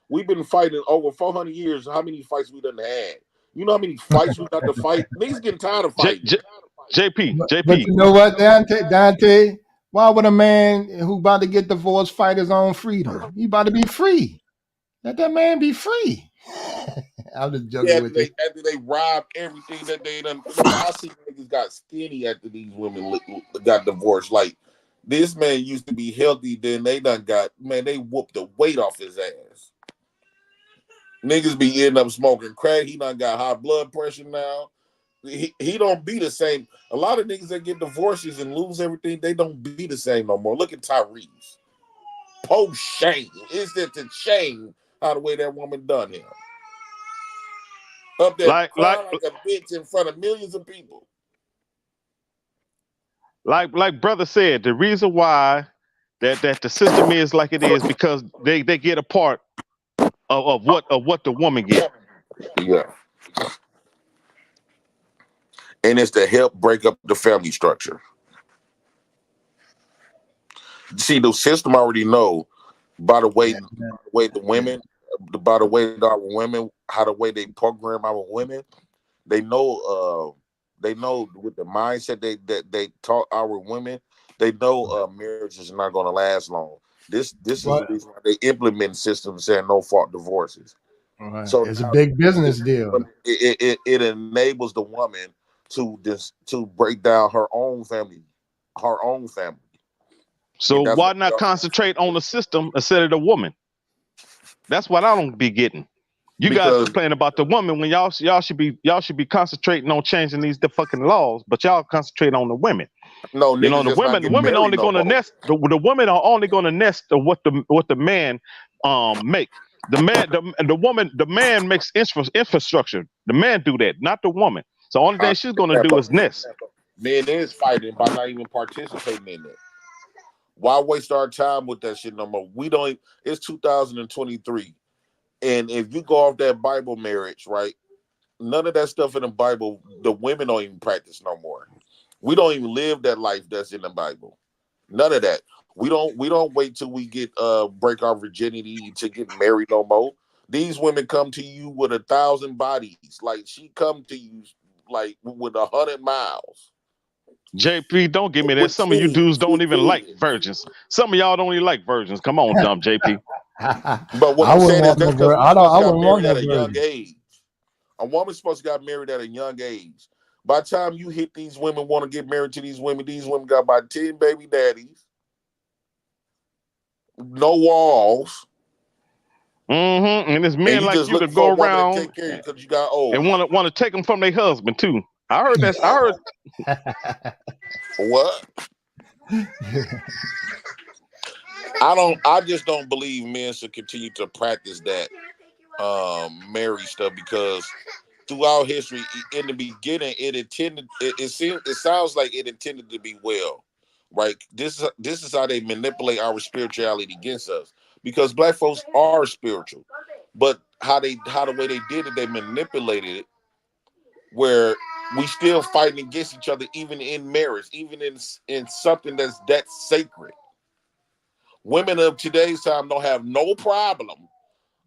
We've been fighting over 400 years. How many fights we done had? You know how many fights we got to fight? Niggas getting tired of fighting. JP. But you know what, Dante? Why would a man who about to get divorced fight his own freedom? He about to be free. Let that man be free. I'm just joking with you. After they robbed everything that they done. I see niggas got skinny after these women got divorced. Like, this man used to be healthy, then they whooped the weight off his ass. Niggas be ending up smoking crack. He done got high blood pressure now. He don't be the same. A lot of niggas that get divorces and lose everything, they don't be the same no more. Look at Tyrese. Post shame. It's just a shame how the way that woman done him. Up there like a bitch in front of millions of people. Like brother said, the reason why that the system is like it is because they get a part of what the woman gets. Yeah. And it's to help break up the family structure. See, the system already know by the way the women, by the way our women, how the way they program our women, they know with the mindset they taught our women, they know marriage is not going to last long. This is the reason why they implement systems saying no fault divorces. Right. So it's a big business deal. It enables the woman to break down her own family. So why not concentrate on the system instead of the woman? That's what I don't be getting. You guys complain about the woman when y'all should be concentrating on changing these fucking laws, but y'all concentrate on the women. No, you know the women only going to nest. The women are only going to nest of what the man make. The man makes infrastructure. The man do that, not the woman. So the only thing she's going to do is nest. Men is fighting by not even participating in it. Why waste our time with that shit no more? We don't. It's 2023, and if you go off that Bible marriage, right? None of that stuff in the Bible, the women don't even practice no more. We don't even live that life that's in the Bible. None of that. We don't wait till we get break our virginity to get married no more. These women come to you with 1,000 bodies. Like she come to you like with 100 miles. JP, don't give me that. Some of you dudes don't even like virgins. Some of y'all don't even like virgins. Come on, dumb JP. But what I'm saying is that's because I got married at a young age. A woman's supposed to got married at a young age. By the time you hit these women want to get married to these women got about 10 baby daddies. No walls. And it's men like you to go around because you got old and want to take them from their husband too. I heard that. I heard. What? I just don't believe men should continue to practice that marriage stuff because throughout history, in the beginning, it sounds like it intended to be well, right? This is how they manipulate our spirituality against us, because black folks are spiritual, but how the way they did it, they manipulated it where we still fighting against each other, even in marriage, even in something that's that sacred. Women of today's time don't have no problem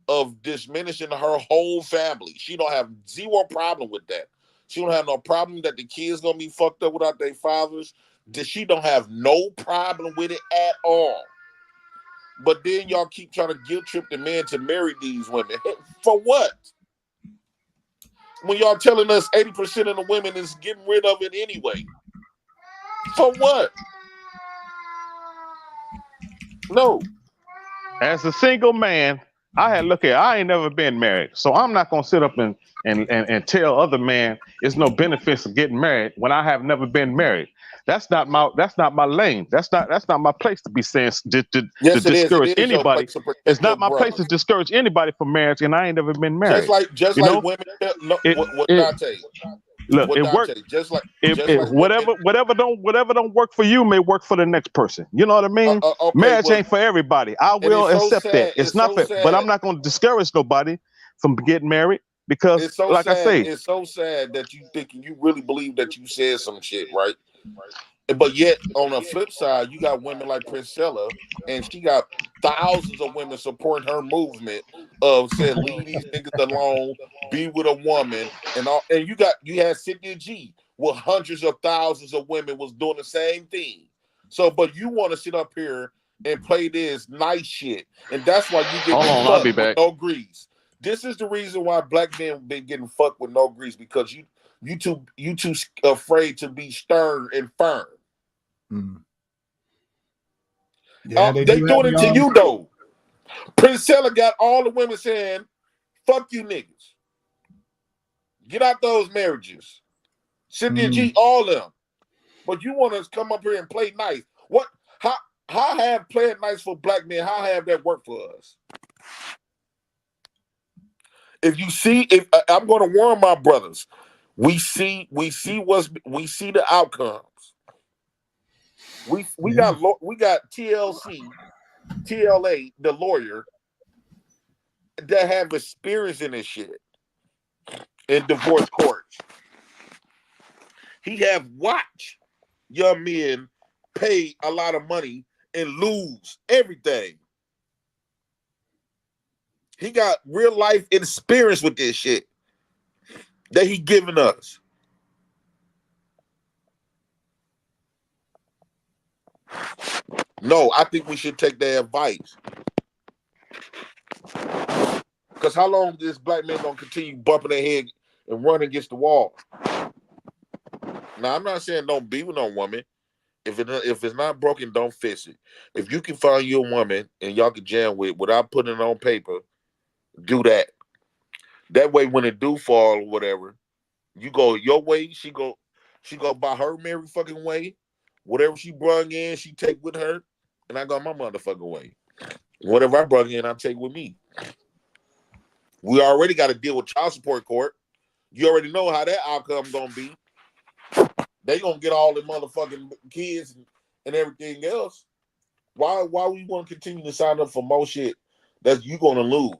of diminishing her whole family. She don't have zero problem with that. She don't have no problem that the kids gonna be fucked up without their fathers. She don't have no problem with it at all. But then y'all keep trying to guilt trip the men to marry these women. For what? When y'all telling us 80% of the women is getting rid of it anyway. For what? No. As a single man, I ain't never been married, so I'm not gonna sit up and tell other men it's no benefits of getting married when I have never been married. That's not my lane. That's not my place to be saying to discourage anybody. It's not my place to discourage anybody from marriage, and I ain't never been married. Just like women. What Dante? Look, it worked. Whatever don't work for you may work for the next person. You know what I mean? Marriage ain't for everybody. I will accept that. It's not fair, but I'm not going to discourage nobody from getting married because, it's so like sad. I say, it's so sad that you really believe that you said some shit, right? But yet, on the flip side, you got women like Priscilla, and she got thousands of women supporting her movement of saying, "Leave these niggas alone, be with a woman," and all. And you had Cynthia G, with hundreds of thousands of women was doing the same thing. So, but you want to sit up here and play this nice shit, and that's why you get I'll be fucked back. with no grease. This is the reason why black men been getting fucked with no grease, because you too afraid to be stern and firm. Yeah, they doing it to you though. Priscilla got all the women saying, "Fuck you niggas, get out those marriages." Cynthia G, all of them. But you want us to come up here and play nice? What? How have playing nice for black men? How have that worked for us? If I'm going to warn my brothers, we see the outcomes. We got TLA, the lawyer, that have experience in this shit in divorce courts. He have watched young men pay a lot of money and lose everything. He got real life experience with this shit that he giving us. No, I think we should take their advice. Because how long is this black man gonna continue bumping their head and running against the wall? Now, I'm not saying don't be with no woman. If it's not broken, don't fix it. If you can find you a woman and y'all can jam with without putting it on paper, do that. That way, when it do fall or whatever, you go your way, she go by her merry fucking way. Whatever she brung in, she take with her, and I go my motherfucking way. Whatever I brung in, I take with me. We already got to deal with child support court. You already know how that outcome gonna be. They gonna get all the motherfucking kids and everything else. Why we want to continue to sign up for more shit that you gonna lose?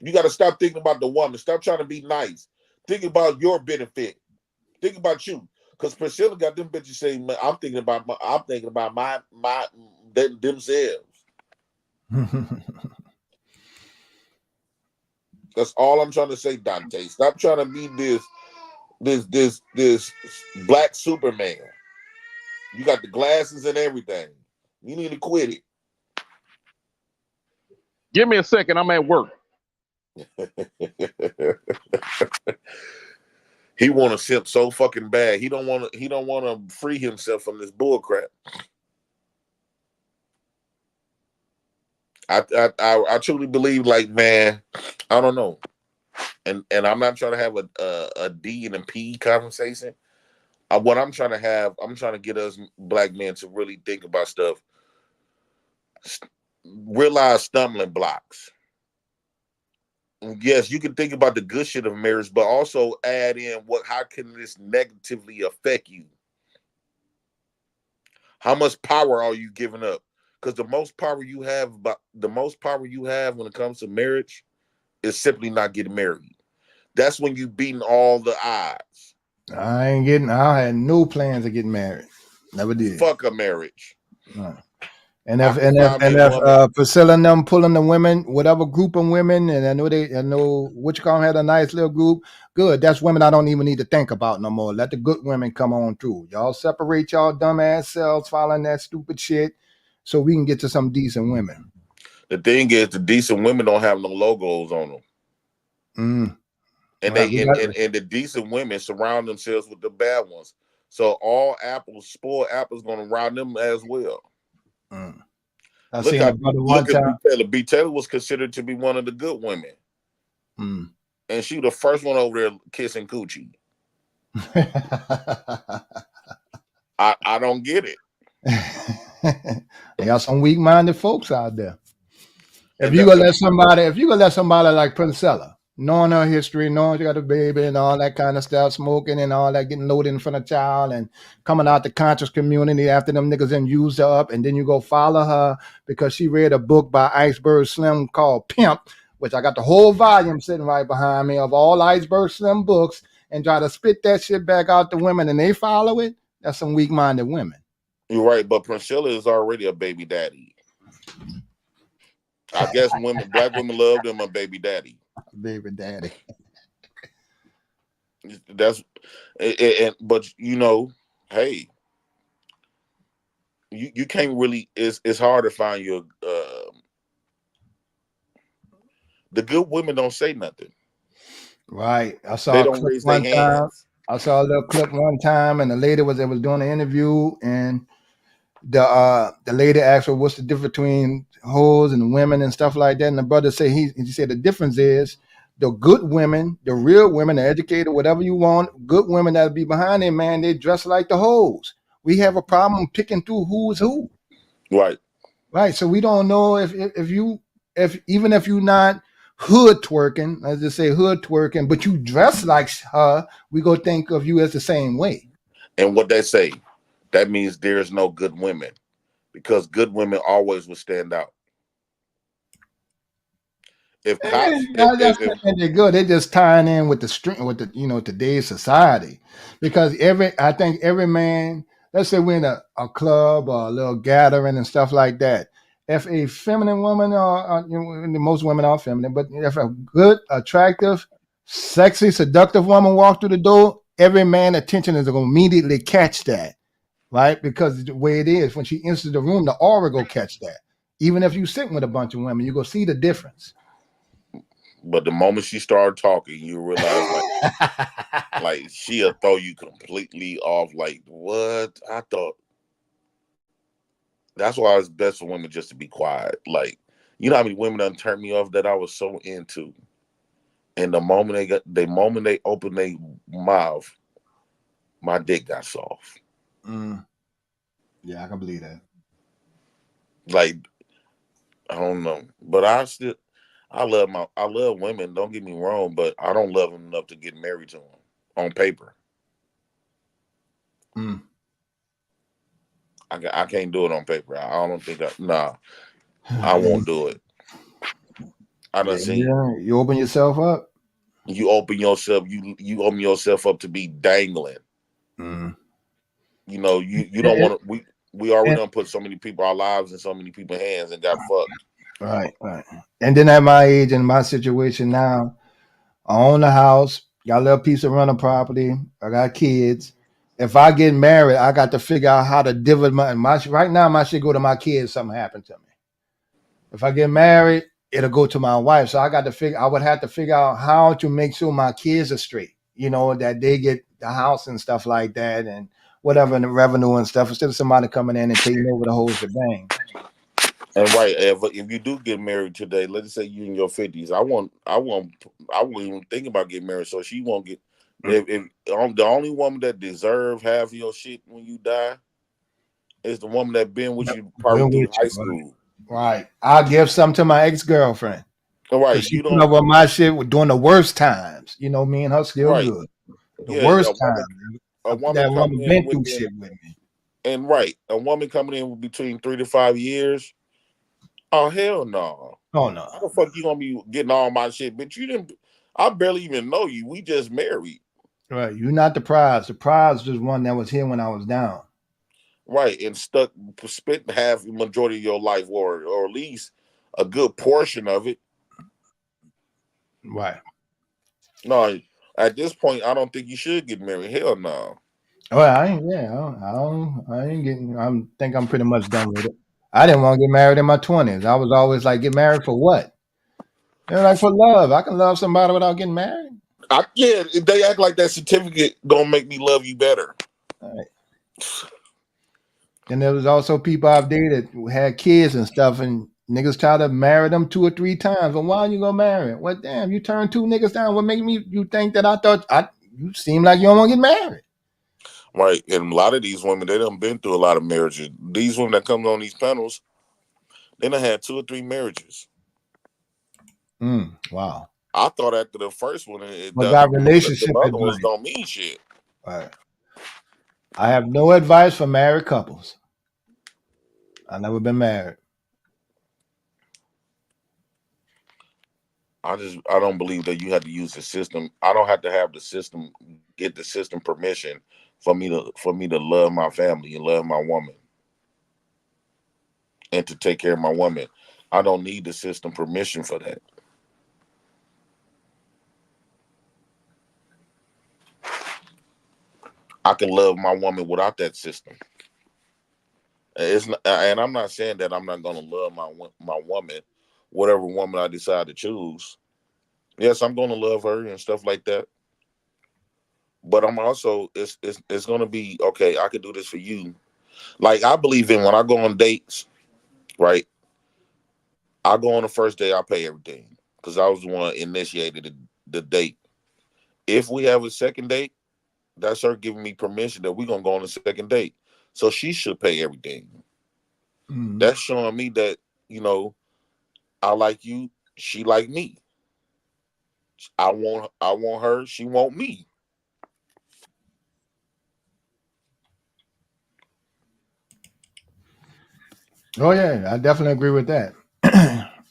You got to stop thinking about the woman. Stop trying to be nice. Think about your benefit. Think about you. Because Priscilla got them bitches saying, I'm thinking about my themselves. That's all I'm trying to say, Dante. Stop trying to be this black Superman. You got the glasses and everything. You need to quit it. Give me a second. I'm at work. He want to simp so fucking bad. He don't want to free himself from this bull crap. I truly believe, like, man, I don't know. And I'm not trying to have a D and a P conversation. What I'm trying to get us black men to really think about stuff. Realize stumbling blocks. Yes, you can think about the good shit of marriage, but also add in how can this negatively affect you? How much power are you giving up? Because the most power you have when it comes to marriage is simply not getting married. That's when you beating all the odds. I had no plans of getting married. Never did. Fuck a marriage. And if Priscilla and them pulling the women, whatever group of women, and I know Witchcom had a nice little group. Good. That's women I don't even need to think about no more. Let the good women come on through. Y'all separate y'all dumbass selves following that stupid shit so we can get to some decent women. The thing is, the decent women don't have no logos on them. And and the decent women surround themselves with the bad ones. So all spoiled apples gonna round them as well. Look at B. Taylor was considered to be one of the good women. And she was the first one over there kissing coochie. I don't get it. They got some weak-minded folks out there. If you gonna let somebody like Priscilla, knowing her history, knowing she got a baby and all that kind of stuff, smoking and all that, getting loaded in front of child and coming out the conscious community after them niggas and used her up, and then you go follow her because she read a book by Iceberg Slim called Pimp, which I got the whole volume sitting right behind me of all Iceberg Slim books, and try to spit that shit back out to women and they follow it. That's some weak-minded women. You're right, but Priscilla is already a baby daddy. I guess black women love them a baby daddy. Baby daddy. But hey, you can't really. It's hard to find your. The good women don't say nothing. Right. I saw a clip one time. I saw a little clip one time, and the lady was doing an interview, and the lady asked her, "What's the difference between hoes and women and stuff like that?" And the brother said he said the difference is the good women, the real women, the educated, whatever you want, good women that'll be behind them, man, they dress like the hoes. We have a problem picking through who is who. Right. Right. So we don't know if even if you're not hood twerking, let's just say hood twerking, but you dress like her, we go think of you as the same way. And what they say, that means there's no good women, because good women always will stand out. They're good. They're just tying in with the string with the today's society, because I think every man, let's say we're in a club or a little gathering and stuff like that. If a feminine woman, or most women are feminine, but if a good, attractive, sexy, seductive woman walk through the door, every man's attention is going to immediately catch that, right? Because the way it is, when she enters the room, the aura go catch that. Even if you sitting with a bunch of women, you go see the difference. But the moment she started talking, you realize like she'll throw you completely off. Like, what? I thought. That's why it's best for women just to be quiet. Like, you know how many women done turned me off that I was so into, and the moment they opened their mouth, my dick got soft. Yeah, I can believe that. Like, I don't know, but I love women. Don't get me wrong, but I don't love them enough to get married to them on paper. I can't do it on paper. I don't think I won't do it. I done seen you open yourself up. You open yourself up to be dangling. You don't want to. We already done put so many people, our lives in so many people's hands and got fucked. Right. And then at my age and my situation now, I own a house, got a little piece of rental property, I got kids. If I get married, I got to figure out how to divvy my right now. My shit go to my kids. Something happened to me. If I get married, it'll go to my wife. So I would have to figure out how to make sure my kids are straight. That they get the house and stuff like that, and whatever, and the revenue and stuff, instead of somebody coming in and taking over the whole shebang. And right, if you do get married today, let's say you in your 50s, I won't even think about getting married, so she won't get. If the only woman that deserve half your shit when you die is the woman that been with you probably through high school. Right. I'll give some to my ex-girlfriend. All right, Cause she you put don't. up with my shit during the worst times. You know, me and her still Right. good. The Yeah, worst time. a woman That coming woman in been through within, shit with me. and right, a woman coming in between 3 to 5 years. Oh hell no! Oh no! How the fuck you gonna be getting all my shit, bitch? You didn't. I barely even know you. We just married. Right, you're not the prize. The prize was one that was here when I was down. Right, and spent half the majority of your life, or at least a good portion of it. Right. No, at this point, I don't think you should get married. Hell no. Well, I ain't. Yeah, I ain't getting. Think I'm pretty much done with it. I didn't want to get married in my 20s. I was always like, get married for what? They're like, for love. I can love somebody without getting married. Yeah, they act like that certificate gonna make me love you better. All right. And there was also people I've dated who had kids and stuff, and niggas try to marry them 2 or 3 times. Well, why you gonna marry? Well, damn, you turned 2 niggas down. What make you think that I thought you seem like you don't want to get married? Right, and a lot of these women, they done been through a lot of marriages. These women that come on these panels, they done had 2 or 3 marriages. Wow. I thought after the first one, that relationship the other ones advice. don't mean shit. Right. I have no advice for married couples. I've never been married. I don't believe that you have to use the system. I don't have to have the system get the system permission for me to love my family and love my woman and to take care of my woman. I don't need the system permission for that. I can love my woman without that system. It's not, and I'm not saying that I'm not going to love my woman, whatever woman I decide to choose. Yes, I'm going to love her and stuff like that. But I'm also it's going to be okay. I could do this for you. Like I believe in when I go on dates, right? I go on the first day, I pay everything because I was the one initiated the date. If we have a second date, that's her giving me permission that we're gonna go on a second date. So she should pay everything. That's showing me that, I like you, she like me. I want her, she want me. Oh yeah, I definitely agree with that.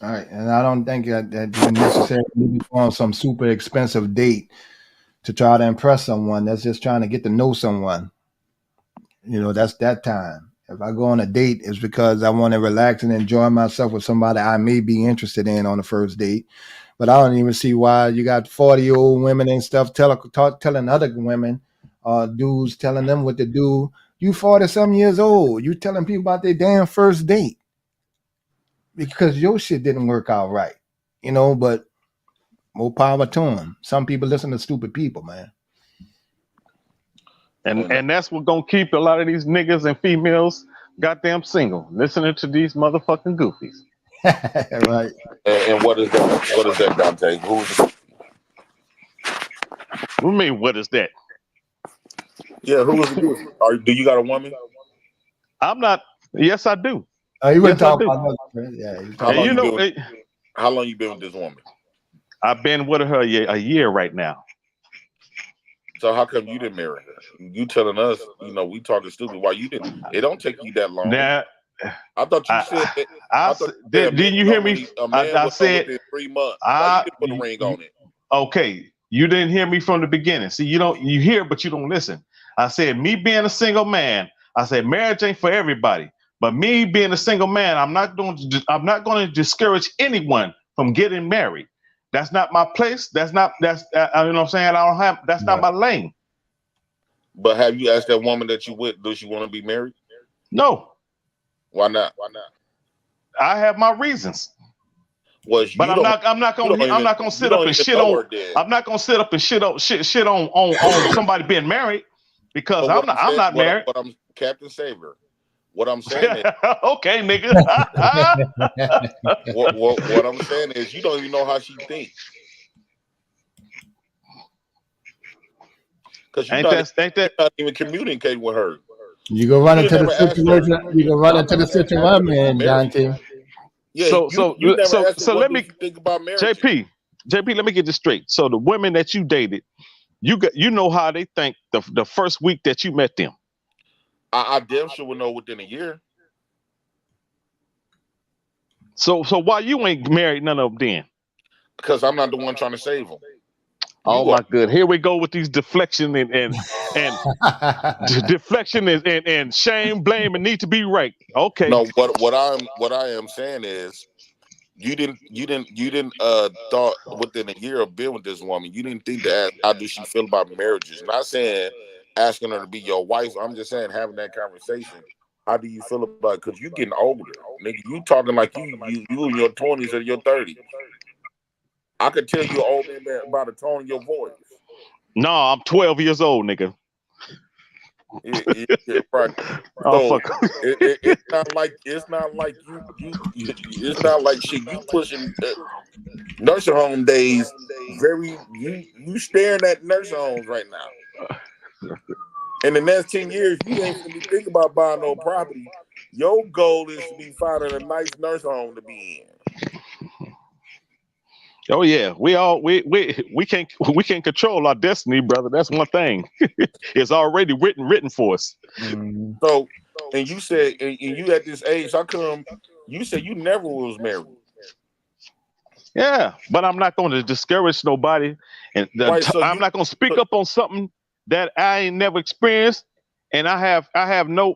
All right, and I don't think that you necessarily need to go on some super expensive date to try to impress someone. That's just trying to get to know someone. That's that time. If I go on a date, it's because I want to relax and enjoy myself with somebody I may be interested in on the first date. But I don't even see why you got 40-year-old women and stuff telling other women, dudes telling them what to do. You 40-some years old. You telling people about their damn first date because your shit didn't work out right. But more power to them. Some people listen to stupid people, man. And that's what gonna keep a lot of these niggas and females goddamn single, listening to these motherfucking goofies. Right. And what is that? What is that, Dante? What do you mean, what is that? Yeah, who is it? Do you got a woman? I'm not. Yes, I do. You yes, I do. How long you been with this woman? I've been with her a year right now. So how come you didn't marry her? You telling us, we talking stupid. Why you didn't? It don't take you that long. Now, I thought you said. Did you hear me? I said within 3 months. Why you didn't put a ring on it? Okay, you didn't hear me from the beginning. See, you hear, but you don't listen. I said me being a single man. I said marriage ain't for everybody, but me being a single man, I'm not going to discourage anyone from getting married. That's not my place. That's you know what I'm saying? That's not my lane. But have you asked that woman that you with, does she want to be married? No. Why not? I have my reasons. But I'm not gonna sit up and shit on somebody being married because I'm not married. But I'm Captain Saver. What I'm saying is, okay, nigga. what I'm saying is, you don't even know how she thinks. Because you're not even communicating with her. You go run into the situation. You go run into the situation, man, Dante. Yeah, So you never so asked her so what let do me you think about marriage. JP, let me get this straight. So the women that you dated, you know how they think the first week that you met them. I damn sure would know within a year. So why you ain't married none of them then? Because I'm not the one trying to save them. Oh my good. Here we go with these deflection and deflection and shame, blame, and need to be right. Okay. No, what I am saying is you didn't thought within a year of being with this woman, you didn't think to ask how does she feel about marriages. Not saying asking her to be your wife. I'm just saying having that conversation. How do you feel about it? Because you getting older. Nigga, you talking like you in your 20s or your 30s. I could tell you old man by the tone of your voice. No, I'm 12 years old, nigga. Right. Oh, So fuck. it's not like it's not like it's not like shit. You pushing nursing home days. You staring at nursing homes right now. In the next 10 years, you ain't gonna be thinking about buying no property. Your goal is to be finding a nice nursing home to be in. Oh yeah, we can't control our destiny, brother. That's one thing. It's already written for us. So, and you said, and you at this age, how come you said you never was married? Yeah, but I'm not going to discourage nobody, and Right, so I'm not going to speak up on something that I ain't never experienced, and I have no,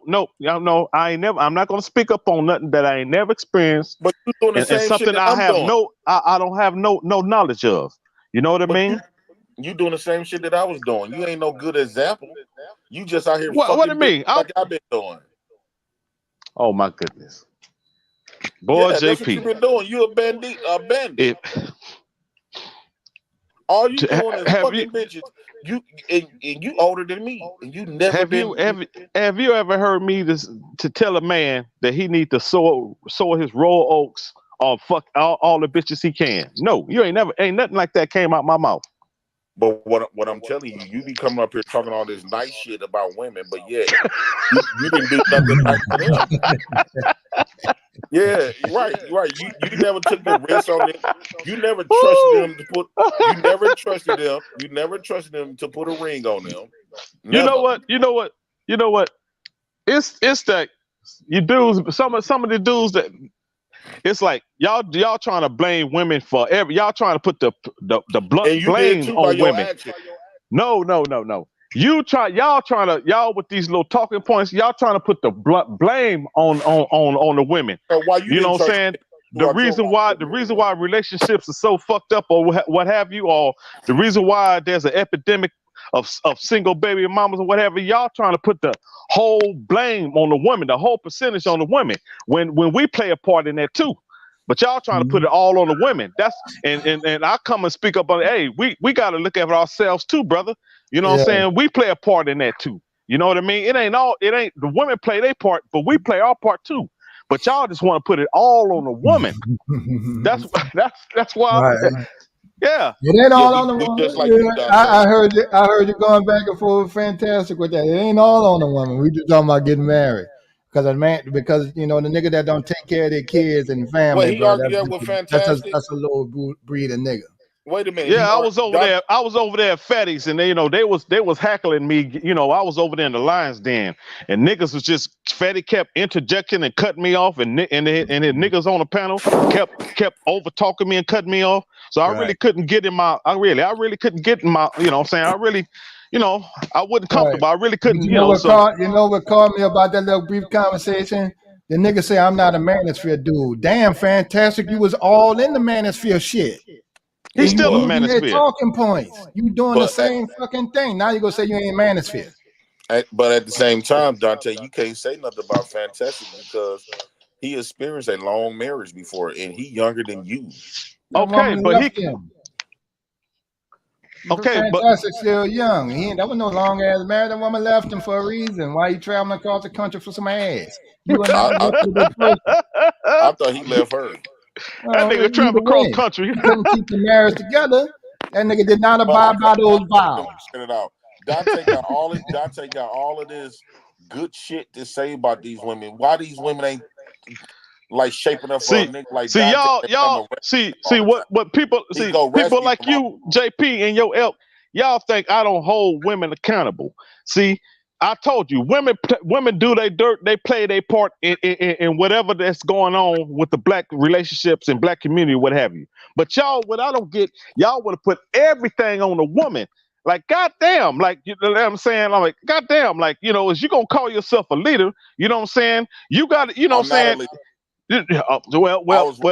I ain't never. I'm not going to speak up on nothing that I ain't never experienced. But you doing the and same shit something that I I'm have doing. I don't have no knowledge of. You know what I mean? You doing the same shit that I was doing. You ain't no good example. You just out here What fucking do you mean? like I've been doing. Oh my goodness, boy, Yeah, JP. that's what you've been doing. You a bandit. All you doing is fucking bitches. You older than me, and you never have you ever heard me to tell a man that he need to sow his royal oaks or fuck all the bitches he can? No, you ain't nothing like that came out my mouth. But what I'm telling you, you be coming up here talking all this nice shit about women, but yet you didn't do nothing nice for them. Yeah, right. You never took the risk on them. You never trusted them to put. You never trusted them. You never trusted them to put a ring on them. Never. You know what? It's that you dudes. Some of the dudes that it's like y'all trying to blame women for y'all trying to put the blunt blame on women. No. Y'all with these little talking points, y'all trying to put the blunt blame on the women. So why you know what I'm saying? The reason why relationships are so fucked up or what have you, or the reason why there's an epidemic of single baby mamas or whatever, y'all trying to put the whole blame on the woman, the whole percentage on the women, when we play a part in that too. But y'all trying to put it all on the women. That's and I come and speak up on it. Hey, we got to look at ourselves too, brother. You know what I'm saying? We play a part in that too. You know what I mean? It ain't the women play their part, but we play our part too. But y'all just want to put it all on the woman. That's why. Right. Yeah. It ain't all on the woman. I heard you going back and forth fantastic with that. It ain't all on the woman. We just talking about getting married. Because the nigga that don't take care of their kids and family, he bro, argued that with Fantastic. That's a low breed of nigga. Wait a minute. Yeah, I was over there at Fatty's, and they was heckling me. You know, I was over there in the Lions Den, and niggas was just Fatty kept interjecting and cutting me off, and his niggas on the panel kept over talking me and cutting me off. So I really couldn't get in my. I really couldn't get in my. You know what I'm saying? I really. I wasn't comfortable. I really couldn't. You know what called me about that little brief conversation? The nigga say I'm not a manosphere dude. Damn, Fantastic, you was all in the manosphere shit. He's still a manosphere. Talking points. You doing the same fucking thing. Now you gonna say you ain't manosphere. But at the same time, Dante, you can't say nothing about Fantastic because he experienced a long marriage before, and he younger than you. Okay, but Fantastic still young. That was no long ass marriage. The woman left him for a reason. Why he traveling across the country for some ass? I thought he left her. That nigga travel across country. He couldn't keep the marriage together. That nigga did not abide by those vows. Dante got all of this good shit to say about these women. Why these women ain't like shaping up for a nigga like see Dante y'all see what people He see go people rescue like them all. you, JP, and your elk. Y'all think I don't hold women accountable. See, I told you, women do their dirt, they play their part in whatever that's going on with the black relationships and black community, what have you. But y'all, what I don't get, y'all would have put everything on the woman. Like, goddamn, like, you know what I'm saying? I'm like, goddamn, like, you know, is you gonna call yourself a leader? You know what I'm saying? You got, you know what I'm saying?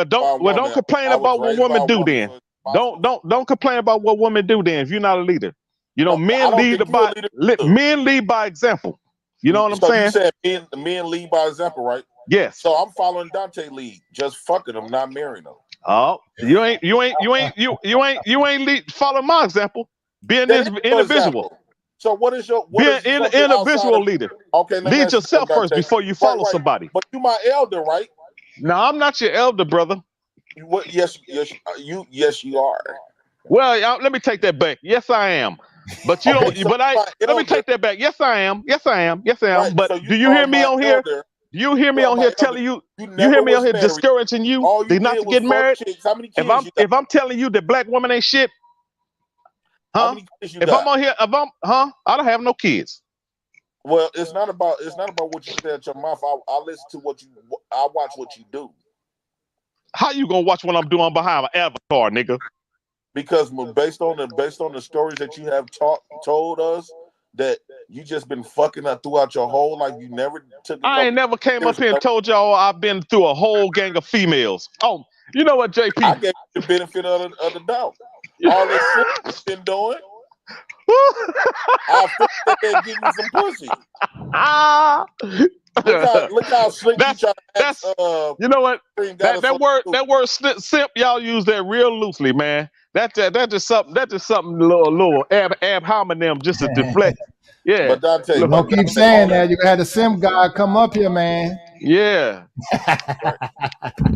Don't complain about what women do then. Don't complain about what women do then if you're not a leader. You know, men lead by example. You know what I'm So saying? you said men lead by example, right? Yes. So I'm following Dante lead, just fucking him, not marrying him. Oh, you ain't follow my example. Be an individual. So what is your Be an individual leader. Okay, let me lead ask you yourself something, first Dante. before you follow somebody. But you my elder, right? No, I'm not your elder, brother. Yes, you are. Well, let me take that back. Yes, I am. But you don't. So But let me take that back. Yes, I am. Yes, I am. Yes, I am. Right, But so do you hear me on here? Do you hear me on here telling you? You hear me on here discouraging you not to get married? How many kids you got? If I'm telling you that black women ain't shit, How huh? many kids you If got? I'm on here, I don't have no kids. Well, it's not about what you say at your mouth. I listen to I watch what you do. How you gonna watch what I'm doing behind my avatar, nigga? Because based on the stories that you have told us, that you just been fucking up throughout your whole life. You never took. I ain't never came up here and told y'all I've been through a whole gang of females. Oh, you know what, JP? I gave you the benefit of the doubt. All this shit you've been doing, I figured that they'd give you some pussy. Look how slick you try to ask. You know what? That word simp, y'all use that real loosely, man. That just something. That just something little ab hominem just to deflect. Yeah. But Dante, don't keep saying that. You had a sim guy come up here, man. Yeah.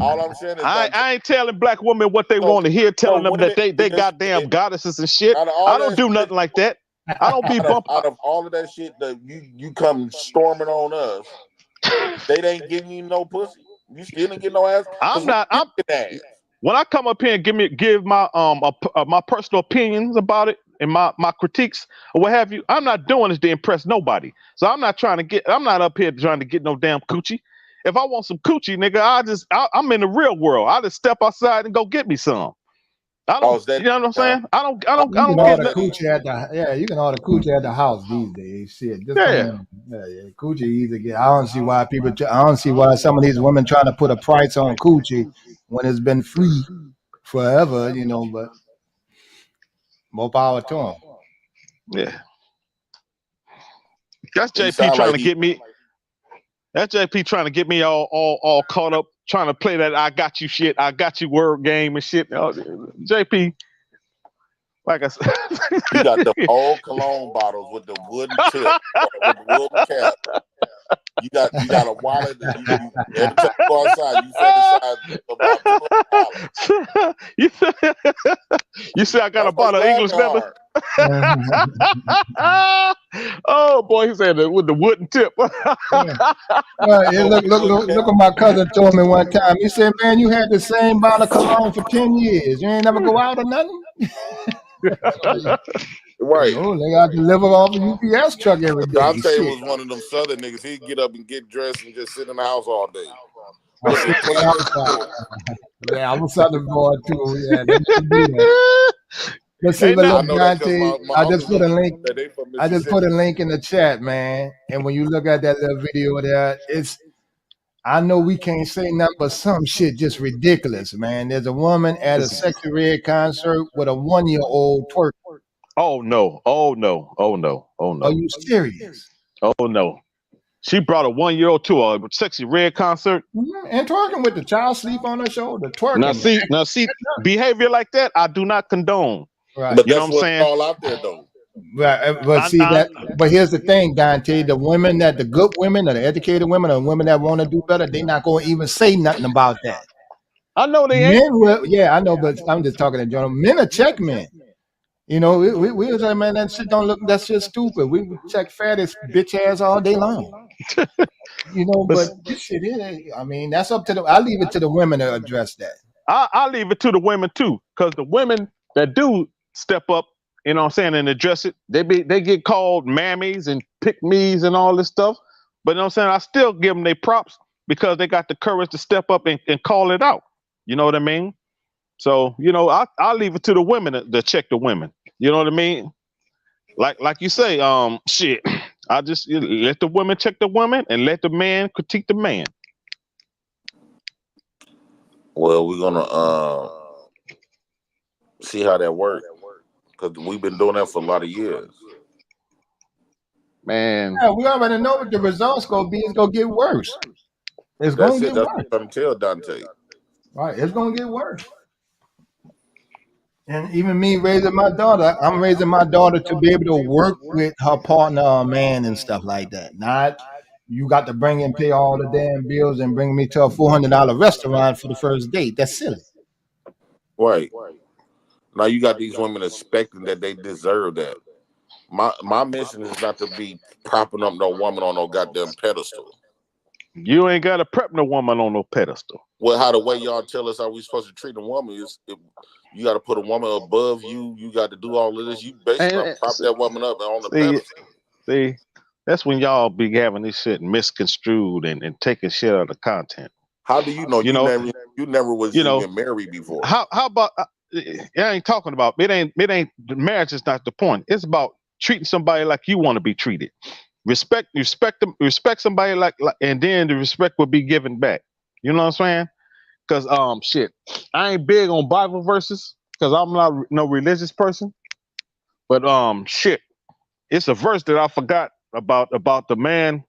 All I'm saying is I ain't telling black women what they want to hear, telling them that they goddamn goddesses and shit. I don't do nothing like that. I don't be bumping. Out of all of that shit that you come storming on us, they ain't giving you no pussy. You still ain't getting no ass. When I come up here and give my my personal opinions about it and my critiques or what have you, I'm not doing this to impress nobody. So I'm not up here trying to get no damn coochie. If I want some coochie, nigga, I'm in the real world. I just step outside and go get me some. I don't. You know what I'm saying? I don't get coochie at the you can order coochie at the house these days. Shit. Coochie easy to get. I don't see why some of these women trying to put a price on coochie when it's been free forever, you know, but more power to them. Yeah. That's JP trying to get me. That's JP trying to get me all caught up, trying to play that I got you shit, I got you word game and shit. JP, like I said, you got the old cologne bottles with the wooden tip, with the wooden cap. You got a wallet that every time you go outside, you fetishize about You say I got a bottle of English leather. Oh boy, he said with the wooden tip. Look what my cousin told me one time. He said, "Man, you had the same bottle of cologne for 10 years. You ain't never go out or nothing." Right. Oh, they got to deliver off the UPS truck every day. Dante was one of them southern niggas. He'd get up and get dressed and just sit in the house all day. Yeah, I'm a southern boy too. Yeah, let's see, look, Dante, I just put a link. I just put a link in the chat, man. And when you look at that little video there, I know we can't say nothing but some shit just ridiculous, man. There's a woman at a Sexy Red concert with a 1-year-old twerk. Oh no! Oh no! Oh no! Oh no! Are you serious? Oh no! She brought a 1-year-old to a Sexy Red concert and twerking with the child sleep on her shoulder. Twerking. Now see, behavior like that I do not condone. Right. But you know that's what I'm saying? All out there though. Right, but here's the thing, Dante. The good women, or the educated women, or women that want to do better, they're not going to even say nothing about that. I know they ain't. Men I know, but I'm just talking to John. Men are check men. You know, we was like, man, that shit don't look. That shit stupid. We would check fattest bitch ass all day long. You know, but this shit is. I mean, that's up to the. I leave it to the women to address that. I leave it to the women too, because the women that do step up, you know what I'm saying, and address it, they get called mammies and pick me's and all this stuff. But you know what I'm saying, I still give them their props because they got the courage to step up and call it out. You know what I mean? So, you know, I'll leave it to the women to check the women. You know what I mean? Like you say, shit. I just let the women check the women and let the man critique the man. Well, we're gonna see how that works, because we've been doing that for a lot of years. Man, yeah, we already know what the results gonna be. It's gonna get worse. It's That's gonna it. get That's worse. what I'm telling Dante. Right? It's gonna get worse. And even me raising my daughter, I'm raising my daughter to be able to work with her partner or man and stuff like that. Not you got to bring and pay all the damn bills and bring me to a $400 restaurant for the first date. That's silly. Right. Now you got these women expecting that they deserve that. My mission is not to be propping up no woman on no goddamn pedestal. You ain't got to prep no woman on no pedestal. Well, how the way y'all tell us how we supposed to treat a woman is, you got to put a woman above you. You got to do all of this. You basically prop that woman up on the pedestal. See, that's when y'all be having this shit misconstrued and taking shit out of content. How do you know? You never was even married before. How about? I ain't talking about it. Ain't marriage is not the point. It's about treating somebody like you want to be treated. Respect somebody like, and then the respect will be given back. You know what I'm saying? Because shit, I ain't big on Bible verses because I'm not no religious person. But shit, it's a verse that I forgot about the man,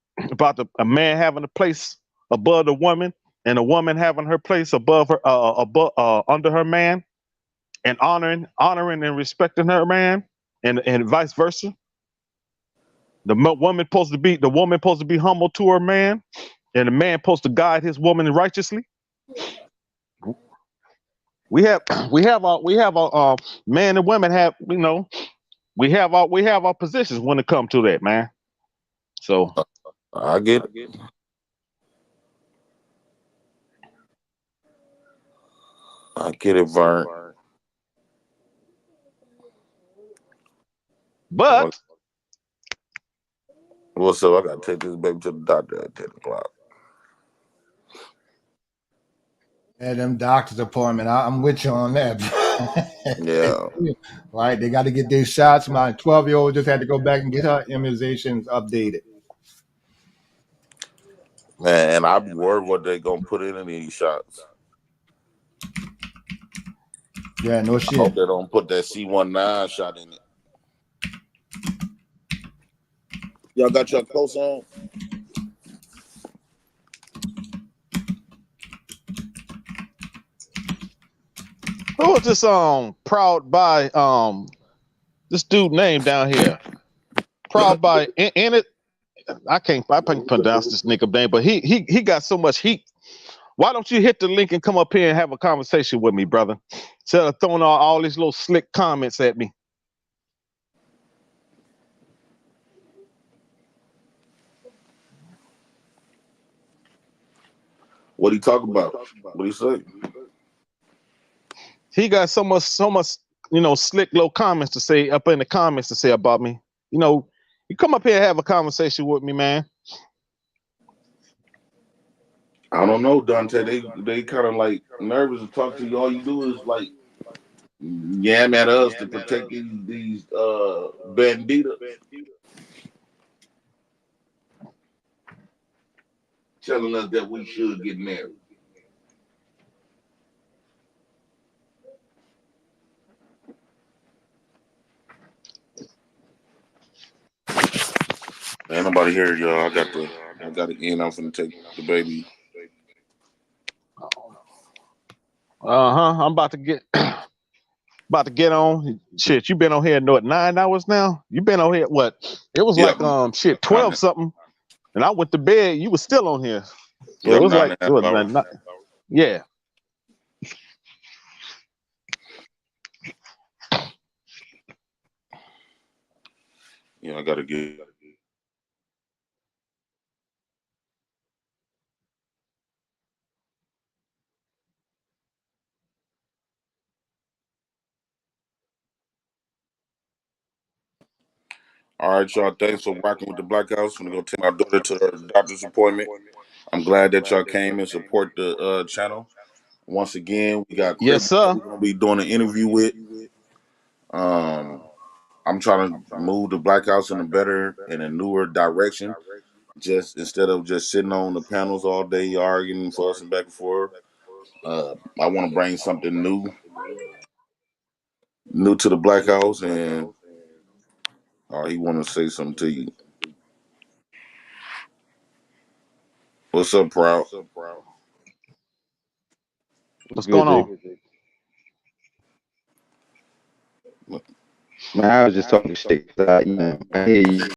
a man having a place above the woman and a woman having her place above her under her man, and honoring and respecting her man, and vice versa. The woman supposed to be humble to her man, and the man supposed to guide his woman righteously. We have our men and women have, you know, we have our positions when it comes to that, man. So I get it. I get it, Vern. But what's up? I gotta take this baby to the doctor at 10 o'clock. Yeah, them doctor's appointment. I'm with you on that. Yeah. Right. They got to get their shots. My 12-year-old just had to go back and get her immunizations updated. Man, and I be worried what they gonna put in these shots. Yeah, no shit. I hope they don't put that C19 shot in it. Y'all got your coats on? who was this proud by this dude name down here? Proud by in it. I can't pronounce this nigga name, but he got so much heat. Why don't you hit the link and come up here and have a conversation with me, brother? Instead of throwing all these little slick comments at me. What he talk about? What he say? He got so much, you know, slick little comments to say up in the comments to say about me. You know, you come up here and have a conversation with me, man. I don't know, Dante. They kind of like nervous to talk to you. All you do is like yam at us to protect these banditas. Telling us that we should get married. Ain't nobody here, y'all. I got to end. I'm finna take the baby. I'm about to get on. Shit, you been on here 9 hours now? You been on here what? It was like 12 something, and I went to bed. You was still on here. So it was like yeah. Yeah, I gotta get. All right, y'all. Thanks for rocking with the Black House. I'm gonna go take my daughter to her doctor's appointment. I'm glad that y'all came and support the channel. Once again, we got Chris Yes, sir. we're gonna be doing an interview with. I'm trying to move the Black House in a better and a newer direction. Just instead of just sitting on the panels all day arguing, fussing back and forth. I want to bring something new to the Black House, and he want to say something to you. What's up, Proud? What's going on? Man, I was just talking shit. I hear you.